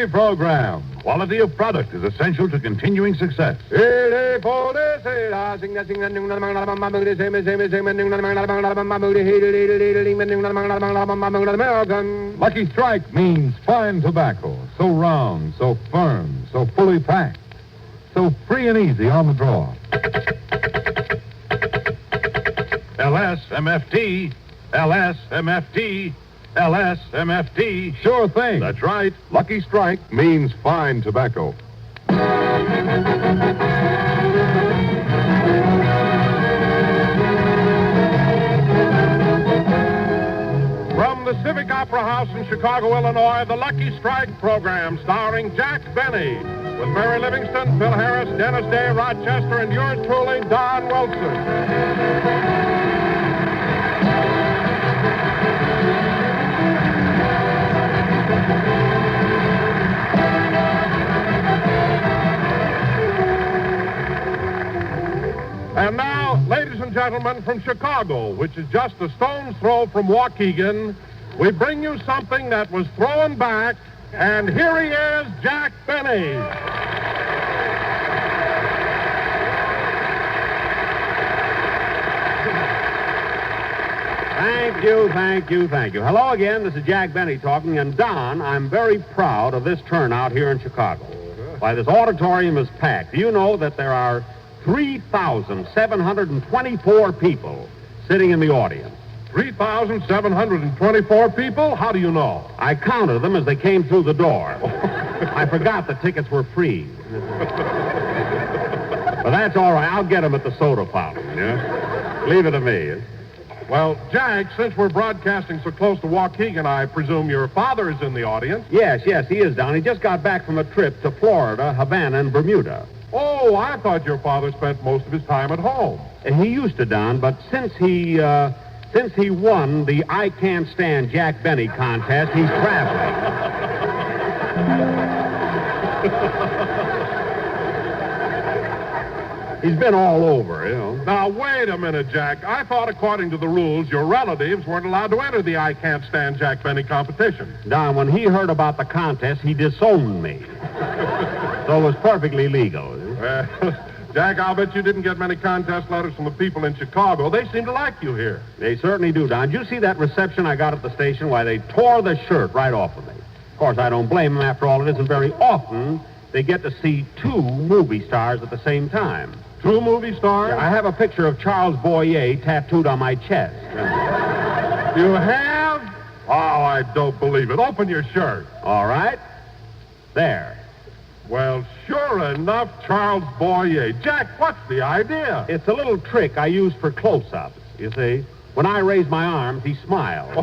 quality program. Quality of product is essential to continuing success. Lucky Strike means fine tobacco. So round, so firm, so fully packed. So free and easy on the draw. LSMFT, LSMFT, LSMFT. Sure thing. That's right. Lucky Strike means fine tobacco. From the Civic Opera House in Chicago, Illinois, the Lucky Strike program starring Jack Benny with Mary Livingston, Phil Harris, Dennis Day, Rochester, and yours truly, Don Wilson. And now, ladies and gentlemen, from Chicago, which is just a stone's throw from Waukegan, we bring you something that was thrown back, and here he is, Jack Benny. Thank you. Hello again, this is Jack Benny talking, and Don, I'm very proud of this turnout here in Chicago. Why, this auditorium is packed. Do you know that there are 3,724 people sitting in the audience? 3,724 people? How do you know? I counted them as they came through the door. I forgot the tickets were free. But that's all right. I'll get them at the soda fountain. Yeah? Leave it to me. Well, Jack, since we're broadcasting so close to Waukegan, I presume your father is in the audience. Yes, he is, Don. He just got back from a trip to Florida, Havana, and Bermuda. Oh, I thought your father spent most of his time at home. He used to, Don, but since he won the I Can't Stand Jack Benny contest, he's traveling. He's been all over, you know. Now, wait a minute, Jack. I thought, according to the rules, your relatives weren't allowed to enter the I Can't Stand Jack Benny competition. Don, when he heard about the contest, he disowned me. So it was perfectly legal. Well, Jack, I'll bet you didn't get many contest letters from the people in Chicago. They seem to like you here. They certainly do, Don. Did you see that reception I got at the station? Why, they tore the shirt right off of me. Of course, I don't blame them. After all, it isn't very often they get to see two movie stars at the same time. Two movie stars? Yeah, I have a picture of Charles Boyer tattooed on my chest. You have? Oh, I don't believe it. Open your shirt. All right. There. Well, sure enough, Charles Boyer. Jack, what's the idea? It's a little trick I use for close-ups, you see. When I raise my arms, he smiles.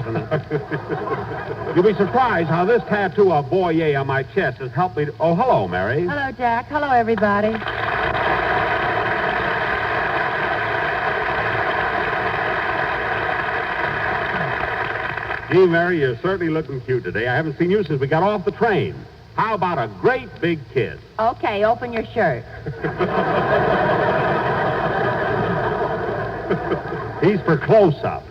You'll be surprised how this tattoo of Boyer on my chest has helped me to... Oh, hello, Mary. Hello, Jack. Hello, everybody. Gee, Mary, you're certainly looking cute today. I haven't seen you since we got off the train. How about a great big kiss? Okay, open your shirt. He's for close-up,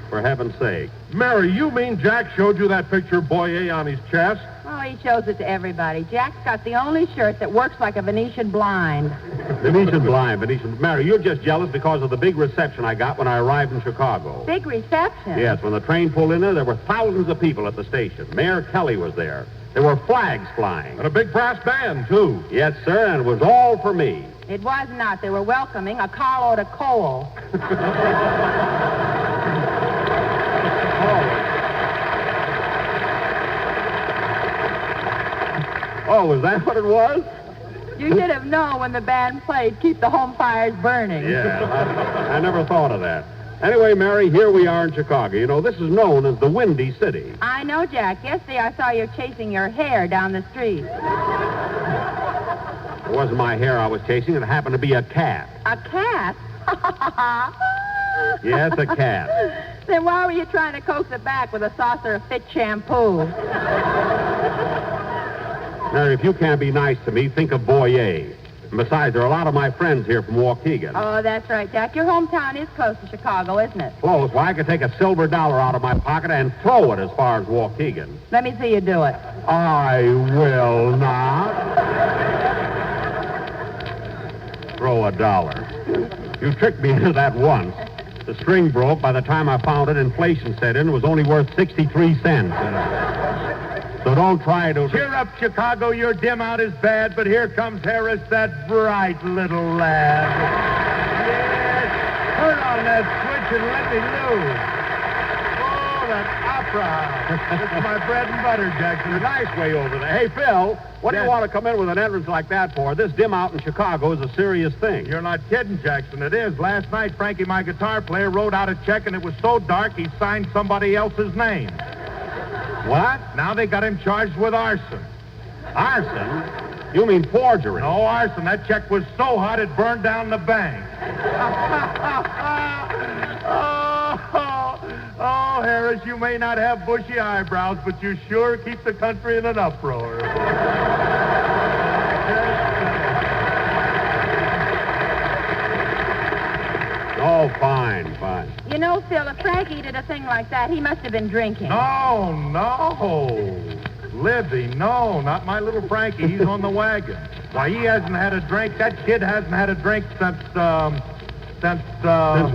for heaven's sake. Mary, you mean Jack showed you that picture of Boyer on his chest? Oh, he shows it to everybody. Jack's got the only shirt that works like a Venetian blind. Venetian blind. Mary, you're just jealous because of the big reception I got when I arrived in Chicago. Big reception? Yes, when the train pulled in there were thousands of people at the station. Mayor Kelly was there. There were flags flying. And a big brass band, too. Yes, sir, and it was all for me. It was not. They were welcoming a carload of coal. Oh, was that what it was? You should have known when the band played, Keep the Home Fires Burning. Yeah, I never thought of that. Anyway, Mary, here we are in Chicago. You know, this is known as the Windy City. I know, Jack. Yesterday I saw you chasing your hare down the street. It wasn't my hair I was chasing. It happened to be a cat. A cat? Yes, a cat. Then why were you trying to coax it back with a saucer of Fit shampoo? Mary, if you can't be nice to me, think of Boyer. And besides, there are a lot of my friends here from Waukegan. Oh, that's right, Jack. Your hometown is close to Chicago, isn't it? Close. Why, I could take a silver dollar out of my pocket and throw it as far as Waukegan. Let me see you do it. I will not. Throw a dollar. You tricked me into that once. The string broke. By the time I found it, inflation set in. It was only worth 63 cents. So don't try to... Cheer up, Chicago. Your dim out is bad, but here comes Harris, that bright little lad. Yes, turn on that switch and let me loose. Oh, that opera house. This is my bread and butter, Jackson. A nice way over there. Hey, Phil, what do Yes. you want to come in with an entrance like that for? This dim out in Chicago is a serious thing. You're not kidding, Jackson. It is. Last night, Frankie, my guitar player, wrote out a check, and it was so dark he signed somebody else's name. What? Now they got him charged with arson. Arson? You mean forgery? No arson. That check was so hot it burned down the bank. Oh, Harris, you may not have bushy eyebrows, but you sure keep the country in an uproar. Oh, fine, fine. You know, Phil, if Frankie did a thing like that, he must have been drinking. No. Libby, no, not my little Frankie. He's on the wagon. Why, he hasn't had a drink. That kid hasn't had a drink since Since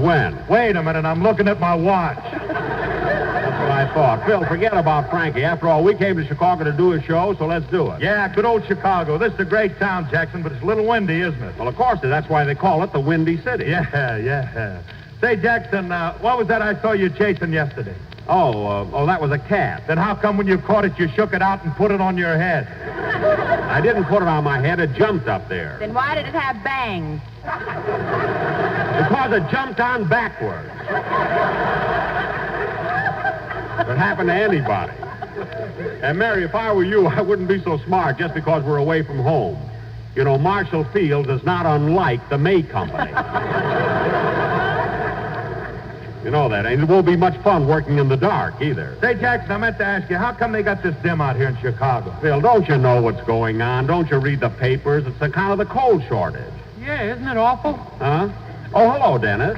when? Wait a minute, I'm looking at my watch. That's what I thought. Phil, forget about Frankie. After all, we came to Chicago to do a show, so let's do it. Yeah, good old Chicago. This is a great town, Jackson, but it's a little windy, isn't it? Well, of course, that's why they call it the Windy City. Yeah. Say, Jackson, what was that I saw you chasing yesterday? Oh, that was a cat. Then how come when you caught it, you shook it out and put it on your head? I didn't put it on my head. It jumped up there. Then why did it have bangs? Because it jumped on backwards. It happened to anybody. And, Mary, if I were you, I wouldn't be so smart just because we're away from home. You know, Marshall Field is not unlike the May Company. You know that, and it won't be much fun working in the dark, either. Say, Jackson, I meant to ask you, how come they got this dim out here in Chicago? Phil, don't you know what's going on? Don't you read the papers? It's the kind of the coal shortage. Yeah, isn't it awful? Huh? Oh, hello, Dennis.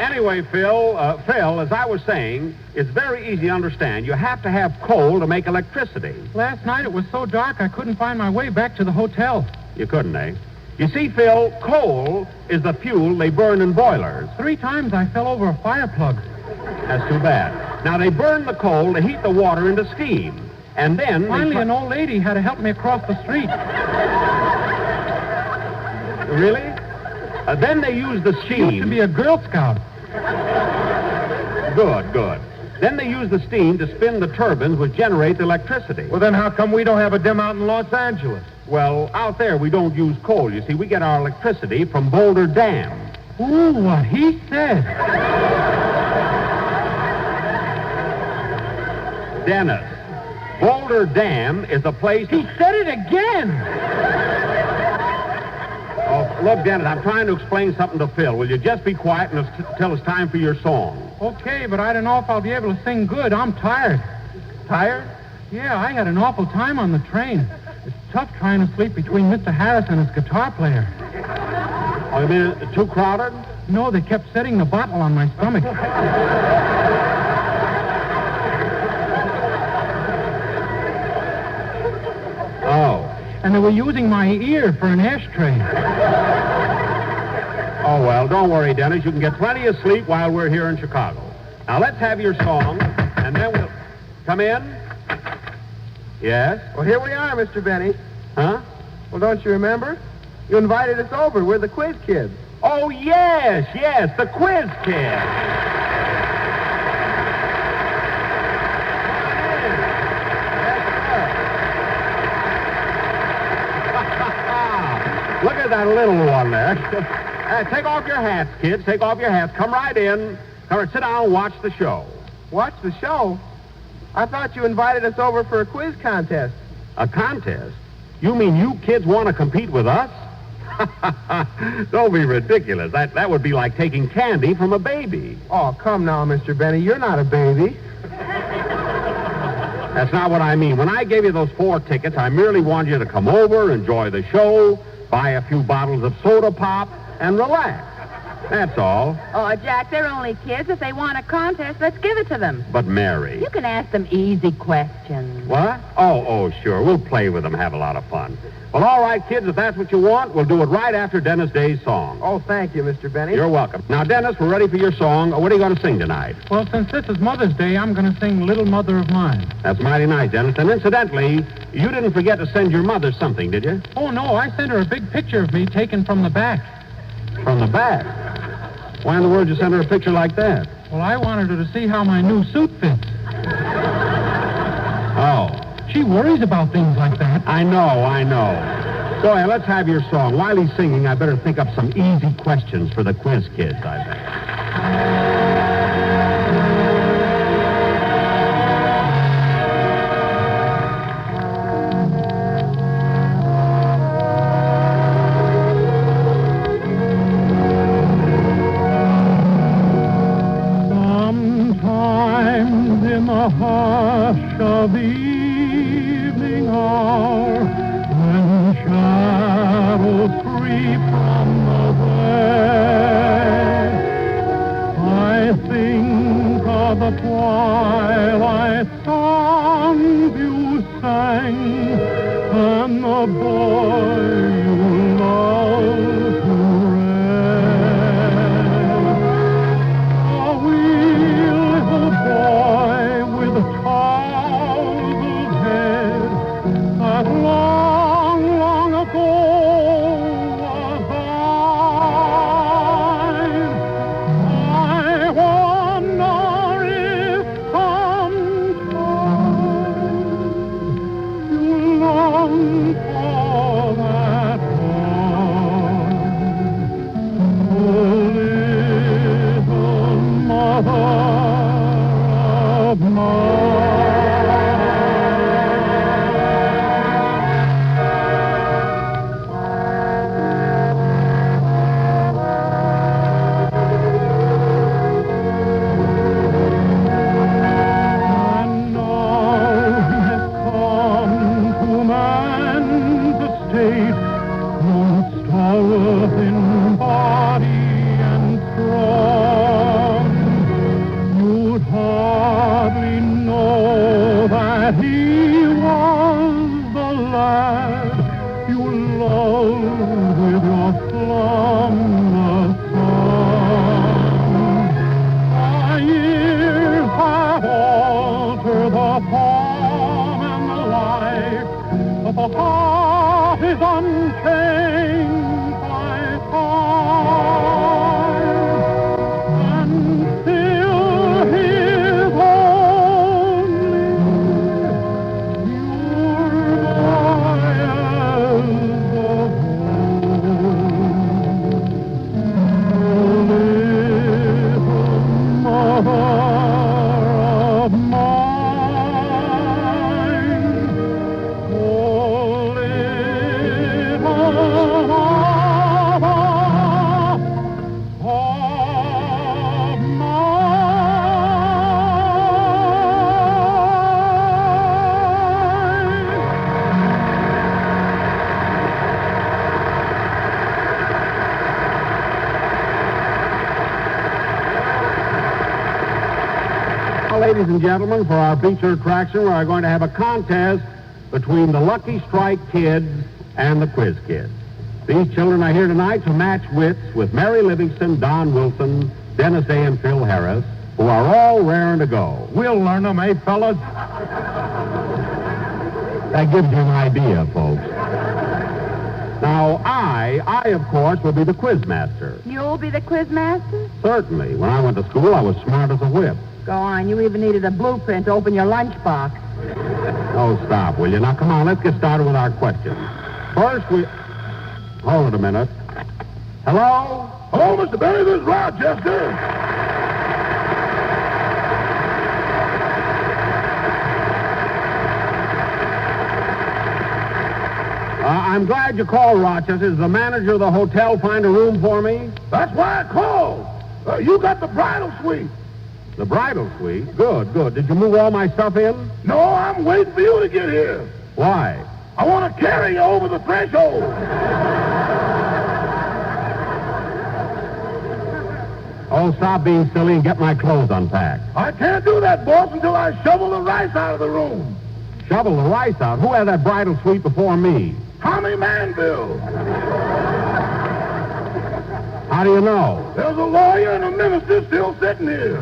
Anyway, Phil, as I was saying, it's very easy to understand. You have to have coal to make electricity. Last night it was so dark I couldn't find my way back to the hotel. You couldn't, eh? You see, Phil, coal is the fuel they burn in boilers. 3 times I fell over a fire plug. That's too bad. Now, they burn the coal to heat the water into steam. And then... Finally, an old lady had to help me across the street. Really? Then they use the steam... Used to be a Girl Scout. Good. Then they use the steam to spin the turbines which generate the electricity. Well, then how come we don't have a dim out in Los Angeles? Well, out there we don't use coal. You see, we get our electricity from Boulder Dam. Ooh, what he said. Dennis, Boulder Dam is a place... He said it again. Oh, look, Dennis, I'm trying to explain something to Phil. Will you just be quiet until it's time for your song? Okay, but I don't know if I'll be able to sing good. I'm tired. Tired? Yeah, I had an awful time on the train. It's tough trying to sleep between Mr. Harris and his guitar player. Oh, you mean it's too crowded? No, they kept setting the bottle on my stomach. Oh. And they were using my ear for an ashtray. Oh, well, don't worry, Dennis. You can get plenty of sleep while we're here in Chicago. Now, let's have your song, and then we'll... Come in? Yes? Well, here we are, Mr. Benny. Huh? Well, don't you remember? You invited us over. We're the quiz kids. Oh, yes, the quiz kid. Look at that little one there. Take off your hats, kids. Take off your hats. Come right in. Come right, sit down and watch the show. Watch the show? I thought you invited us over for a quiz contest. A contest? You mean you kids want to compete with us? Don't be ridiculous. That would be like taking candy from a baby. Oh, come now, Mr. Benny. You're not a baby. That's not what I mean. When I gave you those 4 tickets, I merely wanted you to come over, enjoy the show, buy a few bottles of soda pop, and relax. That's all. Oh, Jack, they're only kids. If they want a contest, let's give it to them. But, Mary... You can ask them easy questions. What? Oh, sure. We'll play with them, have a lot of fun. Well, all right, kids, if that's what you want, we'll do it right after Dennis Day's song. Oh, thank you, Mr. Benny. You're welcome. Now, Dennis, we're ready for your song. What are you going to sing tonight? Well, since this is Mother's Day, I'm going to sing Little Mother of Mine. That's mighty nice, Dennis. And incidentally, you didn't forget to send your mother something, did you? Oh, no, I sent her a big picture of me taken from the back. From the back? Why in the world did you send her a picture like that? Well, I wanted her to see how my new suit fits. Oh. She worries about things like that. I know. Go ahead, let's have your song. While he's singing, I better think up some easy questions for the quiz kids, I think. Sometimes in the hush of the evening hour, when shadows creep from the west, I think of the twilight songs you sang, and the boy you loved to rest. A wee little boy with a tousled head, that long ago was I wonder if sometime you long for that one, little mother of mine. And now he has come to man's estate, grown stalwart in body and strong. You'd hardly know that he was the lad you loved with your slumber song. Years have altered the form and the life, but the heart is unchanged by time, and still he is only your boy as of old. Little mother of mine, oh, little mother of Well, ladies and gentlemen, for our feature attraction, we are going to have a contest between the Lucky Strike Kids and the Quiz Kids. These children are here tonight to match wits with Mary Livingston, Don Wilson, Dennis Day, and Phil Harris, who are all raring to go. We'll learn them, eh, fellas? That gives you an idea, folks. Now, I, of course, will be the quiz master. You'll be the quiz master? Certainly. When I went to school, I was smart as a whip. Go on. You even needed a blueprint to open your lunchbox. Oh, stop, will you? Now, come on, let's get started with our questions. First, Hold it a minute. Hello? Hello, Mr. Benny, this is Rochester. I'm glad you called, Rochester. Does the manager of the hotel find a room for me? That's why I called. You got the bridal suite. The bridal suite? Good, good. Did you move all my stuff in? No, I'm waiting for you to get here. Why? I want to carry you over the threshold. Oh, stop being silly and get my clothes unpacked. I can't do that, boss, until I shovel the rice out of the room. Shovel the rice out? Who had that bridal suite before me? Tommy Manville. How do you know? There's a lawyer and a minister still sitting here.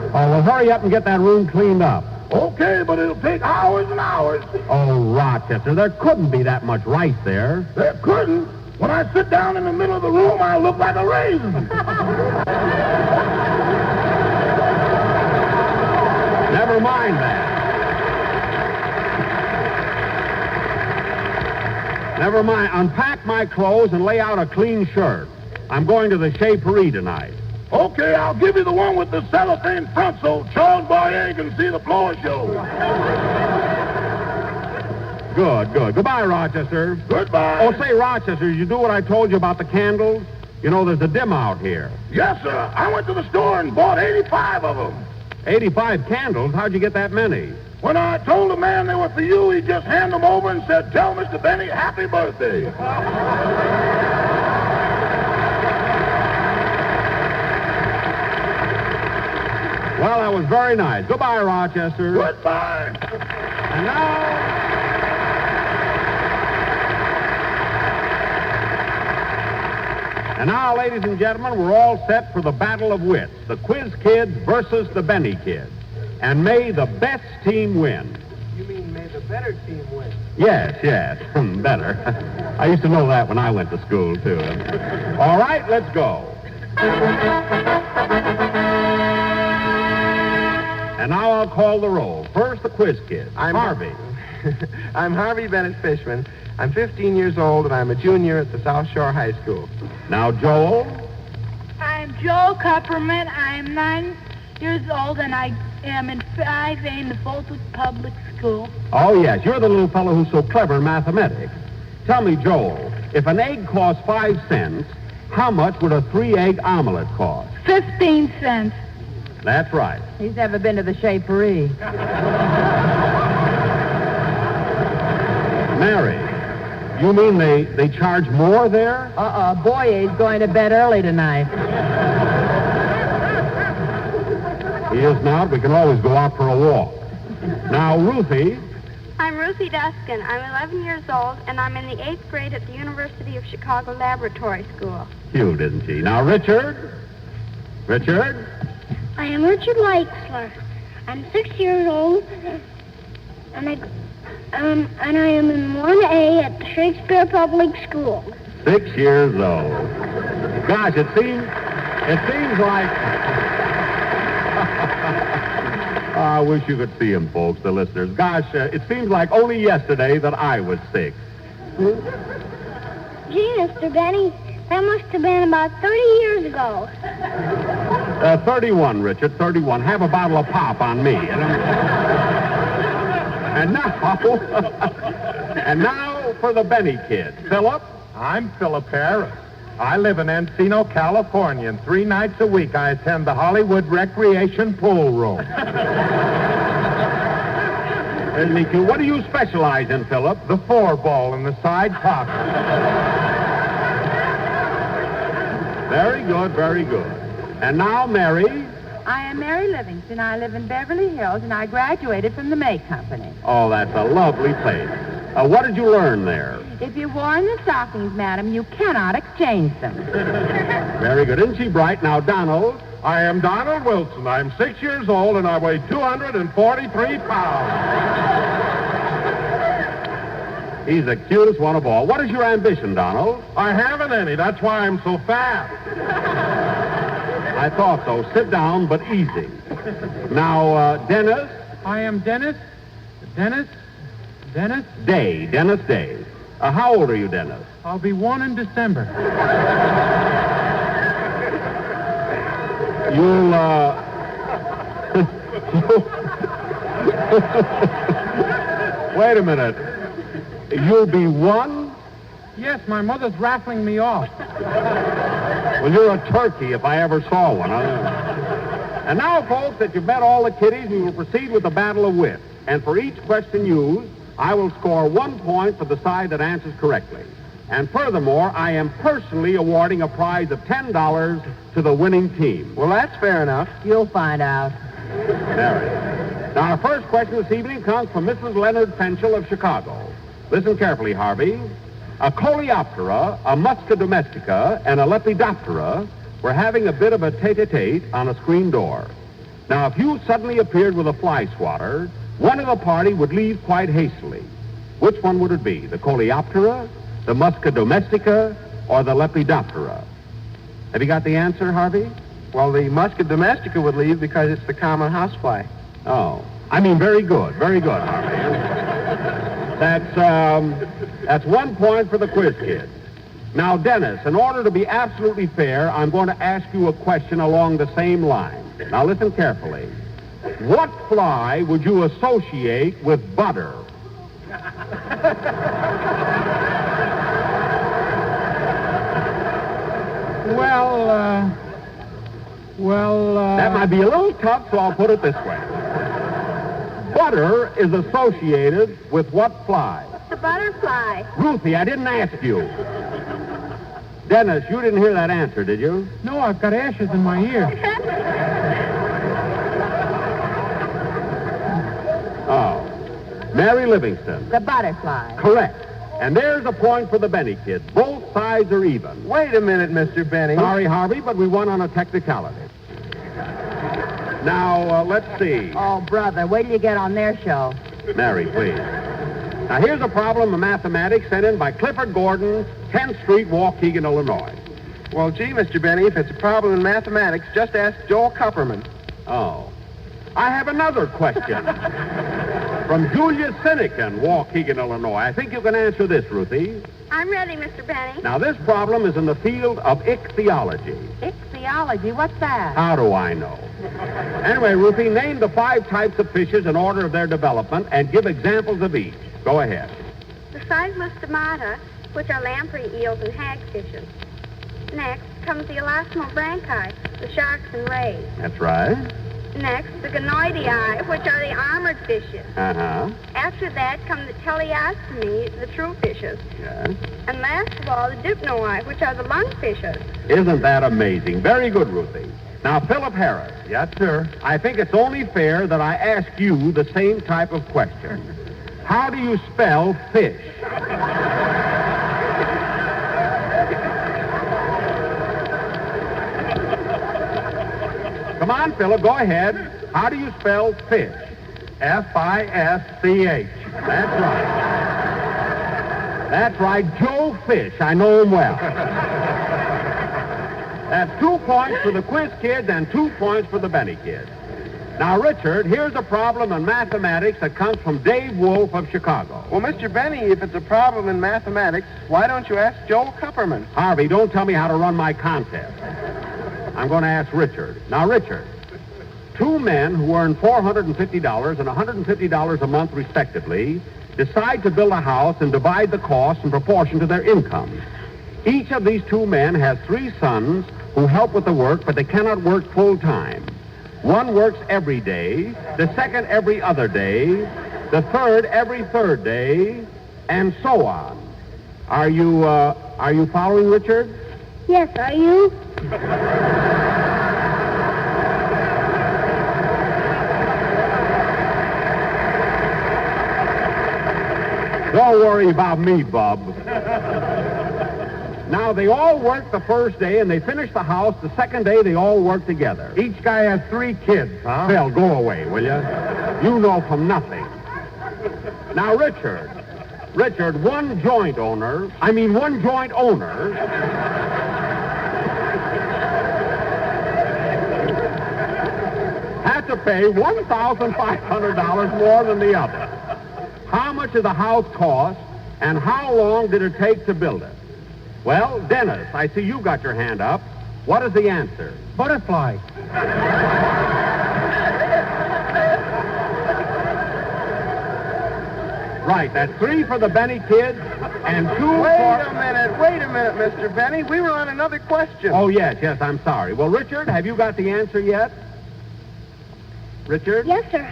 Oh, well, hurry up and get that room cleaned up. Okay, but it'll take hours and hours. Oh, Rochester, there couldn't be that much rice there. There couldn't. When I sit down in the middle of the room, I look like a raisin. Never mind that. Never mind. Unpack my clothes and lay out a clean shirt. I'm going to the Chez Paris tonight. Okay, I'll give you the one with the cellophane front so Charles Boyer can see the floor show. Good, good. Goodbye, Rochester. Goodbye. Oh, say, Rochester, did you do what I told you about the candles? You know, there's a dim out here. Yes, sir. I went to the store and bought 85 of them. 85 candles? How'd you get that many? When I told the man they were for you, he just handed them over and said, "Tell Mr. Benny happy birthday." Well, that was very nice. Goodbye, Rochester. Goodbye. And now... And now, ladies and gentlemen, we're all set for the battle of wits. The Quiz Kids versus the Benny Kids. And may the best team win. You mean may the better team win? Yes, yes. Better. I used to know that when I went to school, too. All right, let's go. And now I'll call the roll. First, the Quiz Kids. I'm Harvey. I'm Harvey Bennett Fishman. I'm 15 years old, and I'm a junior at the South Shore High School. Now, Joel. I'm Joel Kupperman. I am 9 years old, and I am in 5A in the Bolton Public School. Oh, yes, you're the little fellow who's so clever in mathematics. Tell me, Joel, if an egg costs 5 cents, how much would a 3-egg omelet cost? 15 cents. That's right. He's never been to the Chez Paris. Mary, you mean they charge more there? Boyer's going to bed early tonight. He is not. We can always go out for a walk. Now, Ruthie. I'm Ruthie Duskin. I'm 11 years old, and I'm in the 8th grade at the University of Chicago Laboratory School. Cute, isn't she? Now, Richard. Richard. I am Richard Leixler. I'm 6 years old, and I am in 1A at the Shakespeare Public School. 6 years old. Gosh, it seems like... I wish you could see him, folks, the listeners. Gosh, it seems like only yesterday that I was 6. Gee, Mr. Benny, that must have been about 30 years ago. 31, Richard, 31. Have a bottle of pop on me. And now for the Benny kids. Philip? I'm Philip Harris. I live in Encino, California, and 3 nights a week I attend the Hollywood Recreation Pool Room. What do you specialize in, Philip? The 4-ball in the side pocket. Very good, very good. And now, Mary. I am Mary Livingston. I live in Beverly Hills, and I graduated from the May Company. Oh, that's a lovely place. What did you learn there? If you've worn the stockings, madam, you cannot exchange them. Very good. Isn't she bright? Now, Donald. I am Donald Wilson. I'm 6 years old, and I weigh 243 pounds. He's the cutest one of all. What is your ambition, Donald? I haven't any. That's why I'm so fat. I thought so. Sit down, but easy. Now, Dennis. I am Dennis. Dennis Day. Dennis Day. How old are you, Dennis? I'll be 1 in December. You'll, Wait a minute. You'll be one? Yes, my mother's raffling me off. Well, you're a turkey if I ever saw one. And now, folks, that you've met all the kiddies, we will proceed with the battle of wits. And for each question used, I will score 1 point for the side that answers correctly. And furthermore, I am personally awarding a prize of $10 to the winning team. Well, that's fair enough. You'll find out. Mary. Now, our first question this evening comes from Mrs. Leonard Fenchel of Chicago. Listen carefully, Harvey. A coleoptera, a musca domestica, and a lepidoptera were having a bit of a tete-a-tete on a screen door. Now, if you suddenly appeared with a fly swatter, one of the party would leave quite hastily. Which one would it be, the coleoptera, the musca domestica, or the lepidoptera? Have you got the answer, Harvey? Well, the musca domestica would leave because it's the common housefly. Oh, I mean, very good, Harvey. That's 1 point for the quiz kid. Now, Dennis, in order to be absolutely fair, I'm going to ask you a question along the same line. Now, listen carefully. What fly would you associate with butter? That might be a little tough, so I'll put it this way. Butter is associated with what fly? The butterfly. Ruthie, I didn't ask you. Dennis, you didn't hear that answer, did you? No, I've got ashes in my ear. Oh. Mary Livingston. The butterfly. Correct. And there's a point for the Benny kids. Both sides are even. Wait a minute, Mr. Benny. Sorry, Harvey, but we won on a technicality. Now, let's see. Oh, brother, wait till you get on their show. Mary, please. Now, here's a problem of mathematics sent in by Clifford Gordon, 10th Street, Waukegan, Illinois. Well, gee, Mr. Benny, if it's a problem in mathematics, just ask Joel Kupperman. Oh. I have another question. From Julia Sinekin, Waukegan, Illinois. I think you can answer this, Ruthie. I'm ready, Mr. Benny. Now, this problem is in the field of ichthyology. Ichthyology, what's that? How do I know? Anyway, Ruthie, name the 5 types of fishes in order of their development and give examples of each. Go ahead. The Sigmostomata, which are lamprey eels and hagfishes. Next comes the elasmobranchi, the sharks and rays. That's right. Next, the gonoidii, which are the armored fishes. Uh-huh. After that come the teleostomi, the true fishes. Yes. And last of all, the dipnoi, which are the lungfishes. Isn't that amazing? Very good, Ruthie. Now, Philip Harris. Yes, sir. I think it's only fair that I ask you the same type of question. How do you spell fish? Come on, Philip, go ahead. How do you spell fish? F-I-S-C-H. That's right. That's right, Joe Fish. I know him well. That's 2 points for the quiz kids and 2 points for the Benny kids. Now, Richard, here's a problem in mathematics that comes from Dave Wolf of Chicago. Well, Mr. Benny, if it's a problem in mathematics, why don't you ask Joel Kupperman? Harvey, don't tell me how to run my contest. I'm going to ask Richard. Now, Richard, 2 men who earn $450 and $150 a month, respectively, decide to build a house and divide the cost in proportion to their incomes. Each of these 2 men has 3 sons who help with the work, but they cannot work full time. One works every day, the second every other day, the third every third day, and so on. Are you following, Richard? Yes, are you? Don't worry about me, Bub. Now, they all work the first day, and they finish the house the second day. They all work together. Each guy has 3 kids, huh? Phil, go away, will you? You know from nothing. Now, Richard, one joint owner has to pay $1,500 more than the other. How much did the house cost, and how long did it take to build it? Well, Dennis, I see you got your hand up. What is the answer? Butterfly. Right, that's 3 for the Benny kids and 2 Wait for... a minute, Mr. Benny. We were on another question. Oh, yes, I'm sorry. Well, Richard, have you got the answer yet? Richard? Yes, sir.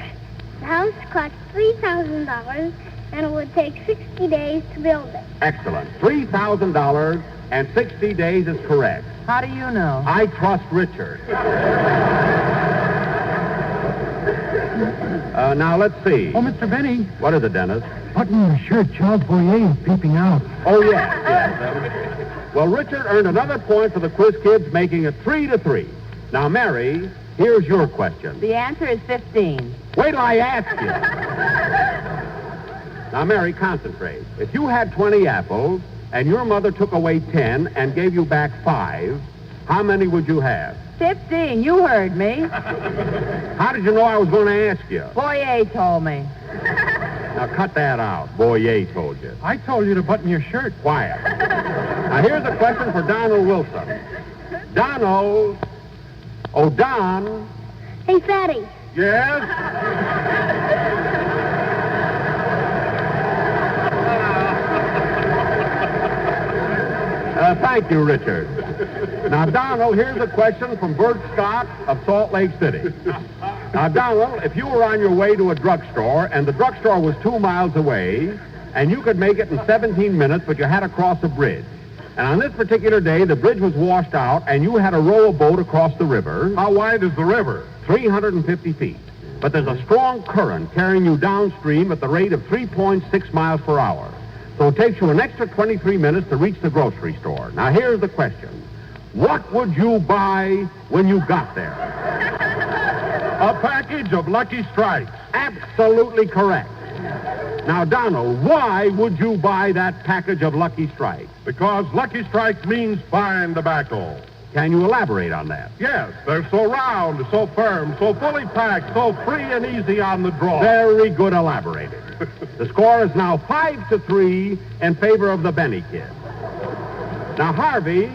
The house cost $3,000, and it would take 60 days to build it. Excellent. $3,000 and 60 days is correct. How do you know? I trust Richard. Now, let's see. Oh, Mr. Benny, What is it, Dennis? button your shirt. Charles Boyer is peeping out. Oh, yes. Well, Richard earned another point for the quiz kids, making it 3-3. Now, Mary, here's your question. The answer is 15. Wait till I ask you. Now, Mary, concentrate. If you had 20 apples and your mother took away 10 and gave you back 5, how many would you have? 15. You heard me. How did you know I was going to ask you? Boyer told me. Now, cut that out. Boyer told you. I told you to button your shirt. Quiet. Now, here's a question for Donald Wilson. Donald. Oh, Don. Hey, Fatty. Yes? Thank you, Richard. Now, Donald, here's a question from Bert Scott of Salt Lake City. Now, Donald, if you were on your way to a drugstore and the drugstore was 2 miles away and you could make it in 17 minutes, but you had to cross a bridge, and on this particular day the bridge was washed out and you had to row a boat across the river. How wide is the river? 350 feet. But there's a strong current carrying you downstream at the rate of 3.6 miles per hour. So it takes you an extra 23 minutes to reach the grocery store. Now, here's the question. What would you buy when you got there? A package of Lucky Strikes. Absolutely correct. Now, Donald, why would you buy that package of Lucky Strikes? Because Lucky Strikes means fine tobacco. Can you elaborate on that? Yes, they're so round, so firm, so fully packed, so free and easy on the draw. Very good elaborated. The score is now 5-3 in favor of the Benny kids. Now, Harvey,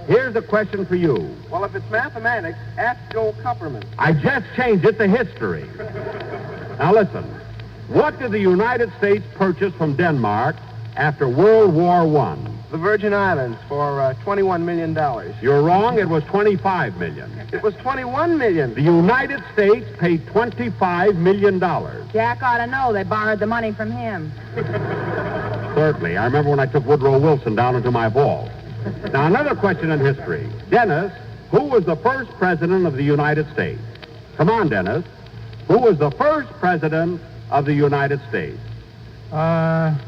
here's a question for you. Well, if it's mathematics, ask Joe Kupperman. I just changed it to history. Now, listen. What did the United States purchase from Denmark after World War I? The Virgin Islands for $21 million. You're wrong. It was $25 million. It was $21 million. The United States paid $25 million. Jack ought to know they borrowed the money from him. Certainly. I remember when I took Woodrow Wilson down into my vault. Now, another question in history. Dennis, who was the first president of the United States? Come on, Dennis. Who was the first president of the United States? Come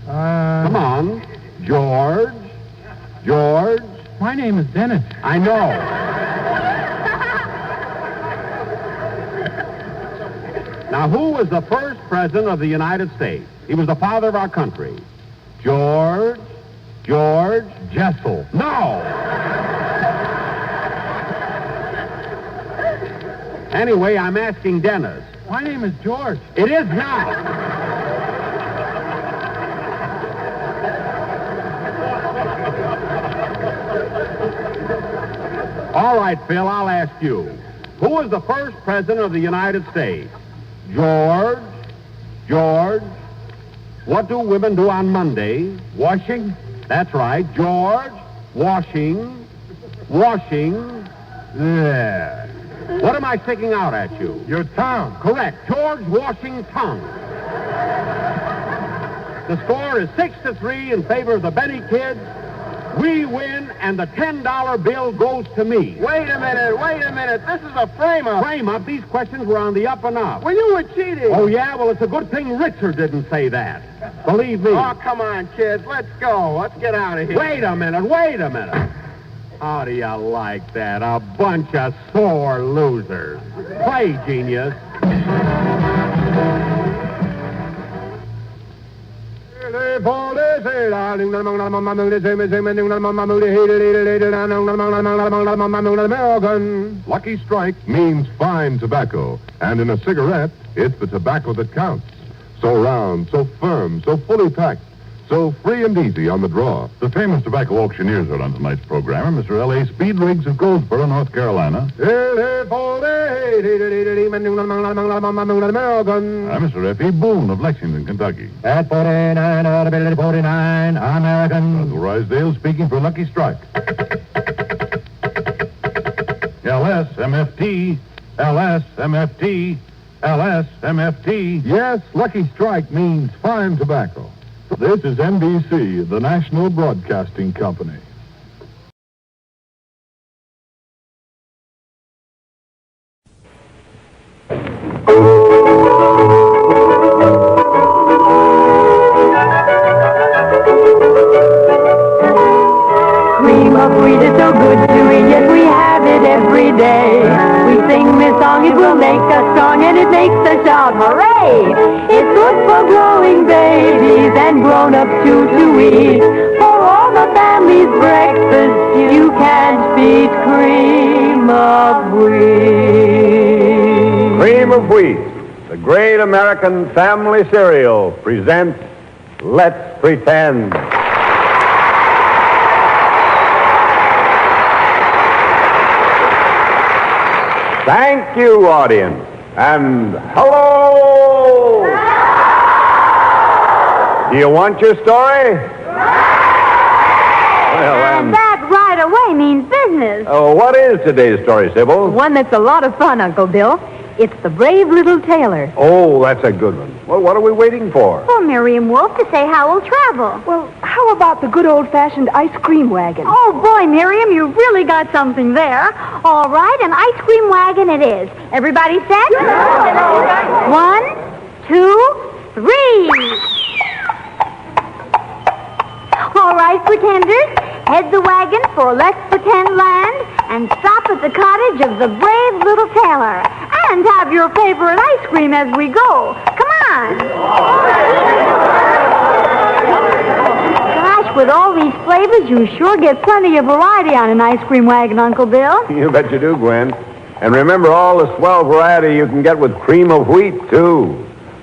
on. George. My name is Dennis. I know. Now, who was the first president of the United States? He was the father of our country. George Jessel. No! Anyway, I'm asking Dennis. My name is George. It is now. All right, Phil, I'll ask you. Who was the first president of the United States? George. What do women do on Monday? Washing? That's right. George. Washing. There. What am I sticking out at you? Your tongue. Correct. George Washington. The score is 6-3 in favor of the Benny kids. We win, and the $10 bill goes to me. Wait a minute. This is a frame-up. Frame-up? These questions were on the up and up. Well, you were cheating. Oh, yeah? Well, it's a good thing Richard didn't say that. Believe me. Oh, come on, kids. Let's go. Let's get out of here. Wait a minute. How do you like that? A bunch of sore losers. Play, genius. Lucky Strike means fine tobacco, and in a cigarette, it's the tobacco that counts. So round, so firm, so fully packed, so so free and easy on the draw. The famous tobacco auctioneers are on tonight's program. Mr. L.A. Speedriggs of Goldsboro, North Carolina. Mr. F.E. Boone of Lexington, Kentucky. At 49 out of 49, American. Uncle Rysdale speaking for Lucky Strike. LSMFT, LSMFT, LSMFT. Yes, Lucky Strike means fine tobacco. This is NBC, the National Broadcasting Company. Cream of wheat is so good to eat, yet we have it every day. We sing this song, it will make us strong, and it makes us shout, hooray! It's good for growing babies and grown-ups too to eat. For all the family's breakfast, you can't beat cream of wheat. Cream of Wheat, the great American family cereal, presents Let's Pretend. Thank you, audience. And hello! Do you want your story? Well, That right away means business. oh, what is today's story, Sybil? One that's a lot of fun, Uncle Bill. It's The Brave Little Tailor. Oh, that's a good one. Well, what are we waiting for? For Miriam Wolf to say how we'll travel. Well, how about the good old-fashioned ice cream wagon? Oh, boy, Miriam, you really got something there. All right, an ice cream wagon it is. Everybody set? Yeah. 1, 2, 3. All right, pretenders, head the wagon for Let's Pretend Land and stop at the cottage of the Brave Little Tailor. And have your favorite ice cream as we go. Come on. Gosh, with all these flavors, you sure get plenty of variety on an ice cream wagon, Uncle Bill. You bet you do, Gwen. And remember all the swell variety you can get with cream of wheat, too.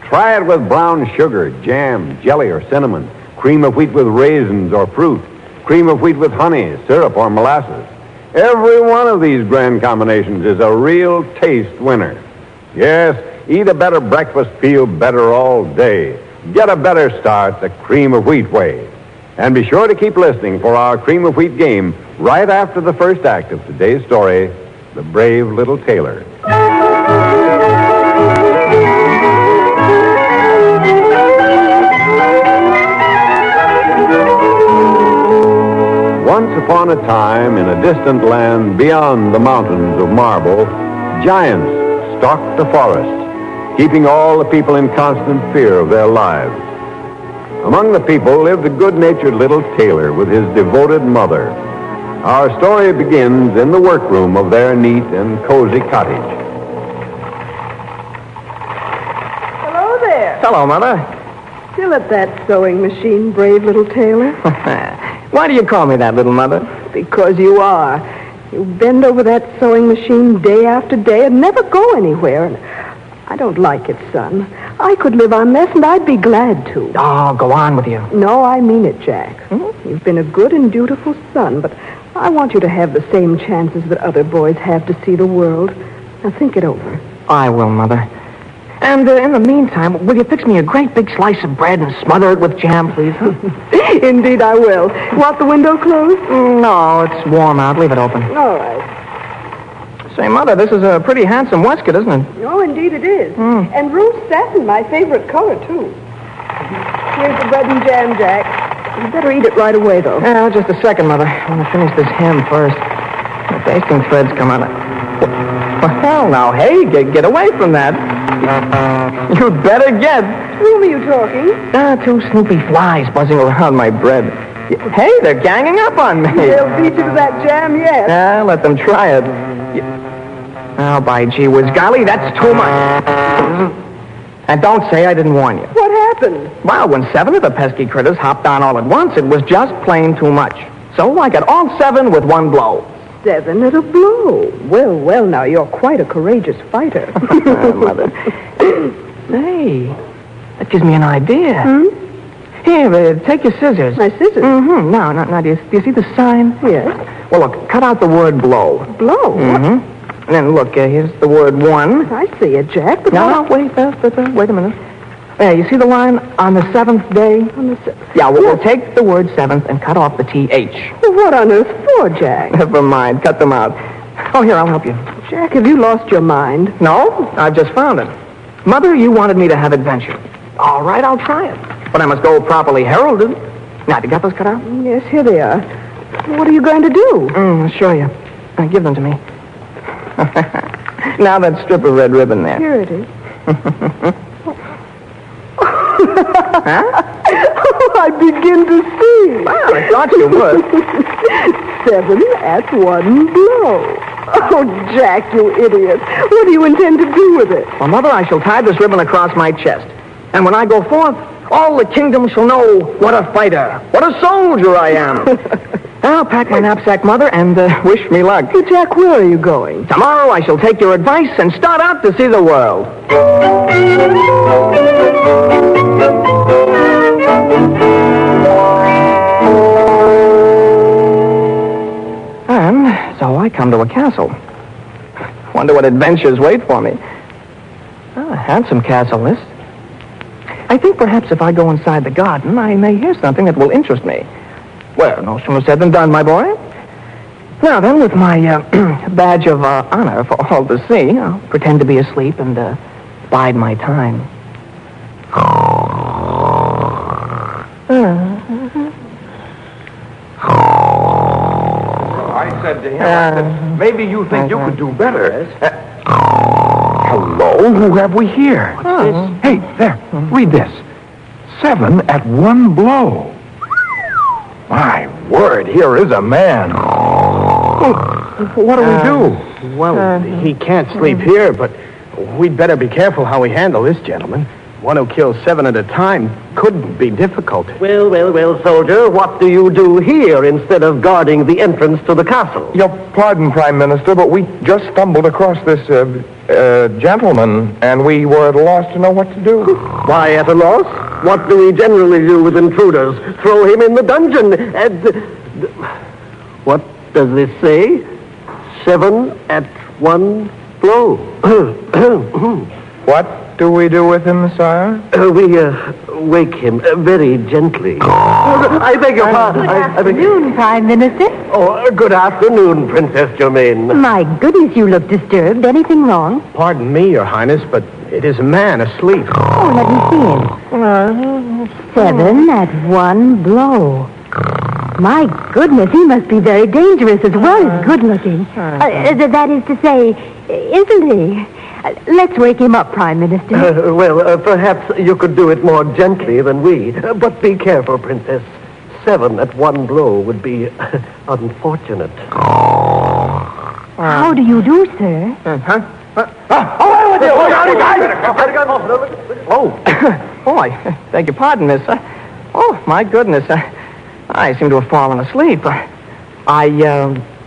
Try it with brown sugar, jam, jelly, or cinnamon. Cream of wheat with raisins or fruit. Cream of wheat with honey, syrup, or molasses. Every one of these grand combinations is a real taste winner. Yes, eat a better breakfast, feel better all day. Get a better start the cream of wheat way. And be sure to keep listening for our cream of wheat game right after the first act of today's story, The Brave Little Tailor. Once upon a time, in a distant land beyond the mountains of marble, giants stalked the forest, keeping all the people in constant fear of their lives. Among the people lived a good-natured little tailor with his devoted mother. Our story begins in the workroom of their neat and cozy cottage. Hello there. Hello, Mother. Still at that sewing machine, brave little tailor? Why do you call me that, little Mother? Because you are. You bend over that sewing machine day after day and never go anywhere. And I don't like it, son. I could live on less, and I'd be glad to. Oh, go on with you. No, I mean it, Jack. You've been a good and dutiful son, but I want you to have the same chances that other boys have to see the world. Now, think it over. I will, Mother. And in the meantime, will you fix me a great big slice of bread and smother it with jam, please? Indeed, I will. Want the window closed? No, it's warm out. Leave it open. All right. Say, Mother, this is a pretty handsome waistcoat, isn't it? Oh, indeed it is. And rose satin, my favorite color, too. Here's the bread and jam, Jack. You better eat it right away, though. Yeah, just a second, Mother. I want to finish this hem first. The basting threads come out. Well, now, hey, get away from that. You'd better get. To whom are you talking? 2 snoopy flies buzzing around my bread. Hey, they're ganging up on me. They'll beat you to that jam yet. Yeah, let them try it. Oh, by gee whiz, golly, that's too much. And don't say I didn't warn you. What happened? Well, when 7 of the pesky critters hopped on all at once, it was just plain too much. So I got all 7 with one blow. 7 at a blow. Well, now, you're quite a courageous fighter. Mother. Hey, that gives me an idea. Here, take your scissors. My scissors? Mm-hmm. Now, do you see the sign? Yes. Well, look, cut out the word blow. Blow? Mm-hmm. And then, look, here's the word one. I see it, Jack. But No, wait a minute. There, you see the line, on the seventh day? Yeah, we'll take the word seventh and cut off the T-H. Well, what on earth for, Jack? Never mind, cut them out. Oh, here, I'll help you. Jack, have you lost your mind? No, I've just found it. Mother, you wanted me to have adventure. All right, I'll try it. But I must go properly heralded. Now, have you got those cut out? Yes, here they are. What are you going to do? I'll show you. Give them to me. Now that strip of red ribbon there. Here it is. Huh? Oh, I begin to see. Well, I thought you would. 7 at 1 blow. Oh, Jack, you idiot. What do you intend to do with it? Well, Mother, I shall tie this ribbon across my chest. And when I go forth, all the kingdom shall know what a fighter, what a soldier I am. I'll pack my knapsack, Mother, and wish me luck. Hey, Jack, where are you going? Tomorrow I shall take your advice and start out to see the world. And so I come to a castle. Wonder what adventures wait for me. A handsome castle, this. I think perhaps if I go inside the garden, I may hear something that will interest me. Well, no sooner said than done, my boy. Now then, with my badge of honor for all to see, I'll pretend to be asleep and bide my time. I said to him, maybe you think you could do better. Hello, who have we here? Hey, there, read this. 7 at 1 blow. My word, here is a man. What do we do? Well, he can't sleep here, but we'd better be careful how we handle this gentleman. One who kills 7 at a time could be difficult. Well, soldier, what do you do here instead of guarding the entrance to the castle? Your pardon, Prime Minister, but we just stumbled across this gentleman, and we were at a loss to know what to do. Why at a loss? What do we generally do with intruders? Throw him in the dungeon. What does this say? 7 at 1 blow. What do we do with him, sire? We wake him very gently. I beg your pardon. Good afternoon, Prime Minister. Oh, good afternoon, Princess Germaine. My goodness, you look disturbed. Anything wrong? Pardon me, Your Highness, but it is a man asleep. Oh, let me see him. 7 at 1 blow. My goodness, he must be very dangerous as well as good-looking. That is to say, isn't he? Let's wake him up, Prime Minister. Perhaps you could do it more gently than we. But be careful, Princess. 7 at 1 blow would be unfortunate. How do you do, sir? Away with you! Oh, I beg your pardon, miss. Oh, my goodness. I seem to have fallen asleep. I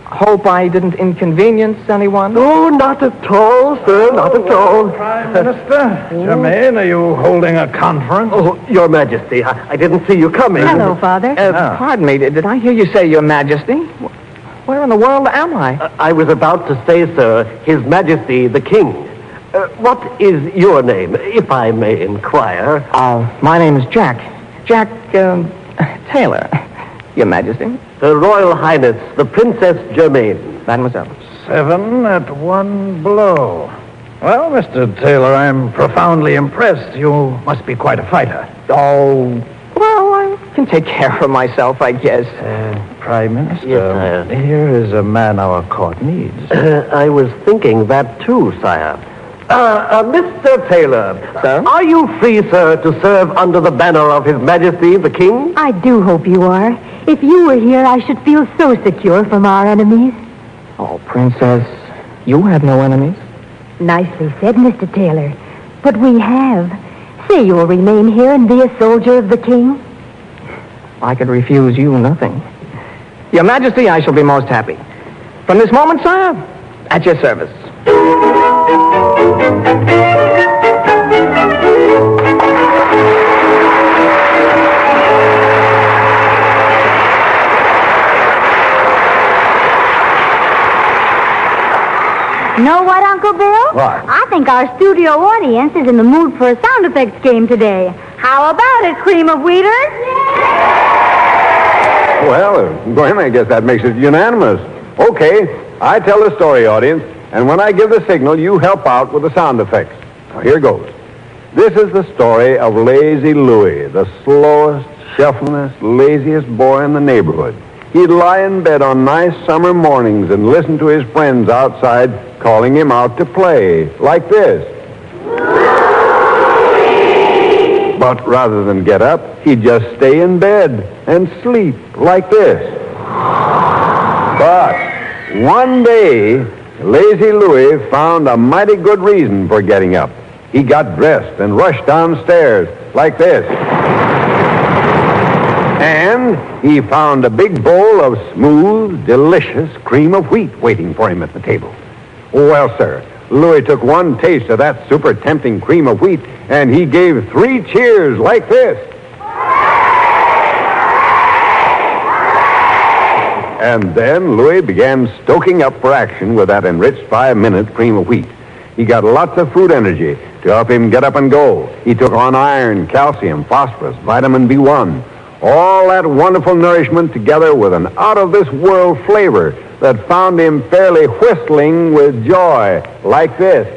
hope I didn't inconvenience anyone. Oh, not at all, sir, not at all. Prime Minister Germaine, are you holding a conference? Oh, Your Majesty, I didn't see you coming. Hello, Father. Pardon me, did I hear you say Your Majesty? Where in the world am I? I was about to say, sir, His Majesty the King. What is your name, if I may inquire? My name is Jack. Jack, Taylor, Your Majesty. Her Royal Highness, the Princess Germaine. Mademoiselle. 7 at 1 blow. Well, Mr. Taylor, I'm profoundly impressed. You must be quite a fighter. Oh, well, I can take care of myself, I guess. Prime Minister, Yes, sire. here is a man our court needs. I was thinking that too, sire. Mr. Taylor, sir? Are you free, sir, to serve under the banner of His Majesty the King? I do hope you are. If you were here, I should feel so secure from our enemies. Oh, Princess, you have no enemies? Nicely said, Mr. Taylor. But we have. Say you will remain here and be a soldier of the King. I could refuse you nothing. Your Majesty, I shall be most happy. From this moment, sire, at your service. Know what, Uncle Bill? What? I think our studio audience is in the mood for a sound effects game today. How about it, cream of wheaters? Well, Gwen, I guess that makes it unanimous. Okay, I tell the story, audience, and when I give the signal, you help out with the sound effects. Now, here goes. This is the story of Lazy Louie, the slowest, shufflingest, laziest boy in the neighborhood. He'd lie in bed on nice summer mornings and listen to his friends outside calling him out to play, like this. But rather than get up, he'd just stay in bed and sleep, like this. But one day, Lazy Louie found a mighty good reason for getting up. He got dressed and rushed downstairs, like this. And he found a big bowl of smooth, delicious cream of wheat waiting for him at the table. Well, sir, Louie took one taste of that super tempting cream of wheat, and he gave 3 cheers like this. And then Louie began stoking up for action with that enriched 5-minute cream of wheat. He got lots of food energy to help him get up and go. He took on iron, calcium, phosphorus, vitamin B1. All that wonderful nourishment together with an out-of-this-world flavor that found him fairly whistling with joy, like this.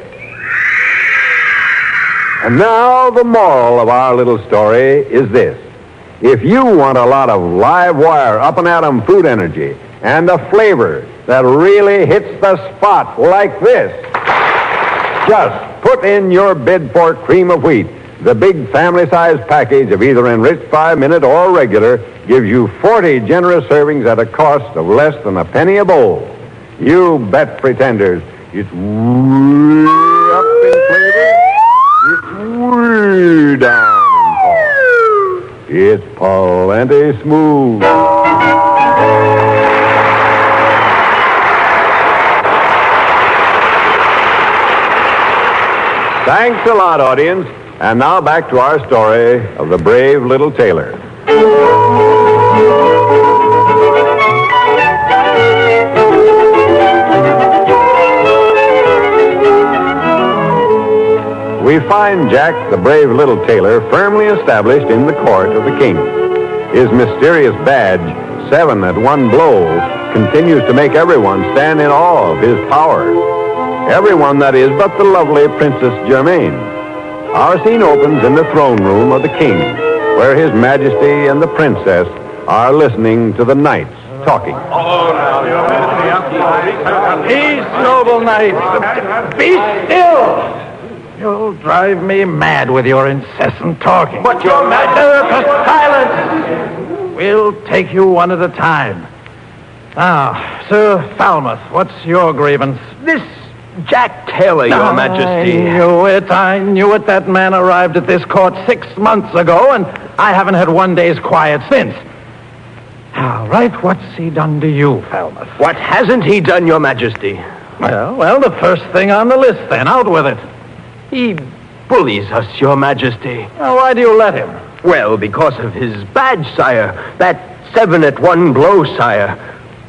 And now the moral of our little story is this. If you want a lot of live wire, up-and-atom food energy and a flavor that really hits the spot like this, just put in your bid for cream of wheat. The big family-sized package of either enriched 5-minute or regular gives you 40 generous servings at a cost of less than a penny a bowl. You bet, pretenders. It's way up in flavor. It's way down in cost. It's plenty smooth. Thanks a lot, audience. And now back to our story of the brave little tailor. We find Jack, the brave little tailor, firmly established in the court of the king. His mysterious badge, 7 at 1 blow, continues to make everyone stand in awe of his powers. Everyone, that is, but the lovely Princess Germaine. Our scene opens in the throne room of the king, where His Majesty and the princess are listening to the knights talking. Peace, noble knights. Be still. You'll drive me mad with your incessant talking. But your Majesty... Silence! We'll take you one at a time. Now, Sir Falmouth, what's your grievance? This Jack Taylor, Your Majesty. I knew it. That man arrived at this court 6 months ago, and I haven't had one day's quiet since. All right, what's he done to you, Falmouth? What hasn't he done, Your Majesty? Well, the first thing on the list, then. Out with it. He bullies us, Your Majesty. Now, why do you let him? Well, because of his badge, sire. That 7 at 1 blow, sire.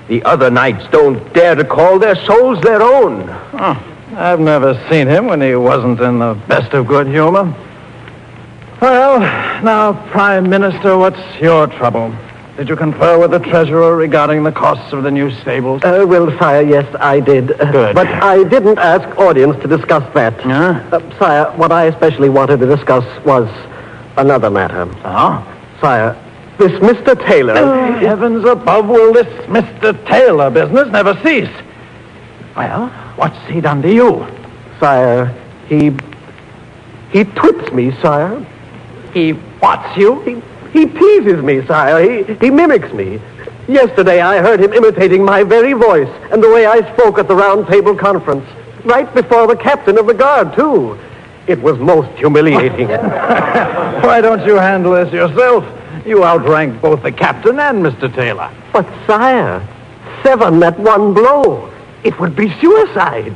The other knights don't dare to call their souls their own. Oh, I've never seen him when he wasn't in the best of good humor. Well, now, Prime Minister, what's your trouble? Did you confer with the treasurer regarding the costs of the new stables? Well, sire, yes, I did. Good. But I didn't ask audience to discuss that. Sire, what I especially wanted to discuss was another matter. Sire, this Mr. Taylor... Oh, heavens above, will this Mr. Taylor business never cease? Well, what's he done to you? Sire, he twits me, sire. He whats you? He teases me, sire. He mimics me. Yesterday I heard him imitating my very voice and the way I spoke at the round table conference. Right before the captain of the guard, too. It was most humiliating. Why don't you handle this yourself? You outranked both the captain and Mr. Taylor. But, sire, 7 at 1 blow. It would be suicide.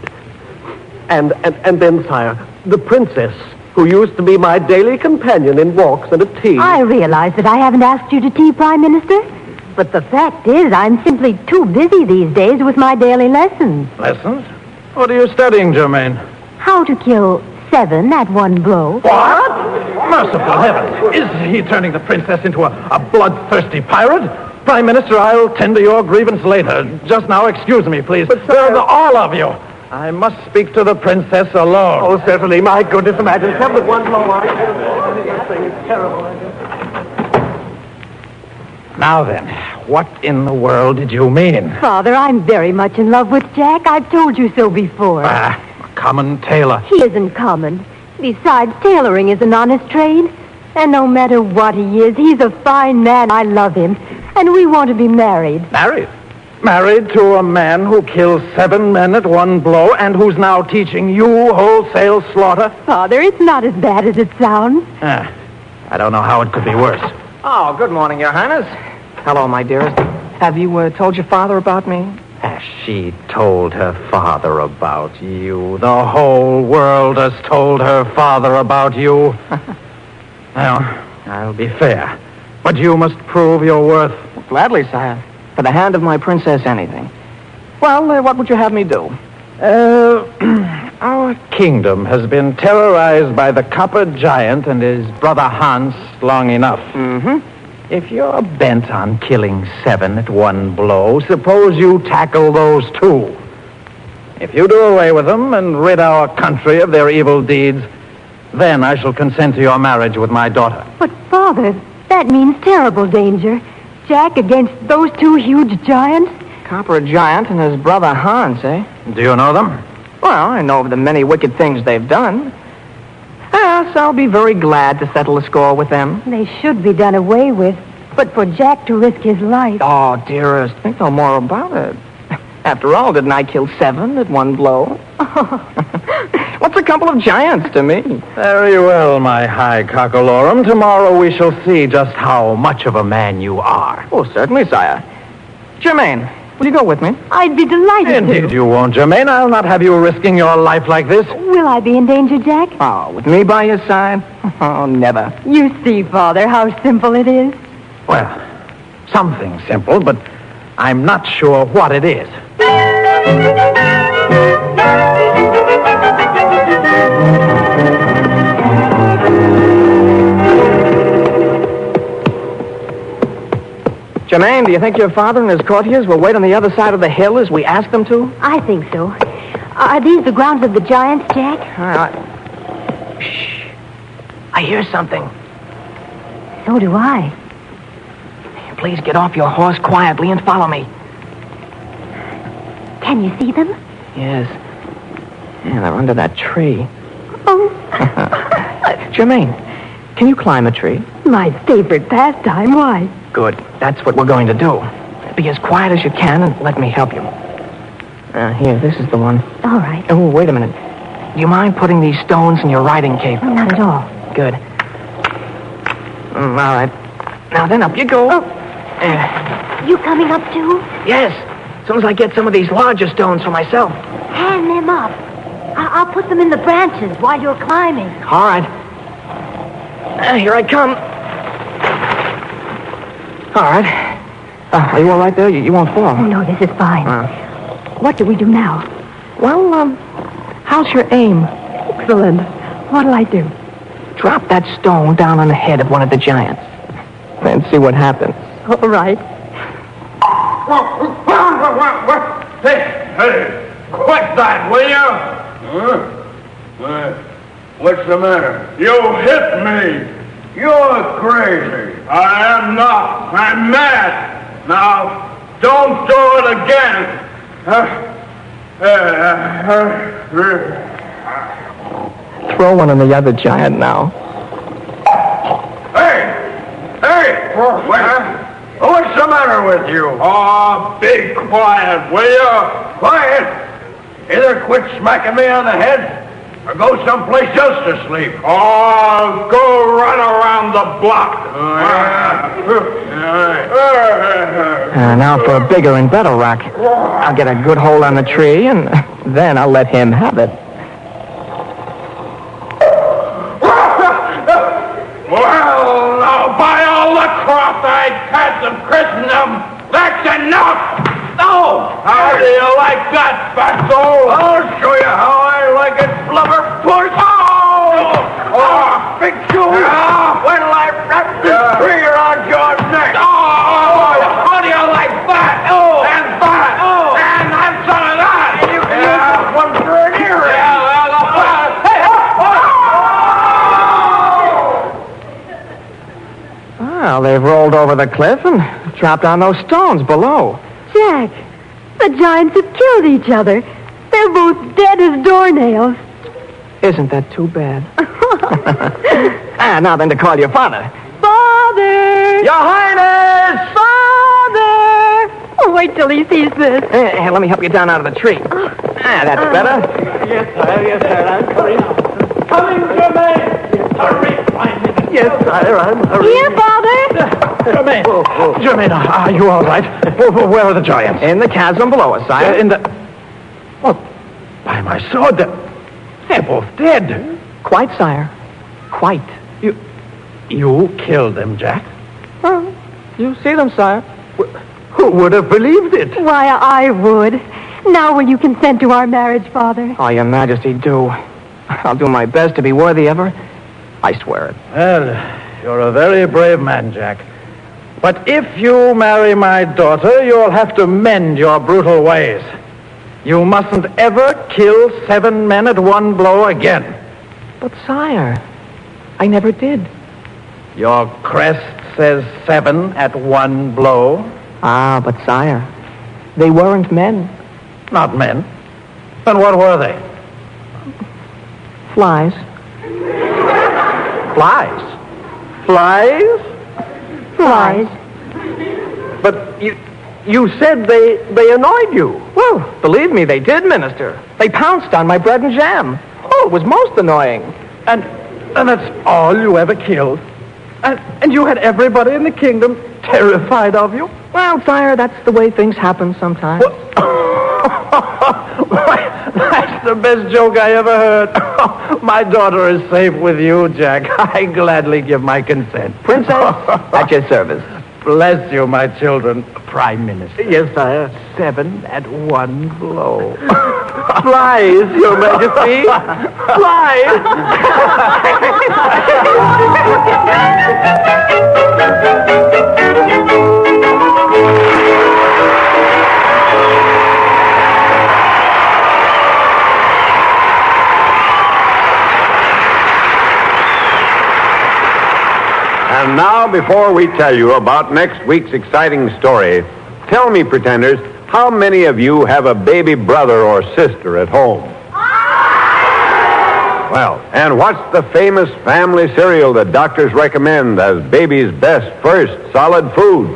And then, sire, the princess, who used to be my daily companion in walks and at tea. I realize that I haven't asked you to tea, Prime Minister. But the fact is, I'm simply too busy these days with my daily lessons. Lessons? What are you studying, Germaine? How to kill 7 at one blow. What? Merciful heavens. Is he turning the princess into a bloodthirsty pirate? Prime Minister, I'll tend to your grievance later. Just now, excuse me, please. But, sir, all of you. I must speak to the princess alone. Oh, certainly. My goodness, imagine 7 at one blow. This thing is terrible. Now then, what in the world did you mean? Father, I'm very much in love with Jack. I've told you so before. A common tailor. He isn't common. Besides, tailoring is an honest trade. And no matter what he is, he's a fine man. I love him. And we want to be married. Married? Married to a man who kills 7 men at one blow and who's now teaching you wholesale slaughter? Father, it's not as bad as it sounds. I don't know how it could be worse. Oh, good morning, Your Highness. Hello, my dearest. Have you told your father about me? Has she told her father about you? The whole world has told her father about you. Well, I'll be fair. But you must prove your worth. Gladly, sire. For the hand of my princess, anything. Well, what would you have me do? Our kingdom has been terrorized by the copper giant and his brother Hans long enough. Mm-hmm. If you're bent on killing 7 at one blow, suppose you tackle those 2. If you do away with them and rid our country of their evil deeds, then I shall consent to your marriage with my daughter. But, Father, that means terrible danger. Jack against those 2 huge giants? Copper giant and his brother Hans, eh? Do you know them? Well, I know of the many wicked things they've done. Yes, I'll be very glad to settle the score with them. They should be done away with. But for Jack to risk his life... Oh, dearest, think no more about it. After all, didn't I kill 7 at one blow? What's a couple of giants to me? Very well, my high cockalorum. Tomorrow we shall see just how much of a man you are. Oh, certainly, sire. Germaine, will you go with me? I'd be delighted Indeed you won't, Germaine. I'll not have you risking your life like this. Will I be in danger, Jack? Oh, with me by your side? Oh, never. You see, Father, how simple it is. Well, something simple, but I'm not sure what it is. Germaine, do you think your father and his courtiers will wait on the other side of the hill as we asked them to? I think so. Are these the grounds of the giants, Jack? Shh. I hear something. So do I. Please get off your horse quietly and follow me. Can you see them? Yes. Yeah, they're under that tree. Oh. Germaine, can you climb a tree? My favorite pastime. Why? Good. That's what we're going to do. Be as quiet as you can and let me help you. Here, this is the one. All right. Oh, wait a minute. Do you mind putting these stones in your riding cape? Not at all. Good. All right. Now then, up you go. Oh. You coming up too? Yes. As soon as I get some of these larger stones for myself. Hand them up. I'll put them in the branches while you're climbing. All right. Here I come. All right. Are you all right there? You won't fall. Oh, no, this is fine. What do we do now? Well, how's your aim? Excellent. What'll I do? Drop that stone down on the head of one of the giants. Then see what happens. All right. Hey, quit that, will you? What's the matter? You hit me. You're crazy. I am not. I'm mad. Now, don't do it again. Throw one on the other giant now. Hey! What's the matter with you? Oh, be quiet, will you? Quiet! Either quit smacking me on the head or go someplace else to sleep. Oh, go run around the block. Now for a bigger and better rock. I'll get a good hold on the tree, and then I'll let him have it. Well, now, by all the cross-eyed cats of Christendom, that's enough! Oh! How do you like that, fatso? I'll show I get blubber pushed. Oh, big shoe. Wait till I wrap this tree around your neck. How do you like that? And that. And that's some of that. And you can use this one for an earring. Well, they've rolled over the cliff and chopped down those stones below. Jack, the giants have killed each other. They're both dead as doornails. Isn't that too bad? Now then to call your father. Father! Your Highness! Father! Oh, wait till he sees this. Here, let me help you down out of the tree. That's better. Yes, sir. I'm hurrying. Coming, Jermaine. Hurry, 5 minutes. Yes, sire, I'm hurrying. Here, Father! Jermaine. Jermaine, are you all right? Where are the giants? In the chasm below us, sire. In the... Well, by my sword, they're both dead. Quite, sire. Quite. You killed them, Jack? Well, you see them, sire. Who would have believed it? Why, I would. Now will you consent to our marriage, Father? Oh, your majesty, do. I'll do my best to be worthy of her. I swear it. Well, you're a very brave man, Jack. But if you marry my daughter, you'll have to mend your brutal ways. You mustn't ever kill 7 men at one blow again. But, sire, I never did. Your crest says 7 at one blow. Ah, but, sire, they weren't men. Not men. Then what were they? Flies. Flies? Flies? Flies. But you said they annoyed you. Well, believe me, they did, Minister. They pounced on my bread and jam. Oh, it was most annoying. And that's all you ever killed? And you had everybody in the kingdom terrified of you? Well, sire, that's the way things happen sometimes. That's the best joke I ever heard. My daughter is safe with you, Jack. I gladly give my consent. Princess, at your service. Bless you, my children. Prime Minister. Yes, sire. 7 at one blow. Flies, Your Majesty. Flies. And now, before we tell you about next week's exciting story, tell me, pretenders, how many of you have a baby brother or sister at home? Well, and what's the famous family cereal that doctors recommend as baby's best first solid food?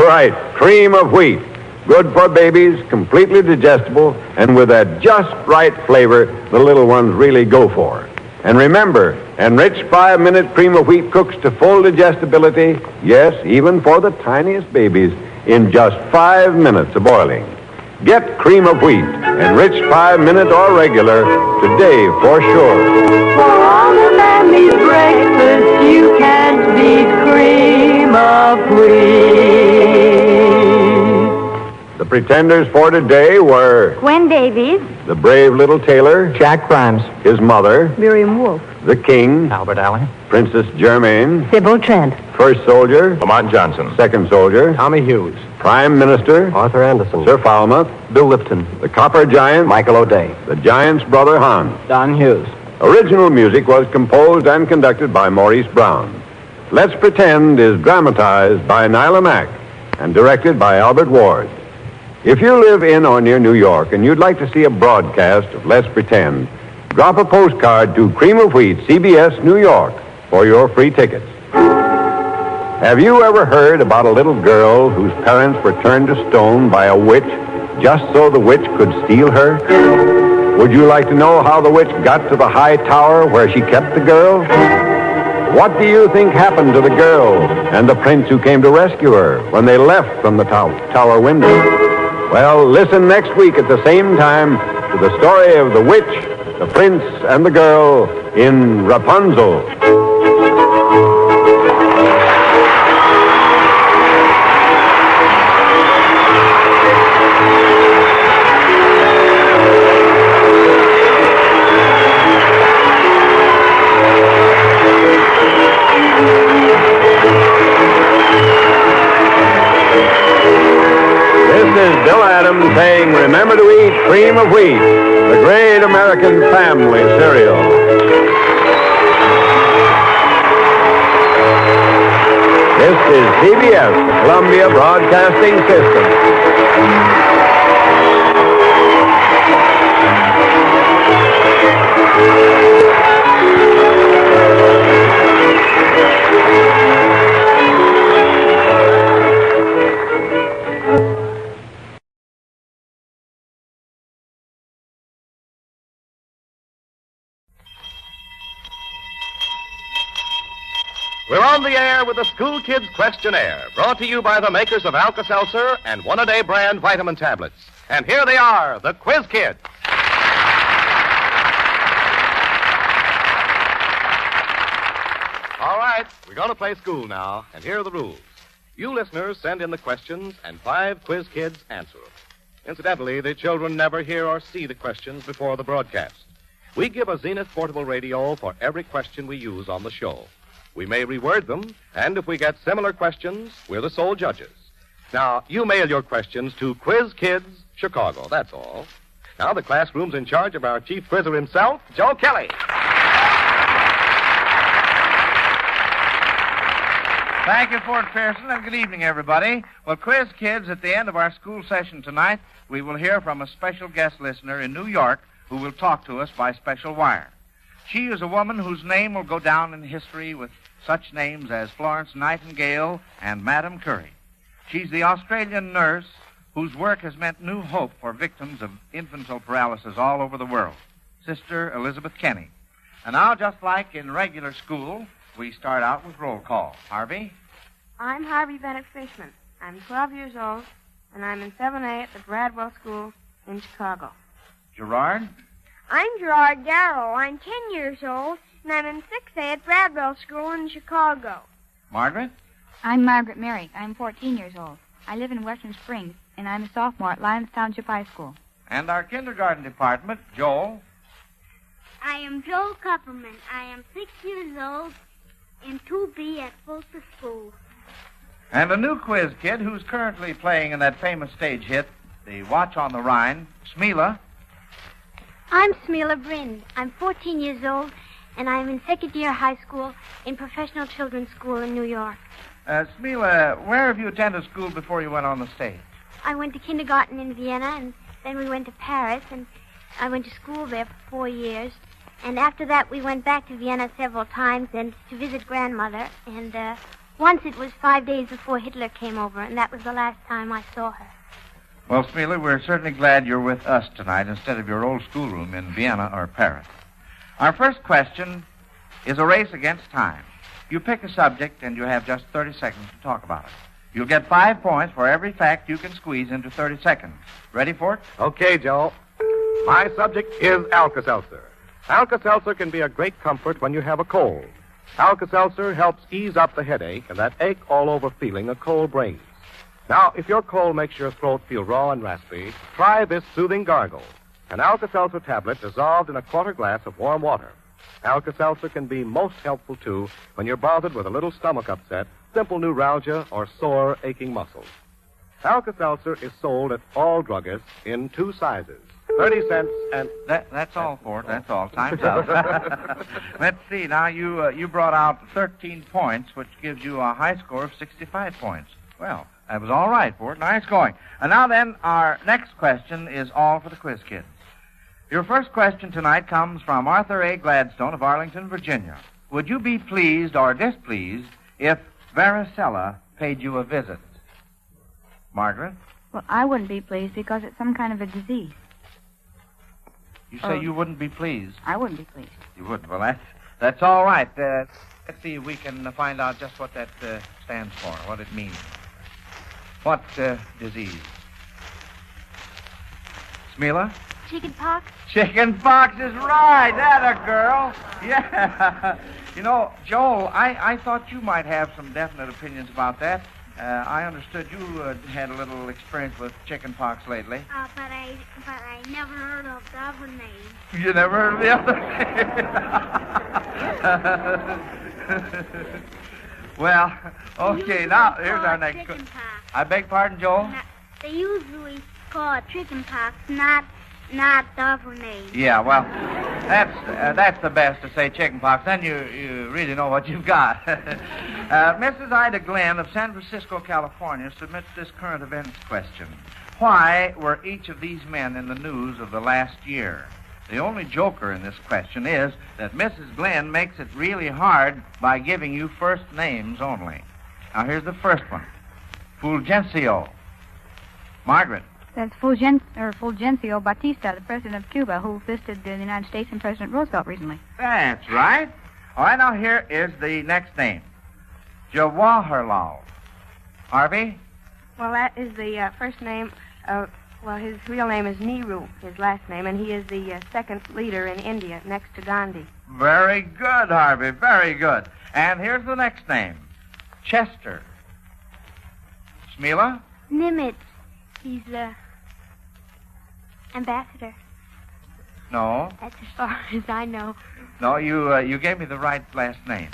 Right, cream of wheat. Good for babies, completely digestible, and with that just right flavor the little ones really go for. And remember, enriched 5-minute cream of wheat cooks to full digestibility, yes, even for the tiniest babies, in just 5 minutes of boiling. Get cream of wheat, enriched 5-minute or regular, today for sure. For all the family's breakfast, you can't beat cream of wheat. The pretenders for today were Gwen Davies. the brave little tailor, Jack Grimes. his mother, Miriam Wolfe. the king, Albert Allen. Princess Germaine, Sybil Trent. first soldier, Lamont Johnson. second soldier, Tommy Hughes. prime minister, Arthur Anderson. Sir Falmouth, Bill Lipton. the copper giant, Michael O'Day. the giant's brother Hans. Don Hughes. Original music was composed and conducted by Maurice Brown. Let's Pretend is dramatized by Nyla Mack and directed by Albert Ward. If you live in or near New York and you'd like to see a broadcast of Let's Pretend, drop a postcard to Cream of Wheat, CBS, New York, for your free tickets. Have you ever heard about a little girl whose parents were turned to stone by a witch just so the witch could steal her? Would you like to know how the witch got to the high tower where she kept the girl? What do you think happened to the girl and the prince who came to rescue her when they left from the tower window? Well, listen next week at the same time to the story of the witch, the prince, and the girl in Rapunzel. is Bill Adams saying, remember to eat cream of wheat, the great American family cereal. This is CBS, the Columbia Broadcasting System. We're on the air with the School Kids Questionnaire, brought to you by the makers of Alka-Seltzer and One-A-Day brand vitamin tablets. And here they are, the Quiz Kids. All right, we're going to play school now, and here are the rules. You listeners send in the questions, and 5 Quiz Kids answer them. Incidentally, the children never hear or see the questions before the broadcast. We give a Zenith portable radio for every question we use on the show. We may reword them, and if we get similar questions, we're the sole judges. Now, you mail your questions to Quiz Kids, Chicago, that's all. Now, the classroom's in charge of our chief quizzer himself, Joe Kelly. Thank you, Fort Pearson, and good evening, everybody. Well, Quiz Kids, at the end of our school session tonight, we will hear from a special guest listener in New York who will talk to us by special wire. She is a woman whose name will go down in history with such names as Florence Nightingale and Madame Curie. She's the Australian nurse whose work has meant new hope for victims of infantile paralysis all over the world, Sister Elizabeth Kenny. And now, just like in regular school, we start out with roll call. Harvey? I'm Harvey Bennett Fishman. I'm 12 years old, and I'm in 7A at the Bradwell School in Chicago. Gerard? I'm Gerard Darrow. I'm 10 years old, and I'm in 6A at Bradwell School in Chicago. Margaret? I'm Margaret Merrick. I'm 14 years old. I live in Western Springs, and I'm a sophomore at Lyons Township High School. And our kindergarten department, Joel? I am Joel Kupperman. I am 6 years old in 2B at Fulton School. And a new quiz kid who's currently playing in that famous stage hit, The Watch on the Rhine, Smela. I'm Smela Brind. I'm 14 years old, and I'm in second year high school in Professional Children's School in New York. Smela, where have you attended school before you went on the stage? I went to kindergarten in Vienna, and then we went to Paris, and I went to school there for 4 years. And after that, we went back to Vienna several times and to visit grandmother. And once it was 5 days before Hitler came over, and that was the last time I saw her. Well, Smela, we're certainly glad you're with us tonight instead of your old schoolroom in Vienna or Paris. Our first question is a race against time. You pick a subject, and you have just 30 seconds to talk about it. You'll get 5 points for every fact you can squeeze into 30 seconds. Ready for it? Okay, Joe. My subject is Alka-Seltzer. Alka-Seltzer can be a great comfort when you have a cold. Alka-Seltzer helps ease up the headache and that ache-all-over feeling a cold brings. Now, if your cold makes your throat feel raw and raspy, try this soothing gargle. An Alka-Seltzer tablet dissolved in a quarter glass of warm water. Alka-Seltzer can be most helpful, too, when you're bothered with a little stomach upset, simple neuralgia, or sore, aching muscles. Alka-Seltzer is sold at all druggists in 2 sizes, 30 cents and... That's all, Fort. That's all. Time's up. Let's see. Now, you brought out 13 points, which gives you a high score of 65 points. Well, that was all right, Fort. Nice going. And now then, our next question is all for the quiz kids. Your first question tonight comes from Arthur A. Gladstone of Arlington, Virginia. Would you be pleased or displeased if varicella paid you a visit? Margaret? Well, I wouldn't be pleased because it's some kind of a disease. You say you wouldn't be pleased? I wouldn't be pleased. You wouldn't. Well, that's all right. Let's see if we can find out just what that stands for, what it means. What disease? Smela? Chicken pox? Chicken pox is right. That a girl. Yeah. You know, Joel, I thought you might have some definite opinions about that. I understood you had a little experience with chicken pox lately. But I never heard of the other name. You never heard of the other name? Well, okay, now here's our next question. I beg pardon, Joel? They usually call it chicken pox, not dove name. Yeah, well, that's the best to say chicken pox. Then you really know what you've got. Mrs. Ida Glenn of San Francisco, California, submits this current events question. Why were each of these men in the news of the last year? The only joker in this question is that Mrs. Glenn makes it really hard by giving you first names only. Now, here's the first one. Fulgencio. Margaret. That's Fulgencio Batista, the president of Cuba, who visited the United States and President Roosevelt recently. That's right. All right, now here is the next name. Jawaharlal. Harvey? Well, that is the first name of... Well, his real name is Nehru, his last name, and he is the second leader in India, next to Gandhi. Very good, Harvey, very good. And here's the next name. Chester. Smila? Nimitz. He's the ambassador. No. That's as far as I know. No, you gave me the right last name.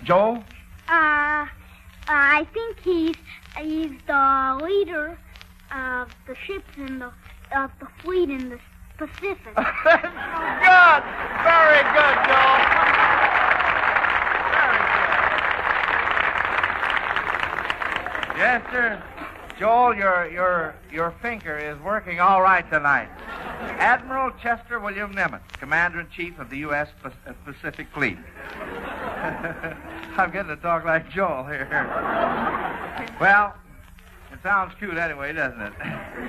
Joe? I think he's the leader of the ships in the fleet in the Pacific. Good! Very good, Joe. Very good. Yes, sir. Joel, your finger is working all right tonight. Admiral Chester William Nimitz, Commander-in-Chief of the U.S. Pacific Fleet. I'm getting to talk like Joel here. Well, it sounds cute anyway, doesn't it?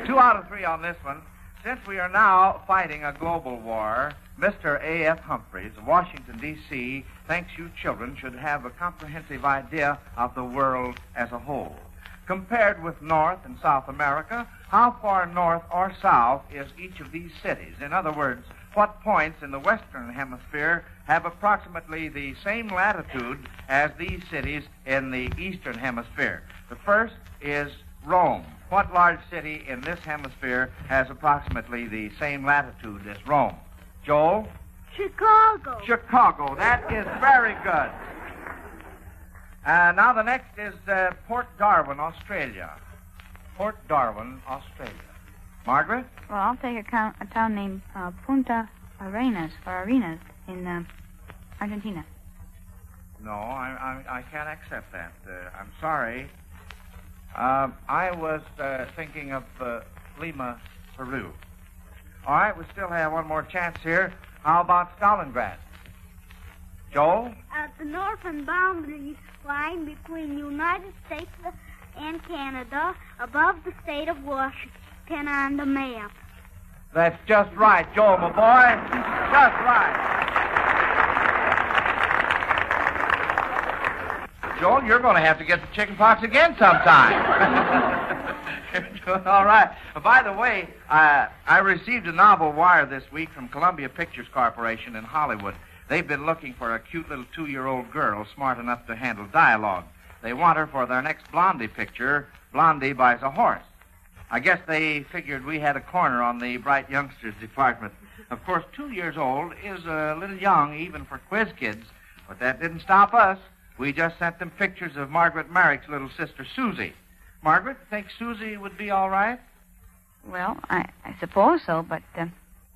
2 out of 3 on this one. Since we are now fighting a global war, Mr. A.F. Humphreys of Washington, D.C., thinks you children should have a comprehensive idea of the world as a whole. Compared with North and South America, how far north or south is each of these cities? In other words, what points in the Western Hemisphere have approximately the same latitude as these cities in the Eastern Hemisphere? The first is Rome. What large city in this hemisphere has approximately the same latitude as Rome? Joel? Chicago. Chicago. That is very good. Now the next is Port Darwin, Australia. Port Darwin, Australia. Margaret? Well, I'll take a town named Punta Arenas, in Argentina. No, I can't accept that. I'm sorry. I was thinking of Lima, Peru. All right, we still have one more chance here. How about Stalingrad? Joel? The northern boundary line between the United States and Canada above the state of Washington on the map. That's just right, Joel, my boy. Just right. Joel, you're going to have to get the chicken pox again sometime. You're doing all right. By the way, I received a novel wire this week from Columbia Pictures Corporation in Hollywood. They've been looking for a cute little 2-year-old girl smart enough to handle dialogue. They want her for their next Blondie picture, Blondie Buys a Horse. I guess they figured we had a corner on the bright youngsters department. Of course, 2 years old is a little young even for quiz kids, but that didn't stop us. We just sent them pictures of Margaret Merrick's little sister, Susie. Margaret, think Susie would be all right? Well, I suppose so, but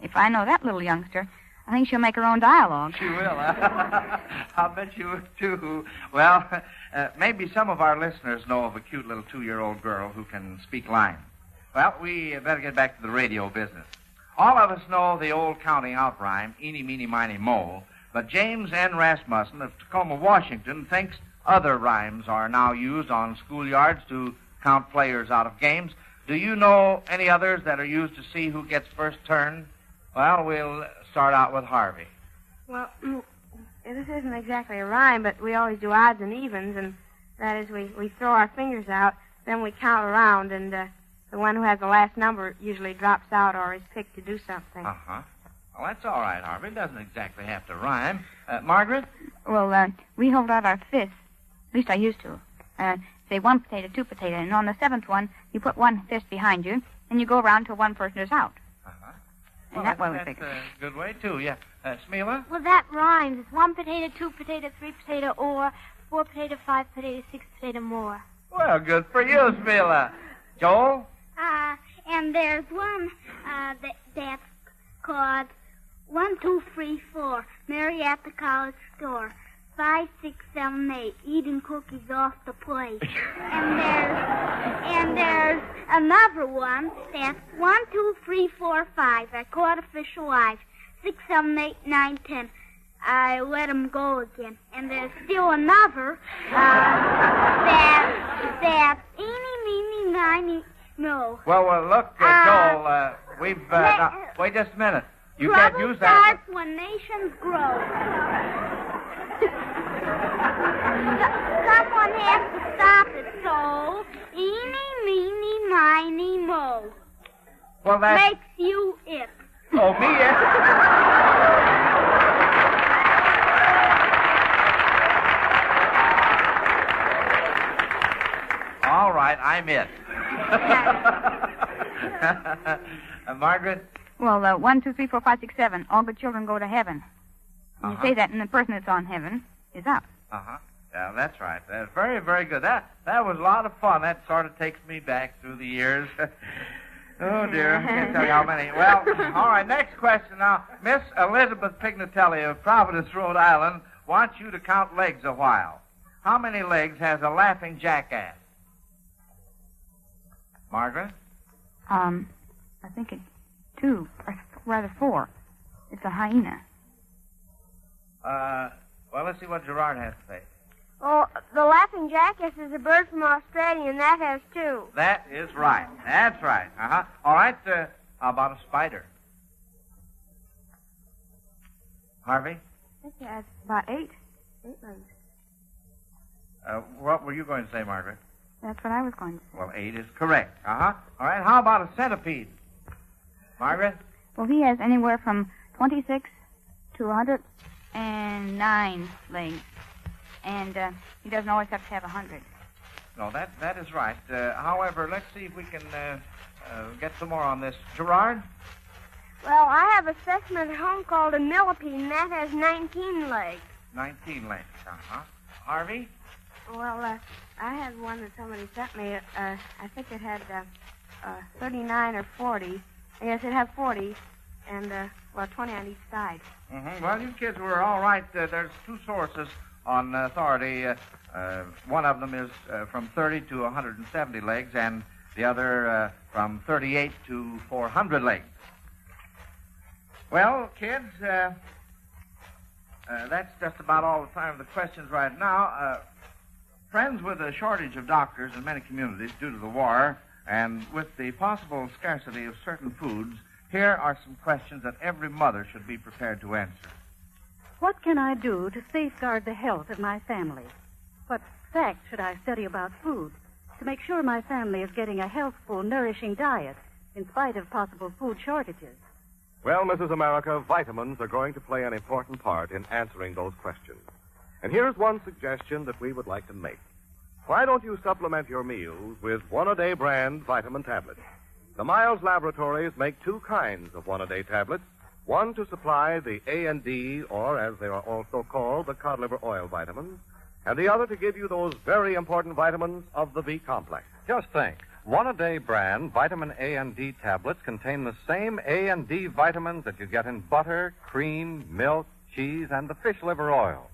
if I know that little youngster, I think she'll make her own dialogue. She will. I'll bet you would, too. Well, maybe some of our listeners know of a cute little 2-year-old girl who can speak lines. Well, we better get back to the radio business. All of us know the old counting out rhyme, eeny, meeny, miny, mo, but James N. Rasmussen of Tacoma, Washington, thinks other rhymes are now used on schoolyards to count players out of games. Do you know any others that are used to see who gets first turn? Well, we'll start out with Harvey. Well, this isn't exactly a rhyme, but we always do odds and evens, and that is we throw our fingers out, then we count around, and the one who has the last number usually drops out or is picked to do something. Uh-huh. Well, that's all right, Harvey. It doesn't exactly have to rhyme. Margaret? Well, we hold out our fists. At least I used to. Say 1 potato, 2 potato, and on the 7th one, you put one fist behind you, and you go around till one person is out. Uh-huh. And Well, that way we that's figure. a good way, too, yeah. Smila? Well, that rhymes. It's 1 potato, 2 potato, 3 potato, or 4 potato, 5 potato, 6 potato more. Well, good for you, Smila. Joel? And there's one that's called 1, 2, 3, 4. Mary at the college store. 5, 6, 7, 8. Eating cookies off the plate. And there's another one that's 1, 2, 3, 4, 5. I caught a fish alive. 6, 7, 8, 9, 10. I let him go again. And there's still another that's eeny, meeny, miny, no. Well, look, Joel, we've... wait just a minute. You can't use that. Trouble starts when nations grow. Someone has to stop it, so eeny, meeny, miny, mo. Well, that... Makes you it. Oh, me it? All right, I'm it. Margaret? Well, 1, 2, 3, 4, 5, 6, 7. All the children go to heaven. You Uh-huh. say that, and the person that's on heaven is up. Uh-huh. Yeah, that's right. Very, very good. That was a lot of fun. That sort of takes me back through the years. Oh, dear. I can't tell you how many. Well, all right, next question now. Miss Elizabeth Pignatelli of Providence, Rhode Island, wants you to count legs a while. How many legs has a laughing jackass? Margaret? I think it's 2, or rather 4. It's a hyena. Well, let's see what Gerard has to say. Oh, the laughing jackass is a bird from Australia, and that has 2. That is right. That's right. Uh-huh. All right, how about a spider? Harvey? I think it has about 8. 8 legs. What were you going to say, Margaret? That's what I was going to say. Well, 8 is correct. Uh-huh. All right, how about a centipede? Margaret? Well, he has anywhere from 26 to 109 legs. And he doesn't always have to have 100. No, that is right. However, let's see if we can get some more on this. Gerard? Well, I have a specimen at home called a millipede, and that has 19 legs. 19 legs. Uh-huh. Harvey? Well, I had one that somebody sent me. I think it had 39 or 40. Yes, it had 40, and, 20 on each side. Mm-hmm. Well, you kids were all right. There's 2 sources on authority. One of them is from 30 to 170 legs, and the other from 38 to 400 legs. Well, kids, that's just about all the time for the questions right now. Friends, with a shortage of doctors in many communities due to the war, and with the possible scarcity of certain foods, here are some questions that every mother should be prepared to answer. What can I do to safeguard the health of my family? What facts should I study about food to make sure my family is getting a healthful, nourishing diet in spite of possible food shortages? Well, Mrs. America, vitamins are going to play an important part in answering those questions. And here's one suggestion that we would like to make. Why don't you supplement your meals with one-a-day brand vitamin tablets? The Miles Laboratories make 2 kinds of one-a-day tablets. One to supply the A&D, or as they are also called, the cod liver oil vitamins, and the other to give you those very important vitamins of the B complex. Just think, one-a-day brand vitamin A and D tablets contain the same A and D vitamins that you get in butter, cream, milk, cheese, and the fish liver oil.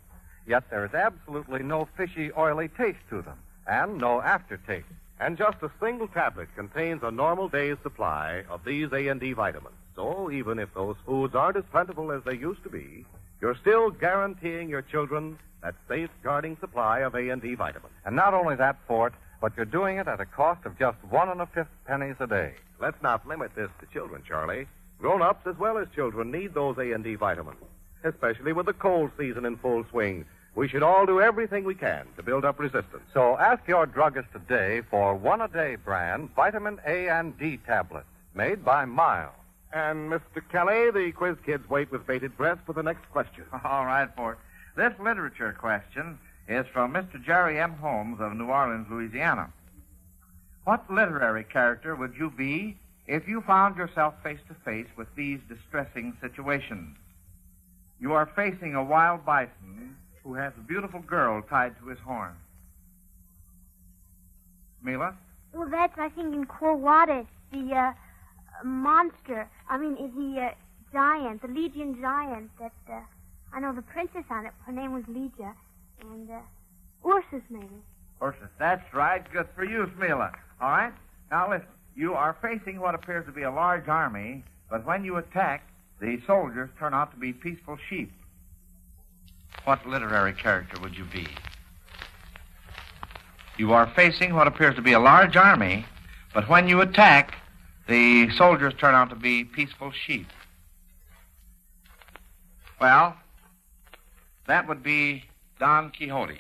Yet there is absolutely no fishy, oily taste to them, and no aftertaste. And just a single tablet contains a normal day's supply of these A&D vitamins. So even if those foods aren't as plentiful as they used to be, you're still guaranteeing your children that safeguarding supply of A&D vitamins. And not only that, Fort, but you're doing it at a cost of just 1 1/5 pennies a day. Let's not limit this to children, Charlie. Grown-ups as well as children need those A&D vitamins, especially with the cold season in full swing. We should all do everything we can to build up resistance. So ask your druggist today for one-a-day brand vitamin A and D tablets made by Miles. And, Mr. Kelly, the quiz kids wait with bated breath for the next question. All right, Fort. This literature question is from Mr. Jerry M. Holmes of New Orleans, Louisiana. What literary character would you be if you found yourself face-to-face with these distressing situations? You are facing a wild bison who has a beautiful girl tied to his horn. Mila? Well, that's, I think, in cold water. The monster. I mean, the giant, the Legion giant. That I know the princess on it. Her name was Legia, and Ursus maybe. Ursus, that's right. Good for you, Smila. All right. Now listen. You are facing what appears to be a large army, but when you attack, the soldiers turn out to be peaceful sheep. What literary character would you be? You are facing what appears to be a large army, but when you attack, the soldiers turn out to be peaceful sheep. Well, that would be Don Quixote,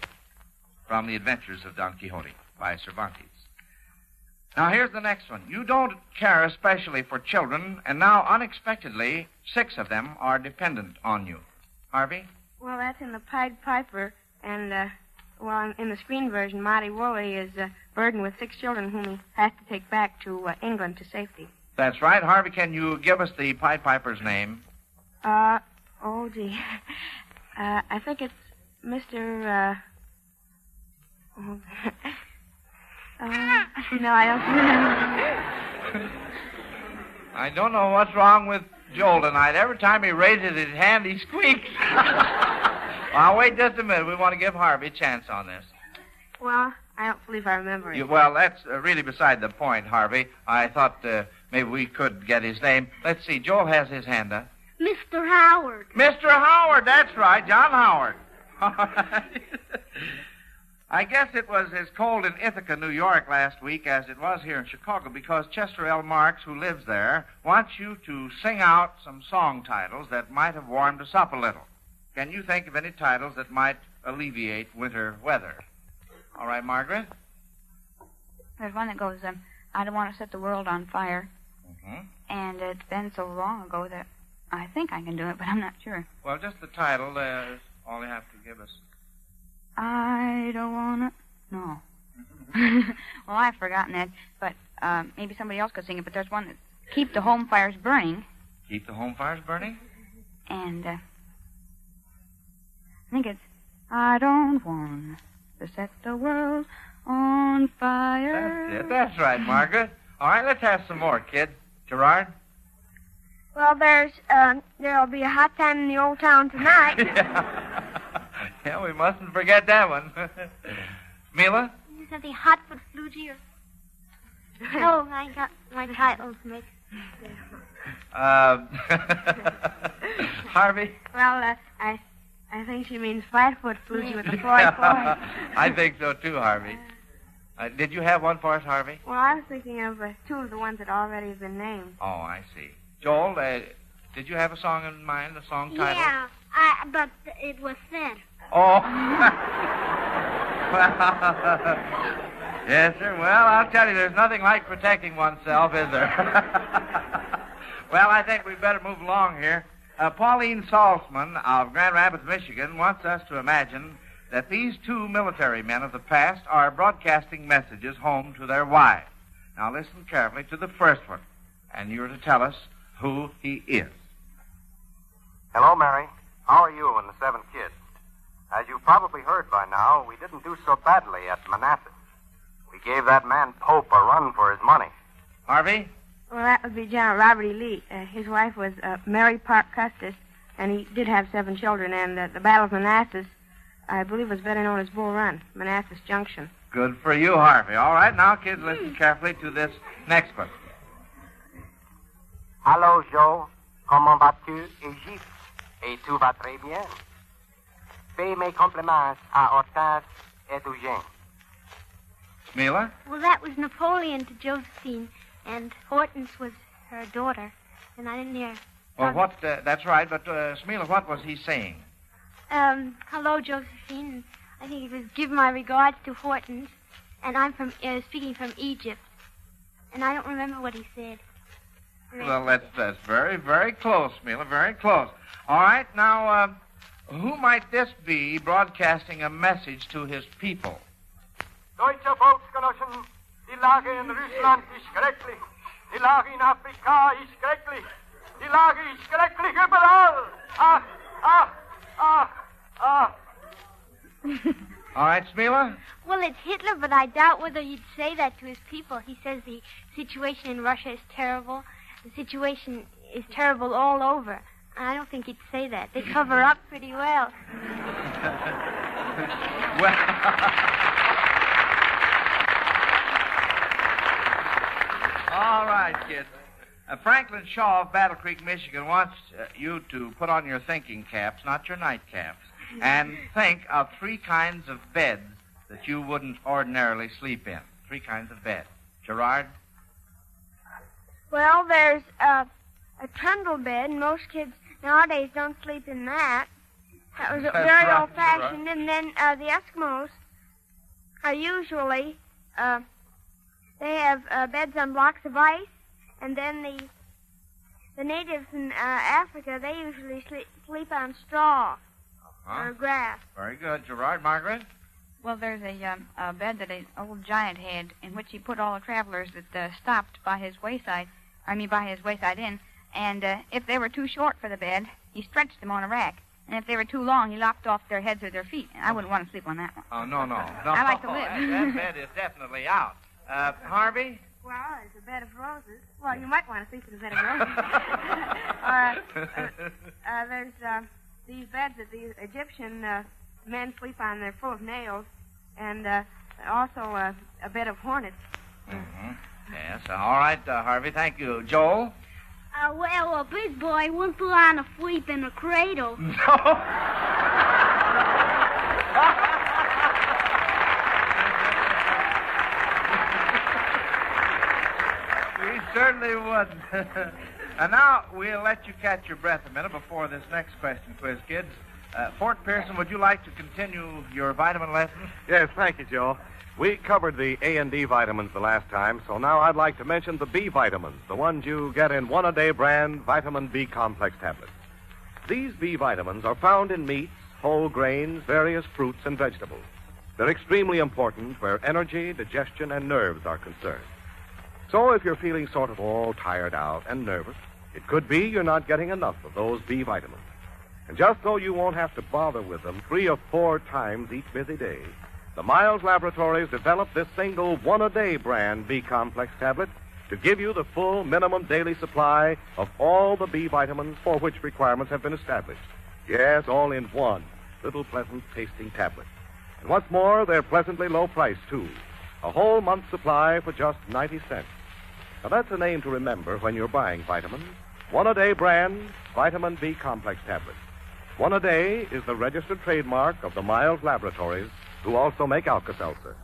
from The Adventures of Don Quixote by Cervantes. Now, here's the next one. You don't care especially for children, and now, unexpectedly, 6 of them are dependent on you. Harvey? Well, that's in the Pied Piper, and, in the screen version, Marty Woolley is burdened with 6 children whom he has to take back to England to safety. That's right. Harvey, can you give us the Pied Piper's name? I think it's Mr. No, I don't remember. I don't know what's wrong with Joel tonight. Every time he raises his hand, he squeaks. Well, wait just a minute. We want to give Harvey a chance on this. Well, I don't believe I remember it. Well, that's really beside the point, Harvey. I thought maybe we could get his name. Let's see. Joel has his hand up. Mr. Howard. Mr. Howard, that's right. John Howard. I guess it was as cold in Ithaca, New York last week as it was here in Chicago because Chester L. Marks, who lives there, wants you to sing out some song titles that might have warmed us up a little. Can you think of any titles that might alleviate winter weather? All right, Margaret? There's one that goes, I don't want to set the world on fire. Mm-hmm. And it's been so long ago that I think I can do it, but I'm not sure. Well, just the title is all you have to give us. I don't want to... No. Well, I've forgotten that, but maybe somebody else could sing it, but there's one that Keep the Home Fires Burning. Keep the Home Fires Burning? And I think it's I don't want to set the world on fire. That's it. That's right, Margaret. All right, let's have some more, kid. Gerard? Well, there'll be a hot time in the old town tonight. Yeah, we mustn't forget that one. Mila? Something hot for Flugy or... No, I got my titles mixed. Harvey? Well, I think she means Flatfoot Flugy with the Floyd Floyd. I think so, too, Harvey. Did you have one for us, Harvey? Well, I was thinking of 2 of the ones that already have been named. Oh, I see. Joel, did you have a song in mind, a song title? Yeah, but it was said. Oh. Yes, sir. Well, I'll tell you, there's nothing like protecting oneself, is there? Well, I think we'd better move along here. Pauline Saltzman of Grand Rapids, Michigan, wants us to imagine that these 2 military men of the past are broadcasting messages home to their wives. Now, listen carefully to the first one, and you're to tell us who he is. Hello, Mary. How are you and the 7 kids? As you've probably heard by now, we didn't do so badly at Manassas. We gave that man Pope a run for his money. Harvey? Well, that would be General Robert E. Lee. His wife was Mary Park Custis, and he did have 7 children. And the Battle of Manassas, I believe, was better known as Bull Run, Manassas Junction. Good for you, Harvey. All right, now, kids, listen carefully to this next one. Allô, Joe. Comment vas-tu, Égypte? Et tout va très bien. Fais mes compliments à Hortense et Eugène. Mila? Well, that was Napoleon to Josephine, and Hortense was her daughter, and I didn't hear. Well, that's right, but, Smila, what was he saying? Hello, Josephine. I think it was give my regards to Hortense, and I'm speaking from Egypt, and I don't remember what he said. Well, that's very, very close, Mila, very close. All right, now, who might this be broadcasting a message to his people? Deutsche Volksgenossen, die Lage in Russland ist schrecklich. Die Lage in Afrika ist schrecklich. Die Lage ist schrecklich überall. Ach, ach, ach, ach. All right, Smila? Well, it's Hitler, but I doubt whether he'd say that to his people. He says the situation in Russia is terrible. The situation is terrible all over. I don't think he'd say that. They cover up pretty well. Well... All right, kids. Franklin Shaw of Battle Creek, Michigan wants you to put on your thinking caps, not your nightcaps, and think of 3 kinds of beds that you wouldn't ordinarily sleep in. 3 kinds of beds. Gerard? Well, there's a trundle bed, and most kids nowadays don't sleep in that. That was very old-fashioned. And then the Eskimos are usually, they have beds on blocks of ice, and then the natives in Africa, they usually sleep on straw or grass. Very good. Gerard, Margaret? Well, there's a bed that an old giant had in which he put all the travelers that stopped by his wayside inn, and if they were too short for the bed, he stretched them on a rack. And if they were too long, he lopped off their heads or their feet. And I wouldn't want to sleep on that one. Oh, no. I like to live. That bed is definitely out. Harvey? Well, there's a bed of roses. Well, you might want to sleep in a bed of roses. There's these beds that the Egyptian men sleep on. They're full of nails. And also a bed of hornets. Mm-hmm. Yes. All right, Harvey. Thank you. Joel? Well, a big boy wouldn't put on a sleep in a cradle. No. We certainly wouldn't. And now we'll let you catch your breath a minute before this next question, quiz kids. Fort Pearson, would you like to continue your vitamin lessons? Yes, thank you, Joe. We covered the A and D vitamins the last time, so now I'd like to mention the B vitamins, the ones you get in one-a-day brand vitamin B complex tablets. These B vitamins are found in meats, whole grains, various fruits, and vegetables. They're extremely important where energy, digestion, and nerves are concerned. So if you're feeling sort of all tired out and nervous, it could be you're not getting enough of those B vitamins. And just so you won't have to bother with them 3 or 4 times each busy day, the Miles Laboratories developed this single one-a-day brand B-complex tablet to give you the full minimum daily supply of all the B vitamins for which requirements have been established. Yes, all in one little pleasant-tasting tablet. And what's more, they're pleasantly low priced, too. A whole month's supply for just 90 cents. Now, that's a name to remember when you're buying vitamins. One-a-day brand vitamin B-complex tablet. One-a-day is the registered trademark of the Miles Laboratories, who also make Alka-Seltzer.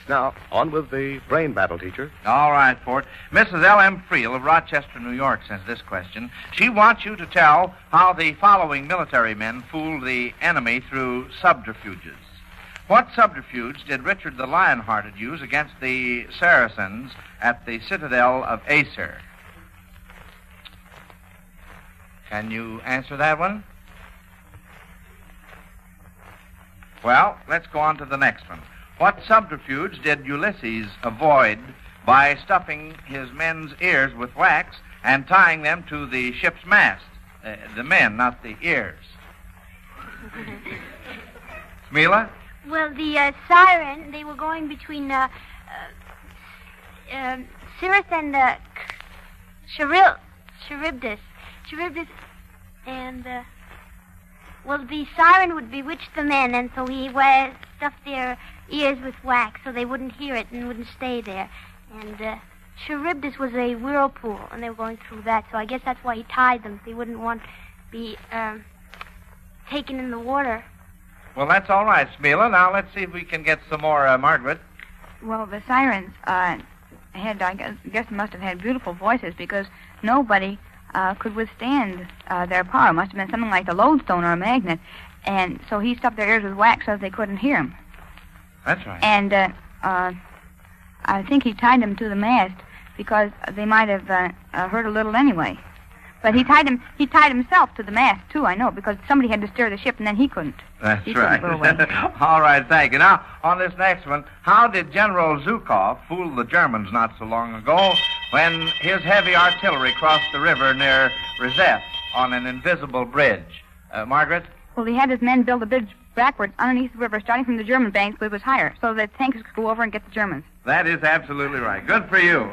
Now, on with the brain battle, teacher. All right, Fort. Mrs. L.M. Friel of Rochester, New York, sends this question. She wants you to tell how the following military men fooled the enemy through subterfuges. What subterfuge did Richard the Lionhearted use against the Saracens at the citadel of Acer? Can you answer that one? Well, let's go on to the next one. What subterfuge did Ulysses avoid by stuffing his men's ears with wax and tying them to the ship's mast? The men, not the ears. Smila? Well, the siren, they were going between Cirrus and Charybdis. And, well, the siren would bewitch the men, and so he stuffed their ears with wax so they wouldn't hear it and wouldn't stay there. And Charybdis was a whirlpool, and they were going through that, so I guess that's why he tied them. They wouldn't want to be taken in the water. Well, that's all right, Smila. Now let's see if we can get some more, Margaret. Well, the sirens I guess must have had beautiful voices because nobody could withstand their power. It must have been something like a lodestone or a magnet. And so he stuffed their ears with wax so they couldn't hear him. That's right. And I think he tied them to the mast because they might have heard a little anyway. But he tied himself to the mast, too, I know, because somebody had to steer the ship, and then he couldn't. That's he right. Couldn't go away. All right, thank you. Now, on this next one, how did General Zhukov fool the Germans not so long ago when his heavy artillery crossed the river near Rzhev on an invisible bridge? Margaret? Well, he had his men build a bridge backwards underneath the river, starting from the German banks, but it was higher, so that tanks could go over and get the Germans. That is absolutely right. Good for you.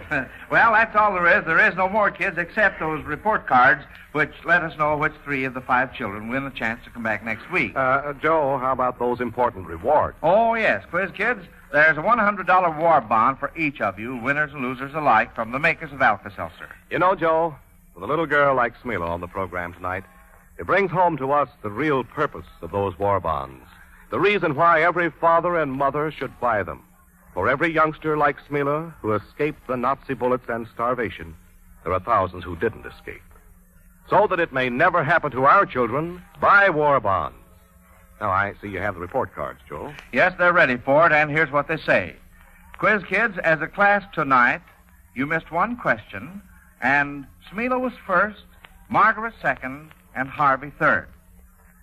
Well, that's all there is. There is no more, kids, except those report cards, which let us know which 3 of the 5 children win a chance to come back next week. Joe, how about those important rewards? Oh, yes. Quiz kids, there's a $100 war bond for each of you, winners and losers alike, from the makers of Alka-Seltzer. You know, Joe, with a little girl like Smila on the program tonight, it brings home to us the real purpose of those war bonds. The reason why every father and mother should buy them. For every youngster like Smila who escaped the Nazi bullets and starvation, there are thousands who didn't escape. So that it may never happen to our children, buy war bonds. Now, I see you have the report cards, Joe. Yes, they're ready for it, and here's what they say. Quiz kids, as a class tonight, you missed one question, and Smila was first, Margaret second, and Harvey third.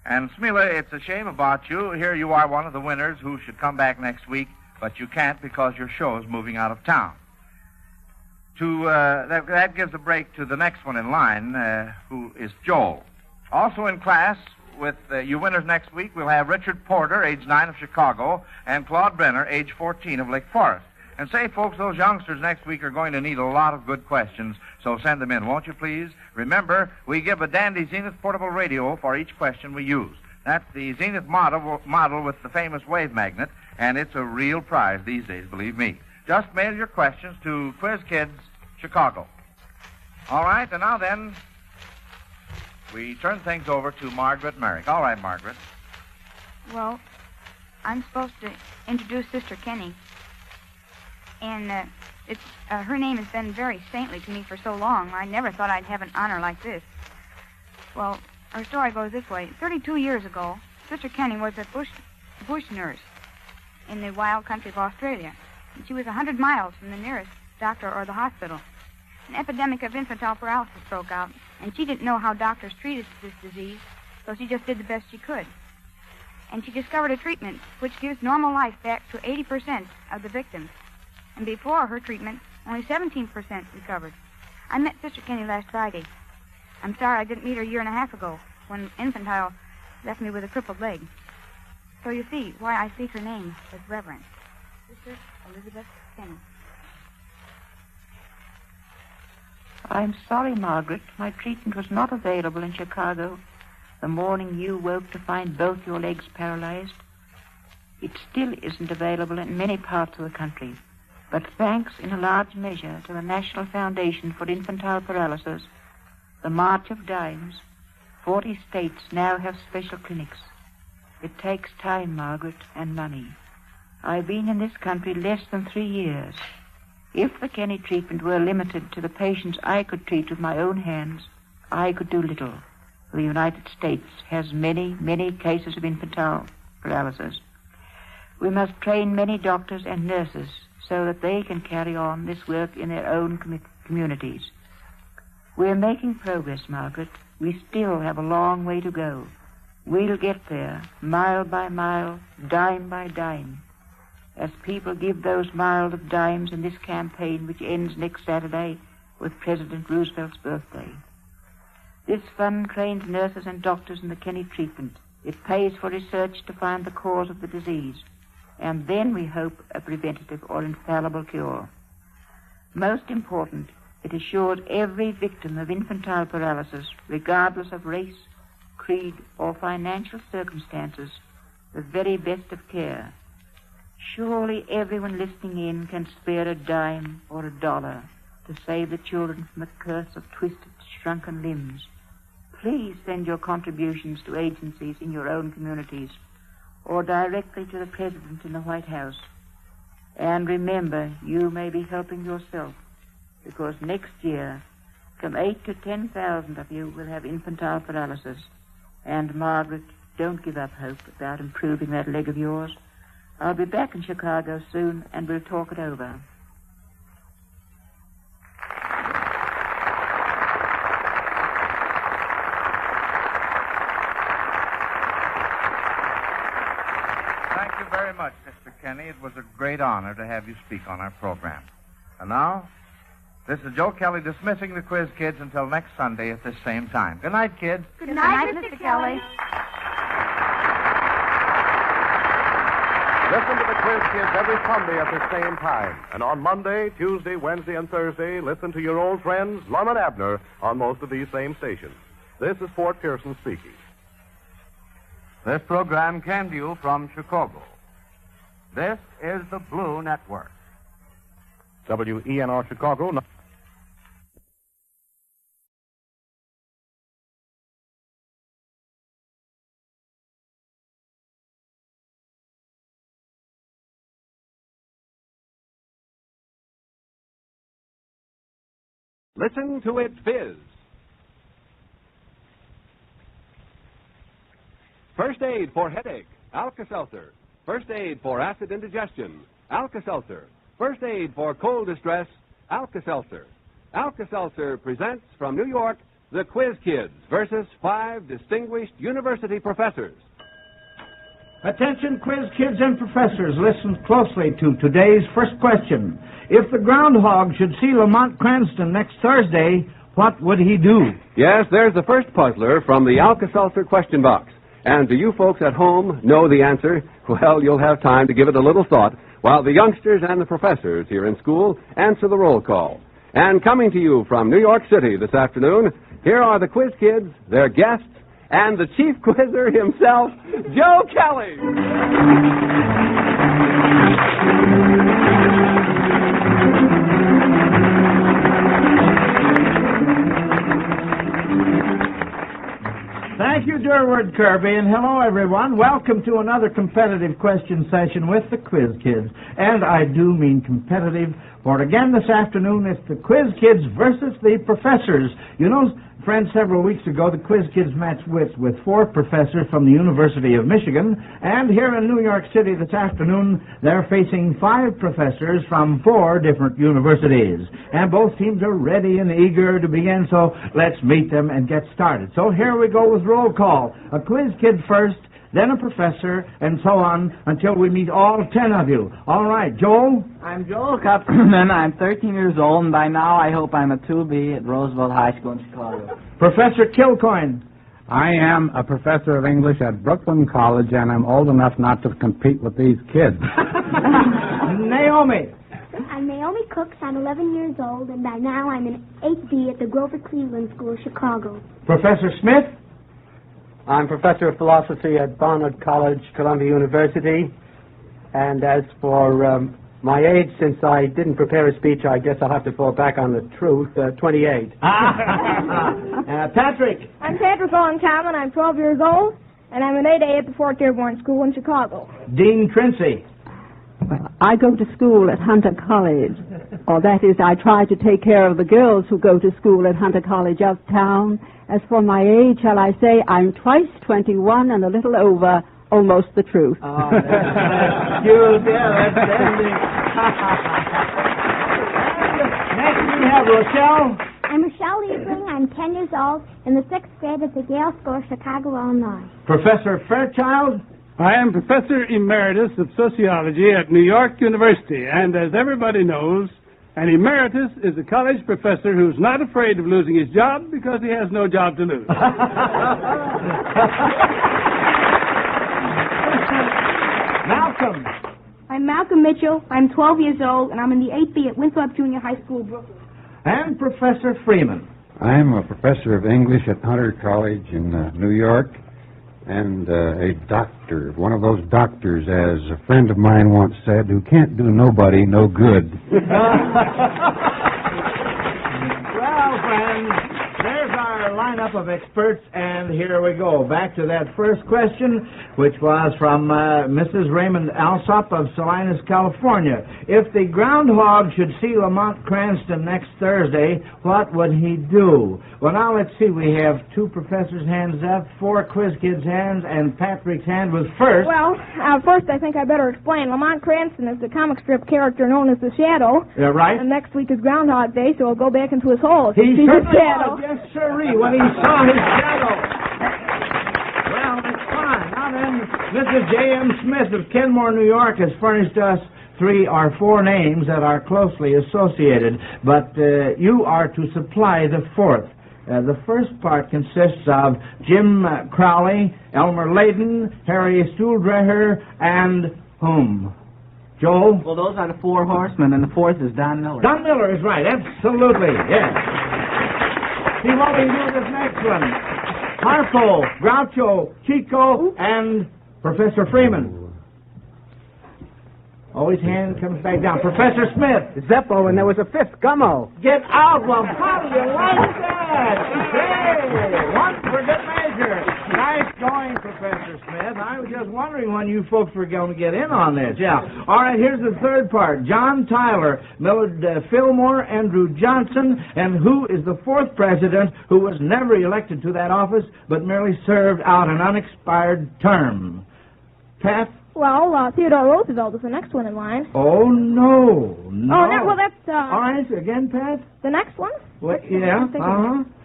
And Smila, it's a shame about you. Here you are, one of the winners who should come back next week, but you can't because your show is moving out of town. That gives a break to the next one in line, who is Joel. Also in class with you winners next week, we'll have Richard Porter, age 9 of Chicago, and Claude Brenner, age 14 of Lake Forest. And say, folks, those youngsters next week are going to need a lot of good questions, so send them in, won't you, please? Remember, we give a dandy Zenith portable radio for each question we use. That's the Zenith model with the famous wave magnet, and it's a real prize these days, believe me. Just mail your questions to Quiz Kids, Chicago. All right, and now then, we turn things over to Margaret Merrick. All right, Margaret. Well, I'm supposed to introduce Sister Kenny. And her name has been very saintly to me for so long, I never thought I'd have an honor like this. Well, her story goes this way. 32 years ago, Sister Kenny was a bush nurse in the wild country of Australia. And she was 100 miles from the nearest doctor or the hospital. An epidemic of infantile paralysis broke out, and she didn't know how doctors treated this disease, so she just did the best she could. And she discovered a treatment which gives normal life back to 80% of the victims. And before her treatment, only 17% recovered. I met Sister Kenny last Friday. I'm sorry I didn't meet her a year and a half ago, when infantile left me with a crippled leg. So you see why I speak her name with reverence. Sister Elizabeth Kenny. I'm sorry, Margaret. My treatment was not available in Chicago the morning you woke to find both your legs paralyzed. It still isn't available in many parts of the country. But thanks in a large measure to the National Foundation for Infantile Paralysis, the March of Dimes, 40 states now have special clinics. It takes time, Margaret, and money. I've been in this country less than 3 years. If the Kenny treatment were limited to the patients I could treat with my own hands, I could do little. The United States has many, many cases of infantile paralysis. We must train many doctors and nurses so that they can carry on this work in their own communities. We're making progress, Margaret. We still have a long way to go. We'll get there, mile by mile, dime by dime, as people give those miles of dimes in this campaign which ends next Saturday with President Roosevelt's birthday. This fund trains nurses and doctors in the Kenny treatment. It pays for research to find the cause of the disease. And then we hope a preventative or infallible cure. Most important, it assures every victim of infantile paralysis, regardless of race, creed, or financial circumstances, the very best of care. Surely everyone listening in can spare a dime or a dollar to save the children from the curse of twisted, shrunken limbs. Please send your contributions to agencies in your own communities, or directly to the President in the White House. And remember, you may be helping yourself, because next year, from 8,000 to 10,000 of you will have infantile paralysis. And, Margaret, don't give up hope about improving that leg of yours. I'll be back in Chicago soon, and we'll talk it over. Much, Mr. Kenny. It was a great honor to have you speak on our program. And now, this is Joe Kelly dismissing the Quiz Kids until next Sunday at this same time. Good night, kids. Good night, Mr. Kelly. Listen to the Quiz Kids every Sunday at the same time. And on Monday, Tuesday, Wednesday, and Thursday, listen to your old friends, Lum and Abner, on most of these same stations. This is Fort Pearson speaking. This program came to you from Chicago. This is the Blue Network. WENR Chicago. Listen to it fizz. First aid for headache, Alka-Seltzer. First aid for acid indigestion, Alka-Seltzer. First aid for cold distress, Alka-Seltzer. Alka-Seltzer presents from New York the Quiz Kids versus 5 distinguished university professors. Attention, quiz kids and professors, listen closely to today's first question. If the groundhog should see Lamont Cranston next Thursday, what would he do? Yes, there's the first puzzler from the Alka-Seltzer question box. And do you folks at home know the answer? Well, you'll have time to give it a little thought while the youngsters and the professors here in school answer the roll call. And coming to you from New York City this afternoon, here are the Quiz Kids, their guests, and the chief quizzer himself, Joe Kelly. Thank you, Durward Kirby, and hello, everyone. Welcome to another competitive question session with the Quiz Kids. And I do mean competitive, for again this afternoon it's the Quiz Kids versus the professors. You know, friends, several weeks ago the Quiz Kids matched wits with 4 professors from the University of Michigan, and here in New York City this afternoon they're facing 5 professors from 4 different universities. And both teams are ready and eager to begin, so let's meet them and get started. So here we go with roll call. A Quiz Kid first, then a professor, and so on until we meet all 10 of you. All right, Joel? I'm Joel Kupferman. I'm 13 years old, and by now I hope I'm a 2B at Roosevelt High School in Chicago. Professor Kilcoyne? I am a professor of English at Brooklyn College, and I'm old enough not to compete with these kids. Naomi? I'm Naomi Cooks. I'm 11 years old, and by now I'm in 8B at the Grover Cleveland School, Chicago. Professor Smith? I'm professor of philosophy at Barnard College, Columbia University. And as for my age, since I didn't prepare a speech, I guess I'll have to fall back on the truth, 28. Patrick? I'm Patrick Owen Common. I'm 12 years old, and I'm an 8A at the Fort Dearborn School in Chicago. Dean Trincy? I go to school at Hunter College, or that is, I try to take care of the girls who go to school at Hunter College uptown. As for my age, shall I say, I'm twice 21 and a little over almost the truth. Oh, that's cute. Yeah, that's dandy. Next we have Rochelle. I'm Rochelle Liebling. I'm 10 years old in the 6th grade at the Yale School, Chicago, Illinois. Professor Fairchild. I am Professor Emeritus of Sociology at New York University, and as everybody knows, an emeritus is a college professor who's not afraid of losing his job because he has no job to lose. Malcolm. I'm Malcolm Mitchell. I'm 12 years old, and I'm in the 8B at Winthrop Junior High School, Brooklyn. And Professor Freeman. I'm a professor of English at Hunter College in New York, and a doctor, one of those doctors, as a friend of mine once said, who can't do nobody no good. Well, friends, there's our lineup of experts, and here we go. Back to that first question, which was from Mrs. Raymond Alsop of Salinas, California. If the groundhog should see Lamont Cranston next Thursday, what would he do? Well, now let's see. We have 2 professors' hands up, 4 quiz kids' hands, and Patrick's hand was first. Well, first I think I better explain. Lamont Cranston is the comic strip character known as the Shadow. Yeah, right. And next week is Groundhog Day, so he'll go back into his hole. He sees his certainly shadow. was. Yes, sirree, when he saw his shadow. Well, that's fine. Now then, Mrs. J.M. Smith of Kenmore, New York, has furnished us 3 or 4 names that are closely associated, but you are to supply the 4th. The first part consists of Jim Crowley, Elmer Layden, Harry Stuhldreher, and Whom? Joe? Well, those are the four horsemen, and the fourth is Don Miller. Don Miller is right. Absolutely. Yes. See what we do this next one. Harpo, Groucho, Chico, and Professor Freeman. Oh, his hand comes back down. Professor Smith. Zeppo, and there was a fifth, Gummo. Get out. Well, how do you like that? Hey, one for good measure. Nice going, Professor Smith. I was just wondering when you folks were going to get in on this. Yeah. All right, here's the third part. John Tyler, Millard Fillmore, Andrew Johnson, and who is the fourth president who was never elected to that office but merely served out an unexpired term? Pat? Well, Theodore Roosevelt is the next one in line. Oh, no. Oh, no, well, that's, All right, again, Pat? The next one? Well, yeah,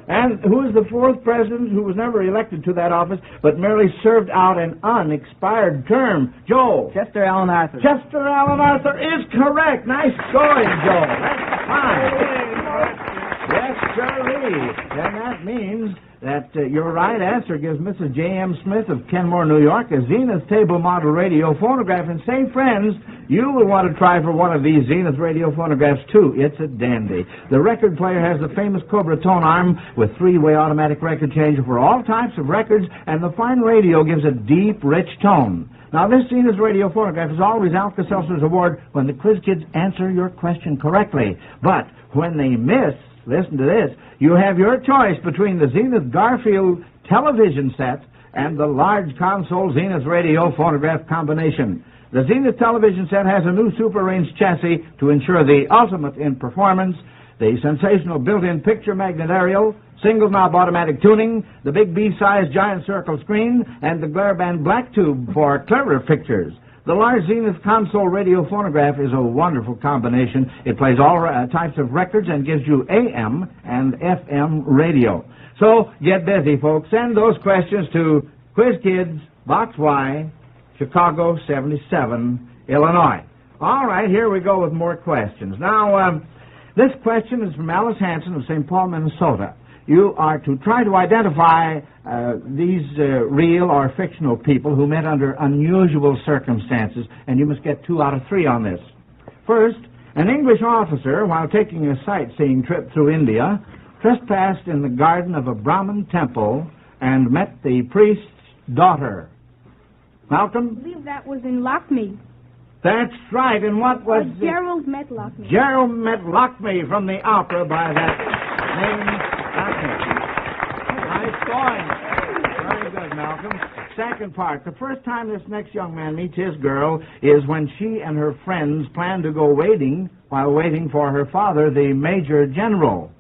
And who is the fourth president who was never elected to that office but merely served out an unexpired term? Joe? Chester Allen Arthur. Chester Allen Arthur is correct. Nice going, Joe. That's fine. Yes, sirree. Then that means that your right answer gives Mrs. J.M. Smith of Kenmore, New York, a Zenith table model radio phonograph. And say, friends, you will want to try for one of these Zenith radio phonographs, too. It's a dandy. The record player has the famous Cobra tone arm with three-way automatic record changer for all types of records, and the fine radio gives a deep, rich tone. Now, this Zenith radio phonograph is always Alka-Seltzer's award when the quiz kids answer your question correctly. But when they miss, listen to this, you have your choice between the Zenith Garfield television set and the large console Zenith radio phonograph combination. The Zenith television set has a new super range chassis to ensure the ultimate in performance, the sensational built-in picture magnet aerial, single knob automatic tuning, the big B-size giant circle screen, and the glare band black tube for clearer pictures. The large Zenith console radio phonograph is a wonderful combination. It plays all types of records and gives you AM and FM radio. So get busy, folks. Send those questions to Quiz Kids, Box Y, Chicago 77, Illinois. All right, here we go with more questions. Now, this question is from Alice Hanson of St. Paul, Minnesota. You are to try to identify these real or fictional people who met under unusual circumstances, and you must get 2 out of 3 on this. First, an English officer, while taking a sightseeing trip through India, trespassed in the garden of a Brahmin temple and met the priest's daughter. Malcolm? I believe that was in Lockmead. That's right, and what was... Gerald met Lockmead. Gerald met Lockmead from the opera by that name. Nice going. Very good, Malcolm. Second part. The first time this next young man meets his girl is when she and her friends plan to go wading while waiting for her father, the Major General.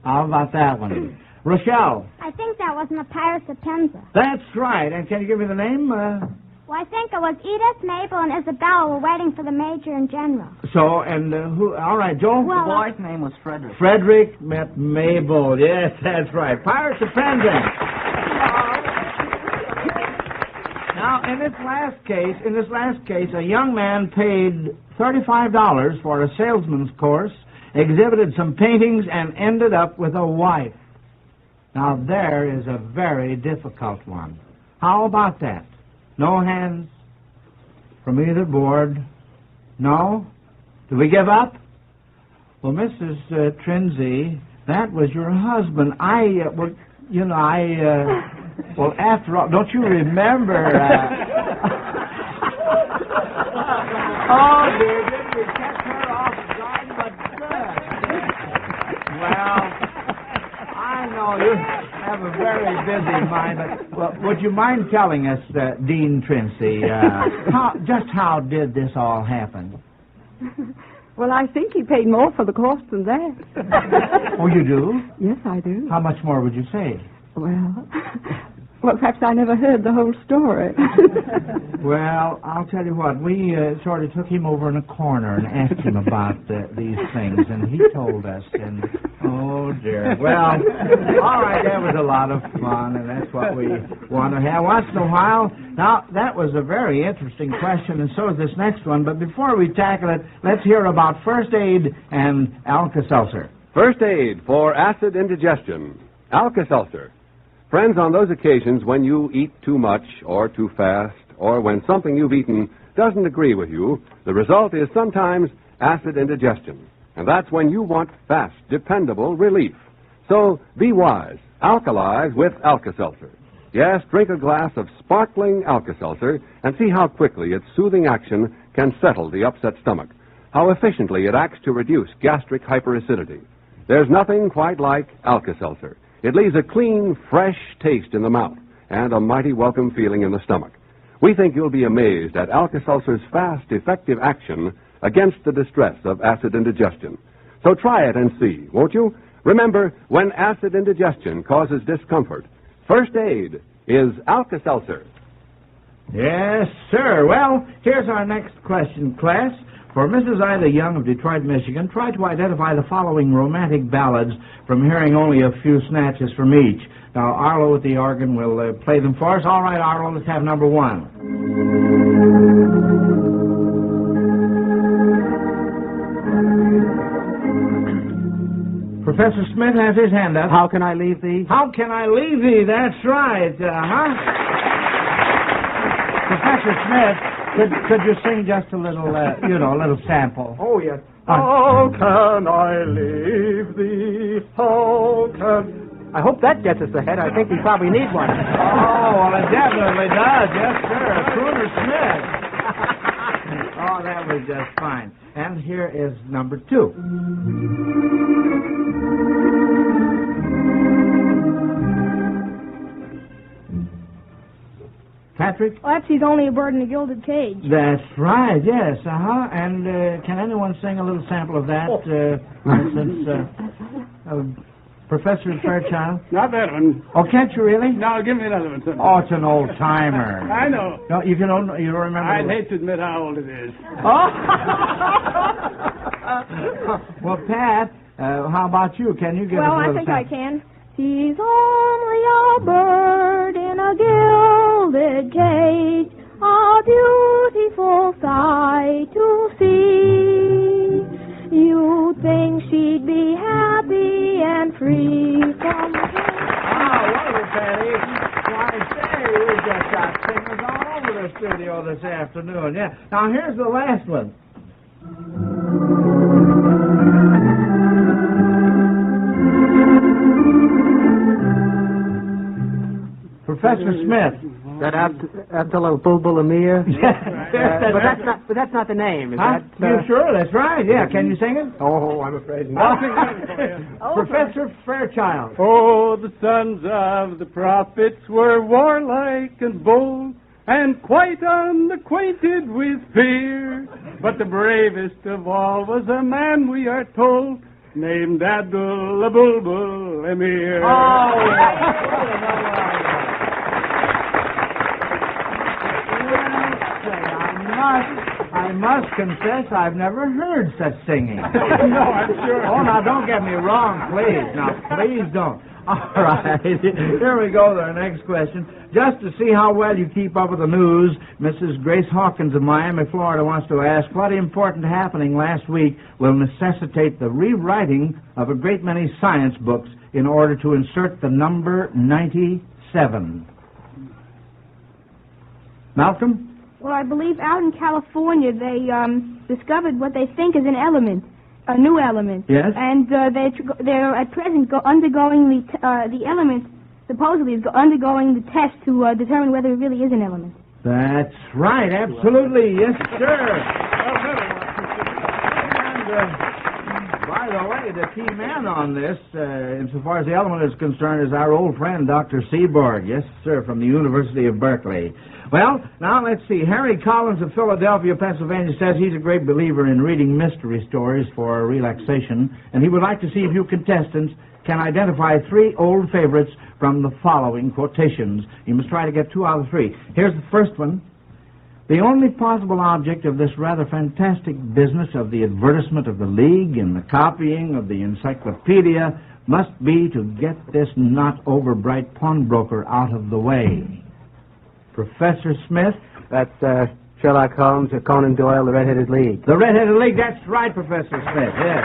How about that one? Rochelle. I think that was in the Pirates of Penzance. That's right. And can you give me the name? Well, I think it was Edith, Mabel, and Isabella were waiting for the Major and General. So, and who? All right, Joe? Well, the boy's name was Frederick. Frederick met Mabel. Yes, that's right. Pirates of Penzance. Now, in this last case, a young man paid $35 for a salesman's course, exhibited some paintings, and ended up with a wife. Now, there is a very difficult one. How about that? No hands from either board? No? Do we give up? Well, Mrs. Trinzy, that was your husband. Well, after all, don't you remember? Oh, dear, didn't we catch her off guard? But good. Well, I know you have a very busy mind, but well, would you mind telling us, Dean Trincy, just how did this all happen? Well, I think he paid more for the course than that. Oh, you do? Yes, I do. How much more would you say? Well, perhaps I never heard the whole story. Well, I'll tell you what. We sort of took him over in a corner and asked him about these things, and he told us, and oh, dear. Well, all right, that was a lot of fun, and that's what we want to have once in a while. Now, that was a very interesting question, and so is this next one, but before we tackle it, let's hear about first aid and Alka-Seltzer. First aid for acid indigestion. Alka-Seltzer. Friends, on those occasions when you eat too much or too fast, or when something you've eaten doesn't agree with you, the result is sometimes acid indigestion. And that's when you want fast, dependable relief. So be wise. Alkalize with Alka-Seltzer. Yes, drink a glass of sparkling Alka-Seltzer and see how quickly its soothing action can settle the upset stomach, how efficiently it acts to reduce gastric hyperacidity. There's nothing quite like Alka-Seltzer. It leaves a clean, fresh taste in the mouth and a mighty welcome feeling in the stomach. We think you'll be amazed at Alka-Seltzer's fast, effective action against the distress of acid indigestion. So try it and see, won't you? Remember, when acid indigestion causes discomfort, first aid is Alka-Seltzer. Yes, sir. Well, here's our next question, class. For Mrs. Ida Young of Detroit, Michigan, try to identify the following romantic ballads from hearing only a few snatches from each. Now, Arlo at the organ will play them for us. All right, Arlo, let's have number one. Professor Smith has his hand up. How Can I Leave Thee? How Can I Leave Thee? That's right. Professor Smith, could you sing just a little, a little sample? Oh, yes. How can I leave thee? How can... I hope that gets us ahead. I think we probably need one. Oh, well, it definitely does. Yes, sir. Crooner Smith. Oh, that was just fine. And here is number two. Patrick? Well, that's He's Only a Bird in a Gilded Cage. That's right, yes. And can anyone sing a little sample of that? For instance, Professor Fairchild? Not that one. Oh, can't you really? No, give me another one, sir. Oh, it's an old timer. I know. No, you don't remember. I'd hate to admit how old it is. Oh! Well, Pat, how about you? Can you give us a little Well, I think I sample? can. He's only a bird in a gilded cage, a beautiful sight to see. You'd think she'd be happy and free from wonderful, Patty. Why, say, we've just got singers all over the studio this afternoon. Yeah. Now, here's the last one. Professor Smith. That Abdullah Bulbul Amir? But that's not the name. Is that? You sure? That's right. Yeah. Can you sing it? Oh, I'm afraid not. Professor Fairchild. Oh, the sons of the prophets were warlike and bold, and quite unacquainted with fear. But the bravest of all was a man, we are told, named Abdullah Bulbul Amir. I must confess I've never heard such singing. No, I'm sure. Oh, now, don't get me wrong, please. Now, please don't. All right. Here we go, our next question. Just to see how well you keep up with the news, Mrs. Grace Hawkins of Miami, Florida, wants to ask what important happening last week will necessitate the rewriting of a great many science books in order to insert the number 97. Malcolm? Well, I believe out in California they discovered what they think is an element, a new element. Yes. And they're at present undergoing the element supposedly is undergoing the test to determine whether it really is an element. That's right. Absolutely. Yes, sir. And, by the way, the key man on this, insofar as the element is concerned, is our old friend, Dr. Seaborg. Yes, sir, from the University of Berkeley. Well, now let's see. Harry Collins of Philadelphia, Pennsylvania, says he's a great believer in reading mystery stories for relaxation, and he would like to see if you contestants can identify 3 old favorites from the following quotations. You must try to get 2 out of 3. Here's the first one. The only possible object of this rather fantastic business of the advertisement of the League and the copying of the encyclopedia must be to get this not-over-bright pawnbroker out of the way. Professor Smith? That's Sherlock Holmes or Conan Doyle, the Red-Headed League. The Red-Headed League, that's right, Professor Smith, yes.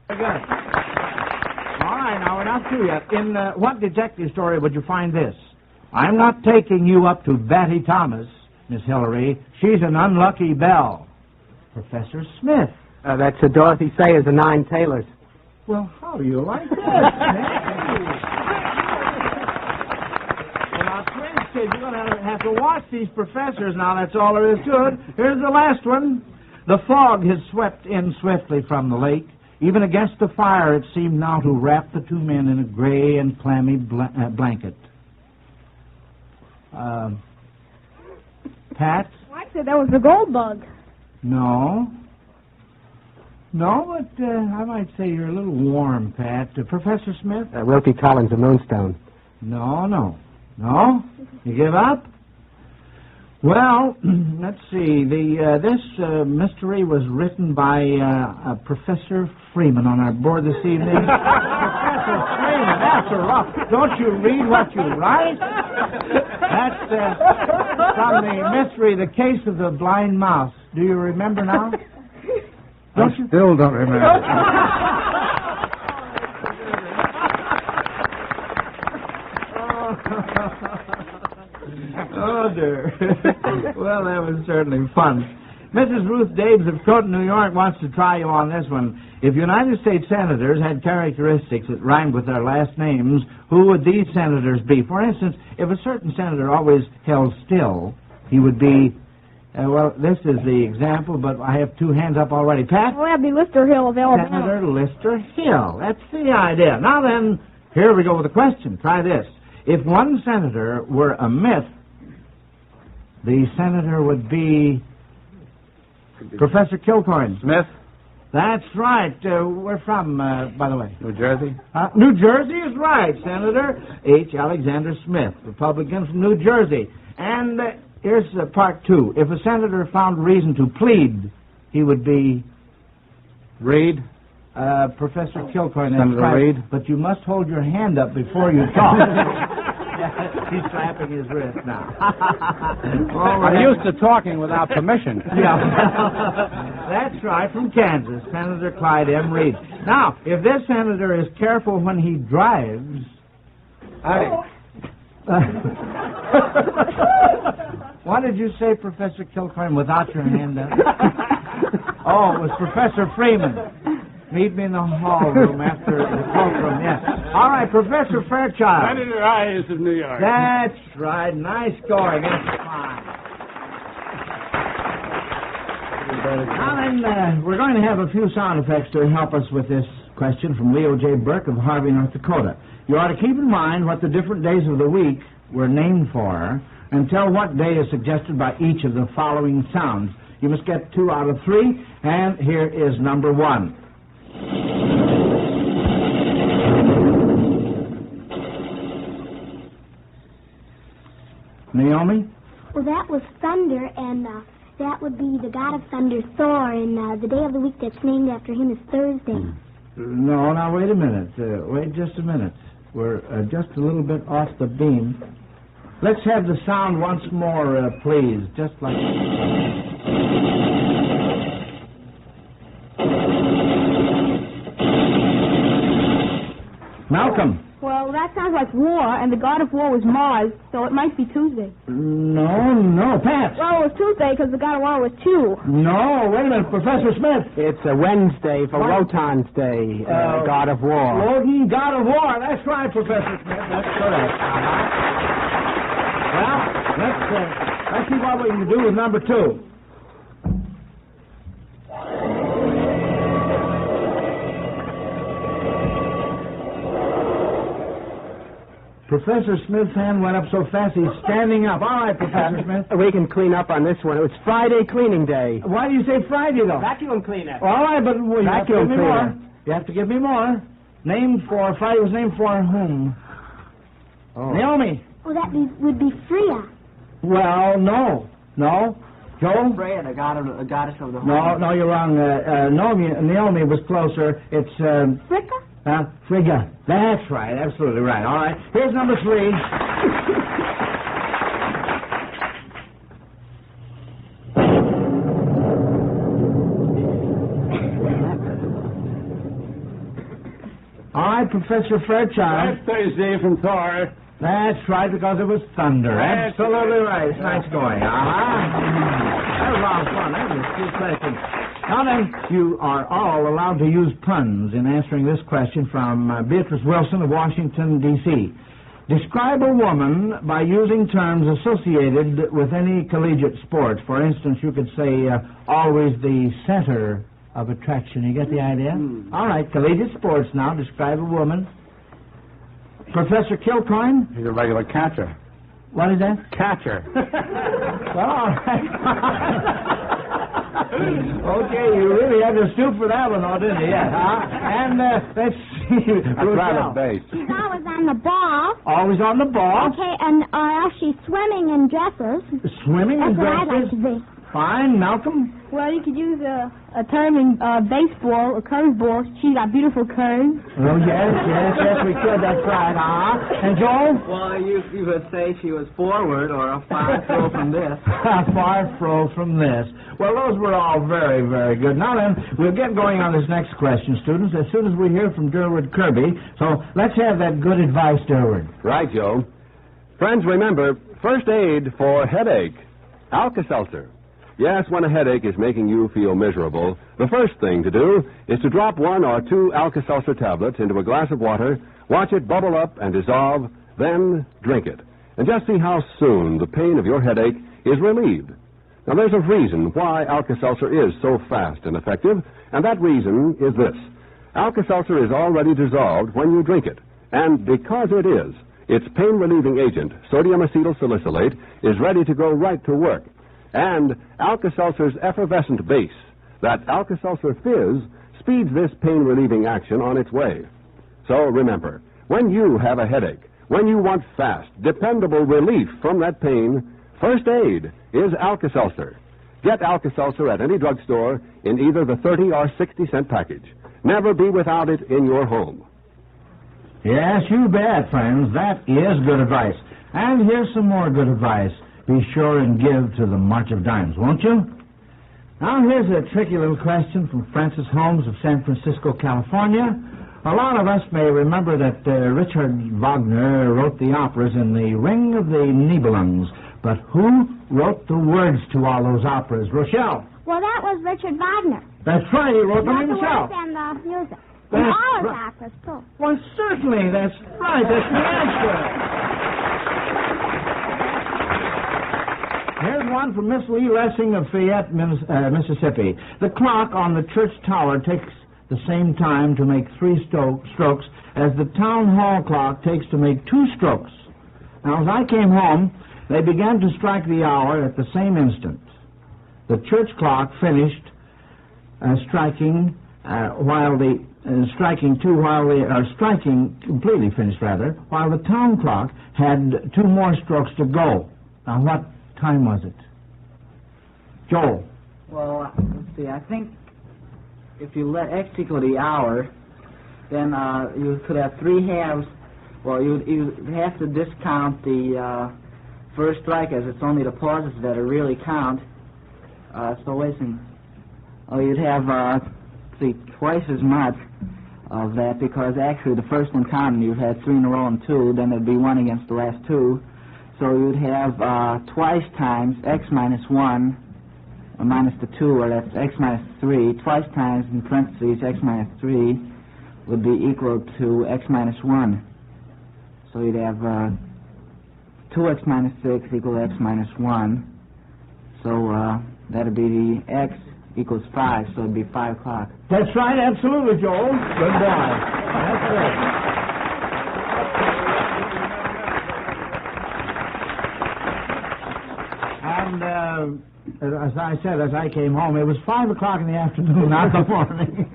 Very good. All right, now we're not through yet. In what detective story would you find this? I'm not taking you up to Batty Thomas, Miss Hillary. She's an unlucky belle. Professor Smith. That's Dorothy Sayers and 9 Tailors. Well, how do you like that? Well, now, twins, kids, you're going to have to watch these professors now. That's all there is to it. Here's the last one. The fog has swept in swiftly from the lake. Even against the fire, it seemed now to wrap the two men in a gray and clammy blanket. Pat? I said that was the gold bug. No. No, but I might say you're a little warm, Pat. Professor Smith? Wilkie Collins, a Moonstone. No. You give up? Well, let's see. This mystery was written by Professor Freeman on our board this evening. Professor Freeman, that's a rough. Don't you read what you write? That's from the mystery, The Case of the Blind Mouse. Do you remember now? I still don't remember. Oh, dear. Well, that was certainly fun. Mrs. Ruth Daves of Croton, New York, wants to try you on this one. If United States senators had characteristics that rhymed with their last names, who would these senators be? For instance, if a certain senator always held still, he would be... well, this is the example, but I have 2 hands up already. Pat? Well, that'd be Lister Hill of Alabama. Senator Lister Hill. That's the idea. Now then, here we go with a question. Try this. If one senator were a myth, the senator would be Professor Kilcoyne. Smith? That's right. We're from, by the way? New Jersey? New Jersey is right, Senator H. Alexander Smith, Republican from New Jersey. And... here's part 2. If a senator found reason to plead, he would be... Reed? Professor Kilcoyne. Senator right. Reed? But you must hold your hand up before you talk. He's slapping his wrist now. I'm used to talking without permission. Yeah. That's right, from Kansas, Senator Clyde M. Reed. Now, if this senator is careful when he drives... What did you say, Professor Kilcoyne, without your hand up? Oh, it was Professor Freeman. Meet me in the hall room after the cloakroom, yes. All right, Professor Fairchild. Senator Hayes of New York. That's right. Nice going. That's fine. Now then, we're going to have a few sound effects to help us with this question from Leo J. Burke of Harvey, North Dakota. You ought to keep in mind what the different days of the week were named for and tell what day is suggested by each of the following sounds. You must get 2 out of 3, and here is number 1. Naomi? Well, that was thunder, and that would be the god of thunder, Thor, and the day of the week that's named after him is Thursday. No, now, wait a minute. Wait just a minute. We're just a little bit off the beam. Let's have the sound once more, please. Just like... Malcolm. Well, that sounds like war, and the god of war was Mars, so it might be Tuesday. No, Pat. Well, it was Tuesday because the god of war was Chew. No, wait a minute, Professor Smith. It's a Wednesday for Wotan's Day, god of war. Wotan, god of war. That's right, Professor Smith. That's correct. Well, let's see what we can do with number 2. Professor Smith's hand went up so fast he's standing up. All right, Professor Smith. We can clean up on this one. It was Friday cleaning day. Why do you say Friday, though? Vacuum cleaner. All right, but you have to give me more. Cleaner. You have to give me more. Friday was named for whom? Oh. Naomi. Well, that would be Freya. Well, no. Joe? Freya, the goddess of the home. No, you're wrong. Naomi was closer. It's, Fricka? Frigga. That's right. Absolutely right. All right. Here's number 3. All right, right, Professor Fairchild. Last Thursday from Thor. That's right, because it was thunder. Absolutely right. It's nice going. That was a lot of fun. That was a good question. Now then, you are all allowed to use puns in answering this question from Beatrice Wilson of Washington, D.C. Describe a woman by using terms associated with any collegiate sport. For instance, you could say, always the center of attraction. You get the idea? All right, collegiate sports now. Describe a woman. Professor Kilcoyne? He's a regular catcher. What is that? Catcher. Well, all right. Okay, you really had to stoop for that one, though, didn't you? Yeah. And let's see. That's rather base. She's always on the ball. Always on the ball. Okay, and she's swimming in dresses. Swimming in That's what I like dresses? to be. Fine. Malcolm? Well, you could use a term in baseball, a curveball. She got beautiful curves. Oh, yes, we could. That's right. And Joel? Well, you could say she was forward or a far throw from this. A far throw from this. Well, those were all very, very good. Now then, we'll get going on this next question, students, as soon as we hear from Durward Kirby. So let's have that good advice, Durward. Right, Joe. Friends, remember, first aid for headache, Alka-Seltzer. Yes, when a headache is making you feel miserable, the first thing to do is to drop 1 or 2 Alka-Seltzer tablets into a glass of water, watch it bubble up and dissolve, then drink it. And just see how soon the pain of your headache is relieved. Now, there's a reason why Alka-Seltzer is so fast and effective, and that reason is this. Alka-Seltzer is already dissolved when you drink it, and because it is, its pain-relieving agent, sodium acetylsalicylate, is ready to go right to work. And Alka-Seltzer's effervescent base, that Alka-Seltzer Fizz, speeds this pain-relieving action on its way. So remember, when you have a headache, when you want fast, dependable relief from that pain, first aid is Alka-Seltzer. Get Alka-Seltzer at any drugstore in either the 30 or 60-cent package. Never be without it in your home. Yes, you bet, friends. That is good advice. And here's some more good advice. Be sure and give to the March of Dimes, won't you? Now, here's a tricky little question from Francis Holmes of San Francisco, California. A lot of us may remember that Richard Wagner wrote the operas in the Ring of the Nibelungs. But who wrote the words to all those operas? Rochelle? Well, that was Richard Wagner. That's right, he wrote them himself. The words and the music. And all his operas, too. Well, certainly, that's right. That's the answer. Here's one from Miss Lee Lessing of Fayette, Mississippi. The clock on the church tower takes the same time to make 3 strokes as the town hall clock takes to make 2 strokes. Now, as I came home, they began to strike the hour at the same instant. The church clock finished striking completely finished while the town clock had 2 more strokes to go. Now, what time was it? Joel? Well, let's see. I think if you let X equal the hour, then you could have 3 halves. Well, you'd have to discount the first strike, as it's only the pauses that are really count. So listen. Oh, you'd have twice as much of that, because actually the first one counted, you had 3 in a row and 2, then there'd be 1 against the last 2. So you'd have twice times x minus 1, or minus the 2, or that's x minus 3. Twice times, in parentheses, x minus 3 would be equal to x minus 1. So you'd have 2x minus 6 equal x minus 1. So that'd be the x equals 5, so it'd be 5 o'clock. That's right, absolutely, Joel. Good boy. That's right. And as I said, as I came home, it was 5 o'clock in the afternoon, not the morning.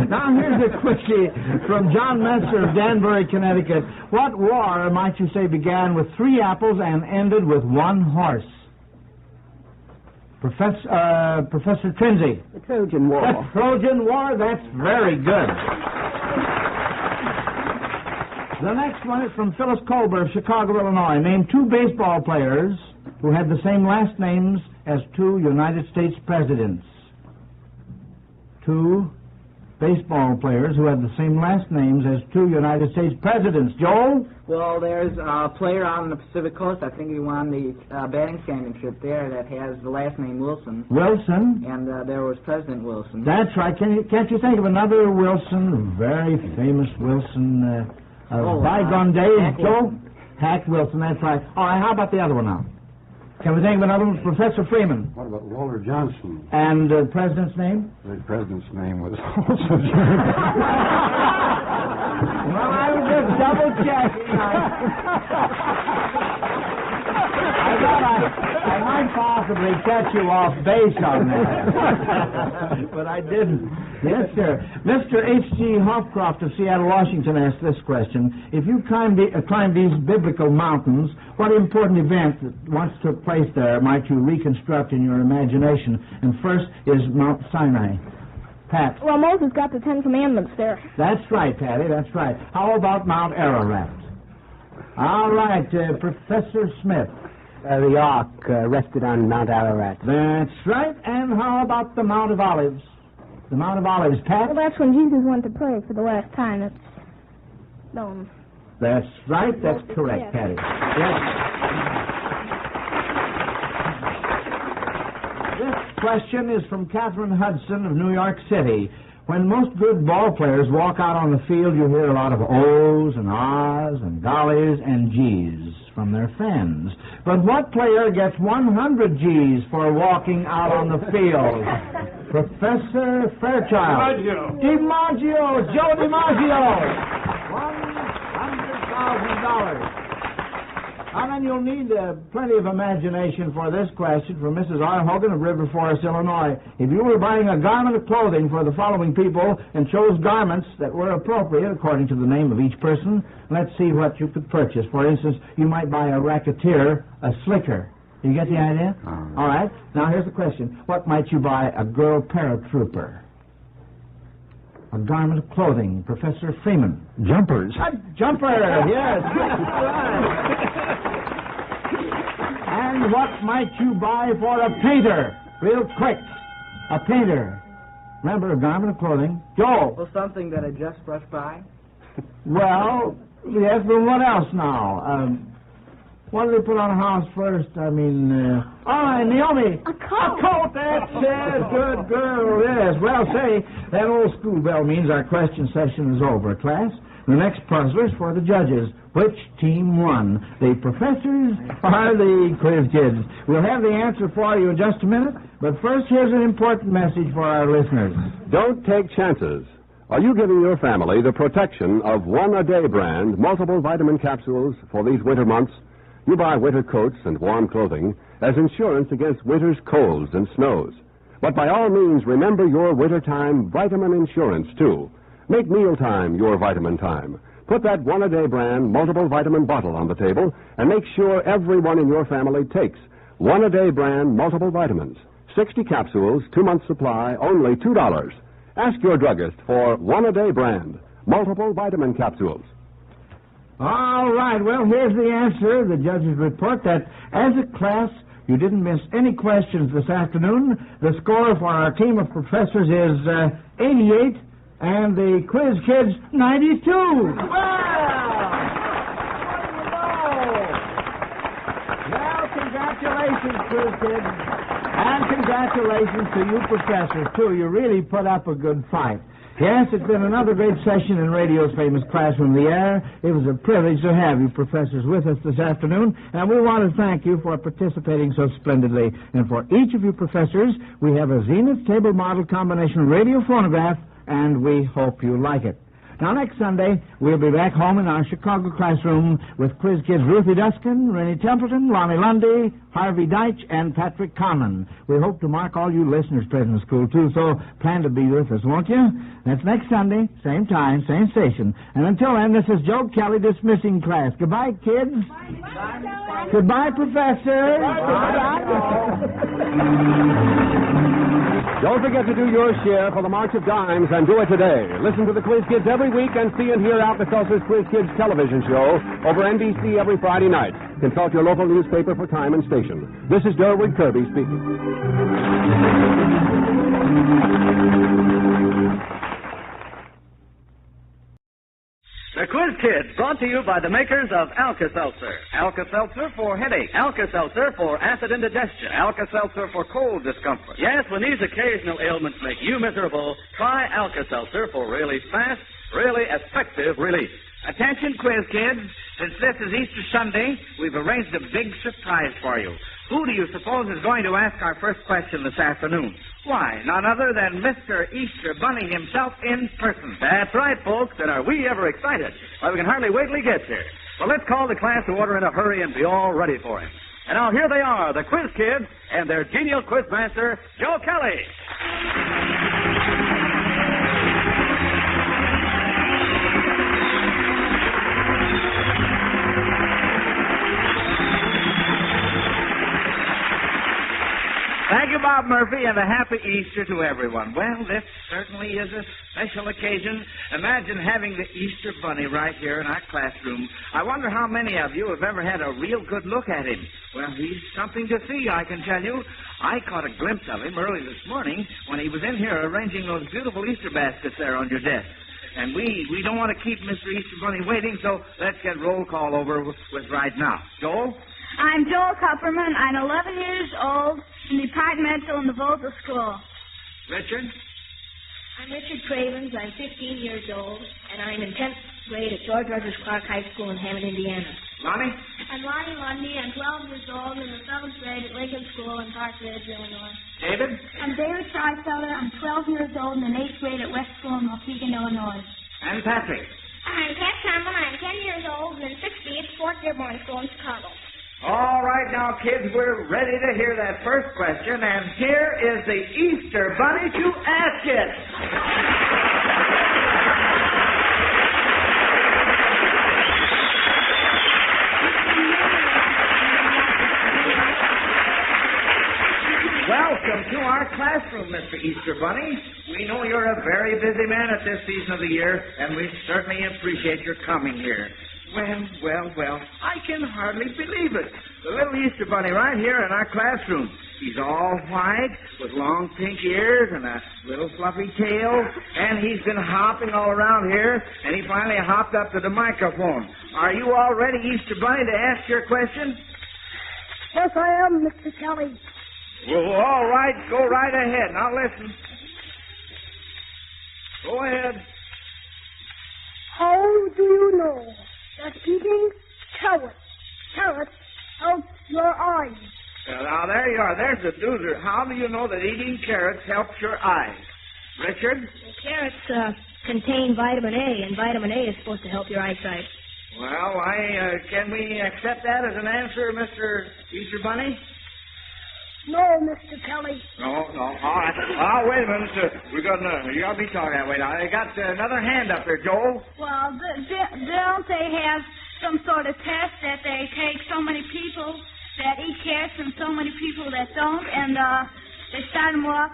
Now, here's a quickie from John Messer of Danbury, Connecticut. What war, might you say, began with 3 apples and ended with 1 horse? Professor Trinzy. The Trojan War. The Trojan War, that's very good. The next one is from Phyllis Colbert of Chicago, Illinois. Name 2 baseball players who had the same last names as 2 United States presidents. 2 baseball players who have the same last names as two United States presidents? Joel? Well, there's a player on the Pacific Coast, I think he won the batting championship there, that has the last name Wilson. Wilson? And there was President Wilson. That's right. Can't you think of another Wilson, very famous Wilson, bygone days, Joel? Hack Wilson, that's right. All right, how about the other one now? Can we think of another one? Professor Freeman. What about Walter Johnson? And the president's name? The president's name was also Johnson. Well, I was just double checking. I thought I might possibly catch you off base on that. But I didn't. Yes, sir. Mr. H.G. Hopcroft of Seattle, Washington asked this question. If you climb these biblical mountains, what important event that once took place there might you reconstruct in your imagination? And first is Mount Sinai. Pat. Well, Moses got the Ten Commandments there. That's right, Patty, that's right. How about Mount Ararat? All right, Professor Smith. The Ark rested on Mount Ararat. That's right. And how about the Mount of Olives? The Mount of Olives, Pat? Well, that's when Jesus went to pray for the last time. That's known. That's right. That's correct, Patty. Yes. This question is from Catherine Hudson of New York City. When most good ball players walk out on the field, you hear a lot of O's and R's and gollies and G's from their fans. But what player gets 100 G's for walking out on the field? Professor Fairchild. DiMaggio. Joe DiMaggio. $100,000. And then you'll need plenty of imagination for this question from Mrs. R. Hogan of River Forest, Illinois. If you were buying a garment of clothing for the following people and chose garments that were appropriate according to the name of each person, let's see what you could purchase. For instance, you might buy a racketeer a slicker. You get the idea? All right. Now, here's the question. What might you buy a girl paratrooper? A garment of clothing. Professor Freeman. Jumpers. A jumper, yes. And what might you buy for a painter? Real quick. A painter. Remember, a garment of clothing. Joel. Well, something that I just brushed by. Well, yes, but what else now? What do they put on a house first? Naomi. A coat. A coat, that's it. Good girl, yes. Well, say, that old school bell means our question session is over, class. The next puzzler is for the judges. Which team won? The professors or the quiz kids? We'll have the answer for you in just a minute, but first here's an important message for our listeners. Don't take chances. Are you giving your family the protection of one-a-day brand multiple vitamin capsules for these winter months? You buy winter coats and warm clothing as insurance against winter's colds and snows. But by all means, remember your wintertime vitamin insurance, too. Make mealtime your vitamin time. Put that one-a-day brand multiple vitamin bottle on the table and make sure everyone in your family takes one-a-day brand multiple vitamins. 60 capsules, 2 months supply, only $2. Ask your druggist for one-a-day brand multiple vitamin capsules. All right, well, here's the answer. The judges report that as a class, you didn't miss any questions this afternoon. The score for our team of professors is 88, and the quiz kids, 92. Well, congratulations, quiz kids. And congratulations to you professors, too. You really put up a good fight. Yes, it's been another great session in radio's famous Classroom the Air. It was a privilege to have you professors with us this afternoon, and we want to thank you for participating so splendidly. And for each of you professors, we have a Zenith table model combination radio phonograph, and we hope you like it. Now, next Sunday, we'll be back home in our Chicago classroom with quiz kids Ruthie Duskin, Rennie Templeton, Lonnie Lundy, Harvey Deitch, and Patrick Conlon. We hope to mark all you listeners present in school, too, so plan to be with us, won't you? That's next Sunday, same time, same station. And until then, this is Joe Kelly dismissing class. Goodbye, kids. Bye. Goodbye, Professor. Don't forget to do your share for the March of Dimes, and do it today. Listen to the Quiz Kids every week and see and hear Alka-Seltzer's Quiz Kids television show over NBC every Friday night. Consult your local newspaper for time and station. This is Durwood Kirby speaking. Kids, brought to you by the makers of Alka-Seltzer. Alka-Seltzer for headache. Alka-Seltzer for acid indigestion. Alka-Seltzer for cold discomfort. Yes, when these occasional ailments make you miserable, try Alka-Seltzer for really fast, really effective relief. Attention, quiz kids. Since this is Easter Sunday, we've arranged a big surprise for you. Who do you suppose is going to ask our first question this afternoon? Why, none other than Mr. Easter Bunny himself in person. That's right, folks. And are we ever excited? Why, we can hardly wait till he gets here. Well, let's call the class to order in a hurry and be all ready for him. And now here they are, the Quiz Kids and their genial quizmaster, Joe Kelly. Thank you, Bob Murphy, and a happy Easter to everyone. Well, this certainly is a special occasion. Imagine having the Easter Bunny right here in our classroom. I wonder how many of you have ever had a real good look at him. Well, he's something to see, I can tell you. I caught a glimpse of him early this morning when he was in here arranging those beautiful Easter baskets there on your desk. And we don't want to keep Mr. Easter Bunny waiting, so let's get roll call over with right now. Joel? I'm Joel Kupperman. I'm 11 years old in departmental in the Volta School. Richard? I'm Richard Cravens. I'm 15 years old, and I'm in 10th grade at George Rogers Clark High School in Hammond, Indiana. Lonnie? I'm Lonnie Lundy. I'm 12 years old in the 7th grade at Lincoln School in Park Ridge, Illinois. David? I'm David Schreifelder. I'm 12 years old in the 8th grade at West School in Muskegon, Illinois. And Patrick? I'm Pat Sherman. I'm 10 years old and in 6th grade at Fort Dearborn School in Chicago. All right, now, kids, we're ready to hear that first question, and here is the Easter Bunny to ask it. Welcome to our classroom, Mr. Easter Bunny. We know you're a very busy man at this season of the year, and we certainly appreciate your coming here. Well, I can hardly believe it. The little Easter Bunny right here in our classroom. He's all white with long pink ears and a little fluffy tail, and he's been hopping all around here, and he finally hopped up to the microphone. Are you all ready, Easter Bunny, to ask your question? Yes, I am, Mr. Kelly. Well, all right, go right ahead. Now listen. Go ahead. How do you know that eating carrots helps your eyes? Now, there you are. There's the doozer. How do you know that eating carrots helps your eyes? Richard? Well, carrots contain vitamin A, and vitamin A is supposed to help your eyesight. Well, can we accept that as an answer, Mr. Easter Bunny? No, Mr. Kelly. No. All right. Oh, wait a minute, sir. You got to be talking that way now. I got another hand up there, Joel. Well, don't they have some sort of test that they take so many people that eat carrots and so many people that don't, and they start them off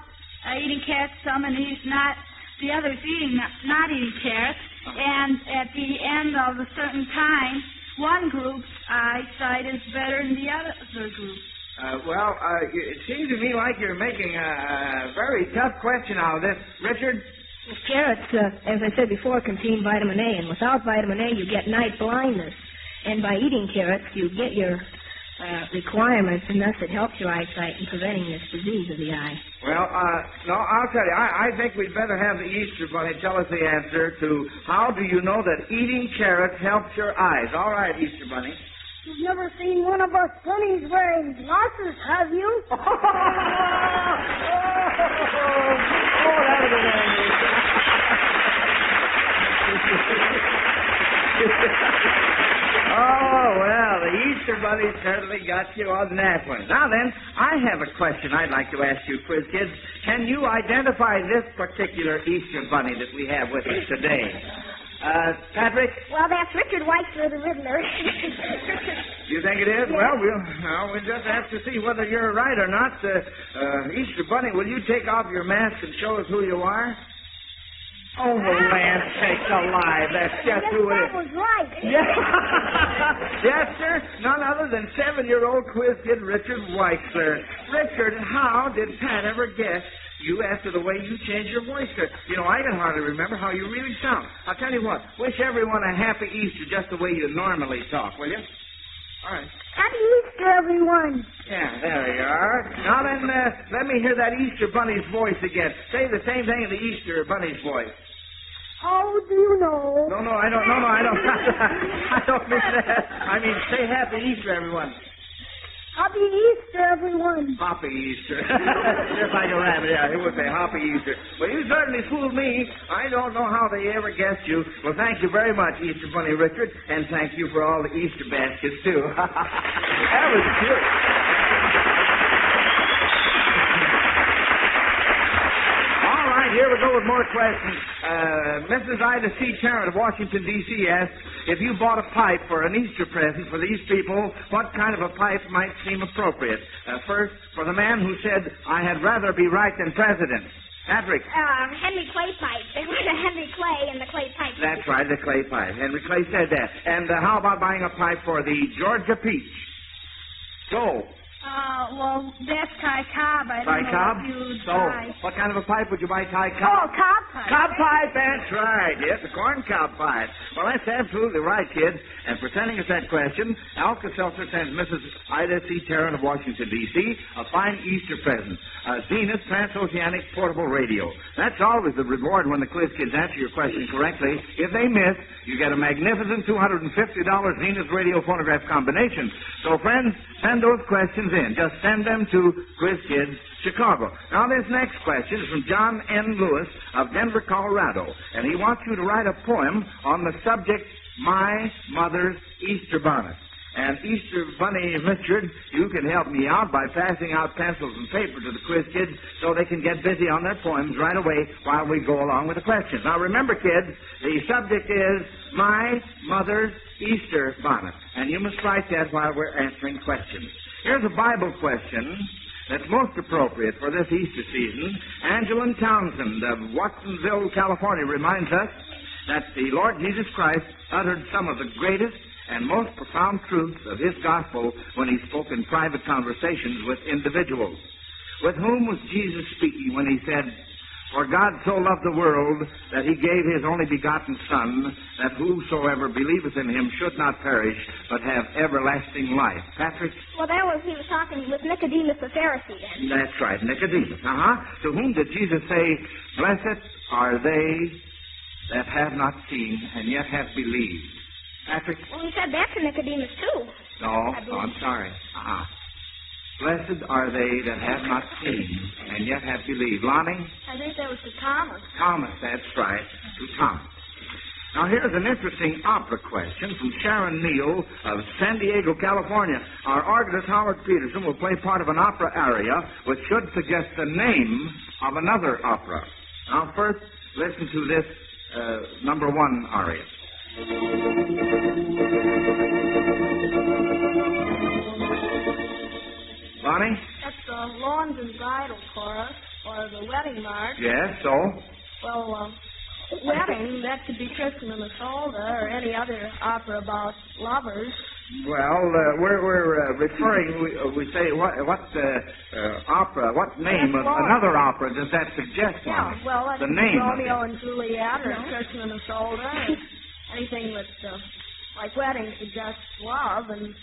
eating carrots, some, and the others not eating carrots, and at the end of a certain time, one group's eyesight is better than the other group. It seems to me like you're making a very tough question out of this. Richard? Well, carrots, as I said before, contain vitamin A, and without vitamin A, you get night blindness. And by eating carrots, you get your requirements, and thus it helps your eyesight in preventing this disease of the eye. Well, no, I'll tell you. I think we'd better have the Easter Bunny tell us the answer to how do you know that eating carrots helps your eyes. All right, Easter Bunny. You've never seen one of us bunnies wearing glasses, have you? That was an angry. Well, the Easter Bunny certainly got you on that one. Now then, I have a question I'd like to ask you, quiz kids. Can you identify this particular Easter Bunny that we have with us today? Patrick? Well, that's Richard Weitzler, the Riddler. You think it is? Yes. Well, we'll just have to see whether you're right or not. Easter Bunny, will you take off your mask and show us who you are? Oh, land sakes alive. That's just who it is. That was right. Yes, sir. None other than 7-year-old quiz kid Richard Weitzler. Richard, how did Pat ever guess you after the way you change your voice. You know, I can hardly remember how you really sound. I'll tell you what. Wish everyone a happy Easter just the way you normally talk, will you? All right. Happy Easter, everyone. Yeah, there you are. Now then, let me hear that Easter Bunny's voice again. Say the same thing in the Easter Bunny's voice. How do you know? No, I don't. I don't mean that. I mean, say happy Easter, everyone. Happy Easter, everyone. Happy Easter. Just like a rabbit, yeah, it would be Happy Easter. Well, you certainly fooled me. I don't know how they ever guessed you. Well, thank you very much, Easter Bunny Richard, and thank you for all the Easter baskets, too. That was cute. All right, here we go with more questions. Mrs. Ida C. Tarrant of Washington, D.C. asks, if you bought a pipe for an Easter present for these people, what kind of a pipe might seem appropriate? First, for the man who said, I had rather be right than president. Patrick. Henry Clay pipe. They were the Henry Clay and the Clay pipe. That's right, the Clay pipe. Henry Clay said that. And how about buying a pipe for the Georgia peach? Go. Well, that's Ty Cobb. I don't know if you'd buy. What kind of a pipe would you buy, Ty Cobb? Oh, cob pipe. Cob pipe, that's right. Yes, a corn cob pipe. Well, that's absolutely right, kids. And for sending us that question, Alka-Seltzer sends Mrs. Ida C. Tarrant of Washington, D.C., a fine Easter present, a Zenith Transoceanic Portable Radio. That's always the reward when the quiz kids answer your question correctly. If they miss, you get a magnificent $250 Zenith Radio phonograph combination. So, friends, send those questions in. Just send them to Quiz Kids, Chicago. Now, this next question is from John N. Lewis of Denver, Colorado, and he wants you to write a poem on the subject, My Mother's Easter Bonnet. And Easter Bunny Richard, you can help me out by passing out pencils and paper to the quiz kids so they can get busy on their poems right away while we go along with the questions. Now, remember, kids, the subject is My Mother's Easter Bonnet, and you must write that while we're answering questions. Here's a Bible question that's most appropriate for this Easter season. Angeline Townsend of Watsonville, California, reminds us that the Lord Jesus Christ uttered some of the greatest and most profound truths of his gospel when he spoke in private conversations with individuals. With whom was Jesus speaking when he said, For God so loved the world that he gave his only begotten Son, that whosoever believeth in him should not perish, but have everlasting life. Patrick? Well, he was talking with Nicodemus the Pharisee then. That's right, Nicodemus. To whom did Jesus say, Blessed are they that have not seen and yet have believed? Patrick? Well, he said that to Nicodemus, too. No, I'm sorry. Blessed are they that have not seen and yet have believed. Lonnie? I think that was to Thomas. Thomas, that's right, to Thomas. Now, here's an interesting opera question from Sharon Neal of San Diego, California. Our organist, Howard Peterson, will play part of an opera aria which should suggest the name of another opera. Now, first, listen to this number one aria. Lonnie? That's the Lawns and Bridal Chorus, or the Wedding March. Yes, so? Well, wedding, that could be Tristan and Isolde, or any other opera about lovers. Well, we're referring, we say, what opera, what name of another opera does that suggest? Yeah, well, that's the name Romeo and Juliet, or Tristan and Isolde, or anything that, like wedding, suggests love, and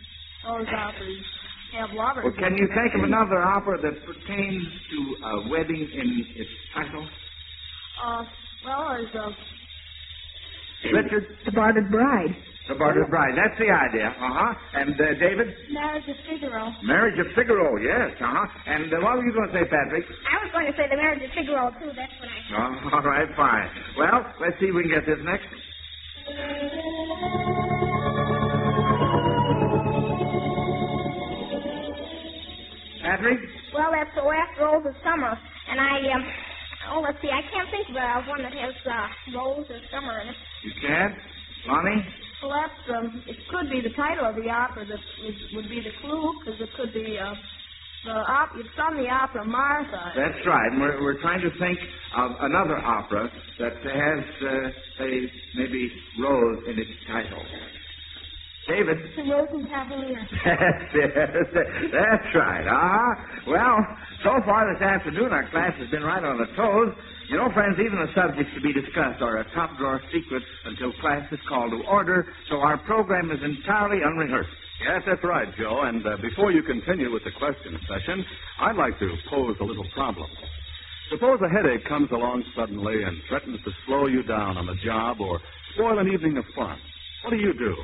those operas have lovers. Well, can you think of another opera that pertains to a wedding in its title? Well, there's Richard? The Bartered Bride. The Bartered Bride. That's the idea. And David? Marriage of Figaro. Marriage of Figaro, yes. And what were you going to say, Patrick? I was going to say the Marriage of Figaro, too. That's what I all right, fine. Well, let's see if we can get this next. Patrick? Well, that's The Last Rose of Summer. And let's see, I can't think of one that has Rose or Summer in it. You can't? Lonnie? Well, that's, it could be the title of the opera that would be the clue, because it could be, it's from the opera Martha. That's right. And we're trying to think of another opera that has, say, maybe Rose in its title. David. The Rosen Cavalier. That's right. Well, so far this afternoon, our class has been right on the toes. You know, friends, even the subjects to be discussed are a top-drawer secret until class is called to order, so our program is entirely unrehearsed. Yes, that's right, Joe. And before you continue with the question session, I'd like to pose a little problem. Suppose a headache comes along suddenly and threatens to slow you down on the job or spoil an evening of fun. What do?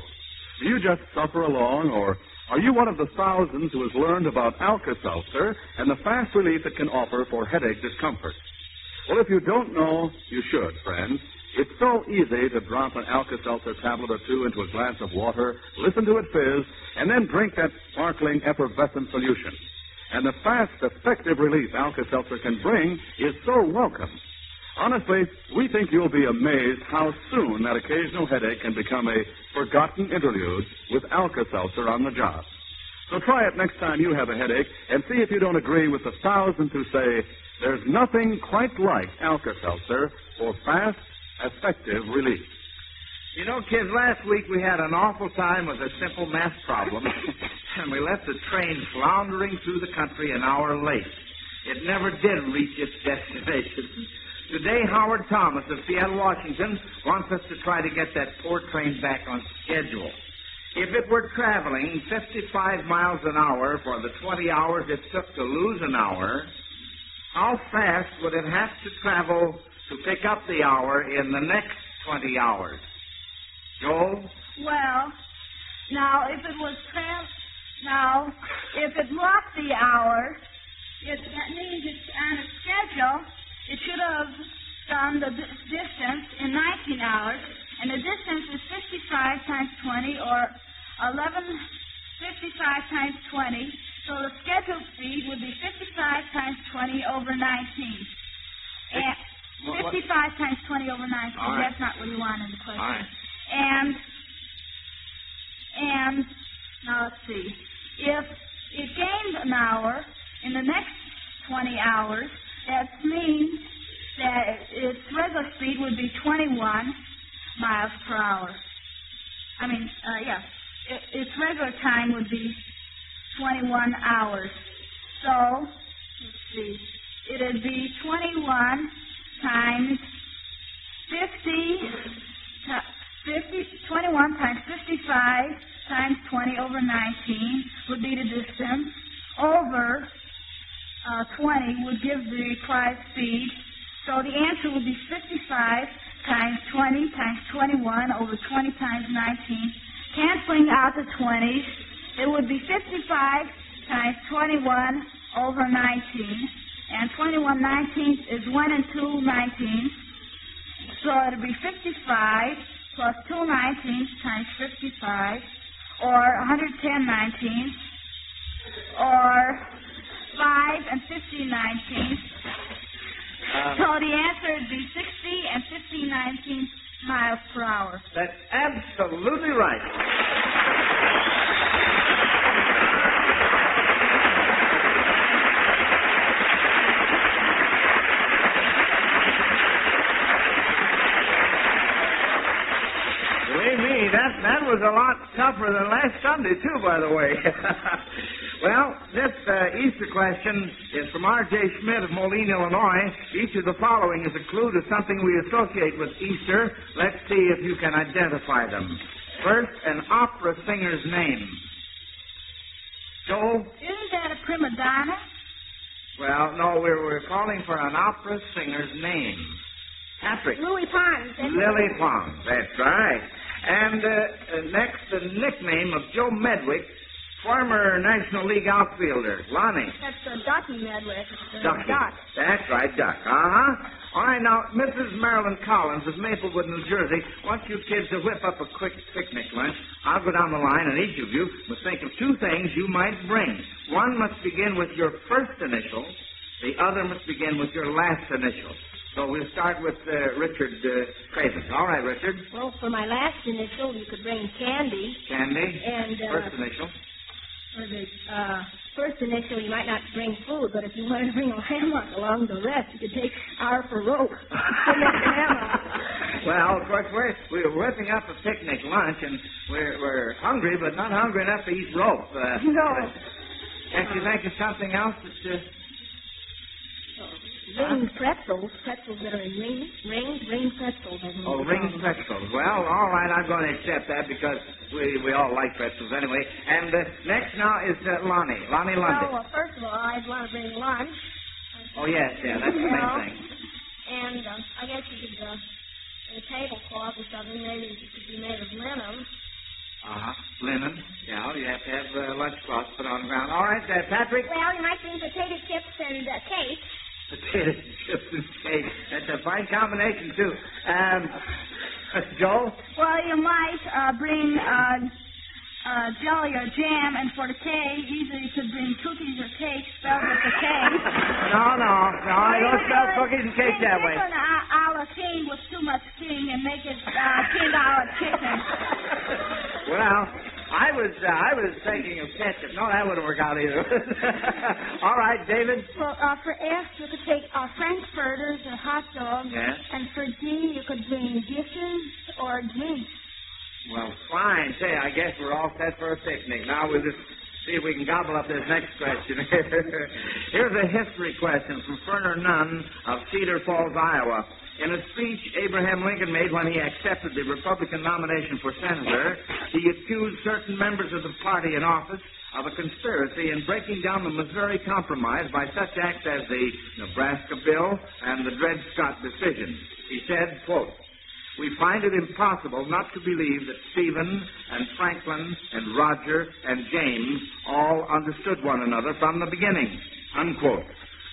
Do you just suffer along, or are you one of the thousands who has learned about Alka-Seltzer and the fast relief it can offer for headache discomfort? Well, if you don't know, you should, friends. It's so easy to drop an Alka-Seltzer tablet or two into a glass of water, listen to it fizz, and then drink that sparkling effervescent solution. And the fast, effective relief Alka-Seltzer can bring is so welcome. Honestly, we think you'll be amazed how soon that occasional headache can become a forgotten interlude with Alka-Seltzer on the job. So try it next time you have a headache and see if you don't agree with the thousands who say there's nothing quite like Alka-Seltzer for fast, effective relief. You know, kids, last week we had an awful time with a simple math problem, and we left the train floundering through the country an hour late. It never did reach its destination. Today, Howard Thomas of Seattle, Washington, wants us to try to get that poor train back on schedule. If it were traveling 55 miles an hour for the 20 hours it took to lose an hour, how fast would it have to travel to pick up the hour in the next 20 hours? Joel? Well, now, if it lost the hour, that means it's on a schedule. It should have done the distance in 19 hours, and the distance is 55 times 20, or 1155 times 20. So the scheduled speed would be 55 times 20 over 19. And 55 times 20 over 19. Right. That's not what you want in the question. Right. And now let's see. If it gained an hour in the next 20 hours, that means that its regular speed would be 21 miles per hour. Its regular time would be 21 hours. So, let's see. It would be 21 times 21 times 55 times 20 over 19 would be the distance. Over 20 would give the required speed. So the answer would be 55 times 20 times 21 over 20 times 19. Canceling out the 20s, it would be 55 times 21 over 19. And 21 19ths is 1 and 2 19ths. So it would be 55 plus 2 19ths times 55, or 110 19ths, or 5 and 50 19ths. So the answer would be 60 and 50 19ths miles per hour. That's absolutely right. Believe me, that was a lot tougher than last Sunday, too, by the way. Well, this Easter question is from R.J. Schmidt of Moline, Illinois. Each of the following is a clue to something we associate with Easter. Let's see if you can identify them. First, an opera singer's name. Joel? Isn't that a prima donna? Well, no, we're calling for an opera singer's name. Patrick. Lily Pons. Lily Pons, that's right. And next, the nickname of Joe Medwick, former National League outfielder. Lonnie. That's Ducky Medwick. Ducky. Duck. That's right, Duck. All right, now, Mrs. Marilyn Collins of Maplewood, New Jersey, wants you kids to whip up a quick picnic lunch. I'll go down the line, and each of you must think of two things you might bring. One must begin with your first initial. The other must begin with your last initial. So we'll start with Richard Craven. All right, Richard. Well, for my last initial, you could bring candy. Candy. And first initial. For the first initial, you might not bring food, but if you wanted to bring a hammock along the rest, you could take R for rope. Well, of course, we're whipping up a picnic lunch, and we're hungry, but not hungry enough to eat rope. No. Can't you think of something else that's... Ring pretzels that are in ring pretzels. Oh, ring pretzels. Well, all right, I'm going to accept that because we all like pretzels anyway. And next now is Lonnie Lundy. Well, first of all, I'd want to bring lunch. Oh, yes, yeah, that's the main thing. And I guess you could bring a tablecloth or something. Maybe it could be made of linen. Linen. Yeah, you have to have lunch cloths put on the ground. All right, Patrick? Well, you might bring potato chips and cake. Potato chips and cake. That's a fine combination, too. Joe? Well, you might bring jelly or jam, and for the cake, either you could bring cookies or cake spelled with a K. No, I don't spell cookies and cake that way. Make an a la king with too much king and make it king a la chicken. Well, I was thinking of ketchup. No, that wouldn't work out either. All right, David? Well, for F, you could take frankfurters or hot dogs. Yes. And for G, you could bring dishes or drinks. Well, fine. Say, I guess we're all set for a picnic. Now we'll just see if we can gobble up this next question. Here's a history question from Ferner Nunn of Cedar Falls, Iowa. In a speech Abraham Lincoln made when he accepted the Republican nomination for senator, he accused certain members of the party in office of a conspiracy in breaking down the Missouri Compromise by such acts as the Nebraska Bill and the Dred Scott decision. He said, quote, "We find it impossible not to believe that Stephen and Franklin and Roger and James all understood one another from the beginning," unquote.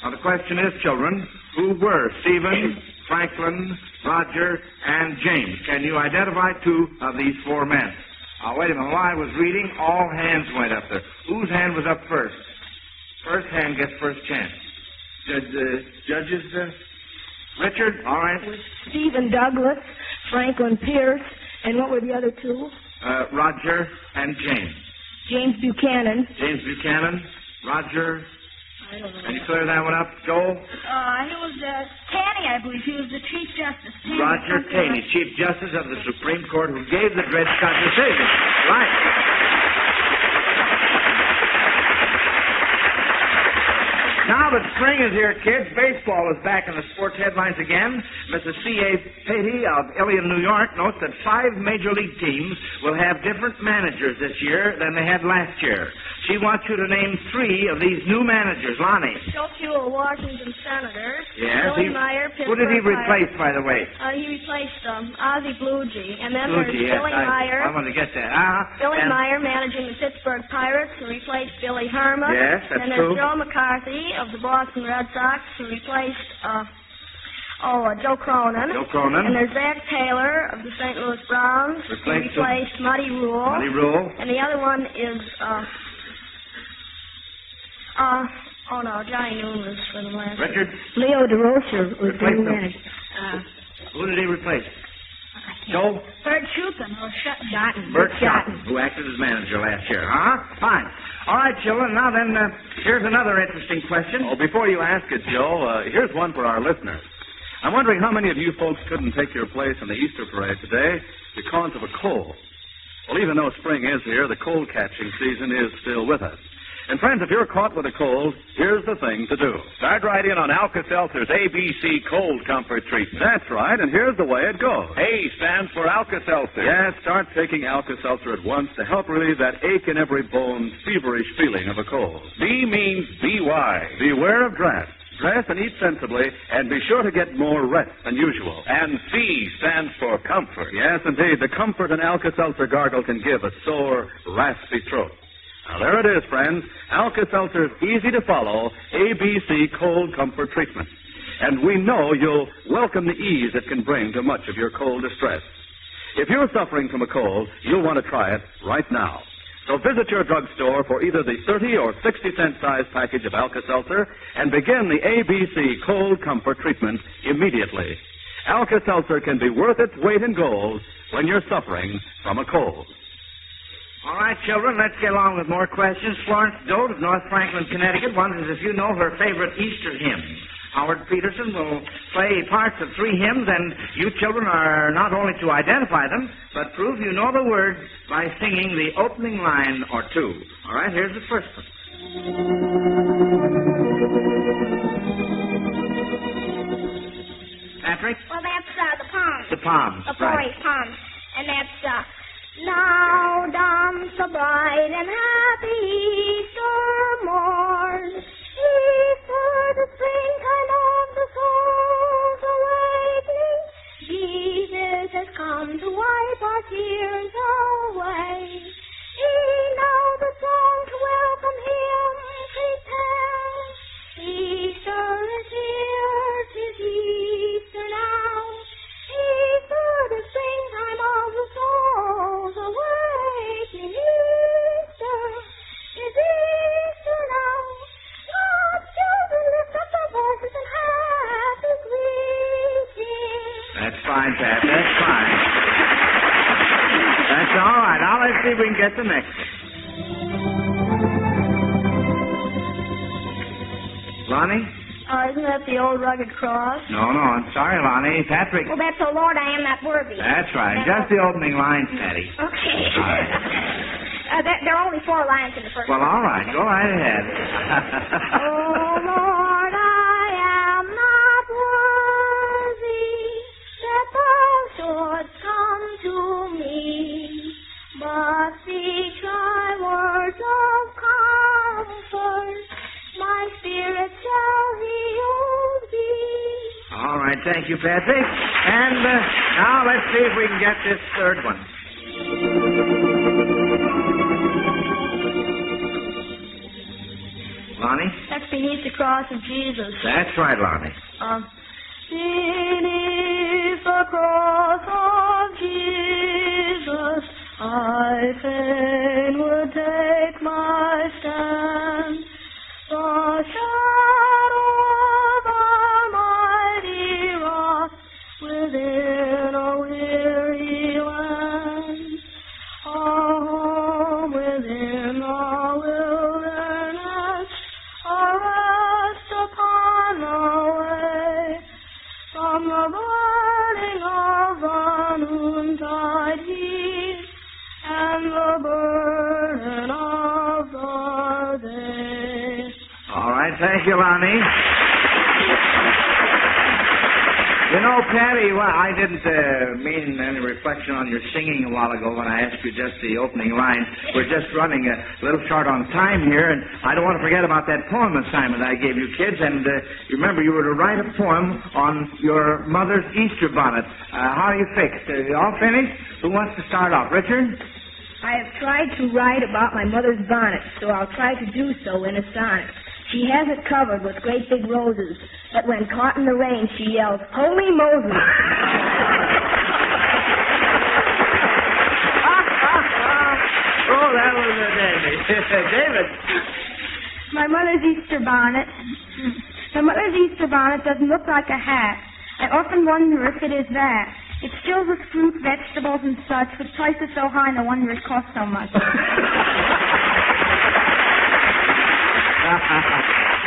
Now the question is, children, who were Stephen, Franklin, Roger, and James? Can you identify two of these four men? Wait a minute. While I was reading, all hands went up there. Whose hand was up first? First hand gets first chance. Judges, Richard, all right. Stephen Douglas, Franklin Pierce, and what were the other two? Roger and James. James Buchanan. James Buchanan, Roger. I don't know. Can you clear that one up, Joel? He was Taney, I believe. He was the Chief Justice. Roger Taney, Chief Justice of the Supreme Court, who gave the Dred Scott decision. Right. Now that spring is here, kids, baseball is back in the sports headlines again. Mrs. C.A. Patey of Ilion, New York, notes that 5 major league teams will have different managers this year than they had last year. She wants you to name 3 of these new managers. Lonnie. Joe Washington Senators. Yes. Billy Meyer, Pittsburgh. Who did he replace, by the way? He replaced Ozzie Bluegee. And then Bluegee, there's Billy Meyer. I want to get that. Billy Meyer managing the Pittsburgh Pirates, who replaced Billy Herman. Yes, that's and there's true. Joe McCarthy of the Boston Red Sox, who replaced Joe Cronin. Joe Cronin. And there's Zach Taylor of the St. Louis Browns, who replaced Muddy Rule. Muddy Rule. And the other one is Johnny Noon was for the last. Richard. Leo DeRocher was the new manager. Who did he replace? Joe? Bert Schouten or Schotten. Bert Schotten, who acted as manager last year. Fine. All right, children. Now then, here's another interesting question. Oh, before you ask it, Joe, here's one for our listeners. I'm wondering how many of you folks couldn't take your place in the Easter parade today because of a cold. Well, even though spring is here, the cold catching season is still with us. And friends, if you're caught with a cold, here's the thing to do. Start right in on Alka-Seltzer's ABC Cold Comfort Treatment. That's right, and here's the way it goes. A stands for Alka-Seltzer. Yes, start taking Alka-Seltzer at once to help relieve that ache in every bone, feverish feeling of a cold. B means be wise. Beware of draughts. Dress and eat sensibly, and be sure to get more rest than usual. And C stands for comfort. Yes, indeed, the comfort an Alka-Seltzer gargle can give a sore, raspy throat. Now, there it is, friends. Alka-Seltzer's easy-to-follow ABC Cold Comfort Treatment. And we know you'll welcome the ease it can bring to much of your cold distress. If you're suffering from a cold, you'll want to try it right now. So visit your drugstore for either the 30 or 60-cent size package of Alka-Seltzer and begin the ABC Cold Comfort Treatment immediately. Alka-Seltzer can be worth its weight in gold when you're suffering from a cold. All right, children, let's get along with more questions. Florence Dote of North Franklin, Connecticut, wonders if you know her favorite Easter hymn. Howard Peterson will play parts of 3 hymns, and you children are not only to identify them, but prove you know the words by singing the opening line or 2. All right, here's the first one. Patrick? Well, that's the palms. The palms, The right. boys' palms. And that's, now dawns the bright and happy Easter morn. Easter, the springtime of the soul's awakening. Jesus has come to wipe our tears away. Now the song to welcome him prepare. Easter is here, 'tis Easter now. Easter, the springtime of the soul's awakening. Easter is Easter now. God's children lift up their voices in happy greeting. That's fine, Pat. That's fine. That's all right. Now let's see if we can get the next one. Lonnie? Isn't that the old rugged cross? No, I'm sorry, Lonnie. Patrick. Well, that's, oh Lord, I am not worthy. That's right. Just the opening lines, Patty. Okay. All right. There are only 4 lines in the first Well, one. all right. Go right ahead. Oh, Lord, I am not worthy that thou shouldst come to me, but speak thy words of comfort, my spirit shall heal thee. All right. Thank you, Patrick. And now let's see if we can get this third one. Lonnie? That's beneath the cross of Jesus. That's right, Lonnie. Beneath the cross of Jesus, I fain would take my stand. The shadow of Almighty rock within a weary land, a home within a wilderness, a rest upon the way, from the burning of the noontide heat and the burden of the day. All right. Thank you, Lonnie. You know, Patty, well, I didn't mean any reflection on your singing a while ago when I asked you just the opening line. We're just running a little short on time here, and I don't want to forget about that poem assignment I gave you kids. And you remember you were to write a poem on your mother's Easter bonnet. How are you fixed? You all finished? Who wants to start off? Richard? I have tried to write about my mother's bonnet, so I'll try to do so in a sonnet. She has it covered with great big roses, but when caught in the rain, she yells, "Holy Moses!" Oh, that was a David. David. My mother's Easter bonnet. My mother's Easter bonnet doesn't look like a hat. I often wonder if it is that. It fills with fruit, vegetables, and such, with prices so high, no wonder it costs so much.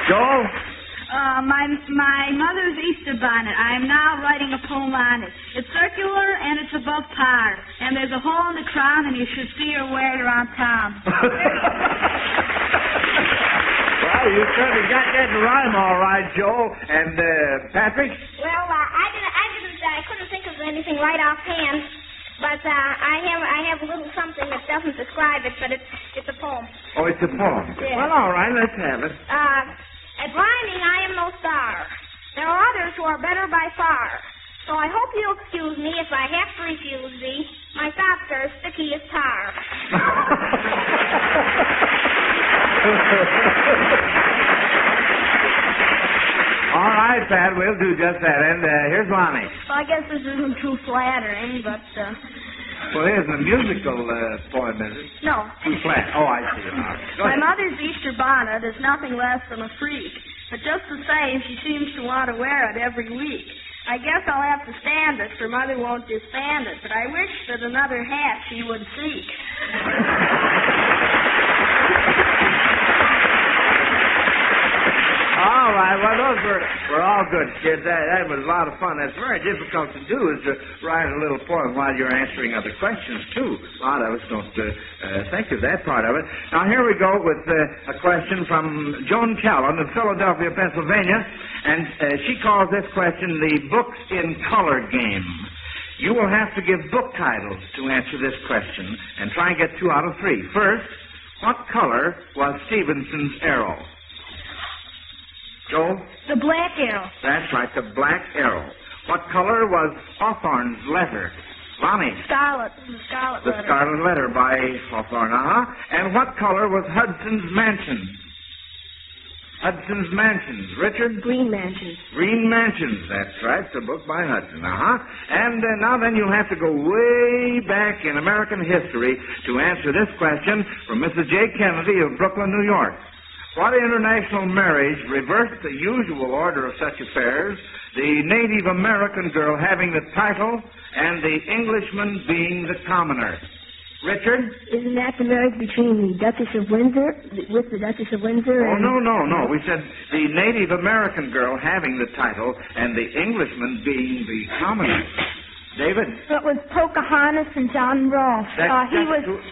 Joel? My mother's Easter bonnet. I am now writing a poem on it. It's circular and it's above par. And there's a hole in the crown, and you should see her wear it around town. Well, you certainly got that in rhyme, all right, Joel. And Patrick? Well, I couldn't think of anything right offhand, but I have a little something that doesn't describe it, but it's a poem. Oh, it's a poem. Yeah. Well, all right, let's have it. At rhyming, I am no star. There are others who are better by far. So I hope you'll excuse me if I have to refuse thee. My thoughts are as sticky as tar. All right, Pat, we'll do just that. And here's Lonnie. Well, I guess this isn't too flattering, but... Well, it isn't a musical poem, is it? No. Too flat. Oh, I see. Go My ahead. mother's Easter bonnet is nothing less than a freak. But just the same, she seems to want to wear it every week. I guess I'll have to stand it, for Mother won't disband it. But I wish that another hat she would seek. All right. Well, those were all good, kids. That was a lot of fun. That's very difficult to do, is to write a little poem while you're answering other questions, too. A lot of us don't think of that part of it. Now, here we go with a question from Joan Callan of Philadelphia, Pennsylvania. And she calls this question the Books in Color game. You will have to give book titles to answer this question and try and get 2 out of 3. First, what color was Stevenson's arrow? Joe? The black arrow. That's right, the black arrow. What color was Hawthorne's letter? Lonnie? Scarlet. The scarlet letter. The scarlet letter by Hawthorne, And what color was Hudson's mansion? Hudson's Mansions. Richard? Green Mansions. Green Mansions, that's right. It's a book by Hudson, And now then you'll have to go way back in American history to answer this question from Mrs. J. Kennedy of Brooklyn, New York. What international marriage reversed the usual order of such affairs, the Native American girl having the title and the Englishman being the commoner? Richard? Isn't that the marriage between the Duchess of Windsor, with the Duchess of Windsor? Oh, no. We said the Native American girl having the title and the Englishman being the commoner. David? It was Pocahontas and John Rolfe.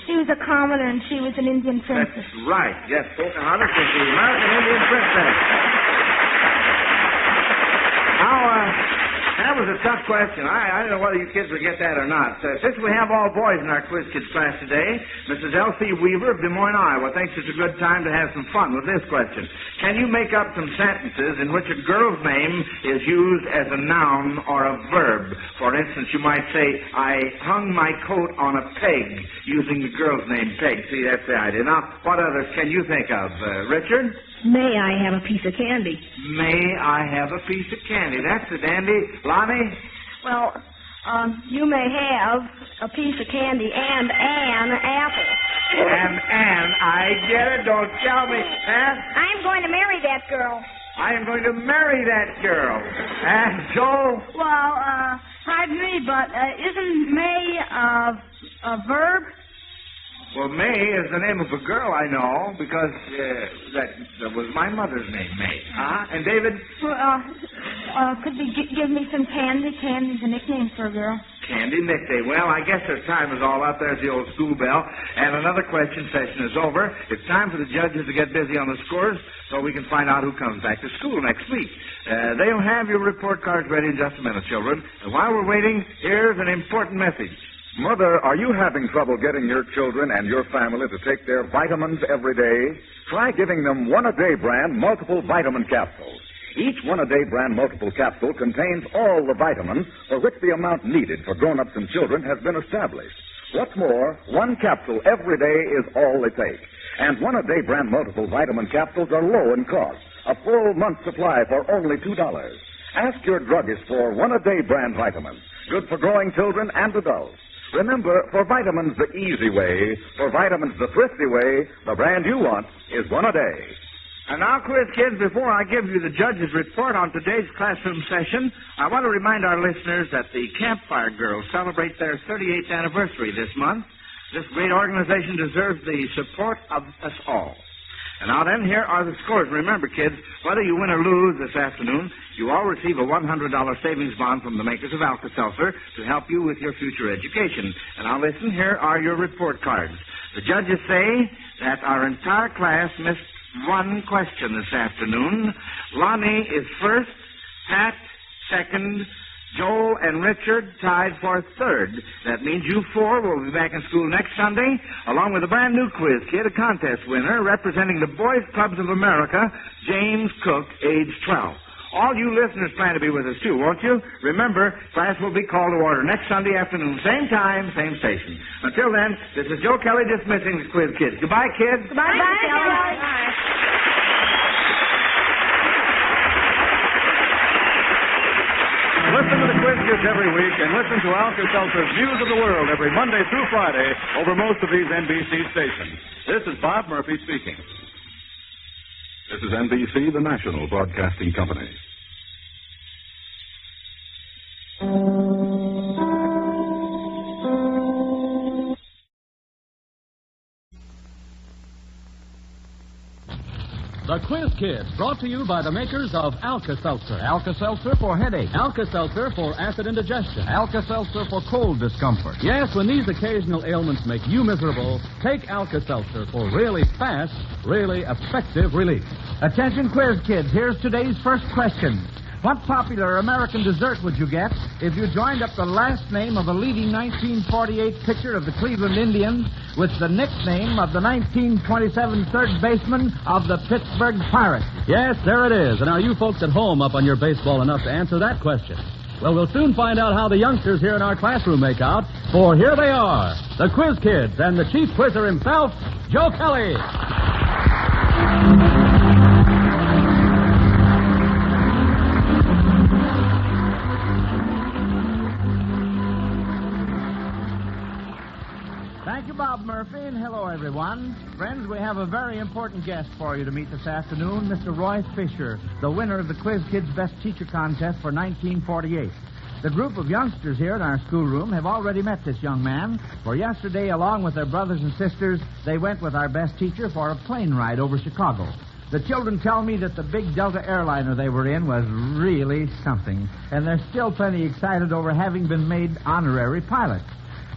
He was a commoner and she was an Indian princess. That's right. Yes, Pocahontas was the American Indian princess. Now, that was a tough question. I don't know whether you kids will get that or not. Since we have all boys in our Quiz Kids class today, Mrs. L.C. Weaver of Des Moines, Iowa, thinks it's a good time to have some fun with this question. Can you make up some sentences in which a girl's name is used as a noun or a verb? For instance, you might say, I hung my coat on a peg, using the girl's name, Peg. See, that's the idea. Now, what others can you think of? Richard? May I have a piece of candy? May I have a piece of candy? That's the dandy. Lonnie? Well, you may have a piece of candy and an apple. And I get it. Don't tell me. I'm going to marry that girl. I am going to marry that girl. And Joe? Well, pardon me, but isn't May a verb? Well, May is the name of a girl I know because that was my mother's name, May. And David? Well, could you give me some candy? Candy's a nickname for a girl. Candy nickname. Well, I guess their time is all up. There's the old school bell. And another question session is over. It's time for the judges to get busy on the scores so we can find out who comes back to school next week. They'll have your report cards ready in just a minute, children. And while we're waiting, here's an important message. Mother, are you having trouble getting your children and your family to take their vitamins every day? Try giving them One-A-Day brand multiple vitamin capsules. Each One-A-Day brand multiple capsule contains all the vitamins for which the amount needed for grown-ups and children has been established. What's more, 1 capsule every day is all they take. And One-A-Day brand multiple vitamin capsules are low in cost, a full month's supply for only $2. Ask your druggist for One-A-Day brand vitamins, good for growing children and adults. Remember, for vitamins the easy way, for vitamins the thrifty way, the brand you want is One-A-Day. And now, Quiz Kids, before I give you the judge's report on today's classroom session, I want to remind our listeners that the Campfire Girls celebrate their 38th anniversary this month. This great organization deserves the support of us all. And now then, here are the scores. Remember, kids, whether you win or lose this afternoon, you all receive a $100 savings bond from the makers of Alka-Seltzer to help you with your future education. And now listen, here are your report cards. The judges say that our entire class missed 1 question this afternoon. Lonnie is first, Pat second, Joel and Richard tied for third. That means you 4 will be back in school next Sunday, along with a brand new quiz kid, a contest winner representing the Boys Clubs of America, James Cook, age 12. All you listeners plan to be with us, too, won't you? Remember, class will be called to order next Sunday afternoon, same time, same station. Until then, this is Joe Kelly dismissing the quiz kids. Goodbye, kids. Goodbye, Kelly. Bye. Listen to the Quiz Kids every week and listen to Alka-Seltzer's Views of the World every Monday through Friday over most of these NBC stations. This is Bob Murphy speaking. This is NBC, the national broadcasting company. The The Quiz Kids, brought to you by the makers of Alka-Seltzer. Alka-Seltzer for headache. Alka-Seltzer for acid indigestion. Alka-Seltzer for cold discomfort. Yes, when these occasional ailments make you miserable, take Alka-Seltzer for really fast, really effective relief. Attention, quiz kids. Here's today's first question. What popular American dessert would you get if you joined up the last name of a leading 1948 pitcher of the Cleveland Indians with the nickname of the 1927 third baseman of the Pittsburgh Pirates? Yes, there it is. And are you folks at home up on your baseball enough to answer that question? Well, we'll soon find out how the youngsters here in our classroom make out, for here they are, the Quiz Kids and the chief quizzer himself, Joe Kelly. Thank you, Bob Murphy, and hello, everyone. Friends, we have a very important guest for you to meet this afternoon, Mr. Roy Fisher, the winner of the Quiz Kids Best Teacher Contest for 1948. The group of youngsters here in our schoolroom have already met this young man, for yesterday, along with their brothers and sisters, they went with our best teacher for a plane ride over Chicago. The children tell me that the big Delta airliner they were in was really something, and they're still plenty excited over having been made honorary pilots.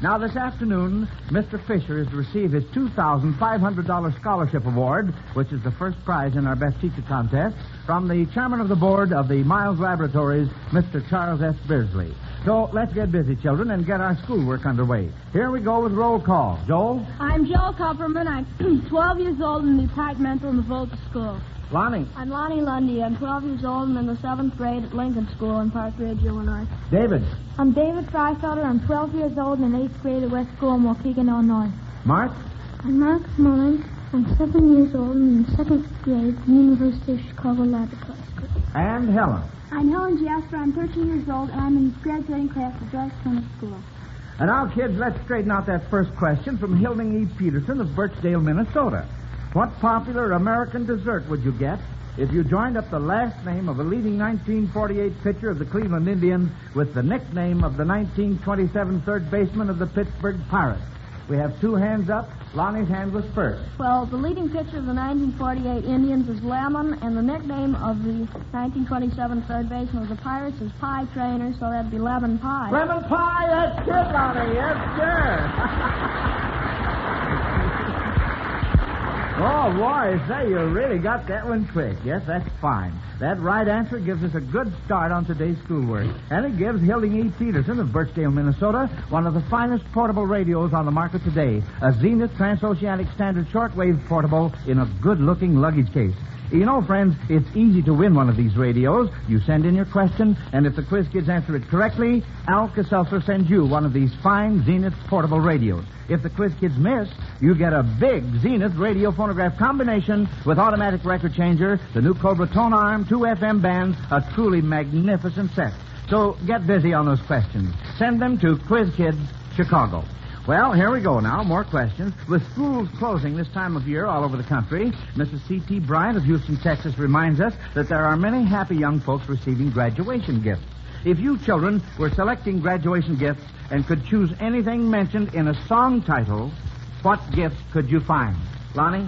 Now, this afternoon, Mr. Fisher is to receive his $2,500 scholarship award, which is the first prize in our Best Teacher Contest, from the chairman of the board of the Miles Laboratories, Mr. Charles S. Beardsley. So, let's get busy, children, and get our schoolwork underway. Here we go with roll call. Joel? I'm Joel Kupperman. I'm 12 years old in the departmental in the Volta School. Lonnie? I'm Lonnie Lundy. I'm 12 years old and in the 7th grade at Lincoln School in Park Ridge, Illinois. David? I'm David Freifelder. I'm 12 years old and in 8th grade at West School in Waukegan, Illinois. Mark? I'm Mark Mullins. I'm 7 years old and in 2nd grade at the University of Chicago Laboratory School. And Helen? I'm Helen Jasper. I'm 13 years old and I'm in graduating class at Joyce Clinic School. And now, kids, let's straighten out that first question from Hilding E. Peterson of Birchdale, Minnesota. What popular American dessert would you get if you joined up the last name of a leading 1948 pitcher of the Cleveland Indians with the nickname of the 1927 third baseman of the Pittsburgh Pirates? We have two hands up. Lonnie's hand was first. Well, the leading pitcher of the 1948 Indians is Lemon, and the nickname of the 1927 third baseman of the Pirates is Pie Trainer, so that'd be Lemon Pie. Lemon Pie, that's good, Lonnie. Yes, sir. Oh, boy, say, you really got that one quick. Yes, that's fine. That right answer gives us a good start on today's schoolwork. And it gives Hilding E. Peterson of Birchdale, Minnesota, one of the finest portable radios on the market today, a Zenith Transoceanic Standard Shortwave portable in a good-looking luggage case. You know, friends, it's easy to win one of these radios. You send in your question, and if the quiz kids answer it correctly, Alka-Seltzer sends you one of these fine Zenith portable radios. If the quiz kids miss, you get a big Zenith radio phonograph combination with automatic record changer, the new Cobra tone arm, 2 FM bands, a truly magnificent set. So get busy on those questions. Send them to Quiz Kids, Chicago. Well, here we go now. More questions. With schools closing this time of year all over the country, Mrs. C.T. Bryant of Houston, Texas, reminds us that there are many happy young folks receiving graduation gifts. If you children were selecting graduation gifts and could choose anything mentioned in a song title, what gifts could you find? Lonnie?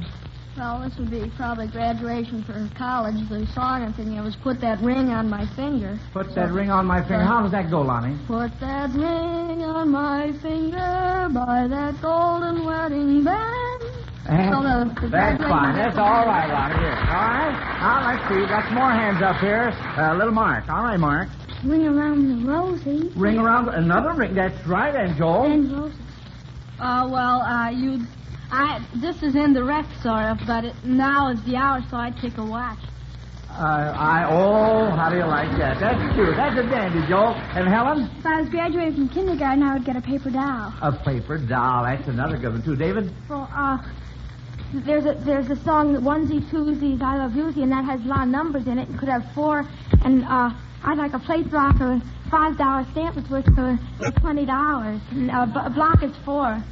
Well, this would be probably graduation for college. The song I'm thinking of was Put That Ring on My Finger. Put that ring on my finger. How does that go, Lonnie? Put that ring on my finger by that golden wedding band. That's fine. That's all right, Lonnie. Here. All right. Now, let's see. Got some more hands up here. Little Mark. All right, Mark. Ring around the rosy. Ring around another ring. That's right. And Joel? And roses. This is indirect, sort of, but now is the hour, so I'd take a watch. How do you like that? That's cute. That's a dandy, Joel. And Helen? If I was graduating from kindergarten, I would get a paper doll. A paper doll. That's another good one, too. David? Well, there's a song, onesie, twosies, I love Yusie, and that has a lot of numbers in it. It could have 4, and I'd like a plate blocker, $5 stamp is worth for $20, and a block is 4.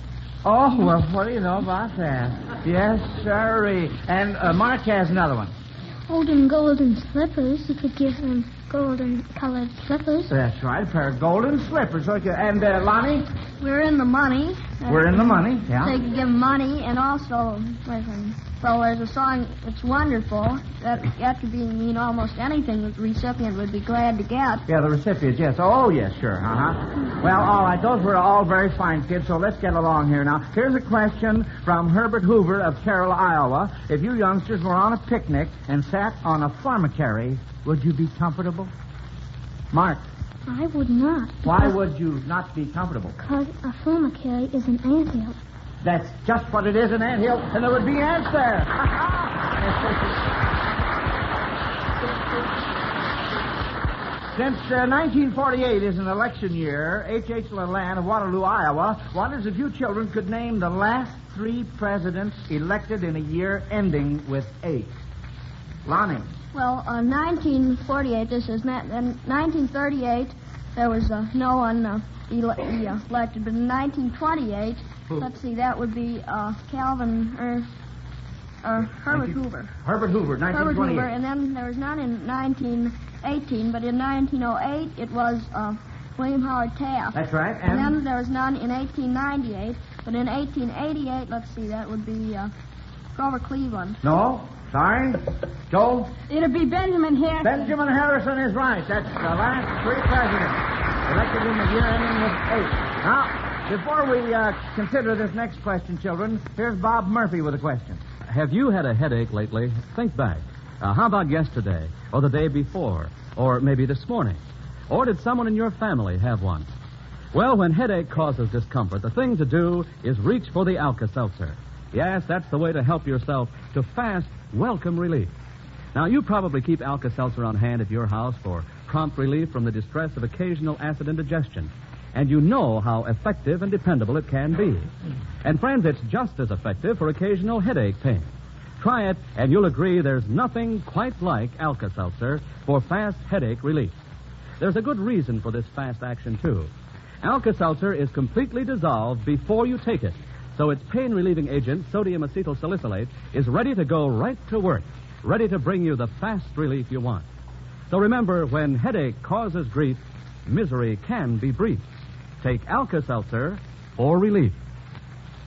Oh, well, what do you know about that? Yes, sirree. And Mark has another one. Golden slippers, you could give him golden-colored slippers. That's right, a pair of golden slippers. Okay. And, Lonnie? We're in the money. We're in the money, yeah. They could give money, and also, listen, so there's a song that's wonderful. That could mean almost anything that the recipient would be glad to get. Yeah, the recipient, yes. Oh, yes, sure. Uh-huh. Well, all right, those were all very fine kids, so let's get along here now. Here's a question from Herbert Hoover of Carroll, Iowa. If you youngsters were on a picnic and sat on a pharmacary, would you be comfortable? Mark. I would not. Why would you not be comfortable? Because a pharmacary is an anthill. That's just what it is, an anthill, and there would be ants there. Since 1948 is an election year, H.H. Leland of Waterloo, Iowa, wonders if you children could name the last 3 presidents elected in a year ending with 8. Lonnie. Well, 1948, this is not, 1938, there was no one elected, but in 1928, let's see, that would be Herbert Hoover. Herbert Hoover, 1928. Herbert Hoover, and then there was none in 1918, but in 1908, it was William Howard Taft. That's right. And then there was none in 1898, but in 1888, let's see, that would be Grover Cleveland. No. Sorry? Joe? It'd be Benjamin Harrison. Benjamin Harrison is right. That's the last 3 presidents elected in the year ending with 8. Now, before we consider this next question, children, here's Bob Murphy with a question. Have you had a headache lately? Think back. How about yesterday, or the day before, or maybe this morning? Or did someone in your family have one? Well, when headache causes discomfort, the thing to do is reach for the Alka-Seltzer. Yes, that's the way to help yourself to fast, welcome relief. Now, you probably keep Alka-Seltzer on hand at your house for prompt relief from the distress of occasional acid indigestion. And you know how effective and dependable it can be. And, friends, it's just as effective for occasional headache pain. Try it, and you'll agree there's nothing quite like Alka-Seltzer for fast headache relief. There's a good reason for this fast action, too. Alka-Seltzer is completely dissolved before you take it. So its pain-relieving agent, sodium acetyl salicylate, is ready to go right to work, ready to bring you the fast relief you want. So remember, when headache causes grief, misery can be brief. Take Alka-Seltzer for relief.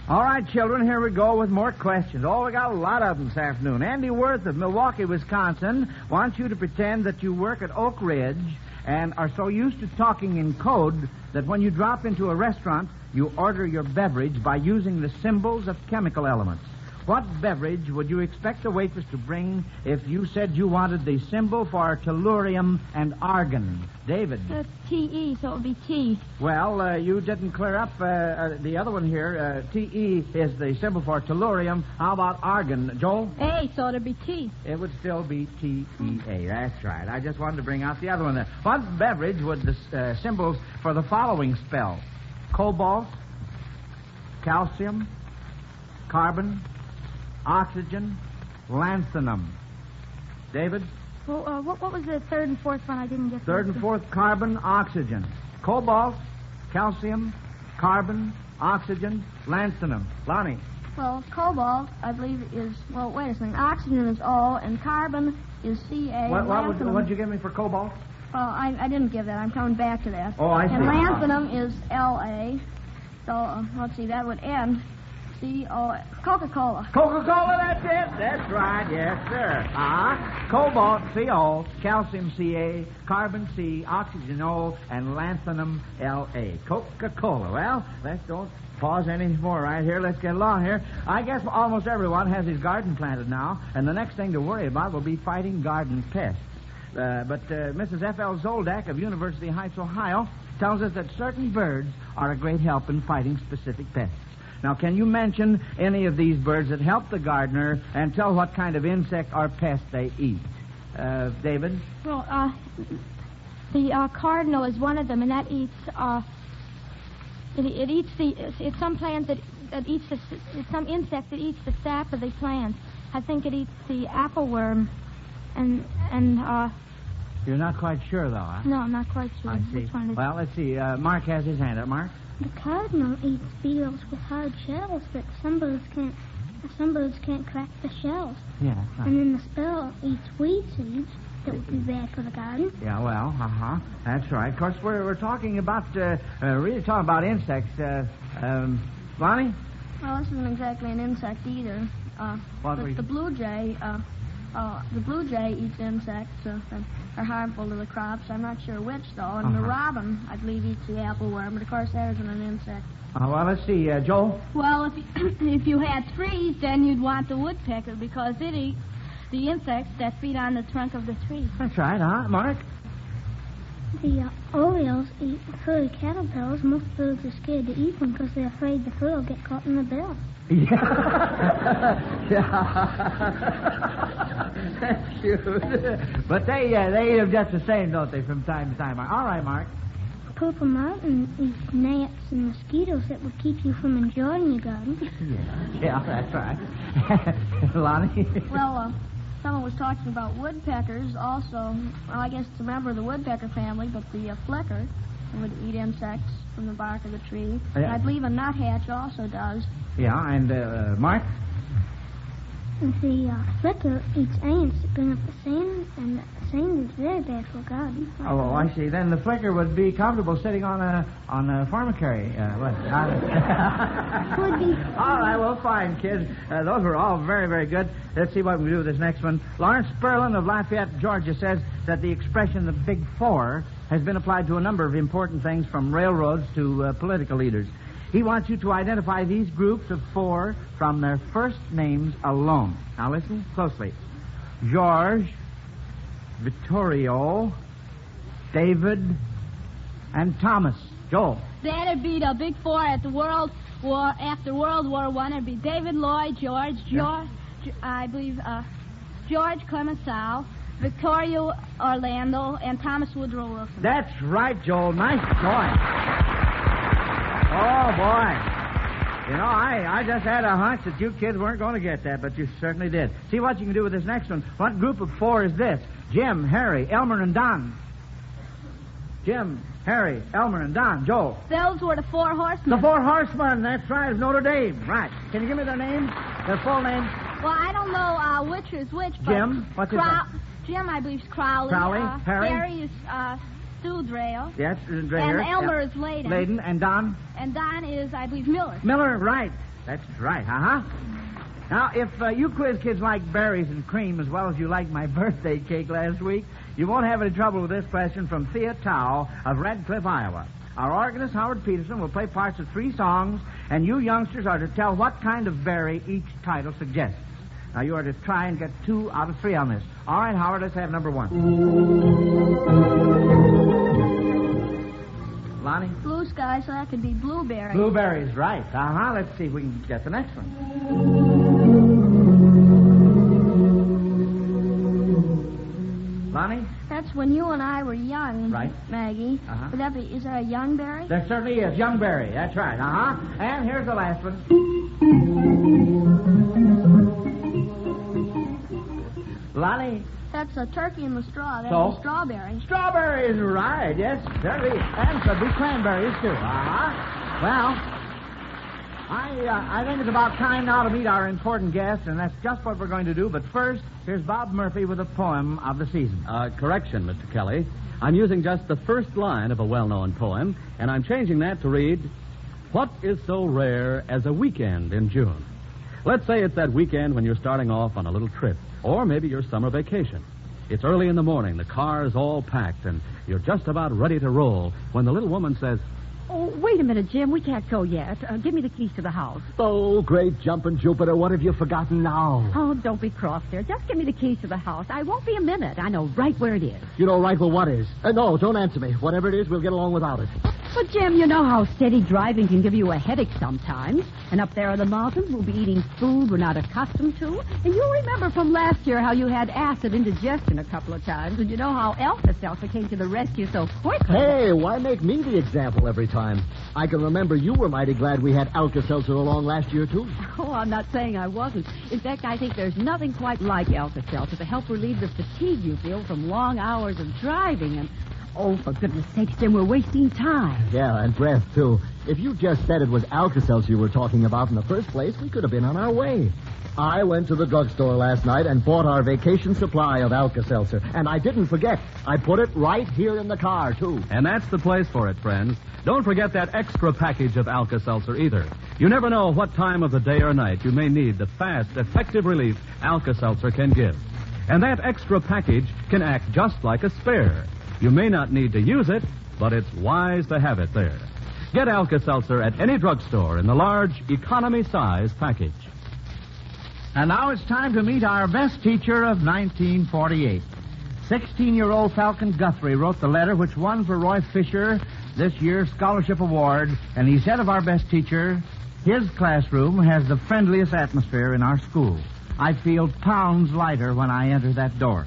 All right, children, here we go with more questions. Oh, we got a lot of them this afternoon. Andy Worth of Milwaukee, Wisconsin, wants you to pretend that you work at Oak Ridge and are so used to talking in code that when you drop into a restaurant, you order your beverage by using the symbols of chemical elements. What beverage would you expect the waitress to bring if you said you wanted the symbol for tellurium and argon? David? T-E, so it would be tea. Well, you didn't clear up the other one here. T-E is the symbol for tellurium. How about argon? Joel? A, so it would be tea. It would still be T-E-A. That's right. I just wanted to bring out the other one there. What beverage would the symbols for the following spell? Cobalt, calcium, carbon, oxygen, lanthanum. David? Well, what was the third and fourth one? I didn't get. Third and fourth, carbon, oxygen. Cobalt, calcium, carbon, oxygen, lanthanum. Lonnie? Well, cobalt, I believe, is... Well, wait a second. Oxygen is O, and carbon is Ca. What'd you give me for cobalt? Well, I didn't give that. I'm coming back to that. Oh, I see. And lanthanum is La. So, let's see, that would end... C-O... Coca-Cola. Coca-Cola, that's it. That's right, yes, sir. Cobalt, C-O, calcium, C-A, carbon, C, oxygen, O, and lanthanum, L-A. Coca-Cola. Well, let's don't pause any more right here. Let's get along here. I guess almost everyone has his garden planted now, and the next thing to worry about will be fighting garden pests. But Mrs. F.L. Zoldak of University Heights, Ohio, tells us that certain birds are a great help in fighting specific pests. Now, can you mention any of these birds that help the gardener and tell what kind of insect or pest they eat? David? Well, the cardinal is one of them, and that eats, it eats it's some plants that eats it's some insect that eats the sap of the plants. I think it eats the appleworm, and You're not quite sure, though, huh? No, I'm not quite sure. I see. Which one it is. Well, let's see. Mark has his hand up. Mark? The cardinal eats beetles with hard shells, but some birds can't crack the shells. Yeah, right. And then the sparrow eats weed seeds, that would be bad for the garden. Yeah, well, that's right. Of course, we're talking about, really talking about insects. Lonnie? Well, this isn't exactly an insect either. The blue jay, the blue jay eats insects that are harmful to the crops. I'm not sure which, though. And the robin, I believe, eats the appleworm, but of course that isn't an insect. Well, let's see, Joel. Well, if you had trees, then you'd want the woodpecker because it eats the insects that feed on the trunk of the tree. That's right, Mark? The orioles eat furry caterpillars. Most birds are scared to eat them because they're afraid the fur will get caught in the bill. Yeah. That's cute. But they eat them just the same, don't they, from time to time? All right, Mark. Purple mountain eats gnats and mosquitoes that would keep you from enjoying your garden. Yeah, that's right. Lonnie? Well, someone was talking about woodpeckers also. Well, I guess it's a member of the woodpecker family, but the flicker would eat insects from the bark of the tree. And I believe a nuthatch also does. Yeah, and Mark? The flicker eats ants that bring up the sand, and the sand is very bad for a garden. Oh, I see. Then the flicker would be comfortable sitting on a pharmacary. Would be. All right, well, fine, kids. Those were all very, very good. Let's see what we can do with this next one. Lawrence Sperlin of Lafayette, Georgia, says that the expression "the Big Four" has been applied to a number of important things, from railroads to political leaders. He wants you to identify these groups of four from their first names alone. Now listen closely. George, Vittorio, David, and Thomas. Joel. That'd be the Big Four at the World War. After World War I, it'd be David Lloyd George, I believe, George Clemenceau, Vittorio Orlando, and Thomas Woodrow Wilson. That's right, Joel. Nice choice. Oh, boy. You know, I just had a hunch that you kids weren't going to get that, but you certainly did. See what you can do with this next one. What group of four is this? Jim, Harry, Elmer, and Don. Jim, Harry, Elmer, and Don. Joel. Those were the Four Horsemen. The Four Horsemen, that's right, of Notre Dame. Right. Can you give me their names? Their full names? Well, I don't know which is which, but... Jim, what's his name? Jim, I believe, is Crowley. Harry? Harry is Stu Drayle. Yes, Drayle. And Elmer is Layden. Layden, and Don? And Don is, I believe, Miller. Miller, right. That's right, Now, if you quiz kids like berries and cream as well as you liked my birthday cake last week, you won't have any trouble with this question from Thea Tao of Red Cliff, Iowa. Our organist, Howard Peterson, will play parts of 3 songs, and you youngsters are to tell what kind of berry each title suggests. Now, you are to try and get 2 out of 3 on this. All right, Howard, let's have number 1. Lonnie? Blue sky, so that could be blueberry. Blueberries, right. Let's see if we can get the next one. Lonnie? That's when you and I were young, right. Maggie. Would that be, is that a young berry? There certainly is. Young berry, that's right. And here's the last one. Lonnie? That's a turkey in the straw. That's a strawberry. Strawberries, right. Yes, certainly. And could be cranberries, too. Well, I think it's about time now to meet our important guest, and that's just what we're going to do. But first, here's Bob Murphy with a poem of the season. Correction, Mr. Kelly. I'm using just the first line of a well-known poem, and I'm changing that to read, "What is so rare as a weekend in June?" Let's say it's that weekend when you're starting off on a little trip, or maybe your summer vacation. It's early in the morning, the car's all packed, and you're just about ready to roll when the little woman says, "Oh, wait a minute, Jim. We can't go yet. Give me the keys to the house." "Oh, great jumping Jupiter. What have you forgotten now?" "Oh, don't be cross there. Just give me the keys to the house. I won't be a minute. I know right where it is." "You know right where what is?" "No, don't answer me. Whatever it is, we'll get along without it." But, Jim, you know how steady driving can give you a headache sometimes. And up there in the mountains, we'll be eating food we're not accustomed to. And you'll remember from last year how you had acid indigestion a couple of times. And you know how Alka-Seltzer came to the rescue so quickly. Hey, why make me the example every time? I can remember you were mighty glad we had Alka-Seltzer along last year, too. Oh, I'm not saying I wasn't. In fact, I think there's nothing quite like Alka-Seltzer to help relieve the fatigue you feel from long hours of driving. And Oh, for goodness sakes, Jim, we're wasting time. Yeah, and breath, too. If you just said it was Alka-Seltzer you were talking about in the first place, we could have been on our way. I went to the drugstore last night and bought our vacation supply of Alka-Seltzer. And I didn't forget. I put it right here in the car, too. And that's the place for it, friends. Don't forget that extra package of Alka-Seltzer either. You never know what time of the day or night you may need the fast, effective relief Alka-Seltzer can give. And that extra package can act just like a spare. You may not need to use it, but it's wise to have it there. Get Alka-Seltzer at any drugstore in the large economy size package. And now it's time to meet our best teacher of 1948. 16-year-old Falcon Guthrie wrote the letter which won for Roy Fisher this year's scholarship award, and he said of our best teacher, his classroom has the friendliest atmosphere in our school. I feel pounds lighter when I enter that door.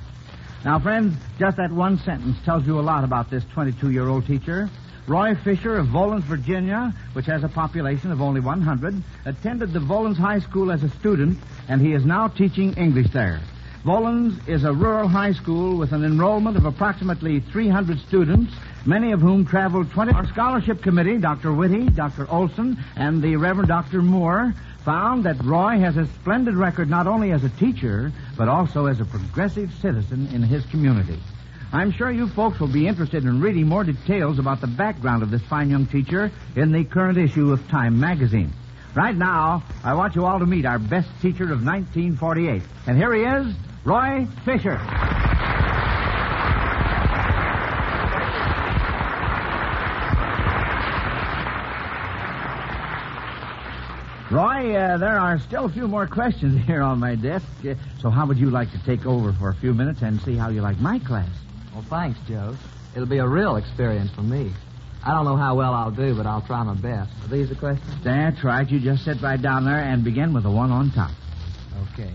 Now, friends, just that one sentence tells you a lot about this 22-year-old teacher. Roy Fisher of Volans, Virginia, which has a population of only 100, attended the Volans High School as a student, and he is now teaching English there. Volans is a rural high school with an enrollment of approximately 300 students, many of whom traveled 20. Our scholarship committee, Dr. Whitty, Dr. Olson, and the Reverend Dr. Moore, found that Roy has a splendid record not only as a teacher, but also as a progressive citizen in his community. I'm sure you folks will be interested in reading more details about the background of this fine young teacher in the current issue of Time magazine. Right now, I want you all to meet our best teacher of 1948. And here he is, Roy Fisher. Roy, there are still a few more questions here on my desk. So how would you like to take over for a few minutes and see how you like my class? Well, thanks, Joe. It'll be a real experience for me. I don't know how well I'll do, but I'll try my best. Are these the questions? That's right. You just sit right down there and begin with the one on top. Okay.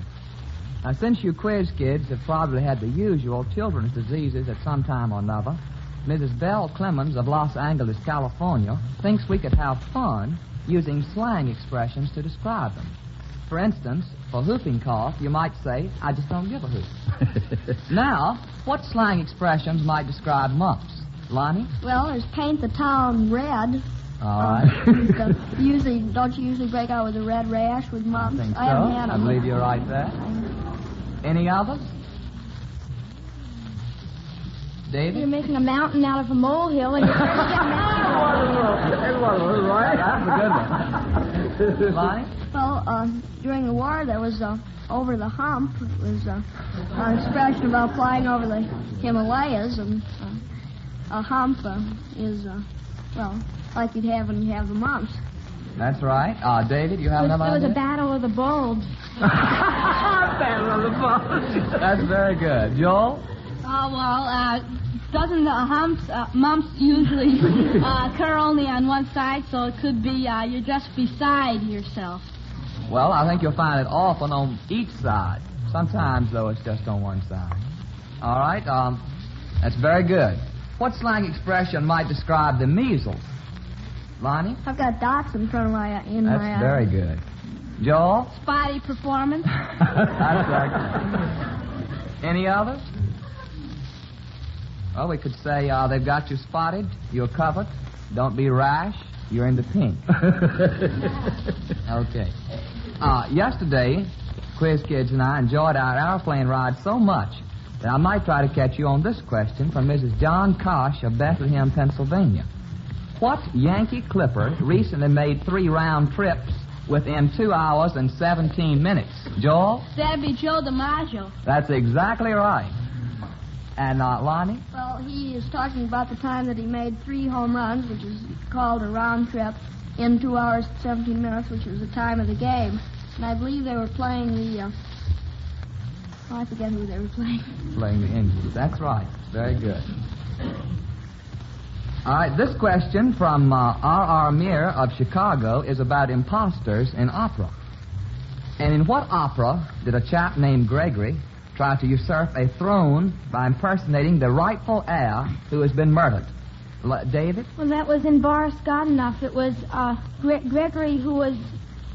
Now, since you quiz kids have probably had the usual children's diseases at some time or another, Mrs. Belle Clemens of Los Angeles, California, thinks we could have fun using slang expressions to describe them. For instance, for whooping cough, you might say, I just don't give a hoot. Now, what slang expressions might describe mumps? Lonnie? Well, there's paint the town red. All right. Don't you usually break out with a red rash with mumps? I think so. haven't had I them. believe you're right there. Any others? David? You're making a mountain out of a molehill and you're That's a good one. Lonnie? Well, during the war, there was over the hump. It was an expression about flying over the Himalayas, and a hump is, well, like you'd have when you have the mumps. That's right. David, you have another It was idea? a battle of the bulbs. Battle of the bulbs. That's very good. Joel? Doesn't mumps usually occur only on one side, so it could be you're just beside yourself. Well, I think you'll find it often on each side. Sometimes, though, it's just on one side. All right. That's very good. What slang expression might describe the measles? Lonnie? I've got dots in front of my That's very good. Joel? Spotty performance. That's right. Any others? Well, we could say they've got you spotted, you're covered, don't be rash, you're in the pink. Okay. Yesterday, Quiz Kids and I enjoyed our airplane ride so much that I might try to catch you on this question from Mrs. John Kosh of Bethlehem, Pennsylvania. What Yankee Clipper recently made 3 round trips within 2 hours and 17 minutes? Joel? That'd be Joe DiMaggio. That's exactly right. And Lonnie? Well, he is talking about the time that he made 3 home runs, which is called a round trip, in 2 hours and 17 minutes, which was the time of the game. And I believe they were playing the, I forget who they were playing. Playing the Indians. That's right. Very good. All right, this question from R.R. Meir of Chicago is about imposters in opera. And in what opera did a chap named Gregory try to usurp a throne by impersonating the rightful heir who has been murdered? David? Well, that was in Boris Godunov. It was Gregory who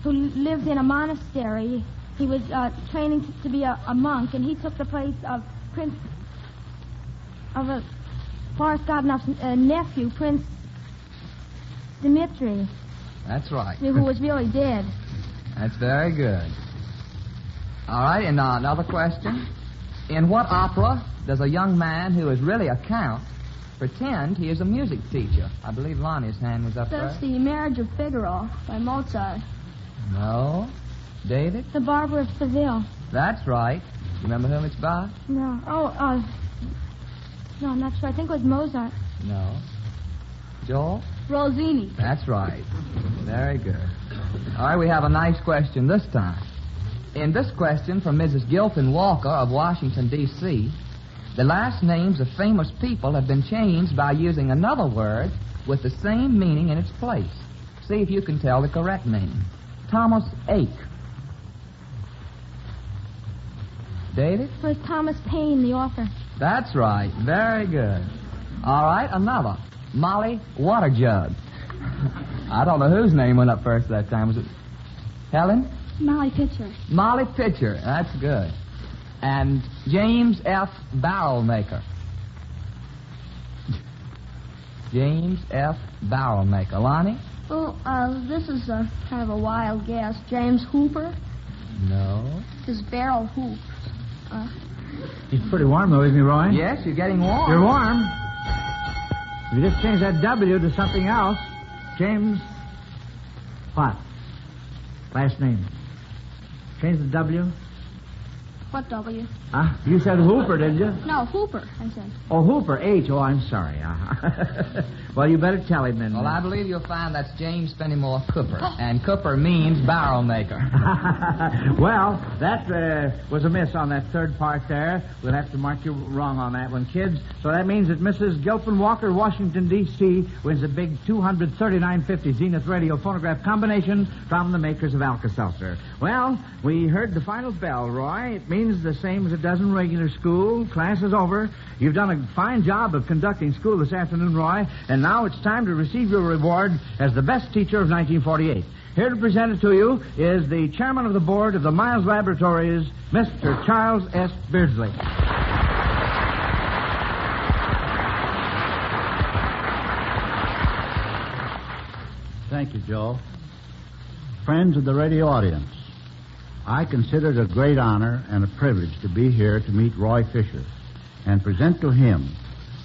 lived in a monastery. He was training to be a monk, and he took the place of Boris Godunov's nephew, Prince Dmitri, That's right. who was really dead. That's very good. All right, and another question. In what opera does a young man who is really a count pretend he is a music teacher? I believe Lonnie's hand was up That's there. the Marriage of Figaro by Mozart. No. David? The Barber of Seville. That's right. You remember whom it's by? No. No, I'm not sure. I think it was Mozart. No. Joel? Rossini. That's right. Very good. All right, we have a nice question this time. In this question from Mrs. Gilpin Walker of Washington, D.C., the last names of famous people have been changed by using another word with the same meaning in its place. See if you can tell the correct name. Thomas Ake. David? It was Thomas Paine, the author. That's right. Very good. All right, another. Molly Waterjug. I don't know whose name went up first that time. Was it Helen? Molly Pitcher. Molly Pitcher. That's good. And James F. Barrelmaker. James F. Barrelmaker. Lonnie? Well, this is kind of a wild guess. James Hooper. No. His barrel hoops. He's pretty warm, though, isn't he, Roy? Yes, you're getting warm. You're warm. If you just change that W to something else, James... What? Last name. Change the W. What W? You said Hooper, didn't you? No, Hooper, I said. Oh, Hooper, H. Oh, I'm sorry. Well, you better tell him then. Well, I believe you'll find that's James Fenimore Cooper. And Cooper means barrel maker. Well, that was a miss on that third part there. We'll have to mark you wrong on that one, kids. So that means that Mrs. Gilpin Walker, Washington, D.C., wins a big $239.50 Zenith Radio phonograph combination from the makers of Alka-Seltzer. Well, we heard the final bell, Roy. It means the same as it does in regular school. Class is over. You've done a fine job of conducting school this afternoon, Roy, and now it's time to receive your reward as the best teacher of 1948. Here to present it to you is the chairman of the board of the Miles Laboratories, Mr. Charles S. Beardsley. Thank you, Joe. Friends of the radio audience, I consider it a great honor and a privilege to be here to meet Roy Fisher and present to him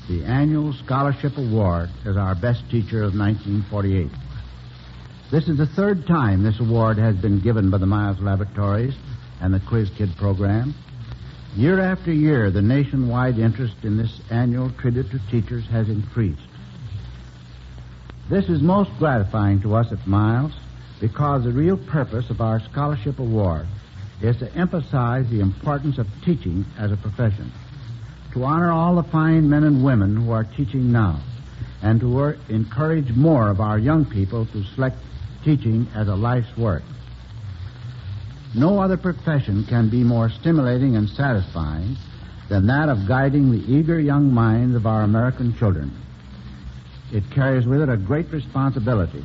the annual scholarship award as our best teacher of 1948. This is the third time this award has been given by the Miles Laboratories and the Quiz Kid program. Year after year, the nationwide interest in this annual tribute to teachers has increased. This is most gratifying to us at Miles because the real purpose of our scholarship award is to emphasize the importance of teaching as a profession, to honor all the fine men and women who are teaching now, and to encourage more of our young people to select teaching as a life's work. No other profession can be more stimulating and satisfying than that of guiding the eager young minds of our American children. It carries with it a great responsibility,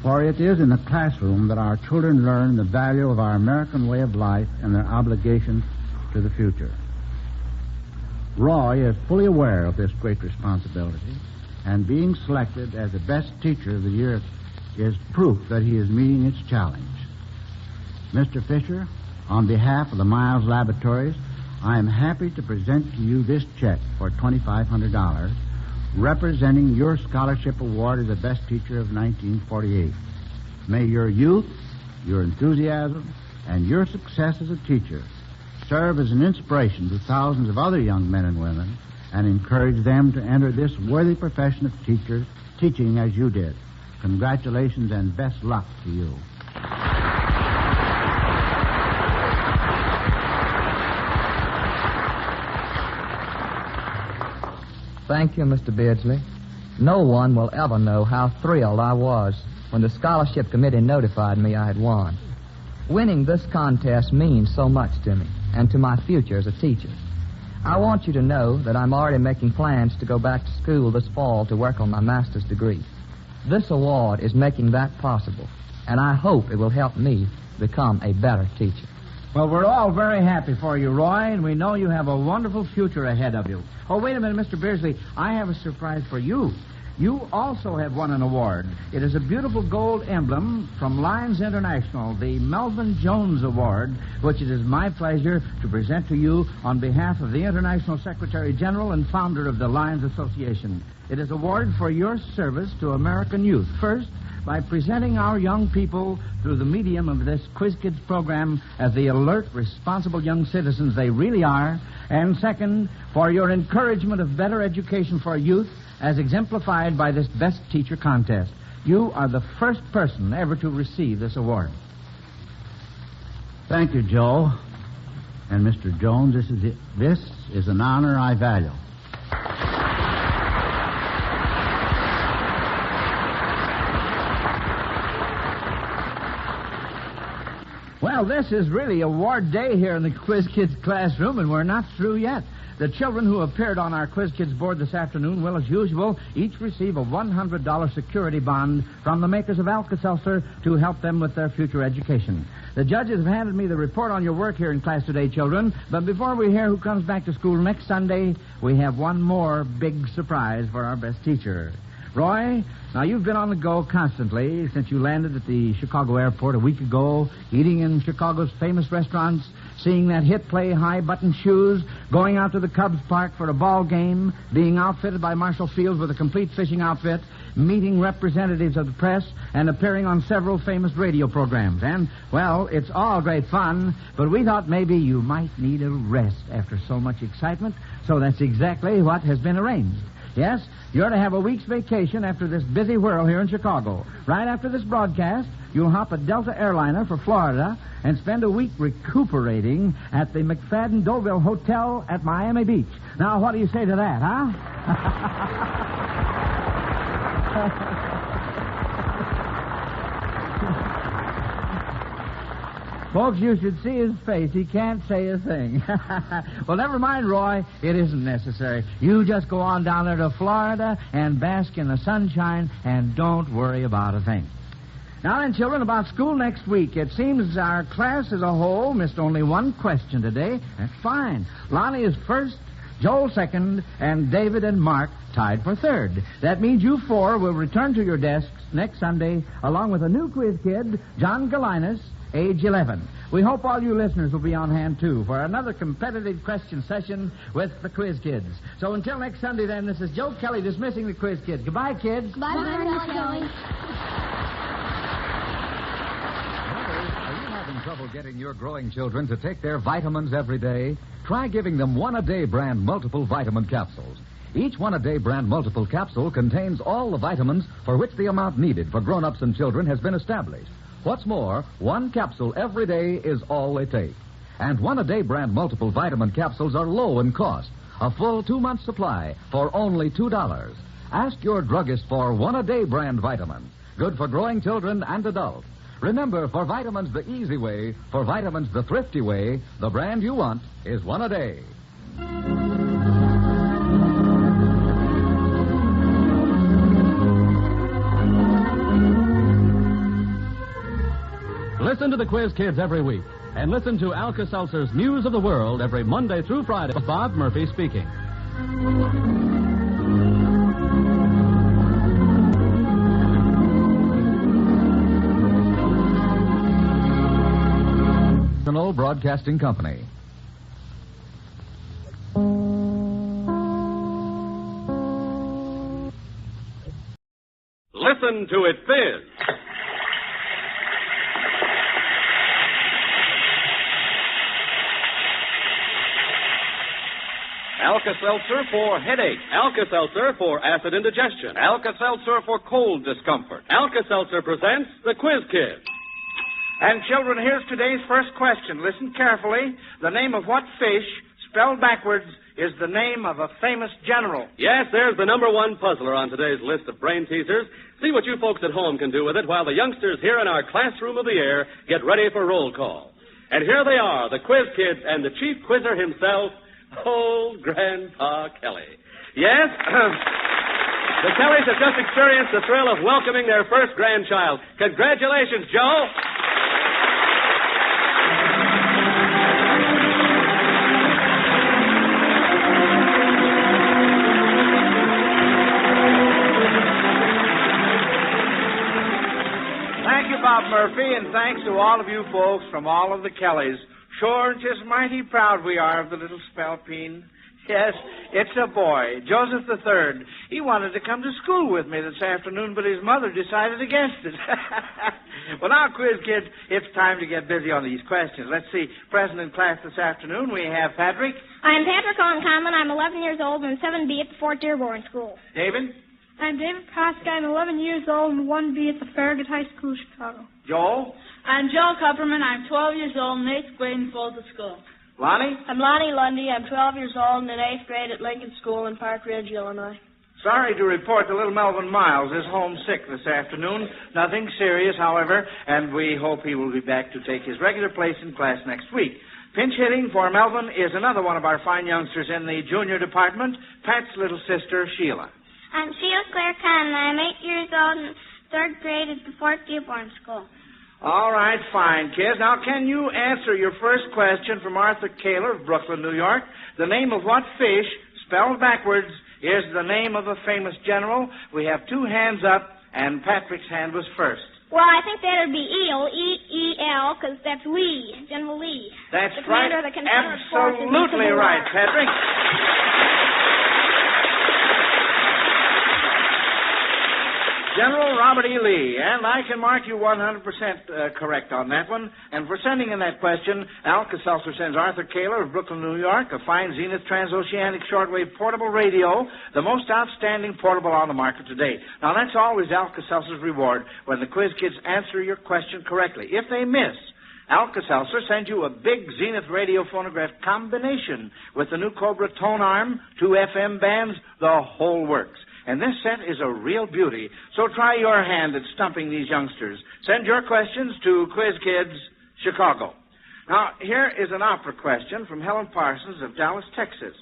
for it is in the classroom that our children learn the value of our American way of life and their obligation to the future. Roy is fully aware of this great responsibility, and being selected as the best teacher of the year is proof that he is meeting its challenge. Mr. Fisher, on behalf of the Miles Laboratories, I am happy to present to you this check for $2,500, representing your scholarship award as the best teacher of 1948. May your youth, your enthusiasm, and your success as a teacher serve as an inspiration to thousands of other young men and women and encourage them to enter this worthy profession of teaching as you did. Congratulations and best luck to you. Thank you, Mr. Beardsley. No one will ever know how thrilled I was when the scholarship committee notified me I had won. Winning this contest means so much to me and to my future as a teacher. I want you to know that I'm already making plans to go back to school this fall to work on my master's degree. This award is making that possible, and I hope it will help me become a better teacher. Well, we're all very happy for you, Roy, and we know you have a wonderful future ahead of you. Oh, wait a minute, Mr. Beardsley. I have a surprise for you. You also have won an award. It is a beautiful gold emblem from Lions International, the Melvin Jones Award, which it is my pleasure to present to you on behalf of the International Secretary General and founder of the Lions Association. It is awarded for your service to American youth. First, by presenting our young people through the medium of this Quiz Kids program as the alert, responsible young citizens they really are. And second, for your encouragement of better education for youth as exemplified by this Best Teacher contest. You are the first person ever to receive this award. Thank you, Joe. And Mr. Jones, this is an honor I value. Well, this is really award day here in the Quiz Kids classroom, and we're not through yet. The children who appeared on our Quiz Kids board this afternoon will, as usual, each receive a $100 security bond from the makers of Alka-Seltzer to help them with their future education. The judges have handed me the report on your work here in class today, children, but before we hear who comes back to school next Sunday, we have one more big surprise for our best teacher. Roy, now you've been on the go constantly since you landed at the Chicago airport a week ago, eating in Chicago's famous restaurants, seeing that hit play High Button Shoes, going out to the Cubs Park for a ball game, being outfitted by Marshall Fields with a complete fishing outfit, meeting representatives of the press, and appearing on several famous radio programs. And, well, it's all great fun, but we thought maybe you might need a rest after so much excitement, so that's exactly what has been arranged. Yes, you're to have a week's vacation after this busy whirl here in Chicago. Right after this broadcast, you'll hop a Delta airliner for Florida and spend a week recuperating at the McFadden Deauville Hotel at Miami Beach. Now, what do you say to that, huh? Folks, you should see his face. He can't say a thing. Well, never mind, Roy. It isn't necessary. You just go on down there to Florida and bask in the sunshine and don't worry about a thing. Now then, children, about school next week. It seems our class as a whole missed only one question today. That's fine. Lonnie is first, Joel second, and David and Mark tied for third. That means you four will return to your desks next Sunday along with a new quiz kid, John Galinas, age 11. We hope all you listeners will be on hand, too, for another competitive question session with the Quiz Kids. So until next Sunday, then, this is Joe Kelly dismissing the Quiz Kids. Goodbye, kids. Bye, Kelly. Are you having trouble getting your growing children to take their vitamins every day? Try giving them one-a-day brand multiple vitamin capsules. Each one-a-day brand multiple capsule contains all the vitamins for which the amount needed for grown-ups and children has been established. What's more, one capsule every day is all they take. And one-a-day brand multiple vitamin capsules are low in cost. A full 2-month supply for only $2. Ask your druggist for one-a-day brand vitamins. Good for growing children and adults. Remember, for vitamins the easy way, for vitamins the thrifty way, the brand you want is one-a-day. Listen to the Quiz Kids every week. And listen to Alka-Seltzer's News of the World every Monday through Friday. Bob Murphy speaking. National Broadcasting Company. Listen to it fizz. Alka-Seltzer for headache. Alka-Seltzer for acid indigestion. Alka-Seltzer for cold discomfort. Alka-Seltzer presents the Quiz Kids. And children, here's today's first question. Listen carefully. The name of what fish, spelled backwards, is the name of a famous general? Yes, there's the number one puzzler on today's list of brain teasers. See what you folks at home can do with it while the youngsters here in our classroom of the air get ready for roll call. And here they are, the Quiz Kids and the chief quizzer himself, old Grandpa Kelly. Yes, the Kellys have just experienced the thrill of welcoming their first grandchild. Congratulations, Joe. Bob Murphy, and thanks to all of you folks from all of the Kellys. Sure, just mighty proud we are of the little spalpeen. Yes, it's a boy, Joseph III. He wanted to come to school with me this afternoon, but his mother decided against it. Well, now, quiz kids, it's time to get busy on these questions. Let's see. Present in class this afternoon, we have Patrick. I'm Patrick Oncommon. I'm 11 years old and 7B at the Fort Dearborn School. David. I'm David Koska. I'm 11 years old and 1B at the Farragut High School, Chicago. Joel. I'm Joel Kupperman. I'm 12 years old and 8th grade in Folsom School. Lonnie. I'm Lonnie Lundy. I'm 12 years old and in 8th grade at Lincoln School in Park Ridge, Illinois. Sorry to report that little Melvin Miles is homesick this afternoon. Nothing serious, however, and we hope he will be back to take his regular place in class next week. Pinch hitting for Melvin is another one of our fine youngsters in the junior department, Pat's little sister, Sheila. I'm Sheila Claire Cannon. I'm 8 years old and 3rd grade at the Fort Dearborn School. All right, fine, kids. Now, can you answer your first question from Arthur Kaler of Brooklyn, New York? The name of what fish, spelled backwards, is the name of a famous general? We have 2 hands up, and Patrick's hand was first. Well, I think that would be Eel, E-E-L, because that's Lee, General Lee. That's the right. commander of the Confederate forces in Absolutely Civil right, War. Patrick. General Robert E. Lee, and I can mark you 100% correct on that one. And for sending in that question, Alka-Seltzer sends Arthur Kaler of Brooklyn, New York, a fine Zenith transoceanic shortwave portable radio, the most outstanding portable on the market today. Now, that's always Alka-Seltzer's reward when the quiz kids answer your question correctly. If they miss, Alka-Seltzer sends you a big Zenith radio phonograph combination with the new Cobra tone arm, 2 FM bands, the whole works. And this set is a real beauty, so try your hand at stumping these youngsters. Send your questions to Quiz Kids, Chicago. Now, here is an opera question from Helen Parsons of Dallas, Texas.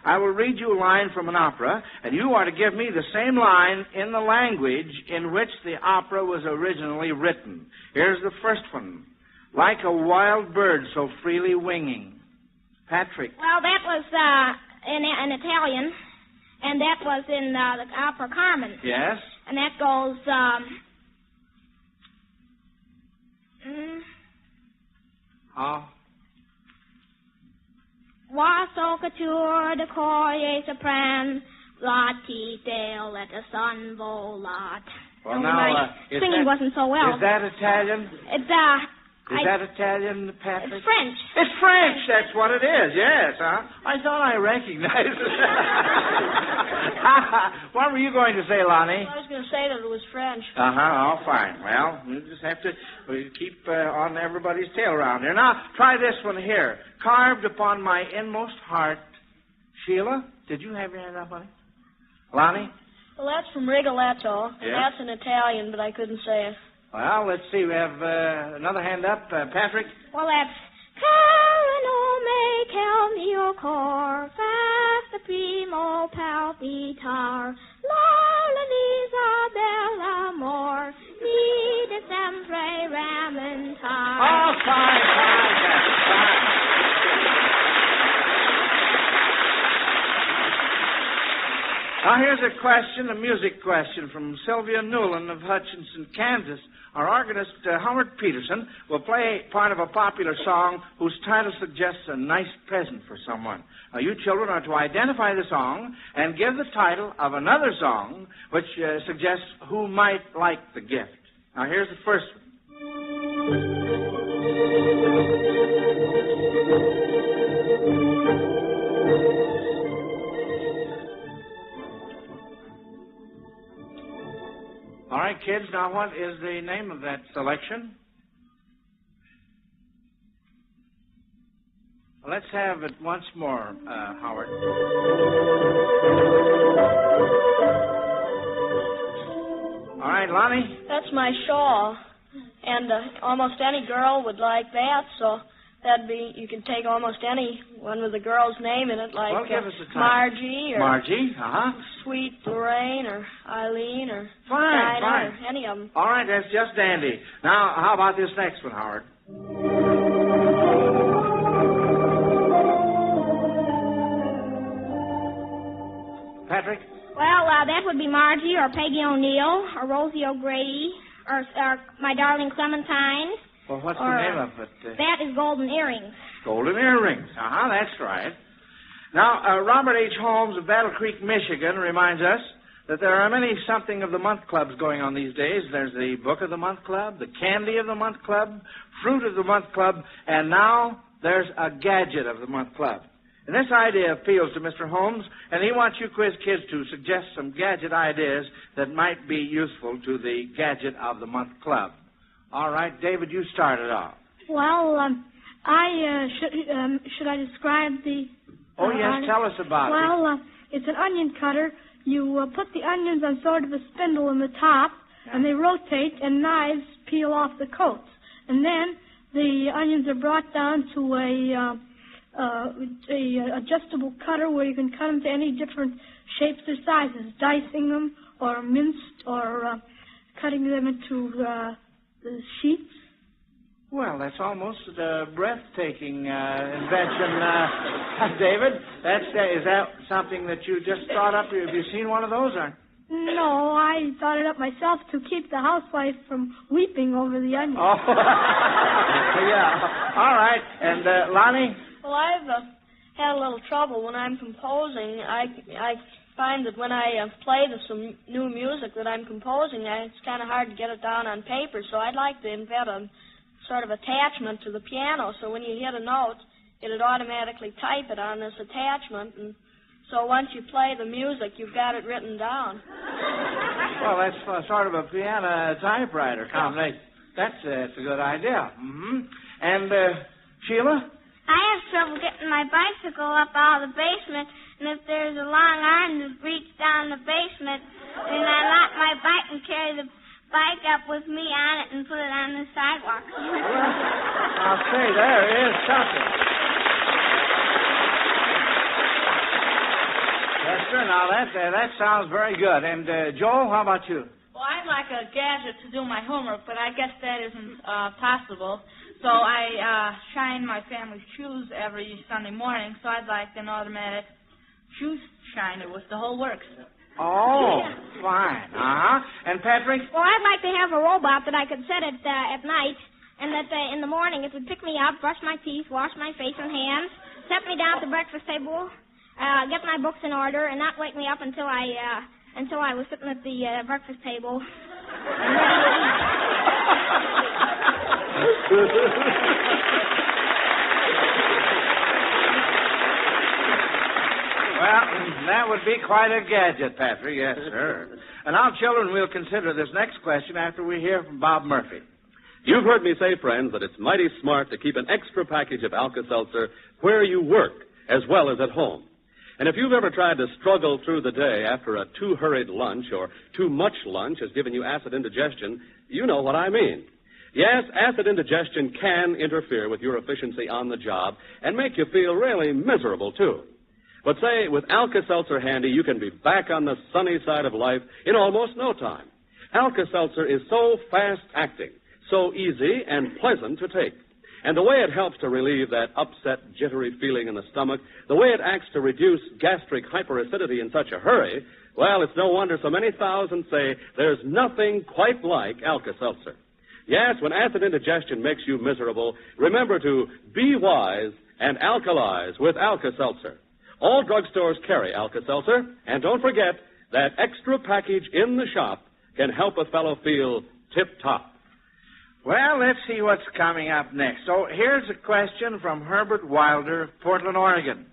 I will read you a line from an opera, and you are to give me the same line in the language in which the opera was originally written. Here's the first one. Like a wild bird so freely winging. Patrick. Well, that was in Italian. And that was in the opera Carmen. Yes? And that goes, Va so couture de coye sopran, la dale, let the sun volat. Well, now, my singing wasn't so well. Is that Italian? It's, Is that Italian, Patrick? It's French. It's French, that's what it is, yes, huh? I thought I recognized it. What were you going to say, Lonnie? I was going to say that it was French. Oh, fine. Well, we just have to keep on everybody's tail around here. Now, try this one here. Carved upon my inmost heart. Sheila, did you have your hand up, honey? Lonnie? Well, that's from Rigoletto. Yes. That's in Italian, but I couldn't say it. Well, let's see. We have another hand up. Patrick? Well, that's Carino me cal mio cor, fast primo palpitar, la Isabella amor, mi de sempre ramentar. Oh, fine. Now, here's a question, a music question from Sylvia Newland of Atchison, Kansas. Our organist, Howard Peterson, will play part of a popular song whose title suggests a nice present for someone. Now, you children are to identify the song and give the title of another song which suggests who might like the gift. Now, here's the first one. All right, kids, now what is the name of that selection? Let's have it once more, Howard. All right, Lonnie? That's my shawl. And almost any girl would like that, so that'd be, you can take almost any one with a girl's name in it, like well, give us a title. Margie or Margie, Sweet Lorraine or Eileen or Fine. or any of them. All right, that's just dandy. Now, how about this next one, Howard? Patrick? Well, that would be Margie or Peggy O'Neill or Rosie O'Grady or My Darling Clementine. Well, what's the name of it? That is Golden Earrings. Golden Earrings. That's right. Now, Robert H. Holmes of Battle Creek, Michigan, reminds us that there are many something of the month clubs going on these days. There's the Book of the Month Club, the Candy of the Month Club, Fruit of the Month Club, and now there's a Gadget of the Month Club. And this idea appeals to Mr. Holmes, and he wants you quiz kids to suggest some gadget ideas that might be useful to the Gadget of the Month Club. All right, David, you start it off. Well, should I describe the... Oh, yes, tell us about it. Well, it's an onion cutter. You put the onions on sort of a spindle in the top, and they rotate, and knives peel off the coats. And then the onions are brought down to a adjustable cutter where you can cut them to any different shapes or sizes, dicing them or minced or cutting them into the sheets. Well, that's almost a breathtaking invention, David. Is that something that you just thought up? Have you seen one of those? Or? No, I thought it up myself to keep the housewife from weeping over the onions. Oh, yeah. All right. And Lonnie? Well, I've had a little trouble when I'm composing. I find that when I play some new music that I'm composing, it's kind of hard to get it down on paper. So I'd like to invent a sort of attachment to the piano, so when you hit a note, it'd automatically type it on this attachment, and so once you play the music, you've got it written down. Well, that's sort of a piano typewriter combination. That's a good idea. Mm-hmm. And Sheila? I have trouble getting my bicycle up out of the basement, and if there's a long arm that reaches down the basement, then I lock my bike and carry the bike up with me on it and put it on the sidewalk. I'll say, there is something. Yes, sir. Now, that sounds very good. And, Joel, how about you? Well, I'd like a gadget to do my homework, but I guess that isn't possible. So I shine my family's shoes every Sunday morning, so I'd like an automatic shoe shiner with the whole works. Oh, fine. And Patrick? Well, I'd like to have a robot that I could set it at night, and that in the morning it would pick me up, brush my teeth, wash my face and hands, set me down at the breakfast table, get my books in order, and not wake me up until I was sitting at the breakfast table. Well, that would be quite a gadget, Patrick. Yes, sir. And now, children, we'll consider this next question after we hear from Bob Murphy. You've heard me say, friends, that it's mighty smart to keep an extra package of Alka-Seltzer where you work as well as at home. And if you've ever tried to struggle through the day after a too hurried lunch or too much lunch has given you acid indigestion, you know what I mean. Yes, acid indigestion can interfere with your efficiency on the job and make you feel really miserable, too. But say, with Alka-Seltzer handy, you can be back on the sunny side of life in almost no time. Alka-Seltzer is so fast-acting, so easy and pleasant to take. And the way it helps to relieve that upset, jittery feeling in the stomach, the way it acts to reduce gastric hyperacidity in such a hurry, well, it's no wonder so many thousands say there's nothing quite like Alka-Seltzer. Yes, when acid indigestion makes you miserable, remember to be wise and alkalize with Alka-Seltzer. All drugstores carry Alka-Seltzer, and don't forget that extra package in the shop can help a fellow feel tip-top. Well, let's see what's coming up next. So here's a question from Herbert Wilder of Portland, Oregon.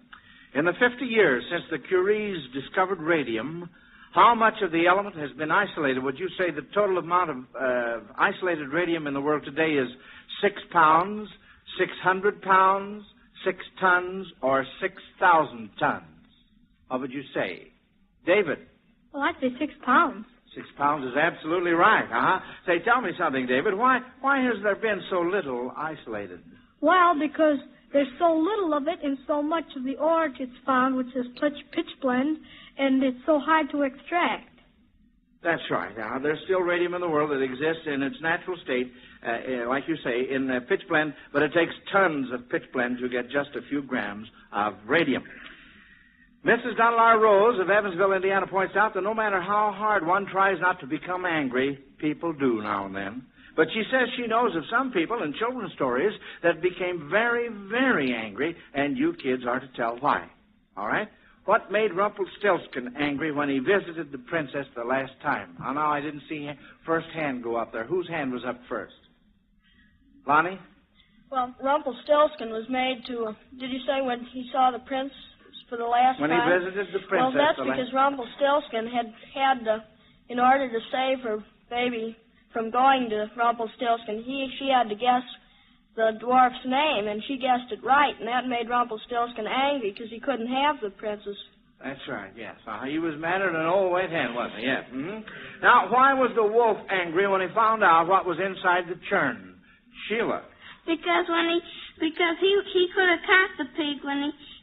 In the 50 years since the Curies discovered radium, how much of the element has been isolated? Would you say the total amount of isolated radium in the world today is 6 pounds, 600 pounds, 6 tons, or 6,000 tons? What would you say? David? Well, I'd say 6 pounds. 6 pounds is absolutely right. Say, tell me something, David. Why has there been so little isolated? Well, because there's so little of it and so much of the ore gets found, which is pitchblende, and it's so hard to extract. That's right. There's still radium in the world that exists in its natural state, like you say, in pitchblende, but it takes tons of pitchblende to get just a few grams of radium. Mrs. Dunlar Rose of Evansville, Indiana, points out that no matter how hard one tries not to become angry, people do now and then. But she says she knows of some people in children's stories that became very, very angry, and you kids are to tell why. All right? What made Rumpelstiltskin angry when he visited the princess the last time? Oh, no, I didn't see first hand go up there. Whose hand was up first? Lonnie? Well, Rumpelstiltskin was made to, did you say when he saw the prince for the last when time? When he visited the princess. Well, that's because Rumpelstiltskin had in order to save her baby from going to Rumpelstiltskin, she had to guess the dwarf's name, and she guessed it right, and that made Rumpelstiltskin angry because he couldn't have the princess. That's right, yes. He was madder than an old wet hen, wasn't he? Yes. Mm-hmm. Now, why was the wolf angry when he found out what was inside the churn? Sheila. Because he could have caught the pig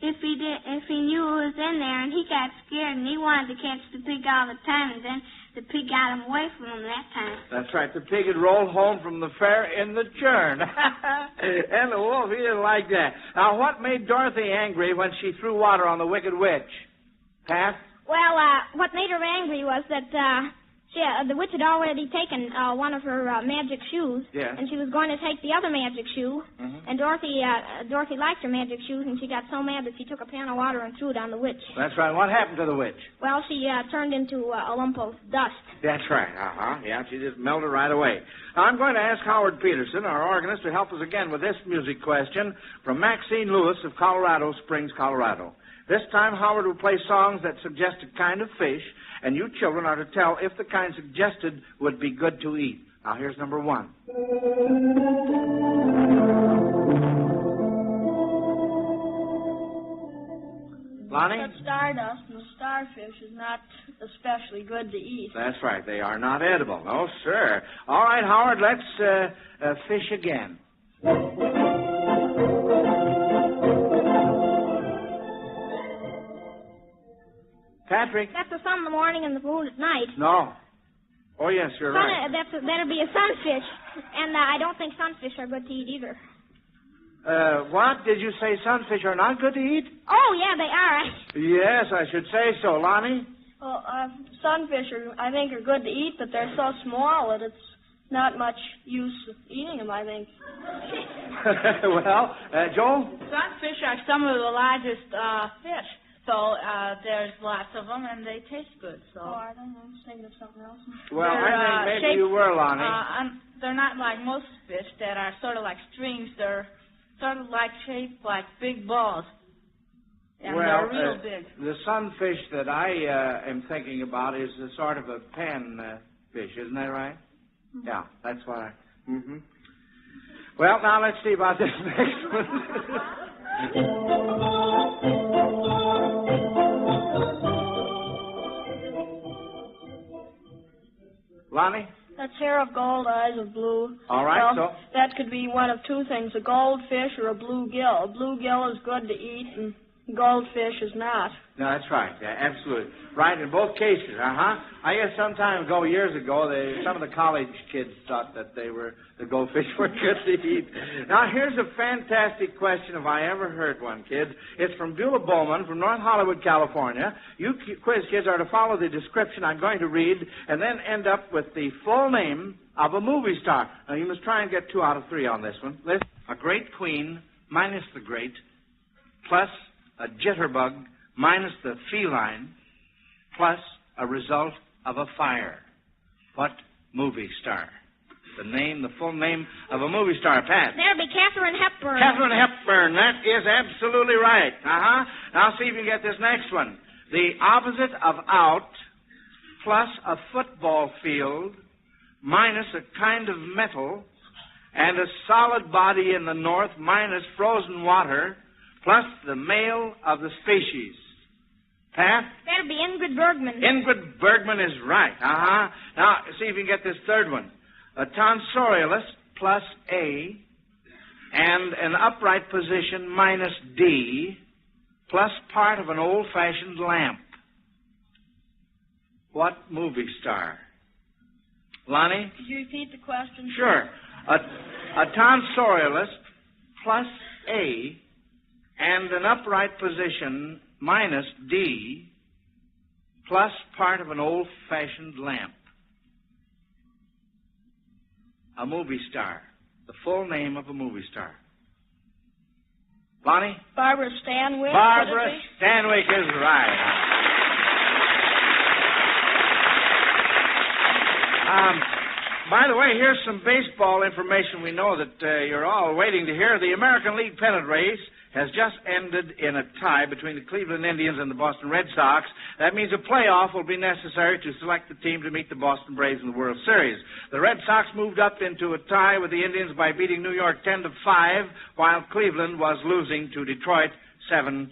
if he knew it was in there, and he got scared and he wanted to catch the pig all the time, and then the pig got him away from him that time. That's right. The pig had rolled home from the fair in the churn. And the wolf, he didn't like that. Now, what made Dorothy angry when she threw water on the Wicked Witch? Pat? Well, what made her angry was that the witch had already taken one of her magic shoes, and she was going to take the other magic shoe. Mm-hmm. And Dorothy liked her magic shoes, and she got so mad that she took a pan of water and threw it on the witch. That's right. What happened to the witch? Well, she turned into a lump of dust. That's right. Yeah, she just melted right away. Now, I'm going to ask Howard Peterson, our organist, to help us again with this music question from Maxine Lewis of Colorado Springs, Colorado. This time, Howard will play songs that suggest a kind of fish, and you children are to tell if the kind suggested would be good to eat. Now, here's number one. Lonnie? But stardust and the starfish is not especially good to eat. That's right. They are not edible. No, sir. All right, Howard, let's fish again. Patrick? That's the sun in the morning and the moon at night. No. Oh, yes, you're right. That'd be a sunfish. And I don't think sunfish are good to eat either. What? Did you say sunfish are not good to eat? Oh, yeah, they are. Yes, I should say so. Lonnie? Well, sunfish I think are good to eat, but they're so small that it's not much use eating them, I think. Well, Joel? Sunfish are some of the largest fish. So there's lots of them, and they taste good. So. Oh, I don't know. I was thinking of something else. Well, I think maybe you were, Lonnie. They're not like most fish that are sort of like strings. They're sort of like shaped like big balls. And they're real big. The sunfish that I am thinking about is a sort of a pan fish, isn't that right? Mm-hmm. Yeah, that's what I... Mm-hmm. Well, now let's see about this next one. Lonnie? That's hair of gold, eyes of blue. All right, well, that could be one of two things, a goldfish or a bluegill. A bluegill is good to eat, and goldfish is not. No, that's right. Yeah, absolutely. Right, in both cases, I guess some time ago, years ago, some of the college kids thought that the goldfish were good to eat. Now, here's a fantastic question if I ever heard one, kids. It's from Beulah Bowman from North Hollywood, California. You quiz kids are to follow the description I'm going to read and then end up with the full name of a movie star. Now, you must try and get 2 out of 3 on this one. Listen. A great queen minus the great plus a jitterbug minus the feline plus a result of a fire. What movie star? The full name of a movie star. Pat. There'll be Katharine Hepburn. Katharine Hepburn. That is absolutely right. Now see if you get this next one. The opposite of out plus a football field minus a kind of metal and a solid body in the north minus frozen water plus the male of the species. Pat? That'll be Ingrid Bergman. Ingrid Bergman is right. Now, see if you can get this third one. A tonsorialist plus A and an upright position minus D plus part of an old-fashioned lamp. What movie star? Lonnie? Could you repeat the question? Sure. A tonsorialist plus A and an upright position minus D plus part of an old-fashioned lamp. A movie star. The full name of a movie star. Lonnie? Barbara Stanwyck. Barbara Stanwyck is right. By the way, here's some baseball information we know that you're all waiting to hear. The American League pennant race has just ended in a tie between the Cleveland Indians and the Boston Red Sox. That means a playoff will be necessary to select the team to meet the Boston Braves in the World Series. The Red Sox moved up into a tie with the Indians by beating New York 10-5, while Cleveland was losing to Detroit 7-1.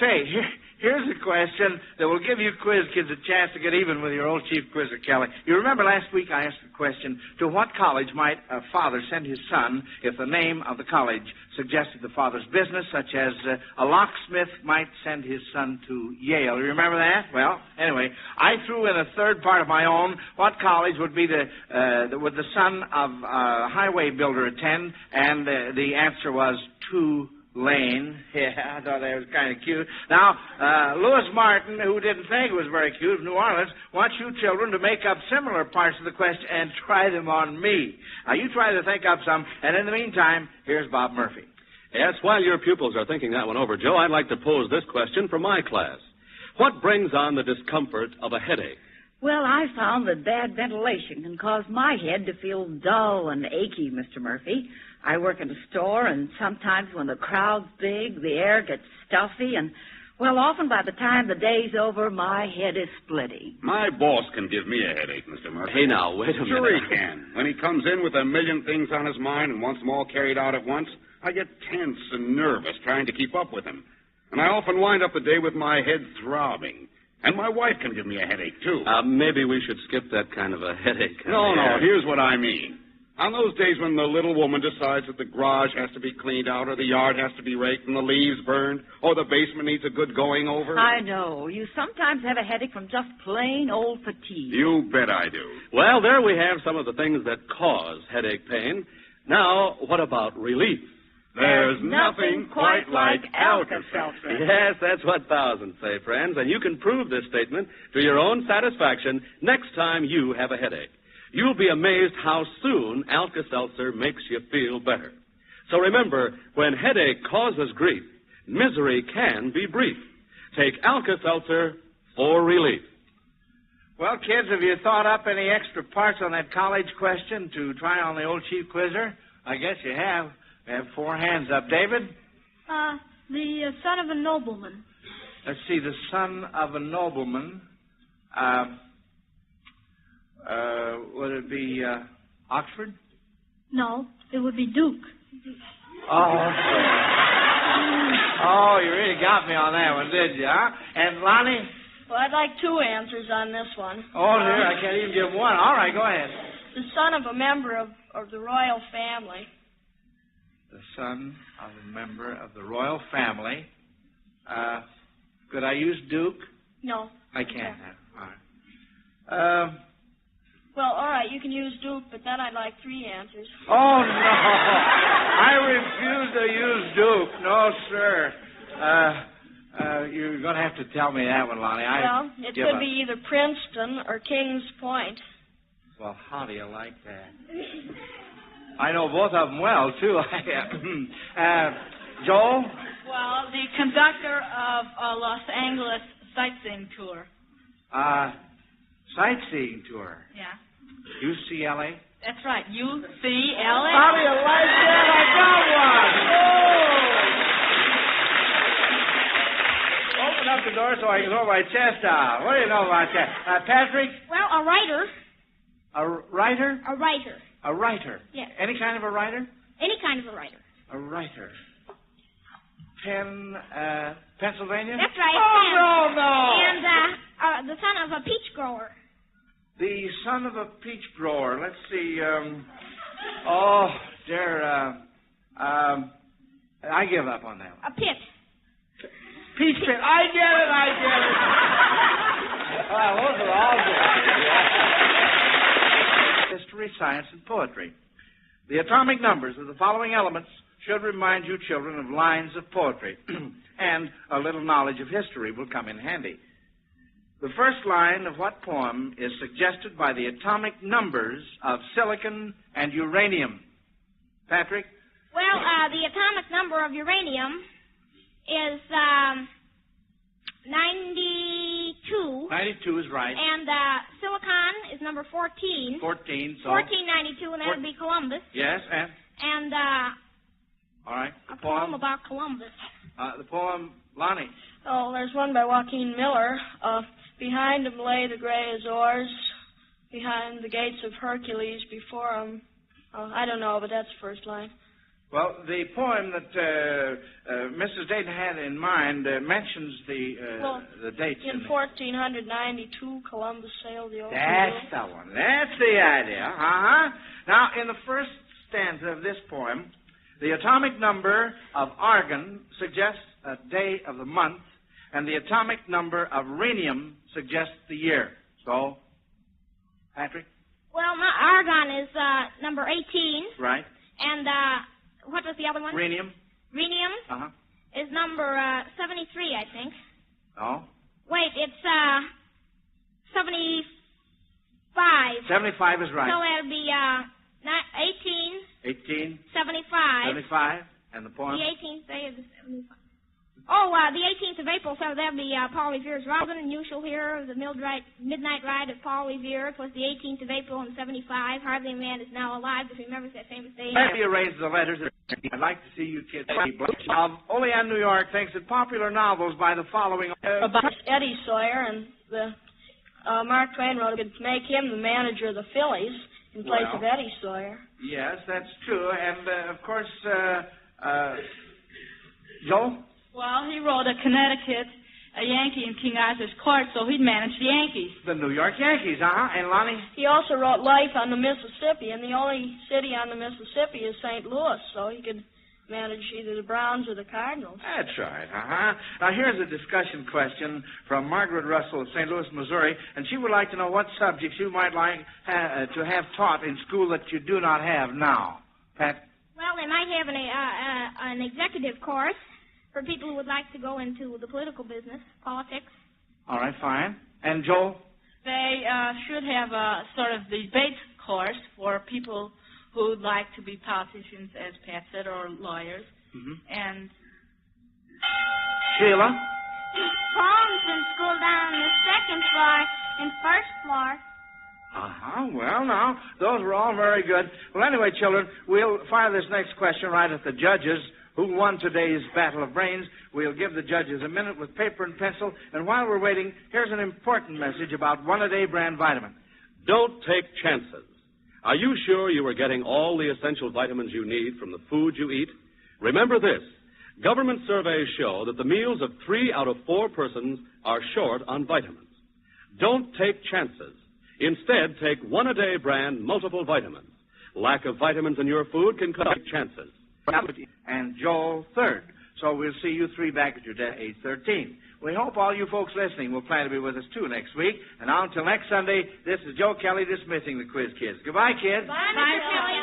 Say, here's a question that will give you quiz kids a chance to get even with your old chief quizzer, Kelly. You remember last week I asked the question, to what college might a father send his son if the name of the college suggested the father's business, such as a locksmith might send his son to Yale. You remember that? Well, anyway, I threw in a third part of my own. What college would be would the son of a highway builder attend? And the answer was Tulane. Yeah, I thought that was kind of cute. Now, Lewis Martin, who didn't think it was very cute, of New Orleans, wants you children to make up similar parts of the question and try them on me. Now, you try to think up some, and in the meantime, here's Bob Murphy. Yes, while your pupils are thinking that one over, Joe, I'd like to pose this question for my class. What brings on the discomfort of a headache? Well, I found that bad ventilation can cause my head to feel dull and achy, Mr. Murphy. I work in a store, and sometimes when the crowd's big, the air gets stuffy, and, well, often by the time the day's over, my head is splitting. My boss can give me a headache, Mr. Murphy. Hey, now, wait a minute. Sure he can. When he comes in with a million things on his mind and wants them all carried out at once, I get tense and nervous trying to keep up with him. And I often wind up the day with my head throbbing. And my wife can give me a headache, too. Maybe we should skip that kind of a headache. No, here's what I mean. On those days when the little woman decides that the garage has to be cleaned out, or the yard has to be raked, and the leaves burned, or the basement needs a good going over. I know. You sometimes have a headache from just plain old fatigue. You bet I do. Well, there we have some of the things that cause headache pain. Now, what about relief? There's nothing quite like Alka-Seltzer. Yes, that's what thousands say, friends, and you can prove this statement to your own satisfaction next time you have a headache. You'll be amazed how soon Alka-Seltzer makes you feel better. So remember, when headache causes grief, misery can be brief. Take Alka-Seltzer for relief. Well, kids, have you thought up any extra parts on that college question to try on the old chief quizzer? I guess you have. We have 4 hands up. David? The son of a nobleman. Let's see, the son of a nobleman. Would it be Oxford? No, it would be Duke. Oh, you really got me on that one, did you, huh? And Lonnie? Well, I'd like 2 answers on this one. Oh, dear, I can't even give one. All right, go ahead. The son of a member of the royal family. The son of a member of the royal family. Could I use Duke? No. I can't. All right. Well, all right, you can use Duke, but then I'd like 3 answers. Oh, no. I refuse to use Duke. No, sir. You're going to have to tell me that one, Lonnie. Well, it could be either Princeton or Kings Point. Well, how do you like that? I know both of them well, too. Joel? Well, the conductor of a Los Angeles sightseeing tour. Sightseeing tour? Yeah. UCLA? That's right, UCLA. How do you like that? I got one! Oh! Open up the door so I can throw my chest out. What do you know about that? Patrick? Well, a writer. A writer? A writer. A writer? Yes. Any kind of a writer? Any kind of a writer. A writer. Pennsylvania? That's right. Oh, no! And the son of a peach grower. The son of a peach grower. Let's see. I give up on that one. A pit. Peach pit. I get it. Those are all good. History, science, and poetry. The atomic numbers of the following elements should remind you children of lines of poetry, and a little knowledge of history will come in handy. The first line of what poem is suggested by the atomic numbers of silicon and uranium? Patrick? Well, the atomic number of uranium is 92. 92 is right. And silicon is number 14. 14, so... 1492, and that would be Columbus. Yes, and? And, all right. A poem about Columbus. The poem, Lonnie. Oh, there's one by Joaquin Miller. Behind him lay the gray Azores, behind the gates of Hercules, before him. I don't know, but that's the first line. Well, the poem that Mrs. Dayton had in mind mentions the dates. In 1492, Columbus sailed the ocean. That's the one. That's the idea. Uh-huh. Now, in the first stanza of this poem, the atomic number of argon suggests a day of the month, and the atomic number of rhenium suggests the year. So, Patrick? Well, argon is number 18. Right. And what was the other one? Rhenium. Rhenium is number 73, I think. Oh? Wait, it's 75. 75 is right. So it'll be 18. 75. 75. And the poem? The 18th day of the 75. Oh, the 18th of April, so that'll be Paul Revere's Robin, and you shall hear the midnight ride of Paul Revere. It was the 18th of April in 75. Hardly a man is now alive that remembers that famous day. Let me arrange the letters. I'd like to see you kids. Olean, New York, thinks that popular novels by the following... About Eddie Sawyer, and Mark Twain wrote it to make him the manager of the Phillies in place of Eddie Sawyer. Yes, that's true. And, of course, Joe? Well, he wrote a Connecticut, a Yankee in King Arthur's court, so he'd manage the Yankees. The New York Yankees, And Lonnie? He also wrote Life on the Mississippi, and the only city on the Mississippi is St. Louis, so he could manage either the Browns or the Cardinals. That's right, Now, here's a discussion question from Margaret Russell of St. Louis, Missouri, and she would like to know what subjects you might like to have taught in school that you do not have now. Pat? Well, they might have an executive course for people who would like to go into the political business, politics. All right, fine. And Joel? They should have a sort of debate course for people who would like to be politicians, as Pat said, or lawyers. Mm-hmm. And Sheila? Poems in school down on the second floor and first floor. Well, now, those were all very good. Well, anyway, children, we'll fire this next question right at the judges. Who won today's battle of brains? We'll give the judges a minute with paper and pencil. And while we're waiting, here's an important message about one-a-day brand vitamin. Don't take chances. Are you sure you are getting all the essential vitamins you need from the food you eat? Remember this. Government surveys show that the meals of 3 out of 4 persons are short on vitamins. Don't take chances. Instead, take one-a-day brand multiple vitamins. Lack of vitamins in your food can cause chances. And Joel third. So we'll see you 3 back at your desk, 8:13. We hope all you folks listening will plan to be with us, too, next week. And now, until next Sunday, this is Joe Kelly dismissing the Quiz Kids. Goodbye, kids. Bye, Kelly.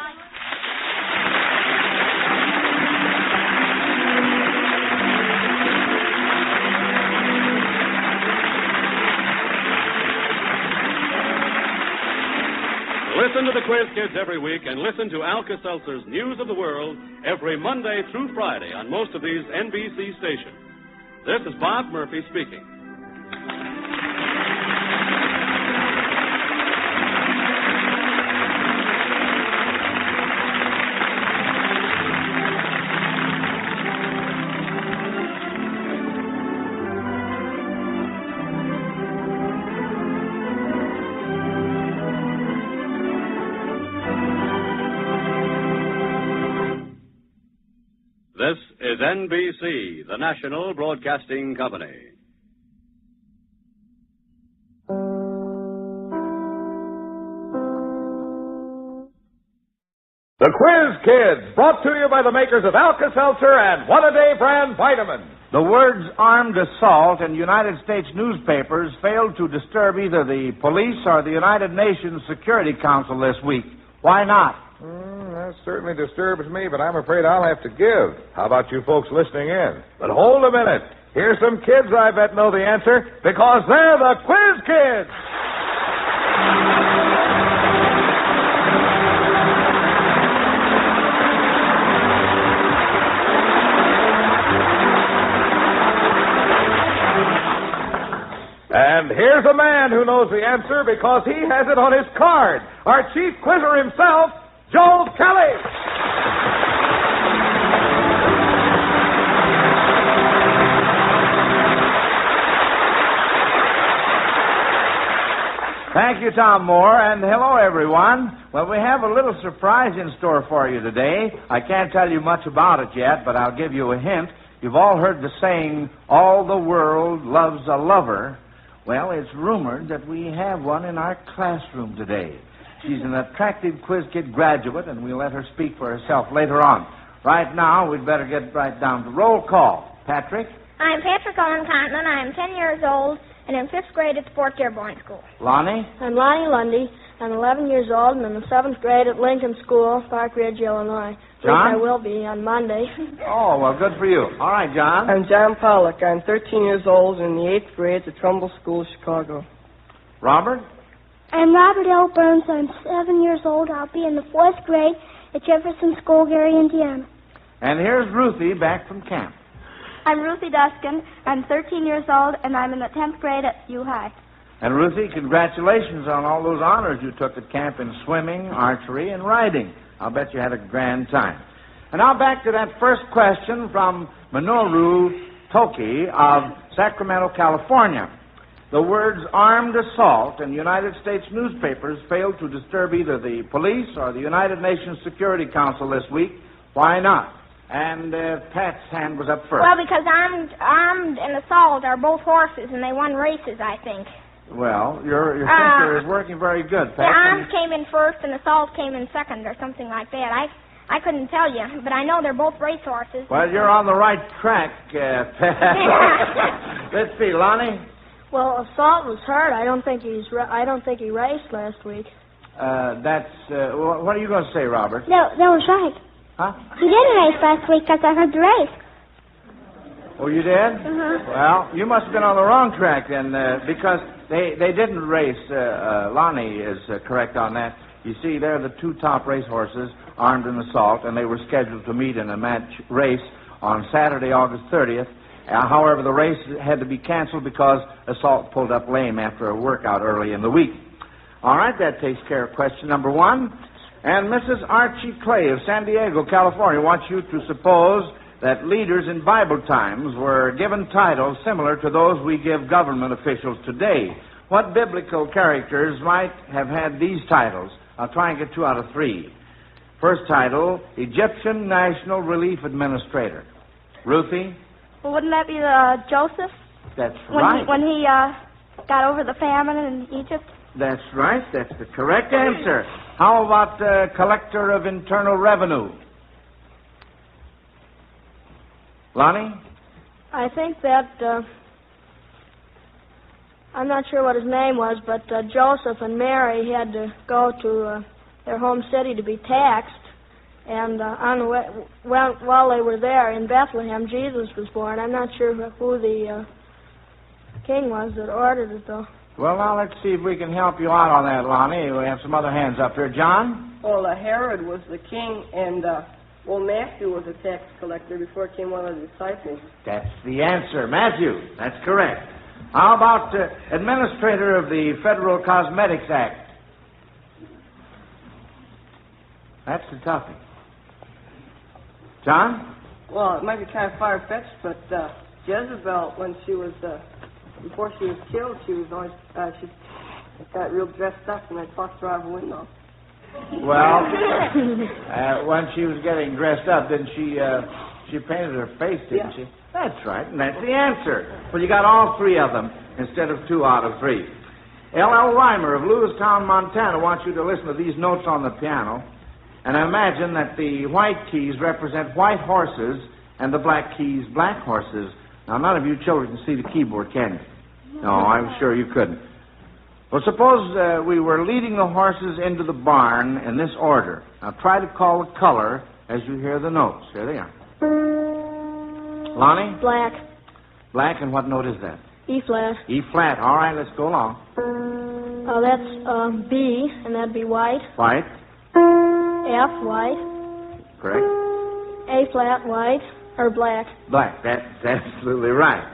Listen to the Quiz Kids every week, and listen to Alka-Seltzer's News of the World every Monday through Friday on most of these NBC stations. This is Bob Murphy speaking. This is NBC, the National Broadcasting Company. The Quiz Kids, brought to you by the makers of Alka-Seltzer and One-A-Day brand vitamins. The words armed assault in United States newspapers failed to disturb either the police or the United Nations Security Council this week. Why not? It certainly disturbs me, but I'm afraid I'll have to give. How about you folks listening in? But hold a minute. Here's some kids I bet know the answer, because they're the Quiz Kids. And here's a man who knows the answer because he has it on his card. Our chief quizzer himself, Joe Kelly. Thank you, Tom Moore, and hello, everyone. Well, we have a little surprise in store for you today. I can't tell you much about it yet, but I'll give you a hint. You've all heard the saying, all the world loves a lover. Well, it's rumored that we have one in our classroom today. She's an attractive Quiz Kid graduate, and we'll let her speak for herself later on. Right now, we'd better get right down to roll call. Patrick? I'm Patrick Owen Conklin. I'm 10 years old and in 5th grade at Fort Dearborn School. Lonnie? I'm Lonnie Lundy. I'm 11 years old and in the 7th grade at Lincoln School, Park Ridge, Illinois. John? I will be on Monday. Oh, well, good for you. All right, John. I'm John Pollock. I'm 13 years old and in the 8th grade at Trumbull School, Chicago. Robert? I'm Robert L. Burns. I'm 7 years old. I'll be in the 4th grade at Jefferson School, Gary, Indiana. And here's Ruthie back from camp. I'm Ruthie Duskin. I'm 13 years old, and I'm in the 10th grade at U High. And Ruthie, congratulations on all those honors you took at camp in swimming, archery, and riding. I'll bet you had a grand time. And now back to that first question from Minoru Toki of Sacramento, California. The words armed assault in United States newspapers failed to disturb either the police or the United Nations Security Council this week. Why not? And Pat's hand was up first. Well, because armed and assault are both horses, and they won races, I think. Well, your thinker is working very good, Pat. The armed came in first, and assault came in second, or something like that. I couldn't tell you, but I know they're both racehorses. Well, you're on the right track, Pat. Let's see, Lonnie. Well, assault was hurt. I don't think he raced last week. What are you going to say, Robert? No, that was right. Huh? He didn't race last week because I heard the race. Oh, you did? Uh-huh. Well, you must have been on the wrong track then, because they didn't race. Lonnie is correct on that. You see, they're the two top racehorses, armed and assault, and they were scheduled to meet in a match race on Saturday, August 30th. However, the race had to be canceled because assault pulled up lame after a workout early in the week. All right, that takes care of question number one. And Mrs. Archie Clay of San Diego, California, wants you to suppose that leaders in Bible times were given titles similar to those we give government officials today. What biblical characters might have had these titles? I'll try and get 2 out of 3. First title, Egyptian National Relief Administrator. Ruthie? Well, wouldn't that be Joseph? That's right. When he got over the famine in Egypt? That's right. That's the correct answer. How about Collector of Internal Revenue? Lonnie? I think that, I'm not sure what his name was, but Joseph and Mary had to go to their home city to be taxed. And while they were there in Bethlehem, Jesus was born. I'm not sure who the king was that ordered it, though. Well, now let's see if we can help you out on that, Lonnie. We have some other hands up here. John? Well, Herod was the king, and Matthew was a tax collector before he came one of the disciples. That's the answer. Matthew. That's correct. How about administrator of the Federal Cosmetics Act? That's the toughie. John? Well, it might be kind of far-fetched, but Jezebel, when she was, before she was killed, she was always, she got real dressed up, and I talked to her out of the window. Well, when she was getting dressed up, didn't she painted her face, didn't she? That's right, and that's the answer. Well, you got all 3 of them instead of 2 out of 3. L.L. Reimer of Lewistown, Montana, wants you to listen to these notes on the piano and imagine that the white keys represent white horses and the black keys black horses. Now, none of you children can see the keyboard, can you? No, I'm sure you couldn't. Well, suppose we were leading the horses into the barn in this order. Now try to call the color as you hear the notes. Here they are. Lonnie? Black. Black, and what note is that? E flat. E flat. All right, let's go along. That's B, and that'd be white. White. F, white. Correct. A flat, white, or black. Black. That's absolutely right.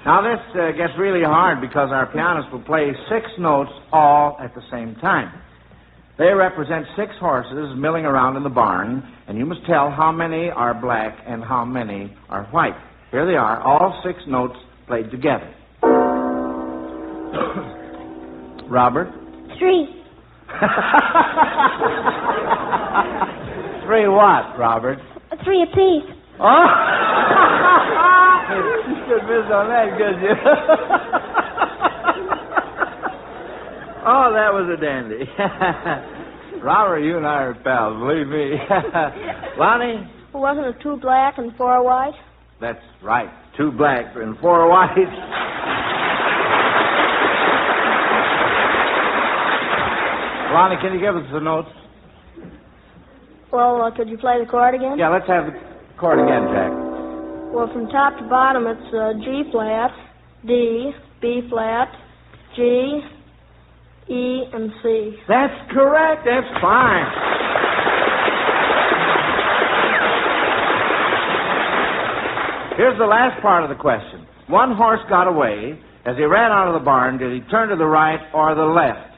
Now, this gets really hard because our pianist will play 6 notes all at the same time. They represent 6 horses milling around in the barn, and you must tell how many are black and how many are white. Here they are, all 6 notes played together. Robert? 3. 3 what, Robert? 3 apiece. Oh! You should miss on that, could you? Oh, that was a dandy. Robert, you and I are pals, believe me. Lonnie? Wasn't it 2 black and 4 white? That's right. 2 black and 4 white. Lonnie, can you give us the notes? Well, could you play the chord again? Yeah, let's have the chord again, Jack. Well, from top to bottom, it's G flat, D, B flat, G, E, and C. That's correct. That's fine. Here's the last part of the question. One horse got away. As he ran out of the barn, did he turn to the right or the left?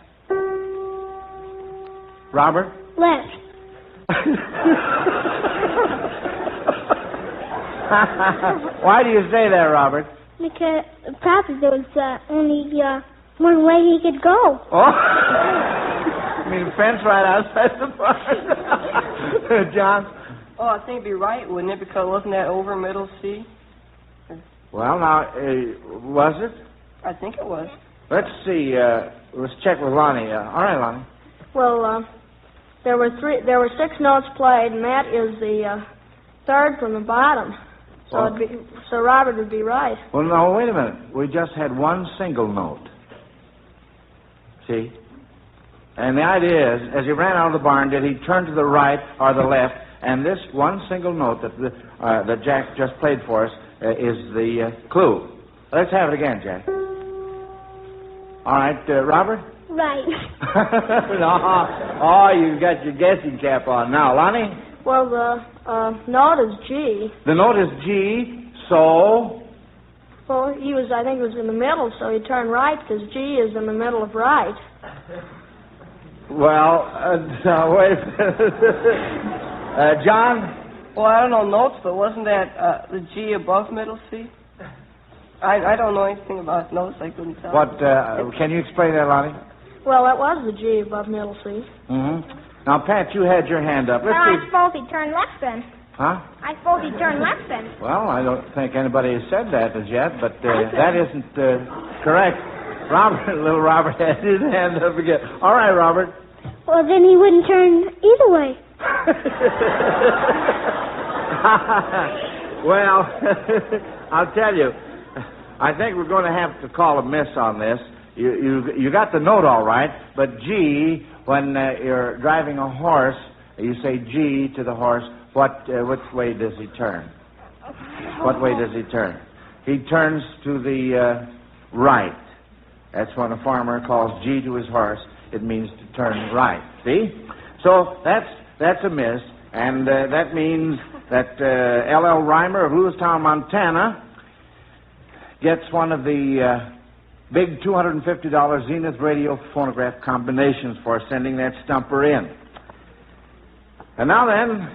Robert? Left. Why do you say that, Robert? Because probably there was only one way he could go. Oh? You mean the fence right outside the barn? John? Oh, I think it'd be right, wouldn't it? Because wasn't that over middle C? Well, now, was it? I think it was. Let's see. Let's check with Lonnie. All right, Lonnie. Well, there were 6 notes played, and that is the third from the bottom. So so Robert would be right. Well, no, wait a minute. We just had one single note. See? And the idea is, as he ran out of the barn, did he turn to the right or the left? And this one single note that Jack just played for us is the clue. Let's have it again, Jack. All right, Robert? Right. No. Oh, you've got your guessing cap on now. Lonnie? Well, the note is G. The note is G, so? Well, I think he was in the middle, so he turned right because G is in the middle of right. Well, wait. John? Well, I don't know notes, but wasn't that the G above middle C? I don't know anything about notes. I couldn't tell. What? Can you explain that, Lonnie? Well, that was the G above middle C. Mm-hmm. Now, Pat, you had your hand up. Let's I see. suppose he turned left then. Huh? I suppose he turned left then. Well, I don't think anybody has said that as yet, but that isn't correct. Little Robert had his hand up again. All right, Robert. Well, then he wouldn't turn either way. Well, I'll tell you, I think we're going to have to call a miss on this. You got the note all right, but G, when you're driving a horse, you say G to the horse. Which way does he turn? What way does he turn? He turns to the right. That's when a farmer calls G to his horse. It means to turn right. See? So that's a miss, and that means that L.L. Reimer of Lewistown, Montana, gets one of the big $250 Zenith radio phonograph combinations for sending that stumper in. And now then,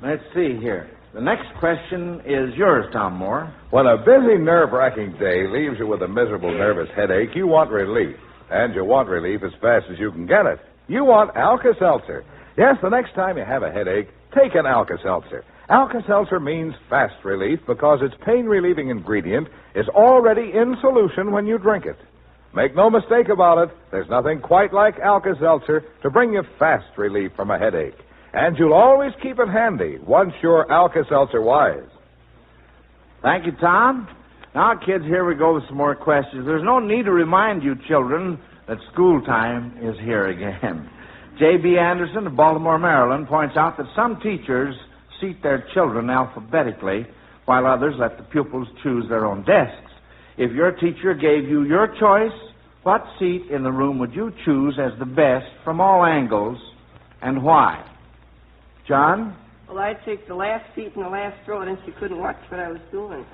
let's see here. The next question is yours, Tom Moore. When a busy, nerve-wracking day leaves you with a miserable, nervous headache, you want relief. And you want relief as fast as you can get it. You want Alka-Seltzer. Yes, the next time you have a headache, take an Alka-Seltzer. Alka-Seltzer means fast relief because its pain-relieving ingredient is already in solution when you drink it. Make no mistake about it, there's nothing quite like Alka-Seltzer to bring you fast relief from a headache. And you'll always keep it handy once you're Alka-Seltzer wise. Thank you, Tom. Now, kids, here we go with some more questions. There's no need to remind you children that school time is here again. J.B. Anderson of Baltimore, Maryland, points out that some teachers seat their children alphabetically, while others let the pupils choose their own desks. If your teacher gave you your choice, what seat in the room would you choose as the best from all angles, and why? John? Well, I'd take the last seat in the last row, and then she couldn't watch what I was doing.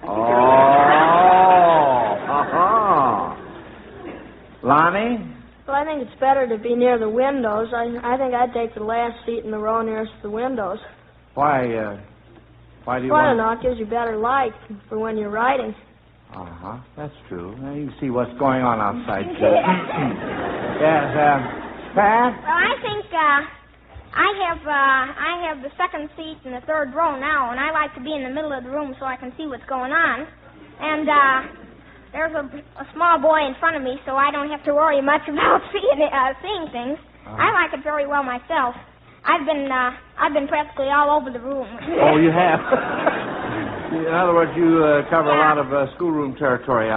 Lonnie? Well, I think it's better to be near the windows. I think I'd take the last seat in the row nearest the windows. Why do you Well, I want... don't know. It gives you better light for when you're writing. That's true. Now you can see what's going on outside, too. Yes, Pat? Well, I think I have the second seat in the third row now, and I like to be in the middle of the room so I can see what's going on. And there's a small boy in front of me, so I don't have to worry much about seeing things. I like it very well myself. I've been practically all over the room. Oh, you have? In other words, you cover a lot of schoolroom territory.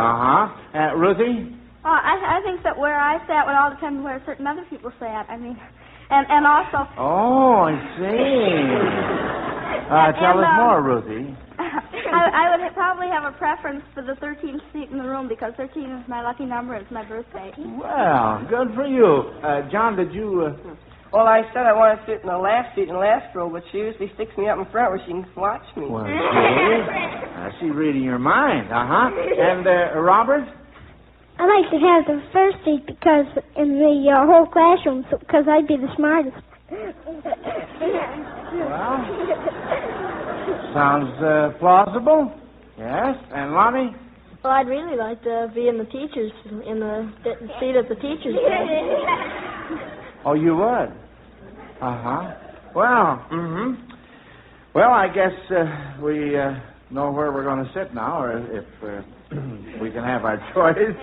Ruthie? I think that where I sat would all depend on where certain other people sat. I mean, and also... Oh, I see. Tell us more, Ruthie. I would probably have a preference for the 13th seat in the room because 13 is my lucky number. It's my birthday. Well, good for you. John, did you... Well, I said I want to sit in the last seat in the last row, but she usually sticks me up in front where she can watch me. Well, I see reading your mind. And Robert? I like to have the first seat because in the whole classroom, because I'd be the smartest. Well, sounds plausible. Yes. And Lonnie? Well, I'd really like to be in the seat at the teacher's desk. Oh, you would? Well, Well, I guess we know where we're going to sit now, or if we can have our choice.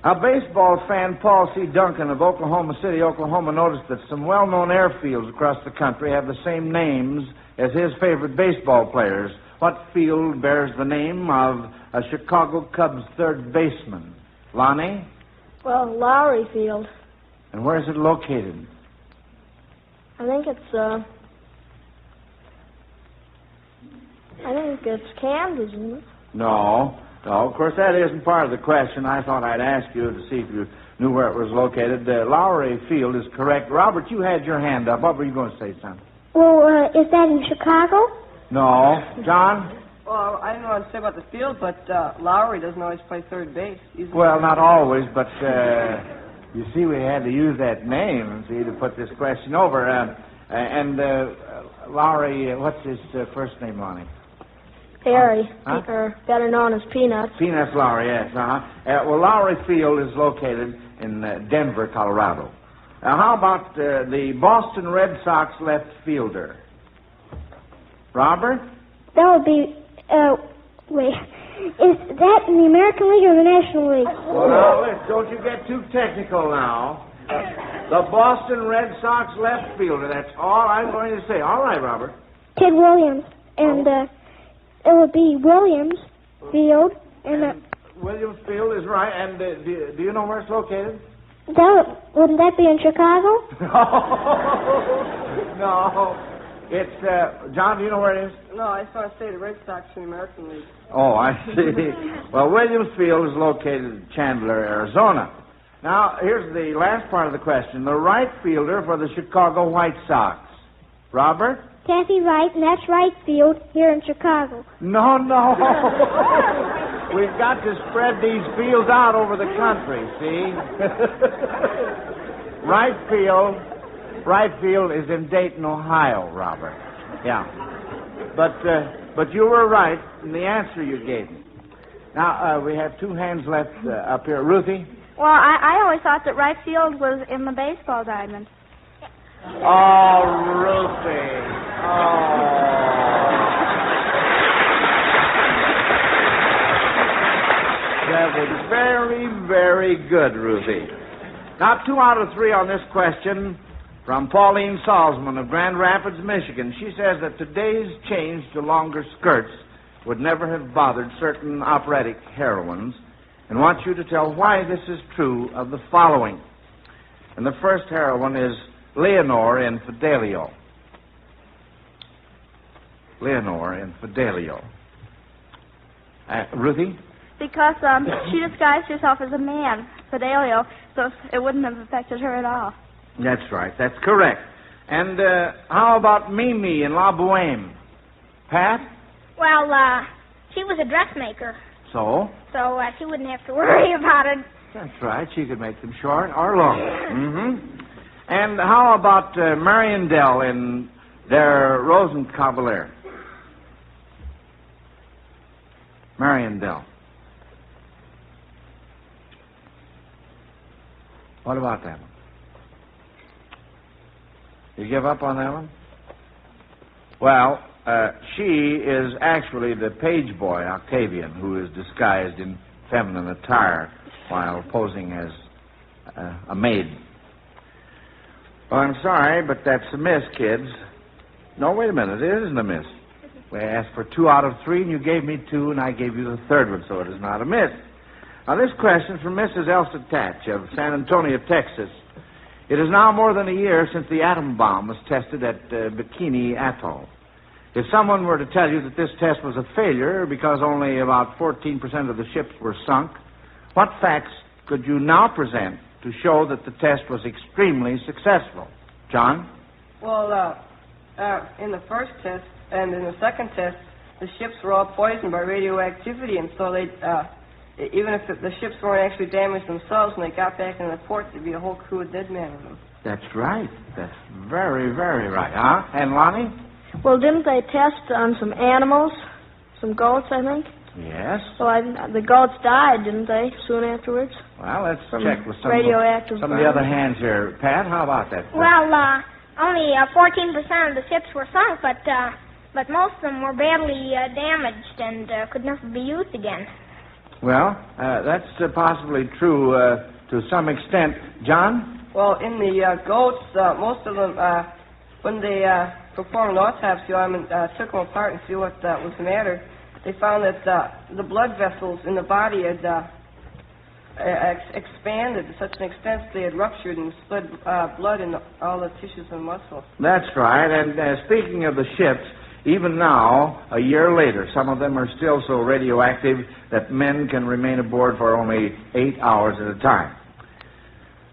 A baseball fan, Paul C. Duncan of Oklahoma City, Oklahoma, noticed that some well-known airfields across the country have the same names as his favorite baseball players. What field bears the name of a Chicago Cubs third baseman? Lonnie? Well, Lowry Field. And where is it located? I think it's Kansas, isn't it? No, of course, that isn't part of the question. I thought I'd ask you to see if you knew where it was located. Lowry Field is correct. Robert, you had your hand up. What were you going to say, son? Well, is that in Chicago? No. John? Well, I don't know what to say about the field, but Lowry doesn't always play third base. Well, not always, but you see, we had to use that name, to put this question over. Lowry, what's his first name, Lonnie? Harry, or better known as Peanuts. Peanuts Lowry, yes. Well, Lowry Field is located in Denver, Colorado. How about the Boston Red Sox left fielder? Robert? That would be, wait. Is that in the American League or the National League? Well, now, don't you get too technical now. The Boston Red Sox left fielder, that's all I'm going to say. All right, Robert. Ted Williams. And it would be Williams Field. And Williams Field is right. And do you know where it's located? Wouldn't that be in Chicago? No. It's, John, do you know where it is? No, I just want to say the Red Sox in the American League. Oh, I see. Well, Williams Field is located in Chandler, Arizona. Now, here's the last part of the question. The right fielder for the Chicago White Sox. Robert? Kathy Wright, and that's right field here in Chicago. No. We've got to spread these fields out over the country, see? Right field is in Dayton, Ohio, Robert. Yeah. But you were right in the answer you gave me. Now, we have two hands left up here. Ruthie? Well, I always thought that right field was in the baseball diamond. Oh, Ruthie. Oh. That was very, very good, Ruthie. Now, 2 out of 3 on this question from Pauline Salzman of Grand Rapids, Michigan. She says that today's change to longer skirts would never have bothered certain operatic heroines, and want you to tell why this is true of the following. And the first heroine is Leonore in Fidelio. Leonore in Fidelio. Ruthie? Because she disguised herself as a man, Fidelio, so it wouldn't have affected her at all. That's right. That's correct. And how about Mimi in La Boheme? Pat? Well, she was a dressmaker, So? so she wouldn't have to worry about it. That's right. She could make them short or long. Mm-hmm. And how about Mariendell in Der Rosenkavalier? Mariendell. What about that one? You give up on that one? Well, she is actually the page boy, Octavian, who is disguised in feminine attire while posing as a maid. Well, I'm sorry, but that's a miss, kids. No, wait a minute. It isn't a miss. We asked for 2 out of 3, and you gave me 2, and I gave you the third one, so it is not a miss. Now, this question is from Mrs. Elsa Tatch of San Antonio, Texas. It is now more than a year since the atom bomb was tested at Bikini Atoll. If someone were to tell you that this test was a failure because only about 14% of the ships were sunk, what facts could you now present to show that the test was extremely successful? John? Well, in the first test and in the second test, the ships were all poisoned by radioactivity, and so they, even if the ships weren't actually damaged themselves, when they got back in the port, there'd be a whole crew of dead men in them. That's right. That's very, very right. Huh? And Lonnie? Well, didn't they test on some animals? Some goats, I think? Yes. So the goats died, didn't they, soon afterwards? Well, let's Some check with some radioactive of the other hands here. Pat, how about that? Well, only 14% of the ships were sunk, but most of them were badly damaged and could never be used again. Well, that's possibly true to some extent. John? Well, in the goats, most of them, when they performed an autopsy on them and took them apart and see what was the matter, they found that the blood vessels in the body had expanded to such an extent that they had ruptured and split blood in all the tissues and muscles. That's right. And speaking of the ships, even now, a year later, some of them are still so radioactive that men can remain aboard for only 8 hours at a time.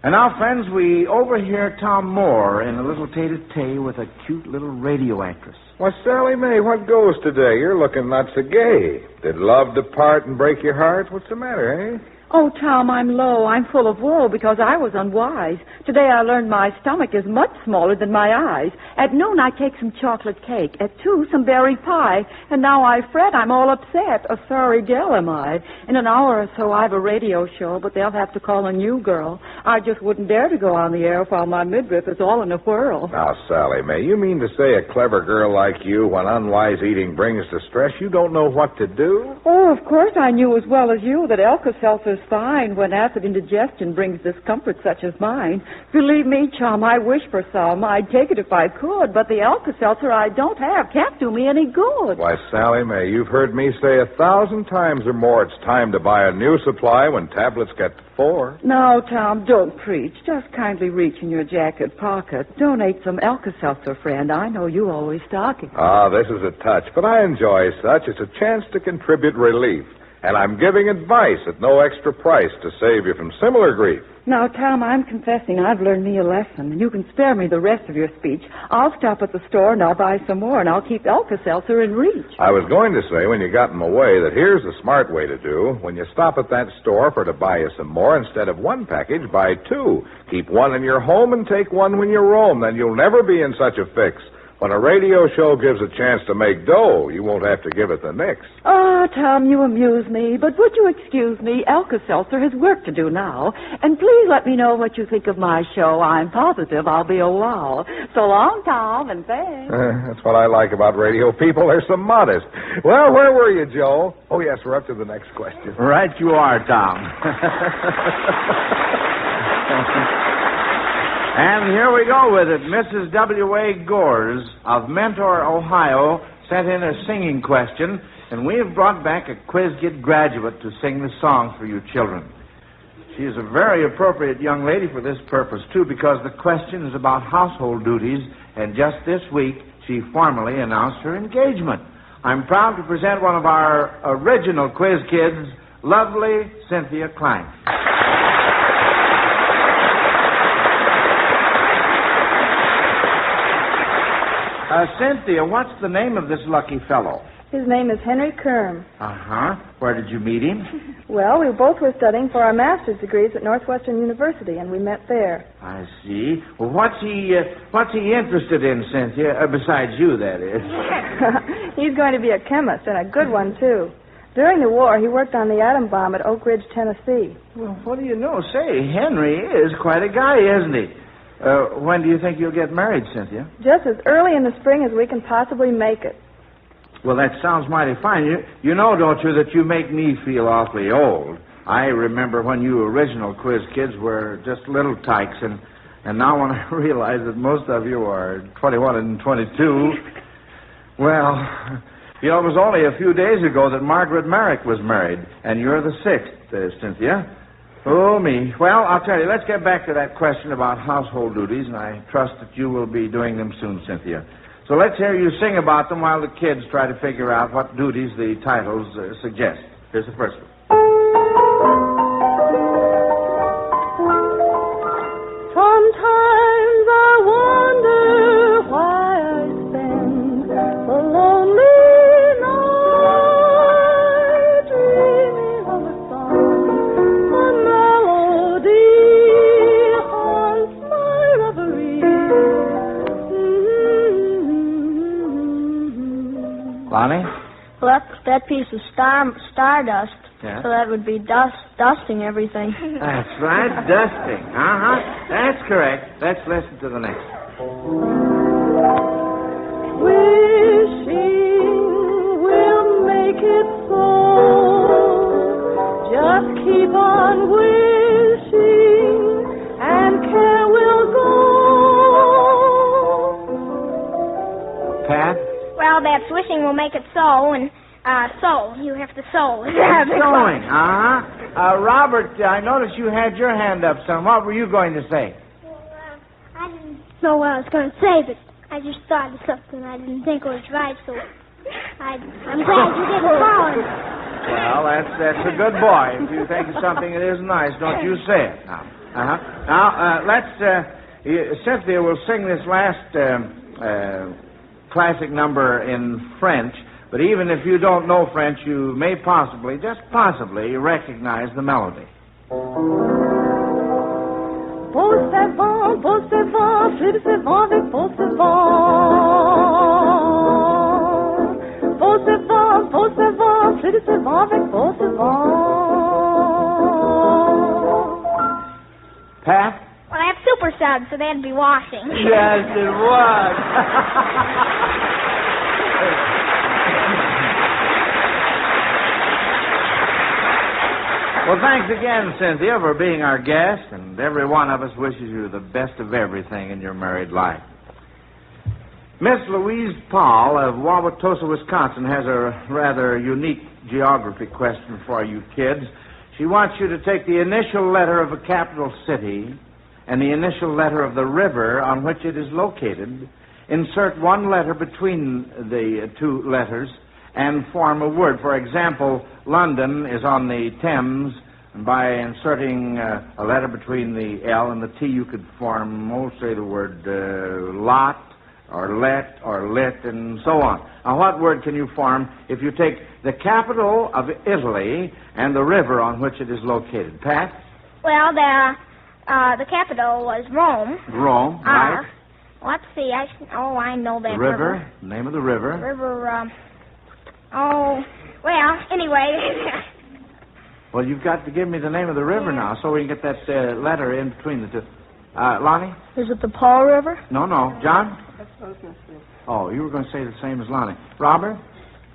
And now, friends, we overhear Tom Moore in a little tete-a-tete with a cute little radio actress. Why, Sally Mae, what goes today? You're looking not so gay. Did love depart and break your heart? What's the matter, eh? Oh, Tom, I'm low. I'm full of woe because I was unwise. Today I learned my stomach is much smaller than my eyes. At noon I take some chocolate cake. At 2, some berry pie. And now I fret. I'm all upset. A sorry gal am I. In an hour or so I've a radio show, but they'll have to call a new girl. I just wouldn't dare to go on the air while my midriff is all in a whirl. Now, Sally Mae, you mean to say a clever girl like you, when unwise eating brings distress, you don't know what to do? Oh, of course I knew as well as you that Alka-Seltzer's fine when acid indigestion brings discomfort such as mine. Believe me, chum, I wish for some. I'd take it if I could, but the Alka-Seltzer I don't have can't do me any good. Why, Sally Mae, you've heard me say 1,000 times or more it's time to buy a new supply when tablets get to 4. Now, Tom, don't preach. Just kindly reach in your jacket pocket. Donate some Alka-Seltzer, friend. I know you always stock it. Ah, this is a touch, but I enjoy such. It's a chance to contribute relief. And I'm giving advice at no extra price to save you from similar grief. Now, Tom, I'm confessing I've learned me a lesson. You can spare me the rest of your speech. I'll stop at the store and I'll buy some more, and I'll keep Alka-Seltzer in reach. I was going to say, when you got them away, that here's the smart way to do. When you stop at that store for to buy you some more, instead of 1 package, buy 2. Keep 1 in your home and take 1 when you roam. Then you'll never be in such a fix. When a radio show gives a chance to make dough, you won't have to give it the nix. Oh, Tom, you amuse me. But would you excuse me? Alka-Seltzer has work to do now. And please let me know what you think of my show. I'm positive I'll be a wow. So long, Tom, and thanks. That's what I like about radio people. They're so modest. Well, where were you, Joe? Oh, yes, we're up to the next question. Right you are, Tom. And here we go with it. Mrs. W.A. Gores of Mentor, Ohio, sent in a singing question, and we have brought back a Quiz Kid graduate to sing the song for you children. She is a very appropriate young lady for this purpose, too, because the question is about household duties, and just this week she formally announced her engagement. I'm proud to present one of our original Quiz Kids, lovely Cynthia Klein. Cynthia, what's the name of this lucky fellow? His name is Henry Kerm. Uh-huh. Where did you meet him? Well, we both were studying for our master's degrees at Northwestern University, and we met there. I see. Well, what's he interested in, Cynthia? Besides you, that is. He's going to be a chemist, and a good one, too. During the war, he worked on the atom bomb at Oak Ridge, Tennessee. Well, what do you know? Say, Henry is quite a guy, isn't he? When do you think you'll get married, Cynthia? Just as early in the spring as we can possibly make it. Well, that sounds mighty fine. You know, don't you, that you make me feel awfully old. I remember when you original Quiz Kids were just little tykes, and now when I realize that most of you are 21 and 22, well, you know, it was only a few days ago that Margaret Merrick was married, and you're the 6th, Cynthia. Oh, me. Well, I'll tell you, let's get back to that question about household duties, and I trust that you will be doing them soon, Cynthia. So let's hear you sing about them while the kids try to figure out what duties the titles suggest. Here's the first one. Sometimes I wonder why I spend the lonely night dreaming of a song, a melody haunts my reverie. Lonnie? Well, that piece is stardust. Yeah. So that would be dusting everything. That's right, dusting. Uh-huh. That's correct. Let's listen to the next. Wishing will make it so. Just keep on wishing, and care will go. Pat? Well, that's wishing will make it so, and sew. You have to sew. Sewing, uh-huh. Robert, I noticed you had your hand up, son. What were you going to say? I didn't know what I was going to say, but I just thought of something I didn't think was right, so I'm glad you didn't follow it. Well, that's a good boy. If you think of something that isn't nice, don't you say it. Now, Cynthia will sing this last classic number in French. But even if you don't know French, you may possibly, just possibly, recognize the melody. Pousse vent, flip ce vent avec pousse vent. Pousse vent, flip ce vent avec pousse vent. Pat? Well, that's super sub, so that'd be washing. Yes, it was. Well, thanks again, Cynthia, for being our guest, and every one of us wishes you the best of everything in your married life. Miss Louise Paul of Wauwatosa, Wisconsin, has a rather unique geography question for you kids. She wants you to take the initial letter of a capital city and the initial letter of the river on which it is located, insert one letter between the two letters, and form a word. For example, London is on the Thames, and by inserting a letter between the L and the T, you could form, say, the word lot, or let, or lit, and so on. Now, what word can you form if you take the capital of Italy and the river on which it is located? Pat? Well, the capital was Rome. Rome, right. Let's see. I know that the river. The name of the river. Anyway. Well, you've got to give me the name of the river now so we can get that letter in between the two. Lonnie? Is it the Paul River? No. John? That's what I was going to say. Oh, you were going to say the same as Lonnie. Robert?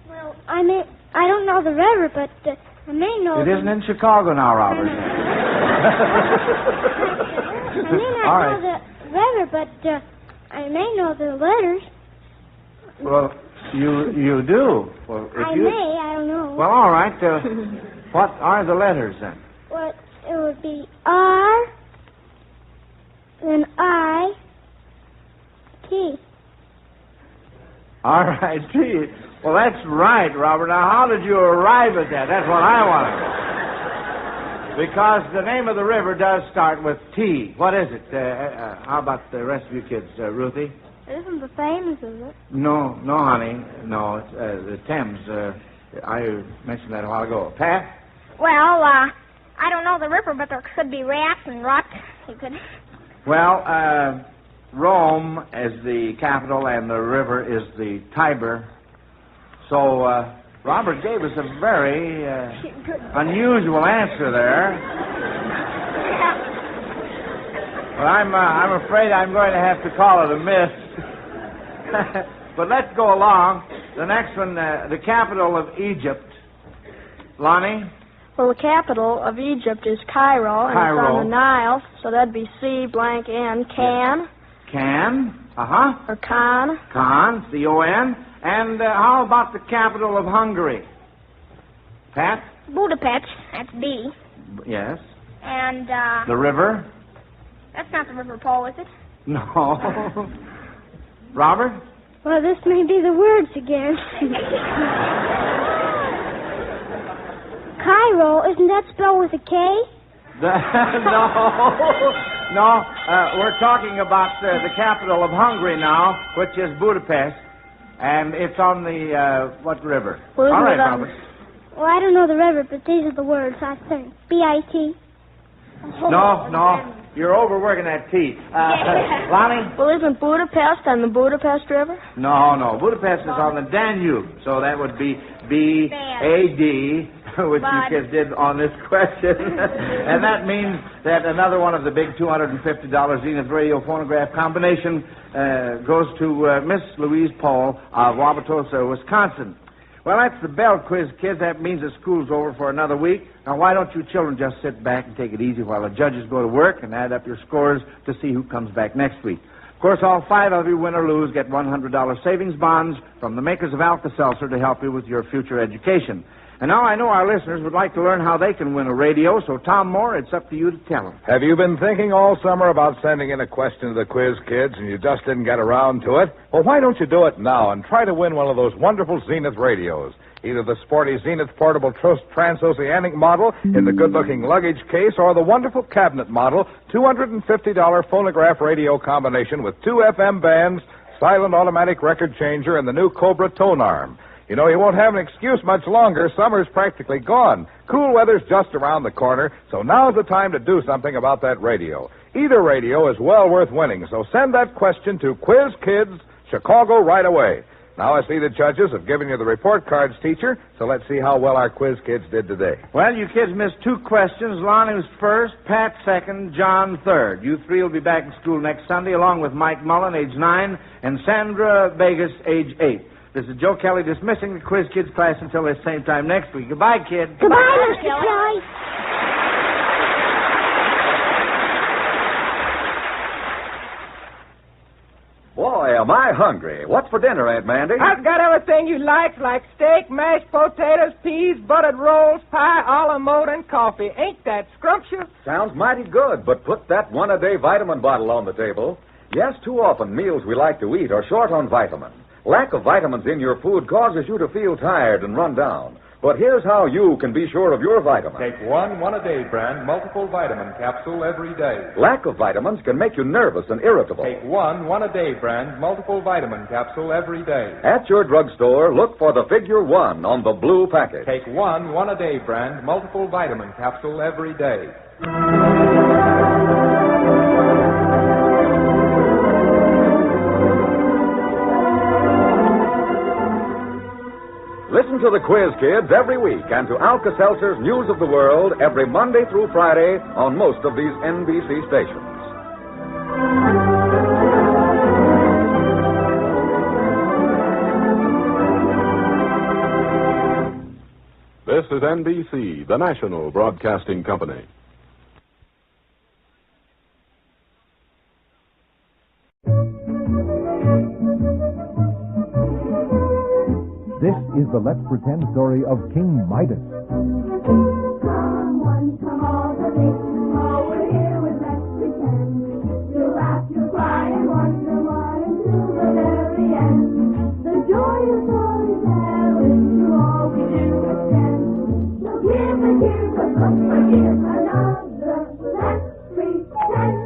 Well, I don't know the river, but I may know. It isn't in Chicago now, Robert. I may not know the river, but I may know the letters. Well, You do? Well, if I you... may, I don't know. Well, all right. What are the letters then? Well, it would be R, then I, T. R-I-T. Well, that's right, Robert. Now, how did you arrive at that? That's what I want to know. Because the name of the river does start with T. What is it? How about the rest of you kids? Ruthie? It isn't the Thames, is it? No, honey. No, it's the Thames. I mentioned that a while ago. Pat? Well, I don't know the river, but there could be rats and rot. You could. Well, Rome is the capital and the river is the Tiber. So, Robert gave us a very unusual answer there. Well, I'm afraid I'm going to have to call it a miss. But let's go along. The next one, the capital of Egypt. Lonnie? Well, the capital of Egypt is Cairo, and it's on the Nile, so that'd be C-blank-N, Can. Can? Uh-huh. Or Con. Con, C-O-N. And how about the capital of Hungary? Pat? Budapest. That's B. Yes. And, the river? That's not the River Pole, is it? No. Robert? Well, this may be the words again. Cairo, isn't that spelled with a K? No. We're talking about the capital of Hungary now, which is Budapest, and it's on the, what river? Well, all right, Robert. Well, I don't know the river, but these are the words, I think. B-I-T. No. You're overworking that T. Lonnie? Well, isn't Budapest on the Budapest River? No. Budapest is on the Danube, so that would be B-A-D, which you kids did on this question. And that means that another one of the big $250 Zenith radio phonograph combination goes to Miss Louise Paul of Wauwatosa, Wisconsin. Well, that's the bell quiz, kids. That means the school's over for another week. Now, why don't you children just sit back and take it easy while the judges go to work and add up your scores to see who comes back next week. Of course, all 5 of you, win or lose, get $100 savings bonds from the makers of Alka-Seltzer to help you with your future education. And now I know our listeners would like to learn how they can win a radio, so Tom Moore, it's up to you to tell them. Have you been thinking all summer about sending in a question to the quiz kids and you just didn't get around to it? Well, why don't you do it now and try to win one of those wonderful Zenith radios? Either the sporty Zenith portable transoceanic model in the good-looking luggage case or the wonderful cabinet model $250 phonograph radio combination with 2 FM bands, silent automatic record changer, and the new Cobra tone arm. You know, you won't have an excuse much longer. Summer's practically gone. Cool weather's just around the corner, so now's the time to do something about that radio. Either radio is well worth winning, so send that question to Quiz Kids, Chicago, right away. Now I see the judges have given you the report cards, teacher, so let's see how well our quiz kids did today. Well, you kids missed 2 questions. Lonnie was first, Pat second, John third. You 3 will be back in school next Sunday, along with Mike Mullen, age 9, and Sandra Vegas, age 8. This is Joe Kelly dismissing the Quiz Kids class until this same time next week. Goodbye, kids. Goodbye, Mr. Kelly. Boy, am I hungry. What's for dinner, Aunt Mandy? I've got everything you like steak, mashed potatoes, peas, buttered rolls, pie, a la mode, and coffee. Ain't that scrumptious? Sounds mighty good, but put that one-a-day vitamin bottle on the table. Yes, too often meals we like to eat are short on vitamins. Lack of vitamins in your food causes you to feel tired and run down. But here's how you can be sure of your vitamins. Take one-a-day brand multiple vitamin capsule every day. Lack of vitamins can make you nervous and irritable. Take one-a-day brand multiple vitamin capsule every day. At your drugstore, look for the figure 1 on the blue package. Take one-a-day brand multiple vitamin capsule every day. Listen to the Quiz Kids every week and to Alka-Seltzer's News of the World every Monday through Friday on most of these NBC stations. This is NBC, the national broadcasting company. This is the Let's Pretend story of King Midas. Come one, come all, the big and small, we're here with Let's Pretend. You'll laugh, you'll cry, and wonder why until the very end. The joy of storytelling to all we do extend. So give a give, but look for give another Let's Pretend.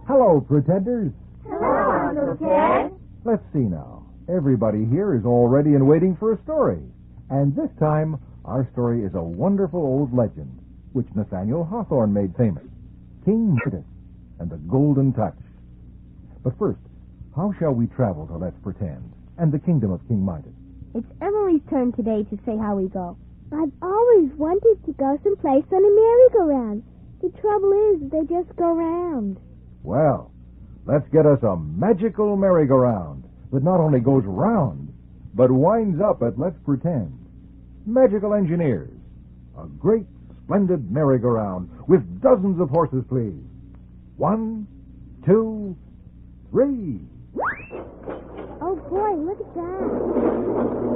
Hello, pretenders. Hello, Uncle Ted. Let's see now. Everybody here is all ready and waiting for a story. And this time, our story is a wonderful old legend, which Nathaniel Hawthorne made famous. King Midas and the Golden Touch. But first, how shall we travel to Let's Pretend and the kingdom of King Midas? It's Emily's turn today to say how we go. I've always wanted to go someplace on a merry-go-round. The trouble is, they just go round. Well, let's get us a magical merry-go-round that not only goes round, but winds up at Let's Pretend. Magical engineers. A great, splendid merry-go-round with dozens of horses, please. 1, 2, 3. Oh, boy, look at that.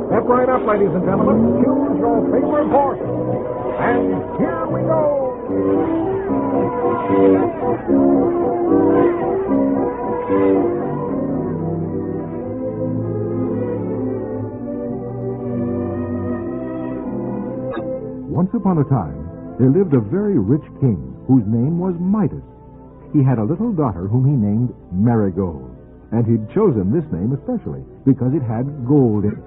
Step right up, ladies and gentlemen. Choose your favorite horse. And here we go. Once upon a time, there lived a very rich king whose name was Midas. He had a little daughter whom he named Marigold, and he'd chosen this name especially because it had gold in it.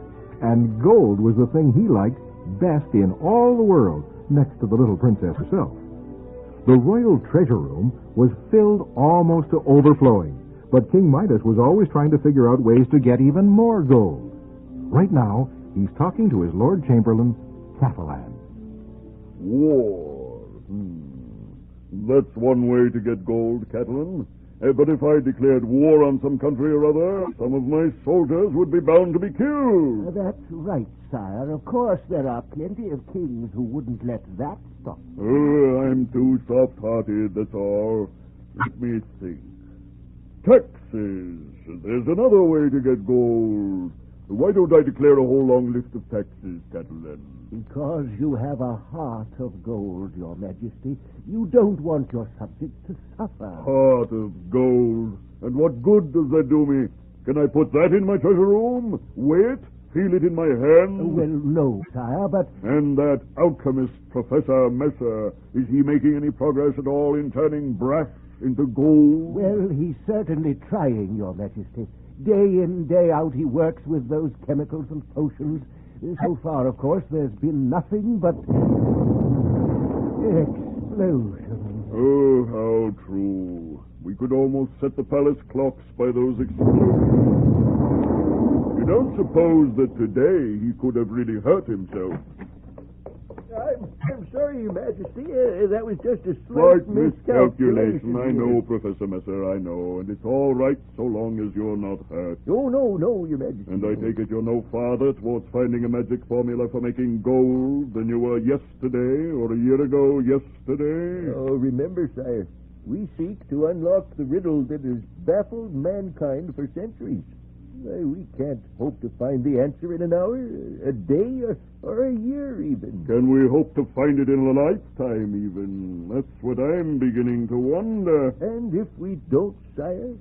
And gold was the thing he liked best in all the world, next to the little princess herself. The royal treasure room was filled almost to overflowing, but King Midas was always trying to figure out ways to get even more gold. Right now, he's talking to his Lord Chamberlain, Catalan. War. That's one way to get gold, Catalan. But if I declared war on some country or other, some of my soldiers would be bound to be killed. That's right, sire. Of course, there are plenty of kings who wouldn't let that stop. I'm too soft-hearted, that's all. Let me think. Taxes. There's another way to get gold. Why don't I declare a whole long list of taxes, Catalan? Because you have a heart of gold, Your Majesty. You don't want your subjects to suffer. Heart of gold. And what good does that do me? Can I put that in my treasure room? Weigh it? Feel it in my hand? Well, no, sire, but... And that alchemist, Professor Messer, is he making any progress at all in turning brass into gold? Well, he's certainly trying, Your Majesty. Day in, day out, he works with those chemicals and potions. So far, of course, there's been nothing but explosions. Oh, how true. We could almost set the palace clocks by those explosions. You don't suppose that today he could have really hurt himself? I'm sorry, Your Majesty. That was just a Slight slight miscalculation. I know, Professor Messer, I know. And it's all right so long as you're not hurt. Oh, no, Your Majesty. And I take it you're no farther towards finding a magic formula for making gold than you were yesterday or a year ago yesterday? Oh, remember, sire, we seek to unlock the riddle that has baffled mankind for centuries. We can't hope to find the answer in an hour, a day, or a year even. Can we hope to find it in a lifetime even? That's what I'm beginning to wonder. And if we don't, sire,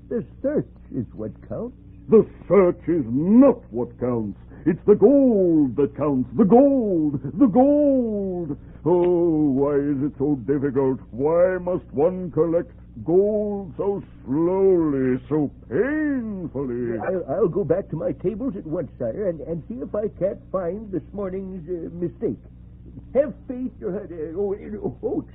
the search is what counts. The search is not what counts. It's the gold that counts. The gold! The gold! Oh, why is it so difficult? Why must one collect gold so slowly, so painfully? I'll go back to my tables at once, sire, and see if I can't find this morning's mistake. Have faith, Your Highness.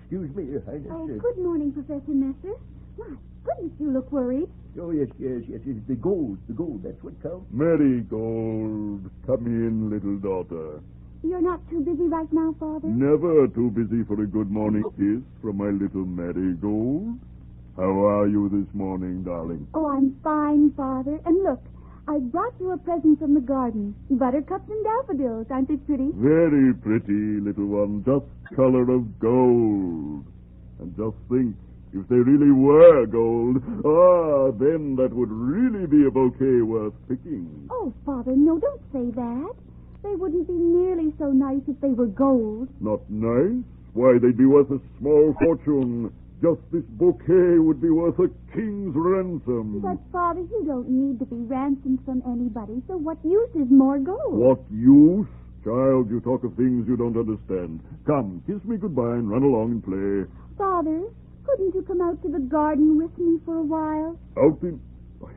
Excuse me, Your Highness. Oh, good morning, Professor Messer. My goodness, you look worried. Oh, yes. The gold, that's what counts. Marigold, come in, little daughter. You're not too busy right now, Father? Never too busy for a good morning kiss from my little Marigold. How are you this morning, darling? Oh, I'm fine, Father. And look, I brought you a present from the garden. Buttercups and daffodils. Aren't they pretty? Very pretty, little one. Just color of gold. And just think, if they really were gold, then that would really be a bouquet worth picking. Oh, Father, no, don't say that. They wouldn't be nearly so nice if they were gold. Not nice? Why, they'd be worth a small fortune. Just this bouquet would be worth a king's ransom. But, Father, you don't need to be ransomed from anybody, so what use is more gold? What use? Child, you talk of things you don't understand. Come, kiss me goodbye and run along and play. Father, couldn't you come out to the garden with me for a while? Out in...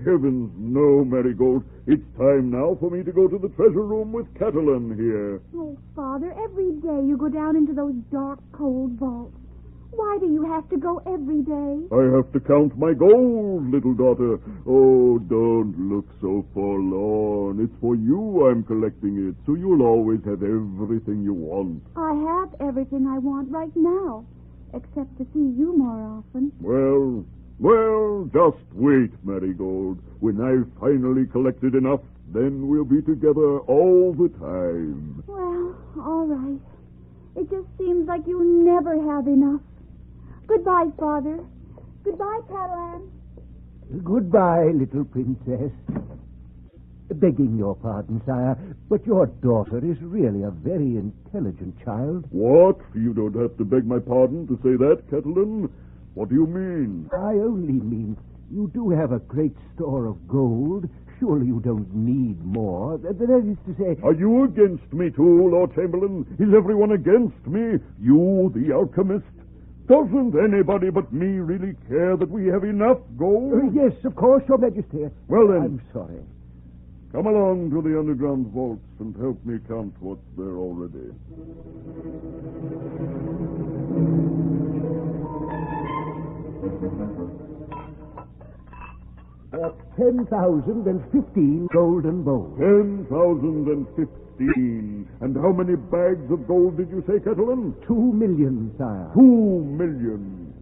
Heavens, no, Marigold. It's time now for me to go to the treasure room with Catalan here. Oh, Father, every day you go down into those dark, cold vaults. Why do you have to go every day? I have to count my gold, little daughter. Oh, don't look so forlorn. It's for you I'm collecting it, so you'll always have everything you want. I have everything I want right now, except to see you more often. Well, just wait, Marigold. When I've finally collected enough, then we'll be together all the time. Well, all right. It just seems like you'll never have enough. Goodbye, Father. Goodbye, Catalan. Goodbye, little princess. Begging your pardon, sire, but your daughter is really a very intelligent child. What? You don't have to beg my pardon to say that, Catalan. What do you mean? I only mean you do have a great store of gold. Surely you don't need more. That is to say... Are you against me, too, Lord Chamberlain? Is everyone against me? You, the alchemist? Doesn't anybody but me really care that we have enough gold? Yes, of course, Your Majesty. Well, then... I'm sorry. Come along to the underground vaults and help me count what's there already. That's 10,015 golden bowls. 10,015. And how many bags of gold did you say, Catalan? 2 million, sire. 2 million.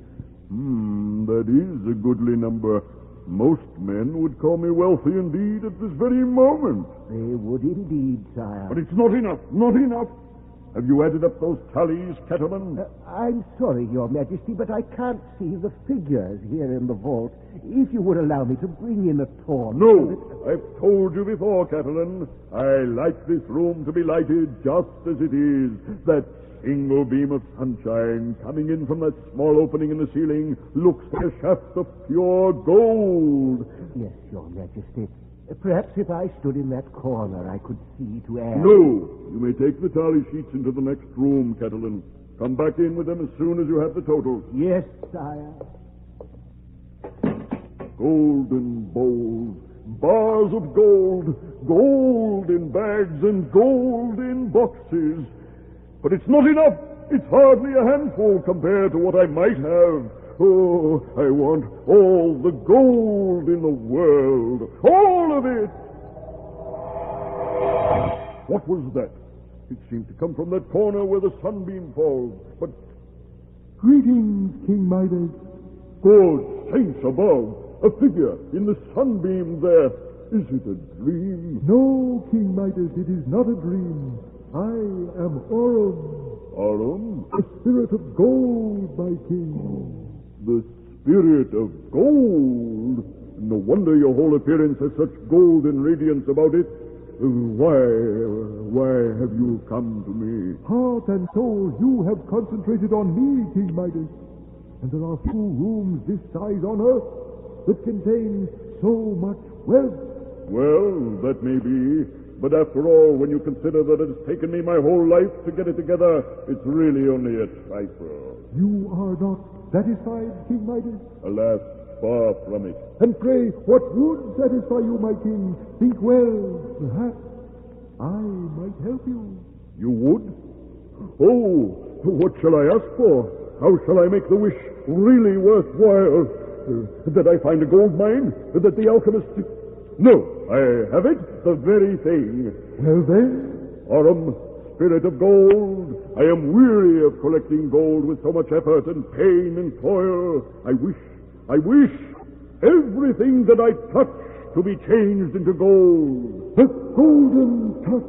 That is a goodly number. Most men would call me wealthy indeed at this very moment. They would indeed, sire. But it's not enough. Not enough. Have you added up those tallies, Catalan? I'm sorry, Your Majesty, but I can't see the figures here in the vault. If you would allow me to bring in a torch... No, I've told you before, Catalan. I like this room to be lighted just as it is. That single beam of sunshine coming in from that small opening in the ceiling looks like a shaft of pure gold. Yes, Your Majesty. Perhaps if I stood in that corner, I could see to add... No, you may take the tally sheets into the next room, Catalan. Come back in with them as soon as you have the totals. Yes, sire. Golden bowls, bars of gold, gold in bags and gold in boxes. But it's not enough. It's hardly a handful compared to what I might have. Oh, I want all the gold in the world. All of it. What was that? It seemed to come from that corner where the sunbeam falls. But... Greetings, King Midas. Good saints above. A figure in the sunbeam there. Is it a dream? No, King Midas, it is not a dream. I am Aurum. Aurum? The spirit of gold, my king. The spirit of gold? No wonder your whole appearance has such golden radiance about it. Why have you come to me? Heart and soul, you have concentrated on me, King Midas. And there are few rooms this size on earth that contain so much wealth. Well, that may be. But after all, when you consider that it has taken me my whole life to get it together, it's really only a trifle. You are not satisfied, King Midas? Alas, far from it. And pray, what would satisfy you, my king? Think well. Perhaps I might help you. You would? Oh, what shall I ask for? How shall I make the wish really worthwhile? That I find a gold mine? That the alchemist... No, I have it, the very thing. Well, then? Aurum, spirit of gold, I am weary of collecting gold with so much effort and pain and toil. I wish everything that I touch to be changed into gold. A golden touch.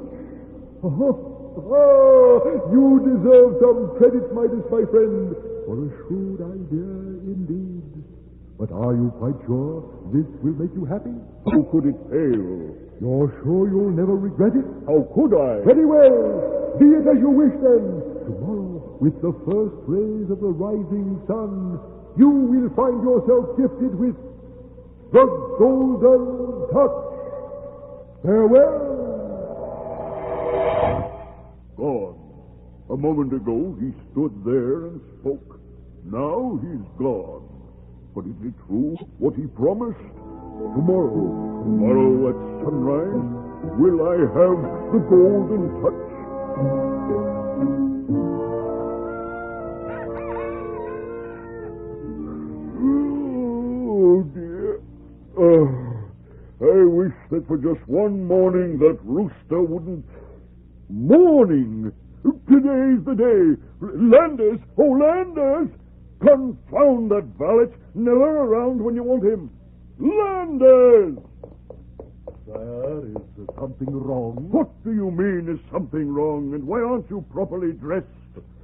You deserve some credit, Midas, my friend, for a shrewd idea indeed. But are you quite sure this will make you happy? How could it fail? You're sure you'll never regret it? How could I? Very well. Be it as you wish, then. Tomorrow, with the first rays of the rising sun, you will find yourself gifted with the golden touch. Farewell. Gone. A moment ago, he stood there and spoke. Now he's gone. But is it true what he promised? Tomorrow at sunrise, will I have the golden touch? Oh, dear. I wish that for just one morning that rooster wouldn't... Morning! Today's the day. Landers! Oh, Landers! Confound that valet! Never around when you want him. Landers! Sire, is something wrong? What do you mean, is something wrong? And why aren't you properly dressed?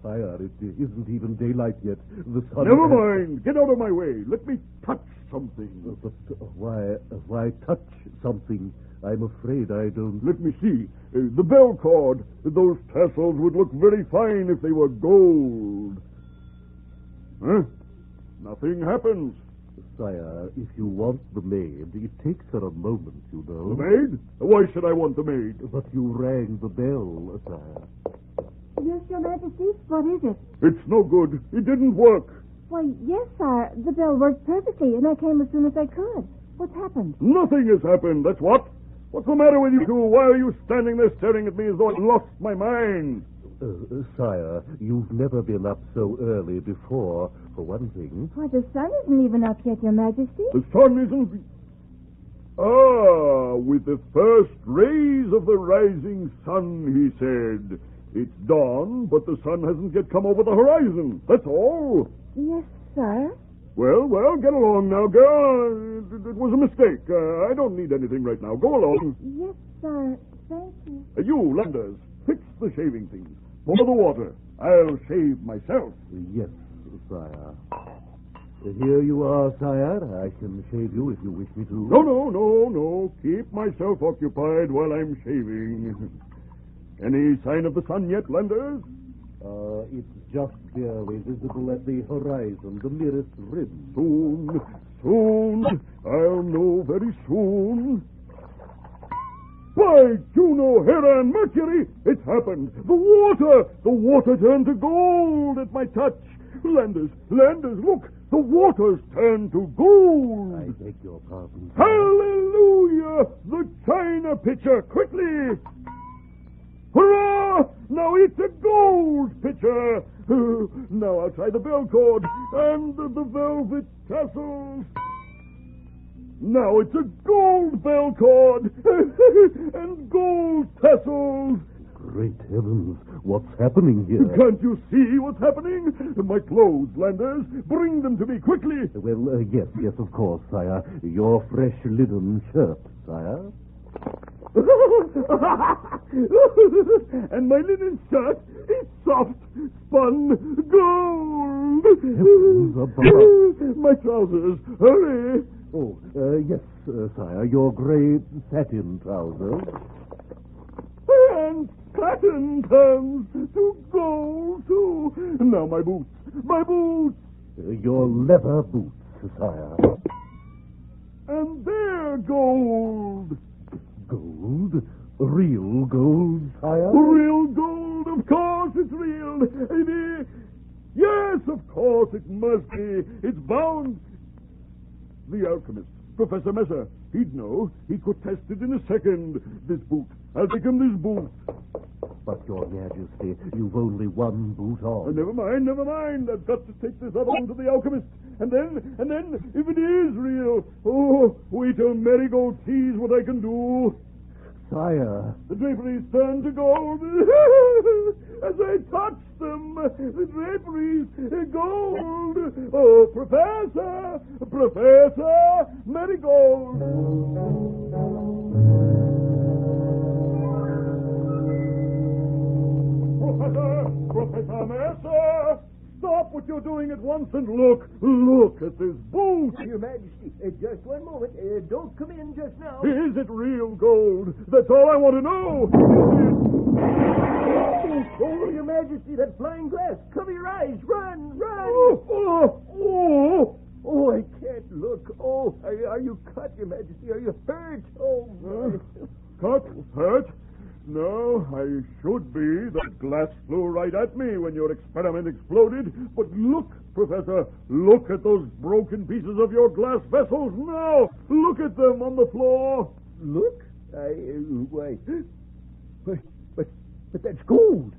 Sire, it isn't even daylight yet. The sun... Never mind. Get out of my way. Let me touch something. But why touch something? I'm afraid I don't... Let me see. The bell cord. Those tassels would look very fine if they were gold. Huh? Nothing happens. Sire, if you want the maid, it takes her a moment, you know. The maid? Why should I want the maid? But you rang the bell, sire. Yes, Your Majesty. What is it? It's no good. It didn't work. Why, yes, sire. The bell worked perfectly, and I came as soon as I could. What's happened? Nothing has happened, that's what. What's the matter with you two? Why are you standing there staring at me as though I'd lost my mind? Sire, you've never been up so early before, for one thing. Why, the sun isn't even up yet, Your Majesty. The sun isn't... Ah, with the first rays of the rising sun, he said. It's dawn, but the sun hasn't yet come over the horizon. That's all. Yes, sir. Well, get along now, girl. It was a mistake. I don't need anything right now. Go along. Yes, sir. Thank you. You, Landers, fix the shaving things. Pour the water. I'll shave myself. Yes, sire. Here you are, sire. I can shave you if you wish me to. No. Keep myself occupied while I'm shaving. Any sign of the sun yet, Landers? It's just barely visible at the horizon, the merest rim. Soon. I'll know very soon. By Juno, Hera, and Mercury, it's happened. The water turned to gold at my touch. Landers, look, the water's turned to gold. I beg your pardon. Hallelujah! The china pitcher, quickly! Hurrah! Now it's a gold pitcher. Now I'll try the bell cord and the velvet tassels. Now it's a gold bell cord and gold tassels. Great heavens, what's happening here? Can't you see what's happening? My clothes, Landers. Bring them to me quickly. Well, yes, of course, sire. Your fresh linen shirt, sire. And my linen shirt is soft, spun gold. My trousers, hurry. Oh, yes, sire, your gray satin trousers. And satin turns to gold, too. Now my boots. Your leather boots, sire. And they're gold. Gold? Real gold, sire? Real gold, of course it's real. Yes, of course it must be. It's bound. The alchemist, Professor Messer, he'd know. He could test it in a second. This boot. I'll take him this boot. But, Your Majesty, you've only one boot on. Never mind. I've got to take this other one to the alchemist. And then, if it is real, wait till Marigold sees what I can do. Sire. The draperies turn to gold. As I touch them, the draperies gold. Oh, Professor, Marigold. Professor Messer, stop what you're doing at once and look at this boot. Your Majesty, just one moment. Don't come in just now. Is it real gold? That's all I want to know. Oh, Your Majesty, that flying glass. Cover your eyes. Run. Oh, I can't look. Oh, are you cut, Your Majesty? Are you hurt? Oh, my. Cut? Hurt? No, I should be. That glass flew right at me when your experiment exploded. But look, Professor, look at those broken pieces of your glass vessels now. Look at them on the floor. Look? Why? But that's gold.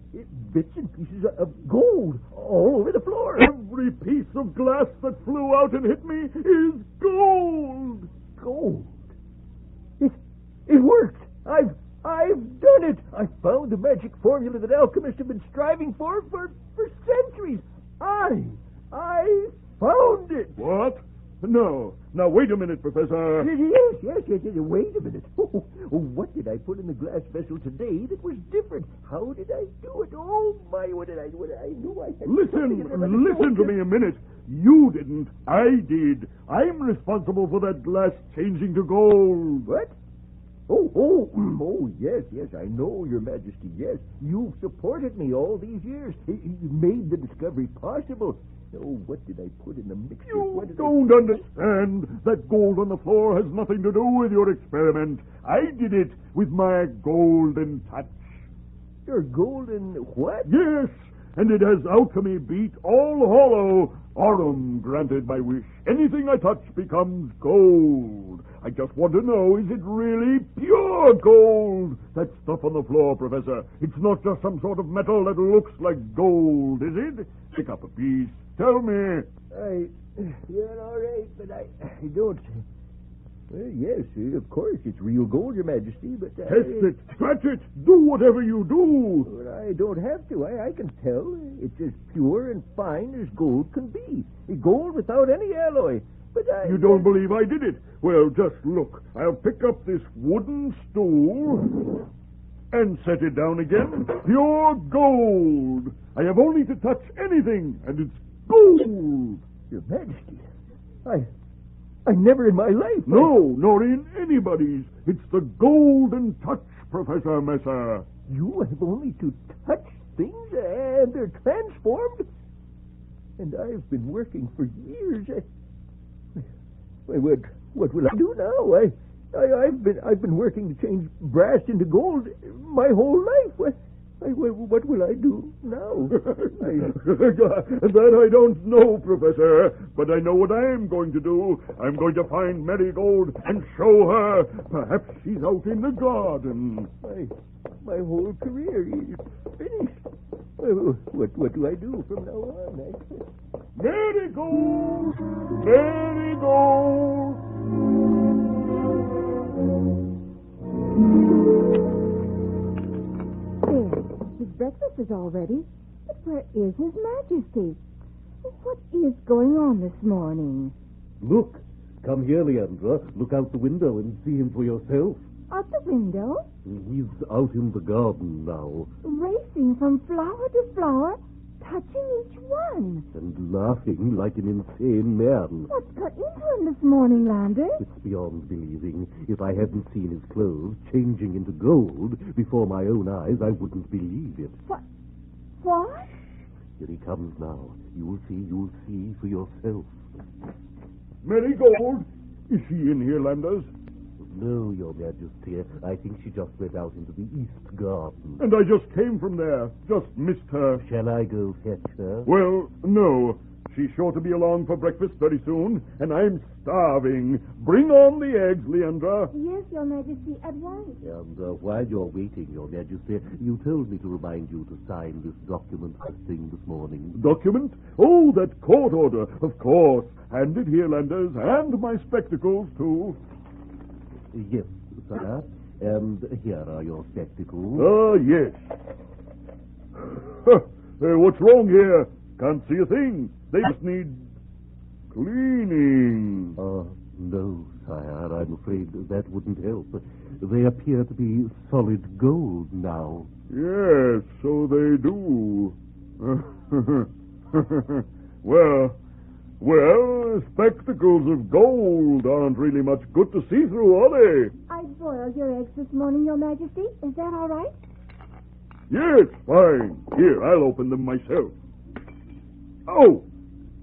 Bits and pieces of gold all over the floor. Every piece of glass that flew out and hit me is gold. Gold? It worked. I've done it. I found the magic formula that alchemists have been striving for centuries. I found it. What? No. Now, wait a minute, Professor. Yes. Wait a minute. What did I put in the glass vessel today that was different? How did I do it? Oh, my, what did I do? I knew I had Listen to me a minute. You didn't. I did. I'm responsible for that glass changing to gold. What? Yes, I know, Your Majesty, yes. You've supported me all these years. You made the discovery possible. Oh, what did I put in the mixture? You don't understand. That gold on the floor has nothing to do with your experiment. I did it with my golden touch. Your golden what? Yes, and it has alchemy beat all hollow. Aurum granted my wish. Anything I touch becomes gold. I just want to know, is it really pure gold? That stuff on the floor, Professor. It's not just some sort of metal that looks like gold, is it? Pick up a piece. Tell me. You're all right, but I don't. Well, yes, of course, it's real gold, Your Majesty, but... Test it. Scratch it. Do whatever you do. But I don't have to. I can tell. It's as pure and fine as gold can be. Gold without any alloy. But You don't believe I did it? Well, just look. I'll pick up this wooden stool and set it down again. Pure gold. I have only to touch anything, and it's gold. Your Majesty, I never in my life... No, nor in anybody's. It's the golden touch, Professor Messer. You have only to touch things, and they're transformed? And I've been working for years. What will I do now? I've been working to change brass into gold my whole life. What will I do now? That I don't know, Professor. But I know what I'm going to do. I'm going to find Marigold and show her. Perhaps she's out in the garden. My whole career is finished. What do I do from now on? Marigold! Marigold! His breakfast is all ready. But where is His Majesty? What is going on this morning? Look. Come here, Leandra. Look out the window and see him for yourself. Out the window? He's out in the garden now. Racing from flower to flower, touching each one. And laughing like an insane man. What's got into him this morning, Lander? It's beyond believing. If I hadn't seen his clothes changing into gold before my own eyes, I wouldn't believe it. What? Here he comes now. You'll see for yourself. Marigold? Is she in here, Landers? No, Your Majesty. I think she just went out into the east garden. And I just came from there. Just missed her. Shall I go fetch her? Well, no. She's sure to be along for breakfast very soon, and I'm starving. Bring on the eggs, Leandra. Yes, Your Majesty, at once. And while you're waiting, Your Majesty, you told me to remind you to sign this document first thing this morning. Document? Oh, that court order. Of course. Hand it here, Landers, and my spectacles, too. Yes, sir. And here are your spectacles. Yes. What's wrong here? Can't see a thing. They just need cleaning. No, sire. I'm afraid that wouldn't help. They appear to be solid gold now. Yes, so they do. Well, spectacles of gold aren't really much good to see through, are they? I boiled your eggs this morning, Your Majesty. Is that all right? Yes, fine. Here, I'll open them myself. Oh!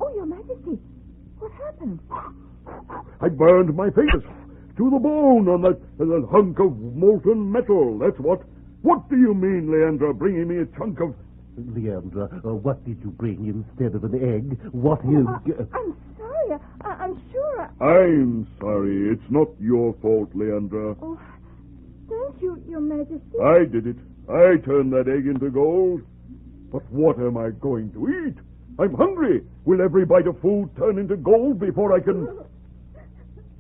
Oh, Your Majesty. What happened? I burned my fingers to the bone on that hunk of molten metal. That's what. What do you mean, Leandra, bringing me a chunk of... Leandra, what did you bring instead of an egg? What is... I'm sorry. I'm sure... I'm sorry. It's not your fault, Leandra. Oh, thank you, Your Majesty. I did it. I turned that egg into gold. But what am I going to eat? I'm hungry. Will every bite of food turn into gold before I can...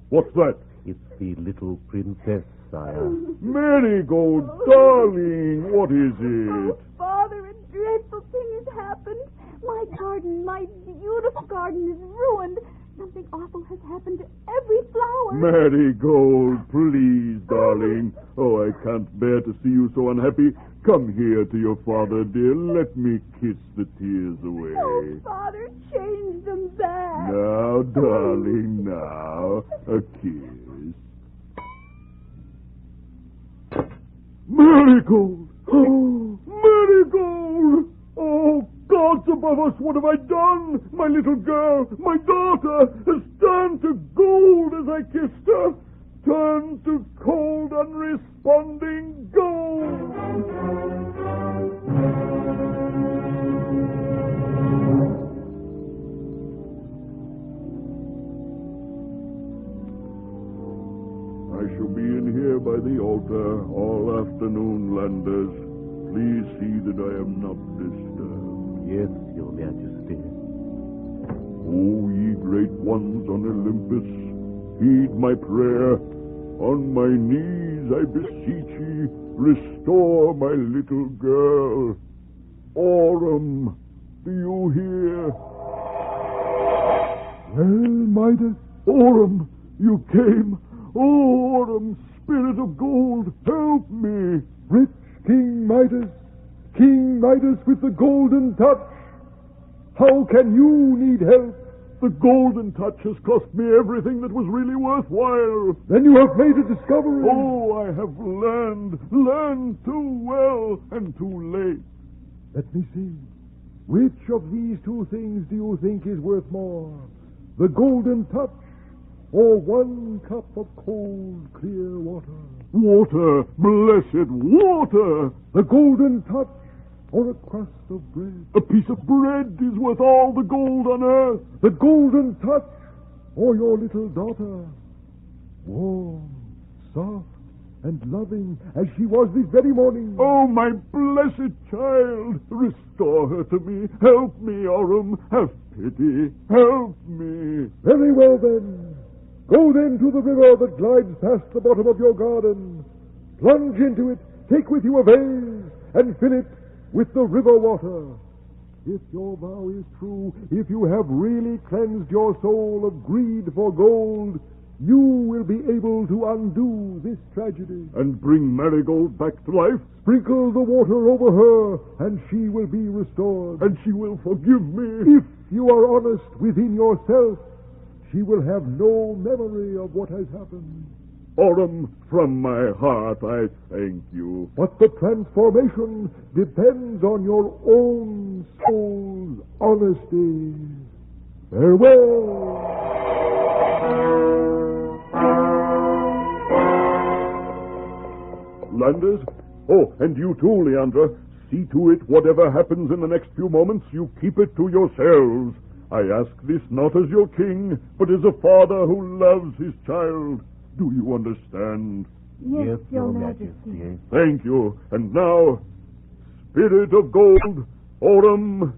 What's that? It's the little princess, sire. Marigold, darling, what is it? Oh, Father, a dreadful thing has happened. My garden, my beautiful garden is ruined. Something awful has happened to every flower. Marigold, please, darling. Oh, I can't bear to see you so unhappy. Come here to your father, dear. Let me kiss the tears away. Oh, Father, change them back. Now, darling, now. A kiss. Marigold! Oh, Marigold! Oh, gods above us, what have I done? My little girl, my daughter, has turned to gold as I kissed her. Turned to cold, unresponding gold. I shall be in here by the altar all afternoon, Landers. Please see that I am not disturbed. Yes, Your Majesty. O ye great ones on Olympus, heed my prayer. On my knees I beseech ye, restore my little girl. Aurum, do you hear? Well, Midas, Aurum, you came. Oh, Aurum, spirit of gold, help me. Rich King Midas with the golden touch. How can you need help? The golden touch has cost me everything that was really worthwhile. Then you have made a discovery. Oh, I have learned too well and too late. Let me see. Which of these two things do you think is worth more? The golden touch or 1 cup of cold, clear water? Water, blessed water! The golden touch or a crust of bread? A piece of bread is worth all the gold on earth. The golden touch or your little daughter? Warm, soft, and loving as she was this very morning. Oh, my blessed child, restore her to me. Help me, Aurum. Have pity. Help me. Very well, then. Go then to the river that glides past the bottom of your garden. Plunge into it, take with you a vase, and fill it with the river water. If your vow is true, if you have really cleansed your soul of greed for gold, you will be able to undo this tragedy. And bring Marigold back to life? Sprinkle the water over her, and she will be restored. And she will forgive me? If you are honest within yourself, she will have no memory of what has happened. Aurum, from my heart I thank you. But the transformation depends on your own soul's honesty. Farewell. Landers? Oh, and you too, Leandra. See to it, whatever happens in the next few moments, you keep it to yourselves. I ask this not as your king, but as a father who loves his child. Do you understand? Yes, Your Majesty. Thank you. And now, spirit of gold, Aurum,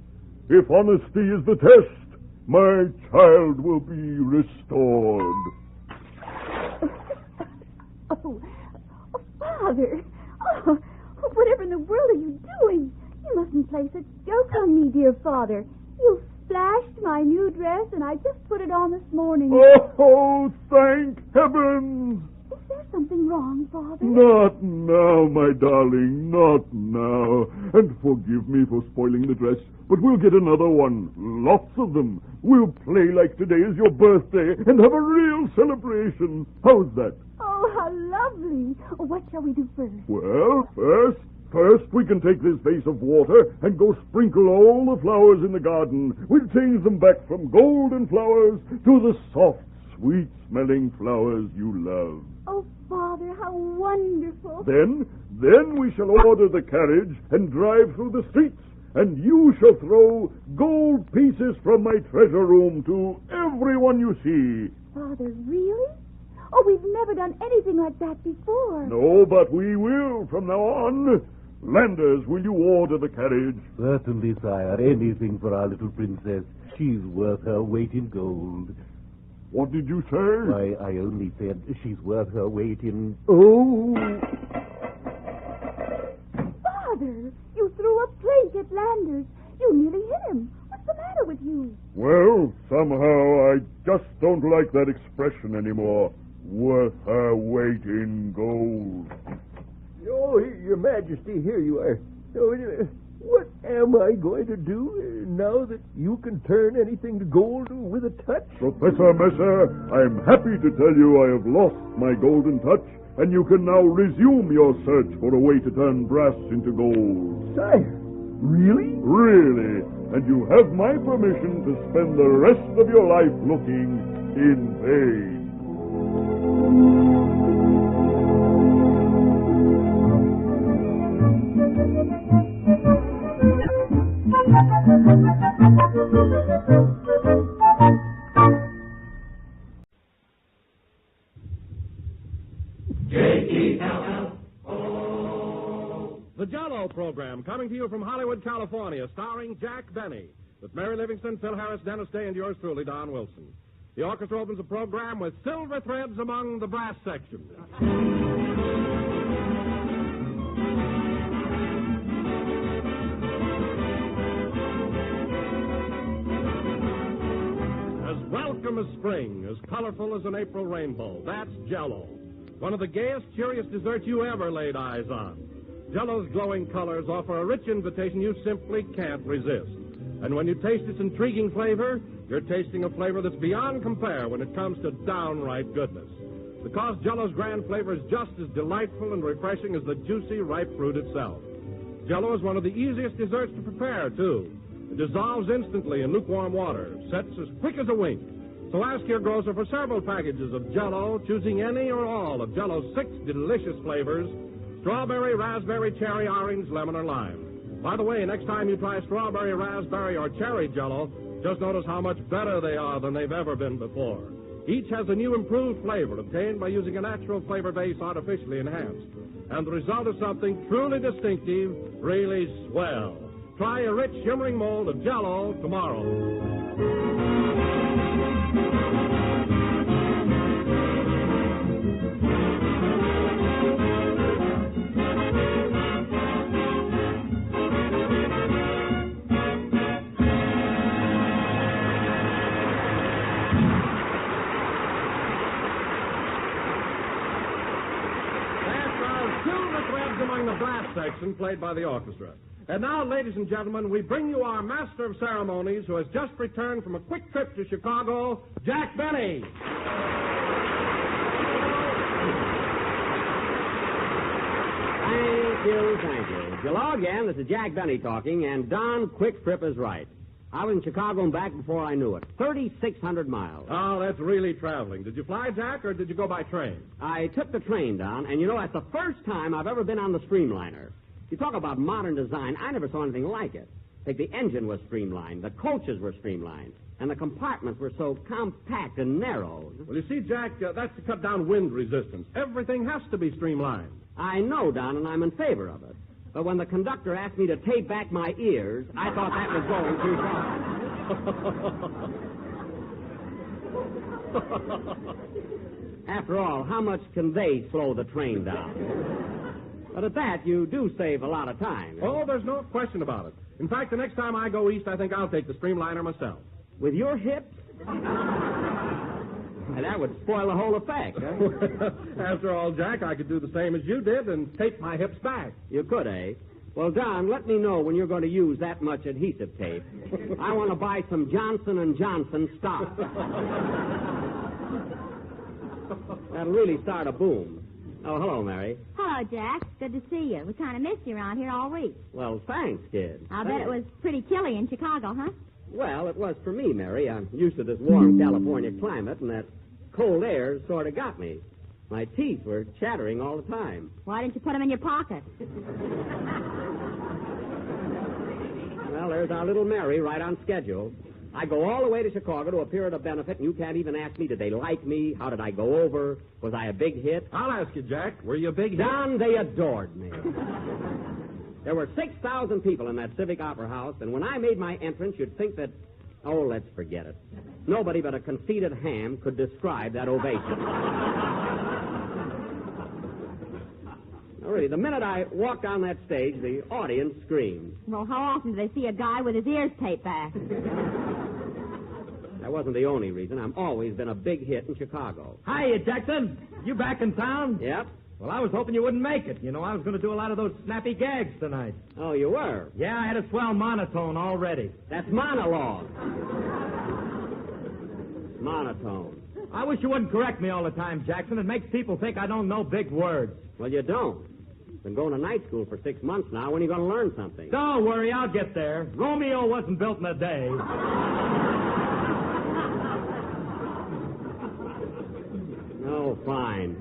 if honesty is the test, my child will be restored. Oh, Father. Oh, whatever in the world are you doing? You mustn't play such jokes on me, dear Father. You splashed my new dress, and I just put it on this morning. Oh, thank heavens! Is there something wrong, Father? Not now, my darling, not now. And forgive me for spoiling the dress, but we'll get another one. Lots of them. We'll play like today is your birthday and have a real celebration. How's that? Oh, how lovely. What shall we do first? Well, first we can take this vase of water and go sprinkle all the flowers in the garden. We'll change them back from golden flowers to the soft, sweet-smelling flowers you love. Oh, Father, how wonderful. Then we shall order the carriage and drive through the streets, and you shall throw gold pieces from my treasure room to everyone you see. Father, really? Oh, we've never done anything like that before. No, but we will from now on. Landers, will you order the carriage? Certainly, sire. Anything for our little princess. She's worth her weight in gold. What did you say? Why, I only said she's worth her weight in... Oh! Father, you threw a plate at Landers. You nearly hit him. What's the matter with you? Well, somehow I just don't like that expression anymore. Worth her weight in gold. Oh, Your Majesty, here you are. Oh, what am I going to do now that you can turn anything to gold with a touch? Professor Messer, I'm happy to tell you I have lost my golden touch, and you can now resume your search for a way to turn brass into gold. Sire, really? Really. And you have my permission to spend the rest of your life looking in vain. The Jell-O program, coming to you from Hollywood, California, starring Jack Benny, with Mary Livingston, Phil Harris, Dennis Day, and yours truly, Don Wilson. The orchestra opens the program with Silver Threads Among the Brass Section. As welcome as spring, as colorful as an April rainbow, that's Jell-O. One of the gayest, cheeriest desserts you ever laid eyes on. Jell-O's glowing colors offer a rich invitation you simply can't resist. And when you taste its intriguing flavor, you're tasting a flavor that's beyond compare when it comes to downright goodness. Because Jell-O's grand flavor is just as delightful and refreshing as the juicy, ripe fruit itself. Jell-O is one of the easiest desserts to prepare, too. It dissolves instantly in lukewarm water, sets as quick as a wink. So ask your grocer for several packages of Jell-O, choosing any or all of Jell-O's 6 delicious flavors: strawberry, raspberry, cherry, orange, lemon, or lime. By the way, next time you try strawberry, raspberry, or cherry Jell-O, just notice how much better they are than they've ever been before. Each has a new improved flavor obtained by using a natural flavor base artificially enhanced. And the result is something truly distinctive, really swell. Try a rich, shimmering mold of Jell-O tomorrow. Section played by the orchestra. And now, ladies and gentlemen, we bring you our master of ceremonies who has just returned from a quick trip to Chicago, Jack Benny. Thank you. Hello again, this is Jack Benny talking, and Don Quick Trip is right. I was in Chicago and back before I knew it. 3,600 miles. Oh, that's really traveling. Did you fly, Jack, or did you go by train? I took the train, Don, and you know, that's the first time I've ever been on the streamliner. You talk about modern design, I never saw anything like it. Like the engine was streamlined, the coaches were streamlined, and the compartments were so compact and narrow. Well, you see, Jack, that's to cut down wind resistance. Everything has to be streamlined. I know, Don, and I'm in favor of it. But when the conductor asked me to tape back my ears, I thought that was going too far. After all, how much can they slow the train down? But at that, you do save a lot of time. Oh, there's no question about it. In fact, the next time I go east, I think I'll take the streamliner myself. With your hips? And that would spoil the whole effect, huh? After all, Jack, I could do the same as you did and tape my hips back. You could, eh? Well, Don, let me know when you're going to use that much adhesive tape. I want to buy some Johnson & Johnson stock. That'll really start a boom. Oh, hello, Mary. Hello, Jack. Good to see you. We kind of missed you around here all week. Well, thanks, kid. I'll bet it was pretty chilly in Chicago, huh? Well, it was for me, Mary. I'm used to this warm California climate, and that cold air sort of got me. My teeth were chattering all the time. Why didn't you put them in your pocket? Well, there's our little Mary right on schedule. I go all the way to Chicago to appear at a benefit, and you can't even ask me, did they like me? How did I go over? Was I a big hit? I'll ask you, Jack. Were you a big hit? Don, they adored me. There were 6,000 people in that Civic Opera House, and when I made my entrance, you'd think that, oh, let's forget it. Nobody but a conceited ham could describe that ovation. Now, really, the minute I walked on that stage, the audience screamed. Well, how often do they see a guy with his ears taped back? That wasn't the only reason. I've always been a big hit in Chicago. Hiya, Jackson. You back in town? Yep. Well, I was hoping you wouldn't make it. You know, I was going to do a lot of those snappy gags tonight. Oh, you were? Yeah, I had a swell monotone already. That's monologue. Monotone. I wish you wouldn't correct me all the time, Jackson. It makes people think I don't know big words. Well, you don't. Been going to night school for 6 months now. When are you going to learn something? Don't worry, I'll get there. Romeo wasn't built in a day. Oh, fine.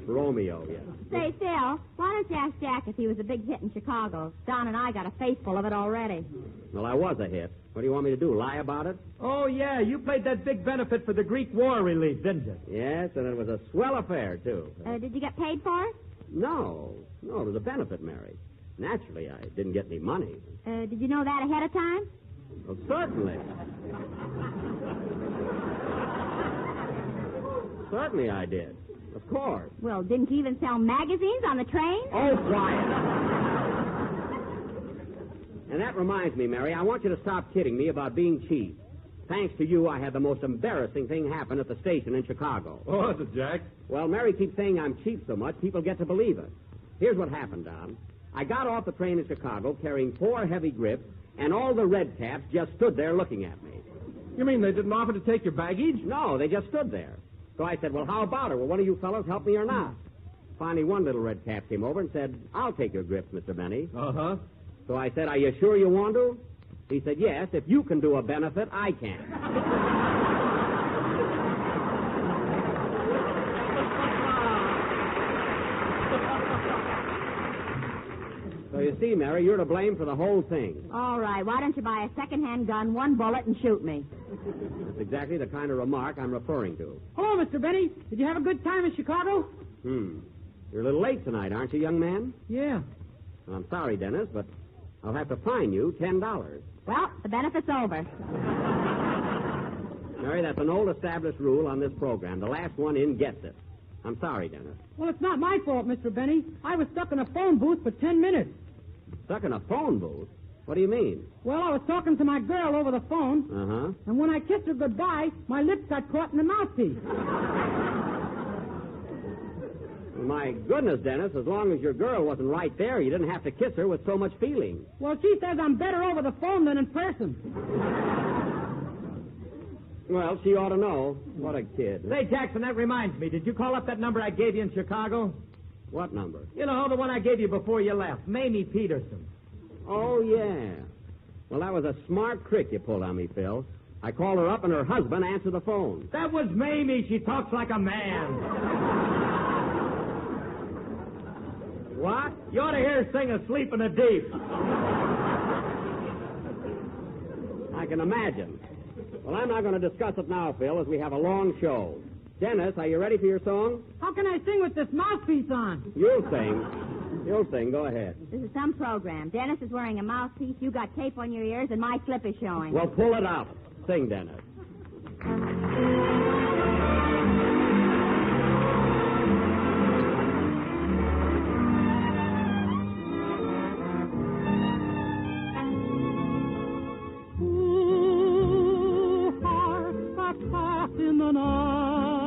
Romeo, yes. Say, Phil, why don't you ask Jack if he was a big hit in Chicago? Don and I got a face full of it already. Well, I was a hit. What do you want me to do, lie about it? Oh, yeah, you played that big benefit for the Greek war relief, didn't you? Yes, and it was a swell affair, too. Did you get paid for it? No, it was a benefit, Mary. Naturally, I didn't get any money. Did you know that ahead of time? Well, certainly. Certainly I did. Of course. Well, didn't you even sell magazines on the train? Oh, quiet. And that reminds me, Mary, I want you to stop kidding me about being cheap. Thanks to you, I had the most embarrassing thing happen at the station in Chicago. What was it, Jack? Well, Mary keeps saying I'm cheap so much, people get to believe it. Here's what happened, Don. I got off the train in Chicago carrying 4 heavy grips, and all the red caps just stood there looking at me. You mean they didn't offer to take your baggage? No, they just stood there. So I said, well, how about it? Will one of you fellows help me or not? Finally, one little red cap came over and said, I'll take your grips, Mr. Benny. Uh-huh. So I said, are you sure you want to? He said, yes, if you can do a benefit, I can. So you see, Mary, you're to blame for the whole thing. All right, why don't you buy a second-hand gun, 1 bullet, and shoot me? That's exactly the kind of remark I'm referring to. Hello, Mr. Benny. Did you have a good time in Chicago? You're a little late tonight, aren't you, young man? Yeah. Well, I'm sorry, Dennis, but I'll have to fine you $10. Well, the benefit's over. Mary, that's an old established rule on this program. The last one in gets it. I'm sorry, Dennis. Well, it's not my fault, Mr. Benny. I was stuck in a phone booth for 10 minutes. Stuck in a phone booth? What do you mean? Well, I was talking to my girl over the phone, Uh-huh. and when I kissed her goodbye, my lips got caught in the mouthpiece. My goodness, Dennis, as long as your girl wasn't right there, you didn't have to kiss her with so much feeling. Well, she says I'm better over the phone than in person. Well, she ought to know. What a kid. Say, Jackson, that reminds me. Did you call up that number I gave you in Chicago? What number? You know, the one I gave you before you left. Mamie Peterson. Oh, yeah. Well, that was a smart trick you pulled on me, Phil. I called her up and her husband answered the phone. That was Mamie. She talks like a man. What? You ought to hear her sing Asleep in the Deep. I can imagine. Well, I'm not going to discuss it now, Phil, as we have a long show. Dennis, are you ready for your song? How can I sing with this mouthpiece on? You'll sing. You'll sing. Go ahead. This is some program. Dennis is wearing a mouthpiece, you got tape on your ears, and my slip is showing. Well, pull it out. Sing, Dennis. In the night.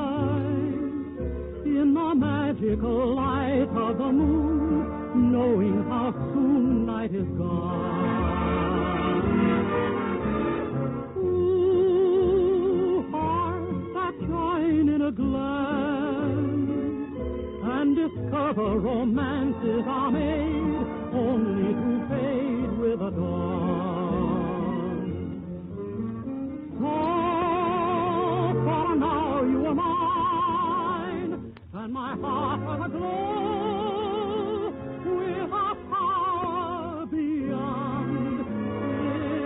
light of the moon, knowing how soon night is gone. Ooh, hearts that shine in a glance and discover romances are made only to fade with the dawn. So for now you are mine, and my heart will aglow with a power beyond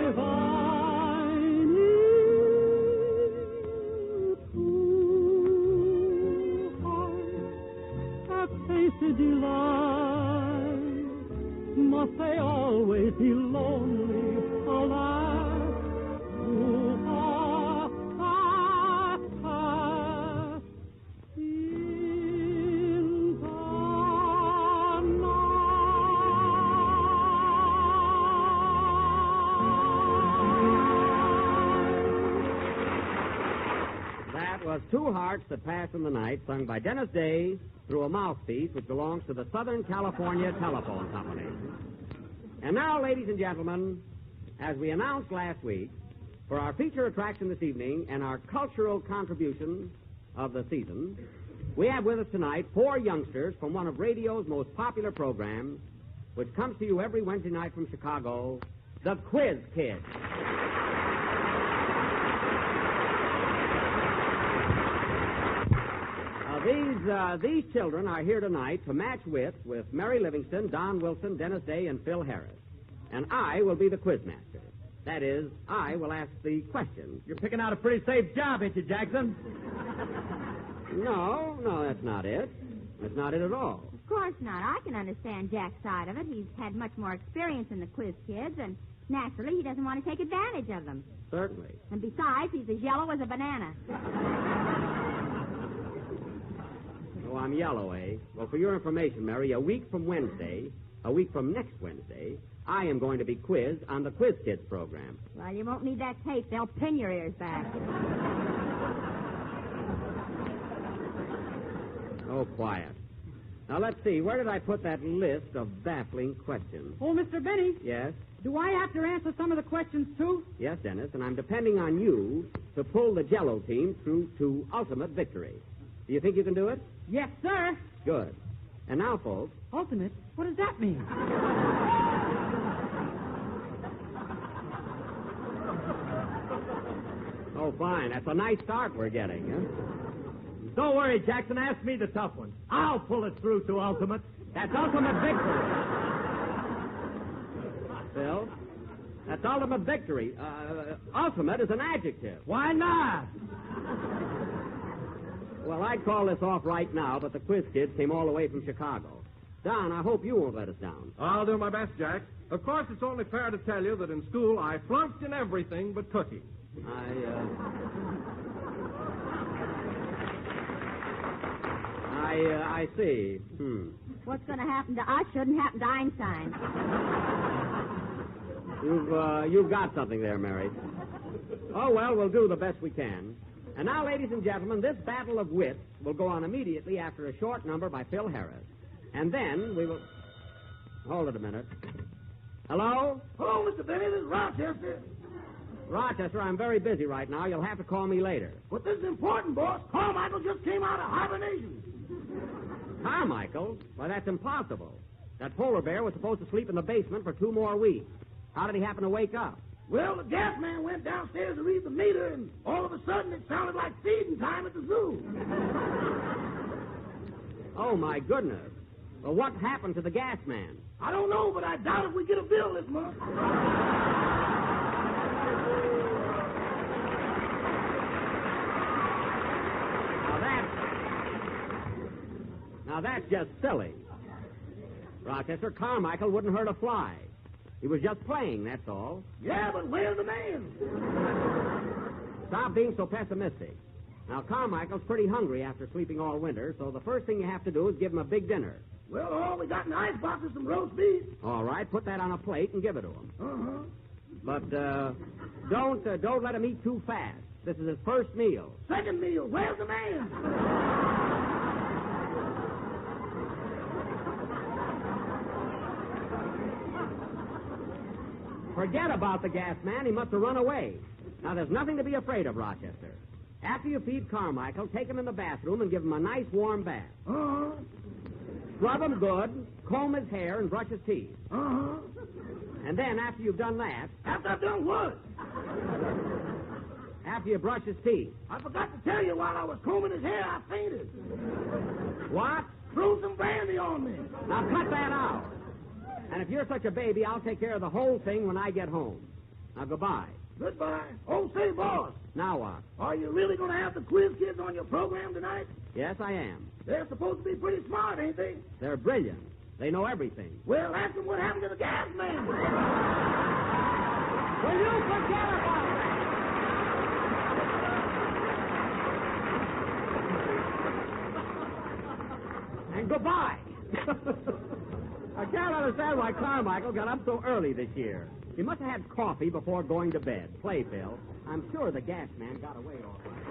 divine. Two hearts have tasted delight. Must they always be lonely, alas, who are attached in the That was Two Hearts That Pass in the Night, sung by Dennis Day through a mouthpiece which belongs to the Southern California Telephone Company. And now, ladies and gentlemen, as we announced last week, for our feature attraction this evening and our cultural contribution of the season, we have with us tonight 4 youngsters from one of radio's most popular programs, which comes to you every Wednesday night from Chicago, The Quiz Kids. These children are here tonight to match wits with Mary Livingston, Don Wilson, Dennis Day, and Phil Harris. And I will be the quizmaster. That is, I will ask the questions. You're picking out a pretty safe job, ain't you, Jackson? No, that's not it. That's not it at all. Of course not. I can understand Jack's side of it. He's had much more experience in the quiz kids, and naturally he doesn't want to take advantage of them. Certainly. And besides, he's as yellow as a banana. Oh, I'm yellow, eh? Well, for your information, Mary, a week from next Wednesday, I am going to be quizzed on the Quiz Kids program. Well, you won't need that tape. They'll pin your ears back. Oh, quiet. Now, let's see. Where did I put that list of baffling questions? Oh, Mr. Benny, Yes? do I have to answer some of the questions, too? Yes, Dennis, and I'm depending on you to pull the Jello team through to ultimate victory. Do you think you can do it? Yes, sir. Good. And now, folks... Ultimate? What does that mean? Oh, fine. That's a nice start we're getting, huh? Don't worry, Jackson. Ask me the tough one. I'll pull it through to ultimate. That's ultimate victory. Phil? That's ultimate victory. Ultimate is an adjective. Why not? Well, I'd call this off right now, but the quiz kids came all the way from Chicago. Don, I hope you won't let us down. I'll do my best, Jack. Of course, it's only fair to tell you that in school I flunked in everything but cooking. I see. What's going to happen to us shouldn't happen to Einstein. You've got something there, Mary. Oh, well, we'll do the best we can. And now, ladies and gentlemen, this battle of wits will go on immediately after a short number by Phil Harris. And then we will... Hold it a minute. Hello? Hello, Mr. Benny. This is Rochester. Rochester, I'm very busy right now. You'll have to call me later. But this is important, boss. Carmichael just came out of hibernation. Carmichael? Why, that's impossible. That polar bear was supposed to sleep in the basement for 2 more weeks. How did he happen to wake up? Well, the gas man went downstairs to read the meter, and all of a sudden it sounded like feeding time at the zoo. Oh, my goodness. Well, what happened to the gas man? I don't know, but I doubt if we get a bill this month. Now, that's just silly. Rochester, Carmichael wouldn't hurt a fly. He was just playing, that's all. Yeah, but where's the man? Stop being so pessimistic. Now, Carmichael's pretty hungry after sleeping all winter, so the first thing you have to do is give him a big dinner. Well, all we got in the icebox is some roast beef. All right, put that on a plate and give it to him. Uh-huh. But don't let him eat too fast. This is his first meal. Second meal. Where's the man? Forget about the gas man. He must have run away. Now, there's nothing to be afraid of, Rochester. After you feed Carmichael, take him in the bathroom and give him a nice warm bath. Uh-huh. Scrub him good, comb his hair, and brush his teeth. Uh-huh. And then, after you've done that... After I've done what? After you brush his teeth. I forgot to tell you while I was combing his hair, I fainted. What? Threw some brandy on me. Now, cut that out. And if you're such a baby, I'll take care of the whole thing when I get home. Now, goodbye. Goodbye. Oh, say, boss. Now what? Are you really going to have the quiz kids on your program tonight? Yes, I am. They're supposed to be pretty smart, ain't they? They're brilliant. They know everything. Well, ask them what happened to the gas man. Will you forget about that? And goodbye. I can't understand why Carmichael got up so early this year. He must have had coffee before going to bed. Playbill. I'm sure the gas man got away all right.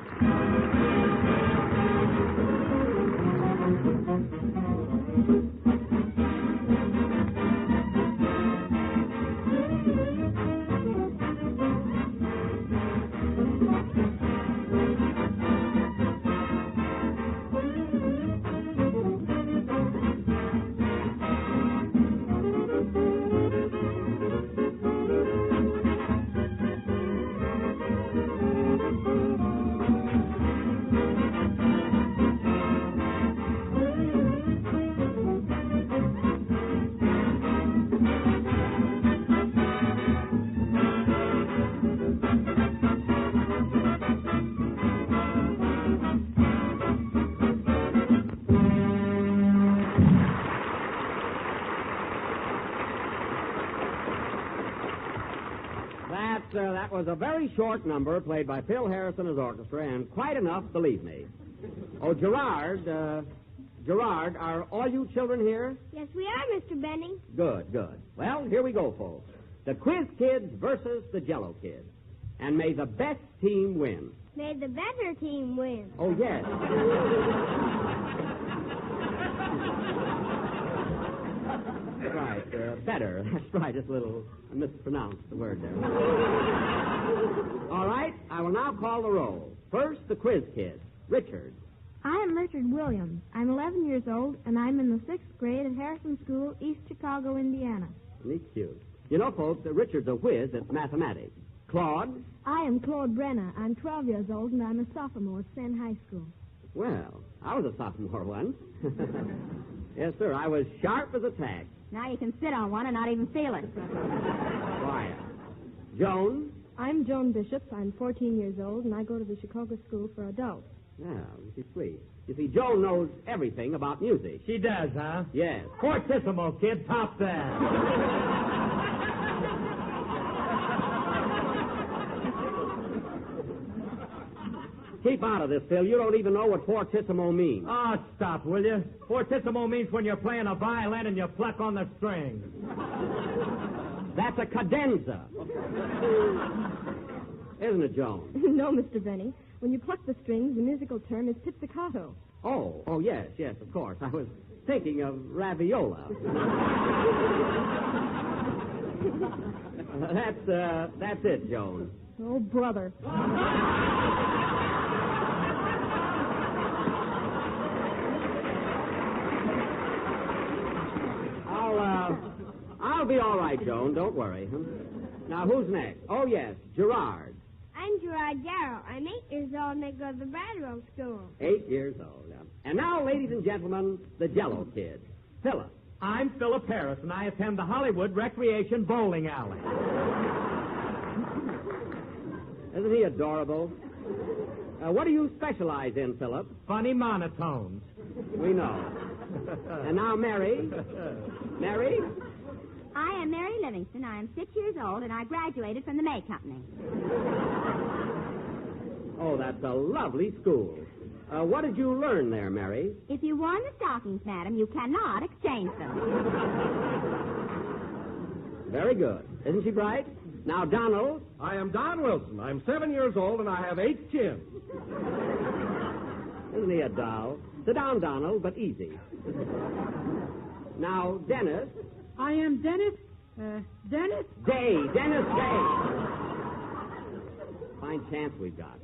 That was a very short number played by Phil Harris and his orchestra, and quite enough, believe me. Oh, Gerard, are all you children here? Yes, we are, Mr. Benny. Good, good. Well, here we go, folks. The Quiz Kids versus the Jello Kids. And may the best team win. May the better team win. Oh, yes. Right, better. That's right, just a little mispronounced the word there. All right, I will now call the roll. First, the Quiz Kid, Richard. I am Richard Williams. I'm 11 years old, and I'm in the 6th grade at Harrison School, East Chicago, Indiana. He's cute. You know, folks, that Richard's a whiz at mathematics. Claude? I am Claude Brenner. I'm 12 years old, and I'm a sophomore at Senn High School. Well, I was a sophomore once. Yes, sir, I was sharp as a tack. Now you can sit on one and not even feel it. Quiet. Joan? I'm Joan Bishop. I'm 14 years old, and I go to the Chicago School for Adults. Yeah, she's sweet. You see, Joan knows everything about music. She does, huh? Yes. Fortissimo, kid. Top that. Keep out of this, Phil. You don't even know what fortissimo means. Oh, stop, will you? Fortissimo means when you're playing a violin and you pluck on the strings. That's a cadenza. Isn't it, Joan? No, Mr. Benny. When you pluck the strings, the musical term is pizzicato. Oh, yes, of course. I was thinking of raviola. That's it, Joan. Oh, brother. I'll be all right, Joan. Don't worry. Now, who's next? Oh, yes, Gerard. I'm Gerard Darrow. I'm 8 years old and I go to the Bradwell School. 8 years old, yeah. And now, ladies and gentlemen, the Jello Kid, Philip. I'm Philip Harris, and I attend the Hollywood Recreation Bowling Alley. Isn't he adorable? What do you specialize in, Philip? Funny monotones. We know. And now, Mary. Mary? I am Mary Livingston. I am 6 years old, and I graduated from the May Company. Oh, that's a lovely school. What did you learn there, Mary? If you worn the stockings, madam, you cannot exchange them. Very good. Isn't she bright? Now, Donald. I am Don Wilson. I'm 7 years old, and I have 8 chins. Isn't he a doll? Sit down, Donald, but easy. Now, Dennis. I am Dennis Dennis? Day. Dennis Day. Fine chance we've got.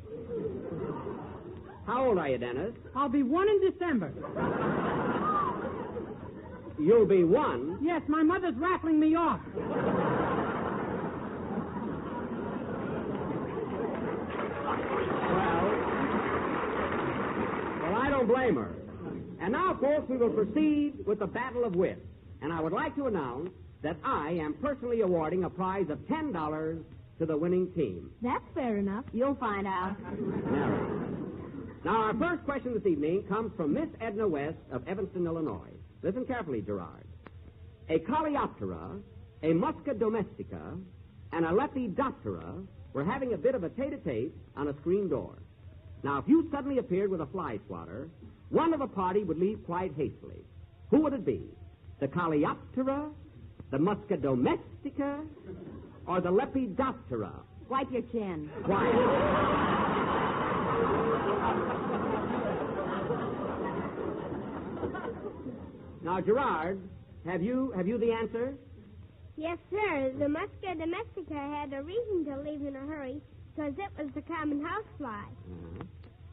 How old are you, Dennis? I'll be 1 in December. You'll be 1? Yes, my mother's raffling me off. Well, I don't blame her. And now, folks, we will proceed with the Battle of Wits. And I would like to announce that I am personally awarding a prize of $10 to the winning team. That's fair enough. You'll find out. Now, our first question this evening comes from Miss Edna West of Evanston, Illinois. Listen carefully, Gerard. A Coleoptera, a Musca domestica, and a Lepidoptera were having a bit of a tete-a-tete on a screen door. Now, if you suddenly appeared with a fly swatter, one of the party would leave quite hastily. Who would it be? The Coleoptera, the Musca domestica, or the Lepidoptera? Wipe your chin. Quiet. Now, Gerard, have you the answer? Yes, sir. The Musca domestica had a reason to leave in a hurry because it was the common housefly.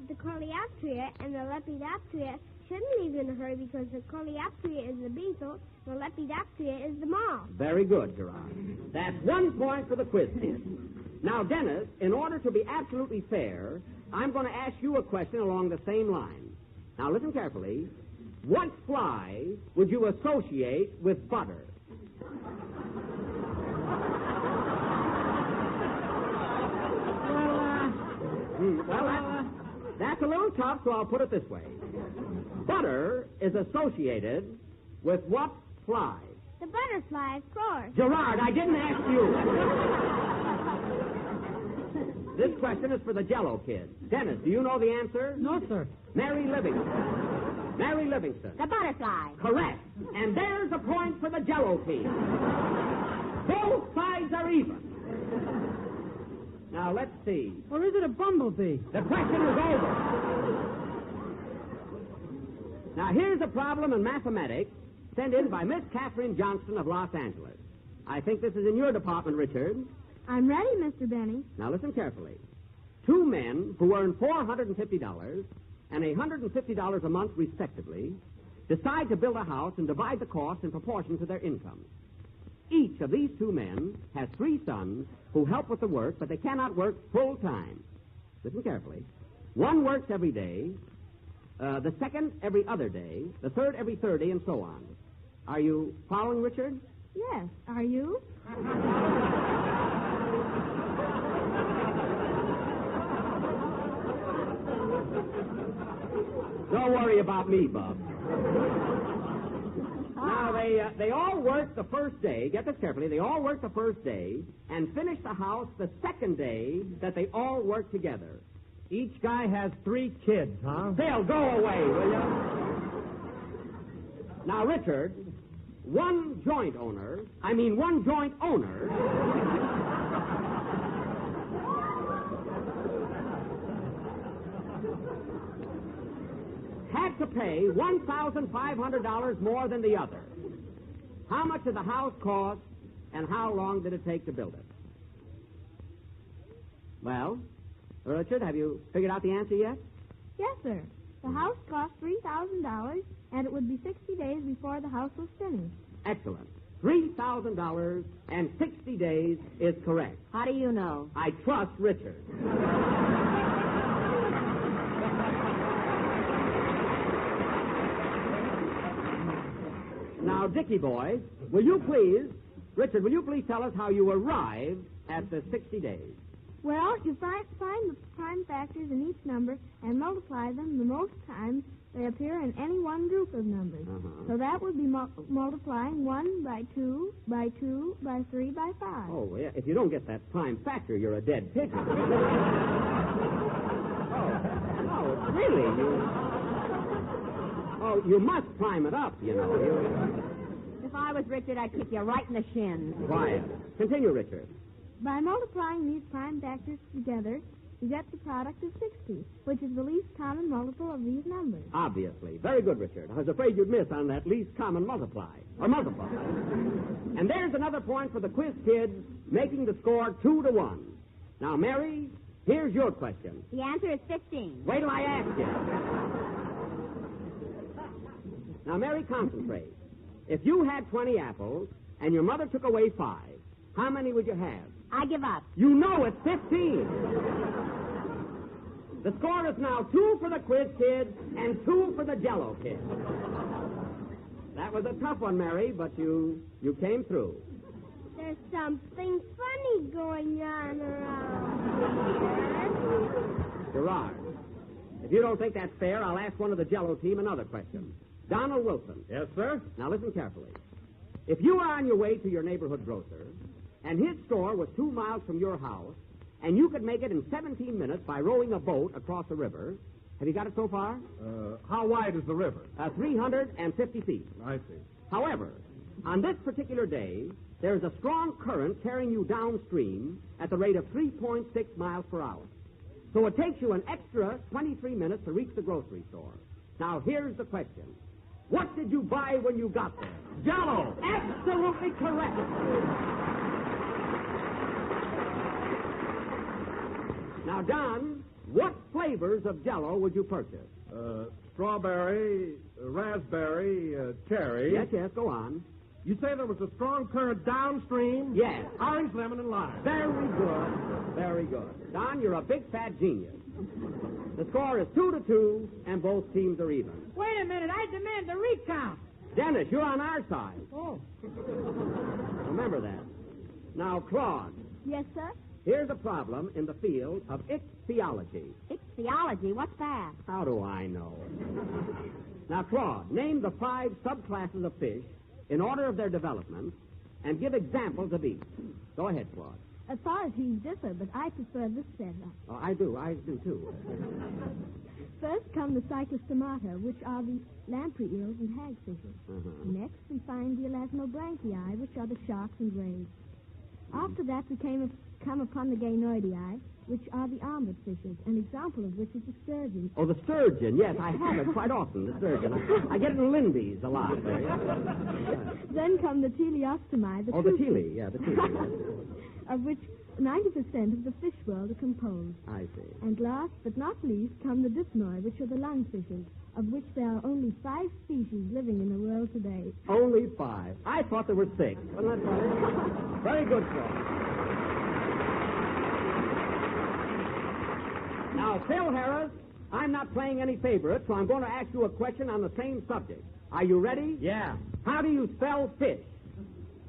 The Coleoptera and the Lepidoptera shouldn't leave in a hurry because the Coleoptera is the beetle, the Lepidoptera is the moth. Very good, Gerard. That's 1 point for the quiz kid. Now, Dennis, in order to be absolutely fair, I'm going to ask you a question along the same line. Now, listen carefully. What fly would you associate with butter? That's a little tough, so I'll put it this way. Butter is associated with what fly? The butterfly, of course. Gerard, I didn't ask you. This question is for the Jello kid. Dennis, do you know the answer? No, sir. Mary Livingston. Mary Livingston. The butterfly. Correct. And there's a point for the Jello team. Both sides are even. Now, let's see. Or is it a bumblebee? The question is over. Now, here's a problem in mathematics sent in by Miss Catherine Johnston of Los Angeles. I think this is in your department, Richard. I'm ready, Mr. Benny. Now, listen carefully. 2 men who earn $450 and $150 a month, respectively, decide to build a house and divide the cost in proportion to their incomes. Each of these 2 men has 3 sons who help with the work, but they cannot work full time. Listen carefully. One works every day, the second every other day, the third every third day, and so on. Are you following, Richard? Yes. Are you? Don't worry about me, Bub. Now, they all work the first day. Get this carefully. They all work the first day and finish the house the second day that they all work together. Each guy has 3 kids, huh? They'll go away, will you? Now, Richard, one joint owner had to pay $1,500 more than the other. How much did the house cost, and how long did it take to build it? Well, Richard, have you figured out the answer yet? Yes, sir. The house cost $3,000, and it would be 60 days before the house was finished. Excellent. $3,000 and 60 days is correct. How do you know? I trust Richard. Now, Dickie boy, Richard, will you please tell us how you arrived at the 60 days? Well, you find the prime factors in each number and multiply them the most times they appear in any one group of numbers. So that would be multiplying 1 by 2 by 2 by 3 by 5. Oh, yeah. If you don't get that prime factor, you're a dead pigeon. No, really. You must prime it up, you know. If I was Richard, I'd kick you right in the shin. Quiet. Continue, Richard. By multiplying these prime factors together, you get the product of 60, which is the least common multiple of these numbers. Obviously. Very good, Richard. I was afraid you'd miss on that least common multiply. or multiply. And there's another point for the quiz kids, making the score 2-1. Now, Mary, here's your question. The answer is 15. Wait till I ask you. Now, Mary, concentrate. If you had 20 apples and your mother took away 5, how many would you have? I give up. You know it's 15. The score is now 2 for the quiz kids and 2 for the Jell-O kids. That was a tough one, Mary, but you came through. There's something funny going on around here. Gerard, if you don't think that's fair, I'll ask one of the Jell-O team another question. Donald Wilson. Yes, sir? Now listen carefully. If you are on your way to your neighborhood grocer, and his store was 2 miles from your house, and you could make it in 17 minutes by rowing a boat across a river, have you got it so far? How wide is the river? 350 feet. I see. However, on this particular day, there's a strong current carrying you downstream at the rate of 3.6 miles per hour. So it takes you an extra 23 minutes to reach the grocery store. Now, here's the question. What did you buy when you got there? Jell-O! Absolutely correct. Now, Don, what flavors of Jell-O would you purchase? Strawberry, raspberry, cherry. Yes, go on. You say there was a strong current downstream? Yes. Orange, lemon, and lime. Very good. Very good. Don, you're a big fat genius. The score is 2-2, and both teams are even. Wait a minute. I demand the recount. Dennis, you're on our side. Oh. Remember that. Now, Claude. Yes, sir? Here's a problem in the field of ichthyology. Ichthyology? What's that? How do I know? Now, Claude, name the 5 subclasses of fish in order of their development and give examples of each. Go ahead, Claude. As far as these differ, but I prefer this set. Oh, I do too. First come the cyclostomata, which are the lamprey eels and hagfishes. Next, we find the elasmobranchii, which are the sharks and rays. After that, we come upon the gainoidii, which are the armored fishes, an example of which is the sturgeon. Oh, the sturgeon, yes, I have it quite often, the sturgeon. I get it in Lindy's a lot. Then come the teleostomi, the tele. of which 90% of the fish world are composed. I see. And last but not least come the dipnoi, which are the lungfishes, of which there are only 5 species living in the world today. Only 5? I thought there were 6. Wasn't that funny? Very good, Claude. Now, Phil Harris, I'm not playing any favorites, so I'm going to ask you a question on the same subject. Are you ready? Yeah. How do you spell fish?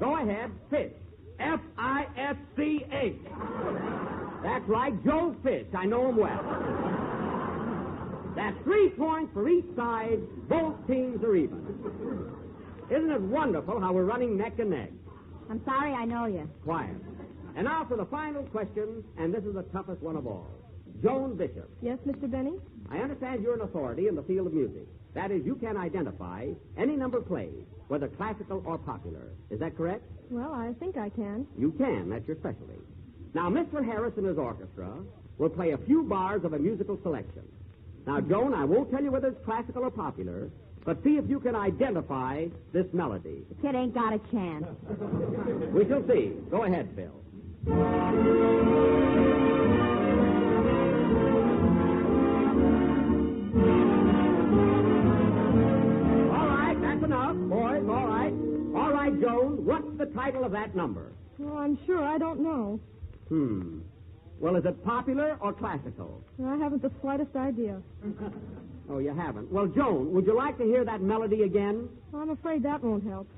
Go ahead, fish. F-I-S-C-H. That's right, Joe Fish. I know him well. That's 3 points for each side. Both teams are even. Isn't it wonderful how we're running neck and neck? I'm sorry I know you. Quiet. And now for the final question, and this is the toughest one of all. Joan Bishop. Yes, Mr. Benny? I understand you're an authority in the field of music. That is, you can identify any number played, whether classical or popular. Is that correct? Well, I think I can. You can. That's your specialty. Now, Mr. Harris and his orchestra will play a few bars of a musical selection. Now, Joan, I won't tell you whether it's classical or popular, but see if you can identify this melody. The kid ain't got a chance. We shall see. Go ahead, Phil. Boys, all right. All right, Joan, what's the title of that number? Well, I'm sure I don't know. Well, is it popular or classical? I haven't the slightest idea. Oh, you haven't? Well, Joan, would you like to hear that melody again? I'm afraid that won't help.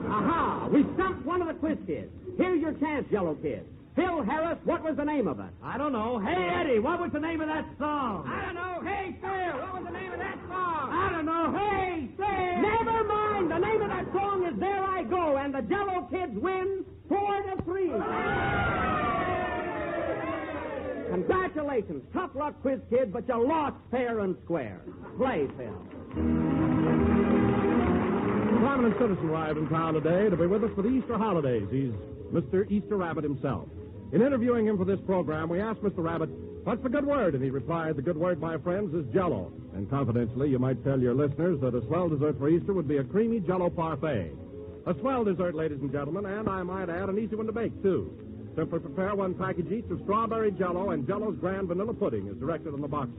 Aha! We stumped one of the quiz kids. Here's your chance, Yellow Kid. Phil Harris, what was the name of it? I don't know. Hey, Eddie, what was the name of that song? I don't know. Hey, Phil, what was the name of that song? I don't know. Hey, Phil! Never mind. The name of that song is There I Go, and the Jell-O Kids win 4-3. Congratulations. Tough luck, quiz kids, but you lost fair and square. Play, Phil. A prominent citizen arrived in town today to be with us for the Easter holidays. He's Mr. Easter Rabbit himself. In interviewing him for this program, we asked Mr. Rabbit "What's the good word?" And he replied, "The good word, my friends, is Jell-O." And confidentially, you might tell your listeners that a swell dessert for Easter would be a creamy Jell-O parfait. A swell dessert, ladies and gentlemen, and I might add, an easy one to make, too. Simply prepare one package each of strawberry Jell-O and Jell-O's grand vanilla pudding as directed on the boxes.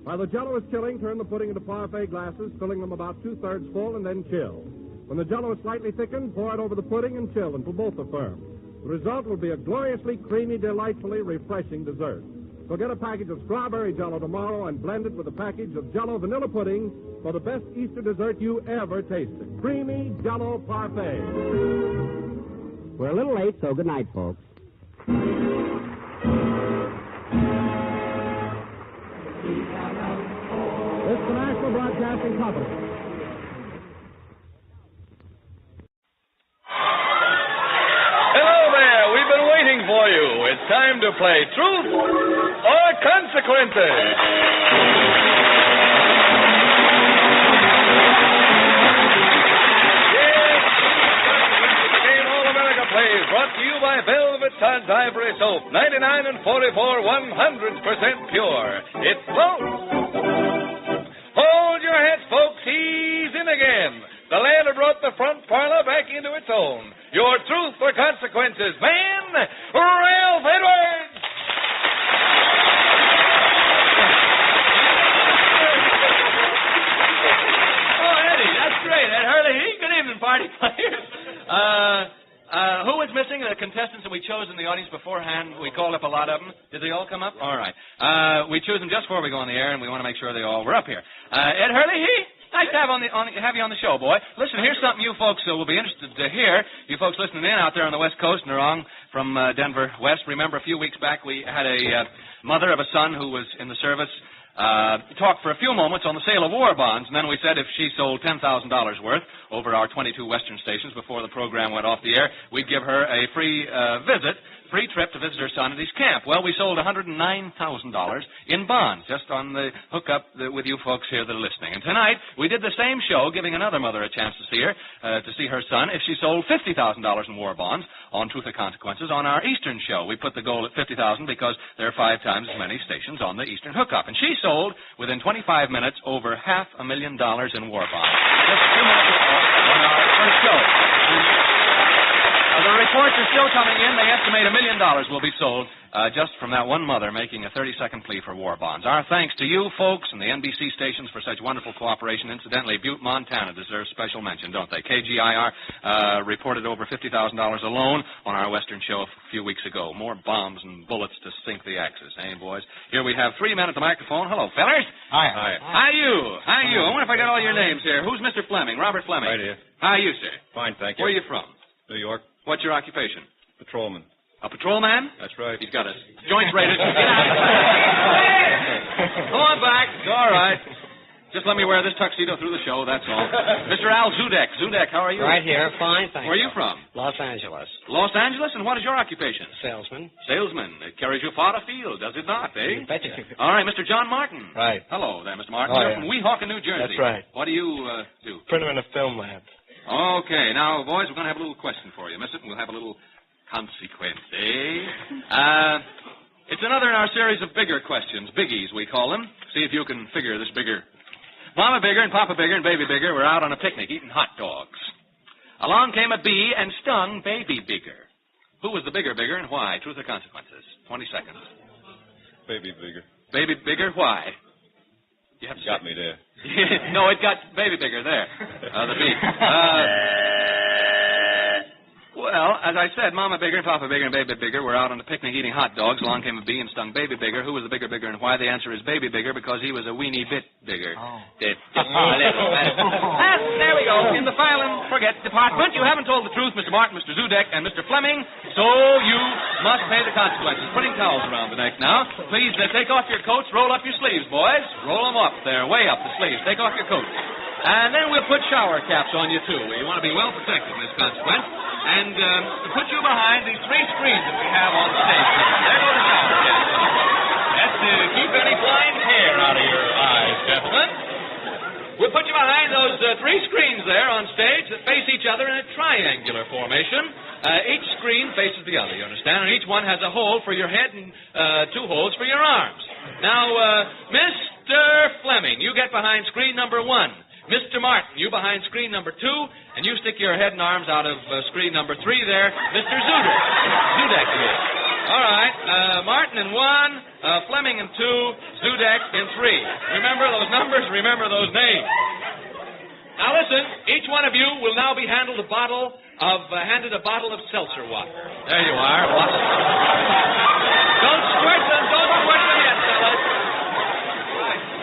While the Jell-O is chilling, turn the pudding into parfait glasses, filling them about 2/3 full, and then chill. When the Jell-O is slightly thickened, pour it over the pudding and chill until both are firm. The result will be a gloriously creamy, delightfully refreshing dessert. So get a package of strawberry Jell-O tomorrow and blend it with a package of Jell-O vanilla pudding for the best Easter dessert you ever tasted. Creamy Jell-O parfait. We're a little late, so good night, folks. It's the National Broadcasting Company. Hello there. We've been waiting for you. It's time to play Truth or Consequences. Brought to you by Velvet Suds Ivory Soap, 99 and 44, 100% pure. It's close. Hold your heads, folks. He's in again. The lad who brought the front parlor back into its own. Your Truth or Consequences man, Ralph Edwards. Oh, Eddie, that's great. Ed Hurley. Good evening, party players. Who was missing? The contestants that we chose in the audience beforehand. We called up a lot of them. Did they all come up? All right. We choose them just before we go on the air, and we want to make sure they all were up here. Ed Hurley, nice to have you on the show, boy. Listen, here's something you folks will be interested to hear. You folks listening in out there on the West Coast and along from Denver West. Remember, a few weeks back we had a mother of a son who was in the service. Talked for a few moments on the sale of war bonds, and then we said if she sold $10,000 worth over our 22 Western stations before the program went off the air, we'd give her a free trip to visit her son at his camp. Well, we sold $109,000 in bonds just on the hookup with you folks here that are listening. And tonight we did the same show, giving another mother a chance to see her son if she sold $50,000 in war bonds on Truth or Consequences on our Eastern show. We put the goal at $50,000 because there are 5 times as many stations on the Eastern hookup. And she sold, within 25 minutes, over $500,000 in war bonds. Just a few minutes on our first show. The reports are still coming in. They estimate $1 million will be sold just from that one mother making a 30-second plea for war bonds. Our thanks to you folks and the NBC stations for such wonderful cooperation. Incidentally, Butte, Montana deserves special mention, don't they? KGIR reported over $50,000 alone on our Western show a few weeks ago. More bombs and bullets to sink the Axis, eh, boys? Here we have 3 men at the microphone. Hello, fellers. Hi. Hi, you. I wonder if I got all your names here. Who's Mr. Fleming? Robert Fleming. Right here. Hi, you, sir. Fine, thank you. Where are you from? New York. What's your occupation? Patrolman. A patrolman? That's right. He's got his joints rated. Get out. Come on back. It's all right. Just let me wear this tuxedo through the show, that's all. Mr. Al Zudek. Zudek, how are you? Right here. Fine, thank you. Where are you from? Los Angeles. Los Angeles? And what is your occupation? Salesman. Salesman. It carries you far afield, does it not, eh? You betcha. All right, Mr. John Martin. Right. Hello there, Mr. Martin. Oh, You're yeah. from Weehawken, New Jersey. That's right. What do you do? Printer in a film lab. Okay, now, boys, we're going to have a little question for you. Miss it, and we'll have a little consequence, eh? It's another in our series of bigger questions, biggies, we call them. See if you can figure this bigger. Mama Bigger and Papa Bigger and Baby Bigger were out on a picnic eating hot dogs. Along came a bee and stung Baby Bigger. Who was the bigger and why? Truth or consequences? 20 seconds. Baby Bigger. Baby Bigger, why? You have to got me there. No, it got Baby Bigger there. The bee. Well, as I said, Mama Bigger and Papa Bigger and Baby Bigger were out on a picnic eating hot dogs. Along came a bee and stung Baby Bigger. Who was the bigger and why? The answer is Baby Bigger because he was a weeny bit bigger. Oh. Just a little. There we go. In the file and forget department, you haven't told the truth, Mr. Martin, Mr. Zudek, and Mr. Fleming, so you must pay the consequences. Putting towels around the neck now. Please take off your coats, roll up your sleeves, boys. Roll them up there, way up the sleeves. Take off your coats. And then we'll put shower caps on you, too. You want to be well protected in this consequence. And to put you behind these 3 screens that we have on the stage. There go the shower caps. That's to keep any blind hair out of your eyes, gentlemen. We'll put you behind those three screens there on stage that face each other in a triangular formation. Each screen faces the other, you understand? And each one has a hole for your head and two holes for your arms. Now, Mr. Fleming, you get behind screen number 1. Mr. Martin, you behind screen number 2, and you stick your head and arms out of screen number 3 there. Mr. Zudek here. All right, Martin in 1, Fleming in 2, Zudek in 3. Remember those numbers, remember those names. Now listen, each one of you will now be handed a bottle of seltzer water. There you are. Don't squirt them yet, fellas.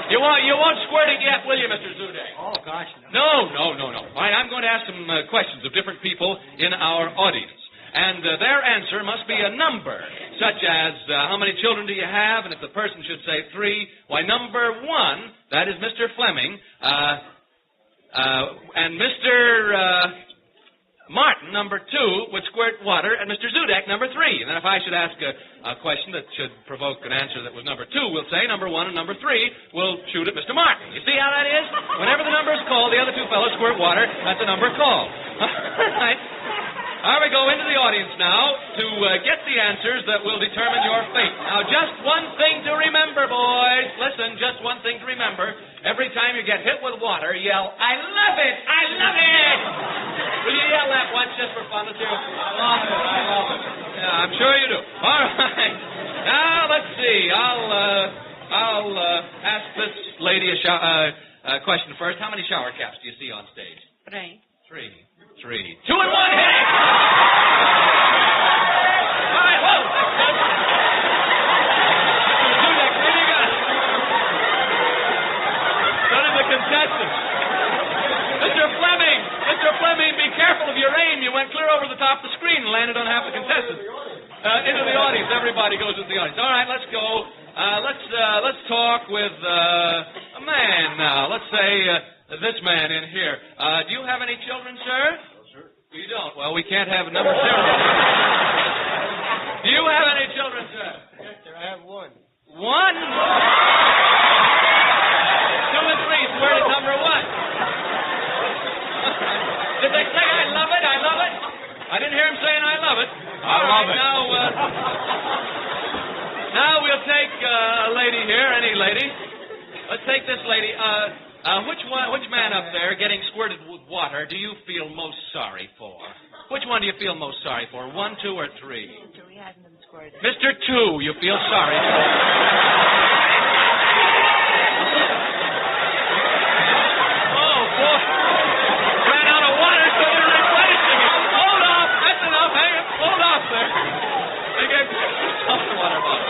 You won't squirt it yet, will you, Mr. Zudek? Oh, gosh. No. All right, I'm going to ask some questions of different people in our audience. And their answer must be a number, such as how many children do you have, and if the person should say 3, why, number 1, that is Mr. Fleming, and Mr. Martin, number 2, would squirt water at Mr. Zudek, number 3. And then if I should ask a question that should provoke an answer that was number 2, we'll say number 1 and number 3 will shoot at Mr. Martin. You see how that is? Whenever the number is called, the other two fellows squirt water. That's a number called. All right. All right, we go into the audience now to get the answers that will determine your fate. Now, just one thing to remember, boys. Listen, just one thing to remember. Every time you get hit with water, yell, "I love it! I love it!" Will you yell that once just for fun? Let's hear it. I love it. Yeah, I'm sure you do. All right. Now, let's see. I'll ask this lady a question first. How many shower caps do you see on stage? 3. 2 and 1 hit! All right, whoa! So did the contestants. Mr. Fleming, be careful of your aim. You went clear over the top of the screen and landed on half the contestants. Into the audience. Everybody goes into the audience. All right, let's go. Let's talk with a man now. Let's say this man in here. Do you have any children, sir? No, sir. You don't? Well, we can't have number 0. Do you have any children, sir? Yes, sir. I have 1. 1? 2 and 3. Where is number 1? Did they say I love it? I love it? I didn't hear him saying I love it. I love it. Now we'll take a lady here, any lady. Let's take this lady. Which man up there getting squirted with water do you feel most sorry for? Which one do you feel most sorry for? 1, 2, or 3? Mr. He hasn't been squirted. Mr. 2, you feel sorry for. Oh, boy. Ran out of water, so they're replenishing it. Hold off. That's enough. Hang it. Hold off there. They gave the water bottle.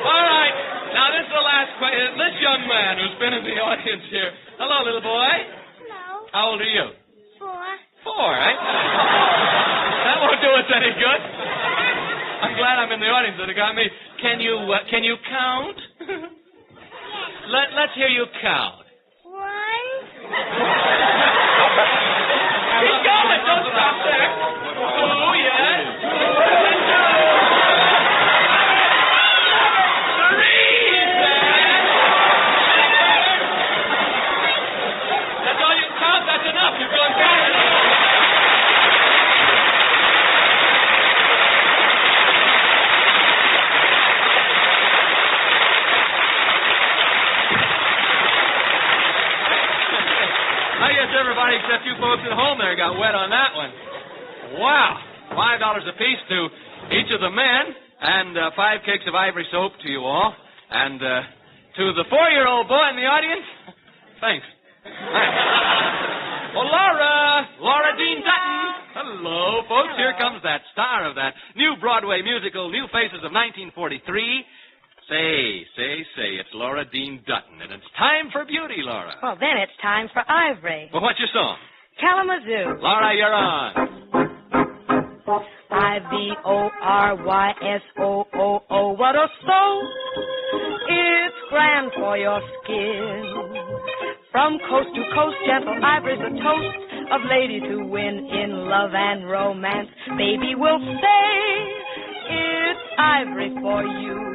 All right. Now, this is the last question. This young man who's been in the audience here. Hello, little boy. Hello. How old are you? 4. 4, right? That won't do us any good. I'm glad I'm in the audience that it got me. Can you count? Let's hear you count. 1. Keep going. Don't stop there. 2, yes. 3. That's all you count. That's enough. You're going fast. I guess everybody except you folks at home there got wet on that one. Wow. $5 apiece to each of the men, and 5 cakes of ivory soap to you all. And to the 4-year-old boy in the audience, thanks. Well, Laura Dean Dutton. Hello, folks. Here comes that star of that new Broadway musical, New Faces of 1943. Say, it's Laura Dean Dutton, and it's time for beauty, Laura. Well, then it's time for Ivory. Well, what's your song? Kalamazoo. Laura, you're on. IVORYSOOO. What a soul. It's grand for your skin. From coast to coast, gentle ivory's a toast of ladies who win in love and romance. Baby will say it's ivory for you.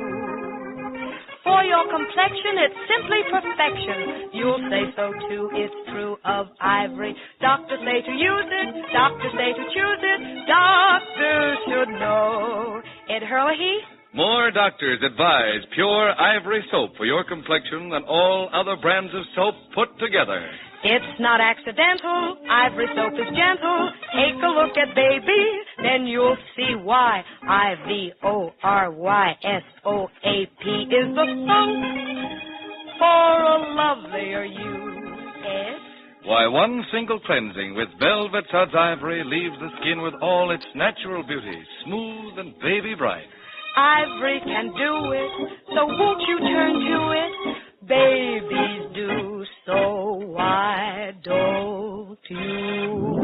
For your complexion, it's simply perfection. You'll say so too, it's true of Ivory. Doctors say to use it, doctors say to choose it, doctors should know. Ed Hurley? More doctors advise pure Ivory soap for your complexion than all other brands of soap put together. It's not accidental. Ivory soap is gentle. Take a look at baby, then you'll see why. IVORYSOAP is the soap for a lovelier you. Ed? Why, one single cleansing with Velvet Suds Ivory leaves the skin with all its natural beauty, smooth and baby bright. Ivory can do it, so won't you turn to it? Babies do, so why don't you?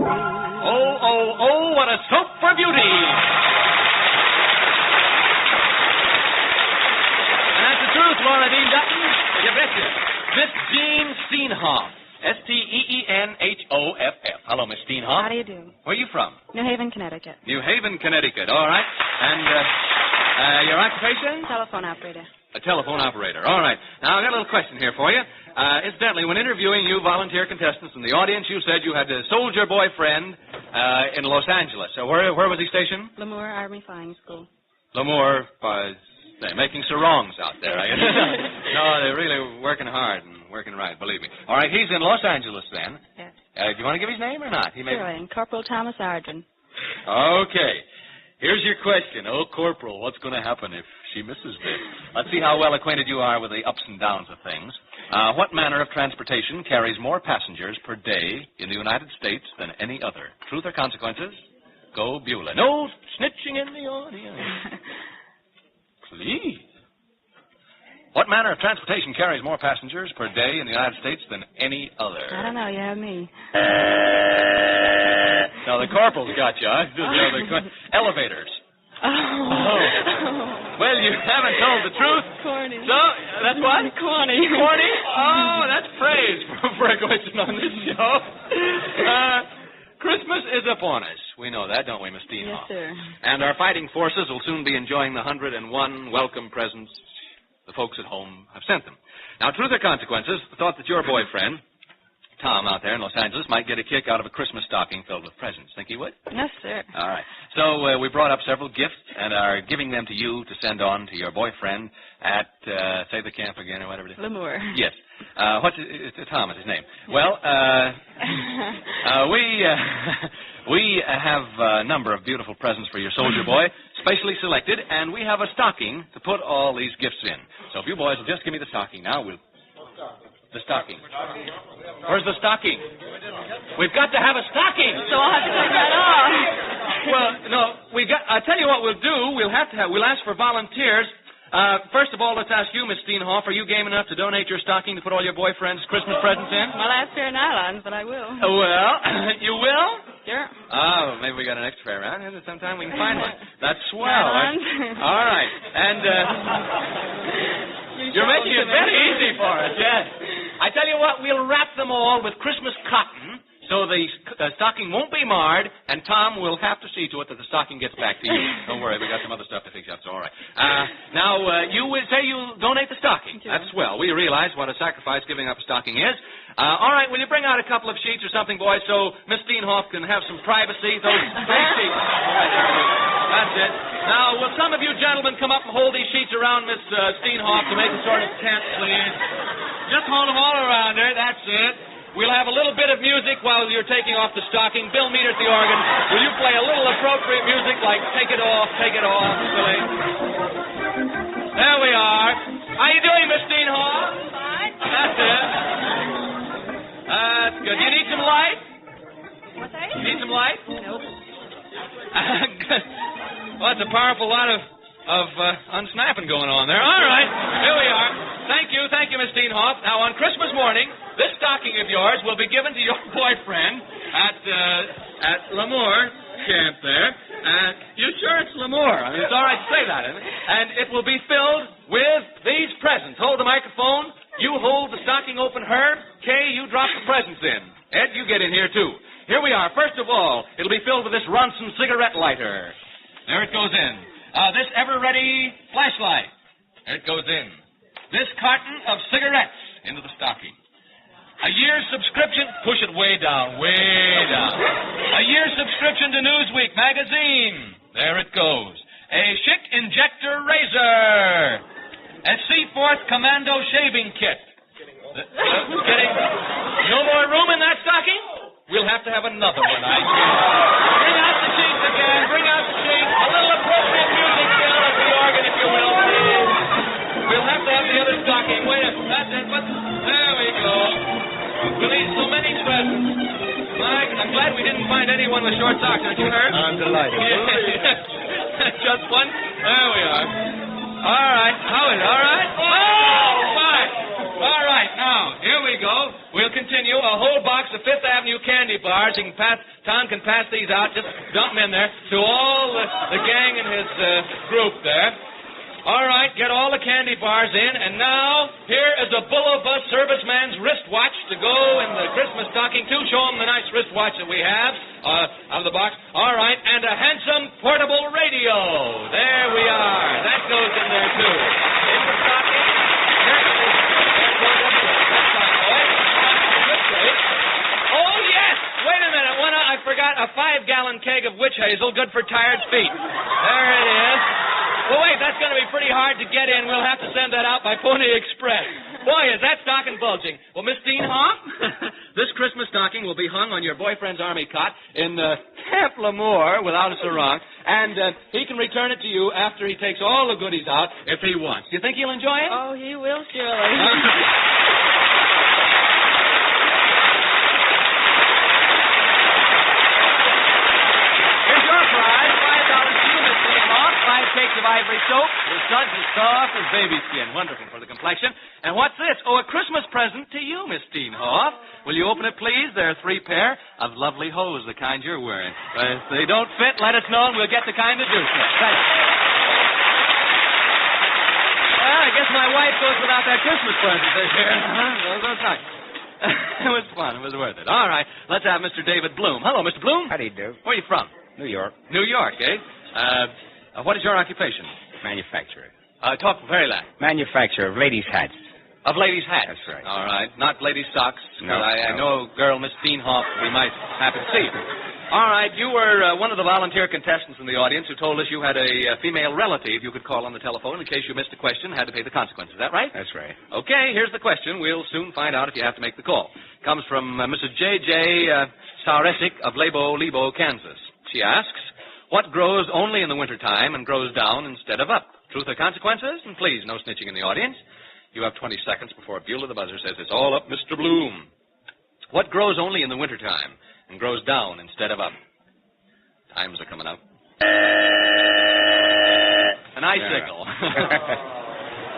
Oh, what a soap for beauty! That's the truth, Laura Dean Dutton. You betcha. Miss Jean Steenhoff. Steenhoff. Hello, Miss Steenhoff. How do you do? Where are you from? New Haven, Connecticut. New Haven, Connecticut. All right. And your occupation? Telephone operator. A telephone operator. All right. Now, I've got a little question here for you. Incidentally, when interviewing you volunteer contestants in the audience, you said you had a soldier boyfriend in Los Angeles. So where was he stationed? Lemoore Army Flying School. Lemoore, they're making sarongs out there. No, they're really working hard and working right, believe me. All right, he's in Los Angeles then. Yes. Do you want to give his name or not? Sure, and Corporal Thomas Ardren. Okay. Here's your question. Oh, Corporal, what's going to happen if she misses this? Let's see how well acquainted you are with the ups and downs of things. What manner of transportation carries more passengers per day in the United States than any other? Truth or consequences? Go Beulah. No snitching in the audience. Please. What manner of transportation carries more passengers per day in the United States than any other? I don't know. You have me. Now, the corporal's got you, huh? Elevators. Oh. Well, you haven't told the truth. Corny. So, that's what? Corny. Corny? Oh, that's praise for a question on this show. Christmas is upon us. We know that, don't we, Miss Steenhoff? Yes, sir. And our fighting forces will soon be enjoying the 101 welcome presents the folks at home have sent them. Now, truth or consequences, the thought that your boyfriend, Tom, out there in Los Angeles, might get a kick out of a Christmas stocking filled with presents. Think he would? Yes, sir. All right. So we brought up several gifts and are giving them to you to send on to your boyfriend at, say the camp again or whatever it is. Lemoore. Yes. Tom is his name. Well, we have a number of beautiful presents for your soldier boy, specially selected, and we have a stocking to put all these gifts in. So if you boys will just give me the stocking now, the stocking. Where's the stocking? We've got to have a stocking. So I'll have to take that off. Well, no, I'll tell you what we'll do. We'll ask for volunteers. First of all, let's ask you, Miss Steenhoff, are you game enough to donate your stocking to put all your boyfriend's Christmas presents in? My last pair of nylons, but I will. Well, you will? Sure. Oh, maybe we got an extra pair around. Sometime we can find one. That's swell. Nylons. All right. And you're making it very easy for us, yes. I tell you what, we'll wrap them all with Christmas cotton so the stocking won't be marred, and Tom will have to see to it that the stocking gets back to you. Don't worry, we got some other stuff to fix up, so all right. Now, you will say you'll donate the stocking. Sure. That's swell. We realize what a sacrifice giving up a stocking is. All right, will you bring out a couple of sheets or something, boys, so Miss Steenhoff can have some privacy? Those sheets. That's it. Now, will some of you gentlemen come up and hold these sheets around Miss Steenhoff to make a sort of tent, please? Just hold them all around her. That's it. We'll have a little bit of music while you're taking off the stocking. Bill Meter at the organ. Will you play a little appropriate music like Take It Off, Billy? There we are. How you doing, Miss Steenhoff? Fine. That's it. That's good. Do you need some light? What's that? You need some light? Nope. Well, it's a powerful lot of unsnapping going on there. All right. Here we are. Thank you, Miss Steenhoff. Now, on Christmas morning, this stocking of yours will be given to your boyfriend at Lemoore camp there. You sure it's Lemoore? I mean, it's all right to say that, isn't it? And it will be filled with these presents. Hold the microphone. You hold the stocking open. Herb, Kay, you drop the presents in. Ed, you get in here, too. Here we are. First of all, it'll be filled with this Ronson cigarette lighter. There it goes in. This ever-ready flashlight. There it goes in. this carton of cigarettes into the stocking. A year's subscription, push it way down, way down. A year's subscription to Newsweek magazine. There it goes. A Schick injector razor. A Seaforth Commando shaving kit. Getting no more room in that stocking? We'll have to have another one, I guess. Bring out the sheets again. Bring out the sheets. A little appropriate music down at the organ, if you will, please. We'll have to have the other stocking. Wait a minute. That's it. But there we go. We'll need so many presents. Mike, I'm glad we didn't find anyone with short socks, aren't you, Herb? I'm delighted. Just one? There we are. All right. How is it? All right? Oh, fine. All right. Now, here we go. We'll continue. A whole box of Fifth Avenue candy bars. Tom can pass these out. Just dump them in there to all the gang and his group there. All right, get all the candy bars in, and now here is a Bullo Bus serviceman's wristwatch to go in the Christmas stocking, too. Show them the nice wristwatch that we have out of the box. All right, and a handsome portable radio. There we are. That goes in there, too. In the stocking. Oh, yes. Wait a minute. I forgot a 5-gallon keg of witch hazel, good for tired feet. There it is. Well, wait, that's going to be pretty hard to get in. We'll have to send that out by Pony Express. Boy, is that stocking bulging. Well, Miss Steenhoff, this Christmas stocking will be hung on your boyfriend's army cot in Camp Lemoore without a sarong, and he can return it to you after he takes all the goodies out if he wants. Do you think he'll enjoy it? Oh, he will, surely. Cakes of ivory soap, with suds as soft as baby skin. Wonderful for the complexion. And what's this? Oh, a Christmas present to you, Miss Steenhoff. Will you open it, please? There are 3 pair of lovely hose, the kind you're wearing. If they don't fit, let us know, and we'll get the kind to do so. Thanks. Well, I guess my wife goes without that Christmas present this year. Those nice. It was fun. It was worth it. All right. Let's have Mr. David Bloom. Hello, Mr. Bloom. How do you do? Where are you from? New York. New York, eh? What is your occupation? Manufacturer. Talk very loud. Manufacturer of ladies' hats. Of ladies' hats? That's right. All right. Not ladies' socks? No. I know a girl, Miss Steenhoff, we might happen to see. All right. You were one of the volunteer contestants in the audience who told us you had a female relative you could call on the telephone in case you missed a question and had to pay the consequences. Is that right? That's right. Okay. Here's the question. We'll soon find out if you have to make the call. Comes from Mrs. J.J. Saresic of Lebo, Kansas. She asks, what grows only in the wintertime and grows down instead of up? Truth or consequences? And please, no snitching in the audience. You have 20 seconds before Beulah the buzzer says it's all up, Mr. Bloom. What grows only in the wintertime and grows down instead of up? Times are coming up. An icicle.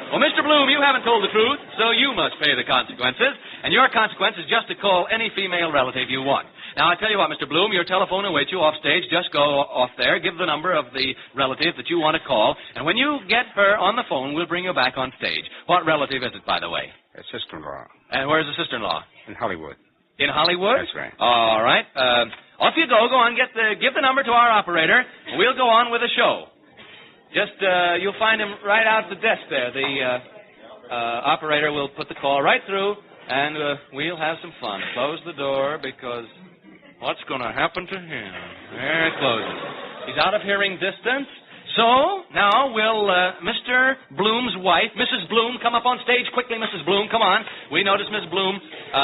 Well, Mr. Bloom, you haven't told the truth, so you must pay the consequences. And your consequence is just to call any female relative you want. Now, I tell you what, Mr. Bloom, your telephone will wait you off stage. Just go off there, give the number of the relative that you want to call, and when you get her on the phone, we'll bring you back on stage. What relative is it, by the way? A sister-in-law. And where's the sister-in-law? In Hollywood. In Hollywood? That's right. All right. Off you go. Go on, give the number to our operator, and we'll go on with the show. Just, you'll find him right out at the desk there. The operator will put the call right through, and we'll have some fun. Close the door, because what's going to happen to him? There it closes. He's out of hearing distance. So, now will Mr. Bloom's wife, Mrs. Bloom, come up on stage quickly, Mrs. Bloom. Come on. We notice Miss Bloom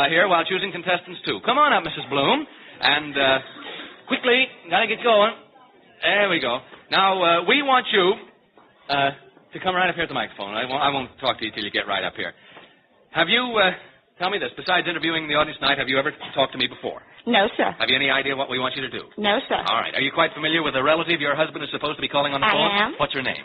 here while choosing contestants, too. Come on up, Mrs. Bloom. And quickly, got to get going. There we go. Now, we want you to come right up here at the microphone. I won't talk to you till you get right up here. Have you, tell me this, besides interviewing the audience tonight, have you ever talked to me before? No, sir. Have you any idea what we want you to do? No, sir. All right. Are you quite familiar with a relative your husband is supposed to be calling on the phone? I am. What's her name?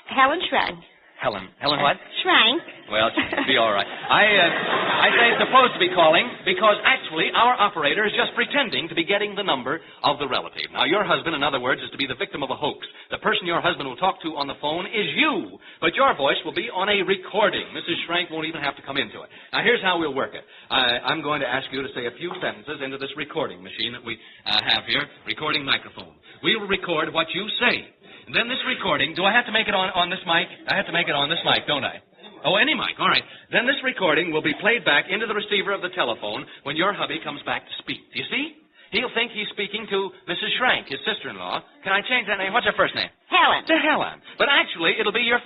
Helen Shrine. Helen what? Shrine. Well, she'll be all right. I say supposed to be calling because actually our operator is just pretending to be getting the number of the relative. Now, your husband, in other words, is to be the victim of a hoax. The person your husband will talk to on the phone is you, but your voice will be on a recording. Mrs. Schrank won't even have to come into it. Now, here's how we'll work it. I'm going to ask you to say a few sentences into this recording machine that we have here, recording microphone. We will record what you say. And then this recording, do I have to make it on this mic? I have to make it on this mic, don't I? Oh, any mic. All right. Then this recording will be played back into the receiver of the telephone when your hubby comes back to speak. Do you see? He'll think he's speaking to Mrs. Schrank, his sister-in-law. Can I change that name? What's her first name? Helen. To Helen. But actually, it'll be your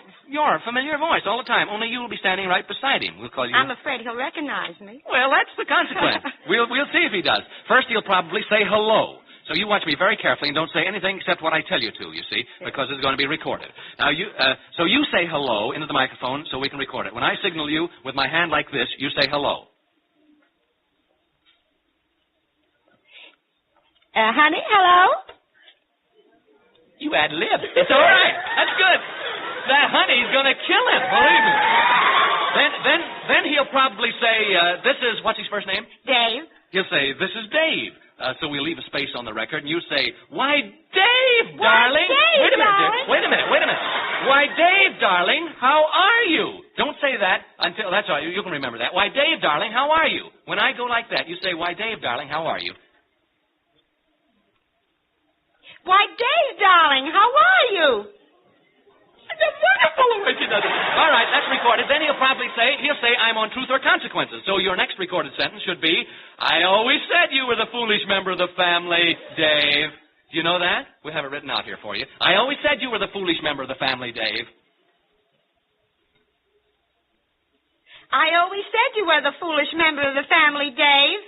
familiar voice all the time, only you'll be standing right beside him. We'll call you... I'm afraid he'll recognize me. Well, that's the consequence. We'll see if he does. First, he'll probably say hello. So you watch me very carefully and don't say anything except what I tell you to, you see, because it's going to be recorded. Now, so you say hello into the microphone so we can record it. When I signal you with my hand like this, you say hello. Honey, hello? You ad-lib. It's all right. That's good. That honey's going to kill him, believe me. Then he'll probably say, this is, what's his first name? Dave. He'll say, this is Dave. So we'll leave a space on the record, and you say, why, Dave, darling. Dave, wait a minute, darling. dear. Wait a minute. Why, Dave, darling, how are you? Don't say that until, that's all right, you can remember that. Why, Dave, darling, how are you? When I go like that, you say, why, Dave, darling, how are you? Why, Dave, darling, how are you? That's wonderful the way she does it. All right, that's recorded. Then he'll say, I'm on Truth or Consequences. So your next recorded sentence should be, I always said you were the foolish member of the family, Dave. Do you know that? We have it written out here for you. I always said you were the foolish member of the family, Dave. I always said you were the foolish member of the family, Dave.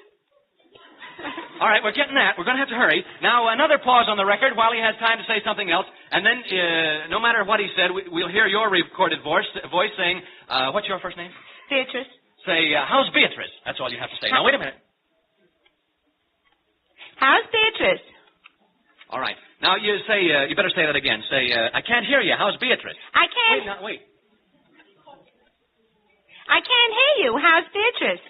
All right, we're getting that. We're going to have to hurry. Now, another pause on the record while he has time to say something else. And then, no matter what he said, we'll hear your recorded voice saying, what's your first name? Beatrice. Say, how's Beatrice? That's all you have to say. Now, wait a minute. How's Beatrice? All right. Now, you better say that again. Say, I can't hear you. How's Beatrice? I can't. Wait. I can't hear you. How's Beatrice?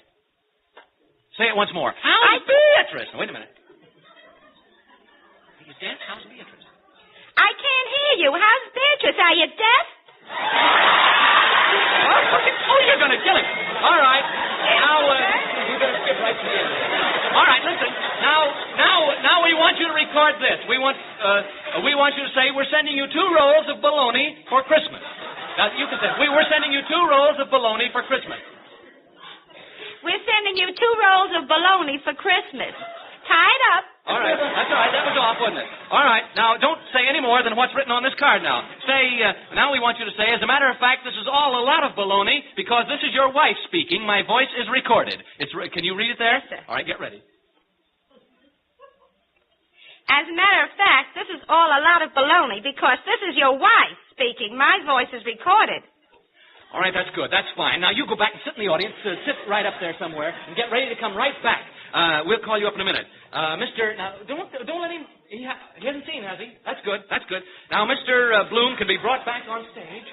Say it once more. How's Beatrice? Wait a minute. Are you deaf? How's Beatrice? I can't hear you. How's Beatrice? Are you deaf? Oh, you're going to kill him. All right. Now, you better skip right to the end. All right, listen. Now we want you to record this. We want you to say, we're sending you 2 rolls of bologna for Christmas. Now, you can say, we're sending you 2 rolls of bologna for Christmas. We're sending you 2 rolls of bologna for Christmas. Tie it up. All right. That's all right. That was off, wasn't it? All right. Now, don't say any more than what's written on this card now. Say, now we want you to say, as a matter of fact, this is all a lot of baloney because this is your wife speaking. My voice is recorded. Can you read it there? Yes, sir. All right, get ready. As a matter of fact, this is all a lot of baloney because this is your wife speaking. My voice is recorded. All right, that's good. That's fine. Now, you go back and sit in the audience. Sit right up there somewhere and get ready to come right back. We'll call you up in a minute. Now, don't let him... He hasn't seen, has he? That's good. That's good. Now, Mr. Bloom can be brought back on stage.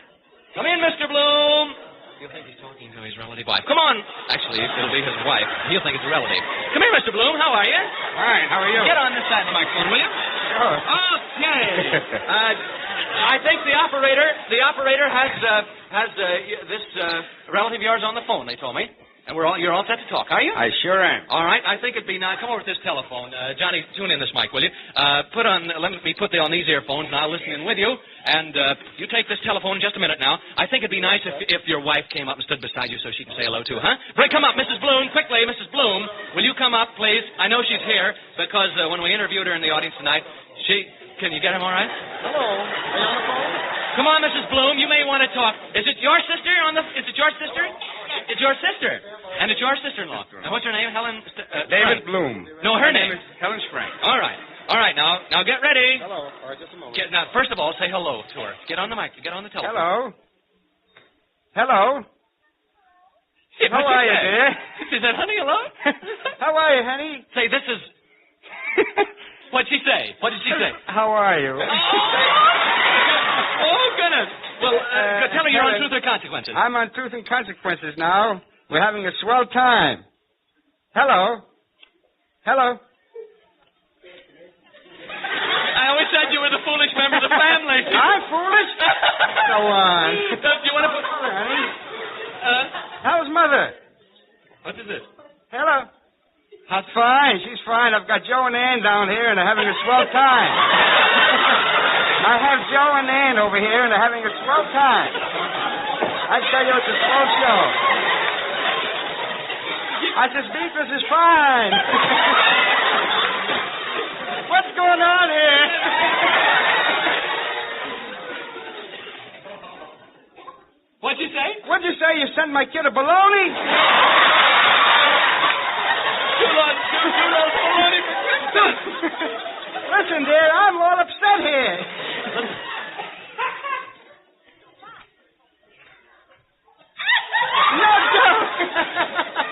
Come in, Mr. Bloom. He'll think he's talking to his relative wife. Come on. Actually, it'll be his wife. He'll think it's a relative. Come here, Mr. Bloom. How are you? Fine. How are you? Get on this side of the microphone, will you? Sure. Okay. I think the operator has this relative of yours on the phone, they told me. And you're all set to talk, are you? I sure am. All right. I think it'd be nice. Come over to this telephone. Johnny, tune in this mic, will you? Let me put on these earphones, and I'll listen in with you. And you take this telephone in just a minute now. I think it'd be nice if your wife came up and stood beside you so she can say hello, too, huh? Come up, Mrs. Bloom. Quickly, Mrs. Bloom. Will you come up, please? I know she's here because when we interviewed her in the audience tonight, Can you get him all right? Hello. Are you on the phone? Come on, Mrs. Bloom. You may want to talk. Is it your sister Is it your sister? It's your sister. And it's your sister-in-law. And what's her name? Helen? David Bloom. No, her name is Helen Frank. All right. All right, now get ready. Hello. All right, just a moment. Now, first of all, say hello to her. Get on the mic. Get on the telephone. Hello. Hello. Yeah, how are you, dear? She said, honey, hello? How are you, honey? Say, this is... What'd she say? What did she say? How are you? Oh, goodness. Well, tell her you're on Truth or Consequences. I'm on Truth and Consequences now. We're having a swell time. Hello. Hello. I always said you were the foolish member of the family. I'm foolish? Go on. Do you want to put... How's Mother? What is this? Hello. How's fine? She's fine. I've got Joe and Ann down here, and they're having a swell time. I have Joe and Ann over here, and they're having a swell time. I tell you, it's a slow show. I said, Beatrice is fine. What's going on here? What'd you say? What'd you say? You sent my kid a baloney? Too long baloney for Christmas. Listen, dear, I'm all upset here. No, don't.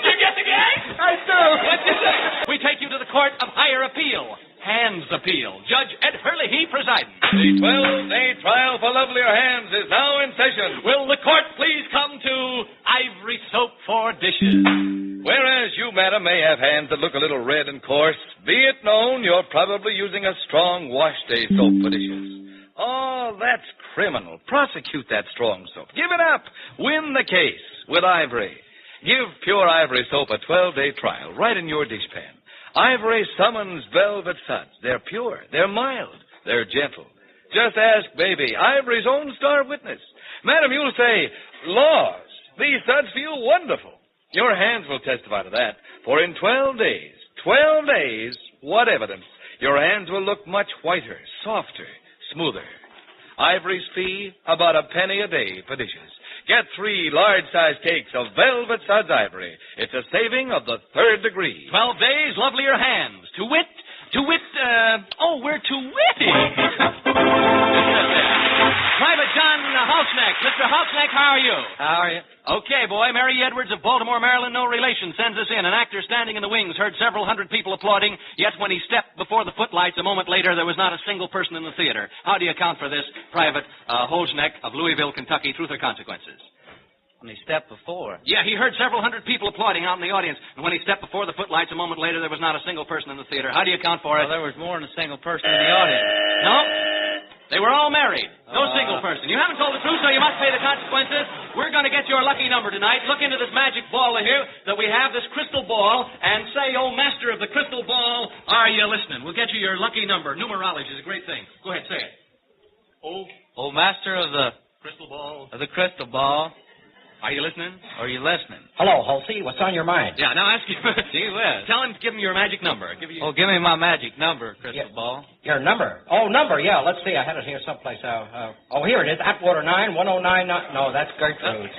You get the gag? I do. What'd you say? We take you to the Court of Higher Appeal. Hands Appeal. Judge Ed Hurley presiding. The 12-day trial for lovelier hands is now in session. Will the court please come to ivory soap for dishes? Whereas you, madam, may have hands that look a little red and coarse, be it known you're probably using a strong wash-day soap for dishes. Oh, that's criminal. Prosecute that strong soap. Give it up. Win the case with Ivory. Give pure Ivory soap a 12-day trial right in your dishpan. Ivory summons velvet suds. They're pure. They're mild. They're gentle. Just ask Baby, Ivory's own star witness. Madam, you'll say, laws, these suds feel wonderful. Your hands will testify to that. For in 12 days, what evidence? Your hands will look much whiter, softer, smoother. Ivory's fee, about a penny a day for dishes. Get 3 large-sized cakes of Velvet Suds Ivory. It's a saving of the 3rd degree. 12 days, lovelier hands. We're too witty. Private John Houseneck. Mr. Houseneck, how are you? How are you? Okay, boy. Mary Edwards of Baltimore, Maryland, no relation, sends us in. An actor standing in the wings heard several hundred people applauding, yet when he stepped before the footlights a moment later, there was not a single person in the theater. How do you account for this, Private Houseneck of Louisville, Kentucky? Truth or consequences? When he stepped before. Yeah, he heard several hundred people applauding out in the audience, and when he stepped before the footlights a moment later, there was not a single person in the theater. How do you account for it? Well, there was more than a single person in the audience. No? They were all married. No single person. You haven't told the truth, so you must pay the consequences. We're going to get your lucky number tonight. Look into this magic ball here that we have, this crystal ball, and say, oh, master of the crystal ball, are you listening? We'll get you your lucky number. Numerology is a great thing. Go ahead, say it. Oh, master of the crystal ball. Of the crystal ball. Are you listening? Are you listening? Hello, Halsey. What's on your mind? Yeah, now ask you. Gee whiz. Give him your magic number. Give me my magic number, crystal ball. Your number? Oh, number, yeah. Let's see. I had it here someplace. Here it is. Atwater 9, 1099. No, that's Gertrude's.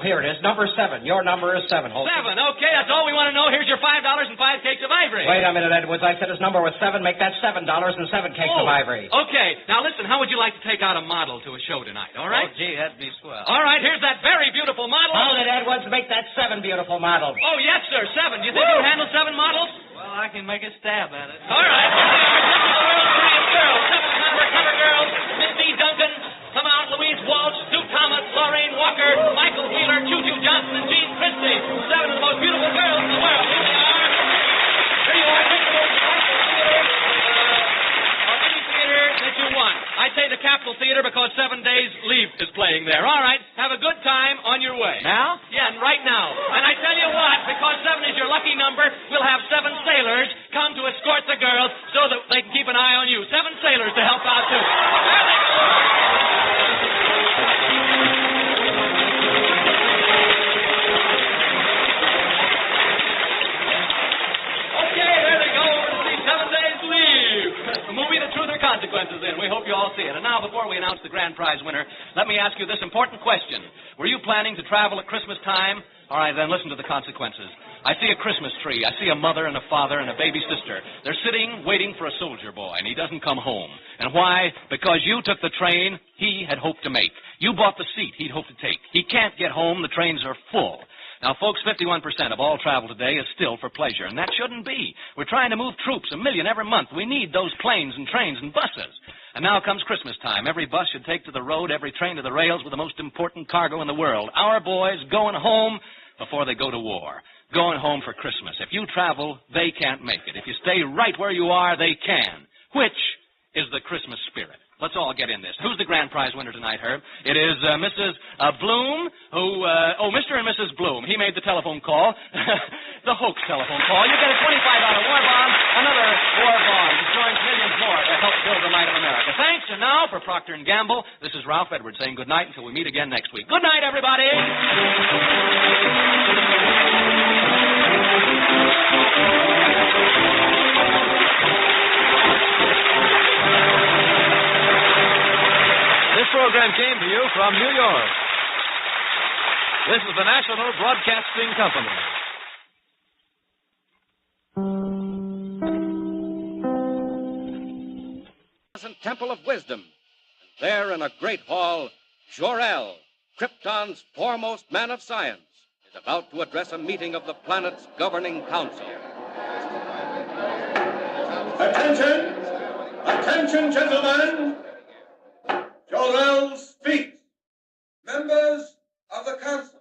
Here it is. Number 7. Your number is 7, Halsey. 7. Okay, that's all we want to know. Here's your $5 and 5 cakes of ivory. Wait a minute, Edwards. I said his number was 7. Make that $7 and 7 cakes of ivory. Okay. Now, listen, how would you like to take out a model to a show tonight, all right? Oh, gee, that'd be swell. All right, here's that very beautiful model. Hold it, Edwards. Make that 7 beautiful models. Oh, yes, sir, 7. Do you think you can handle 7 models? Well, I can make a stab at it. All right. Girls, 7 cover girls. Miss D. Duncan, come out, Louise Walsh, Sue Thomas, Lorraine Walker, Michael Wheeler, Choo-Choo Johnson, and Jean Christie. 7 of the most beautiful girls in the world. Here they are. Here you are. Take the any theater that you want. I'd say the Capitol Theater because 7 Days Leave is playing there. All right. Have a good time on your way. Now? Yeah, right now. And I tell you what, because 7 is your lucky number, we'll have 7 sailors come to escort the girls so that they can keep an eye on you. 7 sailors to help out, too. There they go. Okay, there they go. Over to see 7 Days Leave. The movie The Truth or Consequences in. We hope you all see it. And now, before we announce the grand prize winner, let me ask you this important question. Were you planning to travel at Christmas time? All right, then listen to the consequences. I see a Christmas tree. I see a mother and a father and a baby sister. They're sitting, waiting for a soldier boy, and he doesn't come home. And why? Because you took the train he had hoped to make. You bought the seat he'd hoped to take. He can't get home. The trains are full. Now, folks, 51% of all travel today is still for pleasure, and that shouldn't be. We're trying to move troops, 1 million every month. We need those planes and trains and buses. And now comes Christmas time. Every bus should take to the road, every train to the rails with the most important cargo in the world. Our boys going home before they go to war. Going home for Christmas. If you travel, they can't make it. If you stay right where you are, they can. Which is the Christmas spirit? Let's all get in this. Who's the grand prize winner tonight, Herb? It is Mrs. Bloom, who, Mr. and Mrs. Bloom. He made the telephone call. The hoax telephone call. You get a $25 war bond, another war bond, destroying millions more to help Silver Might of America. Thanks, and now for Procter & Gamble, this is Ralph Edwards saying good night until we meet again next week. Good night, everybody! This program came to you from New York. This is the National Broadcasting Company. Temple of Wisdom. And there in a great hall, Jor-El, Krypton's foremost man of science, is about to address a meeting of the planet's governing council. Attention! Attention, gentlemen! Jor-El speaks. Members of the council,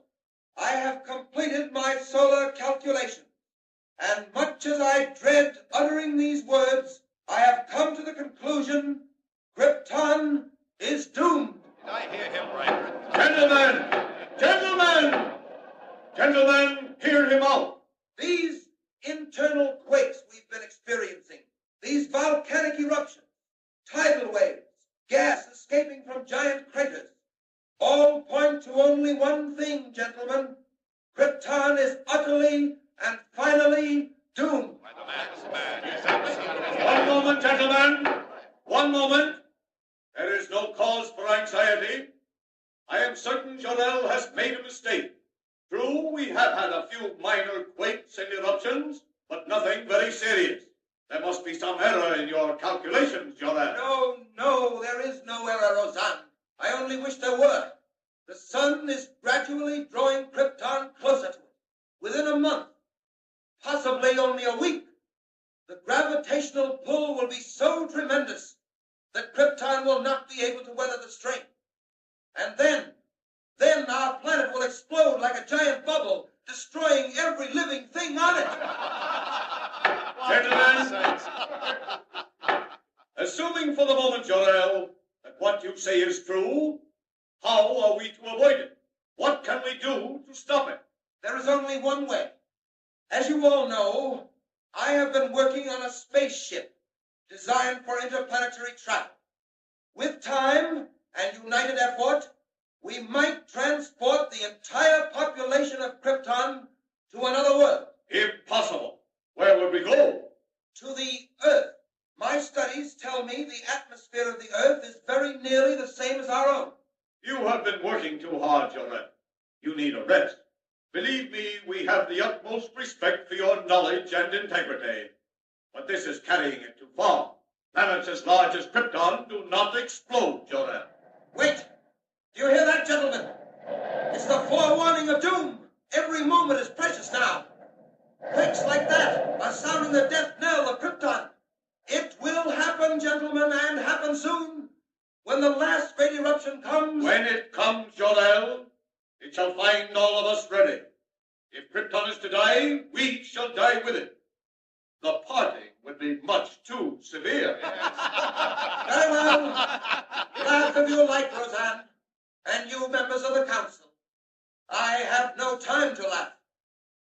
I have completed my solar calculation, and much as I dread uttering these words, I have come to the conclusion Krypton is doomed. Did I hear him right? Gentlemen! Gentlemen! Gentlemen, hear him out. These internal quakes we've been experiencing, these volcanic eruptions, tidal waves, gas escaping from giant craters, all point to only one thing, gentlemen. Krypton is utterly and finally doomed. One moment, gentlemen. One moment. There is no cause for anxiety. I am certain Jor-El has made a mistake. True, we have had a few minor quakes and eruptions, but nothing very serious. There must be some error in your calculations, Jor-El. No, there is no error, Roseanne. I only wish there were. The sun is gradually drawing Krypton closer to it. Within a month, possibly only a week, the gravitational pull will be so tremendous that Krypton will not be able to weather the strain. And then our planet will explode like a giant bubble, destroying every living thing on it. Gentlemen, assuming for the moment, Jor-El, that what you say is true, how are we to avoid it? What can we do to stop it? There is only one way. As you all know, I have been working on a spaceship designed for interplanetary travel. With time and united effort, we might transport the entire population of Krypton to another world. Impossible. Where would we go? To the Earth. My studies tell me the atmosphere of the Earth is very nearly the same as our own. You have been working too hard, Jor-El. You need a rest. Believe me, we have the utmost respect for your knowledge and integrity. But this is carrying it too far. Planets as large as Krypton do not explode, Jor-El. Wait! Do you hear that, gentlemen? It's the forewarning of doom. Every moment is precious now. Quakes like that are sounding the death knell of Krypton. It will happen, gentlemen, and happen soon. When the last great eruption comes... When it comes, Jor-El, it shall find all of us ready. If Krypton is to die, we shall die with it. The parting would be much too severe. Very well. Laugh if you like, Roseanne, and you members of the council. I have no time to laugh.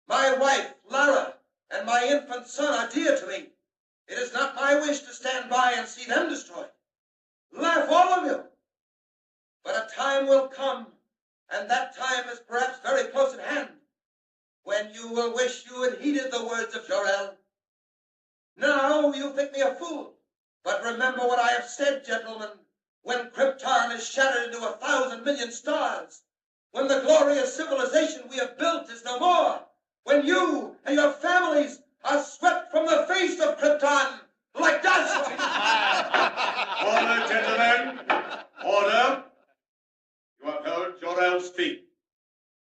My wife, Lara, and my infant son are dear to me. It is not my wish to stand by and see them destroyed. Laugh, all of you. But a time will come, and that time is perhaps very close at hand, when you will wish you had heeded the words of Jor-El. Now you think me a fool, but remember what I have said, gentlemen. When Krypton is shattered into 1,000 million stars, when the glorious civilization we have built is no more, when you and your families are swept from the face of Krypton like dust. Order, gentlemen. Order. You have heard Jor-El speak.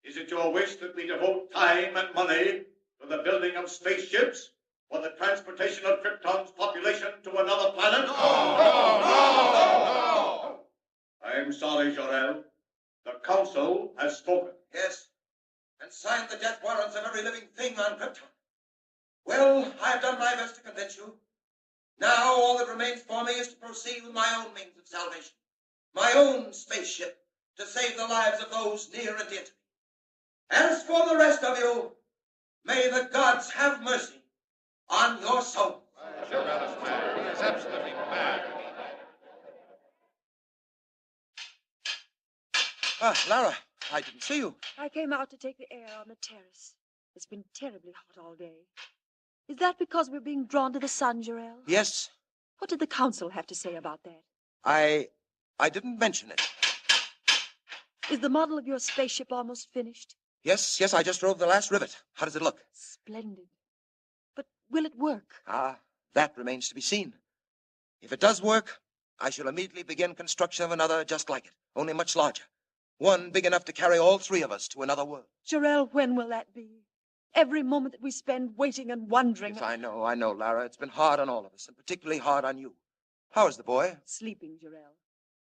Is it your wish that we devote time and money to the building of spaceships or the transportation of Krypton's population to another planet? No! I'm sorry, Jor-El. The council has spoken. Yes, and signed the death warrants of every living thing on Krypton. Well, I have done my best to convince you. Now all that remains for me is to proceed with my own means of salvation, my own spaceship, to save the lives of those near and dear to me. As for the rest of you, may the gods have mercy on your soul. Jor-El is mad. He is absolutely mad. Lara, I didn't see you. I came out to take the air on the terrace. It's been terribly hot all day. Is that because we're being drawn to the sun, Jarrell? Yes. What did the council have to say about that? I didn't mention it. Is the model of your spaceship almost finished? Yes, I just drove the last rivet. How does it look? Splendid. But will it work? That remains to be seen. If it does work, I shall immediately begin construction of another just like it, only much larger. One big enough to carry all three of us to another world. Jarrell, when will that be? Every moment that we spend waiting and wondering. Yes, I know, Lara. It's been hard on all of us, and particularly hard on you. How is the boy? Sleeping, Jarrell.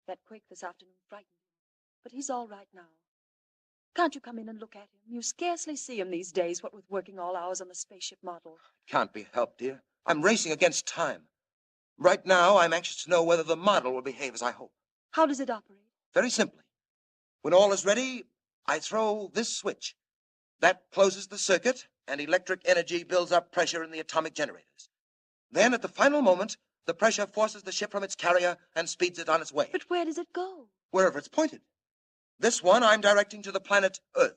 That quake this afternoon frightened him. But he's all right now. Can't you come in and look at him? You scarcely see him these days, what with working all hours on the spaceship model. Can't be helped, dear. I'm racing against time. Right now, I'm anxious to know whether the model will behave as I hope. How does it operate? Very simply. When all is ready, I throw this switch. That closes the circuit, and electric energy builds up pressure in the atomic generators. Then, at the final moment, the pressure forces the ship from its carrier and speeds it on its way. But where does it go? Wherever it's pointed. This one I'm directing to the planet Earth.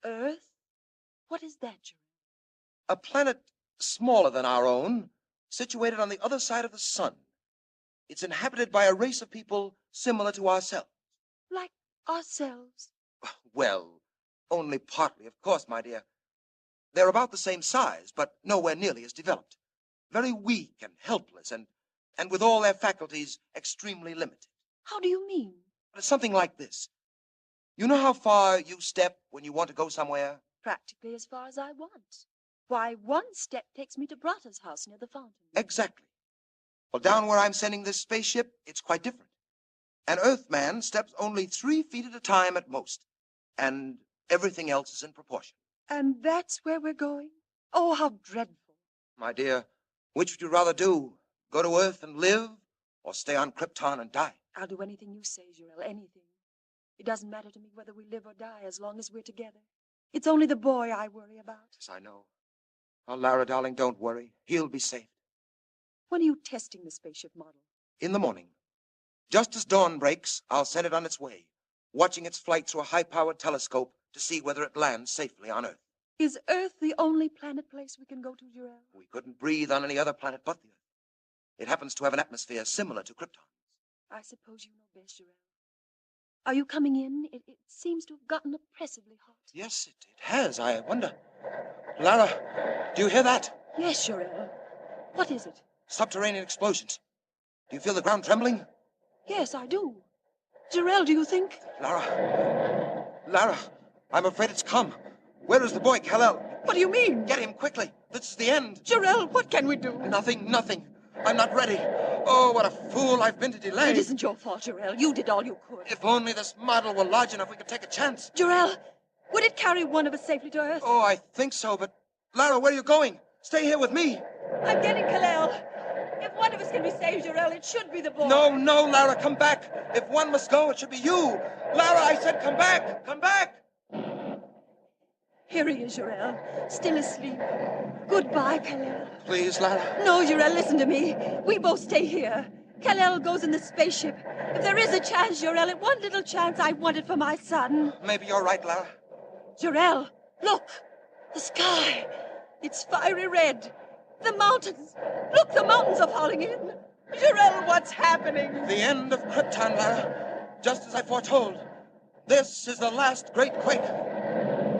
Earth? What is that, Jarrell? A planet smaller than our own, situated on the other side of the sun. It's inhabited by a race of people similar to ourselves. Like ourselves? Well, only partly, of course, my dear. They're about the same size, but nowhere nearly as developed. Very weak and helpless, and with all their faculties extremely limited. How do you mean? It's something like this. You know how far you step when you want to go somewhere? Practically as far as I want. Why, one step takes me to Brata's house near the fountain. Exactly. Well, down where I'm sending this spaceship, it's quite different. An Earthman steps only 3 feet at a time at most, and everything else is in proportion. And that's where we're going? Oh, how dreadful. My dear, which would you rather do? Go to Earth and live, or stay on Krypton and die? I'll do anything you say, Jarrell, anything. It doesn't matter to me whether we live or die as long as we're together. It's only the boy I worry about. Yes, I know. Oh, Lara, darling, don't worry. He'll be safe. When are you testing the spaceship model? In the morning. Just as dawn breaks, I'll send it on its way, watching its flight through a high-powered telescope to see whether it lands safely on Earth. Is Earth the only planet place we can go to, Jarrell? We couldn't breathe on any other planet but the Earth. It happens to have an atmosphere similar to Krypton's. I suppose you know best, Jarrell. Are you coming in? It seems to have gotten oppressively hot. Yes, it has. I wonder. Lara, do you hear that? Yes, Jarrell. What is it? Subterranean explosions. Do you feel the ground trembling? Yes, I do. Jarrell, do you think? Lara, I'm afraid it's come. Where is the boy, Kal-El? What do you mean? Get him quickly. This is the end. Jarrell, what can we do? Nothing. I'm not ready. Oh, what a fool I've been to delay. It isn't your fault, Jarrell. You did all you could. If only this model were large enough, we could take a chance. Jarrell, would it carry one of us safely to Earth? Oh, I think so, but... Lara, where are you going? Stay here with me. I'm getting Kal-El. If one of us can be saved, Jarrell, it should be the boy. No, Lara, come back. If one must go, it should be you. Lara, I said come back. Come back. Here he is, Jarrell, still asleep. Goodbye, Kal-El. Please, Lara. No, Jarrell, listen to me. We both stay here. Kal-El goes in the spaceship. If there is a chance, Jarrell, one little chance, I want it for my son. Maybe you're right, Lara. Jarrell, look. The sky. It's fiery red. The mountains. Look, the mountains are falling in. Jarrell, what's happening? The end of Krypton, Lara. Just as I foretold. This is the last great quake.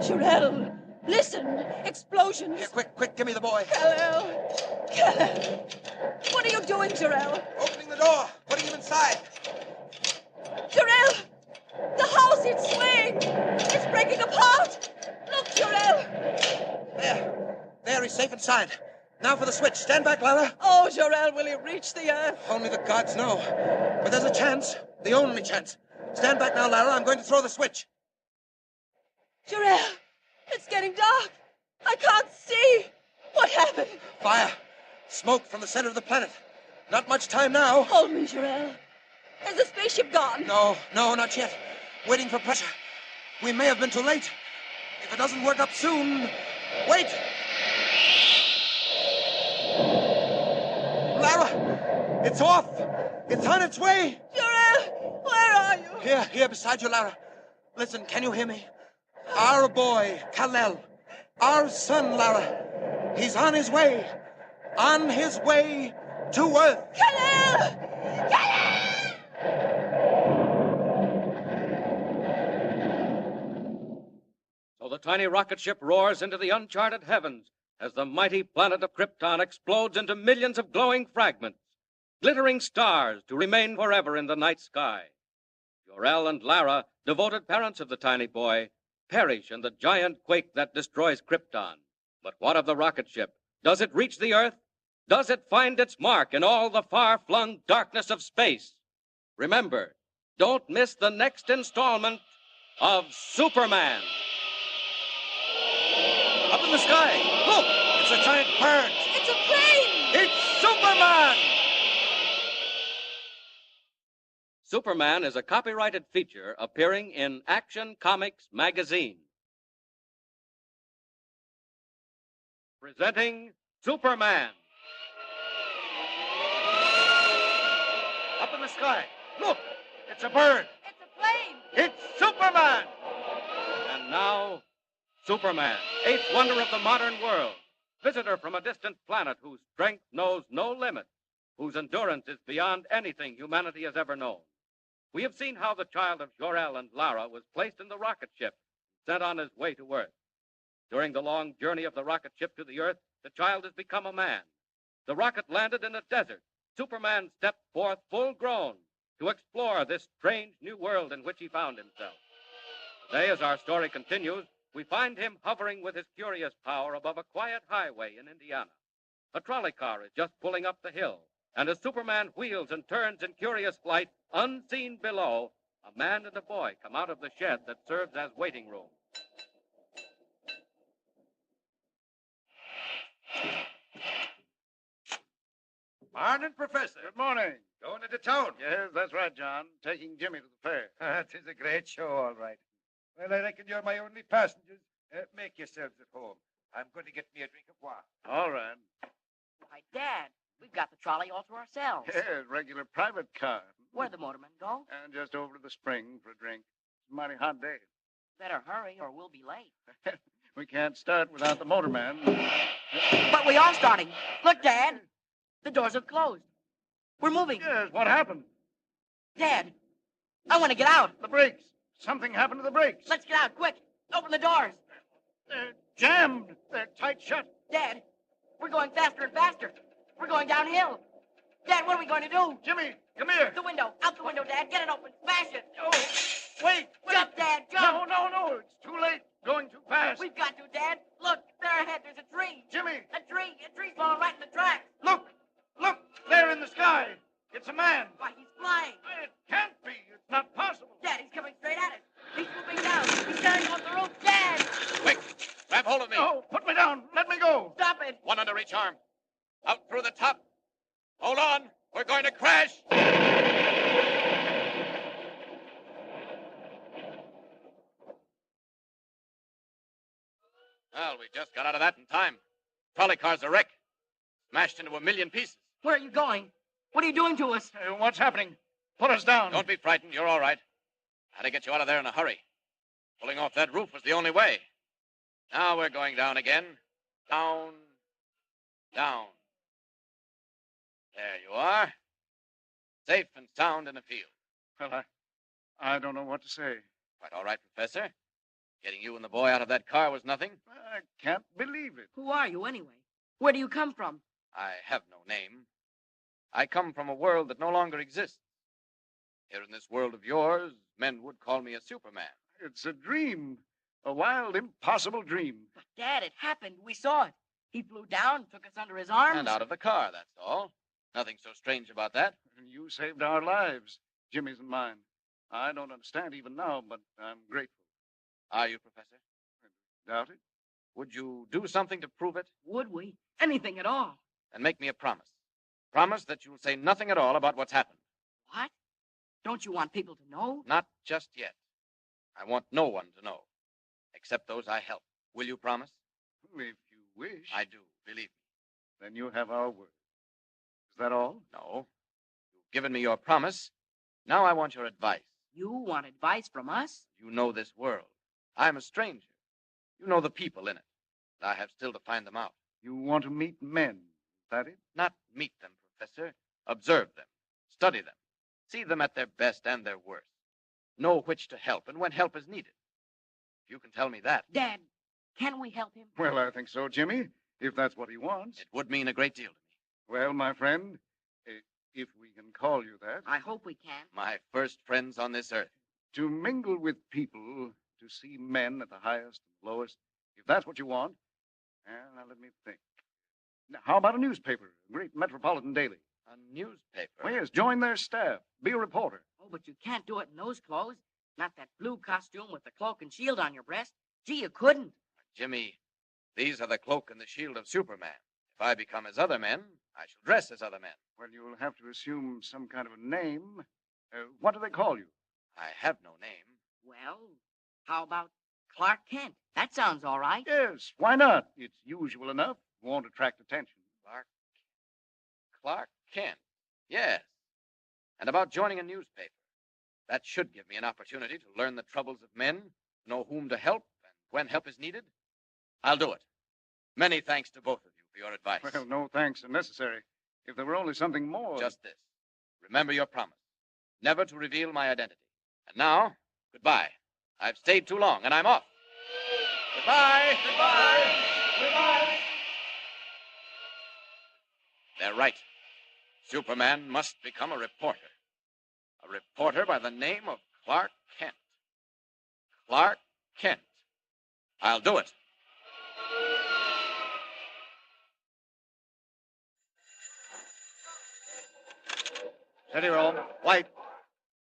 Jarrell, listen. Explosions. Here, quick, give me the boy. Kal-El. What are you doing, Jarrell? Opening the door. Putting him inside. Jarrell! The house, it's swaying. It's breaking apart. Look, Jarrell. There, he's safe inside. Now for the switch. Stand back, Lara. Oh, Jarrell, will he reach the Earth? Only the gods know. But there's a chance. The only chance. Stand back now, Lara. I'm going to throw the switch. Jarrell, it's getting dark. I can't see. What happened? Fire. Smoke from the center of the planet. Not much time now. Hold me, Jarrell. Has the spaceship gone? No, not yet. Waiting for pressure. We may have been too late. If it doesn't work up soon... Wait! Lara! It's off! It's on its way! Jarrell! Where are you? Here, beside you, Lara. Listen, can you hear me? Our boy, Kal-El. Our son, Lara. He's on his way. On his way to Earth. Kal-El! So the tiny rocket ship roars into the uncharted heavens as the mighty planet of Krypton explodes into millions of glowing fragments, glittering stars to remain forever in the night sky. Jor-El and Lara, devoted parents of the tiny boy, perish in the giant quake that destroys Krypton. But what of the rocket ship? Does it reach the Earth? Does it find its mark in all the far-flung darkness of space? Remember, don't miss the next installment of Superman. Up in the sky, look! It's a giant bird. It's a plane! It's Superman! Superman is a copyrighted feature appearing in Action Comics magazine. Presenting Superman. Up in the sky, look! It's a bird. It's a plane! It's Superman! And now, Superman, eighth wonder of the modern world, visitor from a distant planet whose strength knows no limit, whose endurance is beyond anything humanity has ever known. We have seen how the child of Jor-El and Lara was placed in the rocket ship, sent on his way to Earth. During the long journey of the rocket ship to the Earth, the child has become a man. The rocket landed in a desert. Superman stepped forth full grown to explore this strange new world in which he found himself. Today, as our story continues, we find him hovering with his curious power above a quiet highway in Indiana. A trolley car is just pulling up the hill, and as Superman wheels and turns in curious flight, unseen below, a man and a boy come out of the shed that serves as waiting room. Morning, Professor. Good morning. Going into town? Yes, that's right, John. Taking Jimmy to the fair. It is a great show, all right. Well, I reckon you're my only passengers. Make yourselves at home. I'm going to get me a drink of water. All right. Why, Dad, we've got the trolley all to ourselves. Yes, regular private car. Where'd the motorman go? And just over to the spring for a drink. It's a mighty hot day. Better hurry or we'll be late. We can't start without the motorman. But we are starting. Look, Dad. The doors have closed. We're moving. Yes, what happened? Dad, I want to get out. The brakes. Something happened to the brakes. Let's get out, quick. Open the doors. They're jammed. They're tight shut. Dad, we're going faster and faster. We're going downhill. Dad, what are we going to do? Jimmy, come here. The window. Out the window, Dad. Get it open. Smash it. Oh, wait. Jump, Dad. Jump. No. It's too late. Going too fast. We've got to, Dad. Look, there ahead, there's a tree. Jimmy. A tree. A tree's falling right in the tracks. Look. There in the sky. It's a man. Why, he's flying. It can't be. It's not possible. Dad, he's coming straight at us. He's moving down. He's staring off the roof. Dad! Quick! Grab hold of me. No, put me down. Let me go. Stop it. One under each arm. Out through the top. Hold on. We're going to crash. Well, we just got out of that in time. Trolley car's a wreck. Smashed into a million pieces. Where are you going? What are you doing to us? What's happening? Put us down. Don't be frightened. You're all right. Had to get you out of there in a hurry. Pulling off that roof was the only way. Now we're going down again. Down. Down. There you are. Safe and sound in the field. Well, I don't know what to say. Quite all right, Professor. Getting you and the boy out of that car was nothing. I can't believe it. Who are you, anyway? Where do you come from? I have no name. I come from a world that no longer exists. Here in this world of yours, men would call me a Superman. It's a dream. A wild, impossible dream. But, Dad, it happened. We saw it. He flew down, took us under his arms. And out of the car, that's all. Nothing so strange about that. You saved our lives, Jimmy's and mine. I don't understand even now, but I'm grateful. Are you, Professor? Doubt it? Would you do something to prove it? Would we? Anything at all. Then make me a promise. Promise that you'll say nothing at all about what's happened. What? Don't you want people to know? Not just yet. I want no one to know, except those I help. Will you promise? If you wish. I do, believe me. Then you have our word. Is that all? No. You've given me your promise. Now I want your advice. You want advice from us? You know this world. I'm a stranger. You know the people in it. I have still to find them out. You want to meet men, is that it? Not meet them, Professor. Observe them. Study them. See them at their best and their worst. Know which to help and when help is needed. If you can tell me that. Dad, can we help him? Well, I think so, Jimmy, if that's what he wants. It would mean a great deal to me. Well, my friend, if we can call you that. I hope we can. My first friends on this earth. To mingle with people, to see men at the highest and lowest, if that's what you want. Now, let me think. Now, how about a newspaper, a great metropolitan daily? A newspaper? Well, yes, join their staff. Be a reporter. Oh, but you can't do it in those clothes. Not that blue costume with the cloak and shield on your breast. Gee, you couldn't. Jimmy, these are the cloak and the shield of Superman. If I become as other men, I shall dress as other men. Well, you'll have to assume some kind of a name. What do they call you? I have no name. Well, how about Clark Kent? That sounds all right. Yes, why not? It's usual enough. Won't attract attention. Clark Kent. Yes. And about joining a newspaper. That should give me an opportunity to learn the troubles of men, know whom to help, and when help is needed. I'll do it. Many thanks to both of you for your advice. Well, no thanks are necessary. If there were only something more. Just this. Remember your promise. Never to reveal my identity. And now, goodbye. I've stayed too long, and I'm off. Goodbye. Goodbye. Goodbye. They're right. Superman must become a reporter. A reporter by the name of Clark Kent. Clark Kent. I'll do it. Steady, Rome. White.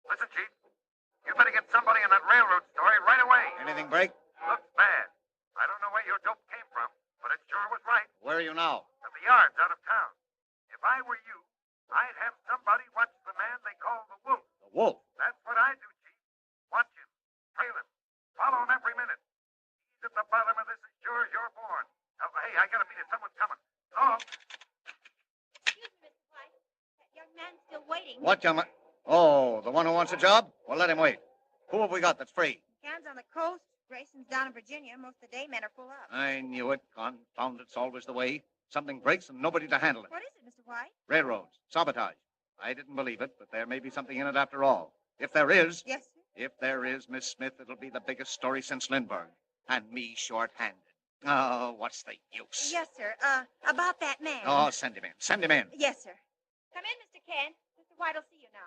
Listen, Chief. You better get somebody in that railroad story right away. Anything break? Looks bad. I don't know where your dope came from, but it sure was right. Where are you now? At the yards out of town. If I were you, I'd have somebody watch the man they call the Wolf. The Wolf? That's what I do, Chief. Watch him. Trail him. Follow him every minute. He's at the bottom of this as sure as you're born. Now, hey, I gotta meet him. Someone's coming. Oh. Excuse me, Mr. White. That young man's still waiting. What, young man? Oh, the one who wants a job? Well, let him wait. Who have we got that's free? Can's on the coast. Grayson's down in Virginia. Most of the day men are full up. I knew it. Confound it's always the way. Something breaks and nobody to handle it. What is it, Mr. White? Railroads. Sabotage. I didn't believe it, but there may be something in it after all. If there is... Yes, sir. If there is, Miss Smith, it'll be the biggest story since Lindbergh. And me short-handed. Oh, what's the use? Yes, sir. About that man. Oh, send him in. Send him in. Yes, sir. Come in, Mr. Kent. Mr. White will see you now.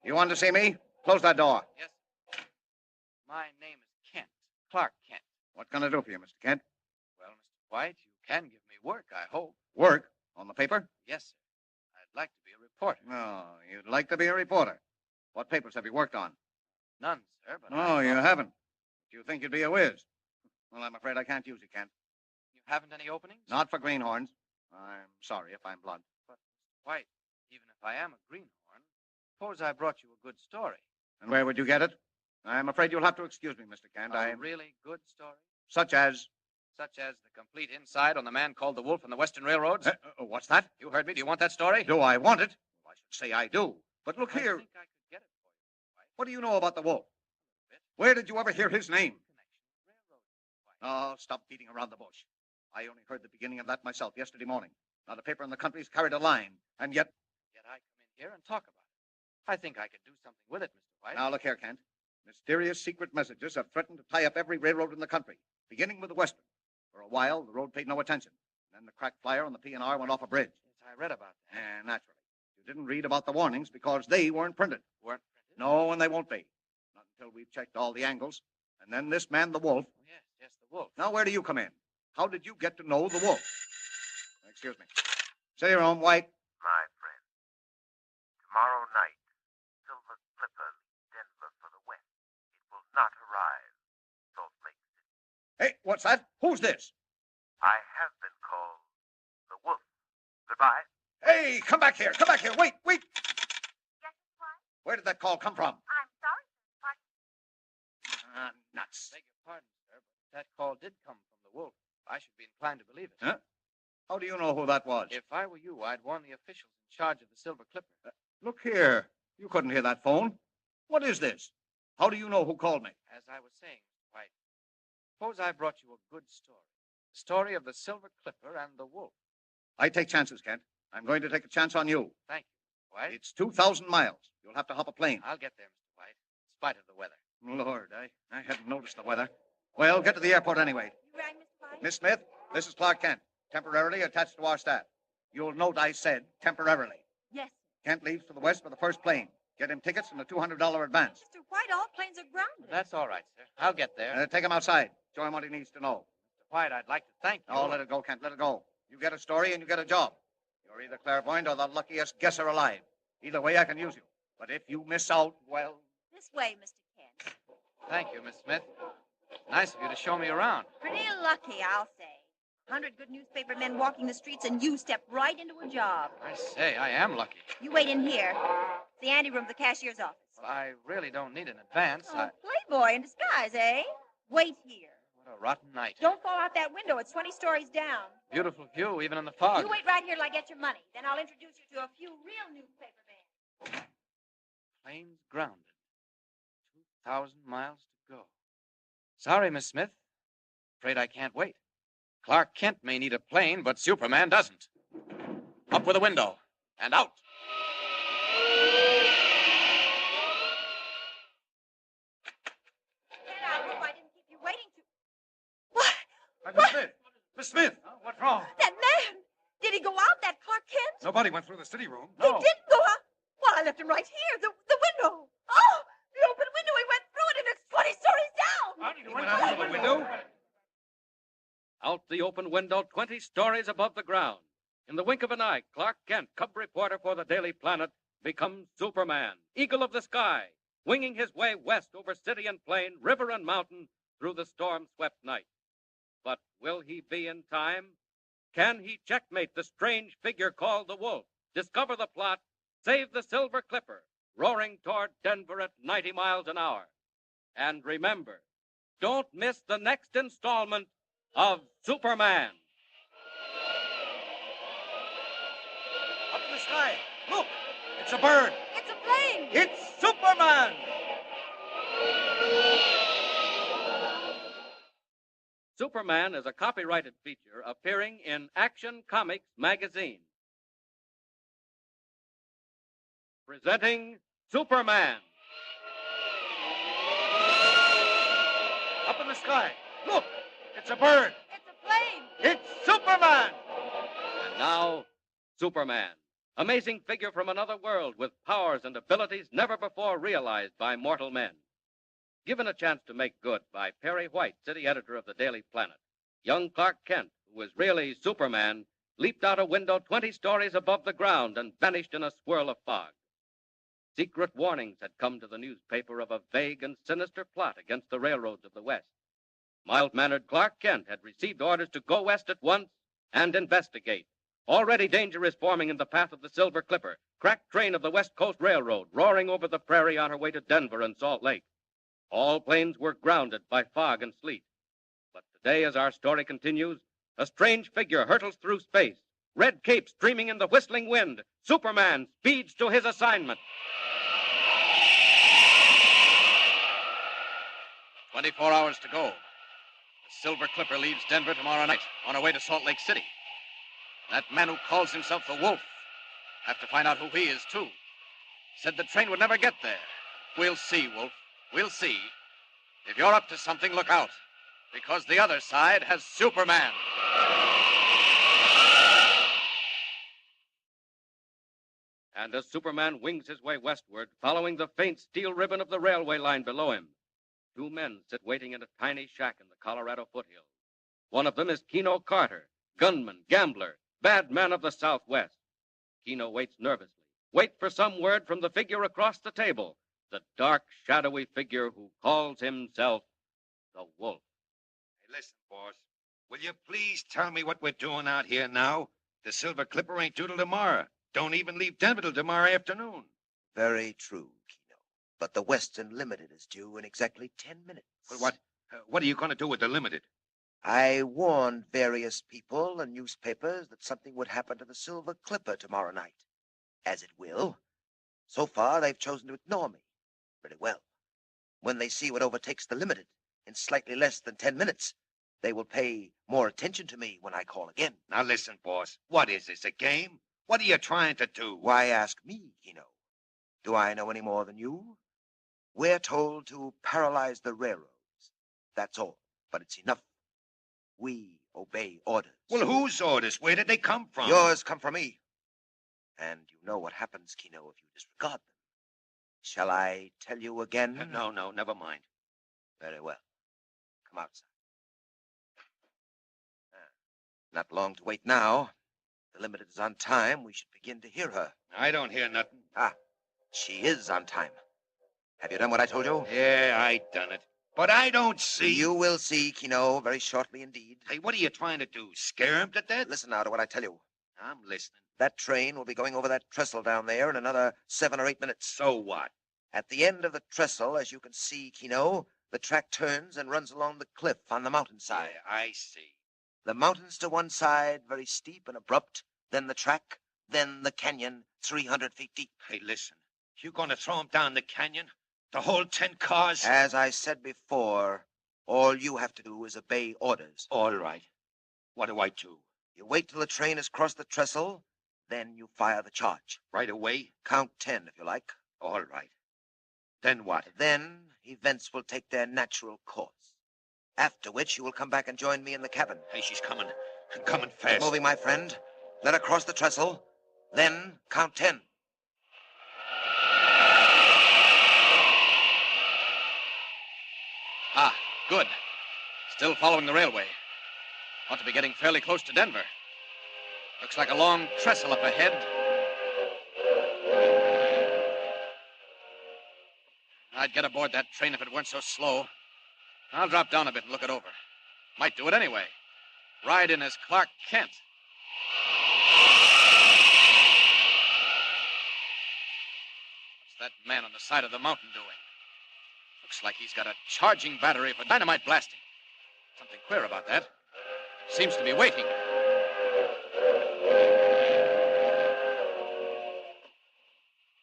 You want to see me? Close that door. Yes. My name is Kent. Clark Kent. What can I do for you, Mr. Kent? Well, Mr. White, you can give me work, I hope. Work? On the paper? Yes, sir. I'd like to be a reporter. Oh, you'd like to be a reporter. What papers have you worked on? None, sir, but Oh, you haven't. Do you think you'd be a whiz? Well, I'm afraid I can't use you, Kent. You haven't any openings? Not for greenhorns. I'm sorry if I'm blunt. But, Mr. White, even if I am a greenhorn, suppose I brought you a good story. And where would you get it? I'm afraid you'll have to excuse me, Mr. Kent. A really good story? Such as? Such as the complete insight on the man called the Wolf in the Western Railroads. What's that? You heard me. Do you want that story? Do I want it? Well, I should say I do. But look here. I think I could get it for you, White. What do you know about the Wolf? Where did you ever hear his name? Oh, stop beating around the bush. I only heard the beginning of that myself yesterday morning. Not a paper in the country's carried a line, and yet... Yet I come in here and talk about it. I think I could do something with it, Mr. White. Now, look here, Kent. Mysterious secret messages have threatened to tie up every railroad in the country, beginning with the Western. For a while, the road paid no attention. Then the crack flyer on the P&R went off a bridge. Yes, I read about that. And naturally. You didn't read about the warnings because they weren't printed. Weren't printed? No, and they won't be. Not until we've checked all the angles. And then this man, the Wolf. Oh, yes, the Wolf. Now, where do you come in? How did you get to know the Wolf? Excuse me. Say your own, White. My friend, tomorrow night, Silver Clipper leaves Denver for the West. It will not arrive, Salt Lake City. Hey, what's that? Who's this? I have been called the Wolf. Goodbye. Hey, come back here. Come back here. Wait. Yes, White? Where did that call come from? I'm sorry, White. Nuts. Beg your pardon, sir, but that call did come from the Wolf. I should be inclined to believe it. Huh? How do you know who that was? If I were you, I'd warn the officials in charge of the Silver Clipper. Look here. You couldn't hear that phone. What is this? How do you know who called me? As I was saying, Mr. White, suppose I brought you a good story. The story of the Silver Clipper and the wolf. I take chances, Kent. I'm going to take a chance on you. Thank you, White. It's 2,000 miles. You'll have to hop a plane. I'll get there, Mr. White, in spite of the weather. Lord, I hadn't noticed the weather. Well, get to the airport anyway. You rang, Mr. White? Miss Smith, this is Clark Kent, temporarily attached to our staff. You'll note I said temporarily. Yes. Kent leaves for the west for the first plane. Get him tickets and a $200 advance. Mr. White, all planes are grounded. That's all right, sir. I'll get there. Take him outside. Show him what he needs to know. Mr. White, I'd like to thank you. Oh, let it go, Kent. Let it go. You get a story and you get a job. You're either clairvoyant or the luckiest guesser alive. Either way, I can use you. But if you miss out, well... This way, Mr. Kent. Thank you, Miss Smith. Nice of you to show me around. Pretty lucky, I'll say. 100 good newspaper men walking the streets, and you step right into a job. I say, I am lucky. You wait in here. It's the anteroom of the cashier's office. Well, I really don't need an advance. Oh, playboy in disguise, eh? Wait here. What a rotten night. Don't fall out that window. It's 20 stories down. Beautiful view, even in the fog. You wait right here till I get your money. Then I'll introduce you to a few real newspaper men. Plane's grounded. 2,000 miles to go. Sorry, Miss Smith. Afraid I can't wait. Clark Kent may need a plane, but Superman doesn't. Up with the window. And out. Kent, I hope I didn't keep you waiting too... What? Miss Smith! Miss Smith! What's wrong? That man! Did he go out, that Clark Kent? Nobody went through the city room. He didn't go out. Well, I left him right here, the window. Oh, the open window. He went through it, and it's 20 stories down. He went out through the window? Out the open window, 20 stories above the ground. In the wink of an eye, Clark Kent, cub reporter for the Daily Planet, becomes Superman, eagle of the sky, winging his way west over city and plain, river and mountain, through the storm-swept night. But will he be in time? Can he checkmate the strange figure called the Wolf, discover the plot, save the Silver Clipper, roaring toward Denver at 90 miles an hour? And remember, don't miss the next installment of Superman. Up in the sky. Look! It's a bird. It's a plane. It's Superman! Superman is a copyrighted feature appearing in Action Comics magazine. Presenting Superman. Up in the sky. Look! It's a bird. It's a plane. It's Superman! And now, Superman. Amazing figure from another world with powers and abilities never before realized by mortal men. Given a chance to make good by Perry White, city editor of the Daily Planet, young Clark Kent, who was really Superman, leaped out a window 20 stories above the ground and vanished in a swirl of fog. Secret warnings had come to the newspaper of a vague and sinister plot against the railroads of the West. Mild-mannered Clark Kent had received orders to go west at once and investigate. Already danger is forming in the path of the Silver Clipper, cracked train of the West Coast Railroad, roaring over the prairie on her way to Denver and Salt Lake. All planes were grounded by fog and sleet. But today, as our story continues, a strange figure hurtles through space, red cape streaming in the whistling wind. Superman speeds to his assignment. 24 hours to go. The Silver Clipper leaves Denver tomorrow night on her way to Salt Lake City. That man who calls himself the Wolf, have to find out who he is, too. Said the train would never get there. We'll see, Wolf. We'll see. If you're up to something, look out. Because the other side has Superman. And as Superman wings his way westward, following the faint steel ribbon of the railway line below him, two men sit waiting in a tiny shack in the Colorado foothills. One of them is Keno Carter, gunman, gambler, bad man of the Southwest. Keno waits nervously, waits for some word from the figure across the table, the dark, shadowy figure who calls himself the Wolf. Hey, listen, boss. Will you please tell me what we're doing out here now? The Silver Clipper ain't due till tomorrow. Don't even leave Denver till tomorrow afternoon. Very true, Keno. But the Western Limited is due in exactly 10 minutes. Well, what are you going to do with the Limited? I warned various people and newspapers that something would happen to the Silver Clipper tomorrow night. As it will. So far, they've chosen to ignore me. Very well. When they see what overtakes the limited in slightly less than 10 minutes, they will pay more attention to me when I call again. Now listen, boss. What is this, a game? What are you trying to do? Why ask me, Kino? Do I know any more than you? We're told to paralyze the railroads. That's all. But it's enough. We obey orders. Well, whose orders? Where did they come from? Yours come from me. And you know what happens, Kino, if you disregard them. Shall I tell you again? No, never mind. Very well. Come outside. Not long to wait now. The limited is on time. We should begin to hear her. I don't hear nothing. Ah, she is on time. Have you done what I told you? Yeah, I done it. But I don't see... You will see, Kino, very shortly indeed. Hey, what are you trying to do? Scare him to death? Listen now to what I tell you. I'm listening. That train will be going over that trestle down there in another 7 or 8 minutes. So what? At the end of the trestle, as you can see, Kino, the track turns and runs along the cliff on the mountainside. Yeah, I see. The mountains to one side, very steep and abrupt, then the track, then the canyon, 300 feet deep. Hey, listen. You going to throw him down the canyon? The whole 10 cars? As I said before, all you have to do is obey orders. All right. What do I do? You wait till the train has crossed the trestle, then you fire the charge. Right away? Count 10, if you like. All right. Then what? Then events will take their natural course. After which you will come back and join me in the cabin. Hey, she's coming. Coming fast. Keep moving, my friend. Let her cross the trestle. Then count 10. Ah, good. Still following the railway. Ought to be getting fairly close to Denver. Looks like a long trestle up ahead. I'd get aboard that train if it weren't so slow. I'll drop down a bit and look it over. Might do it anyway. Ride in as Clark Kent. What's that man on the side of the mountain doing? Looks like he's got a charging battery for dynamite blasting. Something queer about that. Seems to be waiting.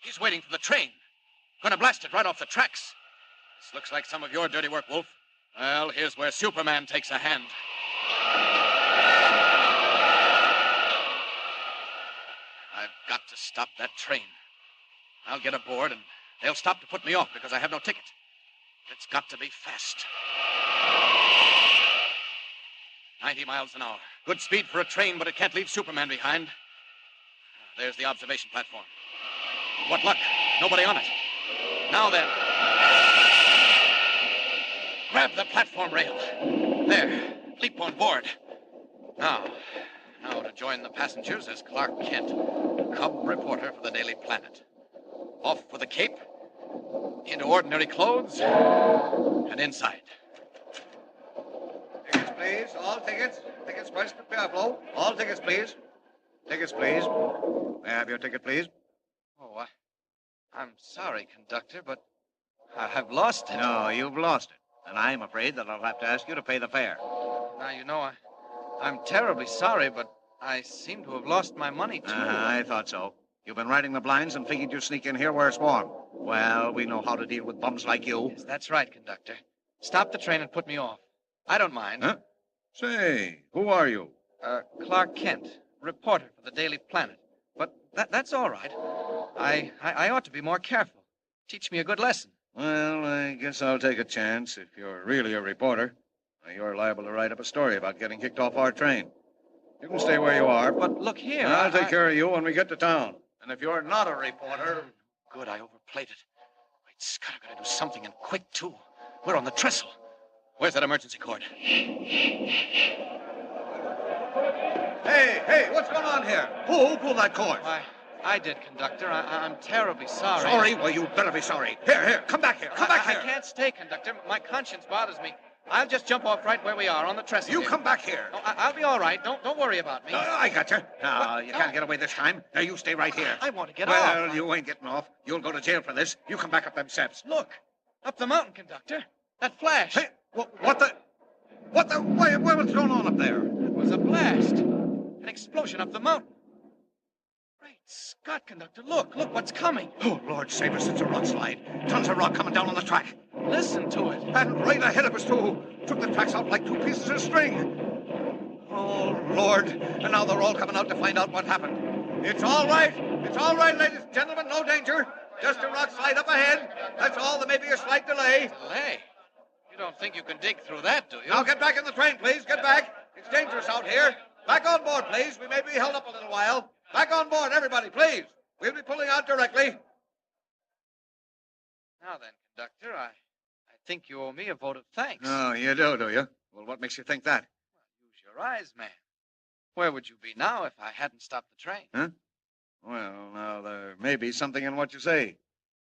He's waiting for the train. Gonna blast it right off the tracks. This looks like some of your dirty work, Wolf. Well, here's where Superman takes a hand. I've got to stop that train. I'll get aboard, and they'll stop to put me off because I have no ticket. It's got to be fast. 90 miles an hour. Good speed for a train, but it can't leave Superman behind. There's the observation platform. What luck. Nobody on it. Now then. Grab the platform rail. There. Leap on board. Now to join the passengers is Clark Kent, cub reporter for the Daily Planet. Off for the Cape, into ordinary clothes, and inside. Tickets, please. All tickets. Tickets priced at Pueblo. All tickets, please. Tickets, please. May I have your ticket, please? Oh, I'm sorry, conductor, but I've lost it. No, you've lost it. And I'm afraid that I'll have to ask you to pay the fare. Now, you know, I'm terribly sorry, but I seem to have lost my money, too. I thought so. You've been riding the blinds and figured you'd sneak in here where it's warm. Well, we know how to deal with bums like you. Yes, that's right, conductor. Stop the train and put me off. I don't mind. Huh? Say, who are you? Clark Kent, reporter for the Daily Planet. But that's all right. I ought to be more careful. Teach me a good lesson. Well, I guess I'll take a chance. If you're really a reporter, you're liable to write up a story about getting kicked off our train. You can stay where you are. But look here. I'll take care of you when we get to town. And if you're not a reporter... Good, I overplayed it. Wait, Scott, I've got to do something, and quick, too. We're on the trestle. Where's that emergency cord? Hey, what's going on here? Who pulled that cord? Why, I did, conductor. I'm terribly sorry. Sorry? Well, you better be sorry. Here, come back here. Come back here. I can't stay, conductor. My conscience bothers me. I'll just jump off right where we are on the trestle. You here. come back here. No, I'll be all right. Don't worry about me. I got you. No, you can't get away this time. Now, you stay right here. I want to get off. Well, you ain't getting off. You'll go to jail for this. You come back up them steps. Look, up the mountain, conductor. That flash. Hey, what the? What's going on up there? It was a blast. An explosion up the mountain. Great Scott, conductor, look what's coming. Oh, Lord save us, it's a rock slide. Tons of rock coming down on the track. Listen to it. And right ahead of us, too. Took the tracks out like two pieces of string. Oh, Lord. And now they're all coming out to find out what happened. It's all right. It's all right, ladies and gentlemen. No danger. Just a rock slide up ahead. That's all. There may be a slight delay. Delay? You don't think you can dig through that, do you? Now get back in the train, please. Get back. It's dangerous out here. Back on board, please. We may be held up a little while. Back on board, everybody, please. We'll be pulling out directly. Now then, conductor, I think you owe me a vote of thanks. Oh, you do you? Well, what makes you think that? Use your eyes, man. Where would you be now if I hadn't stopped the train? Huh? Well, now, there may be something in what you say.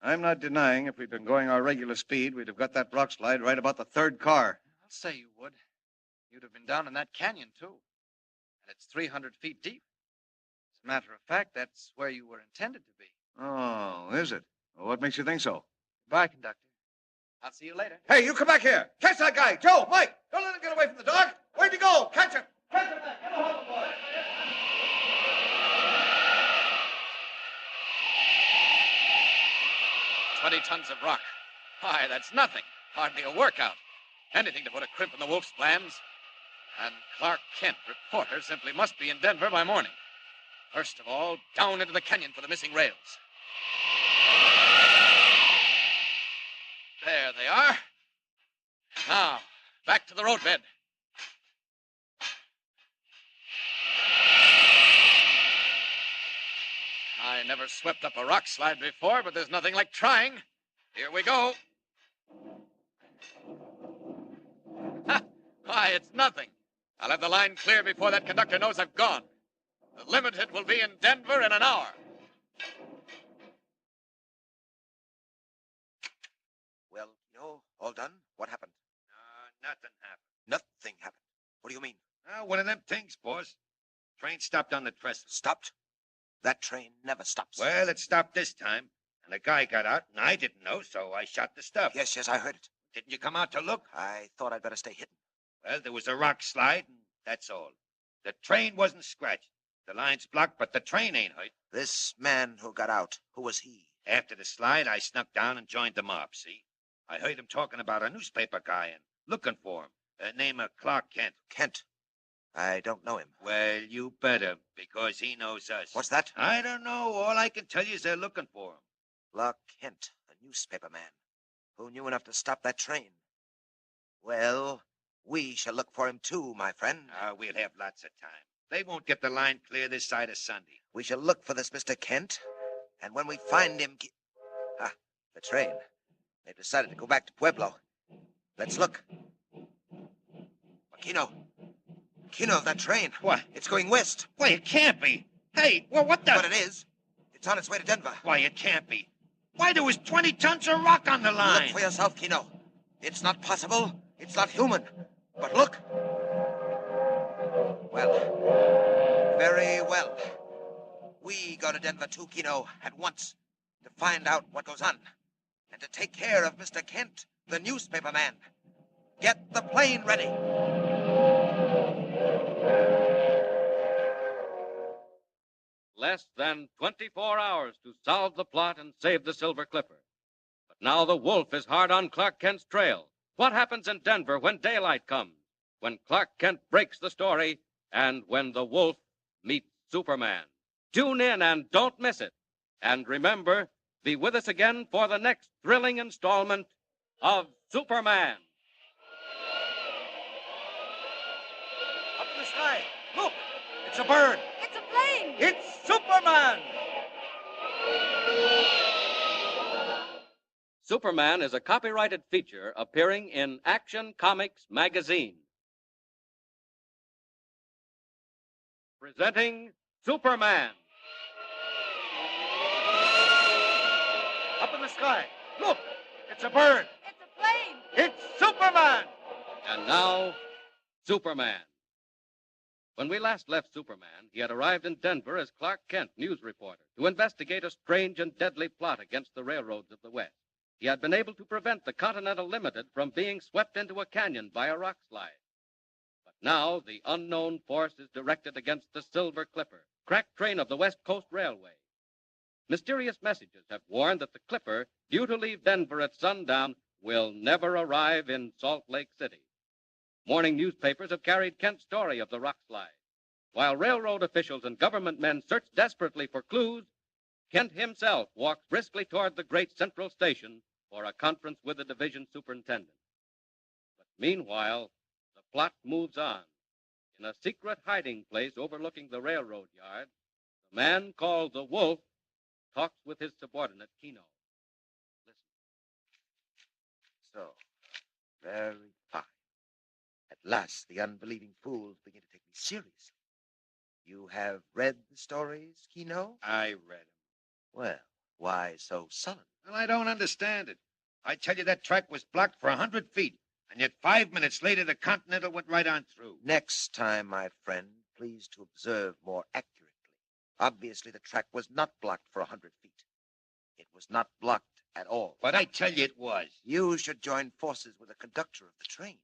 I'm not denying if we'd been going our regular speed, we'd have got that rock slide right about the third car. I'll say you would. You'd have been down in that canyon, too. And it's 300 feet deep. As a matter of fact, that's where you were intended to be. Oh, is it? Well, what makes you think so? Goodbye, conductor. I'll see you later. Hey, you come back here. Catch that guy. Joe, Mike, don't let him get away from the dog. Where'd he go? Catch him. Catch him, man. Get a hold of him, boy. 20 tons of rock. Why, that's nothing. Hardly a workout. Anything to put a crimp in the Wolf's plans. And Clark Kent, reporter, simply must be in Denver by morning. First of all, down into the canyon for the missing rails. There they are. Now, back to the roadbed. I never swept up a rock slide before, but there's nothing like trying. Here we go. Ha! Why, it's nothing. I'll have the line clear before that conductor knows I've gone. The Limited will be in Denver in an hour. Well, all done? What happened? Nothing happened. Nothing happened. What do you mean? One of them things, boss. Train stopped on the trestle. Stopped? That train never stops. Well, it stopped this time, and a guy got out, and I didn't know, so I shot the stuff. Yes, I heard it. Didn't you come out to look? I thought I'd better stay hidden. Well, there was a rock slide, and that's all. The train wasn't scratched. The line's blocked, but the train ain't hurt. This man who got out, who was he? After the slide, I snuck down and joined the mob, see? I heard him talking about a newspaper guy and looking for him. Name of Clark Kent. Kent? I don't know him. Well, you better, because he knows us. What's that? I don't know. All I can tell you is they're looking for him. Clark Kent, a newspaper man, who knew enough to stop that train. Well, we shall look for him too, my friend. We'll have lots of time. They won't get the line clear this side of Sunday. We shall look for this Mr. Kent, and when we find him... the train. They've decided to go back to Pueblo. Let's look. Kino, that train. What? It's going west. Why, it can't be. Hey, well, what the... But it is. It's on its way to Denver. Why, it can't be. Why, there was 20 tons of rock on the line. Look for yourself, Kino. It's not possible. It's not human. But look. Well, very well. We go to Denver too, Kino, at once, to find out what goes on, and to take care of Mr. Kent, the newspaper man. Get the plane ready. Less than 24 hours to solve the plot and save the Silver Clipper. But now the Wolf is hard on Clark Kent's trail. What happens in Denver when daylight comes? When Clark Kent breaks the story, and when the Wolf meets Superman. Tune in and don't miss it. And remember, be with us again for the next thrilling installment of Superman. Up in the sky. Look, it's a bird. It's a plane. It's Superman. Superman is a copyrighted feature appearing in Action Comics magazine. Presenting Superman. Up in the sky. Look, it's a bird. It's a plane. It's Superman. And now, Superman. When we last left Superman, he had arrived in Denver as Clark Kent, news reporter, to investigate a strange and deadly plot against the railroads of the West. He had been able to prevent the Continental Limited from being swept into a canyon by a rock slide. But now the unknown force is directed against the Silver Clipper, crack train of the West Coast Railway, Mysterious messages have warned that the Clipper, due to leave Denver at sundown, will never arrive in Salt Lake City. Morning newspapers have carried Kent's story of the rock slide. While railroad officials and government men search desperately for clues, Kent himself walks briskly toward the great central station for a conference with the division superintendent. But meanwhile, the plot moves on. In a secret hiding place overlooking the railroad yard, the man called the Wolf talks with his subordinate, Keno. So, very fine. At last, the unbelieving fools begin to take me seriously. You have read the stories, Keno? I read them. Well, why so sullen? Well, I don't understand it. I tell you, that track was blocked for 100 feet, and yet 5 minutes later, the Continental went right on through. Next time, my friend, please to observe more accurately. Obviously, the track was not blocked for 100 feet. It was not blocked at all. But I tell you it was. You should join forces with the conductor of the train.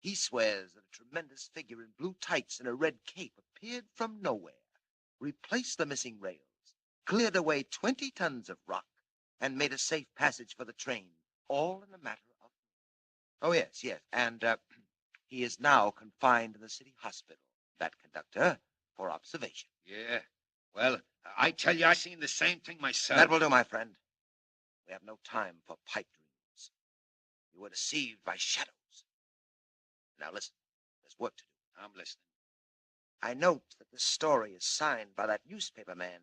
He swears that a tremendous figure in blue tights and a red cape appeared from nowhere, replaced the missing rails, cleared away 20 tons of rock, and made a safe passage for the train, all in a matter of... Oh, yes, and he is now confined in the city hospital, that conductor, for observation. Yeah. Well, I tell you, I seen the same thing myself. That will do, my friend. We have no time for pipe dreams. You were deceived by shadows. Now listen, there's work to do. I'm listening. I note that this story is signed by that newspaper man,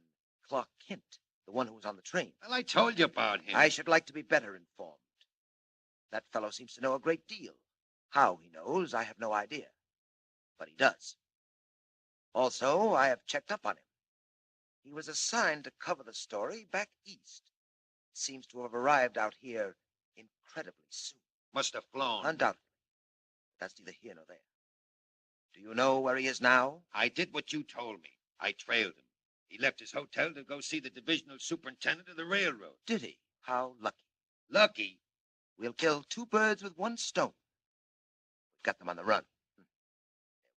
Clark Kent, the one who was on the train. Well, I told you about him. I should like to be better informed. That fellow seems to know a great deal. How he knows, I have no idea. But he does. Also, I have checked up on him. He was assigned to cover the story back east. Seems to have arrived out here incredibly soon. Must have flown. Undoubtedly. That's neither here nor there. Do you know where he is now? I did what you told me. I trailed him. He left his hotel to go see the divisional superintendent of the railroad. Did he? How lucky. Lucky? We'll kill 2 birds with 1 stone. We've got them on the run. They're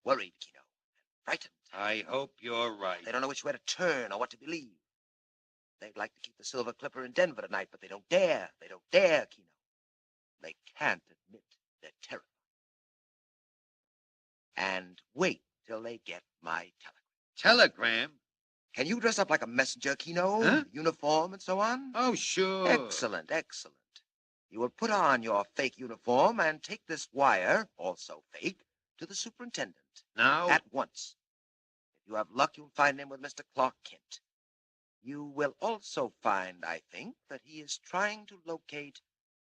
worried, Keno, and frightened. I hope you're right. They don't know which way to turn or what to believe. They'd like to keep the Silver Clipper in Denver tonight, but they don't dare. They don't dare, Keno. They can't admit they're terrified. And wait till they get my telegram. Telegram? Can you dress up like a messenger, Keno? Huh? Uniform and so on? Oh, sure. Excellent, excellent. You will put on your fake uniform and take this wire, also fake, to the superintendent. Now? At once. If you have luck, you'll find him with Mr. Clark Kent. You will also find, I think, that he is trying to locate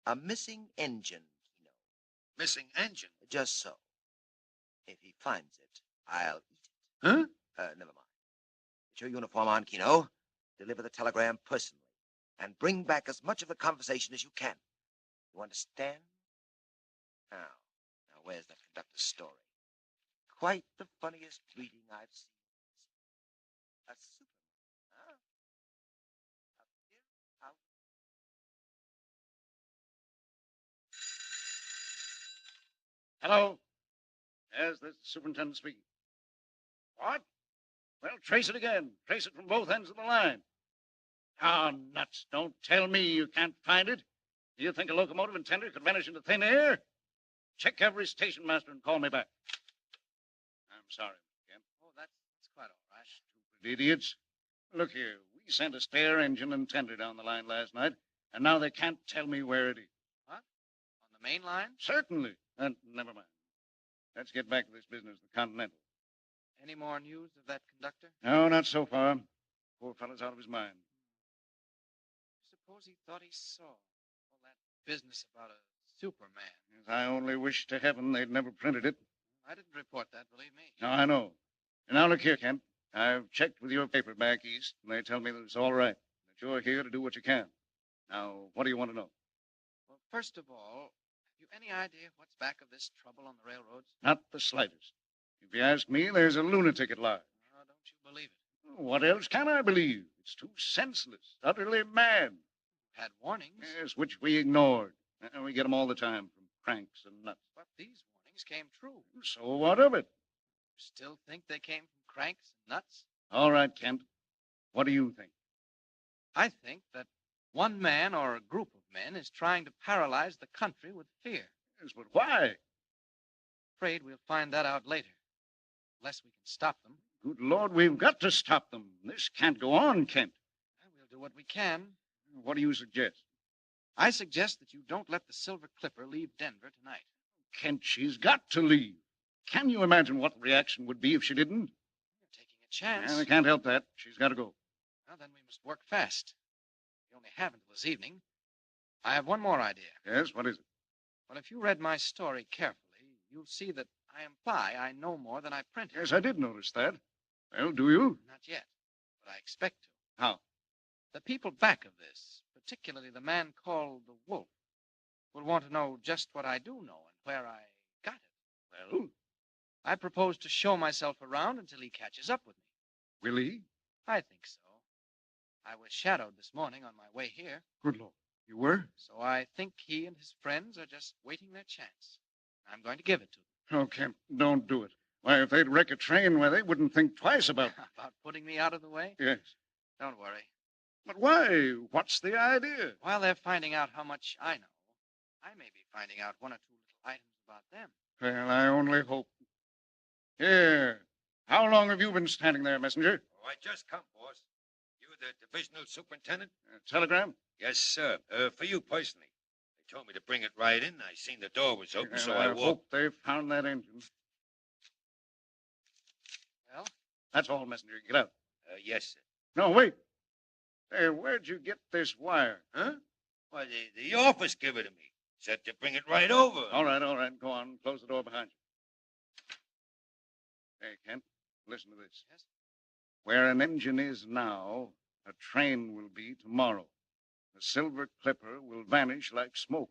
a missing engine, Keno. Missing engine? Just so. If he finds it, I'll eat it. Huh? Never mind. Get your uniform on, Keno. Deliver the telegram personally. And bring back as much of the conversation as you can. You understand? Now, where's that conductor's story? Quite the funniest reading I've seen. A Superman, huh? Appear out. Hello? Yes, this is the superintendent speaking. What? Well, trace it again. Trace it from both ends of the line. Ah, nuts. Don't tell me you can't find it. Do you think a locomotive and tender could vanish into thin air? Check every station master and call me back. I'm sorry, Mr. Kent. Oh, that's quite all right. Stupid idiots. Look here. We sent a spare engine and tender down the line last night, and now they can't tell me where it is. What? On the main line? Certainly. Never mind. Let's get back to this business, the Continental. Any more news of that conductor? No, not so far. Poor fellow's out of his mind. Suppose he thought he saw all that business about a Superman. Yes, I only wish to heaven they'd never printed it. I didn't report that, believe me. No, I know. And now look here, Kent. I've checked with your paper back east, and they tell me that it's all right, that you're here to do what you can. Now, what do you want to know? Well, first of all, have you any idea what's back of this trouble on the railroads? Not the slightest. If you ask me, there's a lunatic at large. Oh, don't you believe it? What else can I believe? It's too senseless, utterly mad. Had warnings. Yes, which we ignored. We get them all the time from cranks and nuts. But these warnings came true. So what of it? You still think they came from cranks and nuts? All right, Kent. What do you think? I think that one man or a group of men is trying to paralyze the country with fear. Yes, but why? Afraid we'll find that out later. Unless we can stop them. Good Lord, we've got to stop them. This can't go on, Kent. We'll do what we can. What do you suggest? I suggest that you don't let the Silver Clipper leave Denver tonight. Kent, she's got to leave. Can you imagine what the reaction would be if she didn't? You're taking a chance. I can't help that. She's got to go. Well, then we must work fast. We only have until this evening. I have one more idea. Yes, what is it? Well, if you read my story carefully, you'll see that I imply I know more than I printed. Yes, I did notice that. Well, do you? Not yet, but I expect to. How? The people back of this, particularly the man called the Wolf, will want to know just what I do know and where I got it. Well? I propose to show myself around until he catches up with me. Will he? I think so. I was shadowed this morning on my way here. Good Lord. You were? So I think he and his friends are just waiting their chance. I'm going to give it to them. Oh, Kent, don't do it. Why, if they'd wreck a train, why, they wouldn't think twice about... About putting me out of the way? Yes. Don't worry. But why? What's the idea? While they're finding out how much I know, I may be finding out one or two little items about them. Well, I only hope... Here. How long have you been standing there, messenger? Oh, I just come, boss. You the divisional superintendent? Telegram? Yes, sir. For you personally. They told me to bring it right in. I seen the door was open, so I I walked. hope they found that engine. Well? That's all, messenger. Get out. Yes, sir. No, wait. Hey, where'd you get this wire? Huh? Why, the office gave it to me. Said to bring it right over. All right. Go on. Close the door behind you. Hey, Kent, listen to this. Yes? Where an engine is now, a train will be tomorrow. The Silver Clipper will vanish like smoke,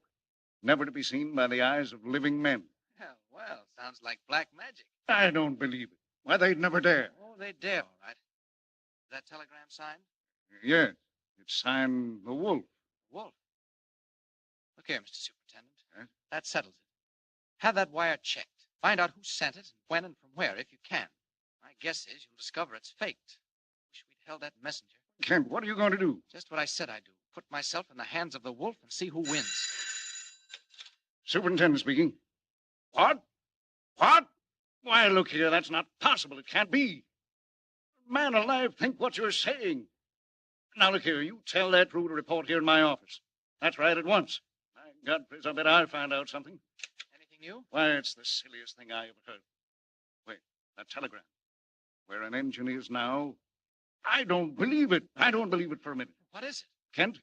never to be seen by the eyes of living men. Well, sounds like black magic. I don't believe it. Why, they'd never dare. Oh, they dare, all right. Is that telegram signed? Yes, it's signed The Wolf. Wolf? Look here, Mr. Superintendent. Huh? That settles it. Have that wire checked. Find out who sent it, and when and from where, if you can. My guess is you'll discover it's faked. Wish we'd held that messenger. Kent, what are you going to do? Just what I said I'd do. Put myself in the hands of the Wolf and see who wins. Superintendent speaking. What? What? Why, look here, that's not possible. It can't be. Man alive, think what you're saying. Now, look here, you tell that crew to report here in my office. That's right, at once. My God, please, I bet I find out something. Anything new? Why, it's the silliest thing I ever heard. Wait, that telegram. Where an engine is now. I don't believe it. I don't believe it for a minute. What is it? Kent,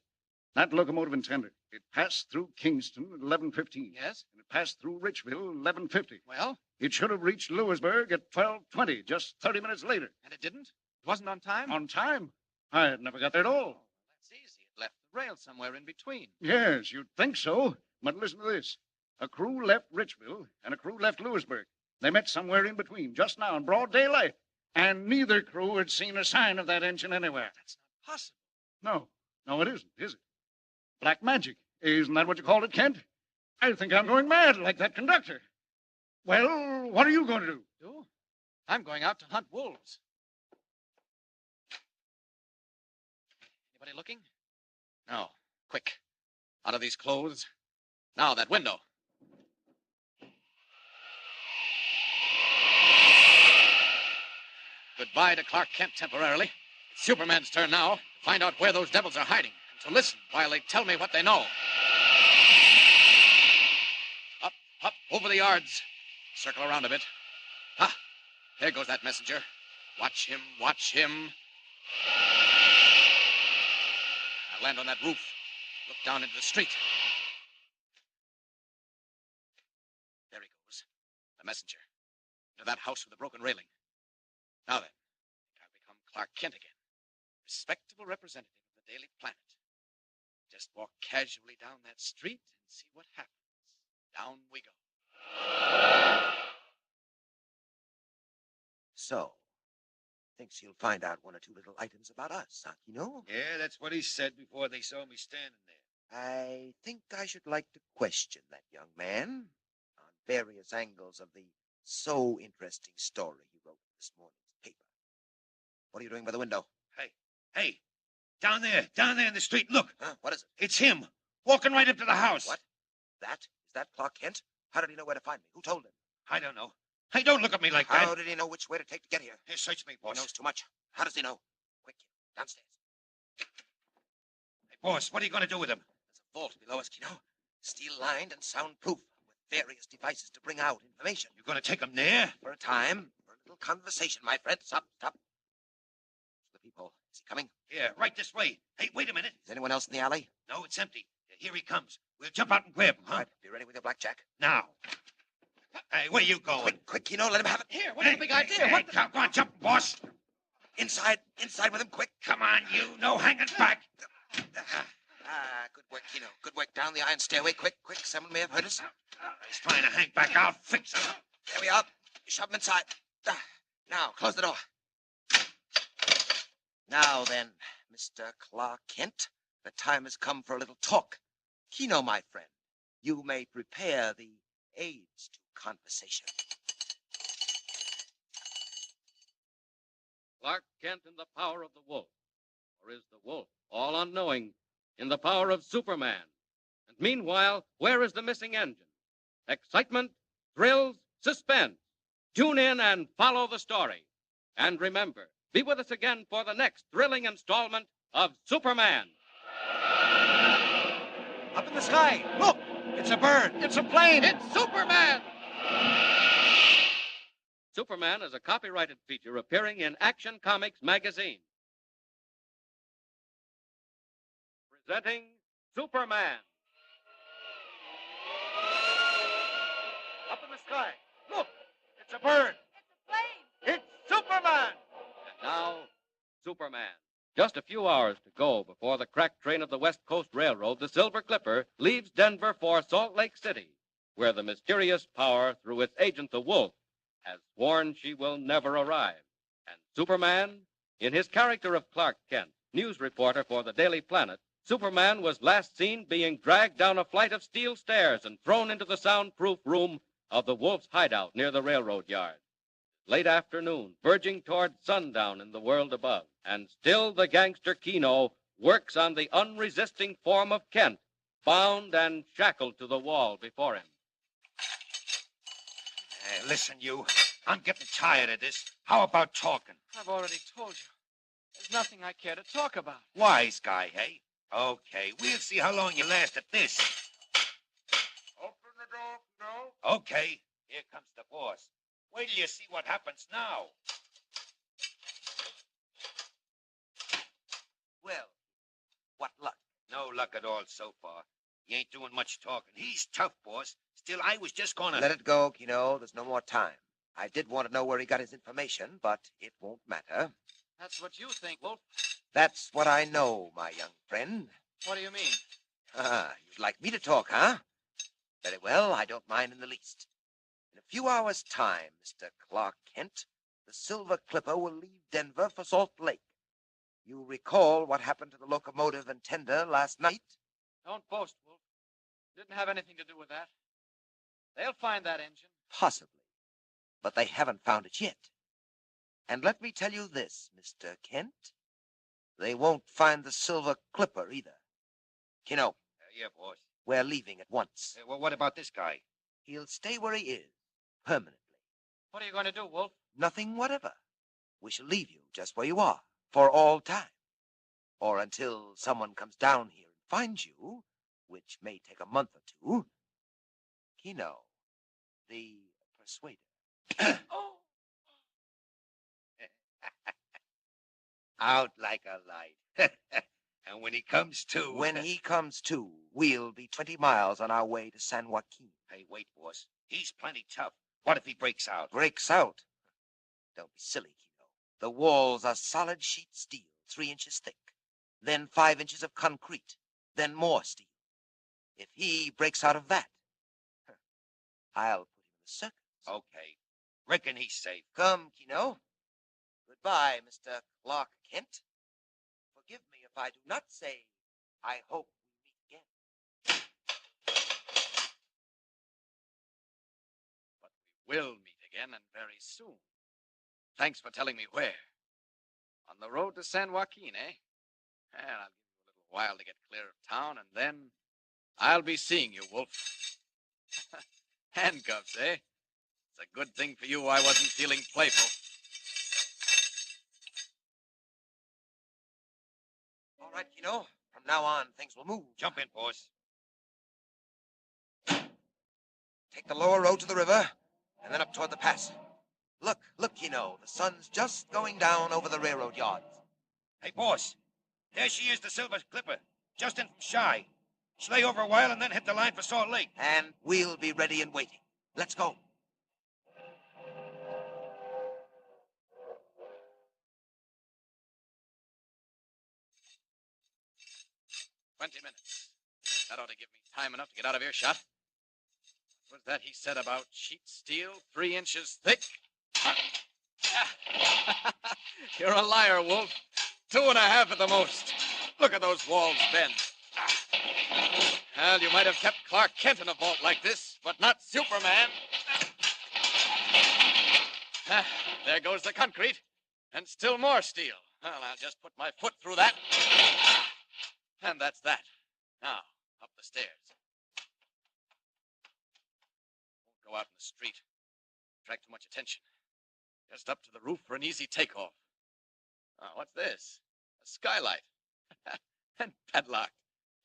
that locomotive and tender. It passed through Kingston at 11:15. Yes? And it passed through Richville at 11:50. Well? It should have reached Lewisburg at 12:20, just 30 minutes later. And it didn't? It wasn't on time? On time? I had never got there at all. Oh, that's easy. It left the rail somewhere in between. Yes, you'd think so. But listen to this. A crew left Richville and a crew left Lewisburg. They met somewhere in between, just now in broad daylight. And neither crew had seen a sign of that engine anywhere. That's not possible. No, it isn't, is it? Black magic. Isn't that what you called it, Kent? I think I'm going mad like that conductor. Well, what are you going to do? Do? I'm going out to hunt wolves. Anybody looking? No. Quick. Out of these clothes. Now, that window. Goodbye to Clark Kent temporarily. It's Superman's turn now to find out where those devils are hiding and to listen while they tell me what they know. Up, over the yards. Circle around a bit. Ah, there goes that messenger. Watch him, watch him. I'll land on that roof. Look down into the street. There he goes. The messenger. Into that house with the broken railing. Now then, I've become Clark Kent again. Respectable representative of the Daily Planet. Just walk casually down that street and see what happens. Down we go. So, thinks you'll find out one or two little items about us, Aquino? Yeah, that's what he said before they saw me standing there. I think I should like to question that young man on various angles of the so interesting story he wrote in this morning's paper. What are you doing by the window? Hey, Down there in the street. Look. Huh? What is it? It's him. Walking right up to the house. What? Is that Clark Kent? How did he know where to find me? Who told him? I don't know. Hey, don't look at me like that. How did he know which way to take to get here? Here, search me, boss. He knows too much. How does he know? Quick, downstairs. Hey, boss, what are you going to do with him? There's a vault below us, Kino. Steel-lined and soundproof, with various devices to bring out information. You're going to take him there? For a time. For a little conversation, my friend. Stop. The peephole. Is he coming? Here, right this way. Hey, wait a minute. Is anyone else in the alley? No, it's empty. Here he comes. We'll jump out and grab him, huh? All right, be ready with your blackjack. Now. Hey, where you going? Quick, Kino, let him have it. Here, what's the big idea? Hey, come on, jump, boss. Inside with him, quick. Come on, you. No hanging back. Good work, Kino. Good work. Down the iron stairway. Quick. Someone may have heard us. He's trying to hang back. I'll fix him. There we are. Shove him inside. Now, close the door. Now then, Mr. Clark Kent, the time has come for a little talk. Kino, my friend, you may prepare the aids to conversation. Clark Kent in the power of the wolf. Or is the wolf, all unknowing, in the power of Superman? And meanwhile, where is the missing engine? Excitement, thrills, suspense. Tune in and follow the story. And remember, be with us again for the next thrilling installment of Superman. Up in the sky. Look! It's a bird. It's a plane. It's Superman! Superman is a copyrighted feature appearing in Action Comics magazine. Presenting Superman. Up in the sky. Look! It's a bird. It's a plane. It's Superman! And now, Superman. Just a few hours to go before the crack train of the West Coast Railroad, the Silver Clipper, leaves Denver for Salt Lake City, where the mysterious power, through its agent, the Wolf, has sworn she will never arrive. And Superman, in his character of Clark Kent, news reporter for the Daily Planet, Superman was last seen being dragged down a flight of steel stairs and thrown into the soundproof room of the Wolf's hideout near the railroad yard. Late afternoon, verging toward sundown in the world above, and still the gangster Kino works on the unresisting form of Kent, bound and shackled to the wall before him. Hey, listen, you. I'm getting tired of this. How about talking? I've already told you. There's nothing I care to talk about. Wise guy, hey? Okay, we'll see how long you last at this. Open the door, no? Okay, here comes the boss. Wait till you see what happens now. Well, what luck? No luck at all so far. He ain't doing much talking. He's tough, boss. Still, I was just gonna... Let it go, Kino. There's no more time. I did want to know where he got his information, but it won't matter. That's what you think, Wolf. That's what I know, my young friend. What do you mean? You'd like me to talk, huh? Very well, I don't mind in the least. In a few hours' time, Mr. Clark Kent, the Silver Clipper will leave Denver for Salt Lake. You recall what happened to the locomotive and tender last night? Don't boast, Wolf. Didn't have anything to do with that. They'll find that engine. Possibly. But they haven't found it yet. And let me tell you this, Mr. Kent. They won't find the Silver Clipper either. Kino. Yeah, boss. We're leaving at once. Well, what about this guy? He'll stay where he is, permanently. What are you going to do, Wolf? Nothing whatever. We shall leave you just where you are, for all time. Or until someone comes down here and finds you, which may take a month or two. Kino, the persuader. Out like a light. And when he comes to... When he comes to, we'll be 20 miles on our way to San Joaquin. Hey, wait, boss. He's plenty tough. What if he breaks out? Breaks out? Don't be silly, Kino. The walls are solid sheet steel, 3 inches thick. Then 5 inches of concrete. Then more steel. If he breaks out of that, I'll put him in the circus. Okay. Reckon he's safe. Come, Kino. Goodbye, Mr. Clark Kent. Forgive me if I do not say, I hope we meet again. But we will meet again, and very soon. Thanks for telling me where. On the road to San Joaquin, eh? Well, I'll give you a little while to get clear of town, and then I'll be seeing you, Wolf. Handcuffs, eh? It's a good thing for you I wasn't feeling playful. All right, Kino. From now on, things will move. Jump in, boss. Take the lower road to the river, and then up toward the pass. Look, Kino. The sun's just going down over the railroad yards. Hey, boss. There she is, the Silver Clipper. Just in from Shy. She'll lay over a while and then hit the line for Salt Lake. And we'll be ready and waiting. Let's go. "20 minutes. That ought to give me time enough to get out of earshot. What was that he said about sheet steel, 3 inches thick? You're a liar, Wolf. 2.5 at the most. Look at those walls bend. Well, you might have kept Clark Kent in a vault like this, but not Superman. There goes the concrete, and still more steel. Well, I'll just put my foot through that. And that's that. Now, up the stairs. Won't go out in the street. Attract too much attention. Just up to the roof for an easy takeoff. Oh, what's this? A skylight. And padlocked.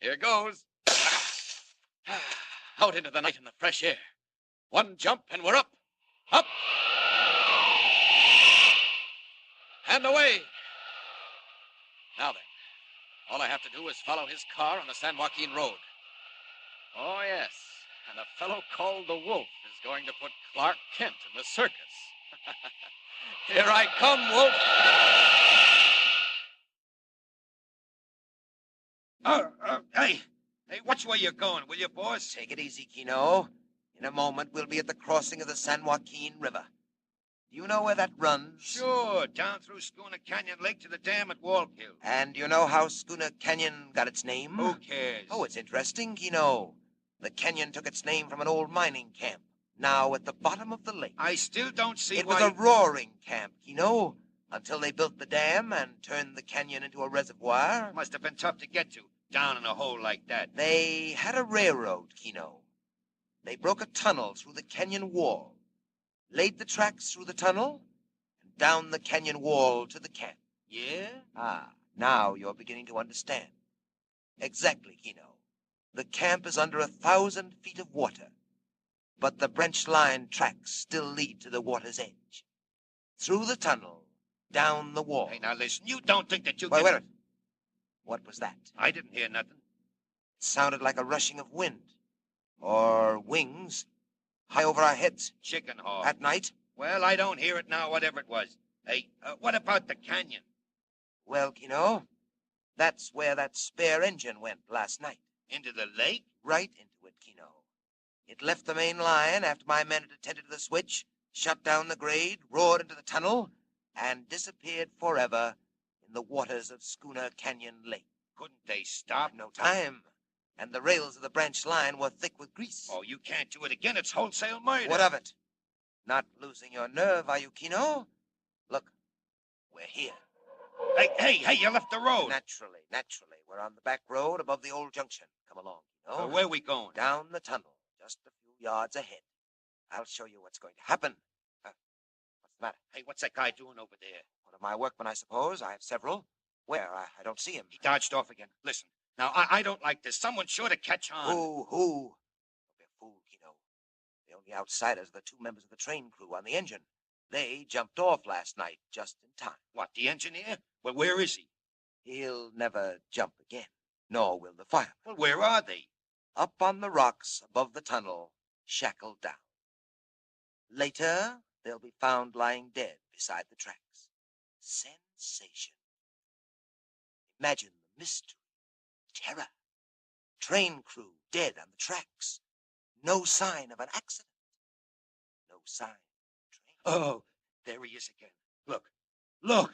Here goes. Out into the night in the fresh air. One jump and we're up. Up. And away. Now then, all I have to do is follow his car on the San Joaquin Road. Oh, yes. And a fellow called the Wolf is going to put Clark Kent in the circus. Here I come, Wolf. Hey, watch where you're going, will you, boss? Take it easy, Kino. In a moment, we'll be at the crossing of the San Joaquin River. Do you know where that runs? Sure, down through Schooner Canyon Lake to the dam at Wallkill. And do you know how Schooner Canyon got its name? Who cares? Oh, it's interesting, Kino. The canyon took its name from an old mining camp, now at the bottom of the lake. I still don't see It why... was a roaring camp, Kino, until they built the dam and turned the canyon into a reservoir. Must have been tough to get to, down in a hole like that. They had a railroad, Kino. They broke a tunnel through the canyon wall, laid the tracks through the tunnel, and down the canyon wall to the camp. Yeah? Ah, now you're beginning to understand. Exactly, Kino. The camp is under 1,000 feet of water, but the branch line tracks still lead to the water's edge. Through the tunnel, down the wall. Hey, now listen, you don't think that you Wait, can... wait a minute. What was that? I didn't hear nothing. It sounded like a rushing of wind. Or wings. High over our heads. Chicken hawk. At night? Well, I don't hear it now, whatever it was. Hey, what about the canyon? Well, Kino, that's where that spare engine went last night. Into the lake? Right into it, Kino. It left the main line after my men had attended to the switch, shut down the grade, roared into the tunnel, and disappeared forever in the waters of Schooner Canyon Lake. Couldn't they stop? No time. And the rails of the branch line were thick with grease. Oh, you can't do it again. It's wholesale murder. What of it? Not losing your nerve, are you, Kino? Look, we're here. Hey, you left the road. Naturally. We're on the back road above the old junction. Come along, Kino. Where are we going? Down the tunnel, just a few yards ahead. I'll show you what's going to happen. What's the matter? Hey, what's that guy doing over there? One of my workmen, I suppose. I have several. Where? I don't see him. He dodged off again. Listen, now, I don't like this. Someone's sure to catch on. Who? Don't be a fool, Kino. The only outsiders are the 2 members of the train crew on the engine. They jumped off last night just in time. What, the engineer? Well, where is he? He'll never jump again, nor will the firemen. Well, where are they? Up on the rocks above the tunnel, shackled down. Later, they'll be found lying dead beside the tracks. Sensation. Imagine the mystery, terror. Train crew dead on the tracks. No sign of an accident. No sign of a train. Oh, there he is again. Look.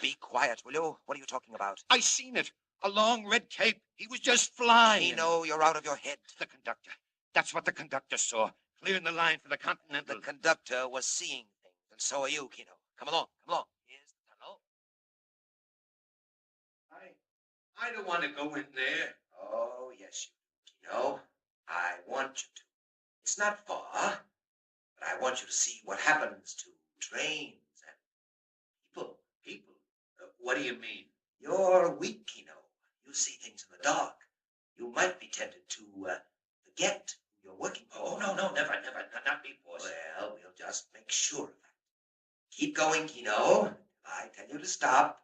Be quiet, will you? What are you talking about? I seen it. A long red cape. He was just flying. Kino, you're out of your head. The conductor. That's what the conductor saw. Clearing the line for the Continental. The conductor was seeing things, and so are you, Kino. Come along. Here's the tunnel. I don't want to go in there. Oh, yes, you know. I want you to. It's not far, but I want you to see what happens to trains and people. People? What do you mean? You're weak, Kino. You see things in the dark. You might be tempted to forget who you're working for. Oh, no, never, not me, boss. Well, we'll just make sure of that. Keep going, Kino. I tell you to stop.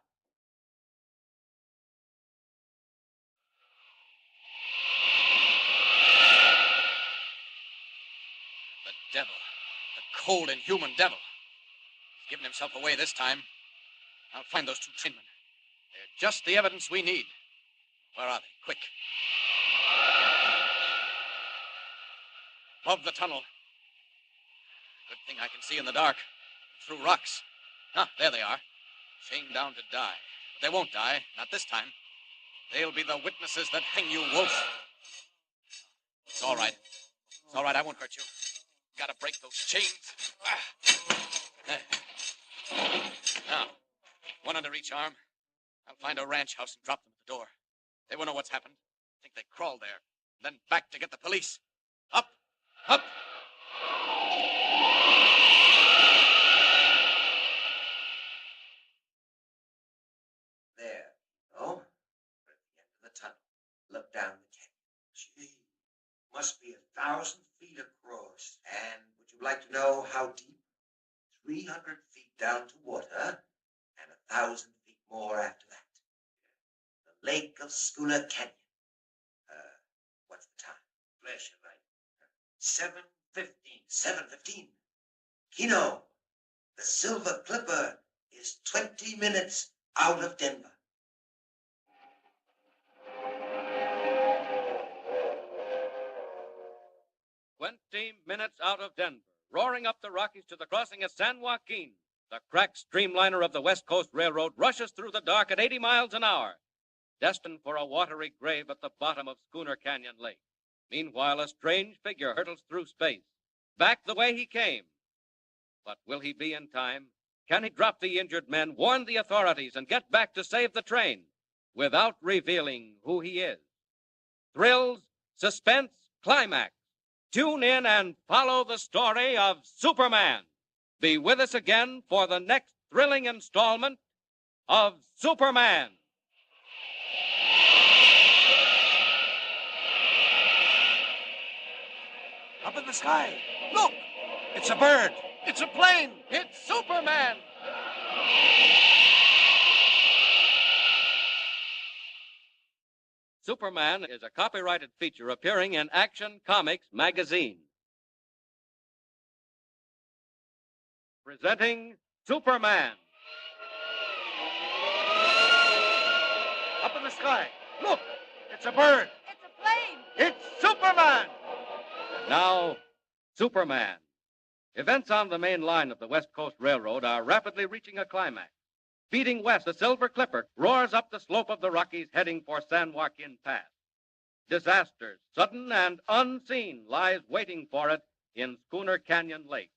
The devil. The cold, inhuman devil. He's given himself away this time. I'll find those two trainmen. They're just the evidence we need. Where are they? Quick. Above the tunnel. Good thing I can see in the dark. Through rocks. Ah, there they are. Chained down to die. But they won't die. Not this time. They'll be the witnesses that hang you, Wolf. It's all right. It's all right. I won't hurt you. Gotta break those chains. Now, one under each arm. I'll find a ranch house and drop them at the door. They won't know what's happened. Think they crawled there. Then back to get the police. Up! Up! There. Oh, we're at the end of the tunnel. Look down the canyon. Gee, must be 1,000 feet across. And would you like to know how deep? 300 feet down to water, and 1,000 feet more after that. The Lake of Schooner Canyon. What's the time? Flash of light. 7:15. 7:15. Kino, the Silver Clipper is 20 minutes out of Denver. Minutes out of Denver, roaring up the Rockies to the crossing at San Joaquin. The cracked streamliner of the West Coast Railroad rushes through the dark at 80 miles an hour, destined for a watery grave at the bottom of Schooner Canyon Lake. Meanwhile, a strange figure hurtles through space, back the way he came. But will he be in time? Can he drop the injured men, warn the authorities, and get back to save the train without revealing who he is? Thrills, suspense, climax. Tune in and follow the story of Superman. Be with us again for the next thrilling installment of Superman. Up in the sky. Look! It's a bird. It's a plane. It's Superman. Superman is a copyrighted feature appearing in Action Comics magazine. Presenting Superman. Up in the sky. Look! It's a bird. It's a plane. It's Superman! And now, Superman. Events on the main line of the West Coast Railroad are rapidly reaching a climax. Speeding west, the Silver Clipper roars up the slope of the Rockies, heading for San Joaquin Pass. Disaster, sudden and unseen, lies waiting for it in Schooner Canyon Lake,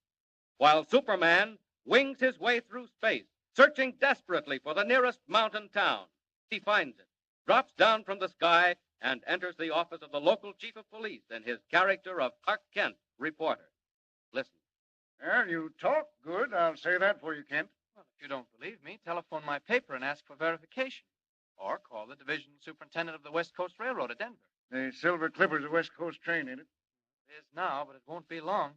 while Superman wings his way through space, searching desperately for the nearest mountain town. He finds it, drops down from the sky, and enters the office of the local chief of police in his character of Clark Kent, reporter. Listen. Well, you talk good. I'll say that for you, Kent. Well, if you don't believe me, telephone my paper and ask for verification. Or call the division superintendent of the West Coast Railroad at Denver. The Silver Clipper's a West Coast train, ain't it? It is now, but it won't be long.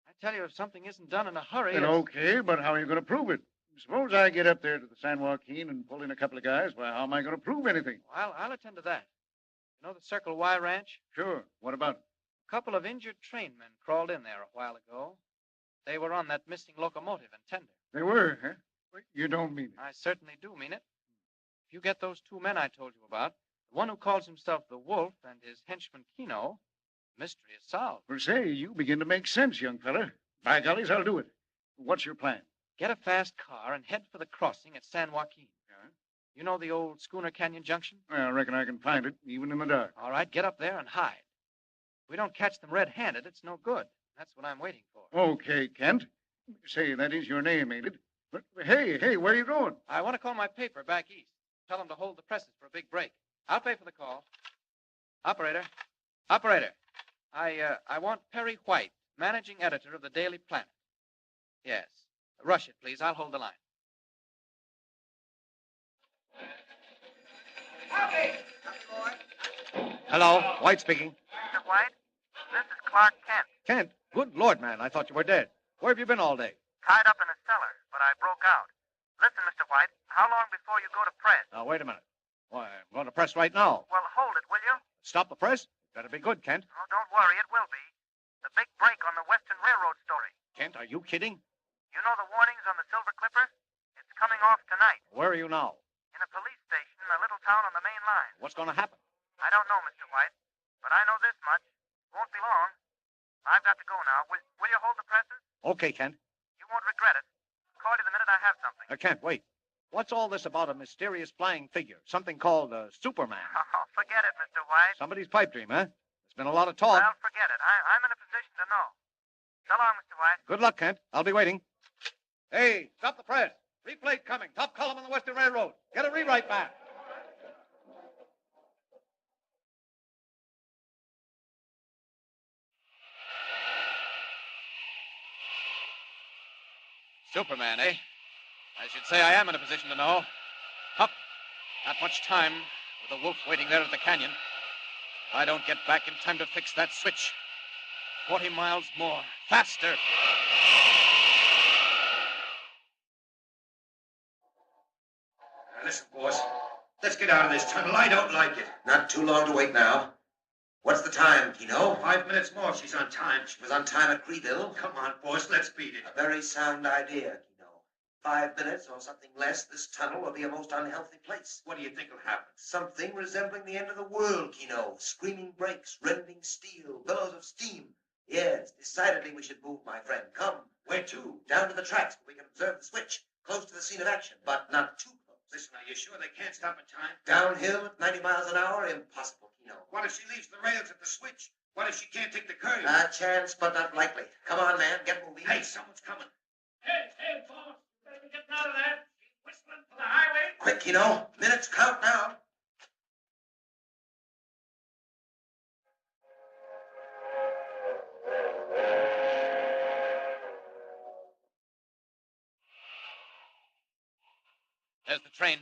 I tell you, if something isn't done in a hurry... Then okay, but how are you going to prove it? Suppose I get up there to the San Joaquin and pull in a couple of guys. Why, how am I going to prove anything? Well, I'll attend to that. You know the Circle Y Ranch? Sure. What about it? A couple of injured trainmen crawled in there a while ago. They were on that missing locomotive and tender. They were, huh? You don't mean it. I certainly do mean it. If you get those two men I told you about, the one who calls himself the Wolf and his henchman Kino, the mystery is solved. Well, say, you begin to make sense, young fella. By gollies, I'll do it. What's your plan? Get a fast car and head for the crossing at San Joaquin. Yeah? You know the old Schooner Canyon Junction? Well, I reckon I can find it, even in the dark. All right, get up there and hide. If we don't catch them red-handed, it's no good. That's what I'm waiting for. Okay, Kent. Say, that is your name, ain't it? But, hey, where are you going? I want to call my paper back east. Tell them to hold the presses for a big break. I'll pay for the call. Operator. Operator. I want Perry White, managing editor of the Daily Planet. Yes. Rush it, please. I'll hold the line. Hello, White speaking. Mr. White, this is Clark Kent. Kent, good Lord, man, I thought you were dead. Where have you been all day? Tied up in a cellar, but I broke out. Listen, Mr. White, how long before you go to press? Now, wait a minute. Why, I'm going to press right now. Well, hold it, will you? Stop the press? Better be good, Kent. Oh, don't worry, it will be. The big break on the Western Railroad story. Kent, are you kidding? You know the warnings on the Silver Clipper? It's coming off tonight. Where are you now? In a police station in a little town on the main line. What's going to happen? I don't know, Mr. White, but I know this much. Won't be long. I've got to go now. Will you hold the presses? Okay, Kent. You won't regret it. Call you the minute I have something. Kent, wait. What's all this about a mysterious flying figure? Something called Superman. Oh, forget it, Mr. White. Somebody's pipe dream, huh? There's been a lot of talk. Well, forget it. I'm in a position to know. So long, Mr. White. Good luck, Kent. I'll be waiting. Hey, stop the press. Replate coming. Top column on the Western Railroad. Get a rewrite back. Superman, eh? I should say I am in a position to know. Hup. Not much time with the wolf waiting there at the canyon. If I don't get back in time to fix that switch. 40 miles more. Faster. Now, listen, boss. Let's get out of this tunnel. I don't like it. Not too long to wait now. What's the time, Kino? 5 minutes more. She's on time. She was on time at Creeville. Come on, boss. Let's beat it. A very sound idea, Kino. 5 minutes or something less, this tunnel will be a most unhealthy place. What do you think will happen? Something resembling the end of the world, Kino. Screaming brakes, rending steel, billows of steam. Yes, decidedly we should move, my friend. Come. Where to? Down to the tracks where we can observe the switch. Close to the scene of action, but not too close. Listen, are you sure they can't stop in time? Downhill at 90 miles an hour? Impossible, Kino. What if she leaves the rails at the switch? What if she can't take the curve? A chance, but not likely. Come on, man. Get moving. Hey, someone's coming. Hey, boss. You better be getting out of there. She's whistling for the highway. Quick, Kino. Minutes count now. There's the train.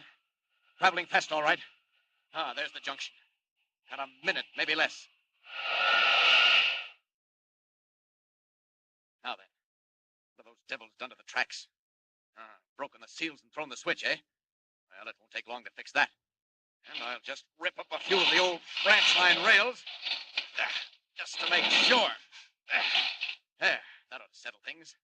Traveling fast, all right. Ah, there's the junction. Got a minute, maybe less. Now then, what have those devils done to the tracks? Broken the seals and thrown the switch, eh? Well, it won't take long to fix that. And I'll just rip up a few of the old branch line rails. Just to make sure. There, that ought to settle things.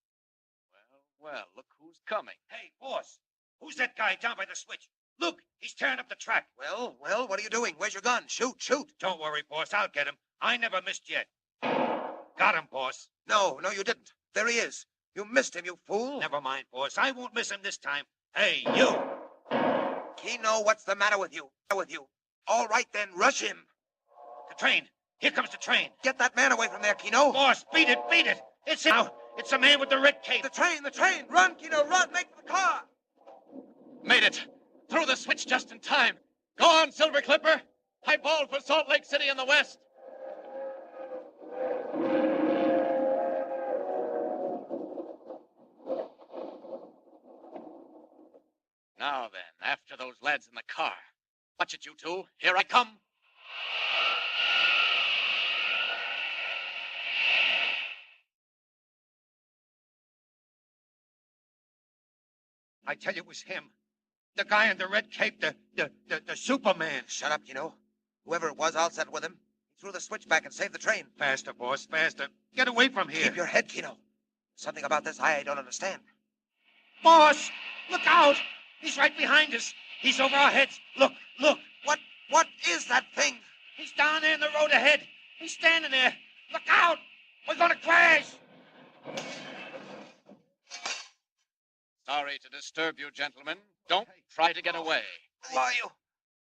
Well, look who's coming. Hey, boss. Who's that guy down by the switch? Look, he's tearing up the track. Well, what are you doing? Where's your gun? Shoot. Don't worry, boss. I'll get him. I never missed yet. Got him, boss. No, you didn't. There he is. You missed him, you fool. Never mind, boss. I won't miss him this time. Hey, you. Kino, what's the matter with you? All right, then, rush him. The train. Here comes the train. Get that man away from there, Kino. Boss, beat it. It's him. Now, it's the man with the red cape. The train. Run, Kino, run. Make for the car. Made it. Threw the switch just in time. Go on, Silver Clipper. I balled for Salt Lake City in the West. Now then, after those lads in the car. Watch it, you two. Here I come. I tell you, it was him. The guy in the red cape, the Superman. Shut up, Kino. Whoever it was, I'll settle with him. He threw the switch back and saved the train. Faster, boss, faster. Get away from here. Keep your head, Kino. Something about this I don't understand. Boss, look out! He's right behind us. He's over our heads. Look. What is that thing? He's down there in the road ahead. He's standing there. Look out! We're going to crash! Sorry to disturb you, gentlemen. Don't try to get away. Why, you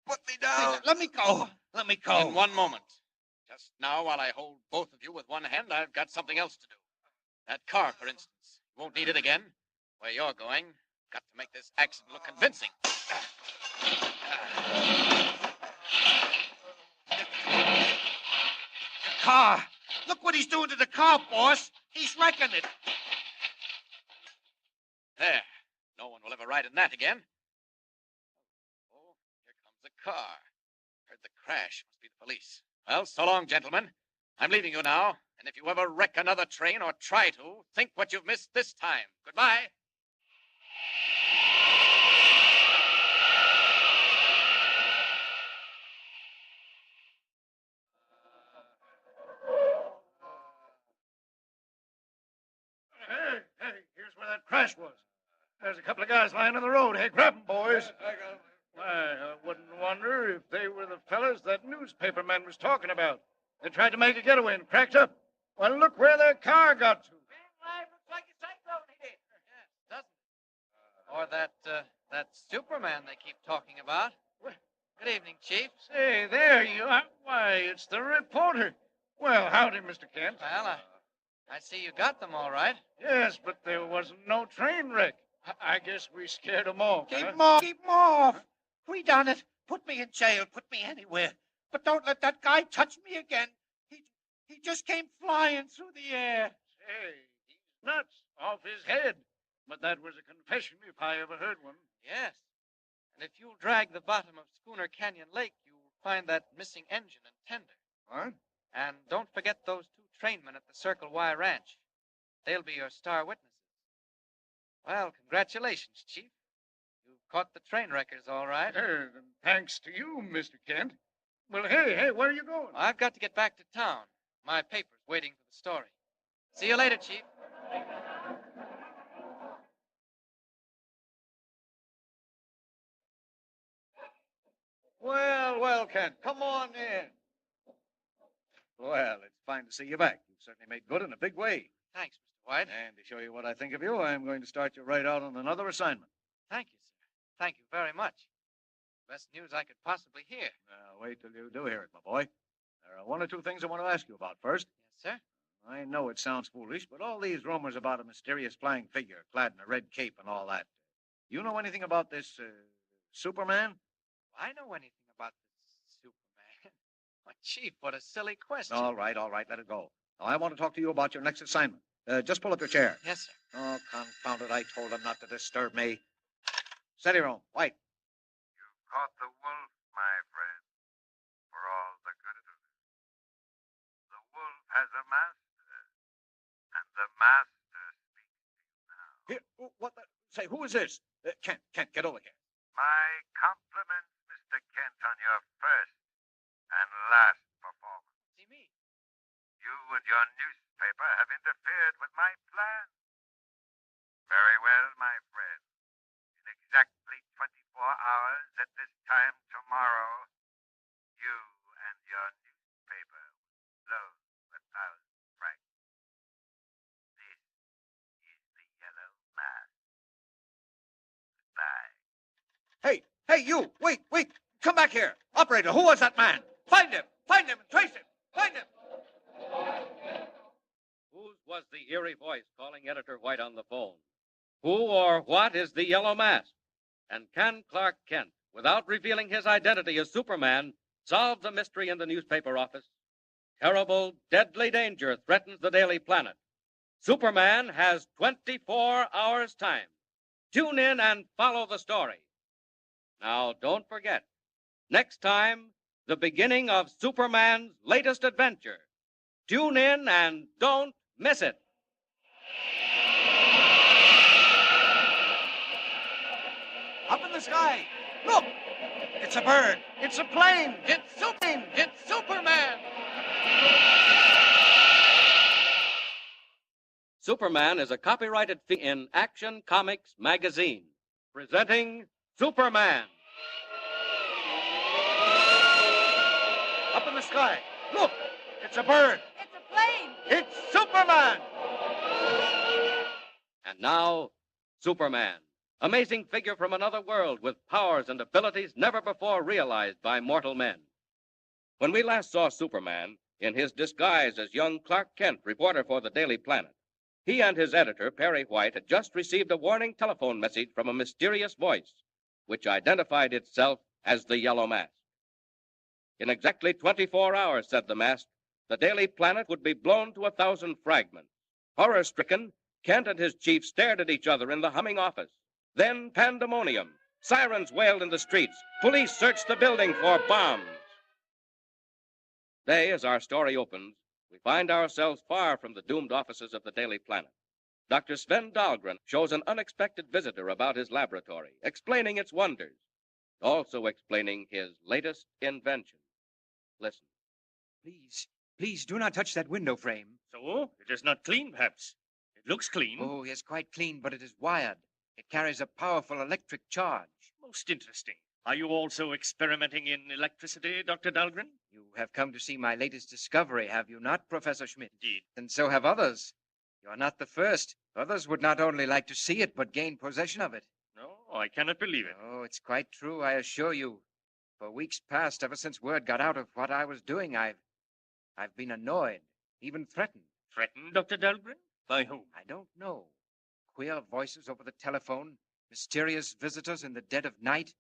put me down. Let me go. In 1 moment. Just now, while I hold both of you with one hand, I've got something else to do. That car, for instance. You won't need it again. Where you're going, got to make this accident look convincing. car. Look what he's doing to the car, boss. He's wrecking it. There. No one will ever ride in that again. Oh, here comes the car. Heard the crash. Must be the police. Well, so long, gentlemen. I'm leaving you now, and if you ever wreck another train or try to, think what you've missed this time. Goodbye. Hey, here's where that crash was. There's a couple of guys lying on the road. Hey, grab them, boys. Why, I wouldn't wonder if they were the fellas that newspaper man was talking about. They tried to make a getaway and cracked up. Well, look where their car got to. Looks like a cyclone hit. Yes, doesn't it? Or that Superman they keep talking about. Good evening, Chief. Say, there you are. Why, it's the reporter. Well, howdy, Mr. Kent. Well, I see you got them all right. Yes, but there wasn't no train wreck. I guess we scared them off. Keep him off. Keep him off. We done it. Put me in jail. Put me anywhere. But don't let that guy touch me again. He just came flying through the air. Say, he's nuts. Off his head. But that was a confession if I ever heard one. Yes. And if you'll drag the bottom of Schooner Canyon Lake, you'll find that missing engine and tender. What? And don't forget those 2 trainmen at the Circle Y Ranch. They'll be your star witnesses. Well, congratulations, Chief. You've caught the train wreckers all right. Thanks to you, Mr. Kent. Well, hey, where are you going? I've got to get back to town. My paper's waiting for the story. See you later, Chief. Well, Kent, come on in. Well, it's fine to see you back. You've certainly made good in a big way. Thanks, Mr. White. And to show you what I think of you, I'm going to start you right out on another assignment. Thank you, sir. Thank you very much. Best news I could possibly hear. Now, wait till you do hear it, my boy. There are 1 or 2 things I want to ask you about first. Yes, sir. I know it sounds foolish, but all these rumors about a mysterious flying figure clad in a red cape and all that. You know anything about this, Superman? I know anything about this Superman. Why, Chief, what a silly question. All right, let it go. Now, I want to talk to you about your next assignment. Just pull up your chair. Yes, sir. Oh, confound it, I told him not to disturb me. Steady, room. White. You've caught the wolf, my friend, for all the good it'll do. The wolf has a master, and the master speaks to you now. Here, what the... Say, who is this? Kent, get over here. My compliments, Mr. Kent, on your first and last performance. See me? You and your newspaper have interfered with my plan. Very well, my friend. In exactly 24 hours at this time tomorrow, you and your newspaper will close 1,000 francs. This is the Yellow Mask. Goodbye. Hey, you! Wait! Come back here! Operator, who was that man? Find him and trace him! Find him! Whose was the eerie voice calling Editor White on the phone? Who or what is the Yellow Mask? And can Clark Kent, without revealing his identity as Superman, solve the mystery in the newspaper office? Terrible, deadly danger threatens the Daily Planet. Superman has 24 hours' time. Tune in and follow the story. Now, don't forget, next time, the beginning of Superman's latest adventure. Tune in and don't miss it. Up in the sky! Look! It's a bird! It's a plane! It's Superman! Superman is a copyrighted feature in Action Comics magazine, presenting Superman. Up in the sky! Look! It's a bird! It's a plane! It's Superman! And now, Superman. Amazing figure from another world with powers and abilities never before realized by mortal men. When we last saw Superman, in his disguise as young Clark Kent, reporter for the Daily Planet, he and his editor, Perry White, had just received a warning telephone message from a mysterious voice, which identified itself as the Yellow Mask. In exactly 24 hours, said the mask, the Daily Planet would be blown to 1,000 fragments. Horror-stricken, Kent and his chief stared at each other in the humming office. Then pandemonium. Sirens wailed in the streets. Police searched the building for bombs. Today, as our story opens, we find ourselves far from the doomed offices of the Daily Planet. Dr. Sven Dahlgren shows an unexpected visitor about his laboratory, explaining its wonders, also explaining his latest invention. Listen. Please do not touch that window frame. So? It is not clean, perhaps. It looks clean. Oh, yes, quite clean, but it is wired. It carries a powerful electric charge. Most interesting. Are you also experimenting in electricity, Dr. Dahlgren? You have come to see my latest discovery, have you not, Professor Schmidt? Indeed. And so have others. You are not the first. Others would not only like to see it, but gain possession of it. No, I cannot believe it. Oh, it's quite true, I assure you. For weeks past, ever since word got out of what I was doing, I've been annoyed, even threatened. Threatened, Dr. Dahlgren? By whom? I don't know. Queer voices over the telephone, mysterious visitors in the dead of night.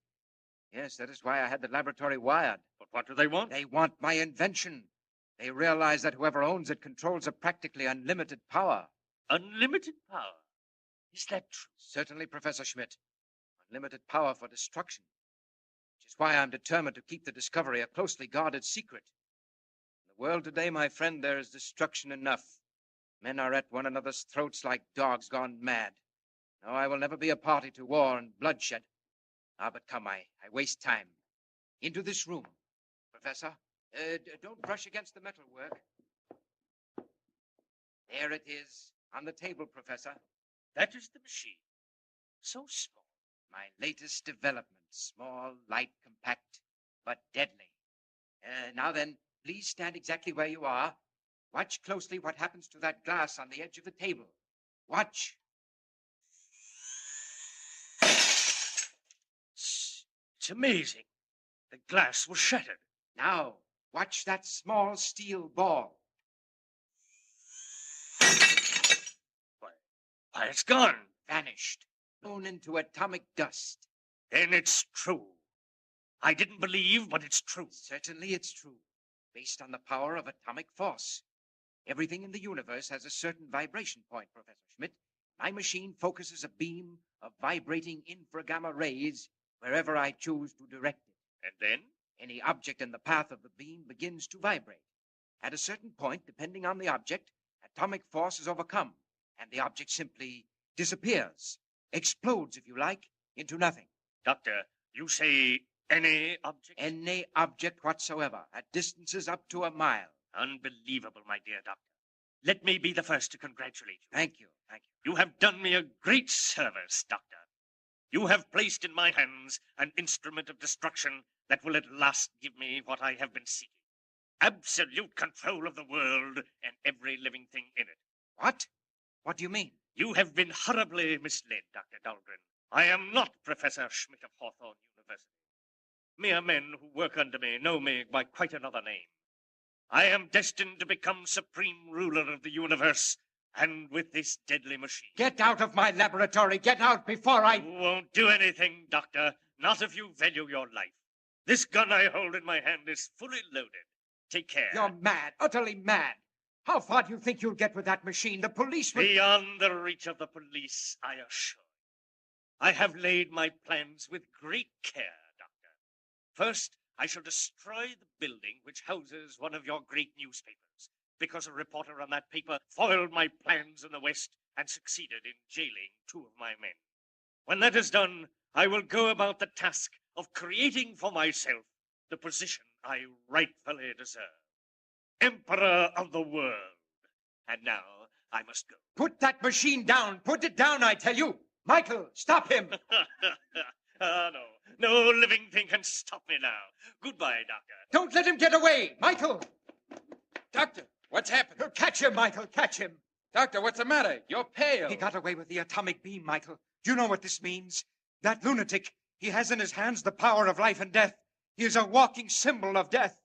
Yes, that is why I had the laboratory wired. But what do they want? They want my invention. They realize that whoever owns it controls a practically unlimited power. Unlimited power? Is that true? Certainly, Professor Schmidt. Unlimited power for destruction. Which is why I'm determined to keep the discovery a closely guarded secret. In the world today, my friend, there is destruction enough. Men are at one another's throats like dogs gone mad. No, I will never be a party to war and bloodshed. Ah, but come, I waste time. Into this room. Professor, don't brush against the metalwork. There it is, on the table, Professor. That is the machine. So small. My latest development. Small, light, compact, but deadly. Now then, please stand exactly where you are. Watch closely what happens to that glass on the edge of the table. Watch. It's amazing. The glass was shattered. Now, watch that small steel ball. Why, it's gone. Vanished. Blown into atomic dust. Then it's true. I didn't believe, but it's true. Certainly it's true. Based on the power of atomic force. Everything in the universe has a certain vibration point, Professor Schmidt. My machine focuses a beam of vibrating infragamma rays wherever I choose to direct it. And then? Any object in the path of the beam begins to vibrate. At a certain point, depending on the object, atomic force is overcome, and the object simply disappears, explodes, if you like, into nothing. Doctor, you say any object? Any object whatsoever, at distances up to a mile. Unbelievable, my dear doctor. Let me be the first to congratulate you. Thank you, thank you. You have done me a great service, doctor. You have placed in my hands an instrument of destruction that will at last give me what I have been seeking. Absolute control of the world and every living thing in it. What? What do you mean? You have been horribly misled, Dr. Dahlgren. I am not Professor Schmidt of Hawthorne University. Mere men who work under me know me by quite another name. I am destined to become supreme ruler of the universe, and with this deadly machine. Get out of my laboratory! Get out before I... You won't do anything, Doctor. Not if you value your life. This gun I hold in my hand is fully loaded. Take care. You're mad, utterly mad. How far do you think you'll get with that machine? The police will... Beyond the reach of the police, I assure you. I have laid my plans with great care, Doctor. First, I shall destroy the building which houses one of your great newspapers, because a reporter on that paper foiled my plans in the West and succeeded in jailing 2 of my men. When that is done, I will go about the task of creating for myself the position I rightfully deserve. Emperor of the world. And now I must go. Put that machine down! Put it down, I tell you! Michael, stop him! No. No living thing can stop me now. Goodbye, Doctor. Don't let him get away! Michael! Doctor, what's happened? Catch him, Michael, catch him! Doctor, what's the matter? You're pale. He got away with the atomic beam, Michael. Do you know what this means? That lunatic, he has in his hands the power of life and death. He is a walking symbol of death.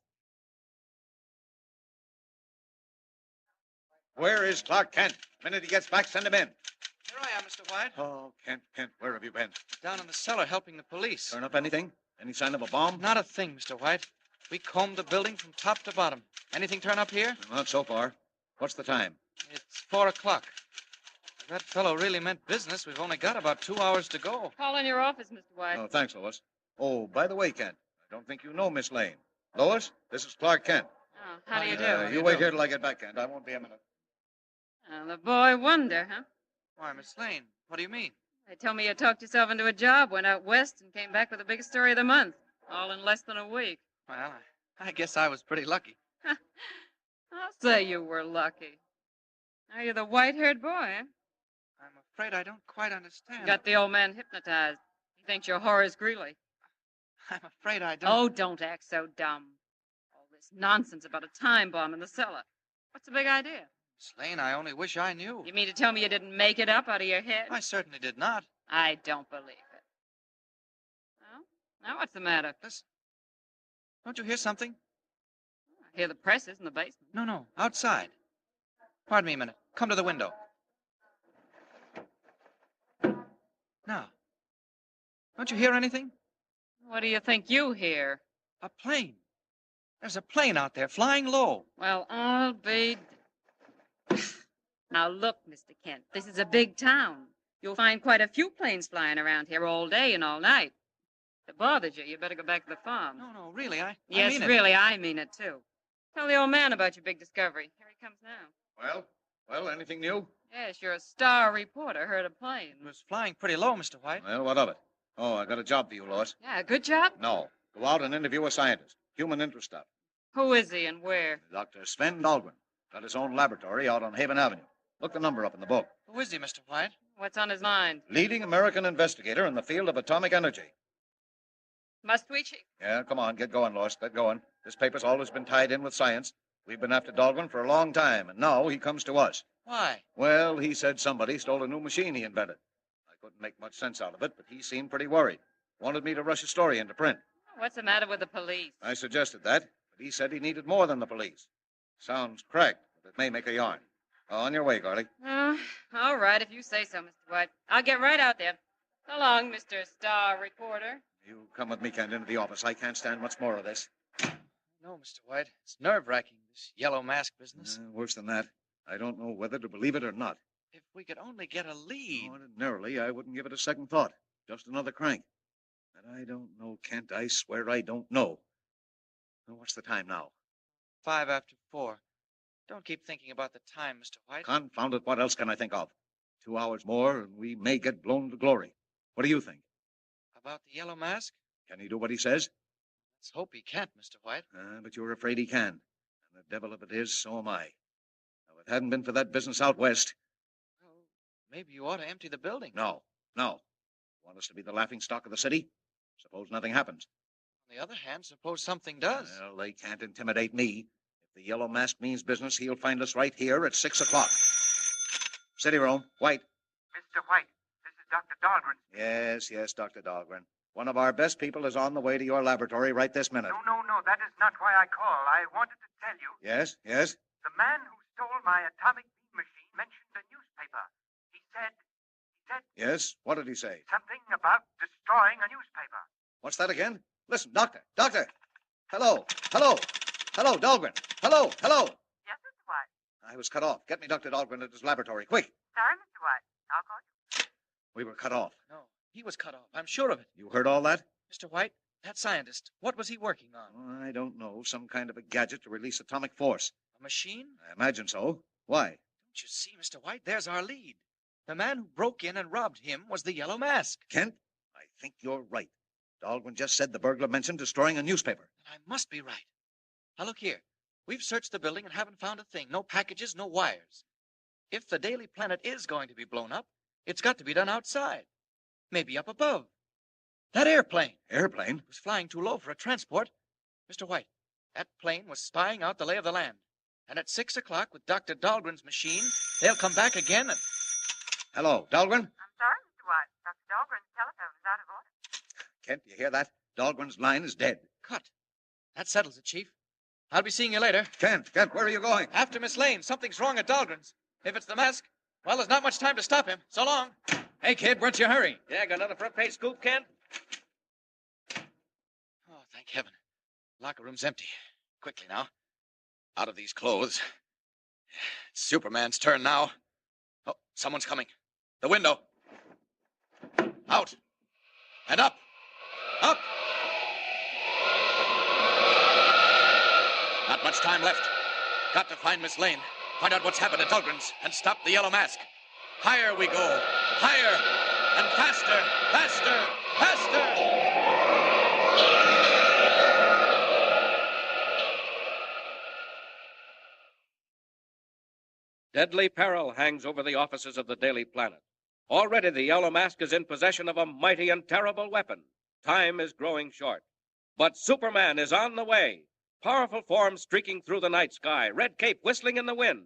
Where is Clark Kent? The minute he gets back, send him in. Here I am, Mr. White. Oh, Kent, where have you been? Down in the cellar helping the police. Turn up anything? Any sign of a bomb? Not a thing, Mr. White. We combed the building from top to bottom. Anything turn up here? Not so far. What's the time? It's 4 o'clock. If that fellow really meant business, we've only got about 2 hours to go. Call in your office, Mr. White. Oh, thanks, Lois. Oh, by the way, Kent, I don't think you know Miss Lane. Lois, this is Clark Kent. Oh, how do you do? You wait here till I get back, Kent. I won't be a minute. Oh, the boy wonder, huh? Why, Miss Lane, what do you mean? They told me you talked yourself into a job, went out west, and came back with the biggest story of the month, all in less than a week. Well, I guess I was pretty lucky. I'll say you were lucky. Are you the white-haired boy, eh? I'm afraid I don't quite understand. Got the old man hypnotized. He thinks you're Horace Greeley. I'm afraid I don't. Oh, don't act so dumb. All this nonsense about a time bomb in the cellar. What's the big idea? Miss Lane, I only wish I knew. You mean to tell me you didn't make it up out of your head? I certainly did not. I don't believe it. Well, now what's the matter? Listen. Don't you hear something? I hear the presses in the basement. No, outside. Pardon me a minute. Come to the window. Now, don't you hear anything? What do you think you hear? A plane. There's a plane out there flying low. Well, I'll be... Now, look, Mr. Kent, this is a big town. You'll find quite a few planes flying around here all day and all night. If it bothers you, you better go back to the farm. No, really, I Yes, mean it. really, I mean it, too. Tell the old man about your big discovery. Here he comes now. Well, anything new? Yes, you're a star reporter. Heard a plane. It was flying pretty low, Mr. White. Well, what of it? Oh, I got a job for you, Lois. Yeah, good job. No. Go out and interview a scientist. Human interest stuff. Who is he and where? Dr. Sven Dahlgren. Got his own laboratory out on Haven Avenue. Look the number up in the book. Who is he, Mr. White? What's on his mind? Leading American investigator in the field of atomic energy. Must we, Chief? Yeah, come on, get going, Lois. Get going. This paper's always been tied in with science. We've been after Dahlgren for a long time, and now he comes to us. Why? Well, he said somebody stole a new machine he invented. I couldn't make much sense out of it, but he seemed pretty worried. Wanted me to rush a story into print. What's the matter with the police? I suggested that, but he said he needed more than the police. Sounds cracked, but it may make a yarn. On your way, Garlic. All right, if you say so, Mr. White. I'll get right out there. So long, Mr. Star Reporter. You come with me, Kent, into the office. I can't stand much more of this. No, Mr. White. It's nerve-wracking, this yellow mask business. Worse than that. I don't know whether to believe it or not. If we could only get a lead. Ordinarily, I wouldn't give it a second thought. Just another crank. But I don't know, Kent. I swear I don't know. Well, what's the time now? 5 after 4. Don't keep thinking about the time, Mr. White. Confound it, what else can I think of? 2 hours more, and we may get blown to glory. What do you think? About the yellow mask? Can he do what he says? Let's hope he can't, Mr. White. But you're afraid he can. And the devil if it is, so am I. Now, if it hadn't been for that business out west... Well, maybe you ought to empty the building. No. Want us to be the laughingstock of the city? Suppose nothing happens. On the other hand, suppose something does. Well, they can't intimidate me. If the yellow mask means business, he'll find us right here at 6 o'clock. City room, White. Mr. White, this is Dr. Dahlgren. Yes, Dr. Dahlgren. One of our best people is on the way to your laboratory right this minute. No, that is not why I call. I wanted to tell you. Yes? The man who stole my atomic beam machine mentioned a newspaper. He said... Yes? What did he say? Something about destroying a newspaper. What's that again? Listen, Doctor! Hello, Dahlgren! Hello! Yes, Mr. White. I was cut off. Get me Dr. Dahlgren at his laboratory, quick. Sorry, Mr. White. I'll call you. We were cut off. No, he was cut off. I'm sure of it. You heard all that? Mr. White, that scientist, what was he working on? I don't know. Some kind of a gadget to release atomic force. A machine? I imagine so. Why? Don't you see, Mr. White? There's our lead. The man who broke in and robbed him was the Yellow Mask. Kent, I think you're right. Dahlgren just said the burglar mentioned destroying a newspaper. I must be right. Now, look here. We've searched the building and haven't found a thing. No packages, no wires. If the Daily Planet is going to be blown up, it's got to be done outside. Maybe up above. That airplane. Airplane? Was flying too low for a transport. Mr. White, that plane was spying out the lay of the land. And at 6 o'clock with Dr. Dahlgren's machine, they'll come back again and... Hello, Dahlgren? I'm sorry, Mr. White. Dr. Dahlgren's telephone is out of order. Kent, you hear that? Dahlgren's line is dead. Cut. That settles it, Chief. I'll be seeing you later. Kent, where are you going? After Miss Lane. Something's wrong at Dahlgren's. If it's the mask, well, there's not much time to stop him. So long. Hey, kid, what's your hurry? Yeah, got another front page scoop, Kent? Oh, thank heaven. Locker room's empty. Quickly now. Out of these clothes. It's Superman's turn now. Oh, someone's coming. The window. Out. And up. Up. Not much time left. Got to find Miss Lane. Find out what's happened at Dahlgren's and stop the Yellow Mask. Higher we go. Higher. And faster. Faster. Faster. Deadly peril hangs over the offices of the Daily Planet. Already the Yellow Mask is in possession of a mighty and terrible weapon. Time is growing short. But Superman is on the way. Powerful form streaking through the night sky, red cape whistling in the wind.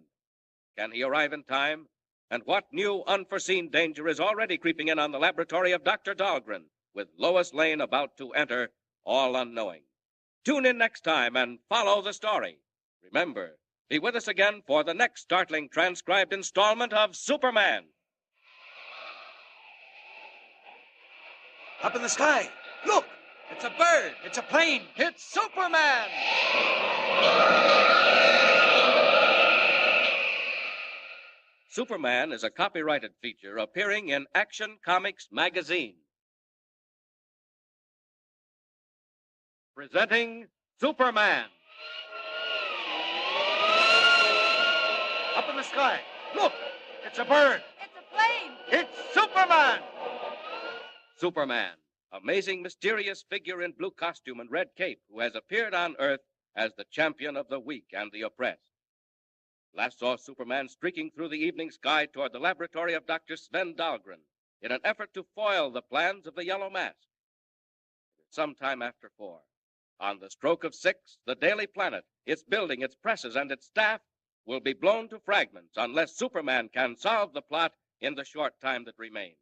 Can he arrive in time? And what new unforeseen danger is already creeping in on the laboratory of Dr. Dahlgren, with Lois Lane about to enter, all unknowing? Tune in next time and follow the story. Remember, be with us again for the next startling transcribed installment of Superman. Up in the sky. Look! It's a bird. It's a plane. It's Superman! Superman is a copyrighted feature appearing in Action Comics magazine. Presenting Superman. Up in the sky. Look! It's a bird. It's a plane. It's Superman! Superman, amazing, mysterious figure in blue costume and red cape who has appeared on Earth as the champion of the weak and the oppressed. Last saw Superman streaking through the evening sky toward the laboratory of Dr. Sven Dahlgren in an effort to foil the plans of the Yellow Mask. Sometime after 4, on the stroke of 6, the Daily Planet, its building, its presses, and its staff will be blown to fragments unless Superman can solve the plot in the short time that remains.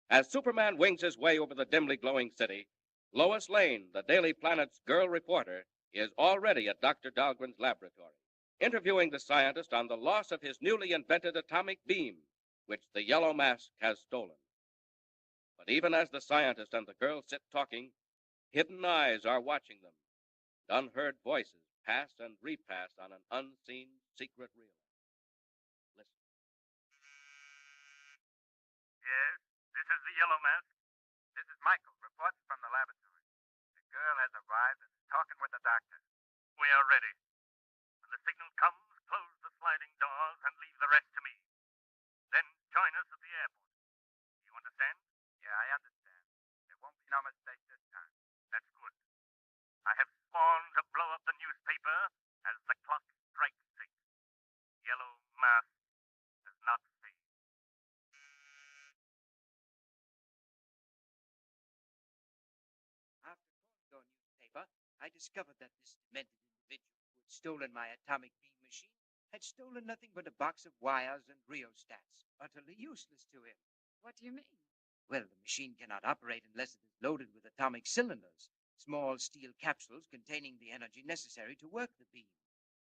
As Superman wings his way over the dimly glowing city, Lois Lane, the Daily Planet's girl reporter, is already at Dr. Dahlgren's laboratory, interviewing the scientist on the loss of his newly invented atomic beam, which the Yellow Mask has stolen. But even as the scientist and the girl sit talking, hidden eyes are watching them, and unheard voices pass and repass on an unseen secret reel. Listen. Yes, this is the Yellow Mask. This is Michael, reports from the laboratory. The girl has arrived and is talking with the doctor. We are ready. When the signal comes, close the sliding doors and leave the rest to me. Then join us at the airport. You understand? Yeah, I understand. There won't be no mistake this time. That's good. I have sworn to blow up the newspaper as the clock strikes 6. Yellow Mask does not fade. After calling your newspaper, I discovered that this demented individual who had stolen my atomic beam machine had stolen nothing but a box of wires and rheostats, utterly useless to him. What do you mean? Well, the machine cannot operate unless it is loaded with atomic cylinders, small steel capsules containing the energy necessary to work the beam.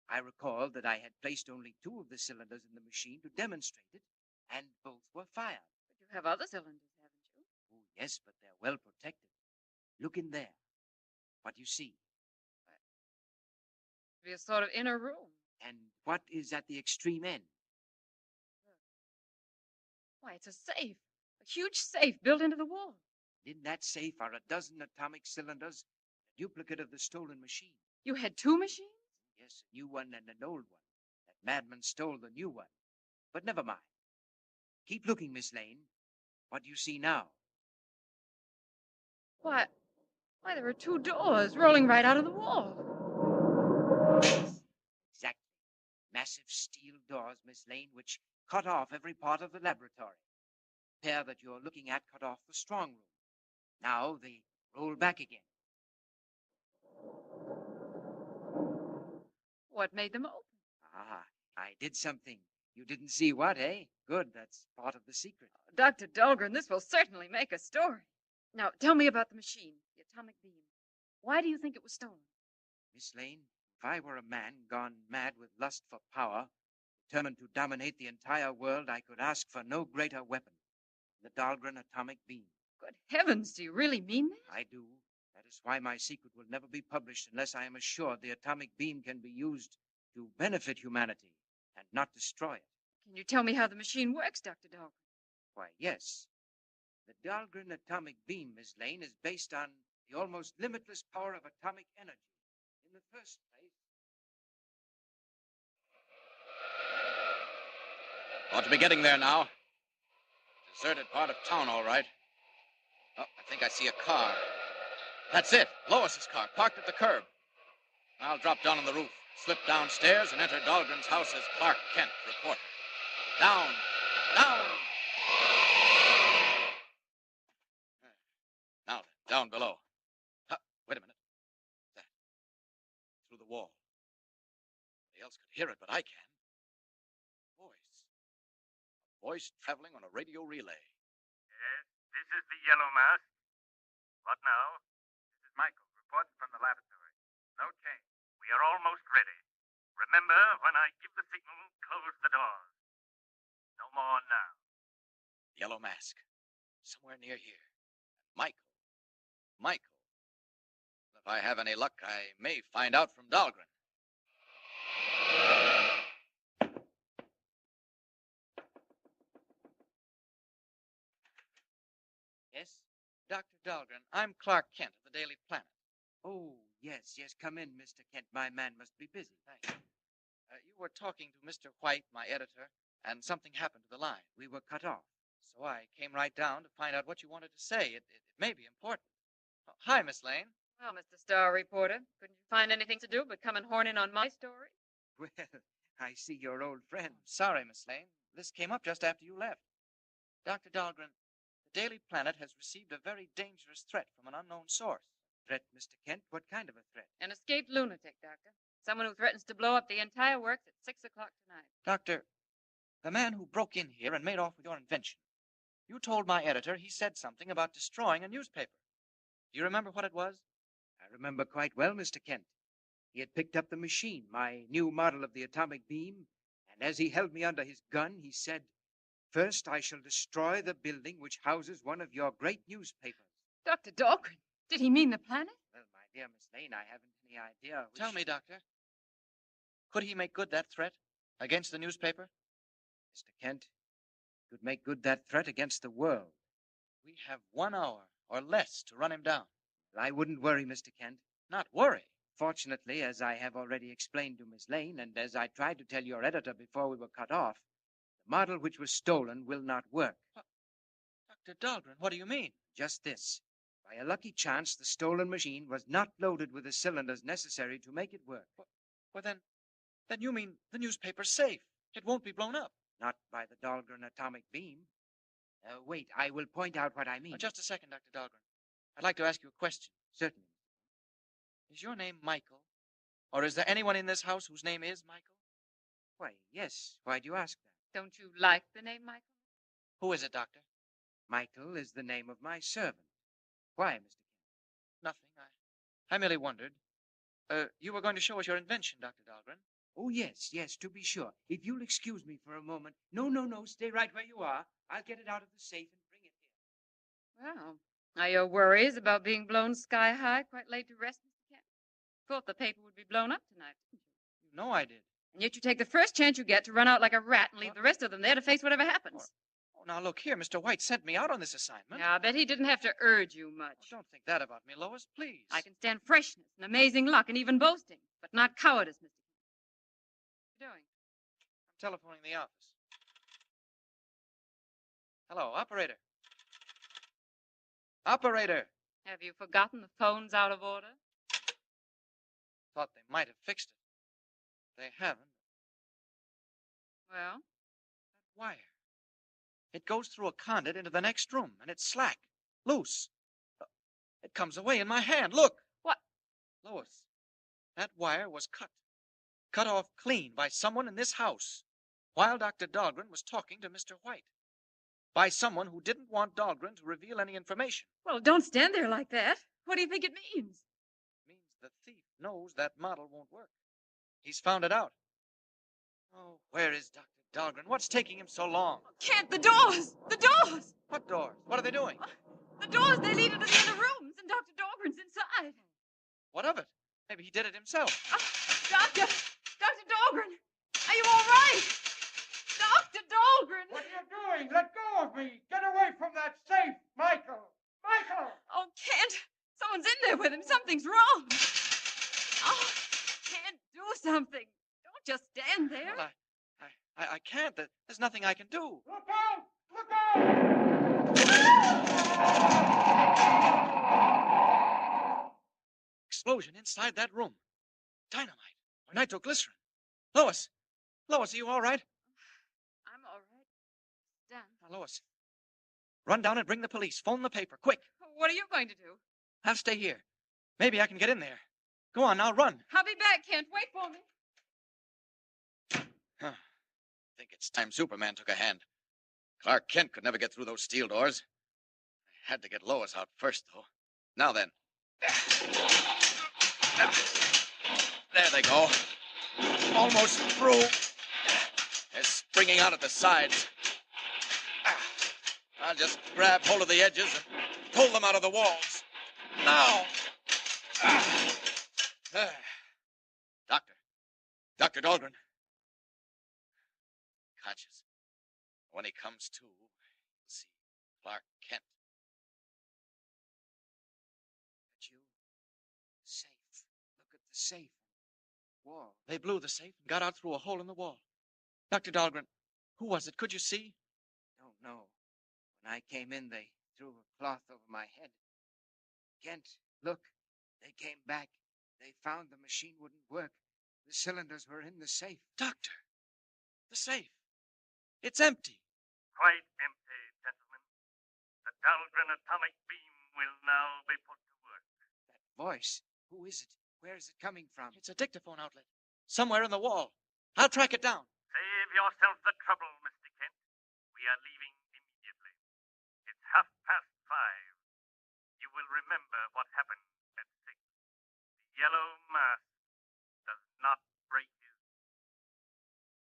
I recalled that I had placed only 2 of the cylinders in the machine to demonstrate it, and both were fired. But you have other cylinders, haven't you? Oh, yes, but they're well protected. Look in there. What do you see? It'd be a sort of inner room. And what is at the extreme end? Why, it's a safe. A huge safe built into the wall. In that safe are a dozen atomic cylinders, a duplicate of the stolen machine. You had 2 machines? Yes, a new one and an old one. That madman stole the new one. But never mind. Keep looking, Miss Lane. What do you see now? Why, there are 2 doors rolling right out of the wall. Exactly. Massive steel doors, Miss Lane, which cut off every part of the laboratory. The pair that you're looking at cut off the strong room. Now they roll back again. What made them open? Ah, I did something. You didn't see what, eh? Good, that's part of the secret. Dr. Dahlgren, this will certainly make a story. Now, tell me about the machine, the atomic beam. Why do you think it was stolen? Miss Lane, if I were a man gone mad with lust for power, determined to dominate the entire world, I could ask for no greater weapon than the Dahlgren atomic beam. Good heavens, do you really mean that? I do, That is why my secret will never be published unless I am assured the atomic beam can be used to benefit humanity and not destroy it. Can you tell me how the machine works, Dr. Dahlgren? Why, yes. The Dahlgren atomic beam, Miss Lane, is based on the almost limitless power of atomic energy. In the first place... Ought to be getting there now. Deserted part of town, all right. Oh, I think I see a car. That's it. Lois's car, parked at the curb. I'll drop down on the roof, slip downstairs, and enter Dahlgren's house as Clark Kent, reporter. Down! Down! Now, down below. Wait a minute. That. Through the wall. Nobody else could hear it, but I can. Voice. A voice traveling on a radio relay. Yes, this is the Yellow Mask. What now? This is Michael, reporting from the laboratory. No change. We are almost ready. Remember, when I give the signal, close the doors. No more now. Yellow Mask. Somewhere near here. Michael. Michael. If I have any luck, I may find out from Dahlgren. Yes? Dr. Dahlgren, I'm Clark Kent of the Daily Planet. Oh, yes. Come in, Mr. Kent. My man must be busy. Thank you. You were talking to Mr. White, my editor, and something happened to the line. We were cut off. So I came right down to find out what you wanted to say. It may be important. Oh, hi, Miss Lane. Well, Mr. Star Reporter, couldn't you find anything to do but come and horn in on my story? Well, I see your old friend. Sorry, Miss Lane. This came up just after you left. Dr. Dahlgren, the Daily Planet has received a very dangerous threat from an unknown source. Threat, Mr. Kent? What kind of a threat? An escaped lunatic, Doctor. Someone who threatens to blow up the entire works at 6 o'clock tonight. Doctor, the man who broke in here and made off with your invention. You told my editor he said something about destroying a newspaper. Do you remember what it was? I remember quite well, Mr. Kent. He had picked up the machine, my new model of the atomic beam, and as he held me under his gun, he said, "First, I shall destroy the building which houses one of your great newspapers." Dr. Dahlgren, did he mean the planet? Well, my dear Miss Lane, I haven't any idea which... Tell me, Doctor. Could he make good that threat against the newspaper? Mr. Kent, he could make good that threat against the world. We have 1 hour or less to run him down. I wouldn't worry, Mr. Kent. Not worry? Fortunately, as I have already explained to Miss Lane, and as I tried to tell your editor before we were cut off, the model which was stolen will not work. Dr. Dahlgren, what do you mean? Just this. By a lucky chance, the stolen machine was not loaded with the cylinders necessary to make it work. Well, then you mean the newspaper's safe. It won't be blown up. Not by the Dahlgren atomic beam. Wait, I will point out what I mean. Just a second, Dr. Dahlgren. I'd like to ask you a question. Certainly. Is your name Michael? Or is there anyone in this house whose name is Michael? Why, yes. Why do you ask that? Don't you like the name Michael? Who is it, Doctor? Michael is the name of my servant. Why, Mr. Kent? Nothing. I merely wondered. You were going to show us your invention, Dr. Dahlgren. Oh, yes, to be sure. If you'll excuse me for a moment. No, stay right where you are. I'll get it out of the safe and bring it here. Well, are your worries about being blown sky high quite laid to rest, Mr. Kent? Thought the paper would be blown up tonight, didn't you? You know I did. And yet you take the first chance you get to run out like a rat and leave the rest of them there to face whatever happens. Oh, now look here. Mr. White sent me out on this assignment. Yeah, I bet he didn't have to urge you much. Oh, don't think that about me, Lois, please. I can stand freshness and amazing luck and even boasting, but not cowardice, Mr. Kent. What are you doing? I'm telephoning the office. Hello, operator. Operator! Have you forgotten the phone's out of order? Thought they might have fixed it. They haven't. Well? That wire. It goes through a conduit into the next room, and it's slack, loose. It comes away in my hand. Look! What? Lois, that wire was cut off clean by someone in this house, while Dr. Dahlgren was talking to Mr. White. By someone who didn't want Dahlgren to reveal any information. Well, don't stand there like that. What do you think it means? It means the thief knows that model won't work. He's found it out. Oh, where is Dr. Dahlgren? What's taking him so long? Kent, the doors! The doors! What doors? What are they doing? The doors, they lead into the other rooms, and Dr. Dahlgren Dahlgren's inside. What of it? Maybe he did it himself. Doctor! Dr. Dahlgren! Are you all right? Dr. Dahlgren! What are you doing? Let go of me. Get away from that safe, Michael. Michael! Oh, Kent! Someone's in there with him. Something's wrong. Oh, Kent, do something. Don't just stand there. Well, I can't. There's nothing I can do. Look out! Look out! Explosion inside that room. Dynamite or nitroglycerin. Lois! Lois, are you all right? I'm all right. Done. Now, Lois, run down and bring the police. Phone the paper, quick. What are you going to do? I'll stay here. Maybe I can get in there. Go on, now run. I'll be back, Kent. Wait for me. Huh. I think it's time Superman took a hand. Clark Kent could never get through those steel doors. I had to get Lois out first, though. Now then. There they go. Almost through. They're springing out at the sides. I'll just grab hold of the edges and pull them out of the walls. Now! Dr. Dahlgren. Conscious. When he comes to, you'll see Clark Kent. But you... Safe. Look at the safe. Wall. They blew the safe and got out through a hole in the wall. Dr. Dahlgren, who was it? Could you see? Don't know. When I came in, they threw a cloth over my head. Kent, look. They came back. They found the machine wouldn't work. The cylinders were in the safe. Doctor, the safe. It's empty. Quite empty, gentlemen. The Dahlgren atomic beam will now be put to work. That voice. Who is it? Where is it coming from? It's a dictaphone outlet. Somewhere in the wall. I'll track it down. Save yourself the trouble, Mr. Kent. We are leaving immediately. It's 5:30. You will remember what happened at 6. The yellow mask does not break his...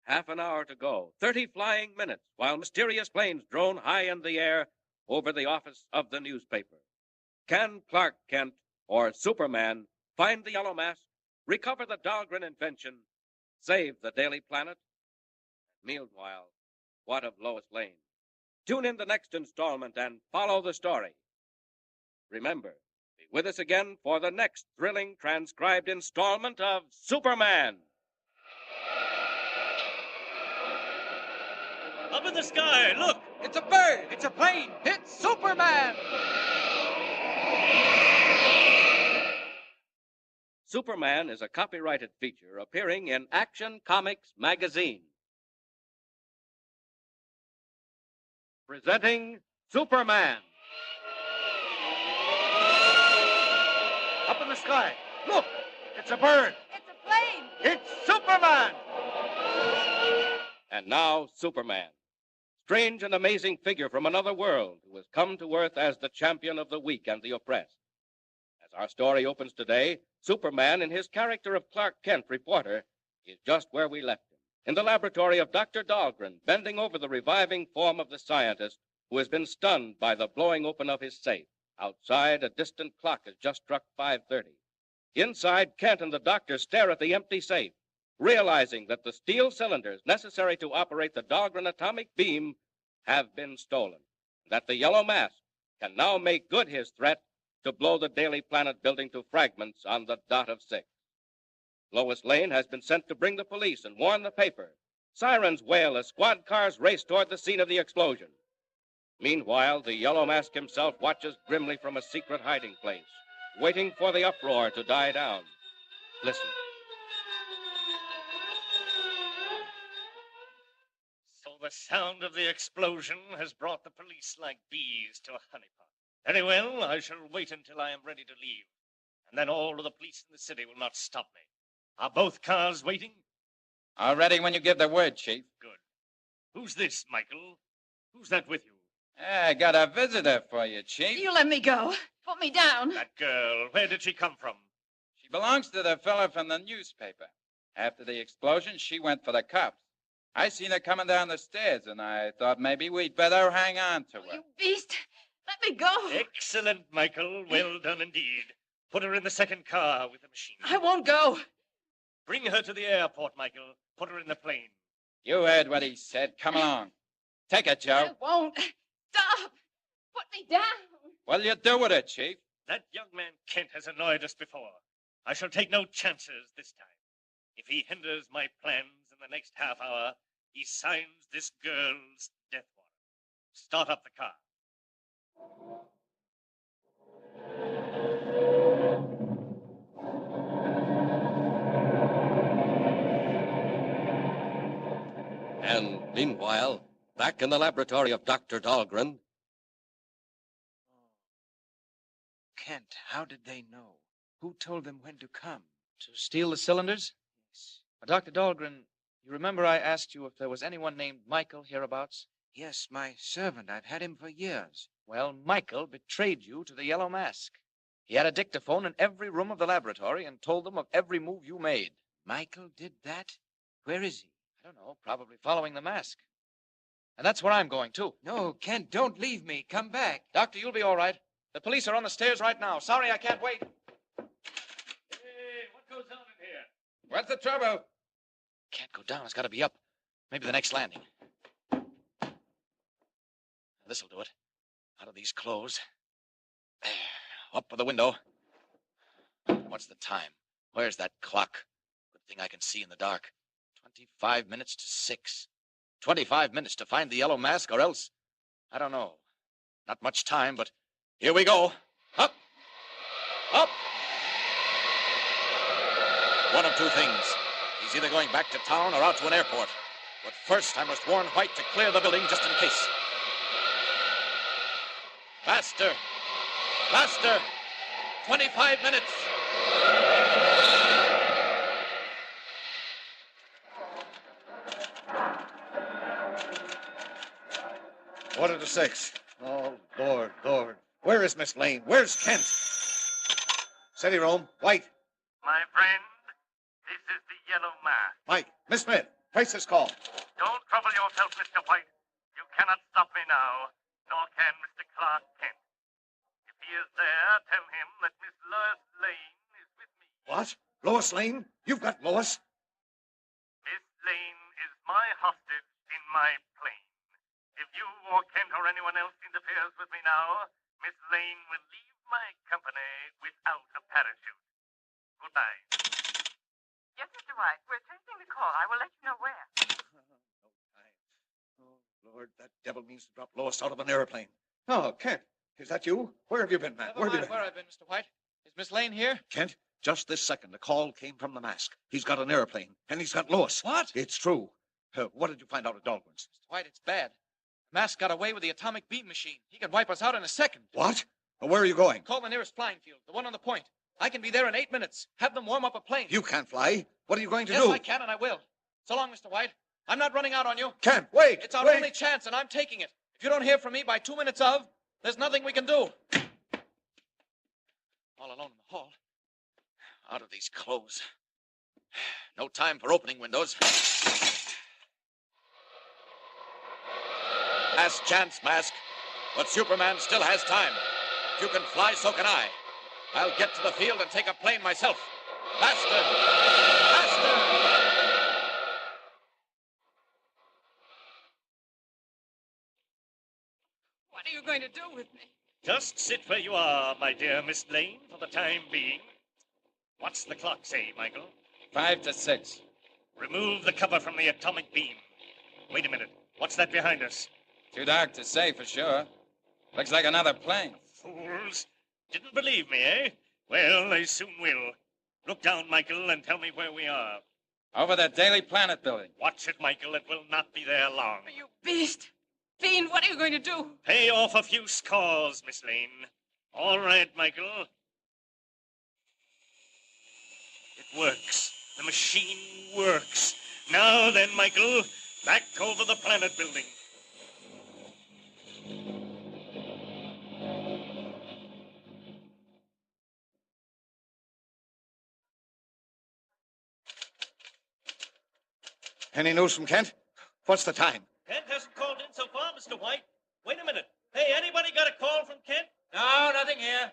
Half an hour to go. 30 flying minutes while mysterious planes drone high in the air over the office of the newspaper. Can Clark Kent or Superman find the yellow mask, recover the Dahlgren invention, save the Daily Planet? Meanwhile, what of Lois Lane? Tune in the next installment and follow the story. Remember, be with us again for the next thrilling transcribed installment of Superman. Up in the sky, look! It's a bird! It's a plane! It's Superman! Superman is a copyrighted feature appearing in Action Comics magazine. Presenting Superman. Up in the sky. Look! It's a bird. It's a plane. It's Superman! And now, Superman. Strange and amazing figure from another world who has come to Earth as the champion of the weak and the oppressed. As our story opens today, Superman, in his character of Clark Kent, reporter, is just where we left him, in the laboratory of Dr. Dahlgren, bending over the reviving form of the scientist who has been stunned by the blowing open of his safe. Outside, a distant clock has just struck 5:30. Inside, Kent and the doctor stare at the empty safe, realizing that the steel cylinders necessary to operate the Dahlgren atomic beam have been stolen, and that the yellow mask can now make good his threat to blow the Daily Planet building to fragments on the dot of 6. Lois Lane has been sent to bring the police and warn the paper. Sirens wail as squad cars race toward the scene of the explosion. Meanwhile, the Yellow Mask himself watches grimly from a secret hiding place, waiting for the uproar to die down. Listen. So the sound of the explosion has brought the police like bees to a honeypot. Very well, I shall wait until I am ready to leave, and then all of the police in the city will not stop me. Are both cars waiting? All ready when you give the word, Chief. Good. Who's this, Michael? Who's that with you? I got a visitor for you, Chief. You let me go. Put me down. That girl, where did she come from? She belongs to the fellow from the newspaper. After the explosion, she went for the cops. I seen her coming down the stairs, and I thought maybe we'd better hang on to her. You beast. Let me go. Excellent, Michael. Well done indeed. Put her in the second car with the machine. I won't go. Bring her to the airport, Michael. Put her in the plane. You heard what he said. Come along. Take it, Joe. I won't. Stop. Put me down. What'll you do with it, Chief? That young man Kent has annoyed us before. I shall take no chances this time. If he hinders my plans in the next half hour, he signs this girl's death warrant. Start up the car. And meanwhile, back in the laboratory of Dr. Dahlgren. Kent, how did they know? Who told them when to come? To steal the cylinders? Yes. Dr. Dahlgren, you remember I asked you if there was anyone named Michael hereabouts? Yes, my servant. I've had him for years. Well, Michael betrayed you to the Yellow Mask. He had a dictaphone in every room of the laboratory and told them of every move you made. Michael did that? Where is he? I don't know, probably following the mask. And that's where I'm going, too. No, Kent, don't leave me. Come back. Doctor, you'll be all right. The police are on the stairs right now. Sorry, I can't wait. Hey, what goes on in here? What's the trouble? Can't go down. It's got to be up. Maybe the next landing. This'll do it. Out of these clothes. There. Up for the window. What's the time? Where's that clock? Good thing I can see in the dark. 25 minutes to 6. 25 minutes to find the Yellow Mask, or else... I don't know. Not much time, but here we go. Up! Up! One of two things. He's either going back to town or out to an airport. But first, I must warn White to clear the building just in case. Faster! Faster! 25 minutes! Quarter to 6. Oh, Lord, Lord. Where is Miss Lane? Where's Kent? City room. White. My friend, this is the Yellow Mask. Mike. Miss Smith. Trace this call. Don't trouble yourself, Mr. White. You cannot stop me now, nor can Mr. Clark Kent. If he is there, tell him that Miss Lois Lane is with me. What? Lois Lane? You've got Lois? Miss Lane is my hostage in my plane. If you or Kent or anyone else interferes with me now, Miss Lane will leave my company without a parachute. Goodbye. Yes, Mr. White. We're tracing the call. I will let you know where. Oh, Lord, that devil means to drop Lois out of an airplane. Oh, Kent, is that you? Where have you been, man? Never mind where I've been, Mr. White. Is Miss Lane here? Kent, just this second, a call came from the mask. He's got an airplane, and he's got Lois. What? It's true. What did you find out at Dahlgren's? Mr. White, it's bad. Mask got away with the atomic beam machine. He can wipe us out in a second. What? Where are you going? Call the nearest flying field, the one on the point. I can be there in 8 minutes. Have them warm up a plane. You can't fly. What are you going to do? Yes, I can, and I will. So long, Mr. White. I'm not running out on you. Kent, wait! It's our wait. only chance, and I'm taking it. If you don't hear from me by 2 minutes of, there's nothing we can do. All alone in the hall. Out of these clothes. No time for opening windows. Last chance, Mask. But Superman still has time. If you can fly, so can I. I'll get to the field and take a plane myself. Faster! Faster! What are you going to do with me? Just sit where you are, my dear Miss Lane, for the time being. What's the clock say, Michael? 5 to 6. Remove the cover from the atomic beam. Wait a minute. What's that behind us? Too dark to say for sure. Looks like another plane. Fools. Didn't believe me, eh? Well, they soon will. Look down, Michael, and tell me where we are. Over the Daily Planet building. Watch it, Michael. It will not be there long. You beast! Fiend, what are you going to do? Pay off a few scores, Miss Lane. All right, Michael. It works. The machine works. Now then, Michael, back over the planet building. Any news from Kent? What's the time? Kent hasn't called in so far, Mr. White. Wait a minute. Hey, anybody got a call from Kent? No, nothing here.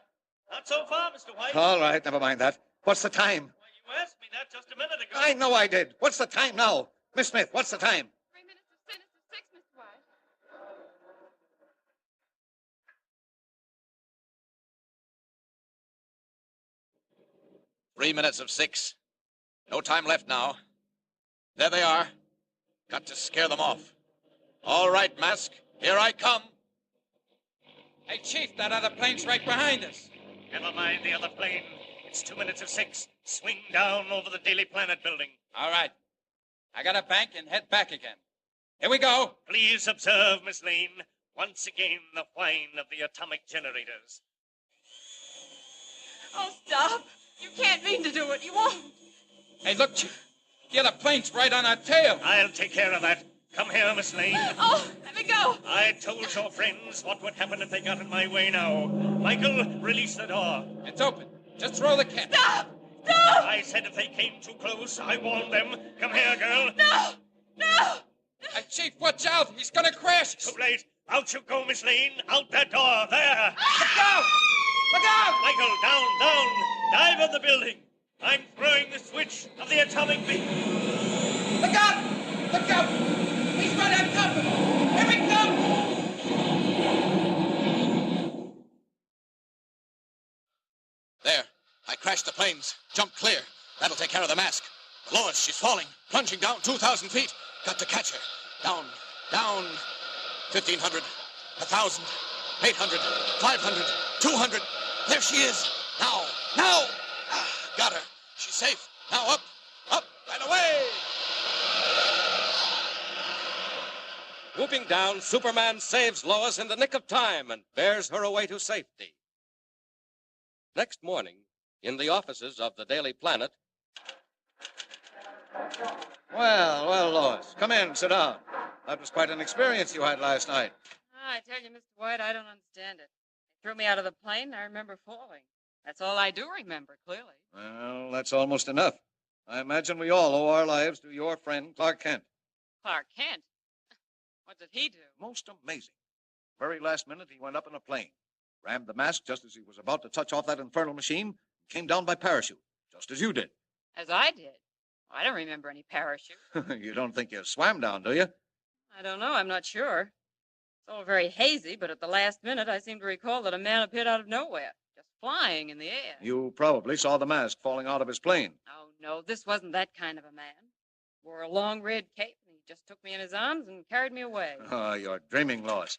Not so far, Mr. White. All right, never mind that. What's the time? You asked me that just a minute ago. I know I did. What's the time now? Miss Smith, what's the time? 3 minutes of 6, Mr. White. 3 minutes of 6. No time left now. There they are. Got to scare them off. All right, Mask. Here I come. Hey, Chief, that other plane's right behind us. Never mind the other plane. It's 2 minutes of 6. Swing down over the Daily Planet building. All right. I got to bank and head back again. Here we go. Please observe, Miss Lane. Once again, the whine of the atomic generators. Oh, stop. You can't mean to do it. You won't. Hey, look, Chief. The other plane's right on our tail. I'll take care of that. Come here, Miss Lane. Oh, let me go. I told your friends what would happen if they got in my way now. Michael, release the door. It's open. Just throw the cat. Stop! Stop! I said if they came too close, I warned them. Come here, girl. No! No! Hey, Chief, watch out. He's going to crash. Too late. Out you go, Miss Lane. Out that door. There. Look out! Look out! Michael, down. Dive on the building. I'm throwing the switch of the atomic beam. Look out! Look out! He's right on top of him! Here he comes! There. I crashed the planes. Jump clear. That'll take care of the Mask. Lois, she's falling. Plunging down 2,000 feet. Got to catch her. Down. 1,500. 1,000. 800. 500. 200. There she is. Now. Got her. She's safe. Now up, and away! Whooping down, Superman saves Lois in the nick of time and bears her away to safety. Next morning, in the offices of the Daily Planet. Well, Lois. Come in, sit down. That was quite an experience you had last night. I tell you, Mr. White, I don't understand it. They threw me out of the plane, and I remember falling. That's all I do remember, clearly. Well, that's almost enough. I imagine we all owe our lives to your friend, Clark Kent. Clark Kent? What did he do? Most amazing. Very last minute, he went up in a plane, rammed the Mask just as he was about to touch off that infernal machine, and came down by parachute, just as you did. As I did? I don't remember any parachute. You don't think you swam down, do you? I don't know. I'm not sure. It's all very hazy, but at the last minute, I seem to recall that a man appeared out of nowhere, just flying in the air. You probably saw the Mask falling out of his plane. Oh, no, this wasn't that kind of a man. Wore a long red cape, and he just took me in his arms and carried me away. Oh, you're dreaming, Lois.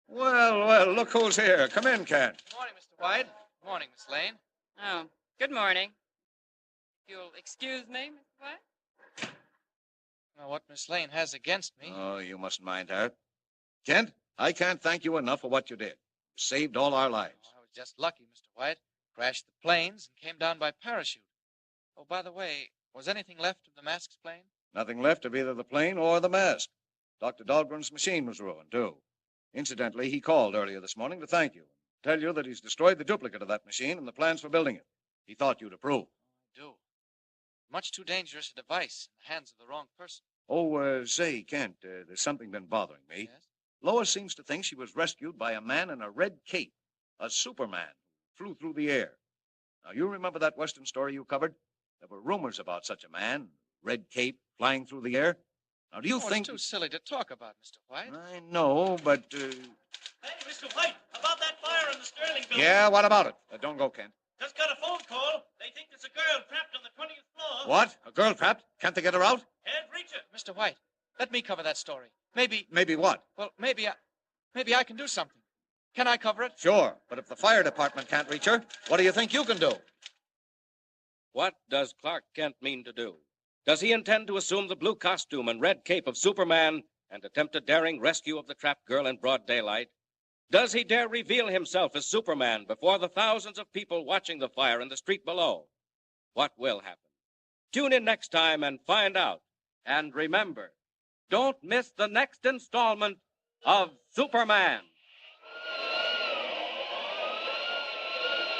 Well, look who's here. Come in, Kent. Good morning, Mr. White. Good morning, Miss Lane. Oh, good morning. If you'll excuse me, Mr. White. Well, what Miss Lane has against me... Oh, you mustn't mind her. Kent, I can't thank you enough for what you did. You saved all our lives. I was just lucky, Mr. White. Crashed the planes and came down by parachute. Oh, by the way, was anything left of the Mask's plane? Nothing left of either the plane or the Mask. Dr. Dahlgren's machine was ruined, too. Incidentally, he called earlier this morning to thank you. Tell you that he's destroyed the duplicate of that machine and the plans for building it. He thought you'd approve. I do. Much too dangerous a device in the hands of the wrong person. Oh, say, Kent, there's something been bothering me. Yes? Lois seems to think she was rescued by a man in a red cape, a Superman, who flew through the air. Now, you remember that Western story you covered? There were rumors about such a man, red cape, flying through the air. Now, do you think... It's too silly to talk about, Mr. White. I know, but... Hey, Mr. White, about that fire in the Sterling building. Yeah, what about it? Don't go, Kent. Just got a phone call. They think there's a girl trapped on the 20th floor. What? A girl trapped? Can't they get her out? Can't reach her. Mr. White, let me cover that story. Maybe... Maybe what? Well, maybe I can do something. Can I cover it? Sure, but if the fire department can't reach her, what do you think you can do? What does Clark Kent mean to do? Does he intend to assume the blue costume and red cape of Superman and attempt a daring rescue of the trapped girl in broad daylight? Does he dare reveal himself as Superman before the thousands of people watching the fire in the street below? What will happen? Tune in next time and find out. And remember, don't miss the next installment of Superman.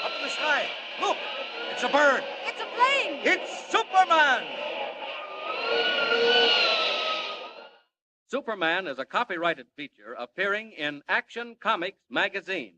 Up in the sky. Look, it's a bird. It's a plane. It's Superman. Superman is a copyrighted feature appearing in Action Comics magazine.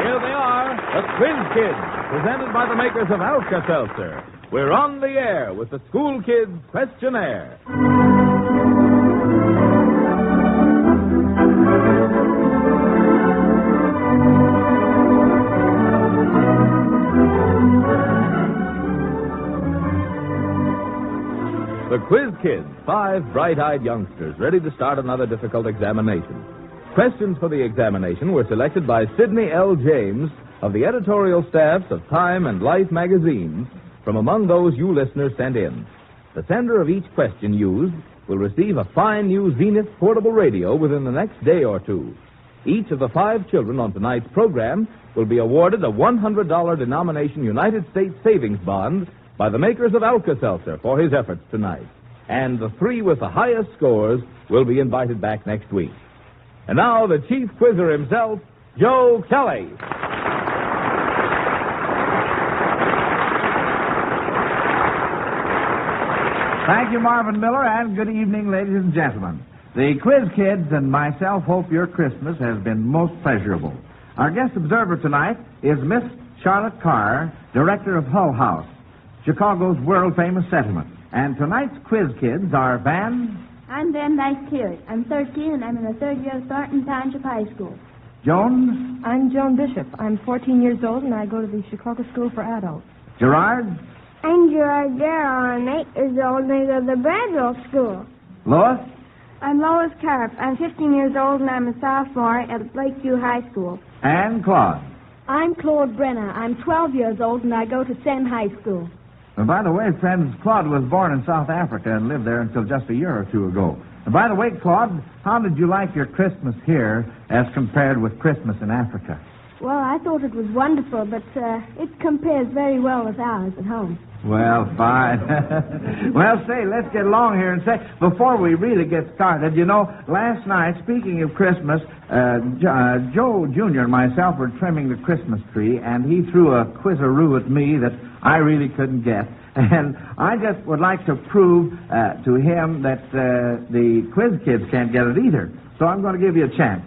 Here they are, the Quiz Kids, presented by the makers of Alka-Seltzer. We're on the air with the School Kids Questionnaire. The Quiz Kids, 5 bright-eyed youngsters ready to start another difficult examination. Questions for the examination were selected by Sidney L. James of the editorial staffs of Time and Life magazines from among those you listeners sent in. The sender of each question used will receive a fine new Zenith portable radio within the next day or two. Each of the 5 children on tonight's program will be awarded a $100 denomination United States savings bond by the makers of Alka-Seltzer for his efforts tonight. And the 3 with the highest scores will be invited back next week. And now, the chief quizzer himself, Joe Kelly. Thank you, Marvin Miller, and good evening, ladies and gentlemen. The Quiz Kids and myself hope your Christmas has been most pleasurable. Our guest observer tonight is Miss Charlotte Carr, director of Hull House, Chicago's world-famous settlement. And tonight's Quiz Kids are Van... I'm Van Dyke-Keary. I'm 13, and I'm in the 3rd year of Thornton Township High School. Jones? I'm Joan Bishop. I'm 14 years old, and I go to the Chicago School for Adults. Gerard? I'm Gerard Darrow. I'm 8 years old, and I go to the Bradwell School. Lois? I'm Lois Karp. I'm 15 years old, and I'm a sophomore at Lakeview High School. And Claude? I'm Claude Brenner. I'm 12 years old, and I go to Sam High School. And by the way, friends, Claude was born in South Africa and lived there until just a year or two ago. And by the way, Claude, how did you like your Christmas here as compared with Christmas in Africa? Well, I thought it was wonderful, but it compares very well with ours at home. Well, fine. Well, say, let's get along here and say, before we really get started, you know, last night, speaking of Christmas, Joe Jr. and myself were trimming the Christmas tree, and he threw a quizaroo at me that I really couldn't get. And I just would like to prove to him that the Quiz Kids can't get it either. So I'm going to give you a chance.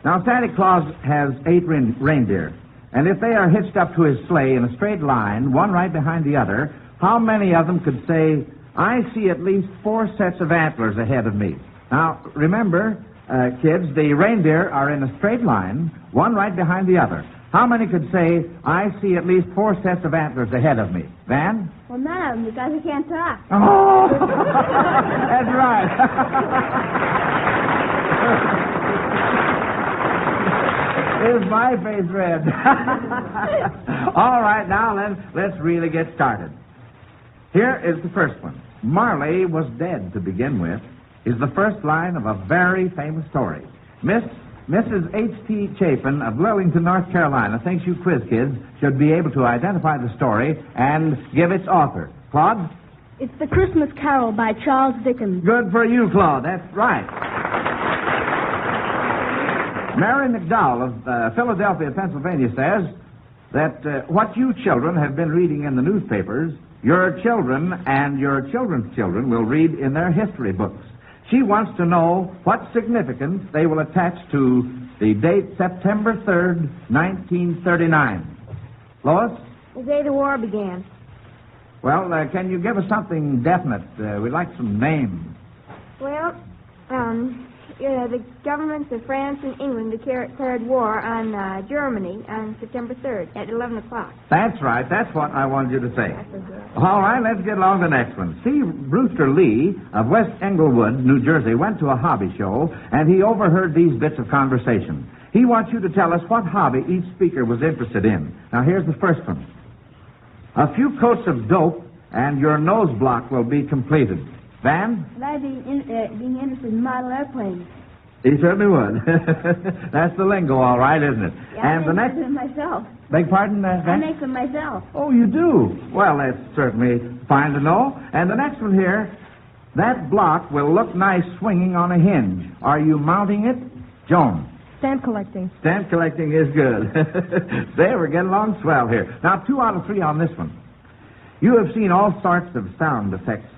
Now, Santa Claus has 8 reindeer. And if they are hitched up to his sleigh in a straight line, one right behind the other, how many of them could say, I see at least 4 sets of antlers ahead of me? Now, remember, kids, the reindeer are in a straight line, one right behind the other. How many could say, I see at least 4 sets of antlers ahead of me? Van? Well, none of them, because they can't talk. Oh! That's right. Is my face red? All right, now let's really get started. Here is the first one. Marley was dead to begin with is the first line of a very famous story. Mrs. H.T. Chapin of Lillington, North Carolina, thinks you Quiz Kids should be able to identify the story and give its author. Claude? It's The Christmas Carol by Charles Dickens. Good for you, Claude. That's right. Mary McDowell of Philadelphia, Pennsylvania says that what you children have been reading in the newspapers, your children and your children's children will read in their history books. She wants to know what significance they will attach to the date September 3rd, 1939. Lois? The day the war began. Well, can you give us something definite? We'd like some names. Well, the governments of France and England declared war on Germany on September 3rd at 11 o'clock. That's right. That's what I wanted you to say. All right, let's get along to the next one. C. Brewster Lee of West Englewood, New Jersey, went to a hobby show, and he overheard these bits of conversation. He wants you to tell us what hobby each speaker was interested in. Now, here's the first one. A few coats of dope, and your nose block will be completed. Van? I'd be being interested in model airplanes. He certainly would. That's the lingo, all right, isn't it? Yeah, and the next... I make them myself. Beg pardon, Van? I make them myself. Oh, you do? Well, that's certainly fine to know. And the next one here, that block will look nice swinging on a hinge. Are you mounting it? Joan? Stamp collecting. Stamp collecting is good. There, we're getting along swell here. Now, 2 out of 3 on this one. You have seen all sorts of sound effects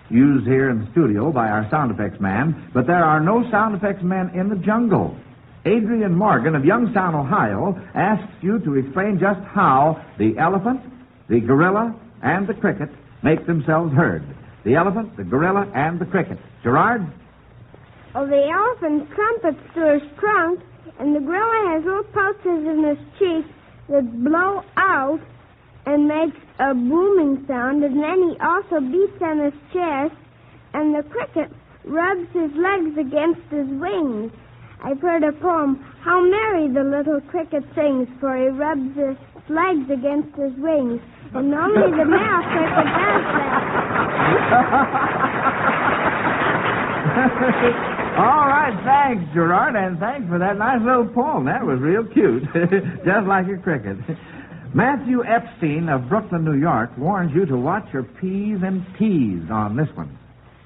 used here in the studio by our sound effects man, but there are no sound effects men in the jungle. Adrian Morgan of Youngstown, Ohio, asks you to explain just how the elephant, the gorilla, and the cricket make themselves heard. The elephant, the gorilla, and the cricket. Gerard? Oh, the elephant trumpets through his trunk, and the gorilla has little pulses in his cheeks that blow out and makes a booming sound, and then he also beats on his chest, and the cricket rubs his legs against his wings. I've heard a poem, How Merry the Little Cricket Sings, for he rubs his legs against his wings, and only the male cricket does that. All right, thanks, Gerard, and thanks for that nice little poem. That was real cute, just like a cricket. Matthew Epstein of Brooklyn, New York, warns you to watch your P's and T's on this one.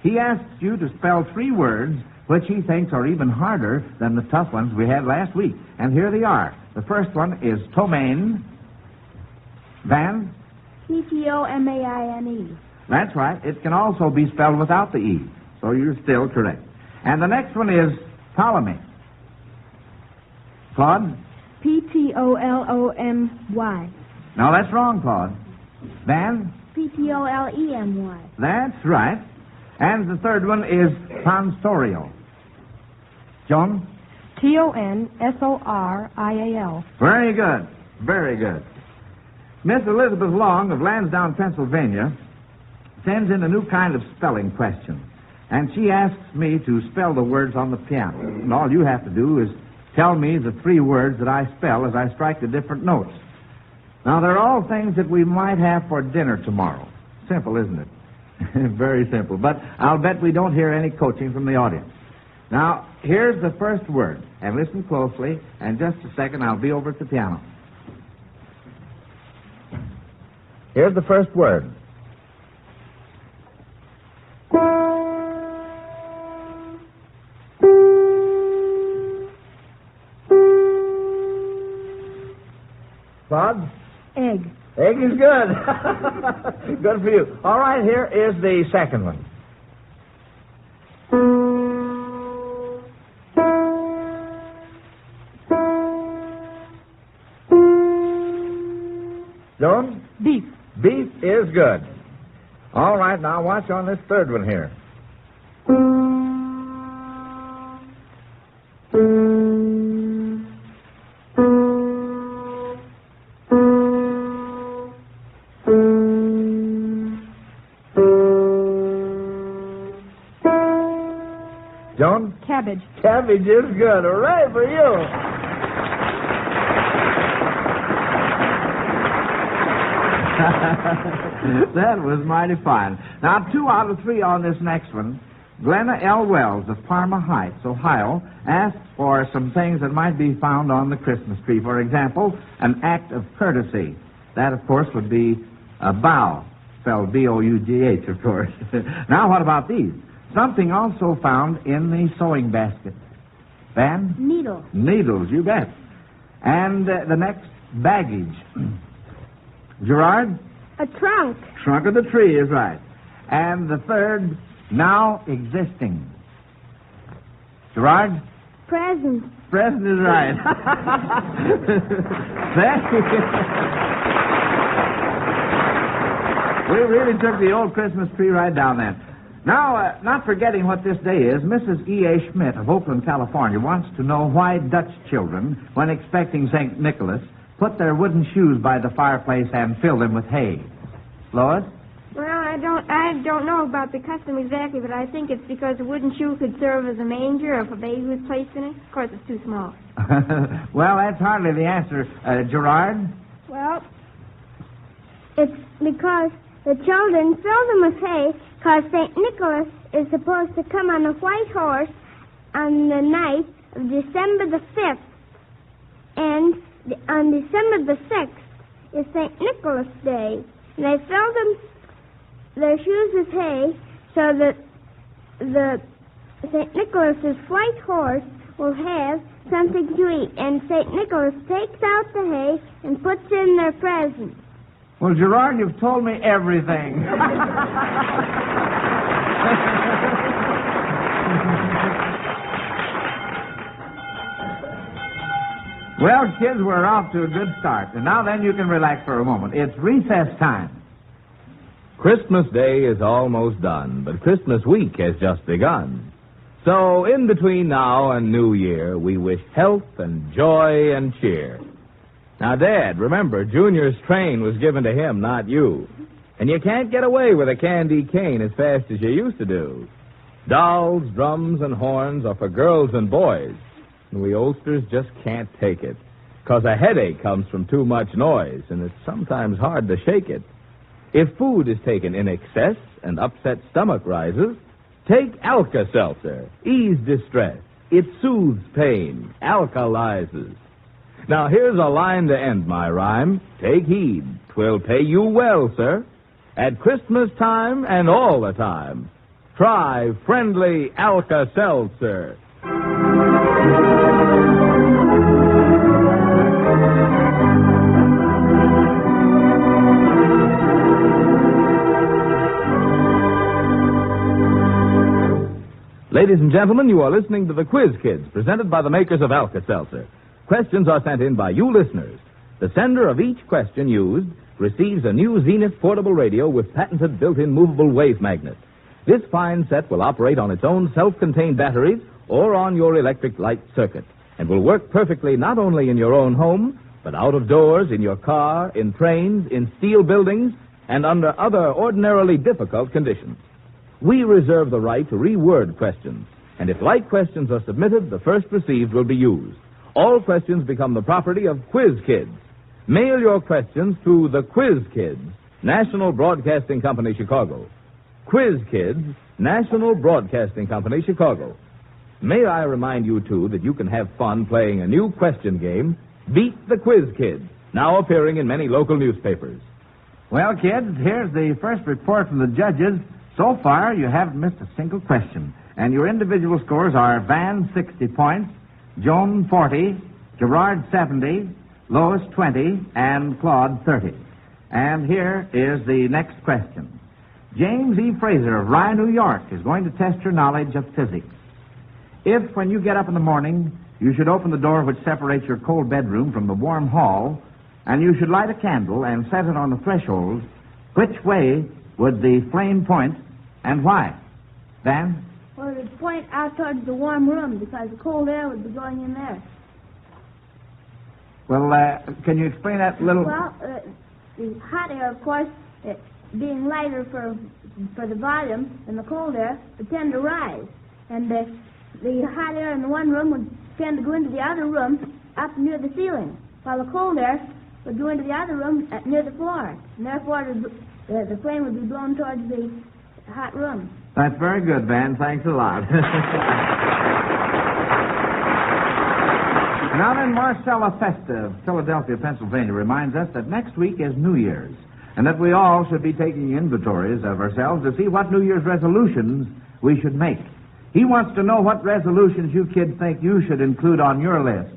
He asks you to spell 3 words which he thinks are even harder than the tough ones we had last week. And here they are. The first one is ptomaine. Van? Ptomaine. That's right. It can also be spelled without the E, so you're still correct. And the next one is Ptolemy. Claude? Ptolomy. No, that's wrong, Claude. Van? Ptolemy. That's right. And the third one is tonsorial. Joan? Tonsorial. Very good. Very good. Miss Elizabeth Long of Lansdowne, Pennsylvania, sends in a new kind of spelling question. And she asks me to spell the words on the piano. And all you have to do is tell me the 3 words that I spell as I strike the different notes. Now, they're all things that we might have for dinner tomorrow. Simple, isn't it? Very simple. But I'll bet we don't hear any coaching from the audience. Now, here's the first word. And listen closely. And just a second, I'll be over at the piano. Here's the first word. Claude? Egg. Egg is good. Good for you. All right, here is the second one. Joan? Beef. Beef is good. All right, now watch on this third one here. Joan? Cabbage. Cabbage is good. Hooray for you. That was mighty fine. Now, 2 out of 3 on this next one. Glenna L. Wells of Parma Heights, Ohio, asks for some things that might be found on the Christmas tree. For example, an act of courtesy. That, of course, would be a bow, spelled B-O-U-G-H, of course. Now, what about these? Something also found in the sewing basket. Van? Needle. Needles, you bet. And the next, baggage. Gerard? A trunk. Trunk of the tree is right. And the third, now existing. Gerard? Present. Present is right. We really took the old Christmas tree right down there. Now, not forgetting what this day is, Mrs. E.A. Schmidt of Oakland, California, wants to know why Dutch children, when expecting St. Nicholas, put their wooden shoes by the fireplace and fill them with hay. Lois? Well, I don't know about the custom exactly, but I think it's because a wooden shoe could serve as a manger if a baby was placed in it. Of course, it's too small. Well, that's hardly the answer. Gerard? Well, it's because the children fill them with hay because St. Nicholas is supposed to come on a white horse on the night of December the 5th. And on December the 6th is St. Nicholas Day. And they fill their shoes with hay so that the St. Nicholas's white horse will have something to eat. And St. Nicholas takes out the hay and puts in their presents. Well, Gerard, you've told me everything. Well, kids, we're off to a good start. And now then you can relax for a moment. It's recess time. Christmas Day is almost done, but Christmas week has just begun. So, in between now and New Year, we wish health and joy and cheer. Now, Dad, remember, Junior's train was given to him, not you. And you can't get away with a candy cane as fast as you used to do. Dolls, drums, and horns are for girls and boys. And we oldsters just can't take it. 'Cause a headache comes from too much noise, and it's sometimes hard to shake it. If food is taken in excess and upset stomach rises, take Alka-Seltzer. Ease distress. It soothes pain, alkalizes. Now, here's a line to end my rhyme. Take heed. 'Twill pay you well, sir. At Christmas time and all the time. Try friendly Alka-Seltzer. Ladies and gentlemen, you are listening to the Quiz Kids, presented by the makers of Alka-Seltzer. Questions are sent in by you listeners. The sender of each question used receives a new Zenith portable radio with patented built-in movable wave magnet. This fine set will operate on its own self-contained batteries or on your electric light circuit and will work perfectly not only in your own home, but out of doors, in your car, in trains, in steel buildings, and under other ordinarily difficult conditions. We reserve the right to reword questions, and if like questions are submitted, the first received will be used. All questions become the property of Quiz Kids. Mail your questions to the Quiz Kids, National Broadcasting Company, Chicago. Quiz Kids, National Broadcasting Company, Chicago. May I remind you, too, that you can have fun playing a new question game, Beat the Quiz Kids, now appearing in many local newspapers. Well, kids, here's the first report from the judges. So far, you haven't missed a single question. And your individual scores are Van, 60 points, Joan, 40, Gerard, 70, Lois, 20, and Claude, 30. And here is the next question. James E. Fraser of Rye, New York, is going to test your knowledge of physics. If, when you get up in the morning, you should open the door which separates your cold bedroom from the warm hall, and you should light a candle and set it on the threshold, which way would the flame point, and why? Van? Well, it would point out towards the warm room because the cold air would be going in there. Well, can you explain that a little? Well, the hot air, of course, being lighter for the volume, and the cold air would tend to rise. And the hot air in the one room would tend to go into the other room up near the ceiling, while the cold air would go into the other room near the floor. And therefore, the flame would be blown towards the hot room. That's very good, Van. Thanks a lot. Now then, Marcella Festa of Philadelphia, Pennsylvania, reminds us that next week is New Year's, and that we all should be taking inventories of ourselves to see what New Year's resolutions we should make. He wants to know what resolutions you kids think you should include on your list.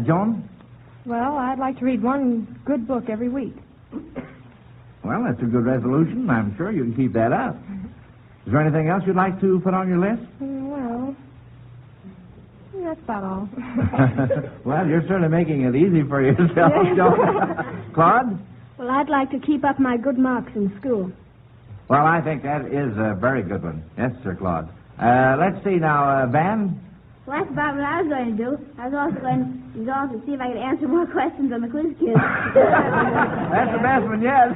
Joan? Well, I'd like to read one good book every week. Well, that's a good resolution. I'm sure you can keep that up. Is there anything else you'd like to put on your list? Well, that's about all. Well, you're certainly making it easy for yourself, Joan. Claude? Well, I'd like to keep up my good marks in school. Well, I think that is a very good one. Yes, Sir Claude. Let's see now, Van? Well, that's about what I was going to do. I was also going to see if I could answer more questions on the quiz kids. That's the best one yet.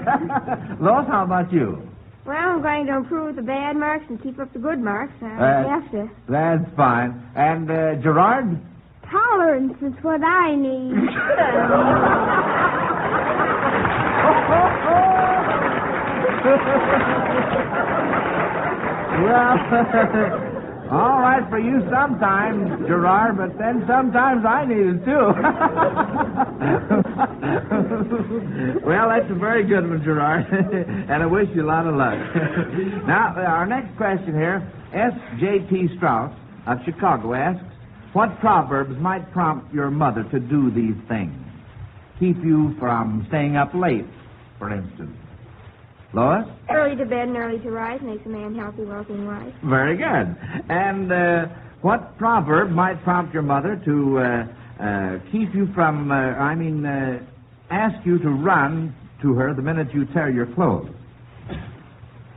Lois, how about you? Well, I'm going to improve the bad marks and keep up the good marks. I have to. That's fine. And Gerard? Tolerance is what I need. Well, all right for you sometimes, Gerard, but then sometimes I need it too. Well, that's a very good one, Gerard, and I wish you a lot of luck. Now, our next question here, S.J.T. Strauss of Chicago asks, what proverbs might prompt your mother to do these things? Keep you from staying up late, for instance. Lois? Early to bed and early to rise makes a man healthy, wealthy, and wise. Very good. And What proverb might prompt your mother to keep you from, ask you to run to her the minute you tear your clothes?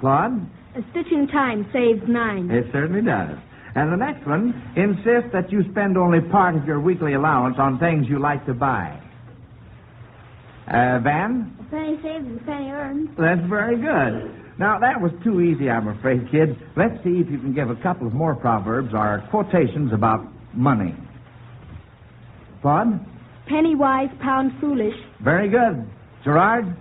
Claude? A stitch in time saves 9. It certainly does. And the next one, insist that you spend only part of your weekly allowance on things you like to buy. Van? A penny saved is a penny earned. That's very good. Now, that was too easy, I'm afraid, kids. Let's see if you can give a couple of more proverbs or quotations about money. Claude? Penny wise, pound foolish. Very good. Gerard?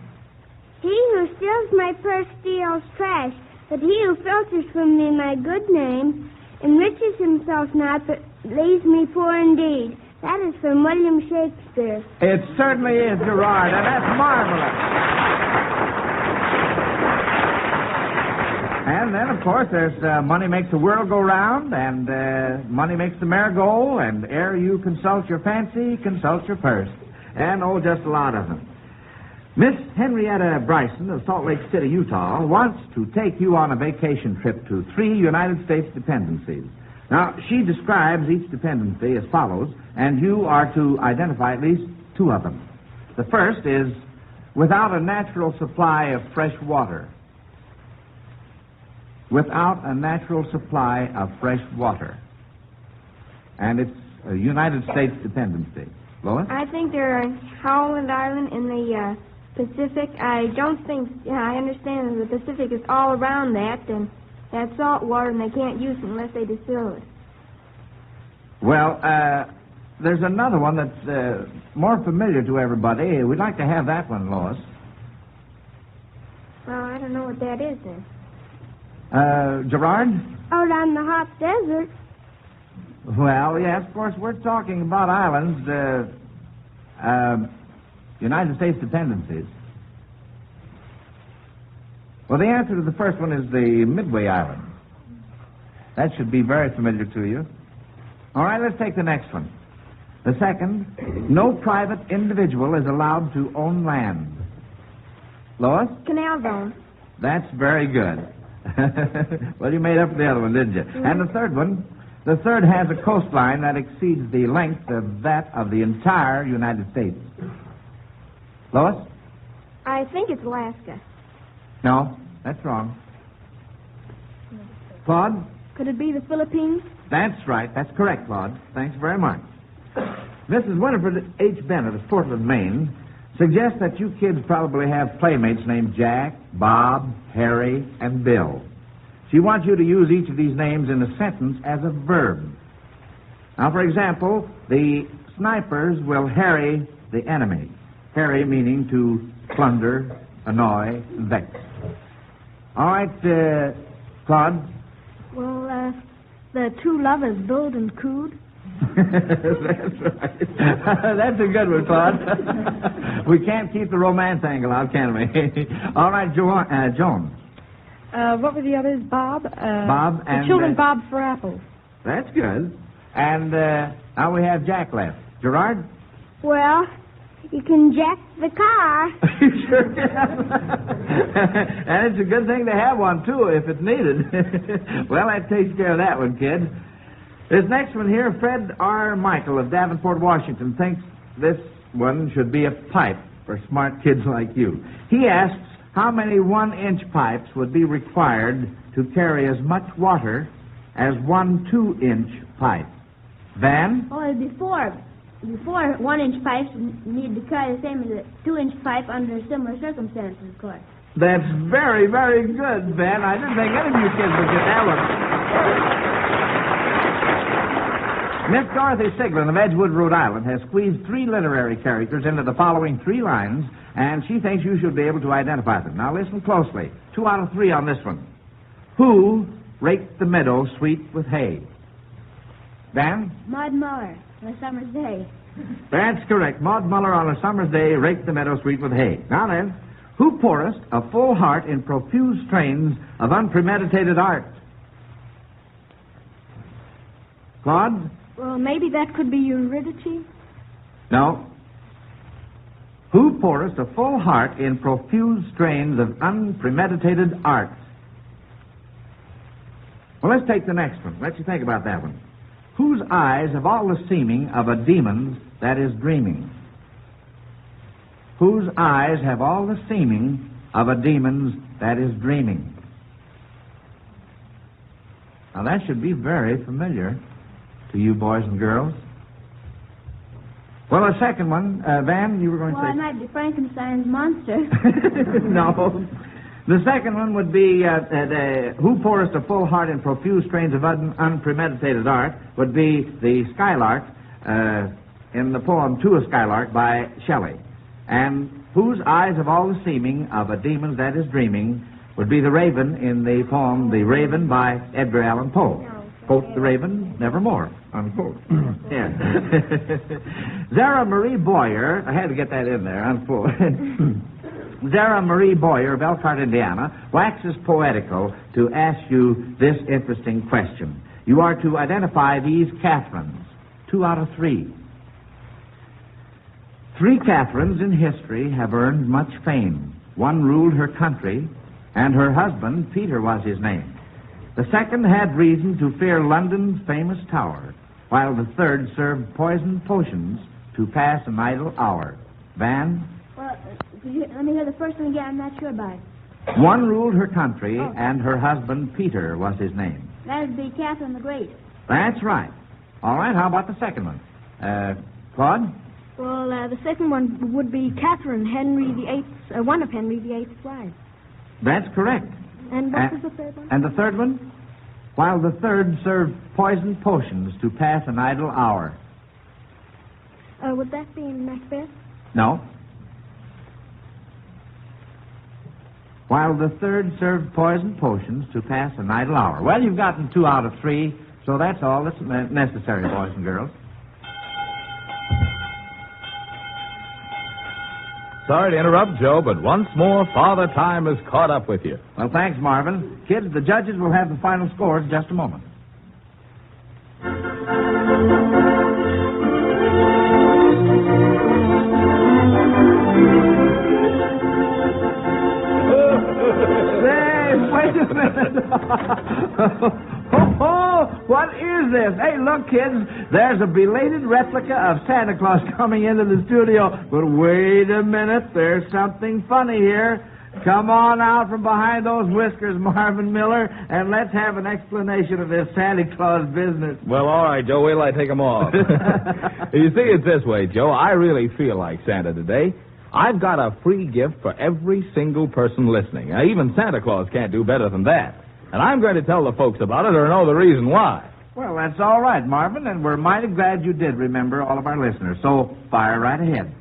He who steals my purse steals trash, but he who filters from me my good name enriches himself not, but leaves me poor indeed. That is from William Shakespeare. It certainly is, Gerard, and that's marvelous. And then, of course, there's money makes the world go round, and money makes the mare go, and ere you consult your fancy, consult your purse. And, just a lot of them. Miss Henrietta Bryson of Salt Lake City, Utah, wants to take you on a vacation trip to 3 United States dependencies. Now, she describes each dependency as follows, and you are to identify at least 2 of them. The first is without a natural supply of fresh water. Without a natural supply of fresh water. And it's a United States dependency. Lois? I think they're on Howland Island in the Pacific. I don't think, I understand the Pacific is all around that, and that's salt water, and they can't use it unless they distill it. Well, there's another one that's more familiar to everybody. We'd like to have that one, Lois. Well, I don't know what that is then. Gerard? Out on the hot desert. Well, yes, of course, we're talking about islands, United States dependencies. Well, the answer to the first one is the Midway Islands. That should be very familiar to you. All right, let's take the next one. The second, no private individual is allowed to own land. Lois? Canal zone. That's very good. Well, you made up for the other one, didn't you? Mm-hmm. And the third one, the third has a coastline that exceeds the length of that of the entire United States. Lois? I think it's Alaska. No, that's wrong. Claude? Could it be the Philippines? That's right. That's correct, Claude. Thanks very much. Mrs. Winifred H. Bennett of Portland, Maine, suggests that you kids probably have playmates named Jack, Bob, Harry, and Bill. She wants you to use each of these names in a sentence as a verb. Now, for example, the snipers will harry the enemy. Harry meaning to plunder, annoy, vex. All right, Claude? Well, the 2 lovers build and cooed. That's right. That's a good one, Claude. We can't keep the romance angle out, can we? All right, Joan. What were the others? Bob? Bob and... The children bob for apples. That's good. And now we have Jack left. Gerard? Well, you can jack the car. Sure can. And it's a good thing to have one, too, if it's needed. Well, that takes care of that one, kid. This next one here, Fred R. Michael of Davenport, Washington, thinks this one should be a pipe for smart kids like you. He asks how many 1-inch pipes would be required to carry as much water as 1 2-inch pipe. Van? Well, before 1-inch pipes need to carry the same as a 2-inch pipe under similar circumstances, of course. That's very, very good, Van. I didn't think any of you kids would get that one. Miss Dorothy Siglin of Edgewood, Rhode Island, has squeezed 3 literary characters into the following 3 lines, and she thinks you should be able to identify them. Now, listen closely. 2 out of 3 on this one. Who raked the meadow sweet with hay? Dan? Maud Muller on a summer's day. That's correct. Maud Muller on a summer's day raked the meadow sweet with hay. Now then, who pourest a full heart in profuse strains of unpremeditated art? Claude? Well, maybe that could be Eurydice. No. Who pourest a full heart in profuse strains of unpremeditated art? Well, let's take the next one. Let you think about that one. Whose eyes have all the seeming of a demon's that is dreaming? Whose eyes have all the seeming of a demon's that is dreaming? Now, that should be very familiar to you boys and girls. Well, the second one, Van, you were going to say... Well, it might be Frankenstein's monster. No. The second one would be who pourest a full heart in profuse strains of unpremeditated art would be the Skylark in the poem To a Skylark by Shelley. And whose eyes have all the seeming of a demon's that is dreaming would be the Raven in the poem The Raven by Edgar Allan Poe. Quote the Raven, nevermore, unquote. Yeah. Zara Marie Boyer, I had to get that in there, unquote. Zara Marie Boyer of Elkhart, Indiana, waxes poetical to ask you this interesting question. You are to identify these Catherines, 2 out of 3. 3 Catherines in history have earned much fame. One ruled her country, and her husband, Peter, was his name. The second had reason to fear London's famous tower, while the third served poisoned potions to pass an idle hour. Van? Well, let me hear the first one again. I'm not sure about it. One ruled her country, and her husband, Peter, was his name. That would be Catherine the Great. That's right. All right, how about the second one? Claude? Well, the second one would be Catherine, Henry VIII's, one of Henry VIII's wives. That's correct. And what was the third one? And the third one? While the third served poisoned potions to pass an idle hour. Would that be Macbeth? No. While the third served poisoned potions to pass an idle hour. Well, you've gotten 2 out of 3, so that's all that's necessary, boys and girls. Sorry to interrupt, Joe, but once more, Father Time has caught up with you. Well, thanks, Marvin. Kids, the judges will have the final scores in just a moment. Hey, wait a minute. What is this? Hey, look, kids, there's a belated replica of Santa Claus coming into the studio. But wait a minute, there's something funny here. Come on out from behind those whiskers, Marvin Miller, and let's have an explanation of this Santa Claus business. Well, all right, Joe, wait till I take them off. You see, it's this way, Joe. I really feel like Santa today. I've got a free gift for every single person listening. Now, even Santa Claus can't do better than that. And I'm going to tell the folks about it or know the reason why. Well, that's all right, Marvin, and we're mighty glad you did remember all of our listeners. So, fire right ahead.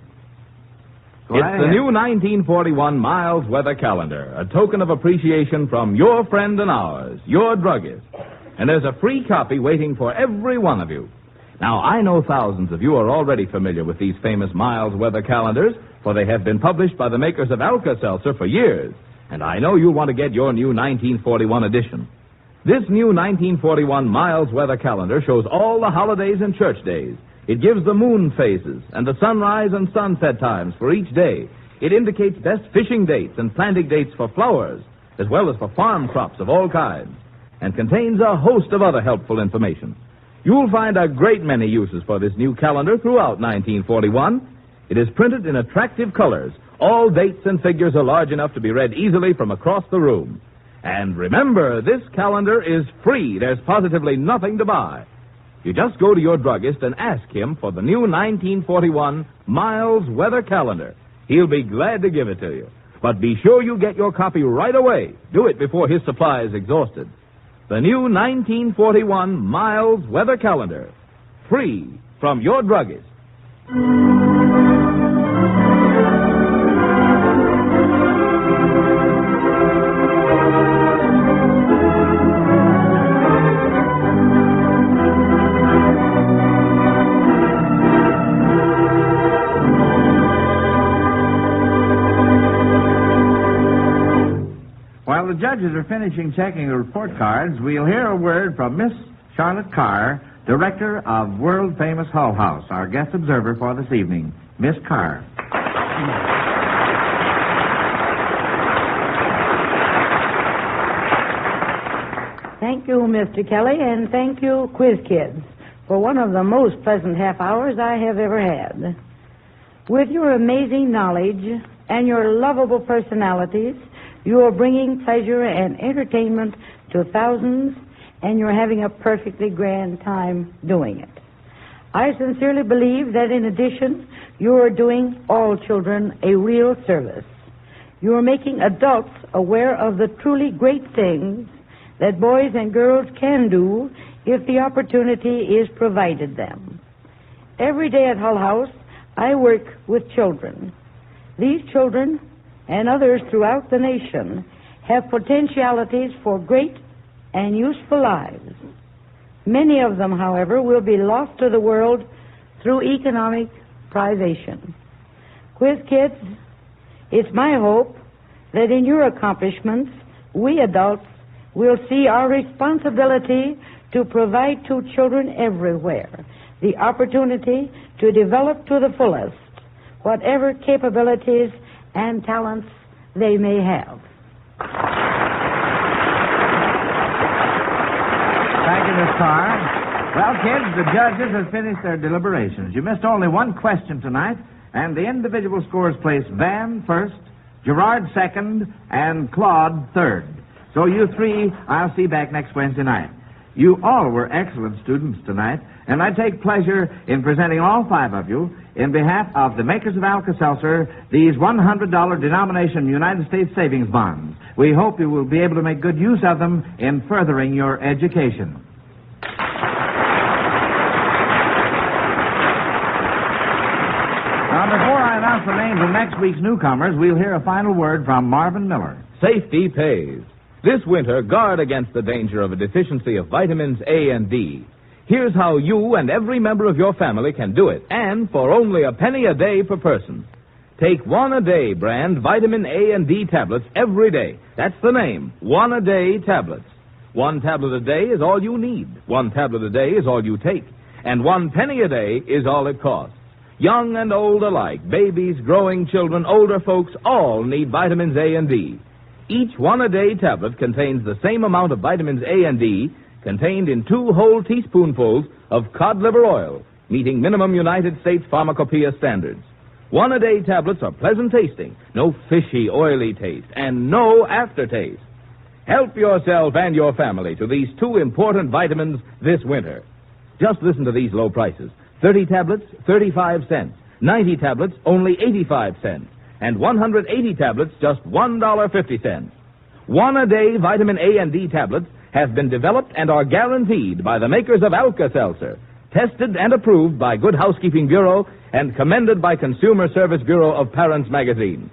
It's the new 1941 Miles Weather Calendar, a token of appreciation from your friend and ours, your druggist. And there's a free copy waiting for every one of you. Now, I know thousands of you are already familiar with these famous Miles Weather Calendars, for they have been published by the makers of Alka-Seltzer for years. And I know you'll want to get your new 1941 edition. This new 1941 Miles Weather Calendar shows all the holidays and church days. It gives the moon phases and the sunrise and sunset times for each day. It indicates best fishing dates and planting dates for flowers, as well as for farm crops of all kinds, and contains a host of other helpful information. You'll find a great many uses for this new calendar throughout 1941. It is printed in attractive colors. All dates and figures are large enough to be read easily from across the room. And remember, this calendar is free. There's positively nothing to buy. You just go to your druggist and ask him for the new 1941 Miles Weather Calendar. He'll be glad to give it to you. But be sure you get your copy right away. Do it before his supply is exhausted. The new 1941 Miles Weather Calendar. Free from your druggist. While the judges are finishing checking the report cards, we'll hear a word from Miss Charlotte Carr, Director of world-famous Hull House, our guest observer for this evening. Miss Carr. Thank you, Mr. Kelly, and thank you, Quiz Kids, for one of the most pleasant half hours I have ever had. With your amazing knowledge and your lovable personalities, you are bringing pleasure and entertainment to thousands, and you're having a perfectly grand time doing it. I sincerely believe that in addition, you are doing all children a real service. You are making adults aware of the truly great things that boys and girls can do if the opportunity is provided them. Every day at Hull House, I work with children. These children and others throughout the nation have potentialities for great and useful lives. Many of them, however, will be lost to the world through economic privation. Quiz Kids, it's my hope that in your accomplishments, we adults will see our responsibility to provide to children everywhere the opportunity to develop to the fullest whatever capabilities and talents they may have. Thank you, Miss Carr. Well, kids, the judges have finished their deliberations. You missed only one question tonight, and the individual scores placed Van first, Gerard second, and Claude third. So you three, I'll see back next Wednesday night. You all were excellent students tonight, and I take pleasure in presenting all five of you, in behalf of the makers of Alka-Seltzer, these $100 denomination United States savings bonds. We hope you will be able to make good use of them in furthering your education. Now, before I announce the names of next week's newcomers, we'll hear a final word from Marvin Miller. Safety pays. This winter, guard against the danger of a deficiency of vitamins A and D. Here's how you and every member of your family can do it, and for only a penny a day per person. Take One-A-Day brand vitamin A and D tablets every day. That's the name, One-A-Day tablets. 1 tablet a day is all you need. 1 tablet a day is all you take. And 1 penny a day is all it costs. Young and old alike, babies, growing children, older folks, all need vitamins A and D. Each One-A-Day tablet contains the same amount of vitamins A and D contained in 2 whole teaspoonfuls of cod liver oil, meeting minimum United States pharmacopoeia standards. One-A-Day tablets are pleasant tasting, no fishy, oily taste, and no aftertaste. Help yourself and your family to these 2 important vitamins this winter. Just listen to these low prices. 30 tablets, 35 cents. 90 tablets, only 85 cents. And 180 tablets, just $1.50. One-A-Day vitamin A and D tablets have been developed and are guaranteed by the makers of Alka-Seltzer, tested and approved by Good Housekeeping Bureau and commended by Consumer Service Bureau of Parents Magazine.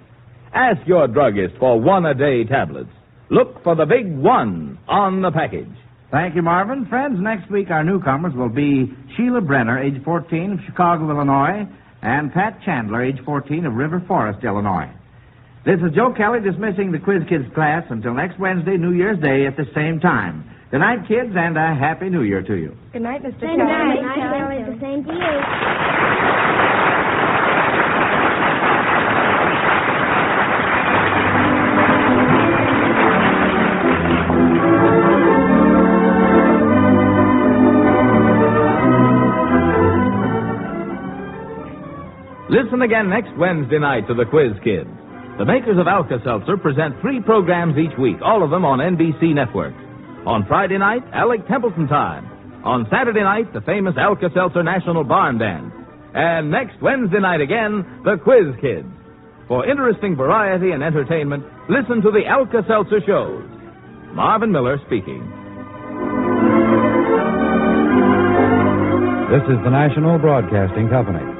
Ask your druggist for One-A-Day tablets. Look for the big 1 on the package. Thank you, Marvin. Friends, next week our newcomers will be Sheila Brenner, age 14, of Chicago, Illinois, and Pat Chandler, age 14, of River Forest, Illinois. This is Joe Kelly dismissing the Quiz Kids class until next Wednesday, New Year's Day, at the same time. Good night, kids, and a Happy New Year to you. Good night, Mr. Good Kelly. night, Kelly. The same to you. Listen again next Wednesday night to the Quiz Kids. The makers of Alka-Seltzer present 3 programs each week, all of them on NBC Network. On Friday night, Alec Templeton Time. On Saturday night, the famous Alka-Seltzer National Barn Dance. And next Wednesday night again, the Quiz Kids. For interesting variety and entertainment, listen to the Alka-Seltzer shows. Marvin Miller speaking. This is the National Broadcasting Company.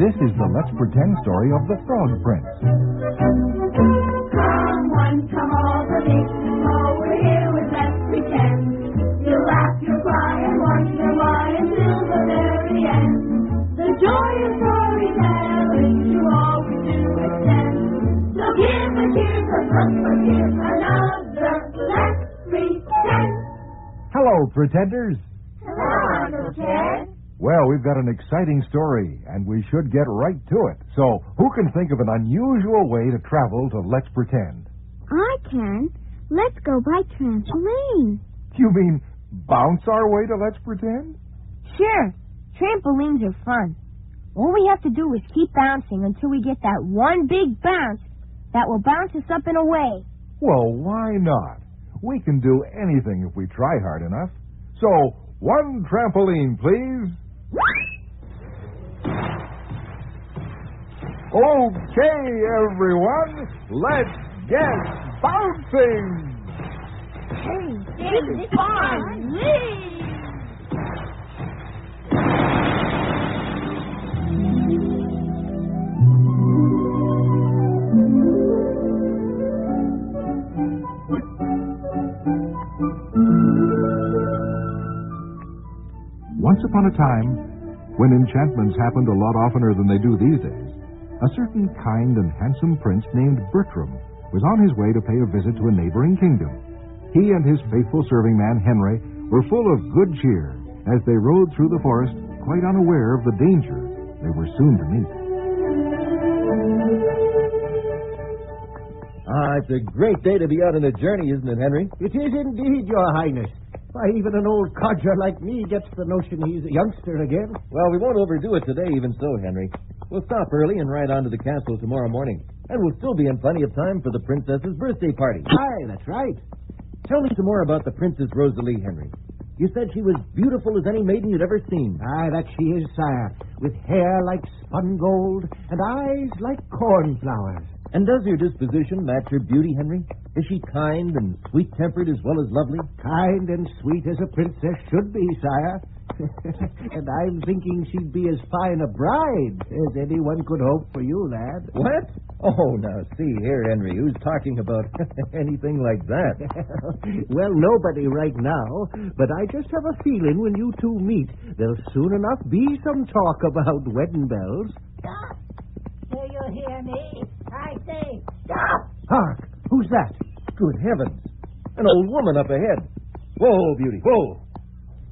This is the Let's Pretend story of the Frog Prince. Come one, come all, the big over here with Let's Pretend. You laugh, you cry, and wonder why until the very end. The joy of storytelling you always do extend. So give a cheer, 'cause look for here another Let's Pretend. Hello, pretenders. Hello, Uncle Ted. Well, we've got an exciting story, and we should get right to it. So, who can think of an unusual way to travel to Let's Pretend? I can. Let's go by trampoline. You mean bounce our way to Let's Pretend? Sure. Trampolines are fun. All we have to do is keep bouncing until we get that one big bounce that will bounce us up and away. Well, why not? We can do anything if we try hard enough. So, one trampoline, please. Okay, everyone, let's get bouncing. Hey, this is fun. Once upon a time, when enchantments happened a lot oftener than they do these days, a certain kind and handsome prince named Bertram was on his way to pay a visit to a neighboring kingdom. He and his faithful serving man, Henry, were full of good cheer as they rode through the forest, quite unaware of the danger they were soon to meet. It's a great day to be out on a journey, isn't it, Henry? It is indeed, Your Highness. Why, even an old codger like me gets the notion he's a youngster again. Well, we won't overdo it today, even so, Henry. We'll stop early and ride on to the castle tomorrow morning. And we'll still be in plenty of time for the princess's birthday party. Aye, that's right. Tell me some more about the Princess Rosalie, Henry. You said she was beautiful as any maiden you'd ever seen. Aye, that she is, sire. With hair like spun gold and eyes like cornflowers. And does her disposition match her beauty, Henry? Is she kind and sweet-tempered as well as lovely? Kind and sweet as a princess should be, sire. And I'm thinking she'd be as fine a bride as anyone could hope for you, lad. What? Oh, now, see here, Henry. Who's talking about anything like that? Well, nobody right now, but I just have a feeling when you two meet, there'll soon enough be some talk about wedding bells. Stop! Do you hear me? I say, stop! Hark! Who's that? Good heavens. An old woman up ahead. Whoa, beauty, whoa.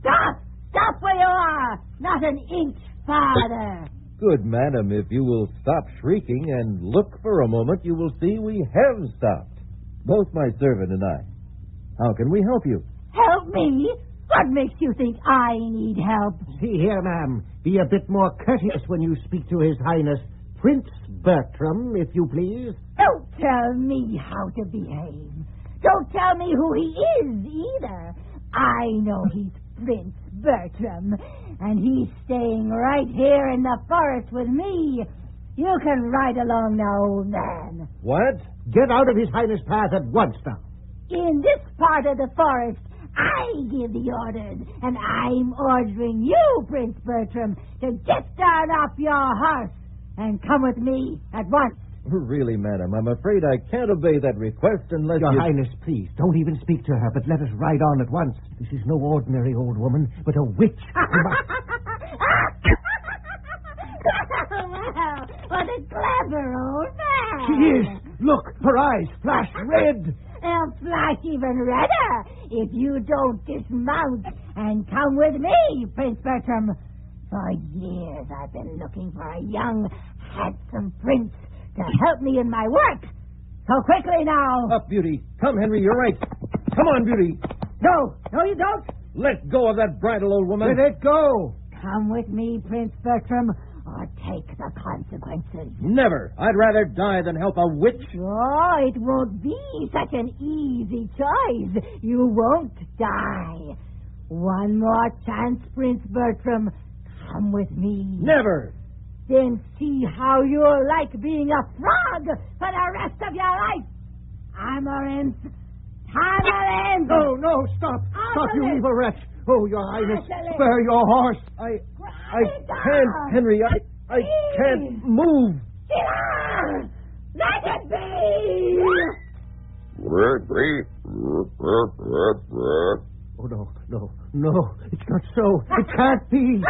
Stop! Stop where you are! Not an inch farther! Good madam, if you will stop shrieking and look for a moment, you will see we have stopped. Both my servant and I. How can we help you? Help me? What makes you think I need help? See here, ma'am. Be a bit more courteous when you speak to His Highness Prince Bertram, if you please. Don't tell me how to behave. Don't tell me who he is, either. I know he's Prince Bertram, and he's staying right here in the forest with me. You can ride along now, old man. What? Get out of His Highness' path at once now. In this part of the forest, I give the orders, and I'm ordering you, Prince Bertram, to get down off your horse and come with me at once. Really, madam, I'm afraid I can't obey that request unless Your Highness, please, don't even speak to her, but let us ride on at once. This is no ordinary old woman, but a witch. Well, what a clever old man. She is. Look, her eyes flash red. They'll flash even redder if you don't dismount and come with me, Prince Bertram. For years I've been looking for a young, handsome prince to help me in my work. So quickly now. Up, Beauty. Come, Henry, you're right. Come on, Beauty. No, you don't. Let go of that bridle, old woman. Let it go. Come with me, Prince Bertram, or take the consequences. Never. I'd rather die than help a witch. Oh, it won't be such an easy choice. You won't die. One more chance, Prince Bertram. Come with me. Never. Then see how you'll like being a frog for the rest of your life. Amaranth. Amaranth. No, stop. Stop, you evil wretch. Oh, Your Highness, spare your horse. I can't, Henry. I can't move. Let it be. Oh, no. It's not so. It can't be.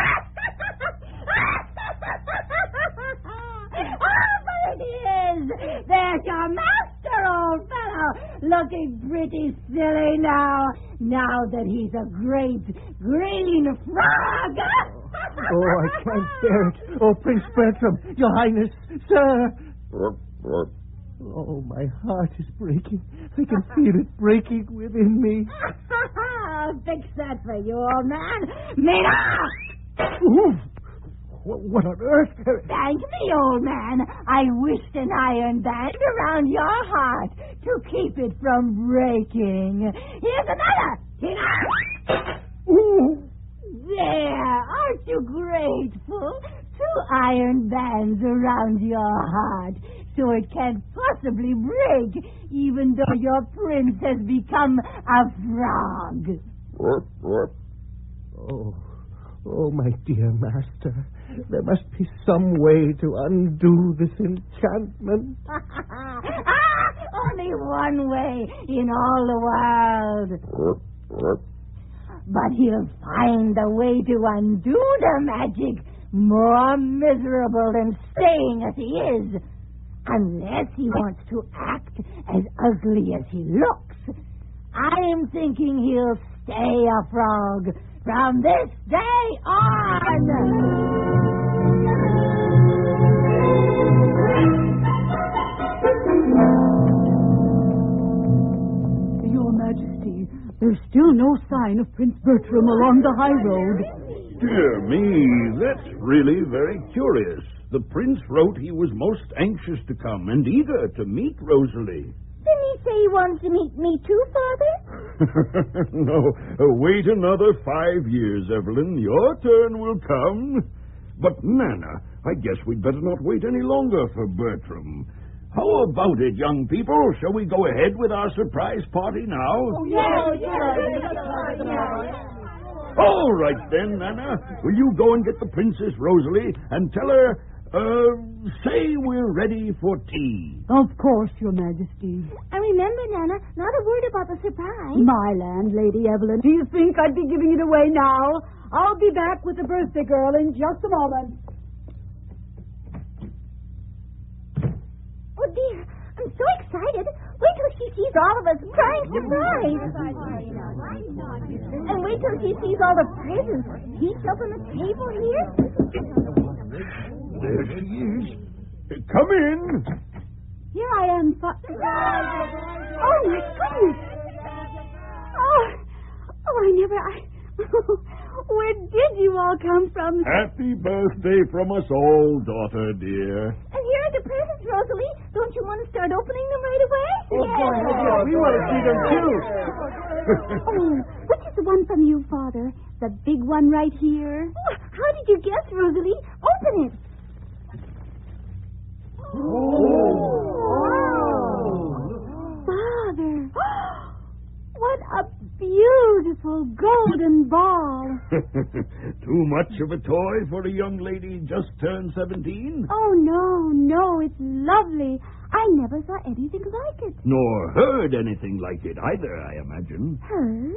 But it is. There's your master, old fellow, looking pretty silly now that he's a great green frog. Oh, I can't bear it. Oh, Prince Bertram, Your Highness, sir. Oh, my heart is breaking. I can feel it breaking within me. I'll fix that for you, old man. Mina! Ooh, what on earth? Thank me, old man. I wished an iron band around your heart to keep it from breaking. Here's another. Tina! Ooh. There. Aren't you grateful? 2 iron bands around your heart, so it can't possibly break, even though your prince has become a frog. Oh, my dear master, there must be some way to undo this enchantment. Only one way in all the world. But he'll find a way to undo the magic more miserable than staying as he is, unless he wants to act as ugly as he looks. I'm thinking he'll stay a frog from this day on. Your Majesty, there's still no sign of Prince Bertram along the high road. Dear me, that's really very curious. The prince wrote he was most anxious to come and eager to meet Rosalie. Didn't he say he wanted to meet me too, Father? No, wait another 5 years, Evelyn. Your turn will come. But, Nana, I guess we'd better not wait any longer for Bertram. How about it, young people? Shall we go ahead with our surprise party now? Oh, yeah. All right, then, Nana. Will you go and get the Princess Rosalie and tell her, say we're ready for tea. Of course, Your Majesty. And remember, Nana, not a word about the surprise. My land, Lady Evelyn. Do you think I'd be giving it away now? I'll be back with the birthday girl in just a moment. Oh, dear, I'm so excited. Wait till she sees all of us crying surprise. And wait till she sees all the presents heaped up on the table here. There she is. Come in. Here I am, Oh, my goodness. Where did you all come from? Happy birthday from us all, daughter dear. And here are the presents, Rosalie. Don't you want to start opening them right away? Oh, yeah. We want to see them, too. Oh, which is the one from you, Father? The big one right here? Oh, how did you guess, Rosalie? Open it. Father, what a beautiful golden ball. Too much of a toy for a young lady just turned 17? Oh, no, it's lovely. I never saw anything like it. Nor heard anything like it either, I imagine. Heard?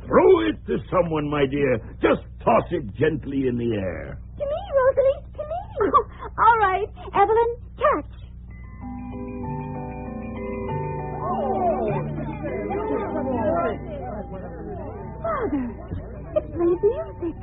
Throw it to someone, my dear. Just toss it gently in the air. To me, Rosalie, to me. All right, Evelyn, catch. Father, it plays music.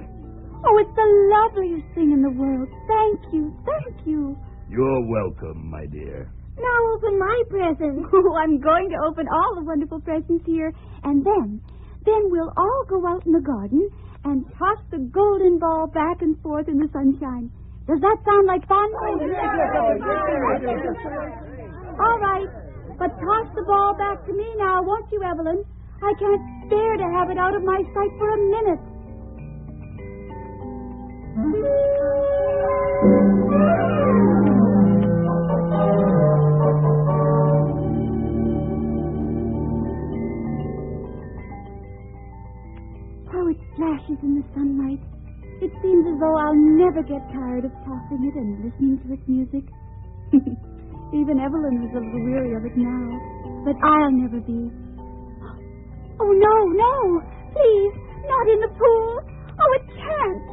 Oh, it's the loveliest thing in the world. Thank you. You're welcome, my dear. Now open my present. Oh, I'm going to open all the wonderful presents here. And then we'll all go out in the garden and toss the golden ball back and forth in the sunshine. Does that sound like fun? All right, but toss the ball back to me now, won't you, Evelyn? I can't bear to have it out of my sight for a minute. How it flashes in the sunlight. It seems as though I'll never get tired of tossing it and listening to its music. Even Evelyn is a little weary of it now. But I'll never be. Oh, no. Please, not in the pool. Oh, it can't.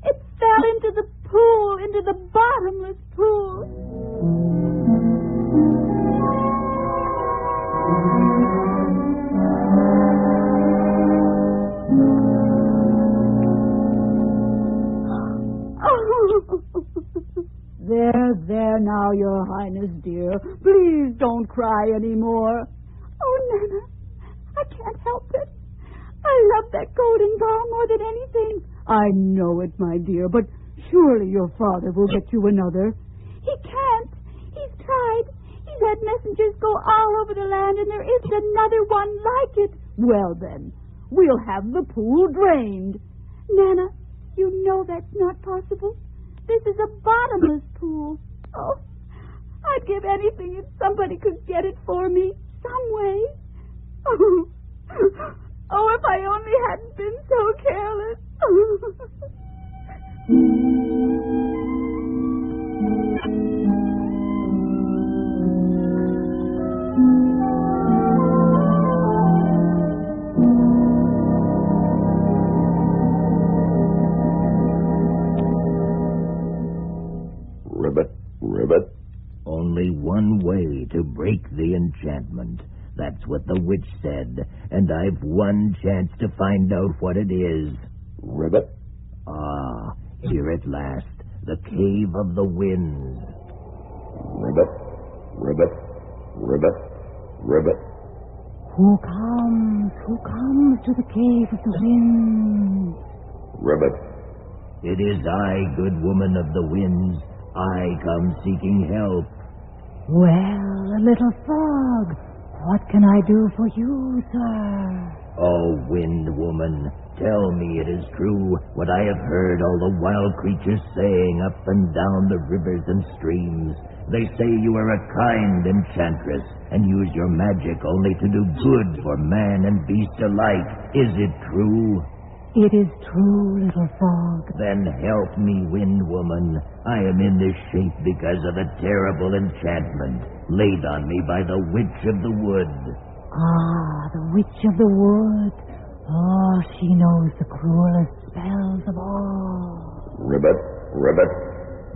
It fell into the pool, into the bottomless pool. There now, Your Highness, dear. Please don't cry anymore. Oh, Nana, I can't help it. I love that golden ball more than anything. I know it, my dear, but surely your father will get you another. He can't. He's tried. He's had messengers go all over the land, and there isn't another one like it. Well, then, we'll have the pool drained. Nana, you know that's not possible. This is a bottomless pool. Oh, I'd give anything if somebody could get it for me, some way. Oh, if I only hadn't been so careless. Ribbit. Only one way to break the enchantment. That's what the witch said, and I've one chance to find out what it is. Ribbit. Ah, here at last, the Cave of the Winds. Ribbit. Who comes to the Cave of the Winds? Ribbit. It is I, good woman of the winds. I come seeking help. Well, little frog, what can I do for you, sir? Oh, wind woman, tell me it is true what I have heard all the wild creatures saying up and down the rivers and streams. They say you are a kind enchantress and use your magic only to do good for man and beast alike. Is it true? It is true, little frog. Then help me, wind woman. I am in this shape because of a terrible enchantment laid on me by the witch of the wood. Ah, the witch of the wood. Oh, she knows the cruelest spells of all. Ribbit.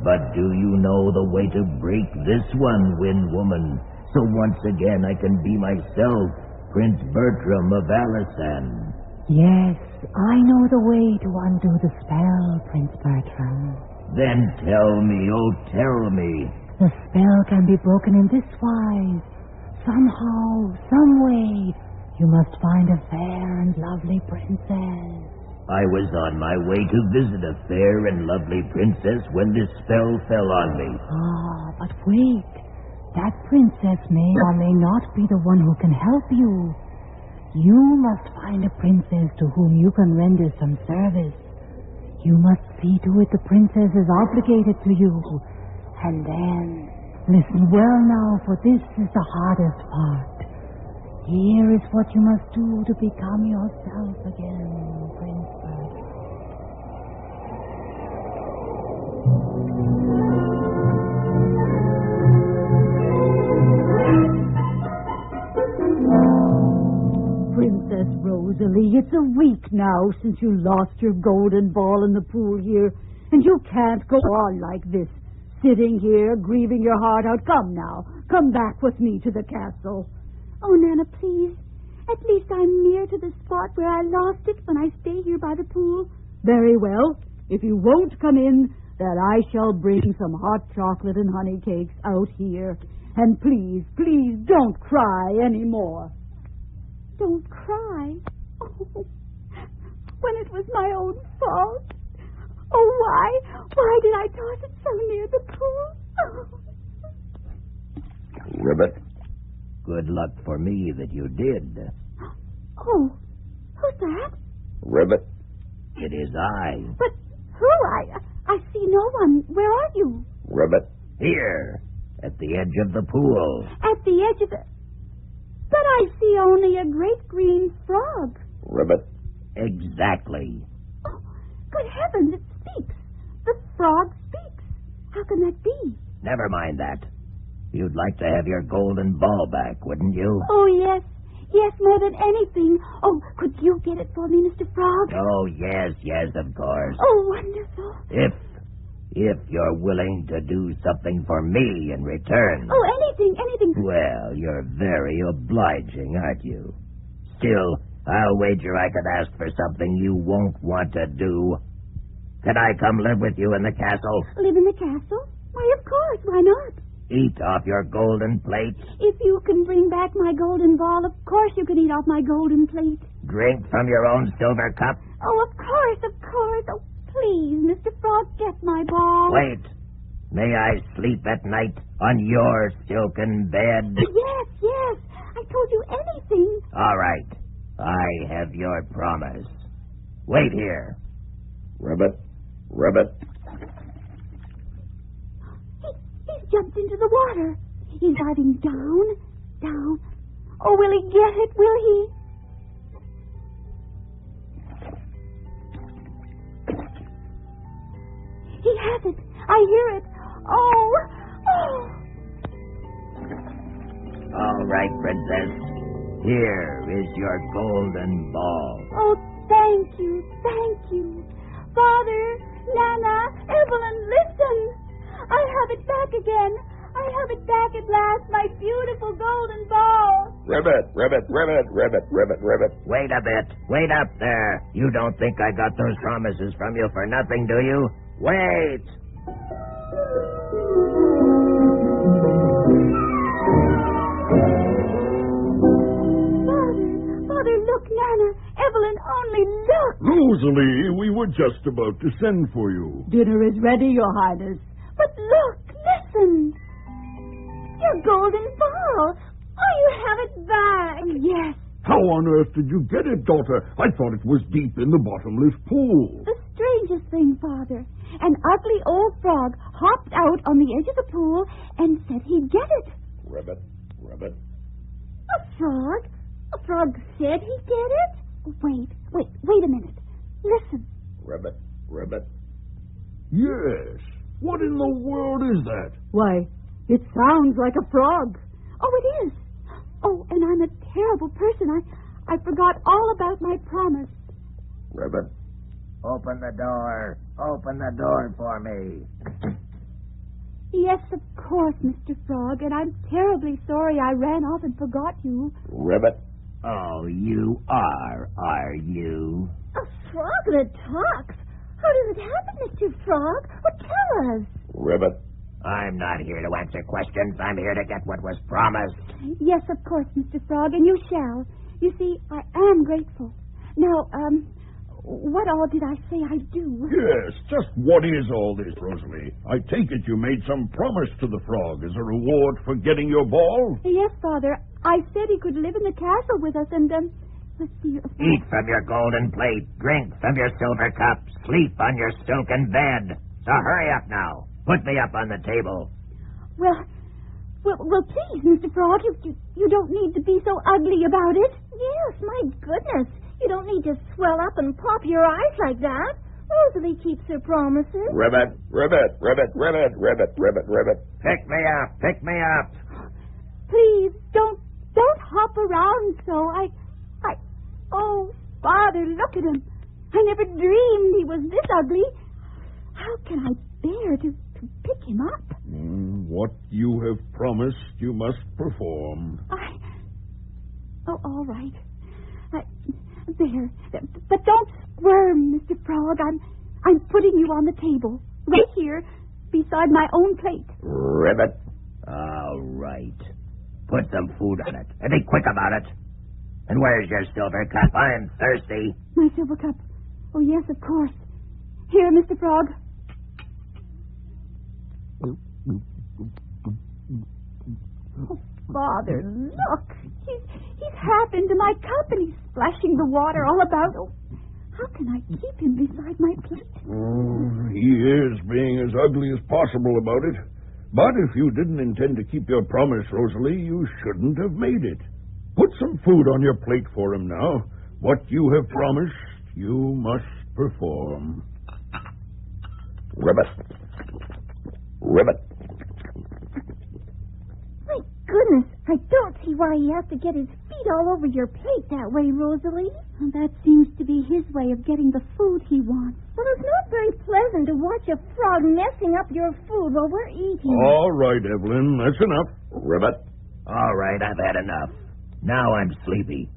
But do you know the way to break this one, wind woman? So once again I can be myself, Prince Bertram of Alisan. Yes, I know the way to undo the spell, Prince Bertram. Then tell me. The spell can be broken in this wise. Somehow, some way, you must find a fair and lovely princess. I was on my way to visit a fair and lovely princess when this spell fell on me. Ah, but wait. That princess may or may not be the one who can help you. You must find a princess to whom you can render some service. You must see to it the princess is obligated to you. And then, listen well now, for this is the hardest part. Here is what you must do to become yourself again, Prince Bertram. Princess Rosalie, it's a week now since you lost your golden ball in the pool here, and you can't go on like this, sitting here grieving your heart out. Come now, come back with me to the castle. Oh, Nana, please. At least I'm near to the spot where I lost it when I stay here by the pool. Very well. If you won't come in, then I shall bring some hot chocolate and honey cakes out here. And please, please don't cry any more. Don't cry. Oh, when it was my own fault. Oh, why did I toss it so near the pool? Ribbit. Good luck for me that you did. Oh, who's that? Ribbit. It is I. But who? I see no one. Where are you? Ribbit. Here, at the edge of the pool. At the edge of the... But I see only a great green frog. Ribbit. Exactly. Oh, good heavens, it speaks. The frog speaks. How can that be? Never mind that. You'd like to have your golden ball back, wouldn't you? Oh, yes. Yes, more than anything. Oh, could you get it for me, Mr. Frog? Oh, yes, of course. Oh, wonderful. If you're willing to do something for me in return. Oh, anything. Well, you're very obliging, aren't you? Still, I'll wager I could ask for something you won't want to do. Can I come live with you in the castle? Live in the castle? Why, of course. Why not? Eat off your golden plate. If you can bring back my golden ball, of course you can eat off my golden plate. Drink from your own silver cup. Oh, of course, of course. Oh, please, Mr. Frog, get my ball. Wait. May I sleep at night on your silken bed? Yes, yes. I told you anything. All right. I have your promise. Wait here. Ribbit, ribbit. He's jumped into the water. He's diving down, down. Oh, will he get it? Will he? He has it. I hear it. Oh, oh. All right, Princess. Here is your golden ball. Oh, thank you, thank you. Father, Nana, Evelyn, listen. I have it back again. I have it back at last, my beautiful golden ball. Ribbit, ribbit, ribbit, ribbit, ribbit, ribbit. Wait a bit. Wait up there. You don't think I got those promises from you for nothing, do you? Wait. Father, look, Nana. Evelyn, only look. Rosalie, we were just about to send for you. Dinner is ready, Your Highness. But look, listen. Your golden ball. Oh, you have it back. Yes. How on earth did you get it, daughter? I thought it was deep in the bottomless pool. The strangest thing, Father. An ugly old frog hopped out on the edge of the pool and said he'd get it. Ribbit, ribbit. A frog? A frog said he'd get it? Wait a minute. Listen. Ribbit, ribbit. Yes. What in the world is that? Why, it sounds like a frog. Oh, it is. Oh, and I'm a terrible person. I forgot all about my promise. Ribbit. Open the door. Open the door for me. Yes, of course, Mr. Frog, and I'm terribly sorry I ran off and forgot you. Ribbit. Oh, you are you? A frog that talks? How does it happen, Mr. Frog? Well, tell us. Ribbit. I'm not here to answer questions. I'm here to get what was promised. Yes, of course, Mr. Frog, and you shall. You see, I am grateful. Now, what all did I say I'd do? Yes, just what is all this, Rosalie? I take it you made some promise to the frog as a reward for getting your ball? Yes, Father. I said he could live in the castle with us, and, let's see. Eat from your golden plate. Drink from your silver cup. Sleep on your silken bed. So hurry up now. Put me up on the table. Well, please, Mr. Frog, you don't need to be so ugly about it. Yes, my goodness. You don't need to swell up and pop your eyes like that. Rosalie keeps her promises. Ribbit, ribbit, ribbit, ribbit, ribbit, ribbit, ribbit. Pick me up, pick me up. Please, don't hop around so. Oh, Father, look at him. I never dreamed he was this ugly. How can I bear to pick him up? What you have promised, you must perform. Oh, all right. There. But don't squirm, Mr. Frog. I'm putting you on the table. Right here, beside my own plate. Ribbit. All right. Put some food on it. And be quick about it. And where's your silver cup? I'm thirsty. My silver cup. Oh, yes, of course. Here, Mr. Frog. Oh, Father, look. He's half into my cup and he's splashing the water all about. Oh, how can I keep him beside my plate? He is being as ugly as possible about it. But if you didn't intend to keep your promise, Rosalie, you shouldn't have made it. Put some food on your plate for him now. What you have promised, you must perform. Ribbit. Ribbit. My goodness, I don't see why he has to get his feet all over your plate that way, Rosalie. Well, that seems to be his way of getting the food he wants. Well, it's not very pleasant to watch a frog messing up your food while we're eating. All right, Evelyn, that's enough. Ribbit. All right, I've had enough. Now I'm sleepy.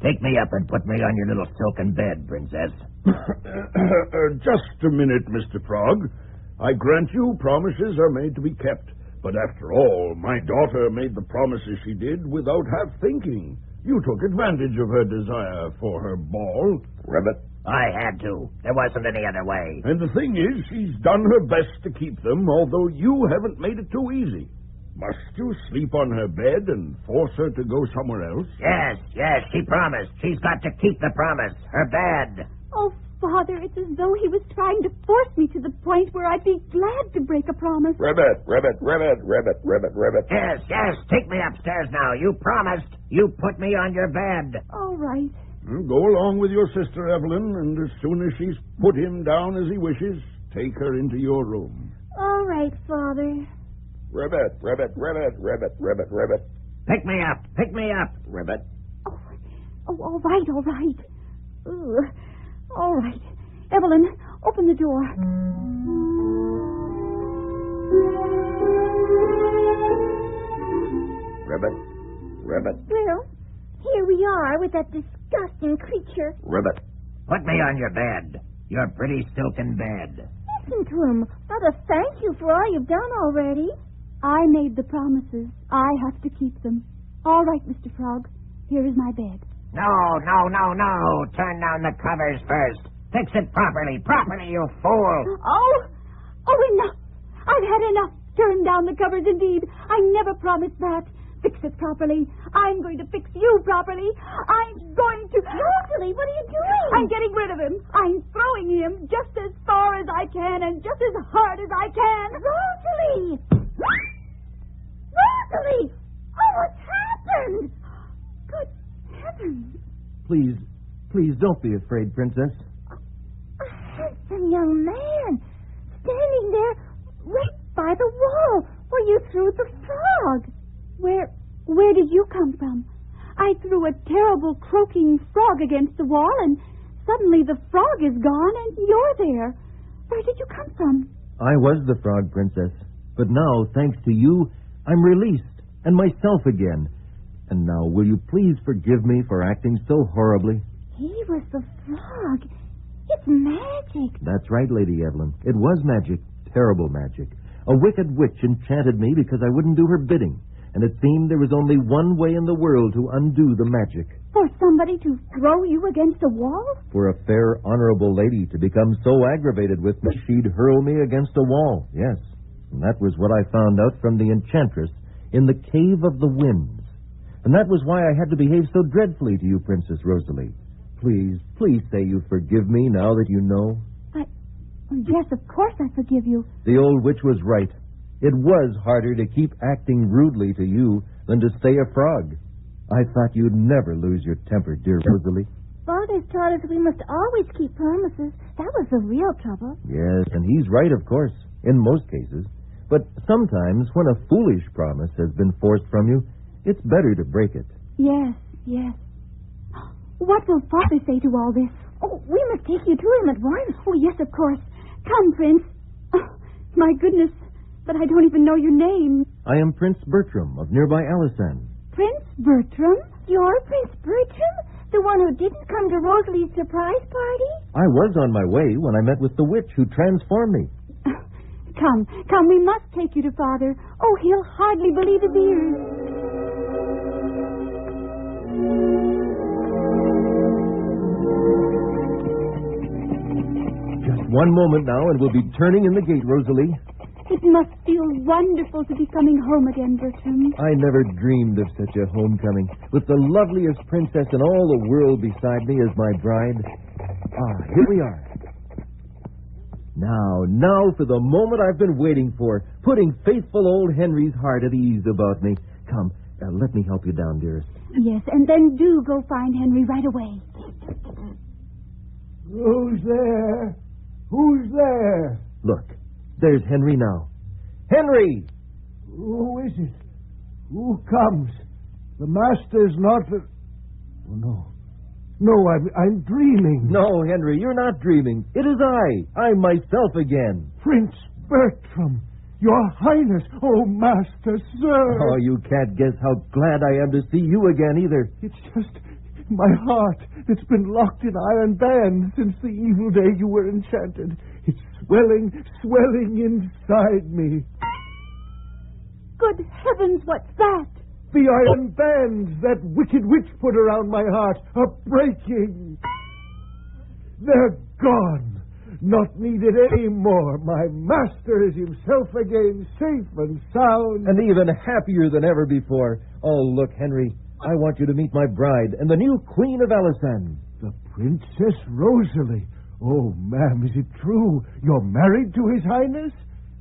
Take me up and put me on your little silken bed, Princess. Just a minute, Mr. Frog. I grant you promises are made to be kept. But after all, my daughter made the promises she did without half thinking. You took advantage of her desire for her ball. Ribbit. I had to. There wasn't any other way. And the thing is, she's done her best to keep them, although you haven't made it too easy. Must you sleep on her bed and force her to go somewhere else? Yes, she promised. She's got to keep the promise. Her bed. Oh, Father, it's as though he was trying to force me to the point where I'd be glad to break a promise. Ribbit. Yes, take me upstairs now. You promised. You put me on your bed. All right. Go along with your sister, Evelyn, and as soon as she's put him down as he wishes, take her into your room. All right, Father. Ribbit. Pick me up, Ribbit. Oh, all right. Ugh. All right. Evelyn, open the door. Ribbit. Well, here we are with that disgusting creature. Ribbit. Put me on your bed. Your pretty silken bed. Listen to him. Mother, thank you for all you've done already. I made the promises. I have to keep them. All right, Mr. Frog. Here is my bed. No. Turn down the covers first. Fix it properly, you fool. Oh, enough. I've had enough. Turn down the covers, indeed. I never promised that. Fix it properly. I'm going to fix you properly. I'm going to... Rosalie, what are you doing? I'm getting rid of him. I'm throwing him just as far as I can and just as hard as I can. Rosalie! Oh, what's happened? Good heavens. Please don't be afraid, Princess. A handsome young man standing there right by the wall where you threw the frog. Where did you come from? I threw a terrible croaking frog against the wall, and suddenly the frog is gone, and you're there. Where did you come from? I was the frog, Princess. But now, thanks to you, I'm released, and myself again. And now, will you please forgive me for acting so horribly? He was the frog. It's magic. That's right, Lady Evelyn. It was magic. Terrible magic. A wicked witch enchanted me because I wouldn't do her bidding. And it seemed there was only one way in the world to undo the magic. For somebody to throw you against a wall? For a fair, honorable lady to become so aggravated with me, she'd hurl me against a wall, yes. And that was what I found out from the enchantress in the Cave of the Winds. And that was why I had to behave so dreadfully to you, Princess Rosalie. Please say you forgive me now that you know. Yes, of course I forgive you. The old witch was right. It was harder to keep acting rudely to you than to stay a frog. I thought you'd never lose your temper, dear Rosalie. Father's taught us we must always keep promises. That was the real trouble. Yes, and he's right, of course, in most cases. But sometimes, when a foolish promise has been forced from you, it's better to break it. Yes. What will Father say to all this? Oh, we must take you to him at once. Oh, yes, of course. Come, Prince. Oh, my goodness, but I don't even know your name. I am Prince Bertram of nearby Atchison. Prince Bertram? You're Prince Bertram? The one who didn't come to Rosalie's surprise party? I was on my way when I met with the witch who transformed me. Come, we must take you to Father. Oh, he'll hardly believe his ears. Just one moment now, and we'll be turning in the gate, Rosalie. It must feel wonderful to be coming home again, Bertram. I never dreamed of such a homecoming, with the loveliest princess in all the world beside me as my bride. Here we are. Now for the moment I've been waiting for, putting faithful old Henry's heart at ease about me. Come, let me help you down, dearest. Yes, and then do go find Henry right away. Who's there? Who's there? Look, there's Henry now. Henry! Who is it? Who comes? The master's not... Oh, no. No, I'm dreaming. No, Henry, you're not dreaming. It is I'm myself again. Prince Bertram, your Highness, oh, Master, sir. Oh, you can't guess how glad I am to see you again, either. It's just my heart. It's been locked in iron bands since the evil day you were enchanted. It's swelling inside me. Good heavens, what's that? The iron bands that wicked witch put around my heart are breaking. They're gone. Not needed anymore. My master is himself again, safe and sound. And even happier than ever before. Oh, look, Henry, I want you to meet my bride and the new Queen of Alisande. The Princess Rosalie. Oh, ma'am, is it true? You're married to His Highness?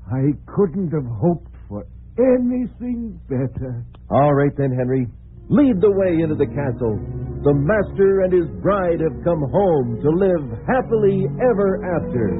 I couldn't have hoped for anything better. All right then, Henry. Lead the way into the castle. The master and his bride have come home to live happily ever after.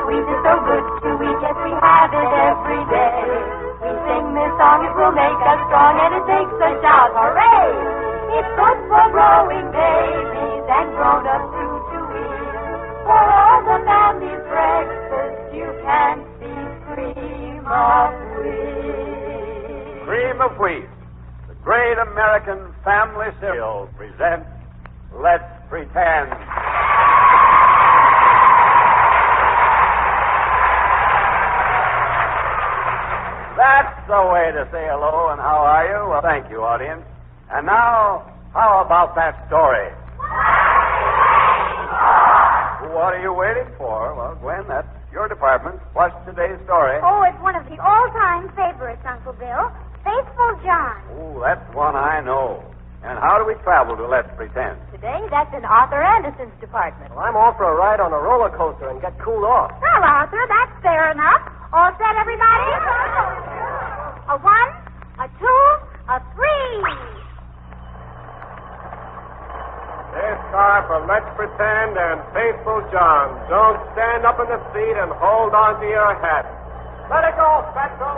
Wheat is so good to eat, yes, we have it every day. We sing this song, it will make us strong, and it takes a shout, hooray! It's good for growing babies and grown-ups too to eat. For all the family's breakfast, you can see cream of wheat. Cream of Wheat, the great American family cereal, presents Let's Pretend. That's the way to say hello and how are you? Well, thank you, audience. And now, how about that story? What are you waiting for? Well, Gwen, that's your department. What's today's story? Oh, it's one of the all-time favorites, Uncle Bill. Faithful John. Oh, that's one I know. And how do we travel to Let's Pretend? Today, that's in Arthur Anderson's department. Well, I'm off for a ride on a roller coaster and get cooled off. Well, Arthur, that's fair enough. All set, everybody? A 1, a 2, a 3. This car for Let's Pretend and Faithful John. Don't stand up in the seat and hold on to your hat. Let it go, Petro.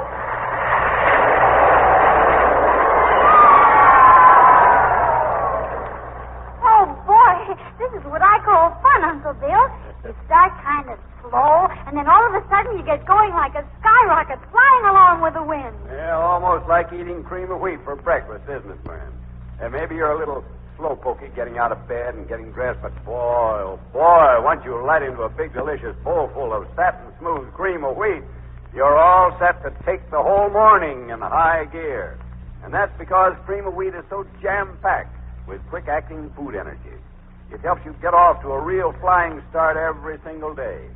Oh, boy, this is what I call fun, Uncle Bill. You start kind of slow, and then all of a sudden you get going like a skyrocket, flying along with the wind. Yeah, almost like eating cream of wheat for breakfast, isn't it, friend? And maybe you're a little slow-pokey getting out of bed and getting dressed, but boy, oh boy, once you light into a big, delicious bowl full of satin-smooth cream of wheat, you're all set to take the whole morning in high gear. And that's because cream of wheat is so jam-packed with quick-acting food energy. It helps you get off to a real flying start every single day.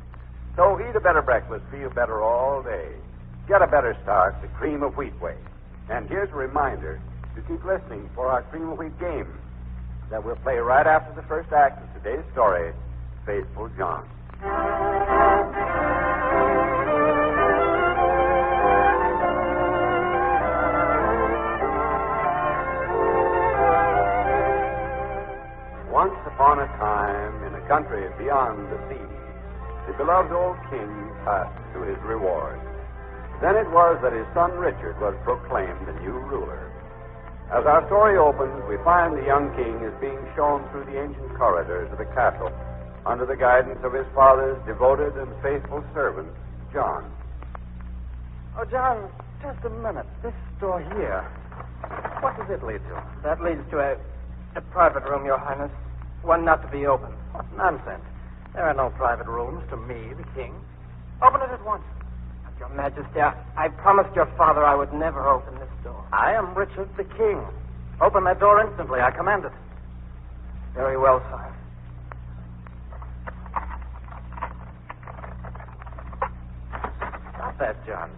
So eat a better breakfast, feel better all day. Get a better start the cream of wheat way. And here's a reminder to keep listening for our cream of wheat game that we'll play right after the first act of today's story, Faithful John. Once upon a time, in a country beyond the sea, the beloved old king passed to his reward. Then it was that his son Richard was proclaimed the new ruler. As our story opens, we find the young king is being shown through the ancient corridors of the castle under the guidance of his father's devoted and faithful servant, John. Oh, John, just a minute. This door here, what does it lead to? That leads to a private room, Your Highness. One not to be opened. What nonsense. There are no private rooms to me, the king. Open it at once. But, Your Majesty, I promised your father I would never open this door. I am Richard the king. Open that door instantly. I command it. Very well, sire. Stop that, John.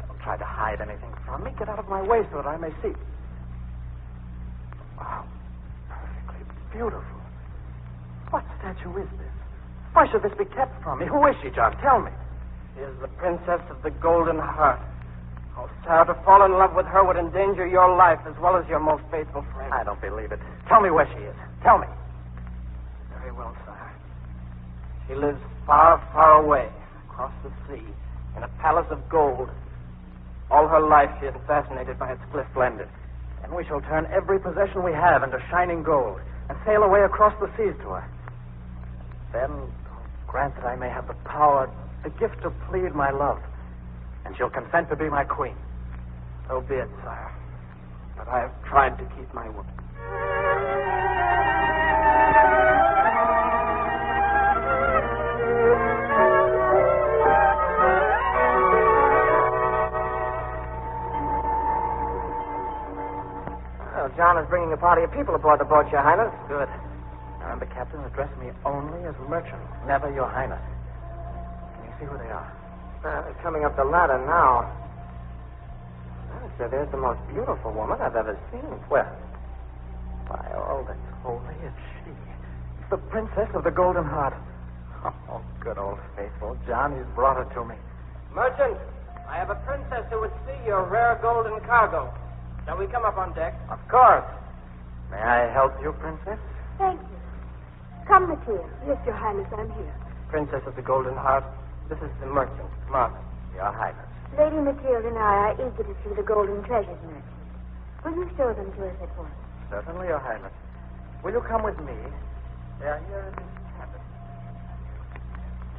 Don't try to hide anything from me. Get out of my way so that I may see. Wow. Perfectly beautiful. What statue is this? Why should this be kept from me? Who is she, John? Tell me. She is the princess of the Golden Heart. Oh, sire, to fall in love with her would endanger your life as well as your most faithful friend. I don't believe it. Tell me where she is. Tell me. Very well, sire. She lives far, far away, across the sea, in a palace of gold. All her life she has been fascinated by its cliff splendor. And we shall turn every possession we have into shining gold and sail away across the seas to her. Then, grant that I may have the power, the gift to plead my love, and she'll consent to be my queen. So be it, sire. But I have tried to keep my word. Well, John is bringing a party of people aboard the boat, Your Highness. Good. Remember, Captain, address me only as merchant, never Your Highness. Can you see who they are? They're coming up the ladder now. Well, sir, there's the most beautiful woman I've ever seen. Where? By all that's holy, it's she. It's the Princess of the Golden Heart. Oh, good old faithful. John, he's brought her to me. Merchant, I have a princess who would see your rare golden cargo. Shall we come up on deck? Of course. May I help you, Princess? Thank you. Come, Matilda. Yes, Your Highness, I'm here. Princess of the Golden Heart, this is the merchant, Mark. Your Highness. Lady Matilda and I are eager to see the golden treasures, merchant. Will you show them to us at once? Certainly, Your Highness. Will you come with me? They are here in this cabin.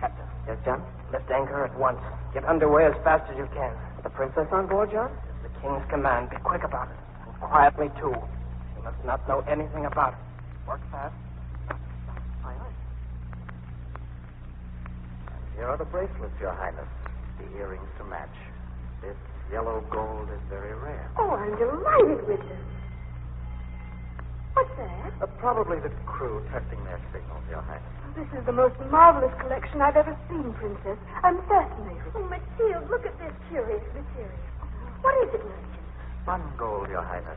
Captain. Yes, John? Lift anchor at once. Get underway as fast as you can. The princess on board, John? It's the king's command. Be quick about it. And quietly, too. She must not know anything about it. Work fast. Aye, aye. And here are the bracelets, Your Highness. The earrings to match. This yellow gold is very rare. Oh, I'm delighted with them. What's that? Probably the crew testing their signals, Your Highness. This is the most marvelous collection I've ever seen, Princess. I'm fascinated. Oh, Matilda, look at this curious material. What is it, merchant? Spun gold, Your Highness.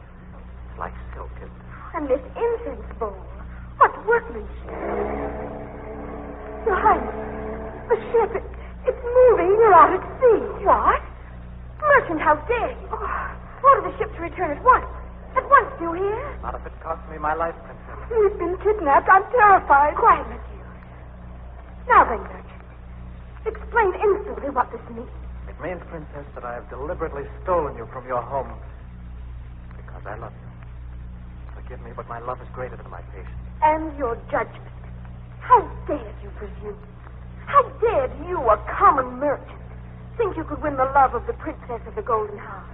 It's like silk, isn't it? And this incense bowl. What workmanship. Your Highness, the ship, it's moving. You're out at sea. What? Merchant, how dare you? Order the ship to return at once. At once, do you hear? Not if it costs me my life, Princess. We've been kidnapped. I'm terrified. Quiet, Matilda. Now then, merchant, explain instantly what this means. It means, Princess, that I have deliberately stolen you from your home because I love you. Forgive me, but my love is greater than my patience. And your judgment. How dared you presume? How dared you, a common merchant, think you could win the love of the Princess of the Golden Heart?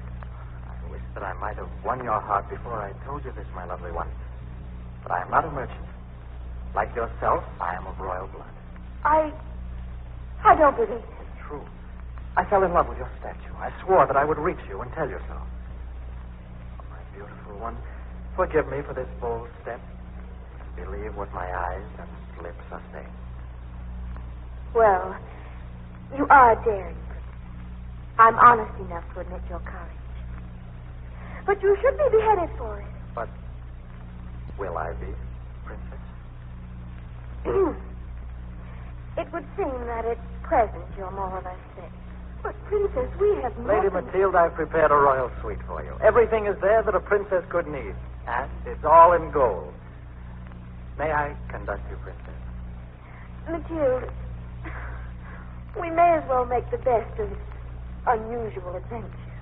I wish that I might have won your heart before I told you this, my lovely one. But I am not a merchant. Like yourself, I am of royal blood. I don't believe it. It's true. I fell in love with your statue. I swore that I would reach you and tell you so. Oh, my beautiful one, forgive me for this bold step. Believe what my eyes and lips are saying. Well, you are daring. I'm honest enough to admit your courage. But you should be beheaded for it. But will I be, Princess? It would seem that at present you're more or less safe. But, Princess, we have Lady Matilda, I've prepared a royal suite for you. Everything is there that a princess could need. And it's all in gold. May I conduct you, Princess? Matilda, we may as well make the best of this unusual adventure.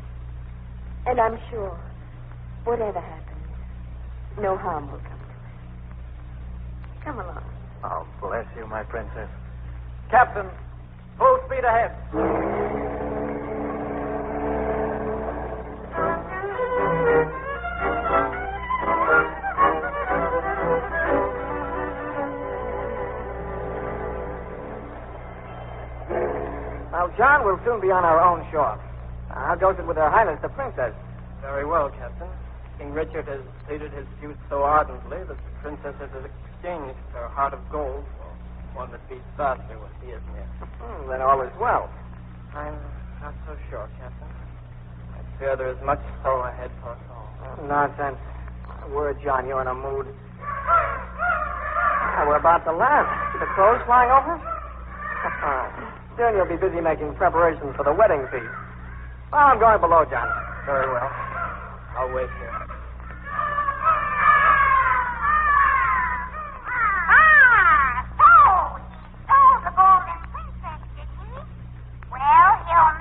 And I'm sure, whatever happens, no harm will come to us. Come along. Oh, bless you, my princess. Captain, full speed ahead. Now, John, we'll soon be on our own shore. How goes it with Her Highness, the Princess? Very well, Captain. King Richard has pleaded his suit so ardently that the Princess has exchanged her heart of gold for one that beats faster when he is near. Then all is well. I'm not so sure, Captain. I fear there is much sorrow ahead for us all. Nonsense. Word, John, you're in a mood. We're about to land. See the crows flying over? Soon you'll be busy making preparations for the wedding feast. Well, I'm going below, John. Very well. I'll wait here. So, he stole the golden princess, did he? Well, he'll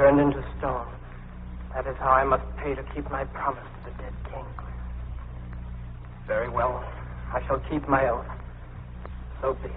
turned into stone. That is how I must pay to keep my promise to the dead king. Very well. I shall keep my oath. So be it.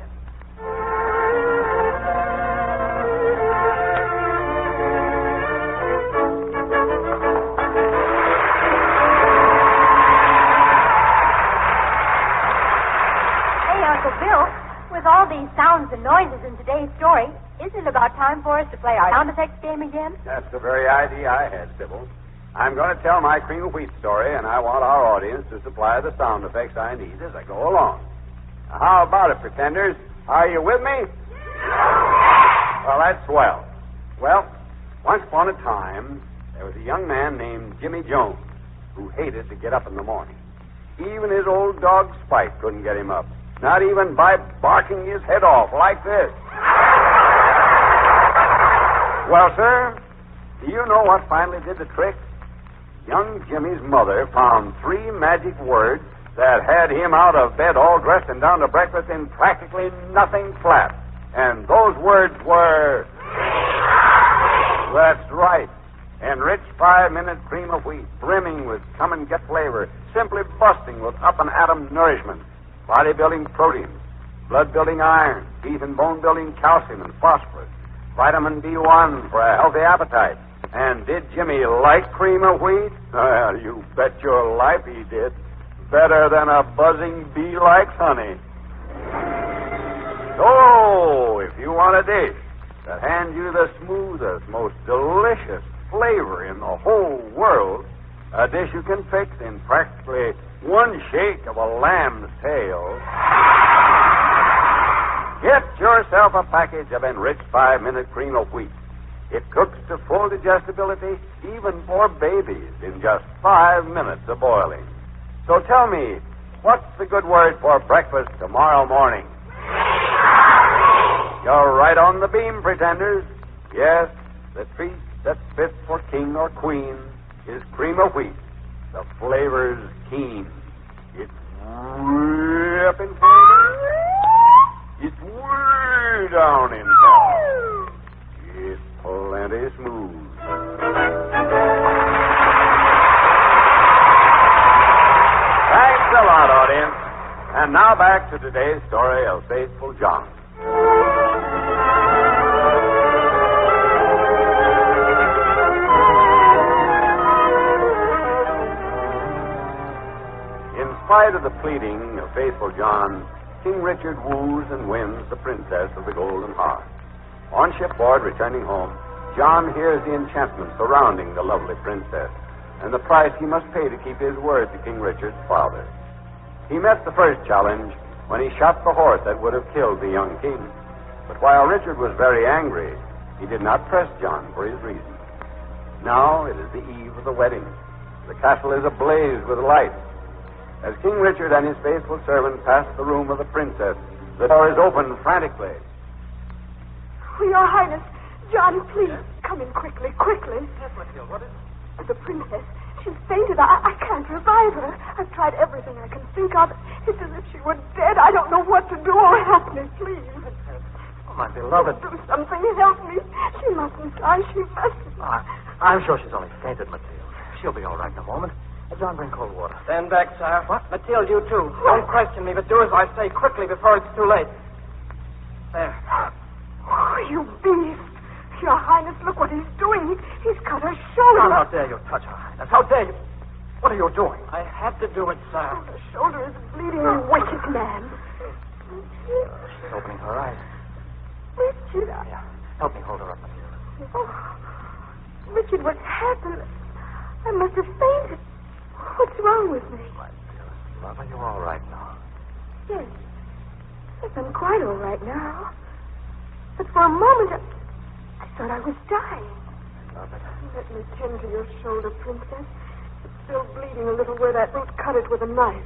Hey, Uncle Bill, with all these sounds and noises in today's story, isn't it about time for us to play our sound effects game again? That's the very idea I had, Sybil. I'm going to tell my cream of wheat story, and I want our audience to supply the sound effects I need as I go along. Now, how about it, pretenders? Are you with me? Well, that's swell. Well, once upon a time, there was a young man named Jimmy Jones who hated to get up in the morning. Even his old dog Spike couldn't get him up, not even by barking his head off like this. Well, sir, do you know what finally did the trick? Young Jimmy's mother found 3 magic words that had him out of bed all dressed and down to breakfast in practically nothing flat. And those words were... That's right. Enriched 5-minute cream of wheat, brimming with come-and-get flavor, simply busting with up-and-atom nourishment, body-building proteins, blood-building iron, teeth and bone-building calcium and phosphorus, vitamin B1 for a healthy appetite. And did Jimmy like cream of wheat? Well, you bet your life he did. Better than a buzzing bee likes honey. So, if you want a dish that hands you the smoothest, most delicious flavor in the whole world, a dish you can fix in practically one shake of a lamb's tail, get yourself a package of enriched 5-minute cream of wheat. It cooks to full digestibility, even for babies, in just 5 minutes of boiling. So tell me, what's the good word for breakfast tomorrow morning? You're right on the beam, pretenders. Yes, the treat that's fit for king or queen is cream of wheat. The flavor's keen. It's way up in flavor. It's way down in fat. It's plenty smooth. Thanks a lot, audience. And now back to today's story of Faithful John. In spite of the pleading of Faithful John, King Richard woos and wins the princess of the Golden Heart. On shipboard, returning home, John hears the enchantment surrounding the lovely princess and the price he must pay to keep his word to King Richard's father. He met the first challenge when he shot the horse that would have killed the young king. But while Richard was very angry, he did not press John for his reasons. Now it is the eve of the wedding. The castle is ablaze with light. As King Richard and his faithful servant pass the room of the princess, the door is opened frantically. Your Highness, John, please, come in quickly, quickly. Yes, Matilda, what is it? The princess, she's fainted. I can't revive her. I've tried everything I can think of. It's as if she were dead. I don't know what to do. Oh, help me, please. Oh, my beloved. Do something. Help me. She mustn't die. She mustn't. I'm sure she's only fainted, Matilda. She'll be all right in a moment. John, bring cold water. Stand back, sir. What? Matilda, you too. Don't question me, but do as I say quickly before it's too late. There. Oh, you beast. Your Highness, look what he's doing. He's cut her shoulder. John, how dare you touch her Highness? How dare you? What are you doing? I had to do it, sir. Oh, the shoulder is bleeding. You wicked man. She's opening her eyes. Richard, Yeah. Help me hold her up, Matilda. Oh, Richard, what happened? I must have fainted. What's wrong with me? My dearest love, are you all right now? Yes. Yes, I'm quite all right now. But for a moment, I thought I was dying. Love it. Let me tend to your shoulder, Princess. It's still bleeding a little where that root cut it with a knife.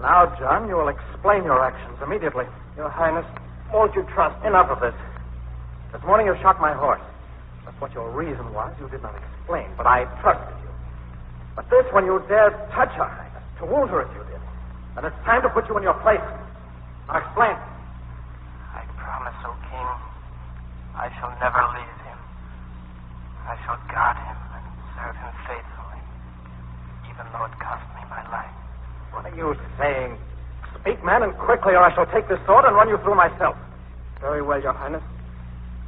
Now, John, you will explain your actions immediately. Your Highness, won't you trust? Enough of this. This morning you shot my horse. That's what your reason was. You did not explain, but I trusted you. But this, when you dared touch her Highness, to wound her as you did, then it's time to put you in your place. Now explain. I promise, O King, I shall never leave him. I shall guard him and serve him faithfully, even though it cost me my life. What are you saying? Speak, man, and quickly, or I shall take this sword and run you through myself. Very well, Your Highness.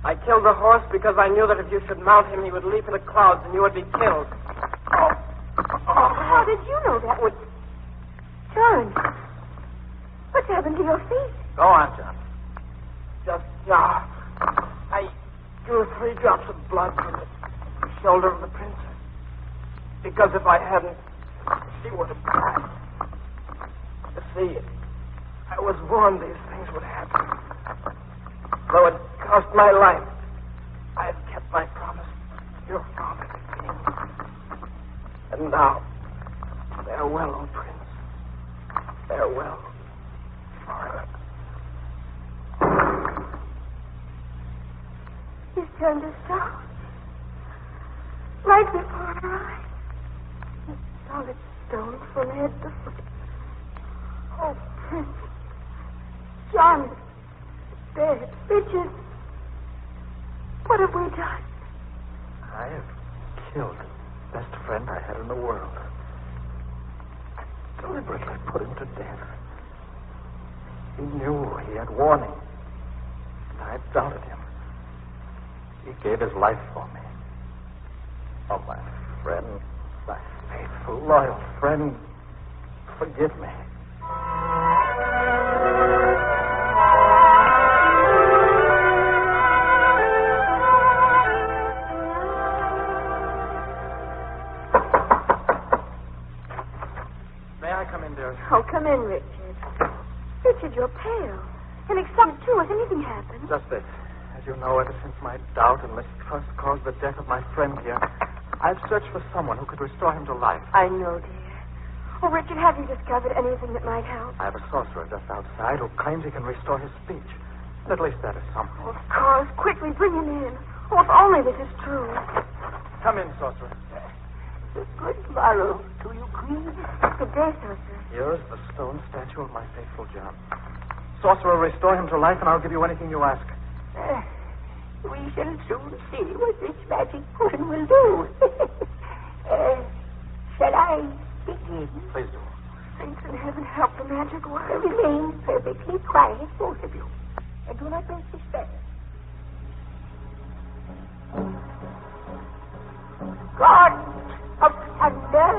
I killed the horse because I knew that if you should mount him, he would leap in the clouds and you would be killed. How did you know that would... John, what's happened to your feet? Go on, John. Just now, I drew 3 drops of blood from the shoulder of the princess. Because if I hadn't, she would have died. You see, I was warned these things would happen. Though it cost my life, I have kept my promise to your father, the king. And now, farewell, O prince. Farewell forever. He's turned to stone. Right before our eyes. A solid stone from head to foot. Oh, Prince. John is dead. Richard. What have we done? I have killed the best friend I had in the world. I deliberately put him to death. He knew he had warning. And I doubted him. He gave his life for me. Oh, my friend, my faithful, loyal friend, forgive me. May I come in, dear? Oh, come in, Richard. Richard, you're pale. And excited, too. Has anything happened? Just this. As you know, ever since my doubt and mistrust caused the death of my friend here, I've searched for someone who could restore him to life. I know, dear. Oh, Richard, have you discovered anything that might help? I have a sorcerer just outside who claims he can restore his speech. At least that is something. Of course. Quickly, bring him in. Oh, if only this is true. Come in, sorcerer. Good morrow to you, Queen. Good day, sorcerer. Here is the stone statue of my faithful John. Sorcerer, restore him to life, and I'll give you anything you ask. We shall soon see what this magic potion will do. Shall I begin? Please do. Saints in heaven, help the magic work. Remain perfectly quiet, both of you. And do not make despair. God of thunder,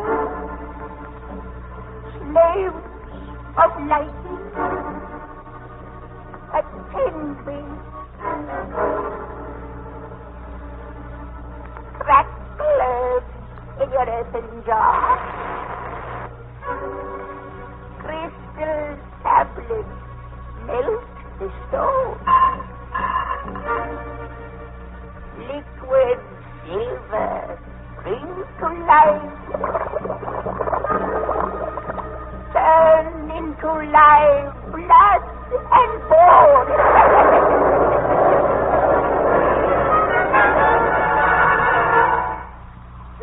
slaves of lightning, attend me. Crack globes in your earthen jar. Crystal tablets melt the stone. Liquid silver bring to life. Turn into live blood and bone.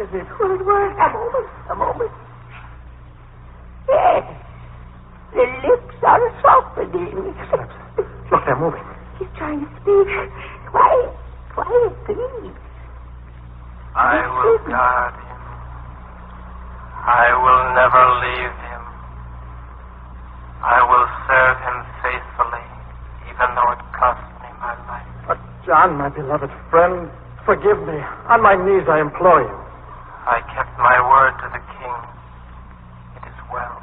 Is it? Will it work? A moment. Yes. The lips are softening. Look, they're moving. He's trying to speak. Quiet, please. I will guard him. I will never leave him. I will serve him faithfully, even though it cost me my life. But, John, my beloved friend, forgive me. On my knees, I implore you. I kept my word to the king. It is well.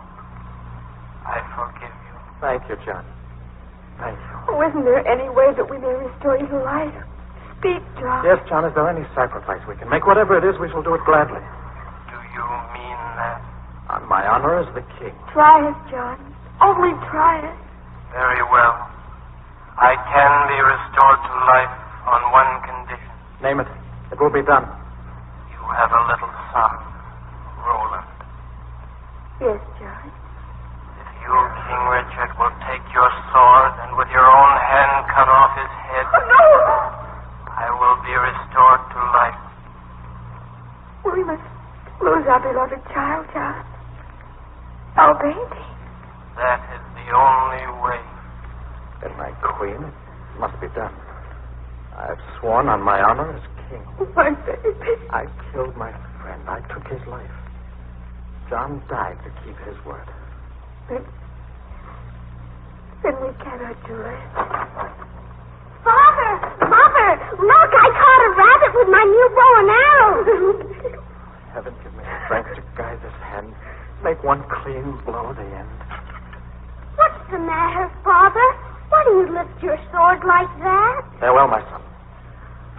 I forgive you. Thank you, John. Thank you. Oh, isn't there any way that we may restore you to life? Speak, John. Yes, John, is there any sacrifice we can make? Whatever it is, we shall do it gladly. Do you mean that? On my honor as the king. Try it, John. Only try it. Very well. I can be restored to life on one condition. Name it. It will be done. You have a little son, Roland. Yes, John. If you, King Richard, will take your sword and with your own hand cut off his head, no! I will be restored to life. We must lose our beloved child, John. Our baby. That is the only way. Then, my queen, it must be done. I have sworn on my honor as king. king. My baby. I killed my friend. I took his life. John died to keep his word. Then we cannot do it. Father! Mother! Look, I caught a rabbit with my new bow and arrow. Heaven give me strength to guide this hand. Make one clean blow the end. What's the matter, Father? Why do you lift your sword like that? Farewell, my son.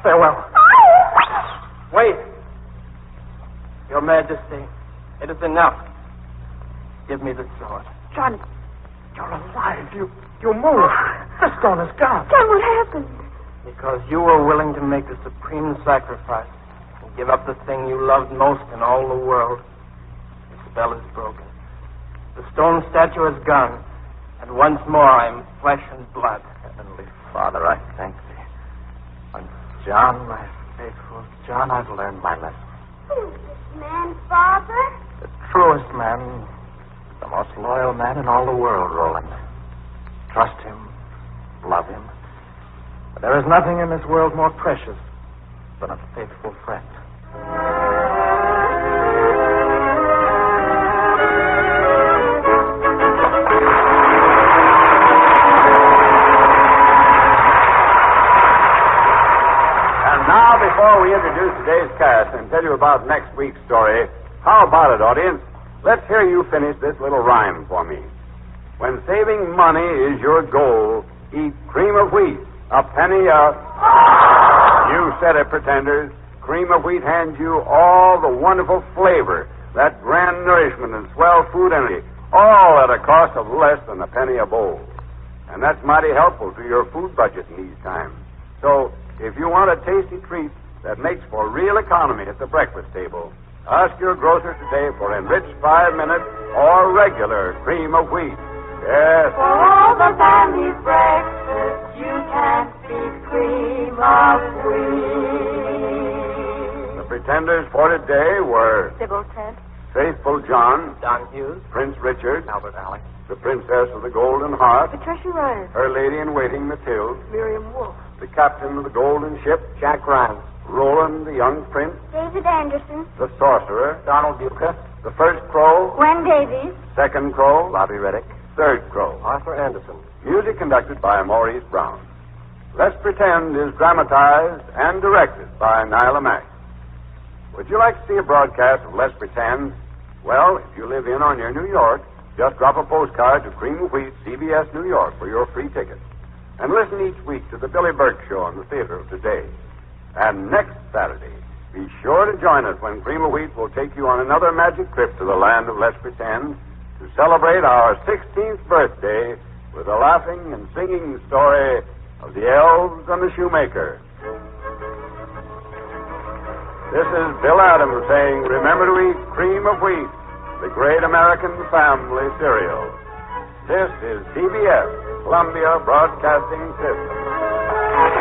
Farewell. Oh! Wait. Your Majesty, it is enough. Give me the sword. John, you're alive. You moved. The stone is gone. John, what happened? Because you were willing to make the supreme sacrifice and give up the thing you loved most in all the world. The spell is broken. The stone statue is gone. And once more I am flesh and blood. Heavenly Father, I thank thee. On John, my faithful John, I've learned my lesson. Who's this man, Father? The truest man, the most loyal man in all the world, Roland. Trust him, love him. But there is nothing in this world more precious than a faithful friend. Now, before we introduce today's cast and tell you about next week's story, how about it, audience? Let's hear you finish this little rhyme for me. When saving money is your goal, eat cream of wheat, a penny a... You said it, pretenders. Cream of wheat hands you all the wonderful flavor, that grand nourishment and swell food energy, all at a cost of less than a penny a bowl. And that's mighty helpful to your food budget in these times. So, if you want a tasty treat that makes for real economy at the breakfast table, ask your grocer today for enriched 5-minute or regular cream of wheat. Yes. For all the family's breakfast, you can't beat cream of wheat. The pretenders for today were Sybil Trent. Faithful John, Don Hughes, Prince Richard, Albert Alec, the Princess of the Golden Heart, Patricia Ryan. her lady-in-waiting Mathilde, Miriam Wolfe. the captain of the Golden Ship, Jack Ryan, Roland, the young prince, David Anderson. the sorcerer, Donald Buca, the first crow, Gwen Davies. second crow, Bobby Reddick, third crow. Arthur Anderson. Music conducted by Maurice Brown. Let's Pretend is dramatized and directed by Nyla Mack. Would you like to see a broadcast of Let's Pretend? Well, if you live in or near New York, just drop a postcard to Cream of Wheat, CBS, New York, for your free ticket. And listen each week to the Billy Burke Show on the theater of today. And next Saturday, be sure to join us when Cream of Wheat will take you on another magic trip to the land of Let's Pretend to celebrate our 16th birthday with a laughing and singing story of the elves and the shoemaker. This is Bill Adams saying, remember to eat Cream of Wheat, the great American family cereal. This is CBS, Columbia Broadcasting System.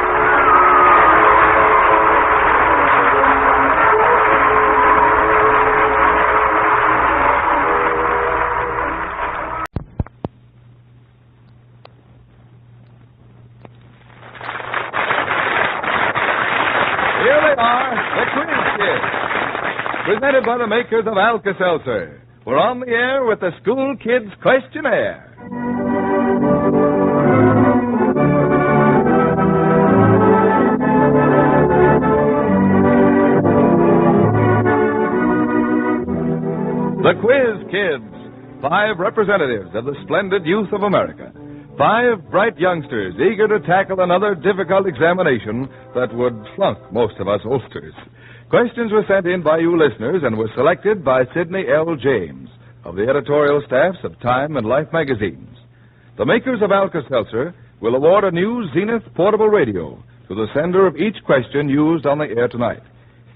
Here they are, the Quiz Kids, presented by the makers of Alka-Seltzer. We're on the air with the School Kids Questionnaire. The Quiz Kids, 5 representatives of the splendid youth of America. 5 bright youngsters eager to tackle another difficult examination that would flunk most of us oldsters. Questions were sent in by you listeners and were selected by Sidney L. James of the editorial staffs of Time and Life magazines. The makers of Alka-Seltzer will award a new Zenith portable radio to the sender of each question used on the air tonight.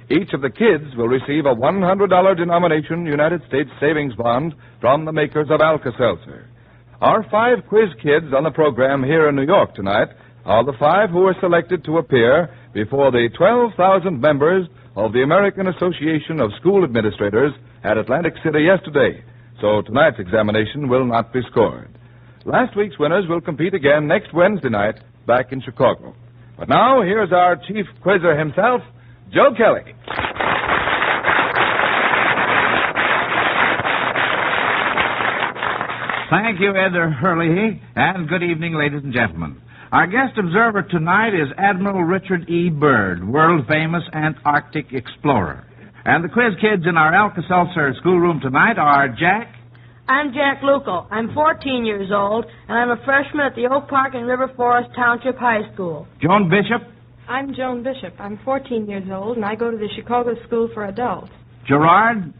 Each of the kids will receive a $100 denomination United States savings bond from the makers of Alka-Seltzer. Our 5 quiz kids on the program here in New York tonight are the 5 who were selected to appear before the 12,000 members of the American Association of School Administrators at Atlantic City yesterday, so tonight's examination will not be scored. Last week's winners will compete again next Wednesday night back in Chicago. But now, here's our chief quizzer himself, Joe Kelly. Thank you, Ed Hurley, and good evening, ladies and gentlemen. Our guest observer tonight is Admiral Richard E. Byrd, world-famous Antarctic explorer. And the quiz kids in our Alka-Seltzer schoolroom tonight are Jack. I'm Jack Lucal. I'm 14 years old, and I'm a freshman at the Oak Park and River Forest Township High School. Joan Bishop. I'm Joan Bishop. I'm 14 years old, and I go to the Chicago School for Adults. Gerard.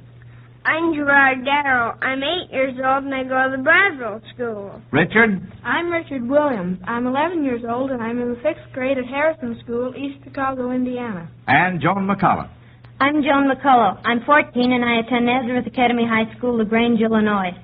I'm Gerard Darrow. I'm 8 years old, and I go to the Bradville School. Richard. I'm Richard Williams. I'm 11 years old, and I'm in the 6th grade at Harrison School, East Chicago, Indiana. And Joan McCullough. I'm Joan McCullough. I'm 14, and I attend Nazareth Academy High School, LaGrange, Illinois.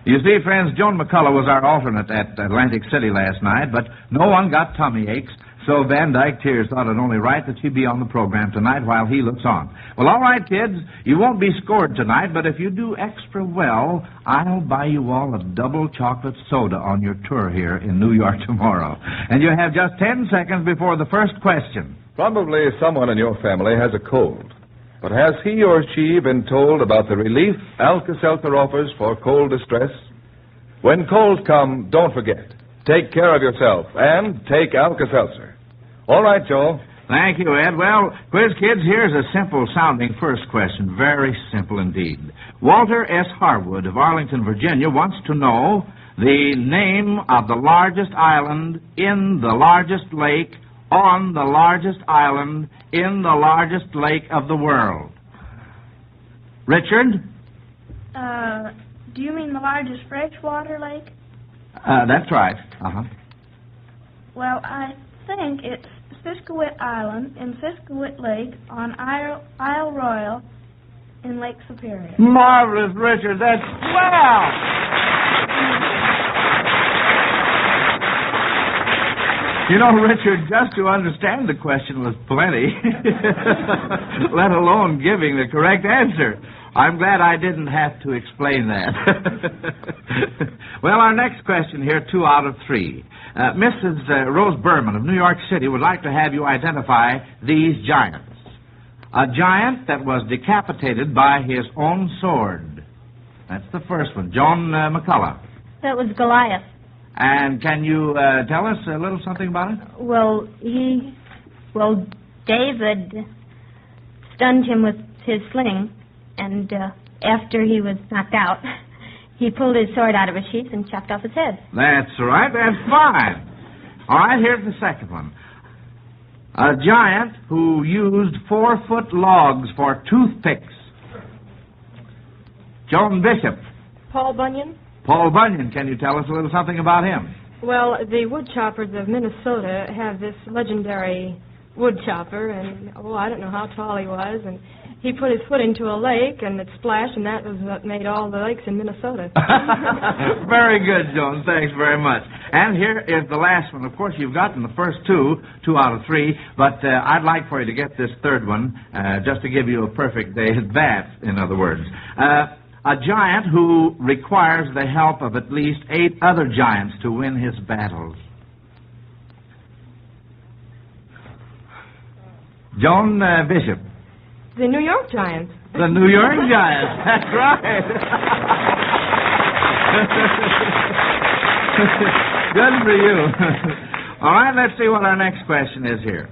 You see, friends, Joan McCullough was our alternate at Atlantic City last night, but no one got tummy aches, so Van Dyke Tears thought it only right that she be on the program tonight while he looks on. Well, all right, kids, you won't be scored tonight, but if you do extra well, I'll buy you all a double chocolate soda on your tour here in New York tomorrow. And you have just 10 seconds before the first question. Probably someone in your family has a cold. But has he or she been told about the relief Alka-Seltzer offers for cold distress? When colds come, don't forget. Take care of yourself and take Alka-Seltzer. All right, Joel. Thank you, Ed. Well, quiz kids, here's a simple-sounding first question. Very simple indeed. Walter S. Harwood of Arlington, Virginia, wants to know the name of the largest island in the largest lake on the largest island in the largest lake of the world. Richard? Do you mean the largest freshwater lake? That's right. Uh-huh. Well, I think it's Siskiwit Island in Siskiwit Lake on Isle Royal in Lake Superior. Marvelous, Richard. That's swell! You know, Richard, just to understand the question was plenty, let alone giving the correct answer. I'm glad I didn't have to explain that. Well, our next question here, 2 out of 3. Mrs. Rose Berman of New York City would like to have you identify these giants. A giant that was decapitated by his own sword. That's the first one. Joan McCullough. That was Goliath. And can you tell us a little something about it? Well, David stunned him with his sling, and after he was knocked out, he pulled his sword out of his sheath and chopped off his head. That's right. That's fine. All right, here's the second one. A giant who used 4-foot logs for toothpicks. Joan Bishop. Paul Bunyan? Paul Bunyan, can you tell us a little something about him? Well, the wood choppers of Minnesota have this legendary wood chopper, and, I don't know how tall he was, and he put his foot into a lake, and it splashed, and that was what made all the lakes in Minnesota. Very good, Joan. Thanks very much. And here is the last one. Of course, you've gotten the first 2 out of 3, but I'd like for you to get this third one, just to give you a perfect day at bat, in other words. A giant who requires the help of at least 8 other giants to win his battles. Joan Bishop. The New York Giants. The New York Giants. That's right. Good for you. All right, let's see what our next question is here.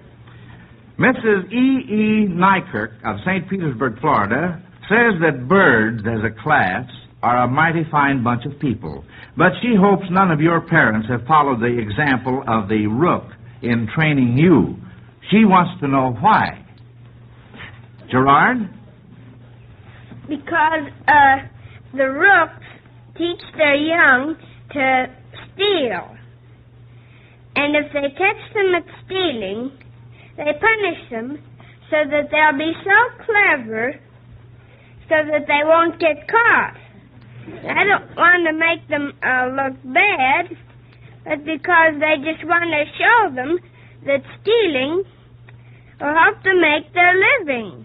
Mrs. E. Nykirk of St. Petersburg, Florida, says that birds, as a class, are a mighty fine bunch of people. But she hopes none of your parents have followed the example of the rook in training you. She wants to know why. Gerard? Because the rooks teach their young to steal. And if they catch them at stealing, they punish them so that they'll be so clever so that they won't get caught. I don't want to make them look bad, but because they just want to show them that stealing will help them make their living.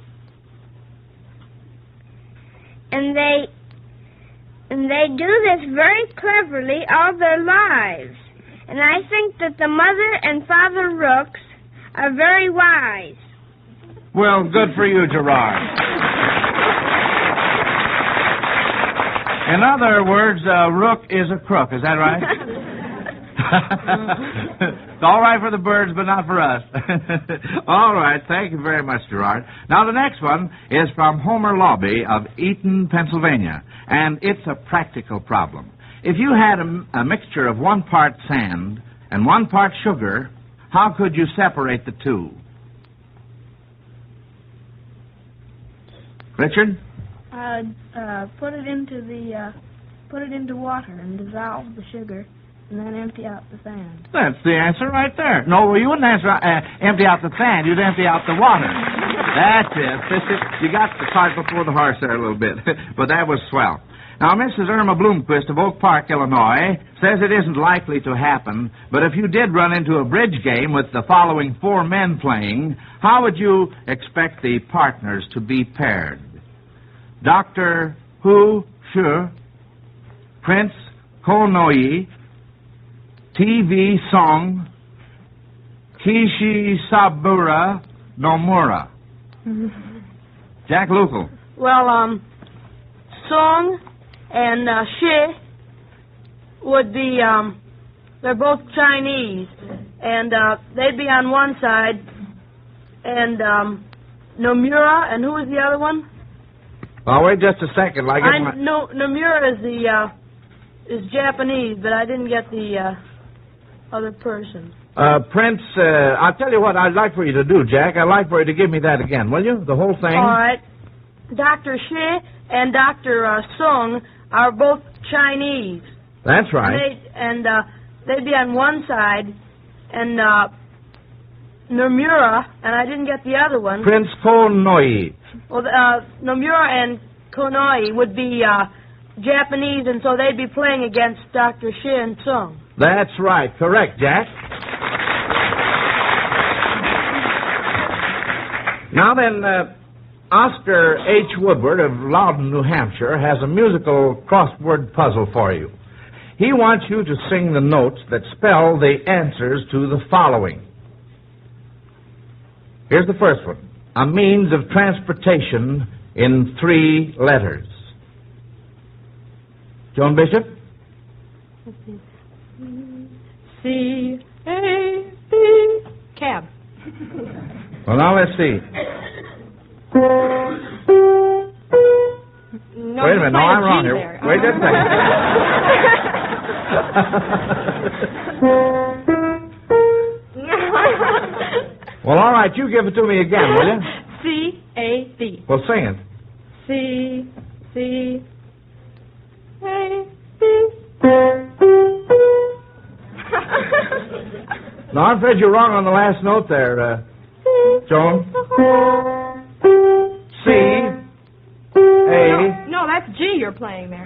And they do this very cleverly all their lives. And I think that the mother and father rooks are very wise. Well, good for you, Gerard. In other words, a rook is a crook. Is that right? It's all right for the birds, but not for us. All right. Thank you very much, Gerard. Now, the next one is from Homer Lobby of Eaton, Pennsylvania, and it's a practical problem. If you had a mixture of 1 part sand and 1 part sugar, how could you separate the two? Richard? Put it into water and dissolve the sugar, and then empty out the sand. That's the answer right there. No, you wouldn't empty out the sand. You'd empty out the water. That's it. You got the cart before the horse there a little bit, but that was swell. Now, Mrs. Irma Bloomquist of Oak Park, Illinois, says it isn't likely to happen, but if you did run into a bridge game with the following 4 men playing, how would you expect the partners to be paired? Dr. Hu Shu, Prince Konoi, TV Song, Kishi Sabura Nomura. Jack Lukel. Well, Song and Shi would be, they're both Chinese, and they'd be on one side, and Nomura, and who was the other one? Well, wait just a second. Nomura is Japanese, but I didn't get the other person. Prince, I'll tell you what I'd like for you to do, Jack. I'd like for you to give me that again, will you? The whole thing? All right. Dr. Shi and Dr. Song are both Chinese. That's right. They'd be on one side, and Nomura, and I didn't get the other one. Prince Konoi. Well, Nomura and Konoi would be Japanese, and so they'd be playing against Dr. Shi and Song. That's right. Correct, Jack. Now then, Oscar H. Woodward of Loudon, New Hampshire, has a musical crossword puzzle for you. He wants you to sing the notes that spell the answers to the following. Here's the first one. A means of transportation in 3 letters. Joan Bishop? C-A-B. Cab. Well, now let's see. No, wait a minute. No, I'm wrong here. There. Wait just a second. Well, all right. You give it to me again, will you? C-A-B. Well, sing it. C-A-B. No, I'm afraid you're wrong on the last note there, Joan. C-A... No, that's G you're playing there.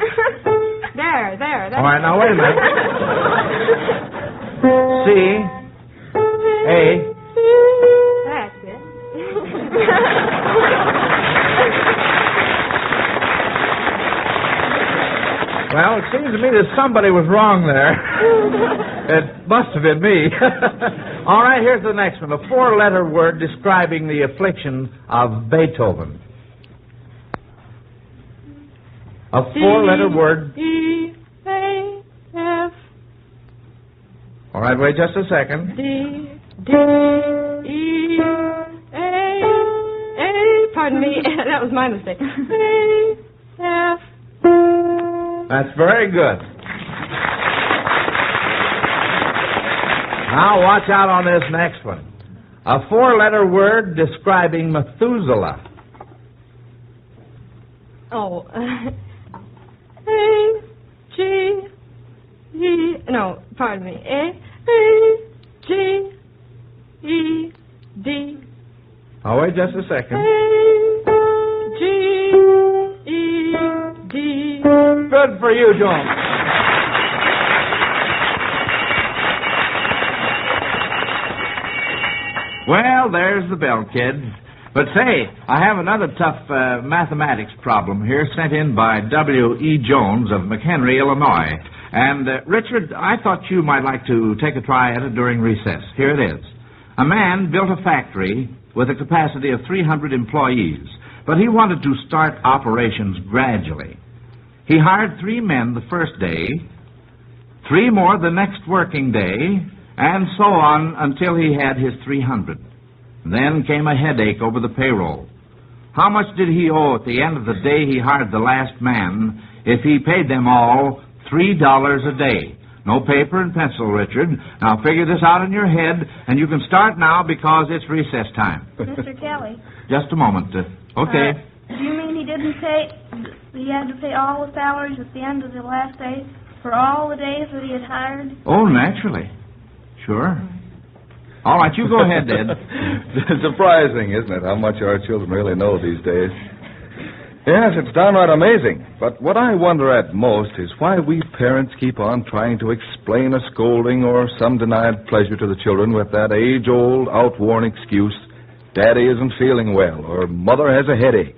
There. That's all right, now wait a minute. C-A... That's it. Well, it seems to me that somebody was wrong there. It must have been me. All right, here's the next one. A 4-letter word describing the affliction of Beethoven. A 4-letter word. D-A-F. All right, wait just a second. D-E-A-A. Pardon me, that was my mistake. A-F. That's very good. Now watch out on this next one. A 4-letter word describing Methuselah. Oh. A-G-E... No, pardon me. A-G-E-D. Oh, wait just a second. A-G-E-D. Good for you, Joan. Well, there's the bell, kids. But say, I have another tough mathematics problem here sent in by W.E. Jones of McHenry, Illinois. And, Richard, I thought you might like to take a try at it during recess. Here it is. A man built a factory with a capacity of 300 employees, but he wanted to start operations gradually. He hired 3 men the first day, 3 more the next working day, and so on until he had his 300. Then came a headache over the payroll. How much did he owe at the end of the day he hired the last man if he paid them all $3 a day? No paper and pencil, Richard. Now figure this out in your head, and you can start now because it's recess time. Mr. Kelly. Just a moment. Okay. Do you mean he had to pay all the salaries at the end of the last day for all the days that he had hired? Oh, naturally. Sure. All right, you go ahead, Ed. Surprising, isn't it, how much our children really know these days? Yes, it's downright amazing. But what I wonder at most is why we parents keep on trying to explain a scolding or some denied pleasure to the children with that age-old, outworn excuse, Daddy isn't feeling well, or Mother has a headache.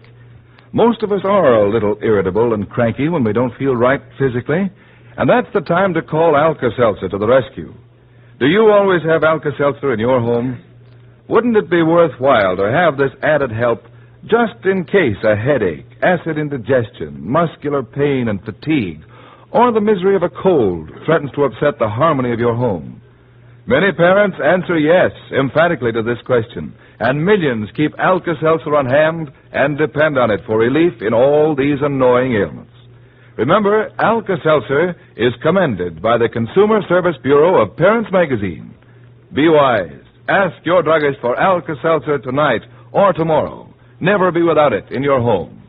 Most of us are a little irritable and cranky when we don't feel right physically, and that's the time to call Alka-Seltzer to the rescue. Do you always have Alka-Seltzer in your home? Wouldn't it be worthwhile to have this added help just in case a headache, acid indigestion, muscular pain and fatigue, or the misery of a cold threatens to upset the harmony of your home? Many parents answer yes emphatically to this question, and millions keep Alka-Seltzer on hand and depend on it for relief in all these annoying ailments. Remember, Alka-Seltzer is commended by the Consumer Service Bureau of Parents Magazine. Be wise. Ask your druggist for Alka-Seltzer tonight or tomorrow. Never be without it in your home.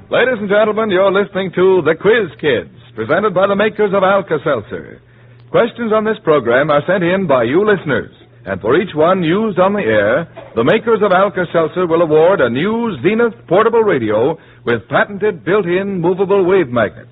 Ladies and gentlemen, you're listening to The Quiz Kids, presented by the makers of Alka-Seltzer. Questions on this program are sent in by you listeners, and for each one used on the air, the makers of Alka-Seltzer will award a new Zenith portable radio with patented built-in movable wave magnet.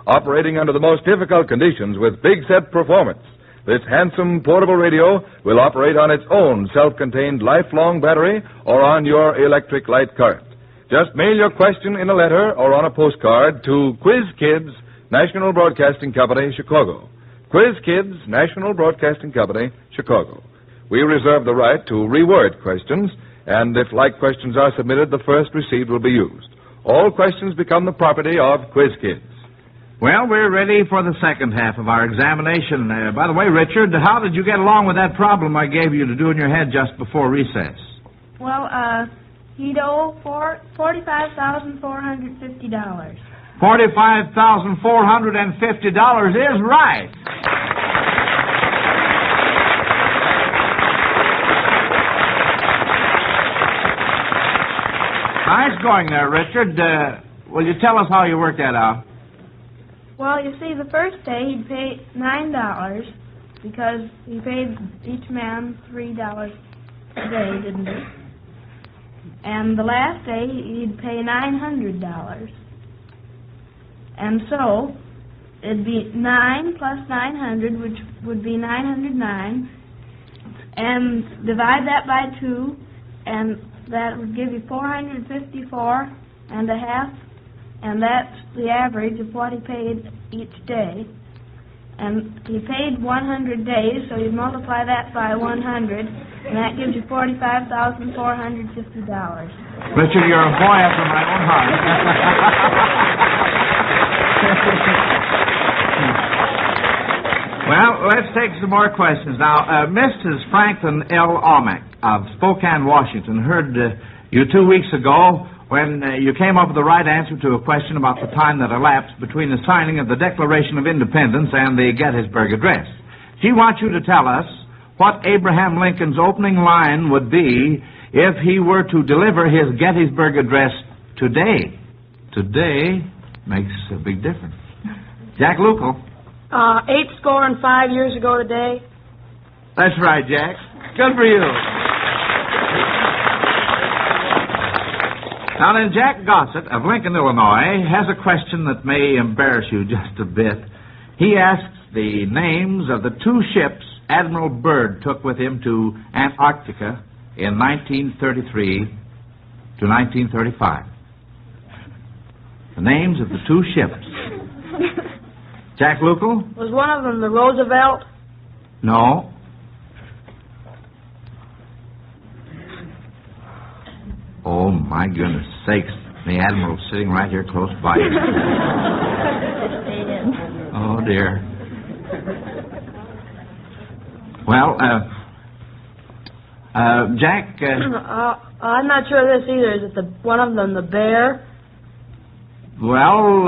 Operating under the most difficult conditions with big set performance, this handsome portable radio will operate on its own self-contained lifelong battery or on your electric light current. Just mail your question in a letter or on a postcard to Quiz Kids, National Broadcasting Company, Chicago. Quiz Kids, National Broadcasting Company, Chicago. We reserve the right to reword questions, and if like questions are submitted, the first received will be used. All questions become the property of Quiz Kids. Well, we're ready for the second half of our examination. By the way, Richard, how did you get along with that problem I gave you to do in your head just before recess? Well, he'd owe $45,450. $45,450 is right. Nice going there, Richard. Will you tell us how you worked that out? Well, you see, the first day he'd pay $9 because he paid each man $3 a day, didn't he? And the last day he'd pay $900. And so it'd be 9 plus 900, which would be 909, and divide that by 2, and that would give you 454 and a half, and that's the average of what he paid each day. And he paid 100 days, so you multiply that by 100, and that gives you $45,450. Richard, you're a boy after my own heart. Well, let's take some more questions. Now, Mrs. Franklin L. Almack of Spokane, Washington, heard you 2 weeks ago when you came up with the right answer to a question about the time that elapsed between the signing of the Declaration of Independence and the Gettysburg Address. She wants you to tell us what Abraham Lincoln's opening line would be if he were to deliver his Gettysburg Address today. Today makes a big difference. Jack Lucal. 85 years ago today. That's right, Jack. Good for you. Now then, Jack Gossett of Lincoln, Illinois, has a question that may embarrass you just a bit. He asks the names of the 2 ships Admiral Byrd took with him to Antarctica in 1933 to 1935. The names of the two ships. Jack Lucal? Was one of them the Roosevelt? No. Oh, my goodness sakes. The Admiral's sitting right here close by. Oh, dear. Well, Jack... I'm not sure of this either. Is it one of them the Bear? Well,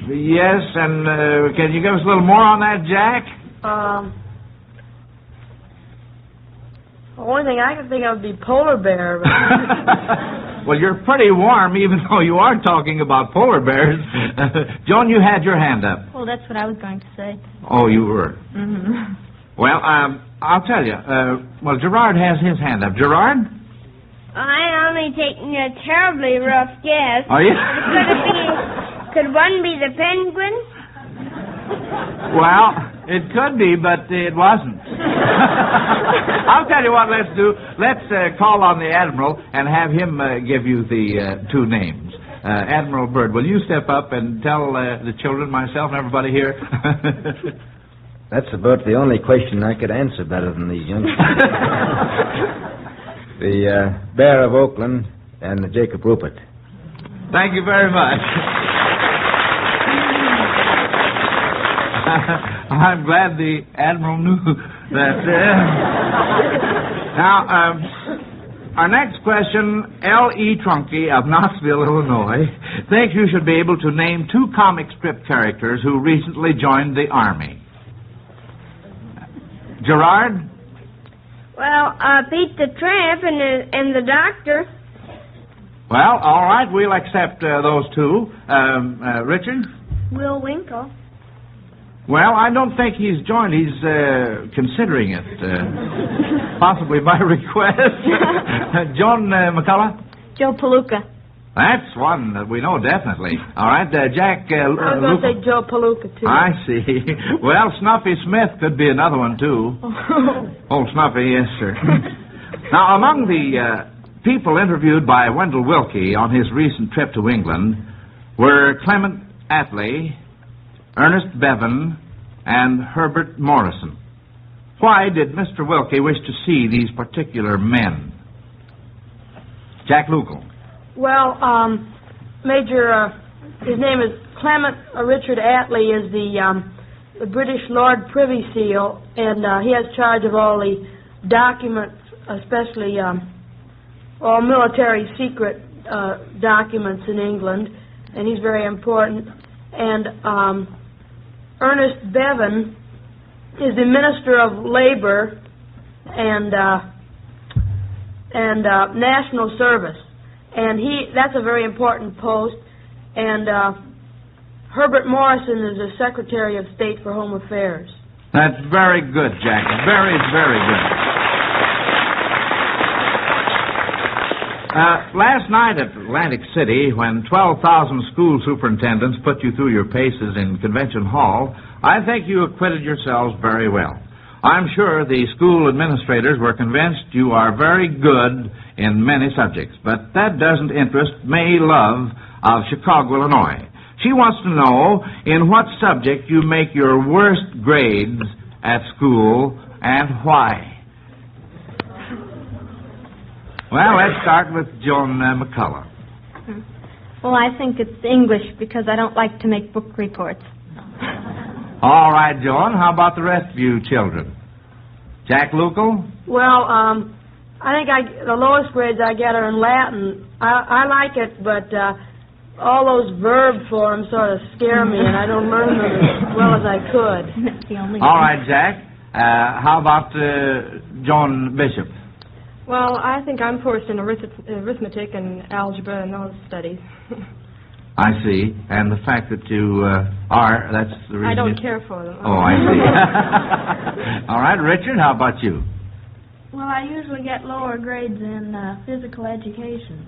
yes, and can you give us a little more on that, Jack? The only thing I can think of would be Polar Bear. Well, you're pretty warm, even though you are talking about polar bears. Joan, you had your hand up. Well, that's what I was going to say. Oh, you were. Mm-hmm. Well, I'll tell you. Gerard has his hand up. Gerard? I only taken a terribly rough guess. Are you? Could one be the Penguin? Well, it could be, but it wasn't. I'll tell you what let's do. Let's call on the Admiral and have him give you the two names. Admiral Byrd, will you step up and tell the children, myself, and everybody here? That's about the only question I could answer better than these youngsters. The Bear of Oakland and the Jacob Rupert. Thank you very much. I'm glad the Admiral knew that. Now, our next question, L.E. Trunky of Knoxville, Illinois, thinks you should be able to name two comic strip characters who recently joined the Army. Gerard? Well, Pete the Tramp and the Doctor. Well, all right, we'll accept those two. Richard? Will Winkle. Well, I don't think he's joined. He's considering it, possibly by request. Joan McCullough? Joe Palooka. That's one that we know definitely. All right, Jack... I was going to say Joe Palooka, too. I see. Well, Snuffy Smith could be another one, too. Old Snuffy, yes, sir. Now, among the people interviewed by Wendell Willkie on his recent trip to England were Clement Attlee, Ernest Bevan, and Herbert Morrison. Why did Mr. Willkie wish to see these particular men? Jack Lucal. Well, Major, his name is Clement Richard Attlee, is the British Lord Privy Seal, and he has charge of all the documents, especially all military secret documents in England, and he's very important. And Ernest Bevan is the Minister of Labor and National Service. And that's a very important post. And Herbert Morrison is the Secretary of State for Home Affairs. That's very good, Jack. Very, very good. Last night at Atlantic City, when 12,000 school superintendents put you through your paces in Convention Hall, I think you acquitted yourselves very well. I'm sure the school administrators were convinced you are very good in many subjects, but that doesn't interest May Love of Chicago, Illinois. She wants to know in what subject you make your worst grades at school and why. Well, let's start with Joan McCullough. Well, I think it's English because I don't like to make book reports. All right, Joan. How about the rest of you children? Jack Lucal? Well, I think the lowest grades I get are in Latin. I like it, but all those verb forms sort of scare me, and I don't learn them as well as I could. That's the only All right, Jack. How about Joan Bishop? Well, I think I'm forced in arithmetic and algebra and those studies. I see. And the fact that you are, that's the reason... I don't care for them. Oh, I see. All right, Richard, how about you? Well, I usually get lower grades in physical education.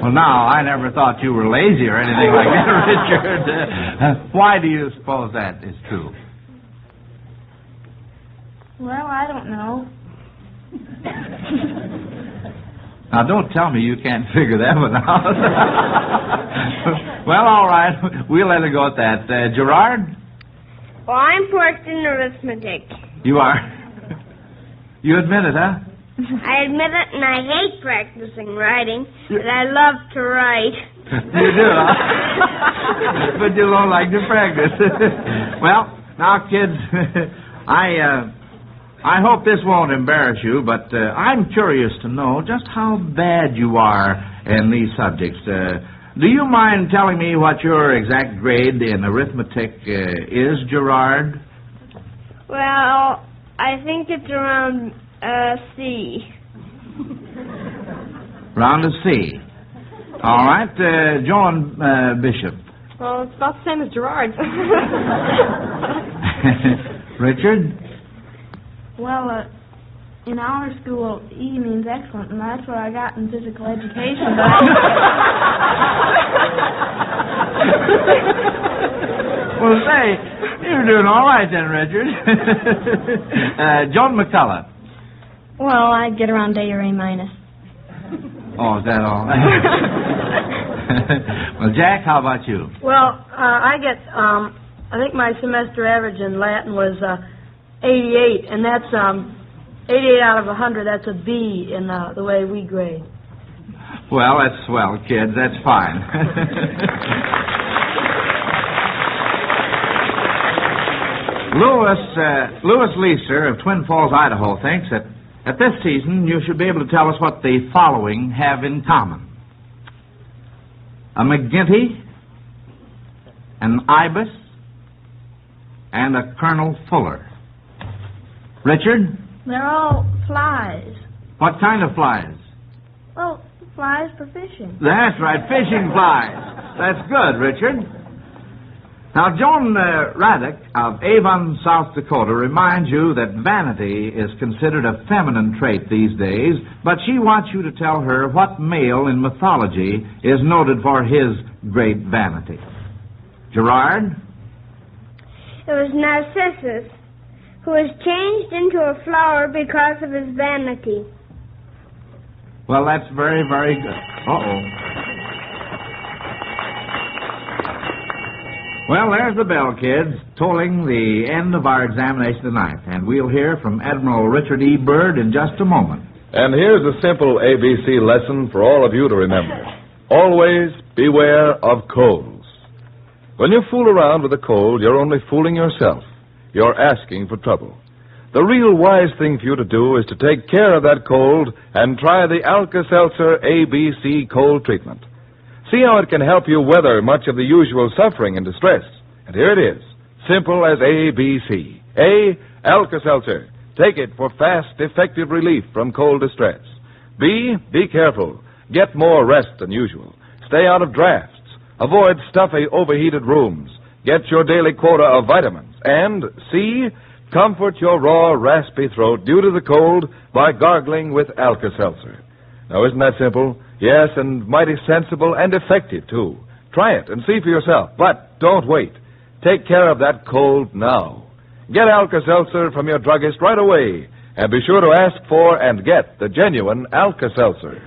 Well, now, I never thought you were lazy or anything like that, Richard. Why do you suppose that is true? Well, I don't know. Now, don't tell me you can't figure that one out. Well, all right. We'll let it go at that. Gerard? Well, I'm forked in arithmetic. You are? You admit it, huh? I admit it, and I hate practicing writing, but I love to write. You do, huh? But you don't like to practice. Well, now, kids, I hope this won't embarrass you, but I'm curious to know just how bad you are in these subjects. Do you mind telling me what your exact grade in arithmetic is, Gerard? Well, I think it's around C. Round a C. All right. Joan Bishop. Well, it's about the same as Gerard's. Richard? Well, in our school, E means excellent, and that's what I got in physical education. Well, say, you're doing all right then, Richard. Joan McCullough. Well, I get around A or A minus. Oh, is that all? Well, Jack, how about you? Well, I get, I think my semester average in Latin was 88, and that's 88 out of 100. That's a B in the way we grade. Well, that's swell, kids. That's fine. Louis Leeser of Twin Falls, Idaho, thinks that at this season you should be able to tell us what the following have in common: a McGinty, an ibis, and a Colonel Fuller. Richard? They're all flies. What kind of flies? Well, flies for fishing. That's right, fishing flies. That's good, Richard. Now, Joan Raddick of Avon, South Dakota, reminds you that vanity is considered a feminine trait these days, but she wants you to tell her what male in mythology is noted for his great vanity. Gerard? It was Narcissus, who was changed into a flower because of his vanity. Well, that's very, very good. Uh-oh. Well, there's the bell, kids, tolling the end of our examination tonight. And we'll hear from Admiral Richard E. Byrd in just a moment. And here's a simple ABC lesson for all of you to remember. Always beware of colds. When you fool around with a cold, you're only fooling yourself. You're asking for trouble. The real wise thing for you to do is to take care of that cold and try the Alka-Seltzer ABC cold treatment. See how it can help you weather much of the usual suffering and distress. And here it is, simple as ABC. A, Alka-Seltzer. Take it for fast, effective relief from cold distress. B, be careful. Get more rest than usual. Stay out of drafts. Avoid stuffy, overheated rooms. Get your daily quota of vitamins. And C, comfort your raw, raspy throat due to the cold by gargling with Alka-Seltzer. Now, isn't that simple? Yes, and mighty sensible and effective, too. Try it and see for yourself. But don't wait. Take care of that cold now. Get Alka-Seltzer from your druggist right away. And be sure to ask for and get the genuine Alka-Seltzer.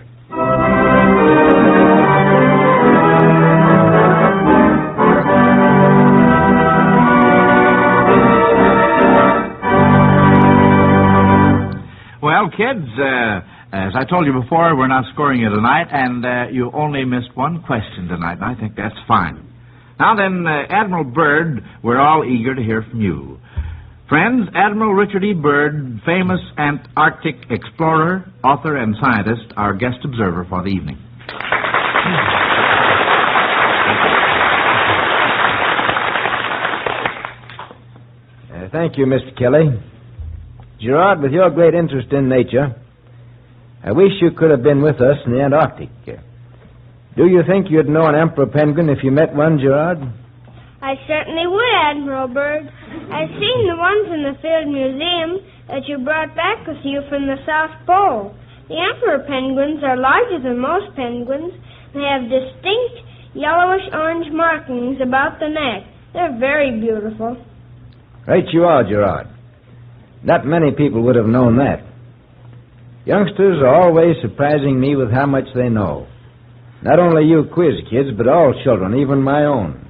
Well, kids, as I told you before, we're not scoring you tonight, and you only missed one question tonight, and I think that's fine. Now then, Admiral Byrd, we're all eager to hear from you. Friends, Admiral Richard E. Byrd, famous Antarctic explorer, author, and scientist, our guest observer for the evening. Thank you, Mr. Kelly. Gerard, with your great interest in nature, I wish you could have been with us in the Antarctic. Do you think you'd know an emperor penguin if you met one, Gerard? I certainly would, Admiral Byrd. I've seen the ones in the Field Museum that you brought back with you from the South Pole. The emperor penguins are larger than most penguins. They have distinct yellowish-orange markings about the neck. They're very beautiful. Right you are, Gerard. Not many people would have known that. Youngsters are always surprising me with how much they know. Not only you quiz kids, but all children, even my own.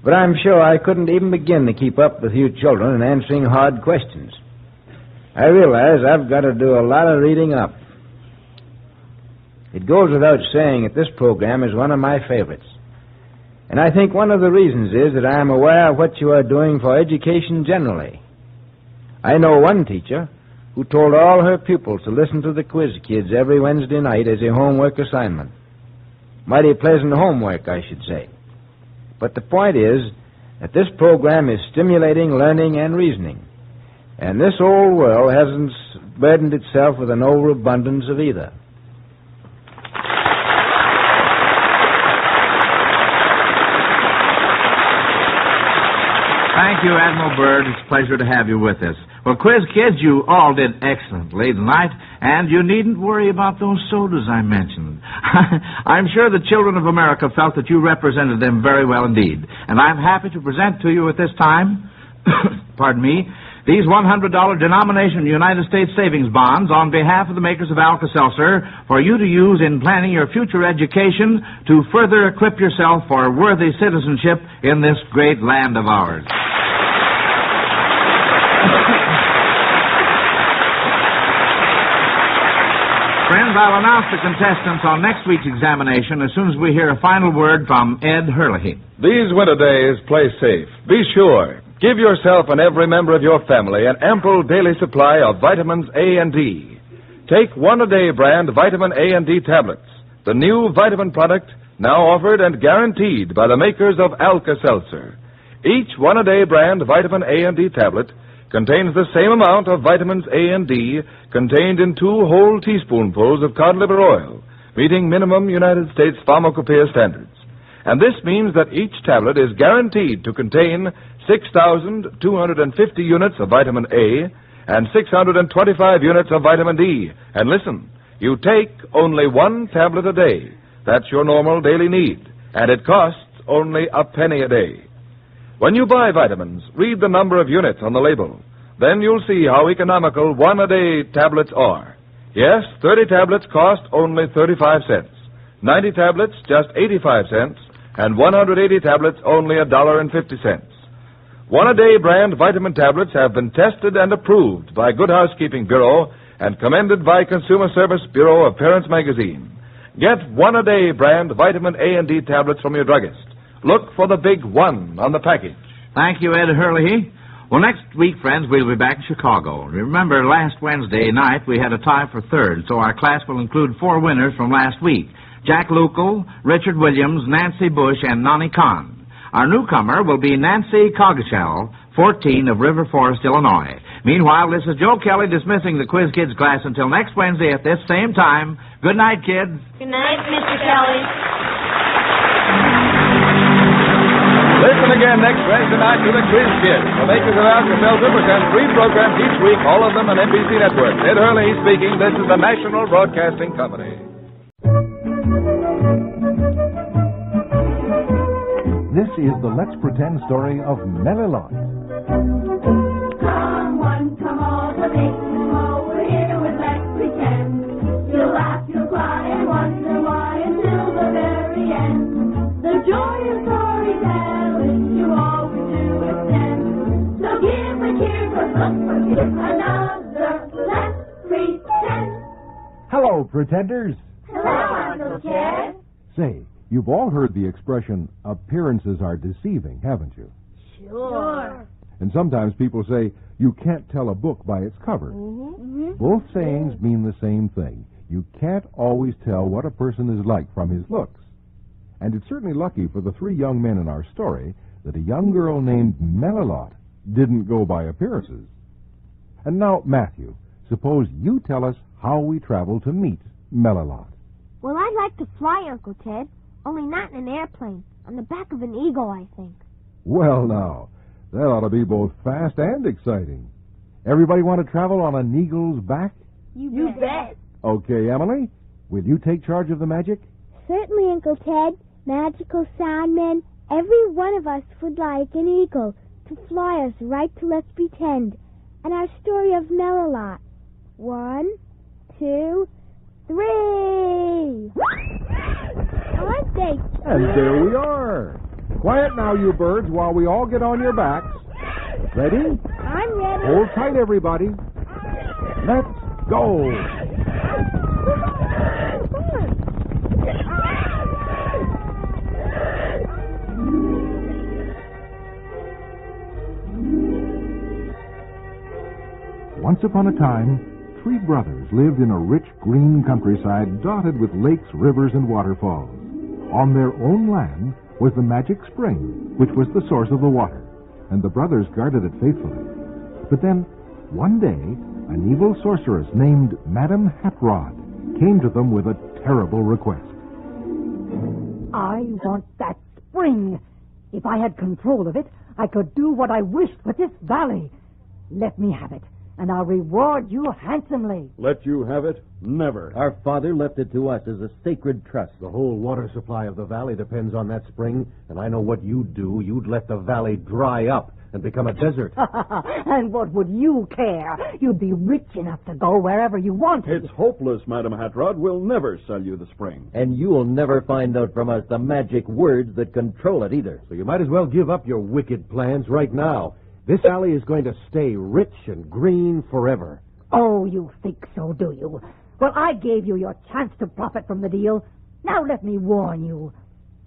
But I'm sure I couldn't even begin to keep up with you children in answering hard questions. I realize I've got to do a lot of reading up. It goes without saying that this program is one of my favorites. And I think one of the reasons is that I am aware of what you are doing for education generally. I know one teacher who told all her pupils to listen to the quiz kids every Wednesday night as a homework assignment. Mighty pleasant homework, I should say. But the point is that this program is stimulating learning and reasoning. And this old world hasn't burdened itself with an overabundance of either. Thank you, Admiral Byrd. It's a pleasure to have you with us. Well, quiz kids, you all did excellently tonight, and you needn't worry about those sodas I mentioned. I'm sure the children of America felt that you represented them very well indeed, and I'm happy to present to you at this time, pardon me, these $100 denomination United States savings bonds on behalf of the makers of Alka-Seltzer for you to use in planning your future education to further equip yourself for worthy citizenship in this great land of ours. Friends, I'll announce the contestants on next week's examination as soon as we hear a final word from Ed Hurley. These winter days, play safe. Be sure. Give yourself and every member of your family an ample daily supply of vitamins A and D. Take one-a-day brand vitamin A and D tablets, the new vitamin product now offered and guaranteed by the makers of Alka-Seltzer. Each one-a-day brand vitamin A and D tablet contains the same amount of vitamins A and D contained in 2 whole teaspoonfuls of cod liver oil, meeting minimum United States pharmacopoeia standards. And this means that each tablet is guaranteed to contain 6,250 units of vitamin A and 625 units of vitamin D. And listen, you take only 1 tablet a day. That's your normal daily need, and it costs only a penny a day. When you buy vitamins, read the number of units on the label. Then you'll see how economical one-a-day tablets are. Yes, 30 tablets cost only 35 cents. 90 tablets, just 85 cents. And 180 tablets, only $1.50. One-a-day brand vitamin tablets have been tested and approved by Good Housekeeping Bureau and commended by Consumer Service Bureau of Parents Magazine. Get one-a-day brand vitamin A and D tablets from your druggist. Look for the big 1 on the package. Thank you, Ed Hurley. Well, next week, friends, we'll be back in Chicago. Remember, last Wednesday night we had a tie for third, so our class will include 4 winners from last week. Jack Lucal, Richard Williams, Nancy Bush, and Nani Khan. Our newcomer will be Nancy Coggeshall, 14 of River Forest, Illinois. Meanwhile, this is Joe Kelly dismissing the Quiz Kids class until next Wednesday at this same time. Good night, kids. Good night, Mr. Kelly. Listen again next Wednesday night to the Quiz Kids. The makers of Alka-Seltzer present 3 programs each week, all of them on NBC Network. Ed Hurley speaking. This is the National Broadcasting Company. This is the Let's Pretend story of Melilot. Come one, come all, the big over here with Let's Pretend. You'll laugh, you'll cry, and wonder why until the very end. The joy of storytelling you always do extend. So give a cheer, 'cause look for another Let's Pretend. Hello, pretenders. Hello, Uncle Ted. Say, you've all heard the expression, appearances are deceiving, haven't you? Sure. And sometimes people say, you can't tell a book by its cover. Mm-hmm. Both sayings mean the same thing. You can't always tell what a person is like from his looks. And it's certainly lucky for the 3 young men in our story that a young girl named Melilot didn't go by appearances. And now, Matthew, suppose you tell us how we traveled to meet Melilot. Well, I'd like to fly, Uncle Ted, only not in an airplane. On the back of an eagle, I think. Well, now, that ought to be both fast and exciting. Everybody want to travel on an eagle's back? You bet. Okay, Emily, will you take charge of the magic? Certainly, Uncle Ted. Magical sound men, every one of us would like an eagle to fly us right to Let's Pretend and our story of Melilot. 1, 2, 3. Aren't they cute? And there we are. Quiet now, you birds, while we all get on your backs. Ready? I'm ready. Hold tight, everybody. Let's go. Once upon a time, 3 brothers lived in a rich green countryside dotted with lakes, rivers, and waterfalls. On their own land was the magic spring, which was the source of the water, and the brothers guarded it faithfully. But then, one day, an evil sorceress named Madame Hatrod came to them with a terrible request. I want that spring. If I had control of it, I could do what I wished with this valley. Let me have it, and I'll reward you handsomely. Let you have it? Never. Our father left it to us as a sacred trust. The whole water supply of the valley depends on that spring, and I know what you'd do. You'd let the valley dry up and become a desert. And what would you care? You'd be rich enough to go wherever you wanted. It's hopeless, Madam Hatrod. We'll never sell you the spring. And you'll never find out from us the magic words that control it either. So you might as well give up your wicked plans right now. This valley is going to stay rich and green forever. Oh, you think so, do you? Well, I gave you your chance to profit from the deal. Now let me warn you.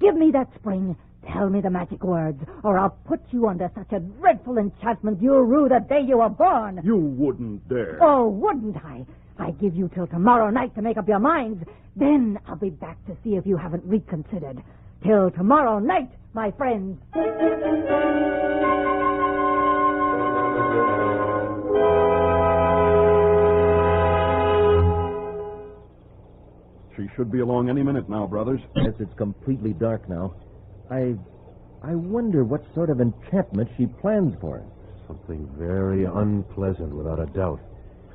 Give me that spring. Tell me the magic words, or I'll put you under such a dreadful enchantment you'll rue the day you were born. You wouldn't dare. Oh, wouldn't I? I give you till tomorrow night to make up your minds. Then I'll be back to see if you haven't reconsidered. Till tomorrow night, my friends. She should be along any minute now, brothers. Yes, it's completely dark now. I wonder what sort of enchantment she plans for us. Something very unpleasant, without a doubt.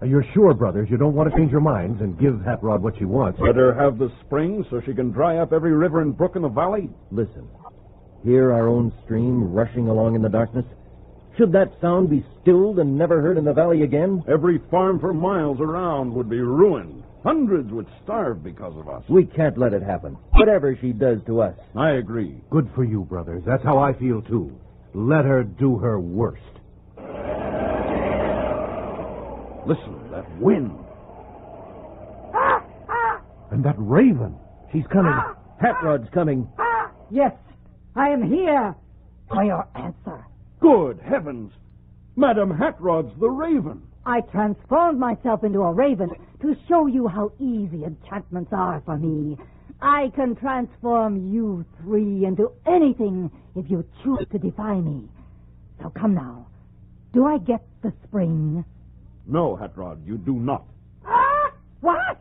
You're sure, brothers, you don't want to change your minds and give Hatrod what she wants? Let her have the spring so she can dry up every river and brook in the valley? Listen. Hear our own stream rushing along in the darkness? Should that sound be stilled and never heard in the valley again? Every farm for miles around would be ruined. Hundreds would starve because of us. We can't let it happen, whatever she does to us. I agree. Good for you, brothers. That's how I feel, too. Let her do her worst. Listen, that wind. And that raven. She's coming. Hatrod's coming. Yes, I am here for your answer. Good heavens! Madam Hatrod's the raven. I transformed myself into a raven to show you how easy enchantments are for me. I can transform you 3 into anything if you choose to defy me. So come now. Do I get the spring? No, Hatrod, you do not. What?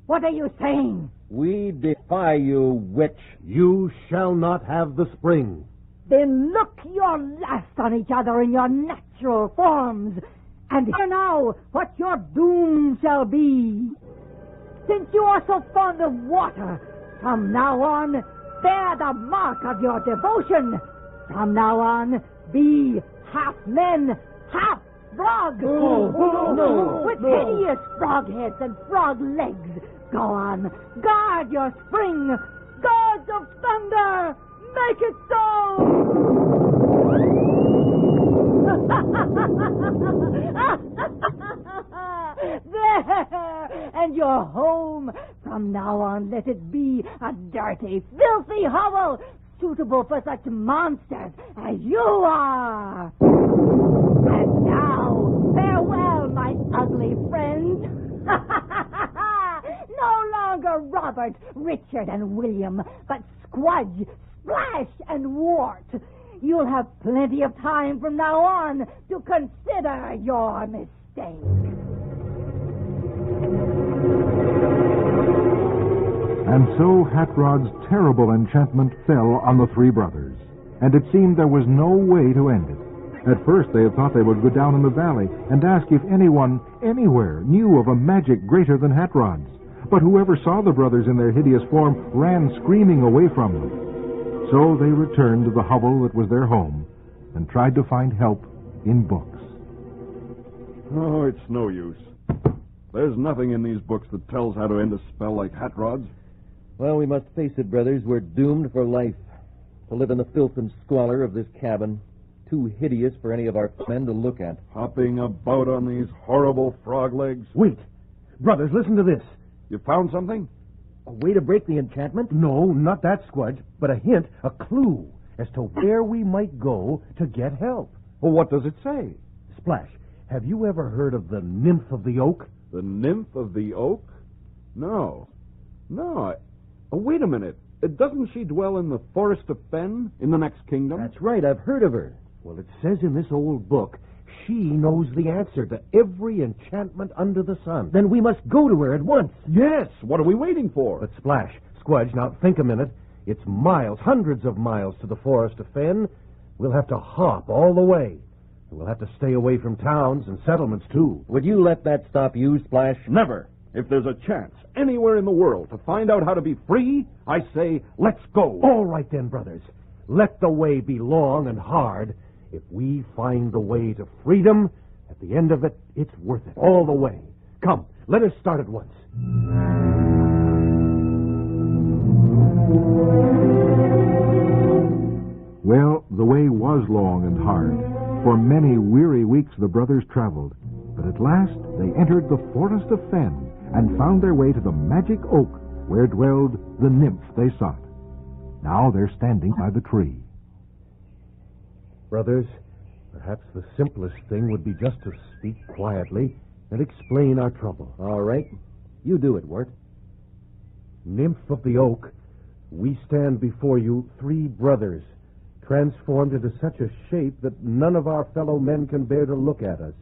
What are you saying? We defy you, witch. You shall not have the spring. Then look your last on each other in your natural forms. And hear now what your doom shall be. Since you are so fond of water, from now on, bear the mark of your devotion. From now on, be half men, half frog. No. With hideous frog heads and frog legs. Go on, guard your spring. Gods of thunder, make it so. There! And your home. From now on, let it be a dirty, filthy hovel suitable for such monsters as you are. And now, farewell, my ugly friends. No longer Robert, Richard, and William, but Squdge, Splash, and Wart. You'll have plenty of time from now on to consider your mistake. And so Hatrod's terrible enchantment fell on the 3 brothers, and it seemed there was no way to end it. At first they had thought they would go down in the valley and ask if anyone, anywhere, knew of a magic greater than Hatrod's. But whoever saw the brothers in their hideous form ran screaming away from them. So they returned to the hovel that was their home and tried to find help in books. Oh, it's no use. There's nothing in these books that tells how to end a spell like hot rods. Well, we must face it, brothers. We're doomed for life. To live in the filth and squalor of this cabin. Too hideous for any of our men to look at. Hopping about on these horrible frog legs. Wait. Brothers, listen to this. You found something? A way to break the enchantment? No, not that, Squudge, but a hint, a clue, as to where we might go to get help. Well, what does it say? Splash, have you ever heard of the Nymph of the Oak? The Nymph of the Oak? No. Wait a minute. Doesn't she dwell in the Forest of Fen, in the next kingdom? That's right, I've heard of her. Well, it says in this old book, she knows the answer to every enchantment under the sun. Then we must go to her at once. Yes, what are we waiting for? But Splash, Squudge, now think a minute. It's miles, hundreds of miles to the Forest of Fen. We'll have to hop all the way. We'll have to stay away from towns and settlements, too. Would you let that stop you, Splash? Never. If there's a chance anywhere in the world to find out how to be free, I say, let's go. All right then, brothers. Let the way be long and hard. If we find the way to freedom, at the end of it, it's worth it. All the way. Come, let us start at once. Well, the way was long and hard. For many weary weeks the brothers traveled, but at last they entered the Forest of Fen and found their way to the magic oak where dwelled the nymph they sought. Now they're standing by the tree. Brothers, perhaps the simplest thing would be just to speak quietly and explain our trouble. All right. You do it, Wirt. Nymph of the Oak, we stand before you 3 brothers, transformed into such a shape that none of our fellow men can bear to look at us.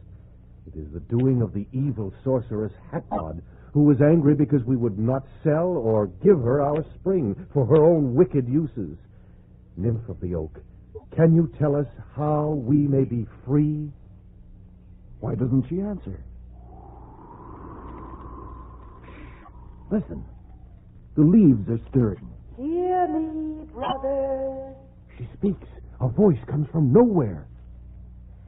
It is the doing of the evil sorceress Hatmod, who was angry because we would not sell or give her our spring for her own wicked uses. Nymph of the Oak, can you tell us how we may be free? Why doesn't she answer? Listen. The leaves are stirring. Hear me, brothers. She speaks. A voice comes from nowhere.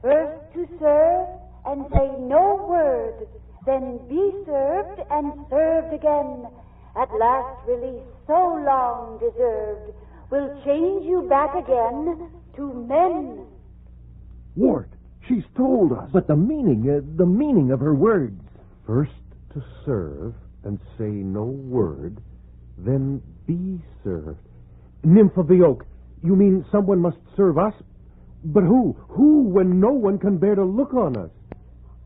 First to serve and say no word, then be served and served again. At last release so long deserved will change you back again to men. Wart, she's told us. But the meaning of her words. First to serve and say no word, then be served. Nymph of the Oak, you mean someone must serve us? But who? Who, when no one can bear to look on us?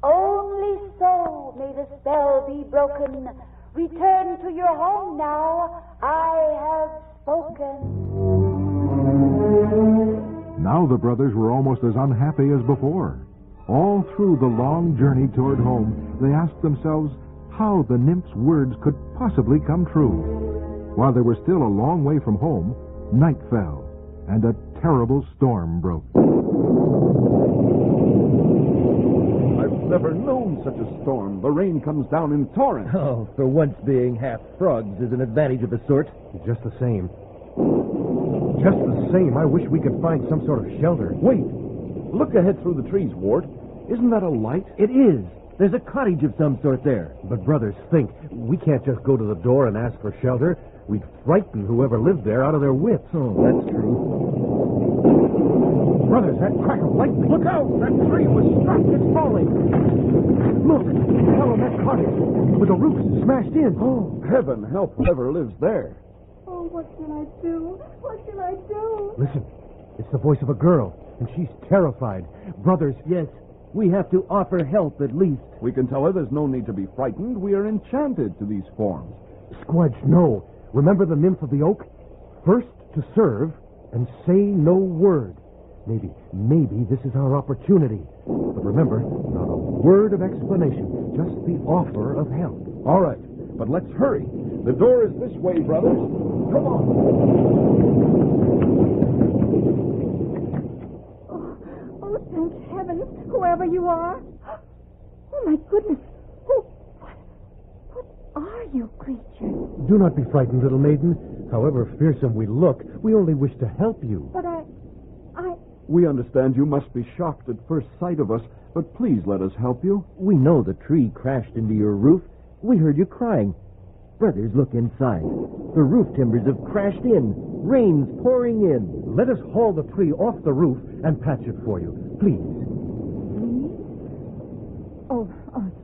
Only so may the spell be broken. Return to your home now. I have spoken. Now the brothers were almost as unhappy as before. All through the long journey toward home, they asked themselves how the nymph's words could possibly come true. While they were still a long way from home, night fell, and a terrible storm broke. I've never known such a storm. The rain comes down in torrents. Oh, for once being half frogs is an advantage of the sort. Just the same. I wish we could find some sort of shelter. Wait. Look ahead through the trees, Ward. Isn't that a light? It is. There's a cottage of some sort there. But, brothers, think. We can't just go to the door and ask for shelter. We'd frighten whoever lived there out of their wits. Oh, that's true. Brothers, that crack of lightning. Look out! That tree was struck. It's falling. Look, follow that cottage with the roof smashed in. Oh, heaven help whoever lives there. Oh, what shall I do? What shall I do? Listen, it's the voice of a girl, and she's terrified. Brothers, yes, we have to offer help at least. We can tell her there's no need to be frightened. We are enchanted to these forms. Squudge, no. Remember the nymph of the oak? First to serve and say no word. Maybe this is our opportunity. But remember, not a word of explanation, just the offer of help. All right, but let's hurry. The door is this way, brothers. Come on. Oh, thank heaven, whoever you are. Oh, my goodness. What are you, creatures? Do not be frightened, little maiden. However fearsome we look, we only wish to help you. But We understand you must be shocked at first sight of us, but please let us help you. We know the tree crashed into your roof. We heard you crying. Brothers, look inside. The roof timbers have crashed in. Rain's pouring in. Let us haul the tree off the roof and patch it for you. Please. Oh,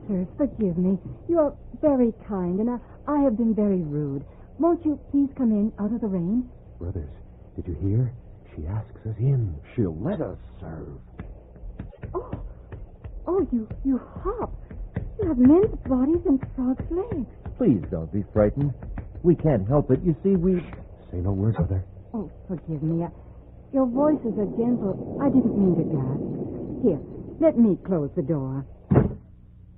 sir, forgive me. You're very kind, and I have been very rude. Won't you please come in out of the rain? Brothers, did you hear? She asks us in. She'll let us serve. Oh, you hop. You have men's bodies and frogs' legs. Please don't be frightened. We can't help it. You see, we... Say no word, Mother. Oh, forgive me. Your voices are gentle. I didn't mean to gasp. Here, let me close the door.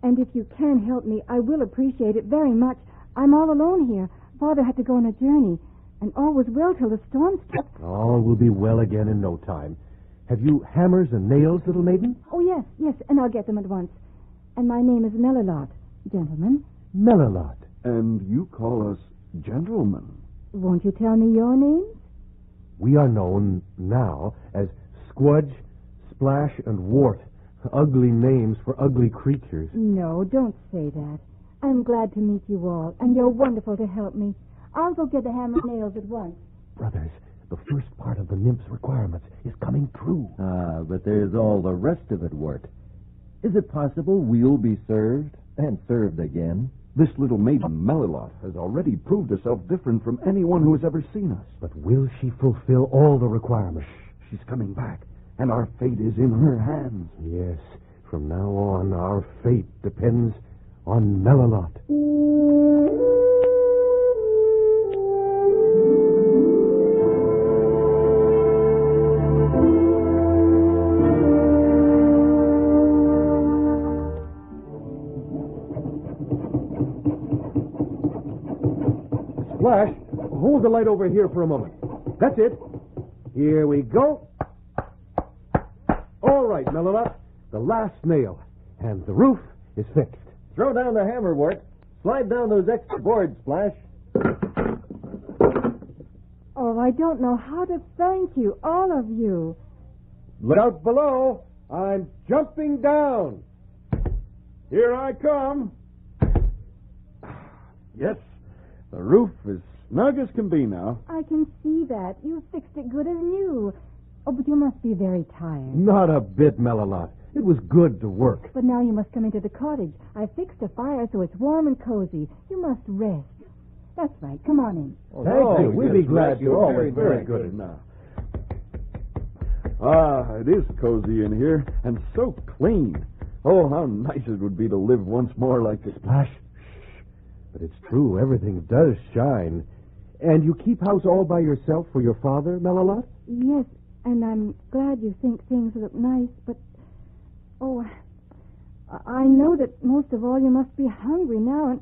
And if you can help me, I will appreciate it very much. I'm all alone here. Father had to go on a journey, and all was well till the storm struck. All will be well again in no time. Have you hammers and nails, little maiden? Oh, yes, and I'll get them at once. And my name is Melilot, gentlemen. Melilot. And you call us gentlemen. Won't you tell me your names? We are known now as Squudge, Splash, and Wart. Ugly names for ugly creatures. No, don't say that. I'm glad to meet you all, and you're wonderful to help me. I'll go get the hammer and nails at once. Brothers, the first part of the nymph's requirements is coming true. But there's all the rest of it, Wart. Is it possible we'll be served and served again? This little maiden, Melilot, has already proved herself different from anyone who has ever seen us. But will she fulfill all the requirements? She's coming back, and our fate is in her hands. Yes, from now on, our fate depends on Melilot. Splash, hold the light over here for a moment. That's it. Here we go. All right, Melilot. The last nail. And the roof is fixed. Throw down the hammer, Wart. Slide down those extra boards, Splash. Oh, I don't know how to thank you, all of you. Look out below. I'm jumping down. Here I come. Yes, the roof is snug as can be now. I can see that. You fixed it good as new. Oh, but you must be very tired. Not a bit, Melilot. It was good to work. But now you must come into the cottage. I fixed a fire so it's warm and cozy. You must rest. That's right. Come on in. Thank you. We'll be glad to. You're Always very good now. It is cozy in here, and so clean. Oh, how nice it would be to live once more like this. Splash. Shh. But it's true. Everything does shine. And you keep house all by yourself for your father, Melilot? Yes, and I'm glad you think things look nice, but... Oh, I know that most of all you must be hungry now,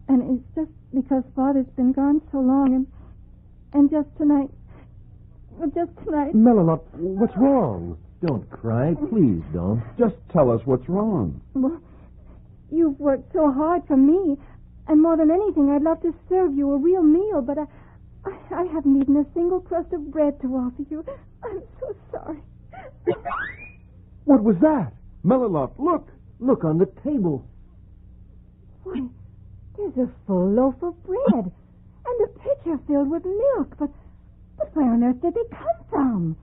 and it's just because Father's been gone so long, and just tonight... Well, just tonight... Melilot, what's wrong? Don't cry. Please don't. Just tell us what's wrong. Well, you've worked so hard for me, and more than anything, I'd love to serve you a real meal, but I haven't eaten a single crust of bread to offer you. I'm so sorry. What was that? Melilot, look. Look on the table. Why, there's a full loaf of bread and a pitcher filled with milk. But where on earth did they come from?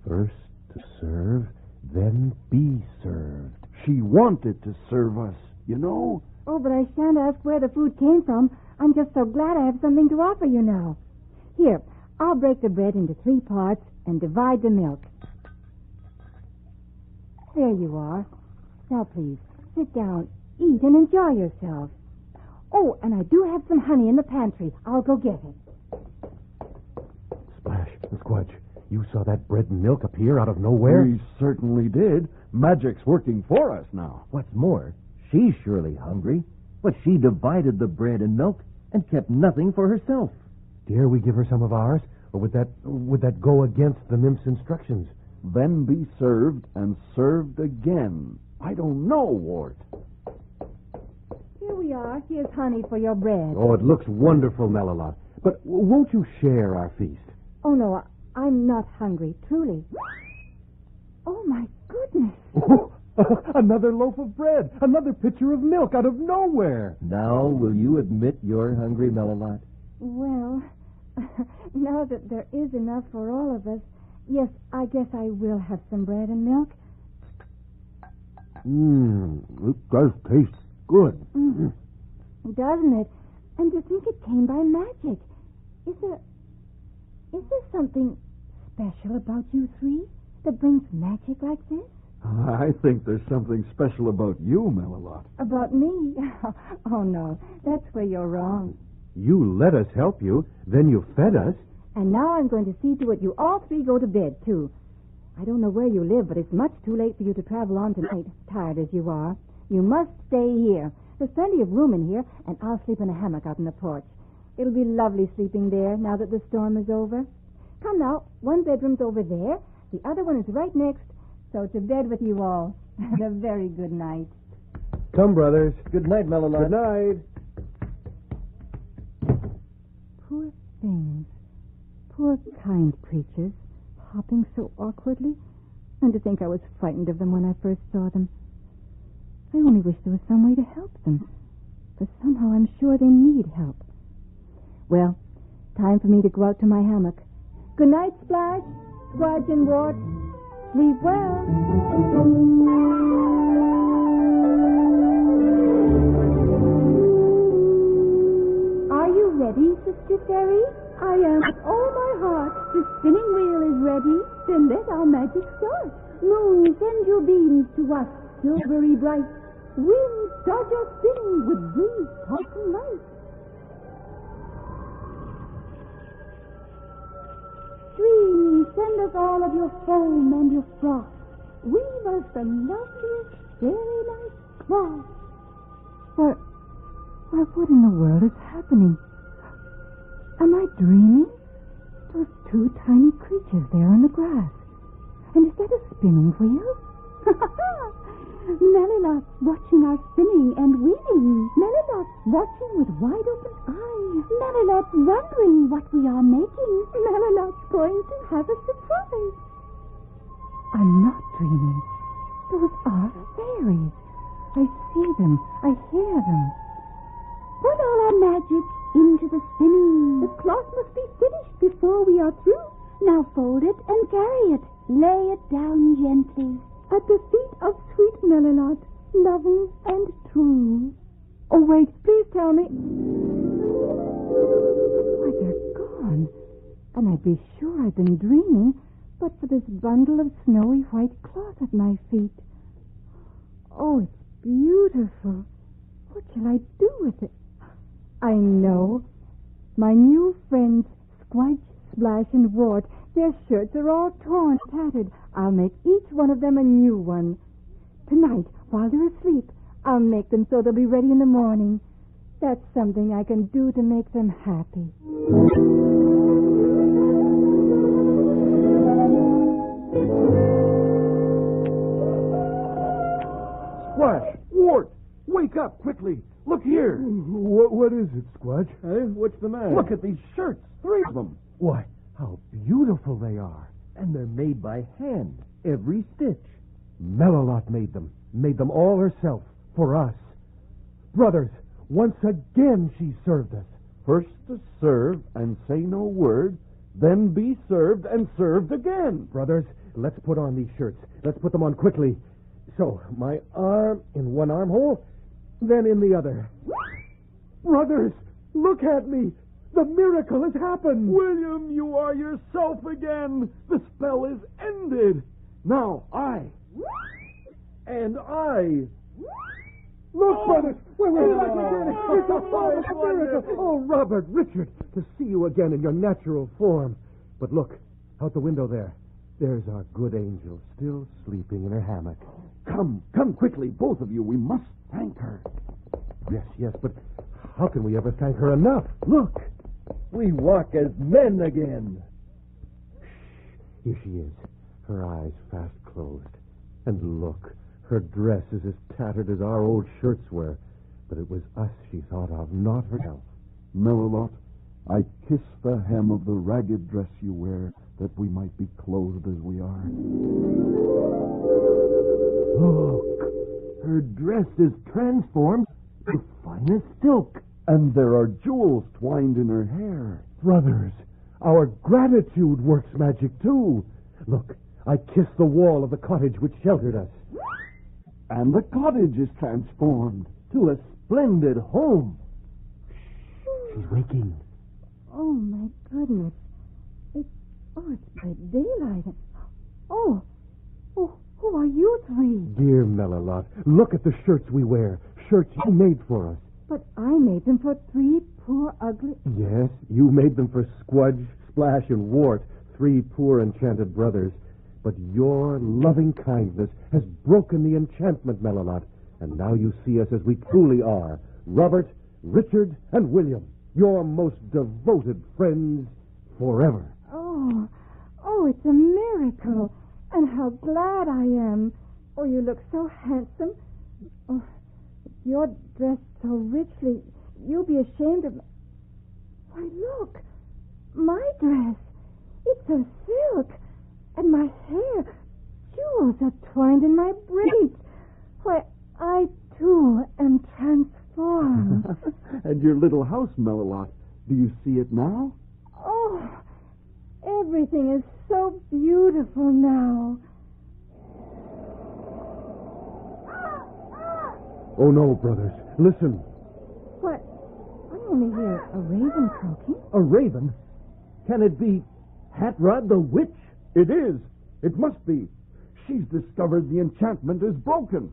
First to serve, then be served. She wanted to serve us, you know. Oh, but I shan't ask where the food came from. I'm just so glad I have something to offer you now. Here, I'll break the bread into 3 parts and divide the milk. There you are. Now, please, sit down, eat, and enjoy yourself. Oh, and I do have some honey in the pantry. I'll go get it. Splash, Squudge, you saw that bread and milk appear out of nowhere? We certainly did. Magic's working for us now. What's more, she's surely hungry, but she divided the bread and milk and kept nothing for herself. Dare we give her some of ours, or would that go against the nymph's instructions? Then be served and served again. I don't know, Wart. Here we are. Here's honey for your bread. Oh, it looks wonderful, Melilot. But won't you share our feast? Oh, no, I'm not hungry, truly. Oh, my goodness. Oh, another loaf of bread, another pitcher of milk out of nowhere. Now, will you admit you're hungry, Melilot? Well, now that there is enough for all of us, yes, I guess I will have some bread and milk. It does taste good. Doesn't it? And to think it came by magic. Is there something special about you three that brings magic like this? I think there's something special about you, Melilot. About me? Oh, no. That's where you're wrong. You let us help you, then you fed us. And now I'm going to see to it you all three go to bed, too. I don't know where you live, but it's much too late for you to travel on tonight, tired as you are. You must stay here. There's plenty of room in here, and I'll sleep in a hammock out on the porch. It'll be lovely sleeping there now that the storm is over. Come now, one bedroom's over there. The other one is right next. So to bed with you all. And a very good night. Come, brothers. Good night, Melilot. Good night. Poor things. Poor kind creatures, hopping so awkwardly. And to think I was frightened of them when I first saw them. I only wish there was some way to help them. For somehow I'm sure they need help. Well, time for me to go out to my hammock. Good night, Splash, Squadge, and Wart. Sleep well. Are you ready, Sister Fairy? I am with all my heart. The spinning wheel is ready. Then let our magic start. Moon, send your beams to us, silvery bright. Wind, start your spinning with breeze, hot and light. Stream, send us all of your foam and your froth. Weave us the loveliest fairy light cloth. What in the world is happening? Am I dreaming? Those two tiny creatures there on the grass. And is that a spinning wheel? Melilot watching our spinning and weaving. Melilot watching with wide open eyes. Melilot wondering what we are making. Melilot's going to have a surprise. I'm not dreaming. Those are fairies. I see them. I hear them. Put all our magic into the spinning. The cloth must be finished before we are through. Now fold it and carry it. Lay it down gently at the feet of sweet Melilot, loving and true. Oh, wait, please tell me. Why, they're gone. And I'd be sure I'd been dreaming, but for this bundle of snowy white cloth at my feet. Oh, it's beautiful. What shall I do with it? I know. My new friends, Squidge, Splash, and Wart, their shirts are all torn, tattered. I'll make each one of them a new one. Tonight, while they're asleep, I'll make them so they'll be ready in the morning. That's something I can do to make them happy. Splash! Wart! Wake up, quickly! Look here! What is it, Squadge? What's the matter? Look at these shirts. 3 of them. Why, how beautiful they are. And they're made by hand, every stitch. Melilot made them all herself, for us. Brothers, once again she served us. First to serve and say no word, then be served and served again. Brothers, let's put on these shirts. Let's put them on quickly. So, my arm in one armhole, then in the other. Brothers, look at me. The miracle has happened. William, you are yourself again. The spell is ended. Now, I. And I. Look, brothers. Wait. It's a miracle. Oh, Robert, Richard, to see you again in your natural form. But look, out the window there. There's our good angel, still sleeping in her hammock. Come quickly, both of you. We must thank her. Yes, but how can we ever thank her enough? Look, we walk as men again. Here she is, her eyes fast closed. And look, her dress is as tattered as our old shirts were. But it was us she thought of, not herself. Melilot, I kiss the hem of the ragged dress you wear, that we might be clothed as we are. Look, her dress is transformed to finest silk, and there are jewels twined in her hair. Brothers, our gratitude works magic too. Look, I kiss the wall of the cottage which sheltered us. And the cottage is transformed to a splendid home. She's waking. Oh, my goodness. It's bright daylight. Oh, who are you three? Dear Melilot, look at the shirts we wear. Shirts you made for us. But I made them for three poor, ugly... Yes, you made them for Squdge, Splash, and Wart, three poor enchanted brothers. But your loving kindness has broken the enchantment, Melilot, and now you see us as we truly are. Robert, Richard, and William, your most devoted friends forever. Oh, it's a miracle. And how glad I am. Oh, you look so handsome. Oh, you're dressed so richly. You'll be ashamed of... Why, look. My dress. It's a silk. And my hair. Jewels are twined in my braids. Why, I, too, am transformed. And your little house, Melilot. Do you see it now? Oh, everything is so beautiful now. Oh, no, brothers. Listen. What? I only hear a raven croaking. A raven? Can it be Hatrod the witch? It is. It must be. She's discovered the enchantment is broken.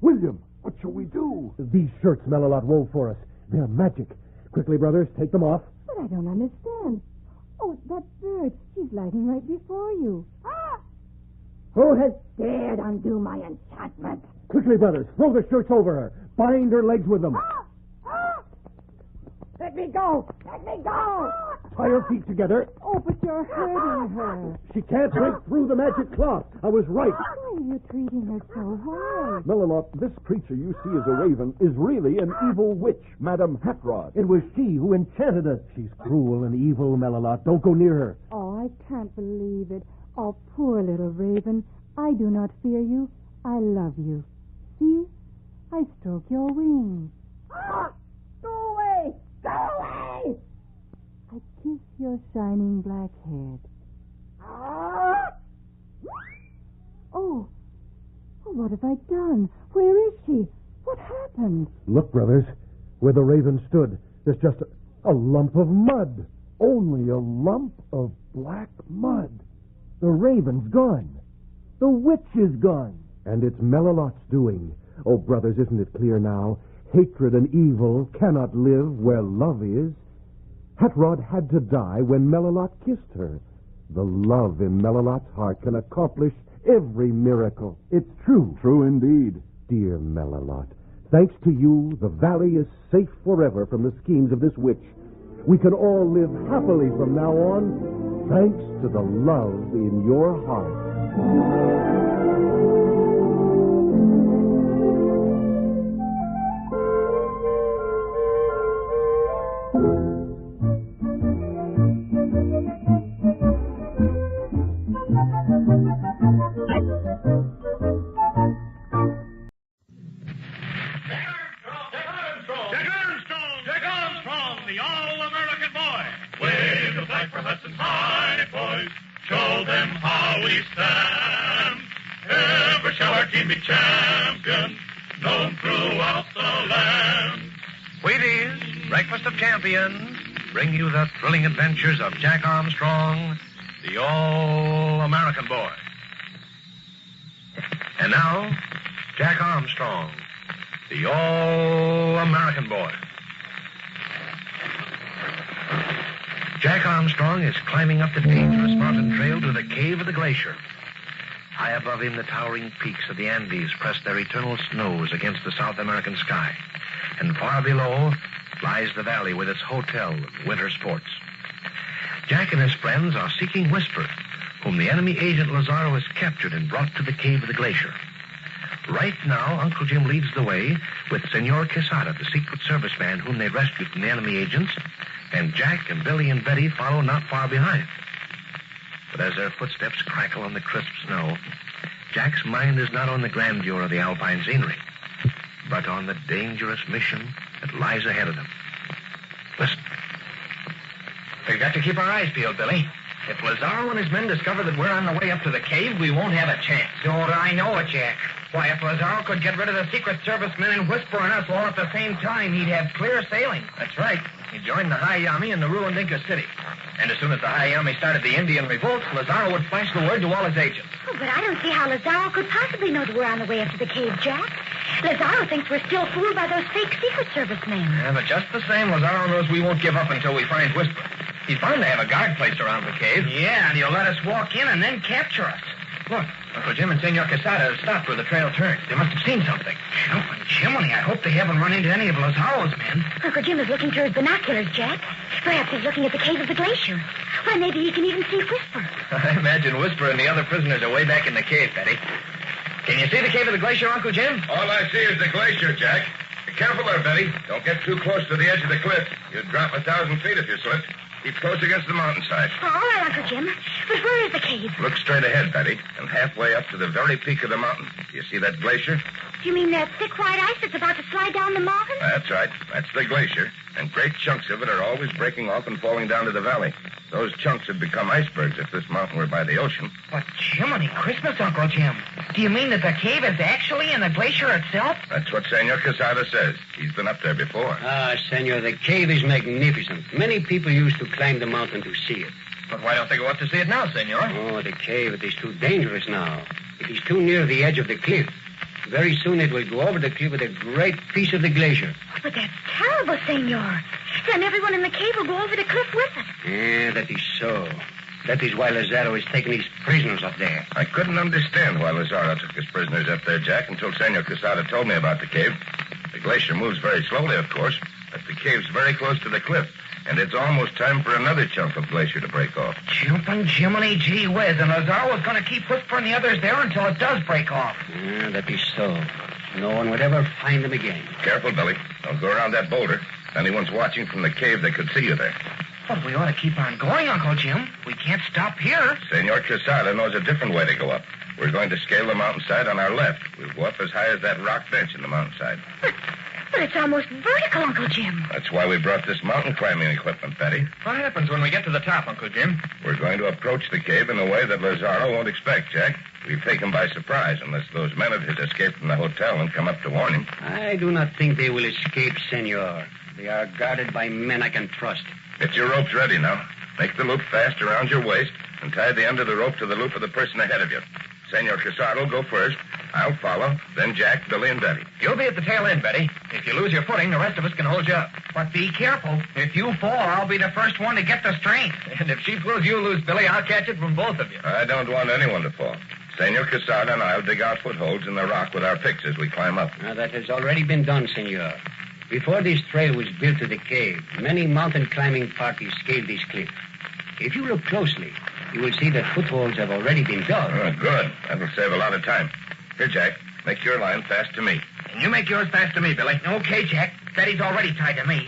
William, what shall we do? These shirts Melilot wove for us. They're magic. Quickly, brothers, take them off. But I don't understand. Oh, that bird. She's lighting right before you. Who has dared undo my enchantment? Quickly, brothers, throw the shirts over her. Bind her legs with them. Let me go! Let me go! Tie her feet together. Oh, but you're hurting her. She can't break through the magic cloth. I was right. Why are you treating her so hard? Melilot, this creature you see as a raven is really an evil witch, Madame Hatrod. It was she who enchanted us. She's cruel and evil, Melilot. Don't go near her. Oh, I can't believe it. Oh, poor little raven. I do not fear you. I love you. See? I stroke your wings. Go away! Go away! I kiss your shining black head. Oh, what have I done? Where is she? What happened? Look, brothers, where the raven stood, there's just a lump of mud. Only a lump of black mud. The raven's gone. The witch is gone. And it's Melilot's doing. Oh, brothers, isn't it clear now? Hatred and evil cannot live where love is. Hatrod had to die when Melilot kissed her. The love in Melilot's heart can accomplish every miracle. It's true. True indeed. Dear Melilot, thanks to you, the valley is safe forever from the schemes of this witch. We can all live happily from now on, thanks to the love in your heart. Bring you the thrilling adventures of Jack Armstrong, the All-American Boy. And now, Jack Armstrong, the All-American Boy. Jack Armstrong is climbing up the dangerous mountain trail to the cave of the glacier. High above him, the towering peaks of the Andes press their eternal snows against the South American sky. And far below lies the valley with its hotel and winter sports. Jack and his friends are seeking Whisper, whom the enemy agent Lazaro has captured and brought to the cave of the glacier. Right now, Uncle Jim leads the way with Senor Quesada, the Secret Service man whom they rescued from the enemy agents, and Jack and Billy and Betty follow not far behind. But as their footsteps crackle on the crisp snow, Jack's mind is not on the grandeur of the alpine scenery, but on the dangerous mission that lies ahead of them. Listen. We've got to keep our eyes peeled, Billy. If Lazaro and his men discover that we're on the way up to the cave, we won't have a chance. Don't I know it, Jack? Why, if Lazaro could get rid of the Secret Service men and Whisper and us all at the same time, he'd have clear sailing. That's right. He joined the Hayami in the ruined Inca city. And as soon as the Hayami started the Indian revolt, Lazaro would flash the word to all his agents. Oh, but I don't see how Lazaro could possibly know that we're on the way up to the cave, Jack. Lazaro thinks we're still fooled by those fake Secret Service men. Yeah, but just the same, Lazaro knows we won't give up until we find Whisper. He's bound to have a guard placed around the cave. Yeah, and he'll let us walk in and then capture us. Look, Uncle Jim and Senor Quesada have stopped where the trail turns. They must have seen something. Oh, Jiminy, I hope they haven't run into any of Lazaro's men. Uncle Jim is looking through his binoculars, Jack. Perhaps he's looking at the cave of the glacier. Why, maybe he can even see Whisper. I imagine Whisper and the other prisoners are way back in the cave, Betty. Can you see the cave of the glacier, Uncle Jim? All I see is the glacier, Jack. Be careful there, Betty. Don't get too close to the edge of the cliff. You'd drop 1,000 feet if you slipped. Keep close against the mountainside. Oh, all right, Uncle Jim. But where is the cave? Look straight ahead, Betty, and halfway up to the very peak of the mountain. Do you see that glacier? Do you mean that thick white ice that's about to slide down the mountain? That's right. That's the glacier. And great chunks of it are always breaking off and falling down to the valley. Those chunks would become icebergs if this mountain were by the ocean. But, Jiminy Christmas, Uncle Jim. Do you mean that the cave is actually in the glacier itself? That's what Senor Quesada says. He's been up there before. Ah, Senor, the cave is magnificent. Many people used to climb the mountain to see it. But why don't they go up to see it now, Senor? Oh, the cave, it is too dangerous now. It is too near the edge of the cliff. Very soon it will go over the cliff with a great piece of the glacier. But that's terrible, Senor. Then everyone in the cave will go over the cliff with us. Yeah, that is so. That is why Lazaro is taking his prisoners up there. I couldn't understand why Lazaro took his prisoners up there, Jack, until Senor Quesada told me about the cave. The glacier moves very slowly, of course, but the cave's very close to the cliff, and it's almost time for another chunk of glacier to break off. Jumping Jiminy gee whiz, and Lazaro is going to keep whispering the others there until it does break off. Yeah, that is so. No one would ever find them again. Careful, Billy. Don't go around that boulder. If anyone's watching from the cave, they could see you there. But we ought to keep on going, Uncle Jim. We can't stop here. Senor Quesada knows a different way to go up. We're going to scale the mountainside on our left. We'll go up as high as that rock bench in the mountainside. But it's almost vertical, Uncle Jim. That's why we brought this mountain climbing equipment, Betty. What happens when we get to the top, Uncle Jim? We're going to approach the cave in a way that Lazaro won't expect, Jack. We'll take him by surprise unless those men of his escape from the hotel and come up to warn him. I do not think they will escape, Senor. They are guarded by men I can trust. Get your ropes ready now. Make the loop fast around your waist and tie the end of the rope to the loop of the person ahead of you. Senor Quesada will go first. I'll follow, then Jack, Billy, and Betty. You'll be at the tail end, Betty. If you lose your footing, the rest of us can hold you up. But be careful. If you fall, I'll be the first one to get the strength. And if she pulls, you lose, Billy, I'll catch it from both of you. I don't want anyone to fall. Senor Quesada and I'll dig out footholds in the rock with our picks as we climb up. Now, that has already been done, Senor. Before this trail was built to the cave, many mountain climbing parties scaled this cliff. If you look closely, you will see that footholds have already been dug. Oh, good. That'll save a lot of time. Here, Jack, make your line fast to me. And you make yours fast to me, Billy. Okay, Jack. Betty's already tied to me.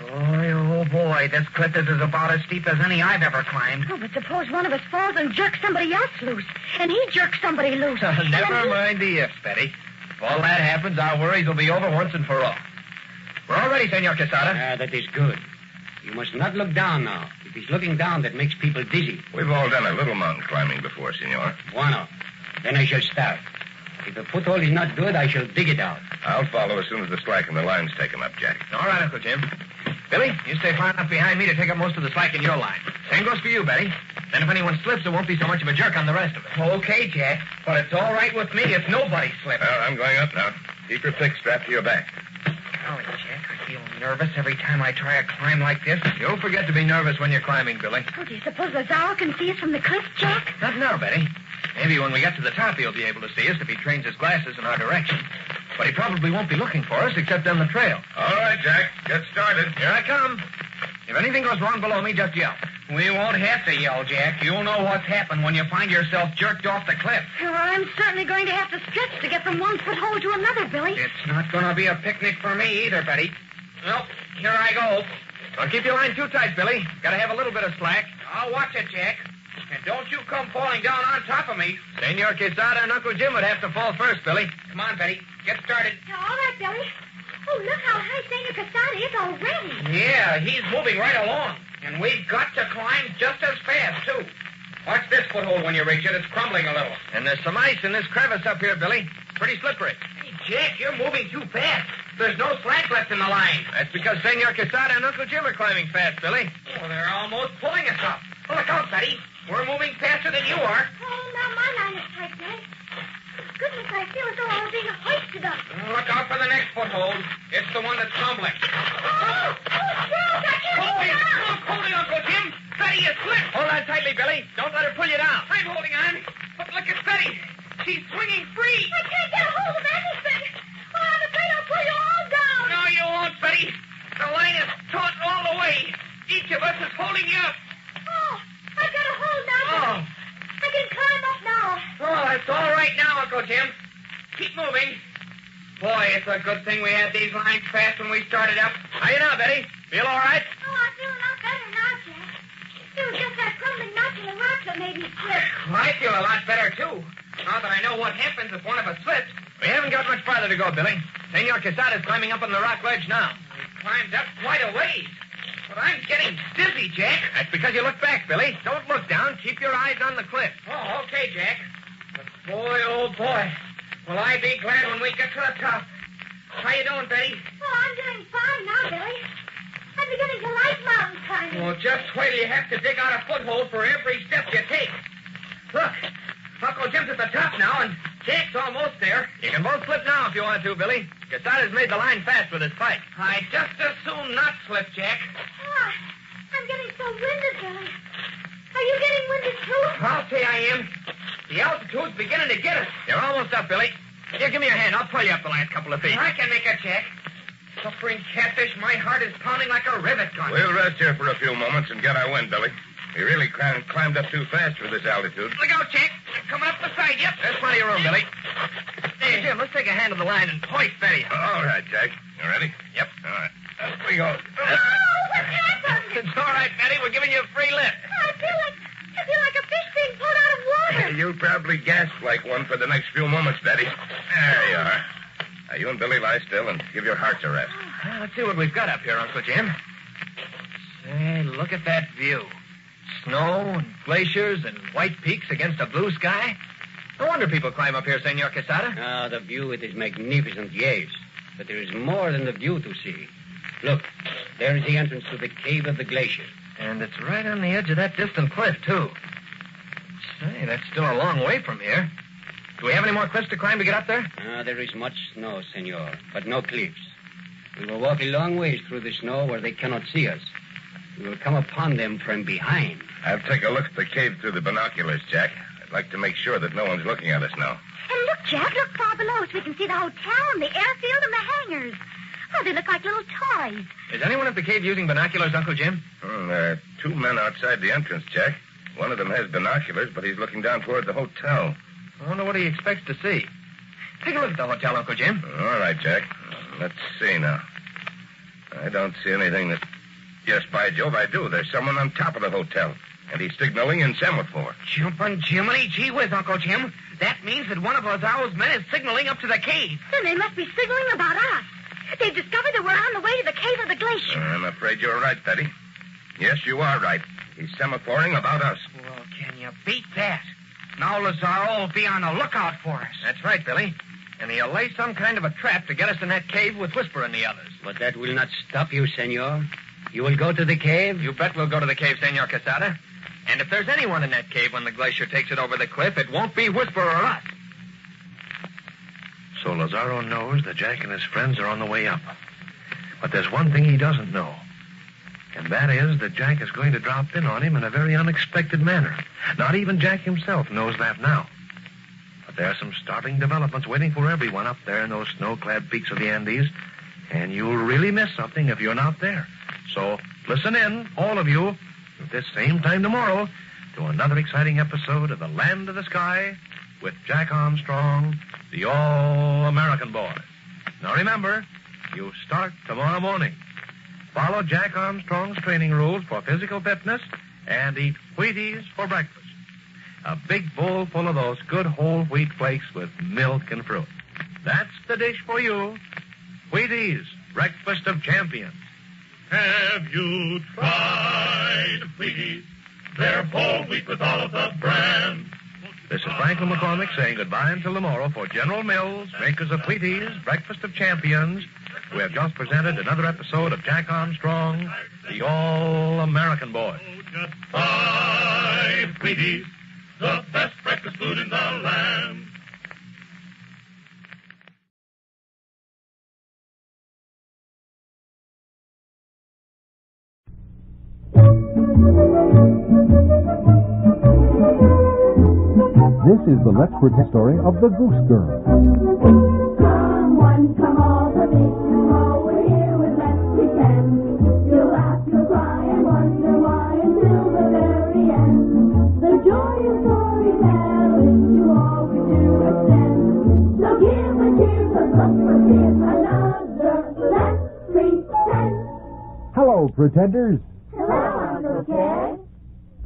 Boy, oh, boy, this cliff is about as steep as any I've ever climbed. Oh, but suppose one of us falls and jerks somebody else loose. And he jerks somebody loose. Never mind the ifs, Betty. If all that happens, our worries will be over once and for all. We're all ready, Senor Quesada. Ah, that is good. You must not look down now. It is looking down that makes people dizzy. We've all done a little mountain climbing before, Senor. Bueno. Then I shall start. If the foothold is not good, I shall dig it out. I'll follow as soon as the slack in the line's taken up, Jack. All right, Uncle Jim. Billy, you stay far enough behind me to take up most of the slack in your line. Same goes for you, Betty. Then if anyone slips, it won't be so much of a jerk on the rest of us. Okay, Jack. But it's all right with me if nobody slips. Well, I'm going up now. Keep your pick strapped to your back. Golly, Jack, I feel nervous every time I try a climb like this. Don't forget to be nervous when you're climbing, Billy. Oh, do you suppose Lazaro can see us from the cliff, Jack? Not now, Betty. Maybe when we get to the top, he'll be able to see us if he trains his glasses in our direction. But he probably won't be looking for us except on the trail. All right, Jack. Get started. Here I come. If anything goes wrong below me, just yell. We won't have to yell, Jack. You'll know what's happened when you find yourself jerked off the cliff. Well, I'm certainly going to have to stretch to get from one foothold to another, Billy. It's not going to be a picnic for me either, Betty. Well, here I go. Don't keep your line too tight, Billy. Got to have a little bit of slack. I'll watch it, Jack. And don't you come falling down on top of me. Senor Quesada and Uncle Jim would have to fall first, Billy. Come on, Betty. Get started. All right, Billy. Oh, look how high Senor Quesada is already. Yeah, he's moving right along. And we've got to climb just as fast, too. Watch this foothold when you reach it. It's crumbling a little. And there's some ice in this crevice up here, Billy. Pretty slippery. Hey, Jack, you're moving too fast. There's no slack left in the line. That's because Senor Quesada and Uncle Jim are climbing fast, Billy. Oh, they're almost pulling us up. Oh, look out, Betty. We're moving faster than you are. Oh, now my line is tight, Jack. Goodness, I feel as though I was being hoisted up. Look out for the next foothold. It's the one that's crumbling. Oh, Jack, I can't hold on. Holding, Uncle Jim. Betty, you slipped. Hold on tightly, Billy. Don't let her pull you down. I'm holding on. But look at Betty. She's swinging free. I can't get a hold of anything. Oh, I'm afraid I'll pull you all down. No, you won't, Betty. The line is taut all the way. Each of us is holding you up. Oh, I've got a hold now. Oh. I can climb up now. Oh, it's all right now, Uncle Jim. Keep moving. Boy, it's a good thing we had these lines fast when we started up. How you now, Betty? Feel all right? Oh, I feel a lot better now, Jack. It was just that crumbling notch in the rock that made me slip. Well, I feel a lot better, too. Now that I know what happens if one of us slips. We haven't got much farther to go, Billy. Senor Quesada's climbing up on the rock ledge now. We've climbed up quite a ways. But I'm getting dizzy, Jack. That's because you look back, Billy. Don't look down. Keep your eyes on the cliff. Oh, okay, Jack. But boy, oh boy, will I be glad when we get to the top. How you doing, Betty? Oh, I'm doing fine now, Billy. I'm beginning to like mountain climbing. Well, just wait till you have to dig out a foothold for every step you take. Look, Uncle Jim's at the top now, and Jack's almost there. You can both slip now if you want to, Billy. Quesada's made the line fast with his pike. I'd just as soon not slip, Jack. Oh, I'm getting so winded, Billy. Are you getting winded, too? I'll say I am. The altitude's beginning to get us. You're almost up, Billy. Here, give me your hand. I'll pull you up the last couple of feet. I can make it, Jack. Suffering catfish, my heart is pounding like a rivet gun. We'll rest here for a few moments and get our wind, Billy. We really climbed up too fast for this altitude. Look out, Jack. They're coming up the side. Yep. There's plenty of room, Billy. Hey, Jim, let's take a hand of the line and hoist Betty. All right, Jack. You ready? Yep. All right. Up we go. Oh, what happened? It's all right, Betty. We're giving you a free lift. I feel like a fish being pulled out of water. You'll probably gasp like one for the next few moments, Betty. There you are. Now, you and Billy lie still and give your hearts a rest. Well, let's see what we've got up here, Uncle Jim. Say, look at that view. Snow and glaciers and white peaks against a blue sky. No wonder people climb up here, Senor Quesada. Ah, the view, it is magnificent, yes. But there is more than the view to see. Look, there is the entrance to the cave of the glacier. And it's right on the edge of that distant cliff, too. Say, that's still a long way from here. Do we have any more cliffs to climb to get up there? Ah, there is much snow, senor, but no cliffs. We will walk a long ways through the snow where they cannot see us. We will come upon them from behind. I'll take a look at the cave through the binoculars, Jack. I'd like to make sure that no one's looking at us now. And look, Jack, look far below so we can see the hotel and the airfield and the hangars. Oh, they look like little toys. Is anyone at the cave using binoculars, Uncle Jim? There are two men outside the entrance, Jack. One of them has binoculars, but he's looking down toward the hotel. I wonder what he expects to see. Take a look at the hotel, Uncle Jim. All right, Jack. Let's see now. I don't see anything that... Yes, by Jove, I do. There's someone on top of the hotel, and he's signaling in semaphore. Jumping Jiminy, gee whiz, Uncle Jim. That means that one of Lazaro's men is signaling up to the cave. Then they must be signaling about us. They've discovered that we're on the way to the cave of the glacier. I'm afraid you're right, Betty. Yes, you are right. He's semaphoring about us. Well, can you beat that? Now Lazaro will be on the lookout for us. That's right, Billy. And he'll lay some kind of a trap to get us in that cave with Whisper and the others. But that will not stop you, senor. You will go to the cave? You bet we'll go to the cave, Senor Quesada. And if there's anyone in that cave when the glacier takes it over the cliff, it won't be Whisper or us. So Lazaro knows that Jack and his friends are on the way up. But there's one thing he doesn't know. And that is that Jack is going to drop in on him in a very unexpected manner. Not even Jack himself knows that now. But there are some startling developments waiting for everyone up there in those snow-clad peaks of the Andes. And you'll really miss something if you're not there. So listen in, all of you. at this same time tomorrow to another exciting episode of The Land of the Sky with Jack Armstrong, the All-American Boy. Now remember, you start tomorrow morning. Follow Jack Armstrong's training rules for physical fitness and eat Wheaties for breakfast. A big bowl full of those good whole wheat flakes with milk and fruit. That's the dish for you. Wheaties, breakfast of champions. Have you tried Wheaties? They're whole wheat with all of the bran. This is Franklin McCormick saying goodbye until tomorrow for General Mills, makers of Wheaties, breakfast of champions. We have just presented another episode of Jack Armstrong, the All-American Boy. Just try Wheaties, the best breakfast food in the land. This is the Let's Pretend story of the Goose Girl. Come one, come all, the big and small, we're here with Let's Pretend. You'll laugh, you'll cry, and wonder why until the very end. The joy of storytelling to all we do extend. So give a cheer, cause look, we're here, another Let's Pretend. Hello, pretenders. Hello, Uncle Ted.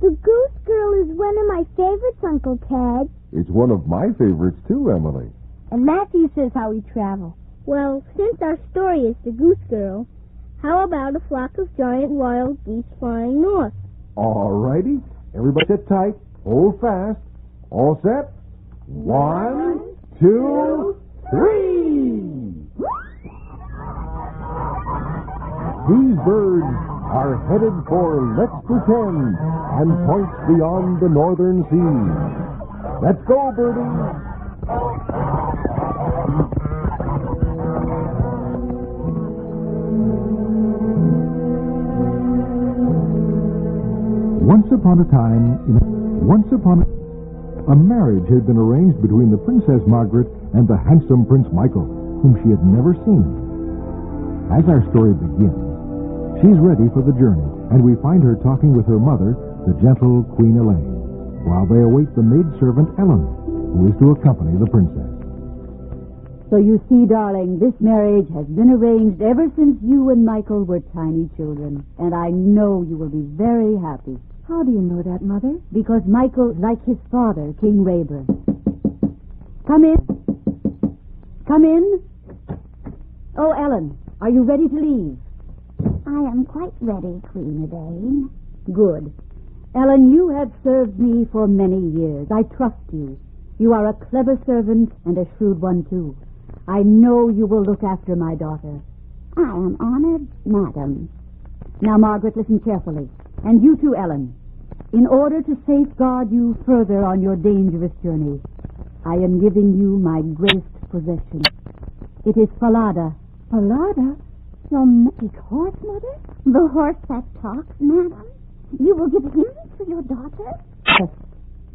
The Goose Girl is one of my favorites, Uncle Ted. It's one of my favorites, too, Emily. And Matthew says how we travel. Well, since our story is the Goose Girl, how about a flock of giant wild geese flying north? All righty. Everybody sit tight. Hold fast. All set? 1, 2, 3. These birds are headed for Let's Pretend and points beyond the northern seas. Let's go, birdies. Once upon a marriage had been arranged between the Princess Margaret and the handsome Prince Michael, whom she had never seen. As our story begins, she's ready for the journey, and we find her talking with her mother, the gentle Queen Elaine, while they await the maidservant Ellen, who is to accompany the princess. So you see, darling, this marriage has been arranged ever since you and Michael were tiny children, and I know you will be very happy. How do you know that, Mother? Because Michael, like his father, King Rayburn. Come in. Come in. Oh, Ellen, are you ready to leave? I am quite ready, Queen Elaine. Good. Ellen, you have served me for many years. I trust you. You are a clever servant and a shrewd one, too. I know you will look after my daughter. I am honored, madam. Now, Margaret, listen carefully. And you too, Ellen. In order to safeguard you further on your dangerous journey, I am giving you my greatest possession. It is Falada. Falada? Your magic horse, Mother? The horse that talks, madam? You will give him to your daughter? Yes.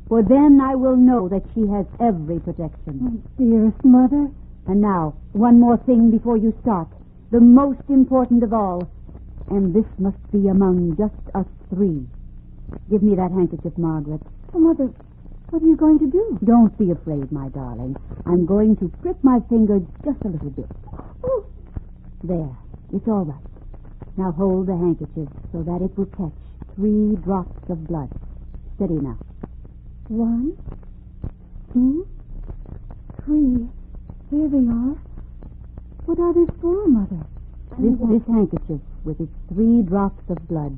For then I will know that she has every protection. Oh, dearest Mother. And now, one more thing before you start. The most important of all. And this must be among just us three. Give me that handkerchief, Margaret. Oh, Mother, what are you going to do? Don't be afraid, my darling. I'm going to prick my fingers just a little bit. Oh. There. It's all right. Now hold the handkerchief so that it will catch 3 drops of blood. Steady now. 1, 2, 3. There they are. What are they for, Mother? This handkerchief, with its 3 drops of blood,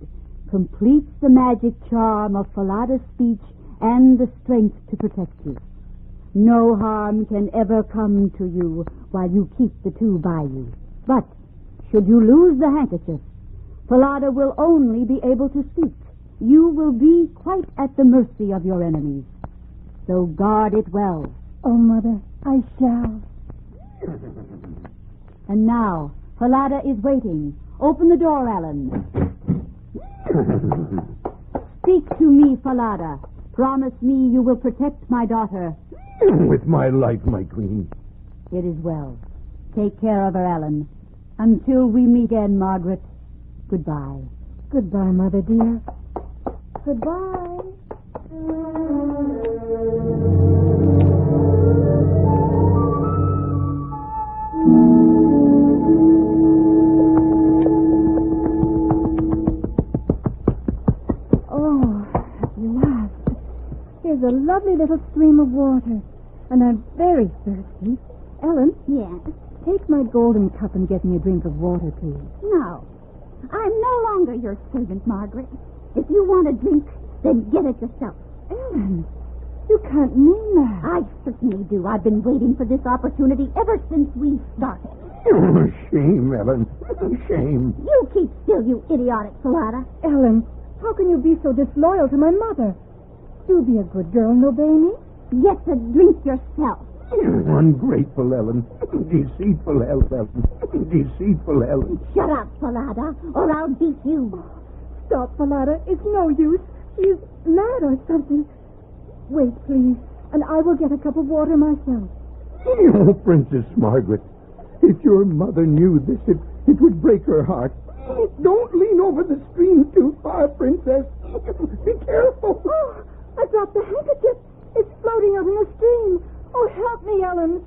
completes the magic charm of Falada's speech and the strength to protect you. No harm can ever come to you while you keep the 2 by you. But should you lose the handkerchief, Falada will only be able to speak. You will be quite at the mercy of your enemies. So guard it well. Oh, Mother, I shall. And now, Falada is waiting. Open the door, Alan. Speak to me, Falada. Promise me you will protect my daughter. With my life, my queen. It is well. Take care of her, Alan. Until we meet again, Margaret, goodbye. Goodbye, Mother dear. Goodbye. Oh, at last. Here's a lovely little stream of water. And I'm very thirsty. Ellen? Yes? Take my golden cup and get me a drink of water, please. No. I'm no longer your servant, Margaret. If you want a drink, then get it yourself. Ellen, you can't mean that. I certainly do. I've been waiting for this opportunity ever since we started. Shame, Ellen. Shame. You keep still, you idiotic Salada. Ellen, how can you be so disloyal to my mother? Do be a good girl and obey me. Get the drink yourself. Ungrateful Ellen. Deceitful Ellen. Deceitful Ellen. Shut up, Salada, or I'll beat you. Stop, Falada. It's no use. She's mad or something. Wait, please, and I will get a cup of water myself. Oh, Princess Margaret, if your mother knew this, it would break her heart. Don't lean over the stream too far, Princess. Be careful. Oh, I dropped the handkerchief. It's floating out in the stream. Oh, help me, Ellen.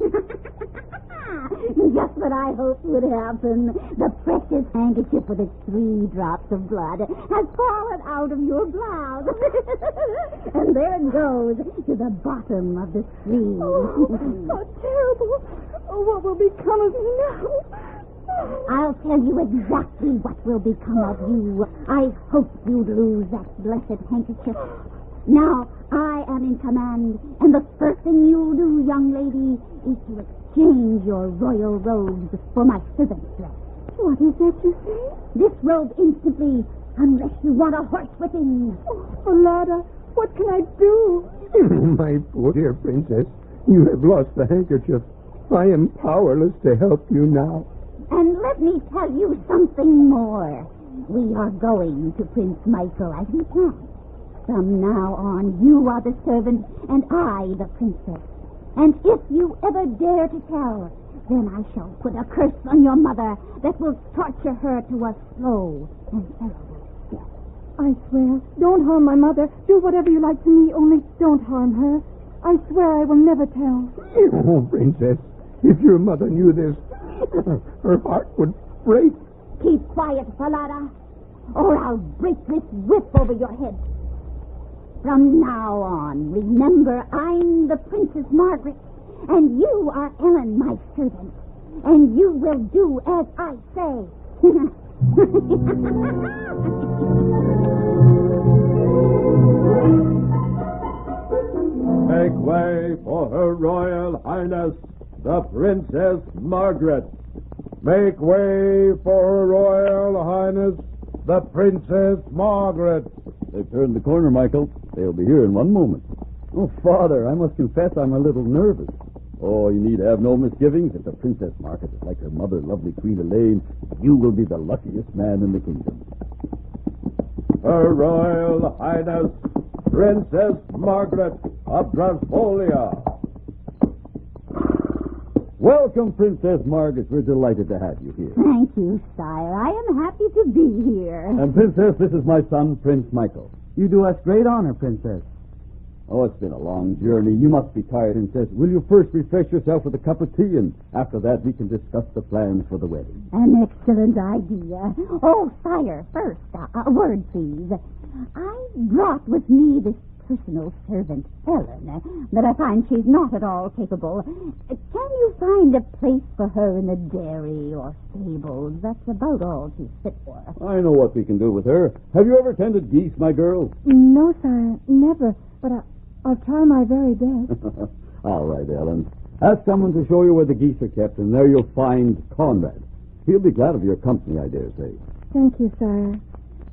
Just what I hoped would happen. The precious handkerchief with its 3 drops of blood has fallen out of your blouse. And there it goes to the bottom of the stream. Oh, how terrible. Oh, what will become of me now? I'll tell you exactly what will become of you. I hoped you'd lose that blessed handkerchief. Now, I am in command, and the first thing you'll do, young lady, is to exchange your royal robes for my servant's dress. What is that you say? This robe instantly, unless you want a horse whipping. Oh, Falada, what can I do? My poor dear Princess, you have lost the handkerchief. I am powerless to help you now. And let me tell you something more. We are going to Prince Michael as we planned. From now on, you are the servant, and I the princess. And if you ever dare to tell, then I shall put a curse on your mother that will torture her to a slow and terrible death. I swear, don't harm my mother. Do whatever you like to me, only don't harm her. I swear I will never tell. Oh, Princess, if your mother knew this, her heart would break. Keep quiet, Falada, or I'll break this whip over your head. From now on, remember, I'm the Princess Margaret, and you are Ellen, my servant, and you will do as I say. Make way for Her Royal Highness, the Princess Margaret. Make way for Her Royal Highness, the Princess Margaret. They've turned the corner, Michael. They'll be here in one moment. Oh, Father, I must confess I'm a little nervous. Oh, you need have no misgivings. If the Princess Margaret is like her mother, lovely Queen Elaine, you will be the luckiest man in the kingdom. Her Royal Highness, Princess Margaret of Transpolia. Welcome, Princess Margaret. We're delighted to have you here. Thank you, sire. I am happy to be here. And, Princess, this is my son, Prince Michael. You do us great honor, Princess. Oh, it's been a long journey. You must be tired, Princess. Will you first refresh yourself with a cup of tea, and after that we can discuss the plans for the wedding? An excellent idea. Oh, sire, first, a word, please. I brought with me this personal servant, Ellen, but I find she's not at all capable. Can you find a place for her in the dairy or stables? That's about all she's fit for. I know what we can do with her. Have you ever tended geese, my girl? No, sire, never, but I'll try my very best. All right, Ellen. Ask someone to show you where the geese are kept, and there you'll find Conrad. He'll be glad of your company, I dare say. Thank you, sire.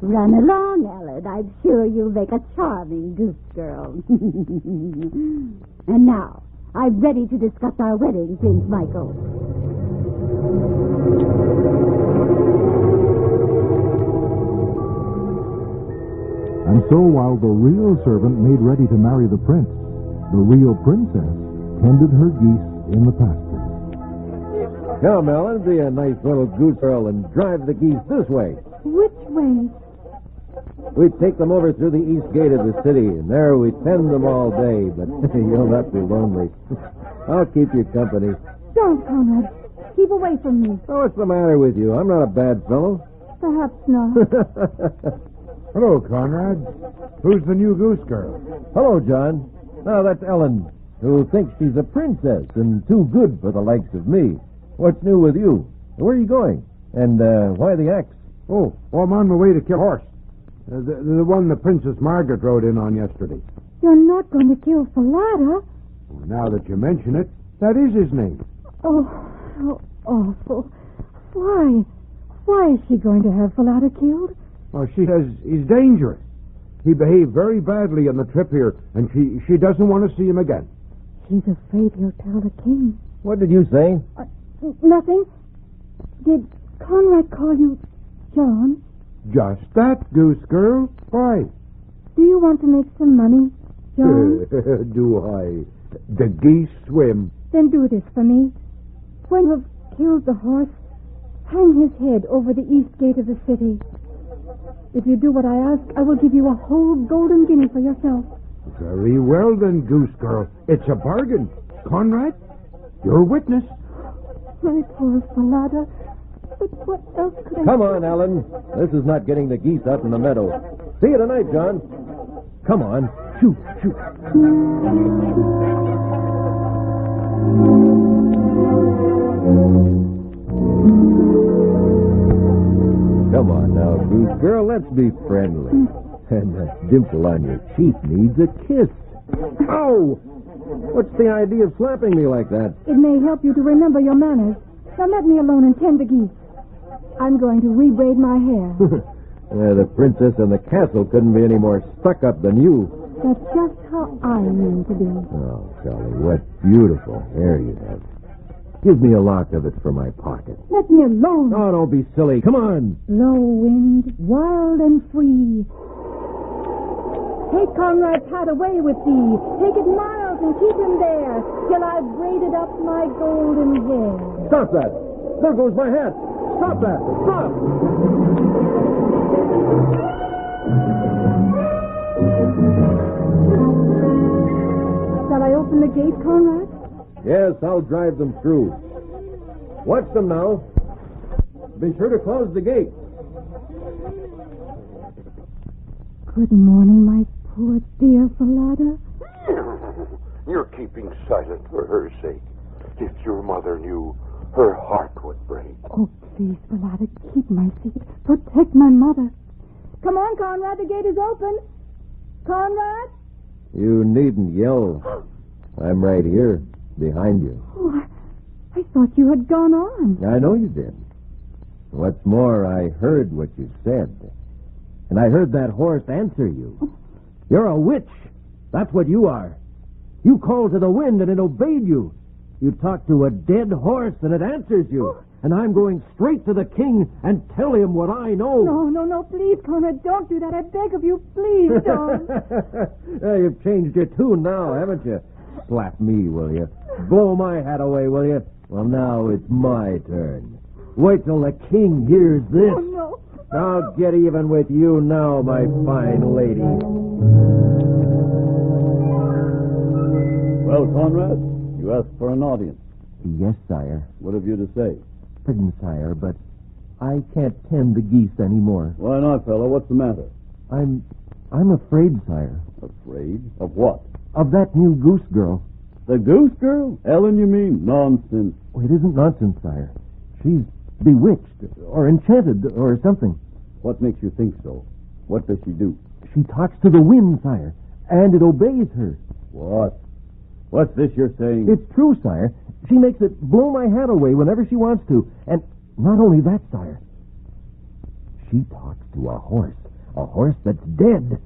Run along, Ellen. I'm sure you'll make a charming goose girl. And now, I'm ready to discuss our wedding, Prince Michael. And so while the real servant made ready to marry the prince, the real princess tended her geese in the pasture. Come, Ellen, be a nice little goose girl and drive the geese this way. Which way? We'd take them over through the east gate of the city, and there we'd tend them all day, but you'll not be lonely. I'll keep you company. Don't, Conrad. Keep away from me. Oh, what's the matter with you? I'm not a bad fellow. Perhaps not. Hello, Conrad. Who's the new goose girl? Hello, John. Now, that's Ellen, who thinks she's a princess and too good for the likes of me. What's new with you? Where are you going? And why the axe? Oh, I'm on my way to kill a horse. The one the Princess Margaret rode in on yesterday. You're not going to kill Falada. Well, now that you mention it, that is his name. Oh, how awful. Why? Why is she going to have Falada killed? Oh, he's dangerous. He behaved very badly on the trip here, and she doesn't want to see him again. She's afraid he'll tell the king. What did you say? Nothing. Did Conrad call you John? Just that, goose girl. Why? Do you want to make some money, John? Do I? The geese swim. Then do this for me. When you've killed the horse, hang his head over the east gate of the city. If you do what I ask, I will give you a whole golden guinea for yourself. Very well, then, goose girl. It's a bargain. Conrad, you're witness. My poor Falada. But what else could I... Come on, Alan. This is not getting the geese out in the meadow. See you tonight, John. Come on. Shoot. Come on now, goose girl. Let's be friendly. And that dimple on your cheek needs a kiss. Oh! What's the idea of slapping me like that? It may help you to remember your manners. Now let me alone and tend the geese. I'm going to rebraid my hair. The princess in the castle couldn't be any more stuck up than you. That's just how I mean to be. Oh, Sally, what beautiful hair you have. Give me a lock of it for my pocket. Let me alone. Oh, don't be silly. Come on. Low wind, wild and free. Take Conrad's hat away with thee. Take it miles and keep him there till I've braided up my golden hair. Stop that. There goes my hat. Stop that. Stop. Shall I open the gate, Conrad? Yes, I'll drive them through. Watch them now. Be sure to close the gate. Good morning, my poor dear Falada. You're keeping silent for her sake. If your mother knew, her heart would break. Oh, please, Falada, keep my seat. Protect my mother. Come on, Conrad, the gate is open. Conrad? You needn't yell. I'm right here, behind you. Oh, I thought you had gone on. I know you did. What's more, I heard what you said. And I heard that horse answer you. You're a witch. That's what you are. You called to the wind and it obeyed you. You talk to a dead horse and it answers you. And I'm going straight to the king and tell him what I know. No, please, Conrad, don't do that. I beg of you, please don't. You've changed your tune now, haven't you? Slap me, will you? Blow my hat away, will you? Well, now it's my turn. Wait till the king hears this. Oh, no. I'll get even with you now, my fine lady. Well, Conrad, you asked for an audience. Yes, sire. What have you to say? Pardon, sire, but I can't tend the geese anymore. Why not, fellow? What's the matter? I'm afraid, sire. Afraid? Of what? Of that new goose girl. The goose girl? Ellen, you mean? Nonsense. Oh, it isn't nonsense, sire. She's bewitched or enchanted or something. What makes you think so? What does she do? She talks to the wind, sire, and it obeys her. What? What's this you're saying? It's true, sire. She makes it blow my hat away whenever she wants to. And not only that, sire. She talks to a horse that's dead,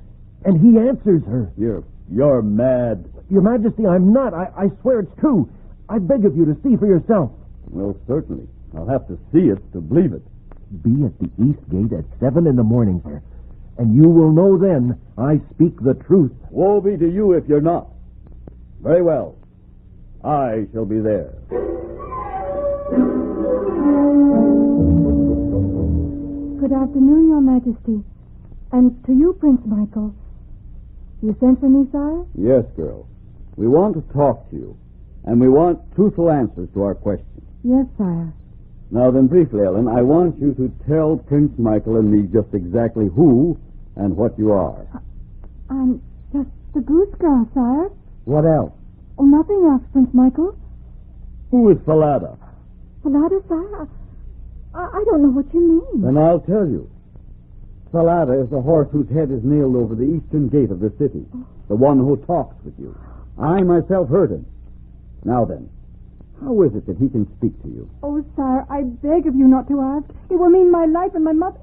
and he answers her. You're mad. Your Majesty, I'm not. I swear it's true. I beg of you to see for yourself. Well, certainly. I'll have to see it to believe it. Be at the east gate at 7 a.m, sir. And you will know then I speak the truth. Woe be to you if you're not. Very well. I shall be there. Good afternoon, Your Majesty. And to you, Prince Michael. You sent for me, sire? Yes, girl. We want to talk to you, and we want truthful answers to our questions. Yes, sire. Now then, briefly, Ellen, I want you to tell Prince Michael and me just exactly who and what you are. I'm just the goose girl, sire. What else? Oh, nothing else, Prince Michael. Who is Falada? Falada, sire? I don't know what you mean. Then I'll tell you. Falada is the horse whose head is nailed over the eastern gate of the city. The one who talks with you. I myself heard him. Now then, how is it that he can speak to you? Oh, sire, I beg of you not to ask. It will mean my life and my mother.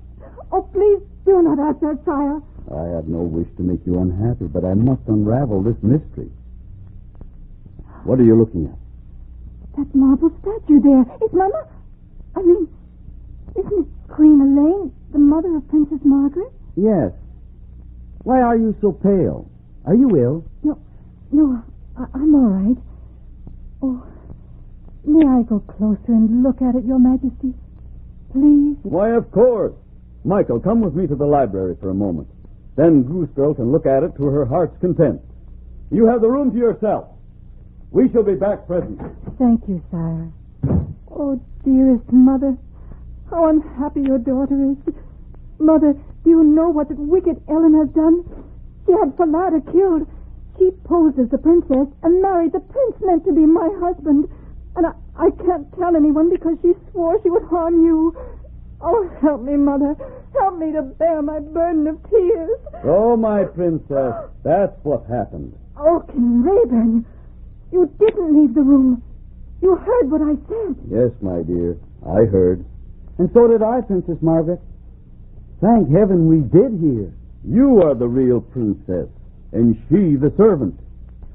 Oh, please do not ask that, sire. I have no wish to make you unhappy, but I must unravel this mystery. What are you looking at? That marble statue there. It's Mama. I mean, isn't it Queen Elaine, the mother of Princess Margaret? Yes. Why are you so pale? Are you ill? No, I'm all right. Oh, may I go closer and look at it, Your Majesty? Please? Why, of course. Michael, come with me to the library for a moment. Then Goose Girl can look at it to her heart's content. You have the room to yourself. We shall be back presently. Thank you, sire. Oh, dearest mother, how unhappy your daughter is. Mother, do you know what that wicked Ellen has done? She had Falada killed. She posed as the princess and married the prince meant to be my husband. And I can't tell anyone because she swore she would harm you. Oh, help me, Mother. Help me to bear my burden of tears. Oh, my princess, that's what happened. Oh, King Rayburn, you didn't leave the room. You heard what I said. Yes, my dear, I heard. And so did I, Princess Margaret. Thank heaven we did hear. You are the real princess, and she the servant.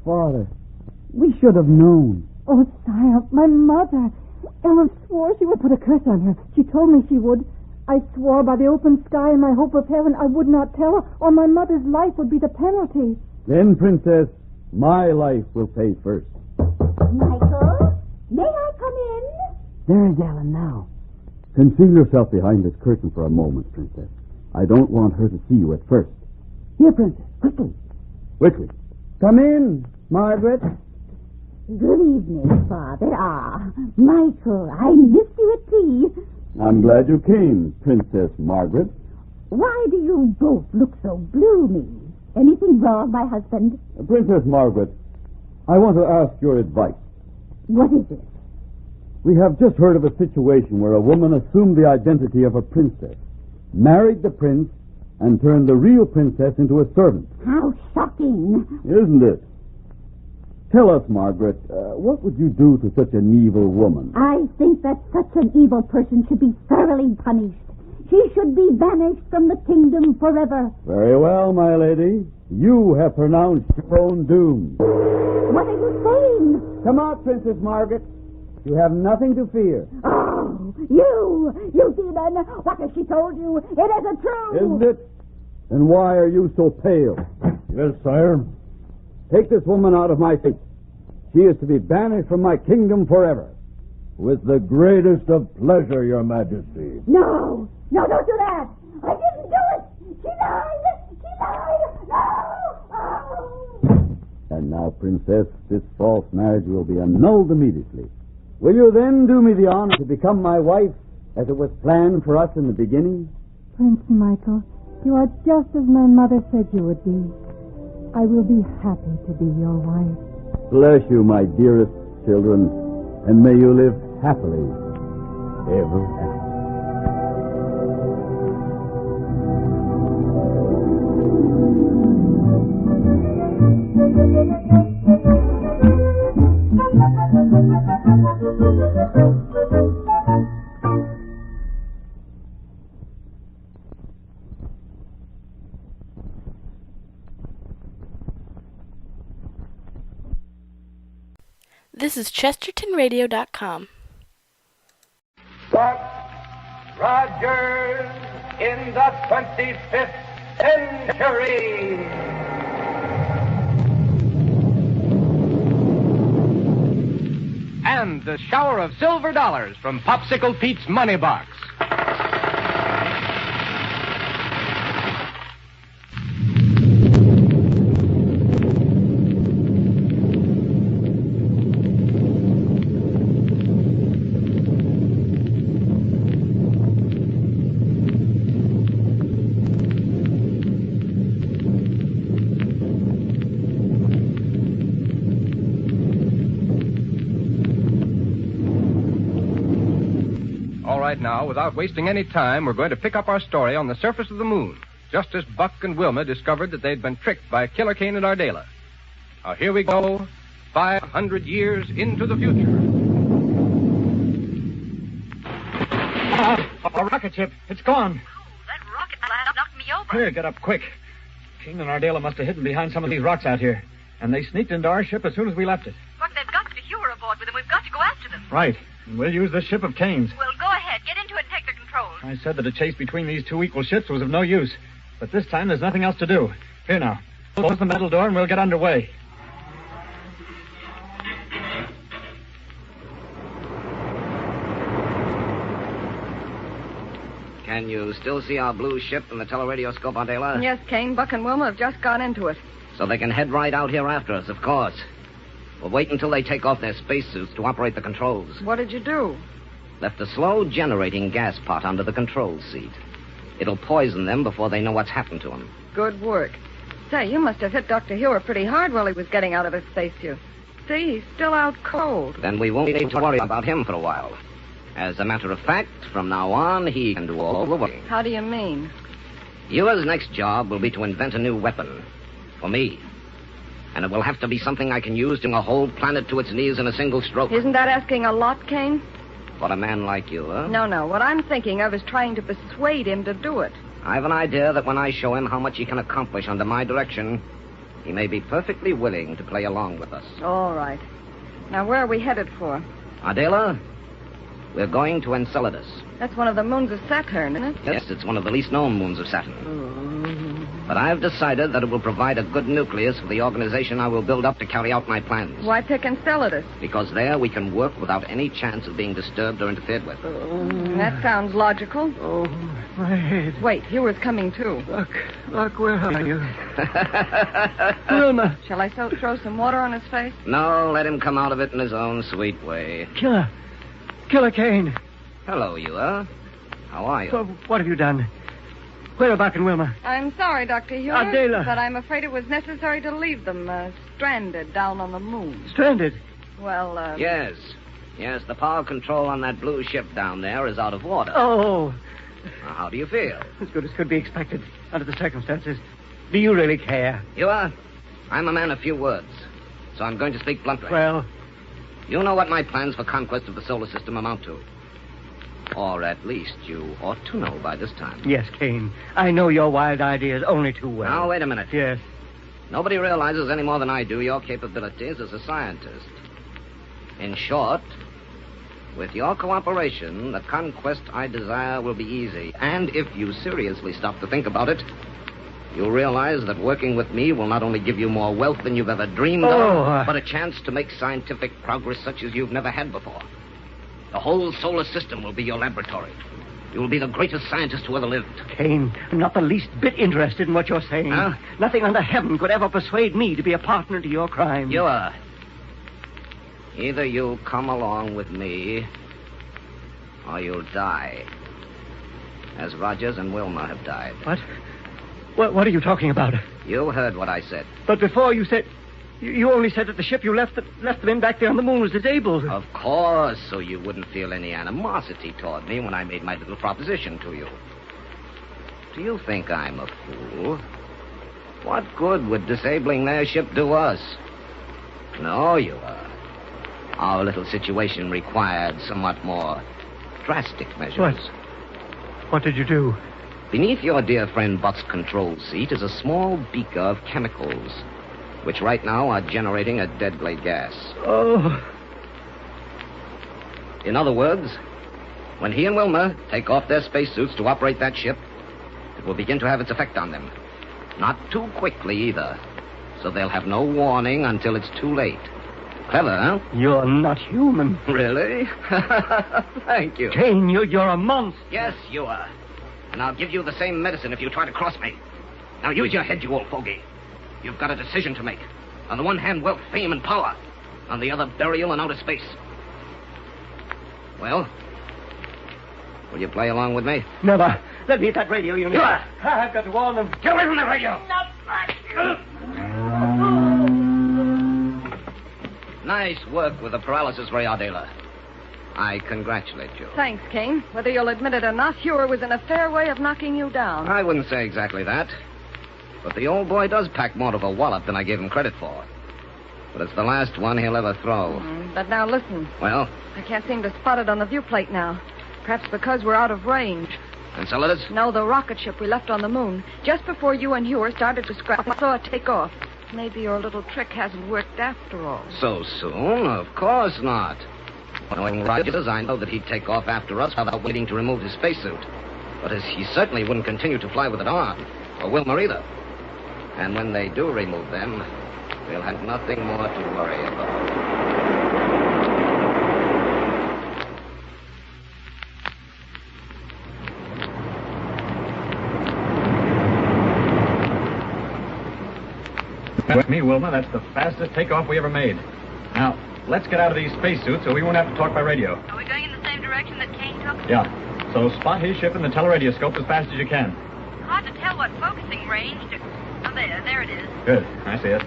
Father, we should have known. Oh, sire, my mother. Ellen swore she would put a curse on her. She told me she would. I swore by the open sky and my hope of heaven I would not tell her, or my mother's life would be the penalty. Then, Princess, my life will pay first. Michael, may I come in? There is Ellen now. Conceal yourself behind this curtain for a moment, Princess. I don't want her to see you at first. Here, Princess, quickly. Quickly. Come in, Margaret. Good evening, Father. Michael, I missed you at tea. I'm glad you came, Princess Margaret. Why do you both look so gloomy? Anything wrong, my husband? Princess Margaret, I want to ask your advice. What is it? We have just heard of a situation where a woman assumed the identity of a princess, married the prince, and turned the real princess into a servant. How shocking. Isn't it? Tell us, Margaret, what would you do to such an evil woman? I think that such an evil person should be thoroughly punished. She should be banished from the kingdom forever. Very well, my lady. You have pronounced your own doom. What are you saying? Come out, Princess Margaret. You have nothing to fear. Oh, you demon! What has she told you? It isn't true! Isn't it? Then why are you so pale? Yes, sire. Take this woman out of my sight. She is to be banished from my kingdom forever. With the greatest of pleasure, Your Majesty. No, don't do that! I didn't do it! She lied! No! Oh. And now, Princess, this false marriage will be annulled immediately. Will you then do me the honor to become my wife, as it was planned for us in the beginning? Prince Michael, you are just as my mother said you would be. I will be happy to be your wife. Bless you, my dearest children, and may you live happily ever after. This is ChestertonRadio.com. Buck Rogers in the 25th century. And the shower of silver dollars from Popsicle Pete's Money Box. right now, without wasting any time, we're going to pick up our story on the surface of the moon, just as Buck and Wilma discovered that they'd been tricked by Killer Kane and Ardela. Now, here we go, 500 years into the future. A rocket ship. It's gone. That rocket blast knocked me over. Here, get up quick. Kane and Ardela must have hidden behind some of these rocks out here. And they sneaked into our ship as soon as we left it. Buck, they've got the Hewer aboard with them. We've got to go after them. Right. And we'll use this ship of Kane's. Well, go ahead. Get into it and take the controls. I said that a chase between these two equal ships was of no use. But this time there's nothing else to do. Here now. Close the metal door and we'll get underway. Can you still see our blue ship in the teleradioscope, Ardela? Yes, Kane. Buck and Wilma have just got into it. So they can head right out here after us, of course. We'll wait until they take off their spacesuits to operate the controls. What did you do? Left a slow generating gas pot under the control seat. It'll poison them before they know what's happened to them. Good work. Say, you must have hit Dr. Hewer pretty hard while he was getting out of his spacesuit. See, he's still out cold. Then we won't need to worry about him for a while. As a matter of fact, from now on, he can do all the work. How do you mean? Ewer's next job will be to invent a new weapon. For me. And it will have to be something I can use to bring a whole planet to its knees in a single stroke. Isn't that asking a lot, Kane? For a man like you, huh? No. What I'm thinking of is trying to persuade him to do it. I've an idea that when I show him how much he can accomplish under my direction, he may be perfectly willing to play along with us. All right. Now, where are we headed for? Ardela, we're going to Enceladus. That's one of the moons of Saturn, isn't it? Yes, it's one of the least known moons of Saturn. But I've decided that it will provide a good nucleus for the organization I will build up to carry out my plans. Why pick Enceladus? Because there we can work without any chance of being disturbed or interfered with. That sounds logical. Oh, my head. Wait, Hewer's coming too. Look, where are you? Wilma. Shall I throw some water on his face? No, let him come out of it in his own sweet way. Killer Kane. Hello, Ewer. How are you? So, what have you done? Where are Buck and Wilma? I'm sorry, Dr. Hewer. Ardela. But I'm afraid it was necessary to leave them stranded down on the moon. Stranded? Well, Yes, the power control on that blue ship down there is out of order. Oh. Now, how do you feel? As good as could be expected under the circumstances. Do you really care? Ewer, I'm a man of few words, so I'm going to speak bluntly. Well? You know what my plans for conquest of the solar system amount to. Or at least you ought to know by this time. Yes, Kane. I know your wild ideas only too well. Now, wait a minute. Yes. Nobody realizes any more than I do your capabilities as a scientist. In short, with your cooperation, the conquest I desire will be easy. And if you seriously stop to think about it, you'll realize that working with me will not only give you more wealth than you've ever dreamed of, but a chance to make scientific progress such as you've never had before. The whole solar system will be your laboratory. You will be the greatest scientist who ever lived. Kane, I'm not the least bit interested in what you're saying. Huh? Nothing under heaven could ever persuade me to be a partner to your crime. You are. Either you'll come along with me, or you'll die. As Rogers and Wilma have died. What are you talking about? You heard what I said. But before you said... You only said that the ship you left them in back there on the moon was disabled. Of course, so you wouldn't feel any animosity toward me when I made my little proposition to you. Do you think I'm a fool? What good would disabling their ship do us? No, you are. Our little situation required somewhat more drastic measures. What did you do? Beneath your dear friend Buck's control seat is a small beaker of chemicals, which right now are generating a deadly gas. Oh. In other words, when he and Wilma take off their spacesuits to operate that ship, it will begin to have its effect on them. Not too quickly, either. So they'll have no warning until it's too late. Clever, huh? You're not human. Really? Thank you. Kane, you're a monster. Yes, you are. And I'll give you the same medicine if you try to cross me. Now use your head, you old fogey. You've got a decision to make. On the one hand, wealth, fame, and power. On the other, burial and outer space. Well, will you play along with me? Never. Let me at that radio unit. I've got to warn them. Get away from the radio! Nice work with the paralysis ray, Ardela. I congratulate you. Thanks, Kane. Whether you'll admit it or not, Hewer was in a fair way of knocking you down. I wouldn't say exactly that. But the old boy does pack more of a wallop than I gave him credit for. But it's the last one he'll ever throw. But now listen. Well? I can't seem to spot it on the viewplate now. Perhaps because we're out of range. Enceladus? No, the rocket ship we left on the moon. Just before you and Hewer started to scrap, I saw it take off. Maybe your little trick hasn't worked after all. So soon? Of course not. Knowing Rogers, I know that he'd take off after us without waiting to remove his spacesuit. But he certainly wouldn't continue to fly with it on. Or Wilmer either. And when they do remove them, we'll have nothing more to worry about. With me, Wilma, that's the fastest takeoff we ever made. Now, let's get out of these spacesuits so we won't have to talk by radio. Are we going in the same direction that Kane took? Yeah. So spot his ship in the teleradioscope as fast as you can. Hard to tell what focusing range to... Oh, there it is. Good. I see it.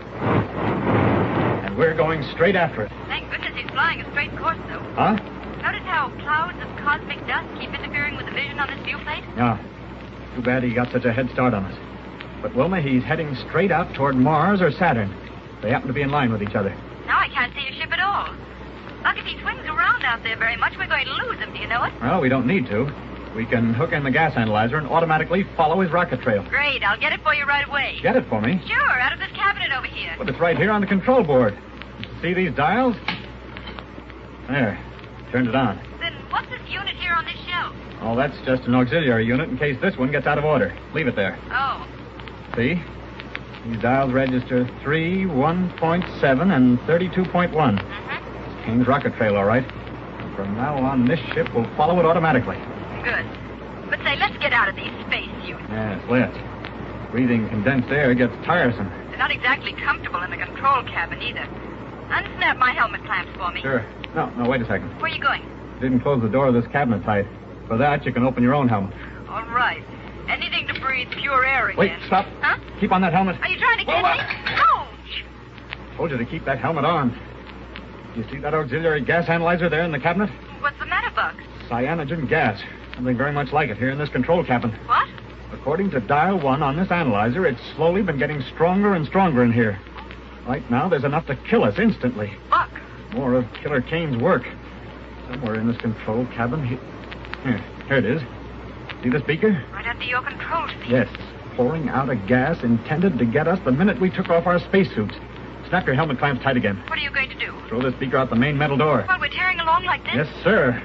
And we're going straight after it. Thank goodness he's flying a straight course, though. Huh? Notice how clouds of cosmic dust keep interfering with the vision on this viewplate? Yeah. Too bad he got such a head start on us. But, Wilma, he's heading straight out toward Mars or Saturn. They happen to be in line with each other. Now I can't see his ship at all. Look, if he swings around out there very much, we're going to lose him, do you know it? Well, we don't need to. We can hook in the gas analyzer and automatically follow his rocket trail. Great, I'll get it for you right away. Get it for me? Sure, out of this cabinet over here. But it's right here on the control board. See these dials? There. Turned it on. Then what's this unit here on this shelf? Oh, that's just an auxiliary unit in case this one gets out of order. Leave it there. Oh. See? These dials register 3, 1.7, and 32.1. It's Kane's rocket trail, all right. From now on, this ship will follow it automatically. Good. But say, let's get out of these spacesuits. Yes, let's. Breathing condensed air gets tiresome. They're not exactly comfortable in the control cabin, either. Unsnap my helmet clamps for me. Sure. No, wait a second. Where are you going? Didn't close the door of this cabinet tight. For that, you can open your own helmet. All right. Anything to breathe pure air again. Wait, stop. Huh? Keep on that helmet. Are you trying to get me? Ouch! Told you to keep that helmet on. You see that auxiliary gas analyzer there in the cabinet? What's the matter, Buck? Cyanogen gas. Something very much like it here in this control cabin. What? According to dial 1 on this analyzer, it's slowly been getting stronger and stronger in here. Right now, there's enough to kill us instantly. Buck! More of Killer Kane's work. Somewhere in this control cabin. Here it is. See this beaker? Right under your control seat. Yes. Pouring out a gas intended to get us the minute we took off our spacesuits. Snap your helmet clamps tight again. What are you going to do? Throw this beaker out the main metal door. While we're tearing along like this? Yes, sir.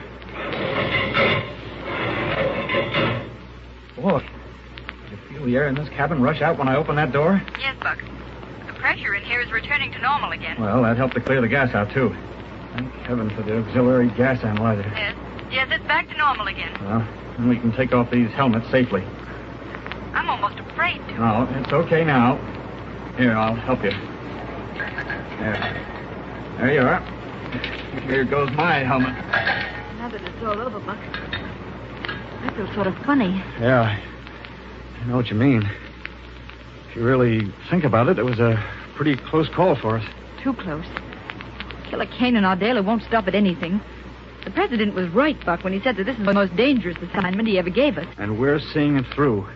Look. Did you feel the air in this cabin rush out when I opened that door? Yes, Buck. The pressure in here is returning to normal again. Well, that helped to clear the gas out, too. Thank heaven for the auxiliary gas analyzer. Yes, it's back to normal again. Well, then we can take off these helmets safely. I'm almost afraid to. No, it's okay now. Here, I'll help you. There you are. Here goes my helmet. Now that it's all over, Buck, I feel sort of funny. Yeah, I know what you mean. If you really think about it, it was a pretty close call for us. Too close. Killer Kane and Ardela won't stop at anything. The president was right, Buck, when he said that this is the most dangerous assignment he ever gave us. And we're seeing it through.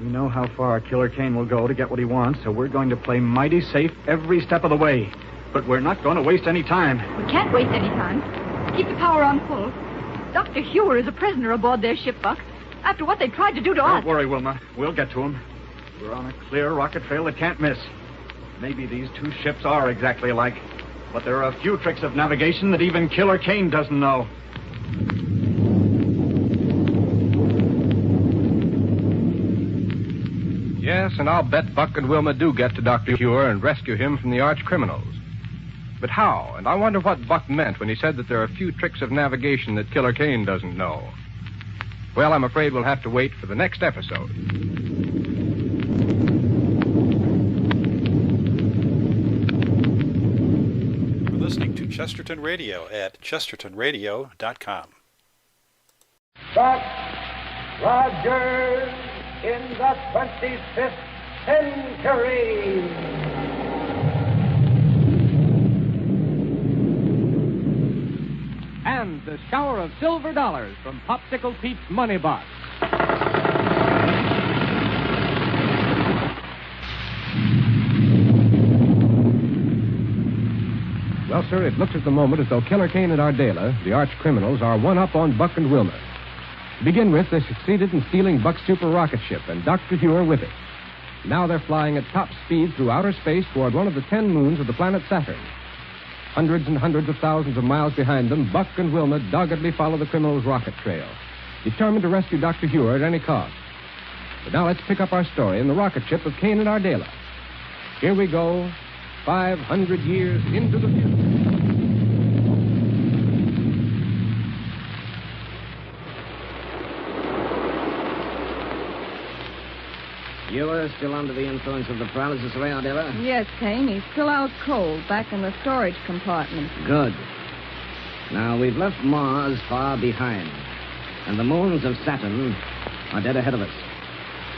We know how far Killer Kane will go to get what he wants, so we're going to play mighty safe every step of the way. But we're not going to waste any time. We can't waste any time. Keep the power on full. Dr. Hewer is a prisoner aboard their ship, Buck, after what they tried to do to us. Don't worry, Wilma. We'll get to him. We're on a clear rocket trail that can't miss. Maybe these two ships are exactly alike, but there are a few tricks of navigation that even Killer Kane doesn't know. Yes, and I'll bet Buck and Wilma do get to Dr. Hewer and rescue him from the arch criminals. But how? And I wonder what Buck meant when he said that there are a few tricks of navigation that Killer Kane doesn't know. Well, I'm afraid we'll have to wait for the next episode. You're listening to Chesterton Radio at chestertonradio.com. But Rogers in the 25th century. And the shower of silver dollars from Popsicle Pete's Money Box. Well, sir, it looks at the moment as though Killer Kane and Ardela, the arch criminals, are one up on Buck and Wilma. To begin with, they succeeded in stealing Buck's super rocket ship and Dr. Hewer with it. Now they're flying at top speed through outer space toward one of the 10 moons of the planet Saturn. Hundreds and hundreds of thousands of miles behind them, Buck and Wilma doggedly follow the criminals' rocket trail, determined to rescue Dr. Hewer at any cost. But now let's pick up our story in the rocket ship of Kane and Ardela. Here we go, 500 years into the future. You are still under the influence of the paralysis ray, Ardela? Yes, Kane. He's still out cold, back in the storage compartment. Good. Now, we've left Mars far behind, and the moons of Saturn are dead ahead of us.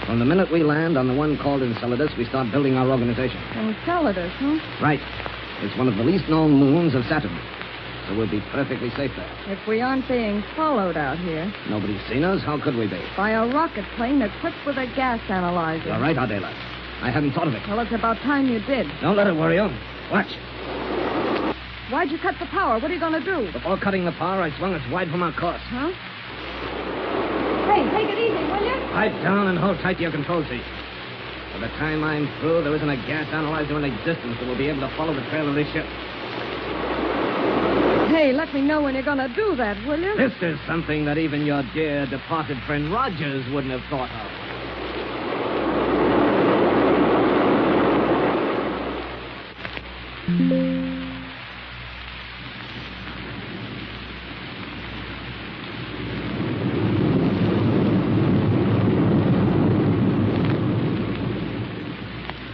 From the minute we land on the one called Enceladus, we start building our organization. Enceladus, huh? Right. It's one of the least known moons of Saturn, so we'll be perfectly safe there. If we aren't being followed out here. Nobody's seen us. How could we be? By a rocket plane equipped with a gas analyzer. You're right, Ardela. I hadn't thought of it. Well, it's about time you did. Don't let it worry you. Watch. Why'd you cut the power? What are you going to do? Before cutting the power, I swung us wide from our course. Huh? Hey, take it easy, will you? Pipe down and hold tight to your control seat. By the time I'm through, there isn't a gas analyzer in existence that will be able to follow the trail of this ship. Hey, let me know when you're going to do that, will you? This is something that even your dear departed friend Rogers wouldn't have thought of.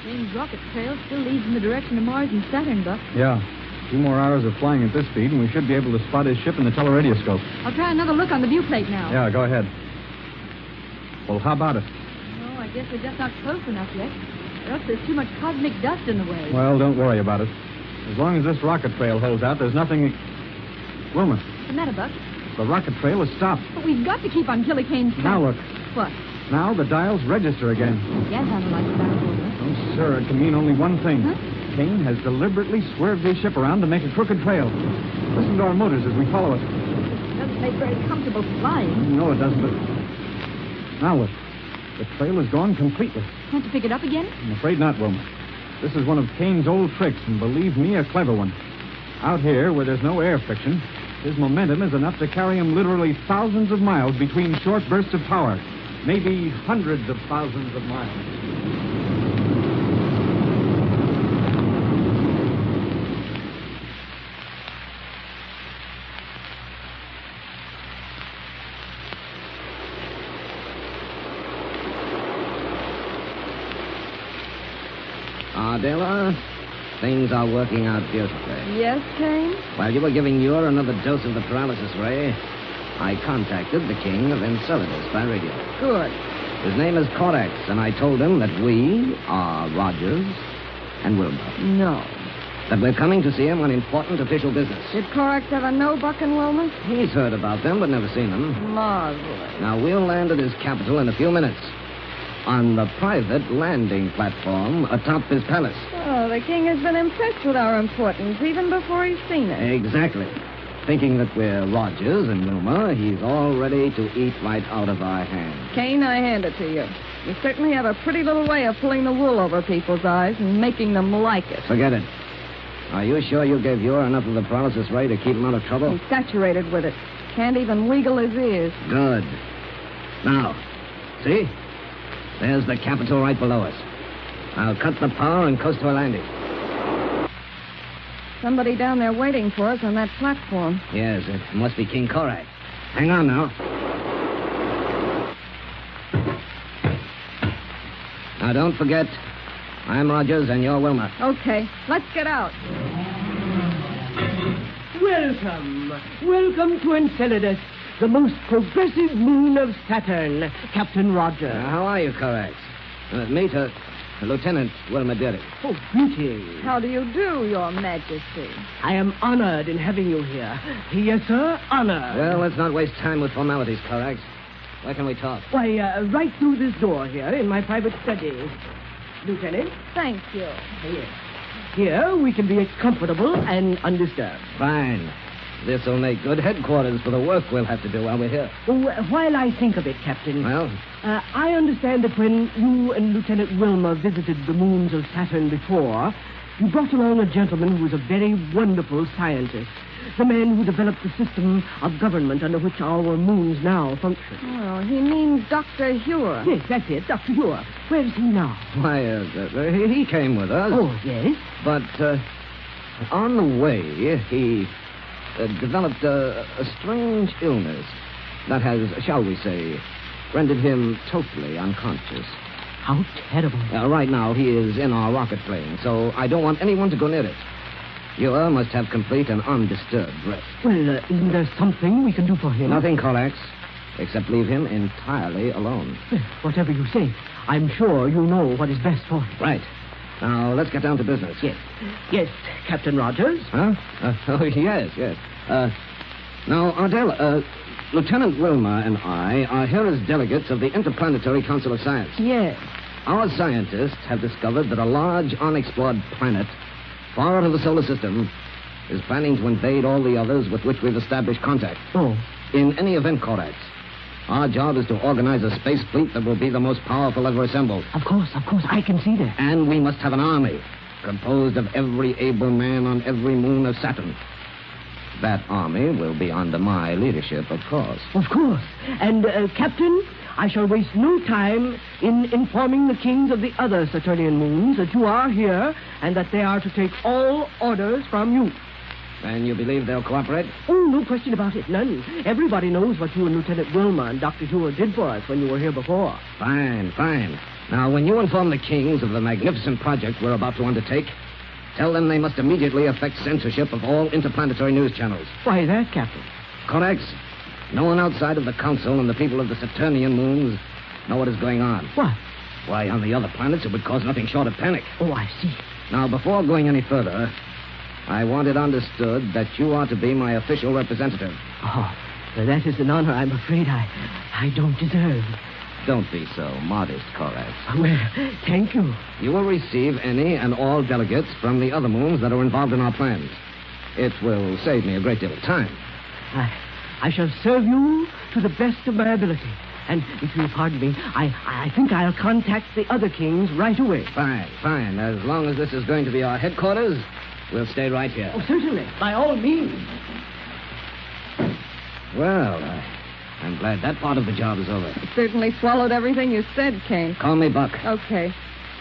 Kane's rocket trail still leads in the direction of Mars and Saturn, Buck. Yeah. 2 more hours of flying at this speed, and we should be able to spot his ship in the teleradioscope. I'll try another look on the viewplate now. Yeah, go ahead. Well, how about it? No, I guess we're just not close enough yet. Or else there's too much cosmic dust in the way. Well, don't worry about it. As long as this rocket trail holds out, there's nothing... Wilma. What's the matter, Buck? The rocket trail is stopped. But we've got to keep on Killer Kane's track. Now look. What? Now the dials register again. Gas analyzer back over. Oh, sir, it can mean only one thing. Huh? Kane has deliberately swerved his ship around to make a crooked trail. Listen to our motors as we follow it. It doesn't make very comfortable flying. No, it doesn't, but... Now look. The trail is gone completely. Can't you pick it up again? I'm afraid not, Wilma. This is one of Kane's old tricks, and believe me, a clever one. Out here, where there's no air friction, his momentum is enough to carry him literally thousands of miles between short bursts of power. Maybe hundreds of thousands of miles. Ardela, things are working out beautifully. Yes, Kane? While you were giving Ure another dose of the paralysis ray, I contacted the king of Enceladus by radio. Good. His name is Corax, and I told him that we are Rogers and Wilma. No. That we're coming to see him on important official business. Did Corax ever know Buck and Wilma? He's heard about them, but never seen them. Marvelous. Now, we'll land at his capital in a few minutes. On the private landing platform atop his palace. Oh, the king has been impressed with our importance even before he's seen it. Exactly. Thinking that we're Rogers and Wilma, he's all ready to eat right out of our hands. Kane, I hand it to you. You certainly have a pretty little way of pulling the wool over people's eyes and making them like it. Forget it. Are you sure you gave Ure enough of the paralysis ray to keep him out of trouble? He's saturated with it. Can't even wiggle his ears. Good. Now, see? There's the capital right below us. I'll cut the power and coast to a landing. Somebody down there waiting for us on that platform. Yes, it must be King Korak. Hang on now. Now, don't forget, I'm Rogers and you're Wilma. Okay, let's get out. Welcome. Welcome to Enceladus, the most progressive moon of Saturn, Captain Rogers. How are you, Korak? Meet her. Lieutenant Wilma did it. Oh, greetings. How do you do, Your Majesty? I am honored in having you here. Yes, sir, honored. Well, let's not waste time with formalities, Corax. Where can we talk? Why, right through this door here in my private study. Lieutenant? Thank you. Yes. Here we can be comfortable and undisturbed. Fine. This'll make good headquarters for the work we'll have to do while we're here. While I think of it, Captain. Well? I understand that when you and Lieutenant Wilma visited the moons of Saturn before, you brought along a gentleman who was a very wonderful scientist. The man who developed the system of government under which our moons now function. Oh, he means Dr. Huer. Yes, that's it, Dr. Huer. Where is he now? Why, he came with us. Oh, yes? But, on the way, he developed a strange illness that has, shall we say, rendered him totally unconscious. How terrible. Right now, he is in our rocket plane, so I don't want anyone to go near it. You must have complete and undisturbed rest. Well, isn't there something we can do for him? Nothing, Corax, except leave him entirely alone. Whatever you say, I'm sure you know what is best for him. Right. Now, let's get down to business. Yes. Yes, Captain Rogers? Huh? Yes. Now, Ardell, Lieutenant Wilma and I are here as delegates of the Interplanetary Council of Science. Yes. Our scientists have discovered that a large unexplored planet far out of the solar system is planning to invade all the others with which we've established contact. Oh. In any event, Corax, our job is to organize a space fleet that will be the most powerful ever assembled. Of course, I can see that. And we must have an army composed of every able man on every moon of Saturn. That army will be under my leadership, of course. Of course. And, Captain, I shall waste no time in informing the kings of the other Saturnian moons that you are here and that they are to take all orders from you. And you believe they'll cooperate? Oh, no question about it, none. Everybody knows what you and Lieutenant Wilma and Dr. Huer did for us when you were here before. Fine. Now, when you inform the kings of the magnificent project we're about to undertake, tell them they must immediately effect censorship of all interplanetary news channels. Why that, Captain? Corax, no one outside of the Council and the people of the Saturnian moons know what is going on. What? Why, on the other planets, it would cause nothing short of panic. Oh, I see. Now, before going any further, I want it understood that you are to be my official representative. Oh, that is an honor I'm afraid I don't deserve. Don't be so modest, Corax. Well, thank you. You will receive any and all delegates from the other moons that are involved in our plans. It will save me a great deal of time. I shall serve you to the best of my ability. And if you'll pardon me, I think I'll contact the other kings right away. Fine. As long as this is going to be our headquarters, we'll stay right here. Oh, certainly. By all means. Well, I'm glad that part of the job is over. It certainly swallowed everything you said, Kane. Call me Buck. Okay.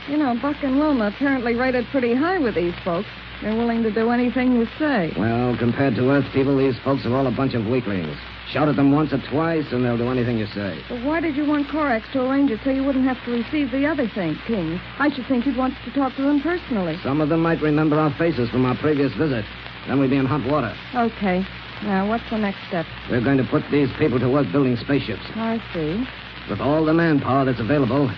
You know, Buck and Wilma apparently rated pretty high with these folks. They're willing to do anything you say. Well, compared to Earth people, these folks are all a bunch of weaklings. Shout at them once or twice, and they'll do anything you say. But why did you want Corax to arrange it so you wouldn't have to receive the other kings? I should think you'd want to talk to them personally. Some of them might remember our faces from our previous visit. Then we'd be in hot water. Okay. Now, what's the next step? We're going to put these people to work building spaceships. I see. With all the manpower that's available,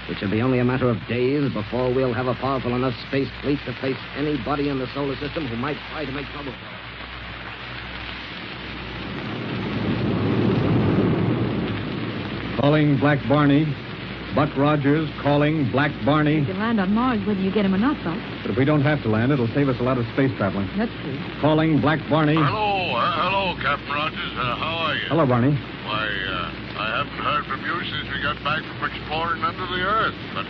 it should be only a matter of days before we'll have a powerful enough space fleet to face anybody in the solar system who might try to make trouble for us. Calling Black Barney. Buck Rogers calling Black Barney. You can land on Mars whether you get him or not, Buck. But if we don't have to land, it'll save us a lot of space traveling. That's true. Calling Black Barney. Hello, Captain Rogers. How are you? Hello, Barney. Why, I haven't heard from you since we got back from exploring under the Earth. But,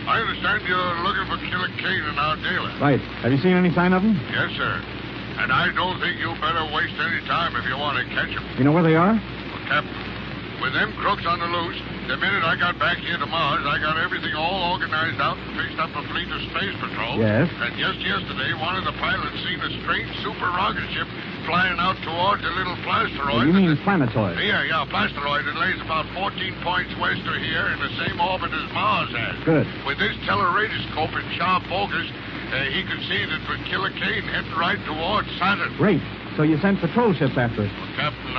I understand you're looking for Killer Kane and Ardella. Right. Have you seen any sign of him? Yes, sir. And I don't think you better waste any time if you want to catch him. You know where they are? Well, Captain, with them crooks on the loose, the minute I got back here to Mars, I got everything all organized out and fixed up a fleet of space patrol. Yes. And just yesterday, one of the pilots seen a strange super rocket ship flying out towards a little plasteroid. You mean planetoid? Yeah, plasteroid. It lays about 14 points west of here in the same orbit as Mars has. Good. With this teleradioscope in sharp focus, he could see that with Killer Kane heading right towards Saturn. Great. So you sent patrol ships after it. Well, Captain,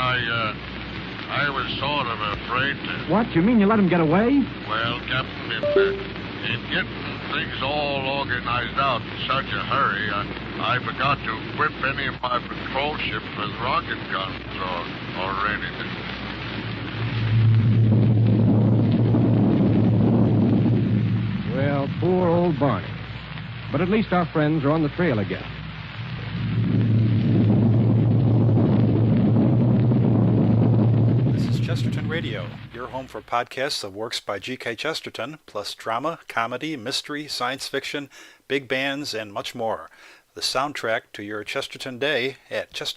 I was sort of afraid to... What? You mean you let him get away? Well, Captain, In getting things all organized out in such a hurry, I forgot to equip any of my patrol ships with rocket guns or anything. Well, poor old Barney. But at least our friends are on the trail again. This is Chesterton Radio, your home for podcasts of works by G.K. Chesterton, plus drama, comedy, mystery, science fiction, big bands, and much more. The soundtrack to your Chesterton day at Chesterton.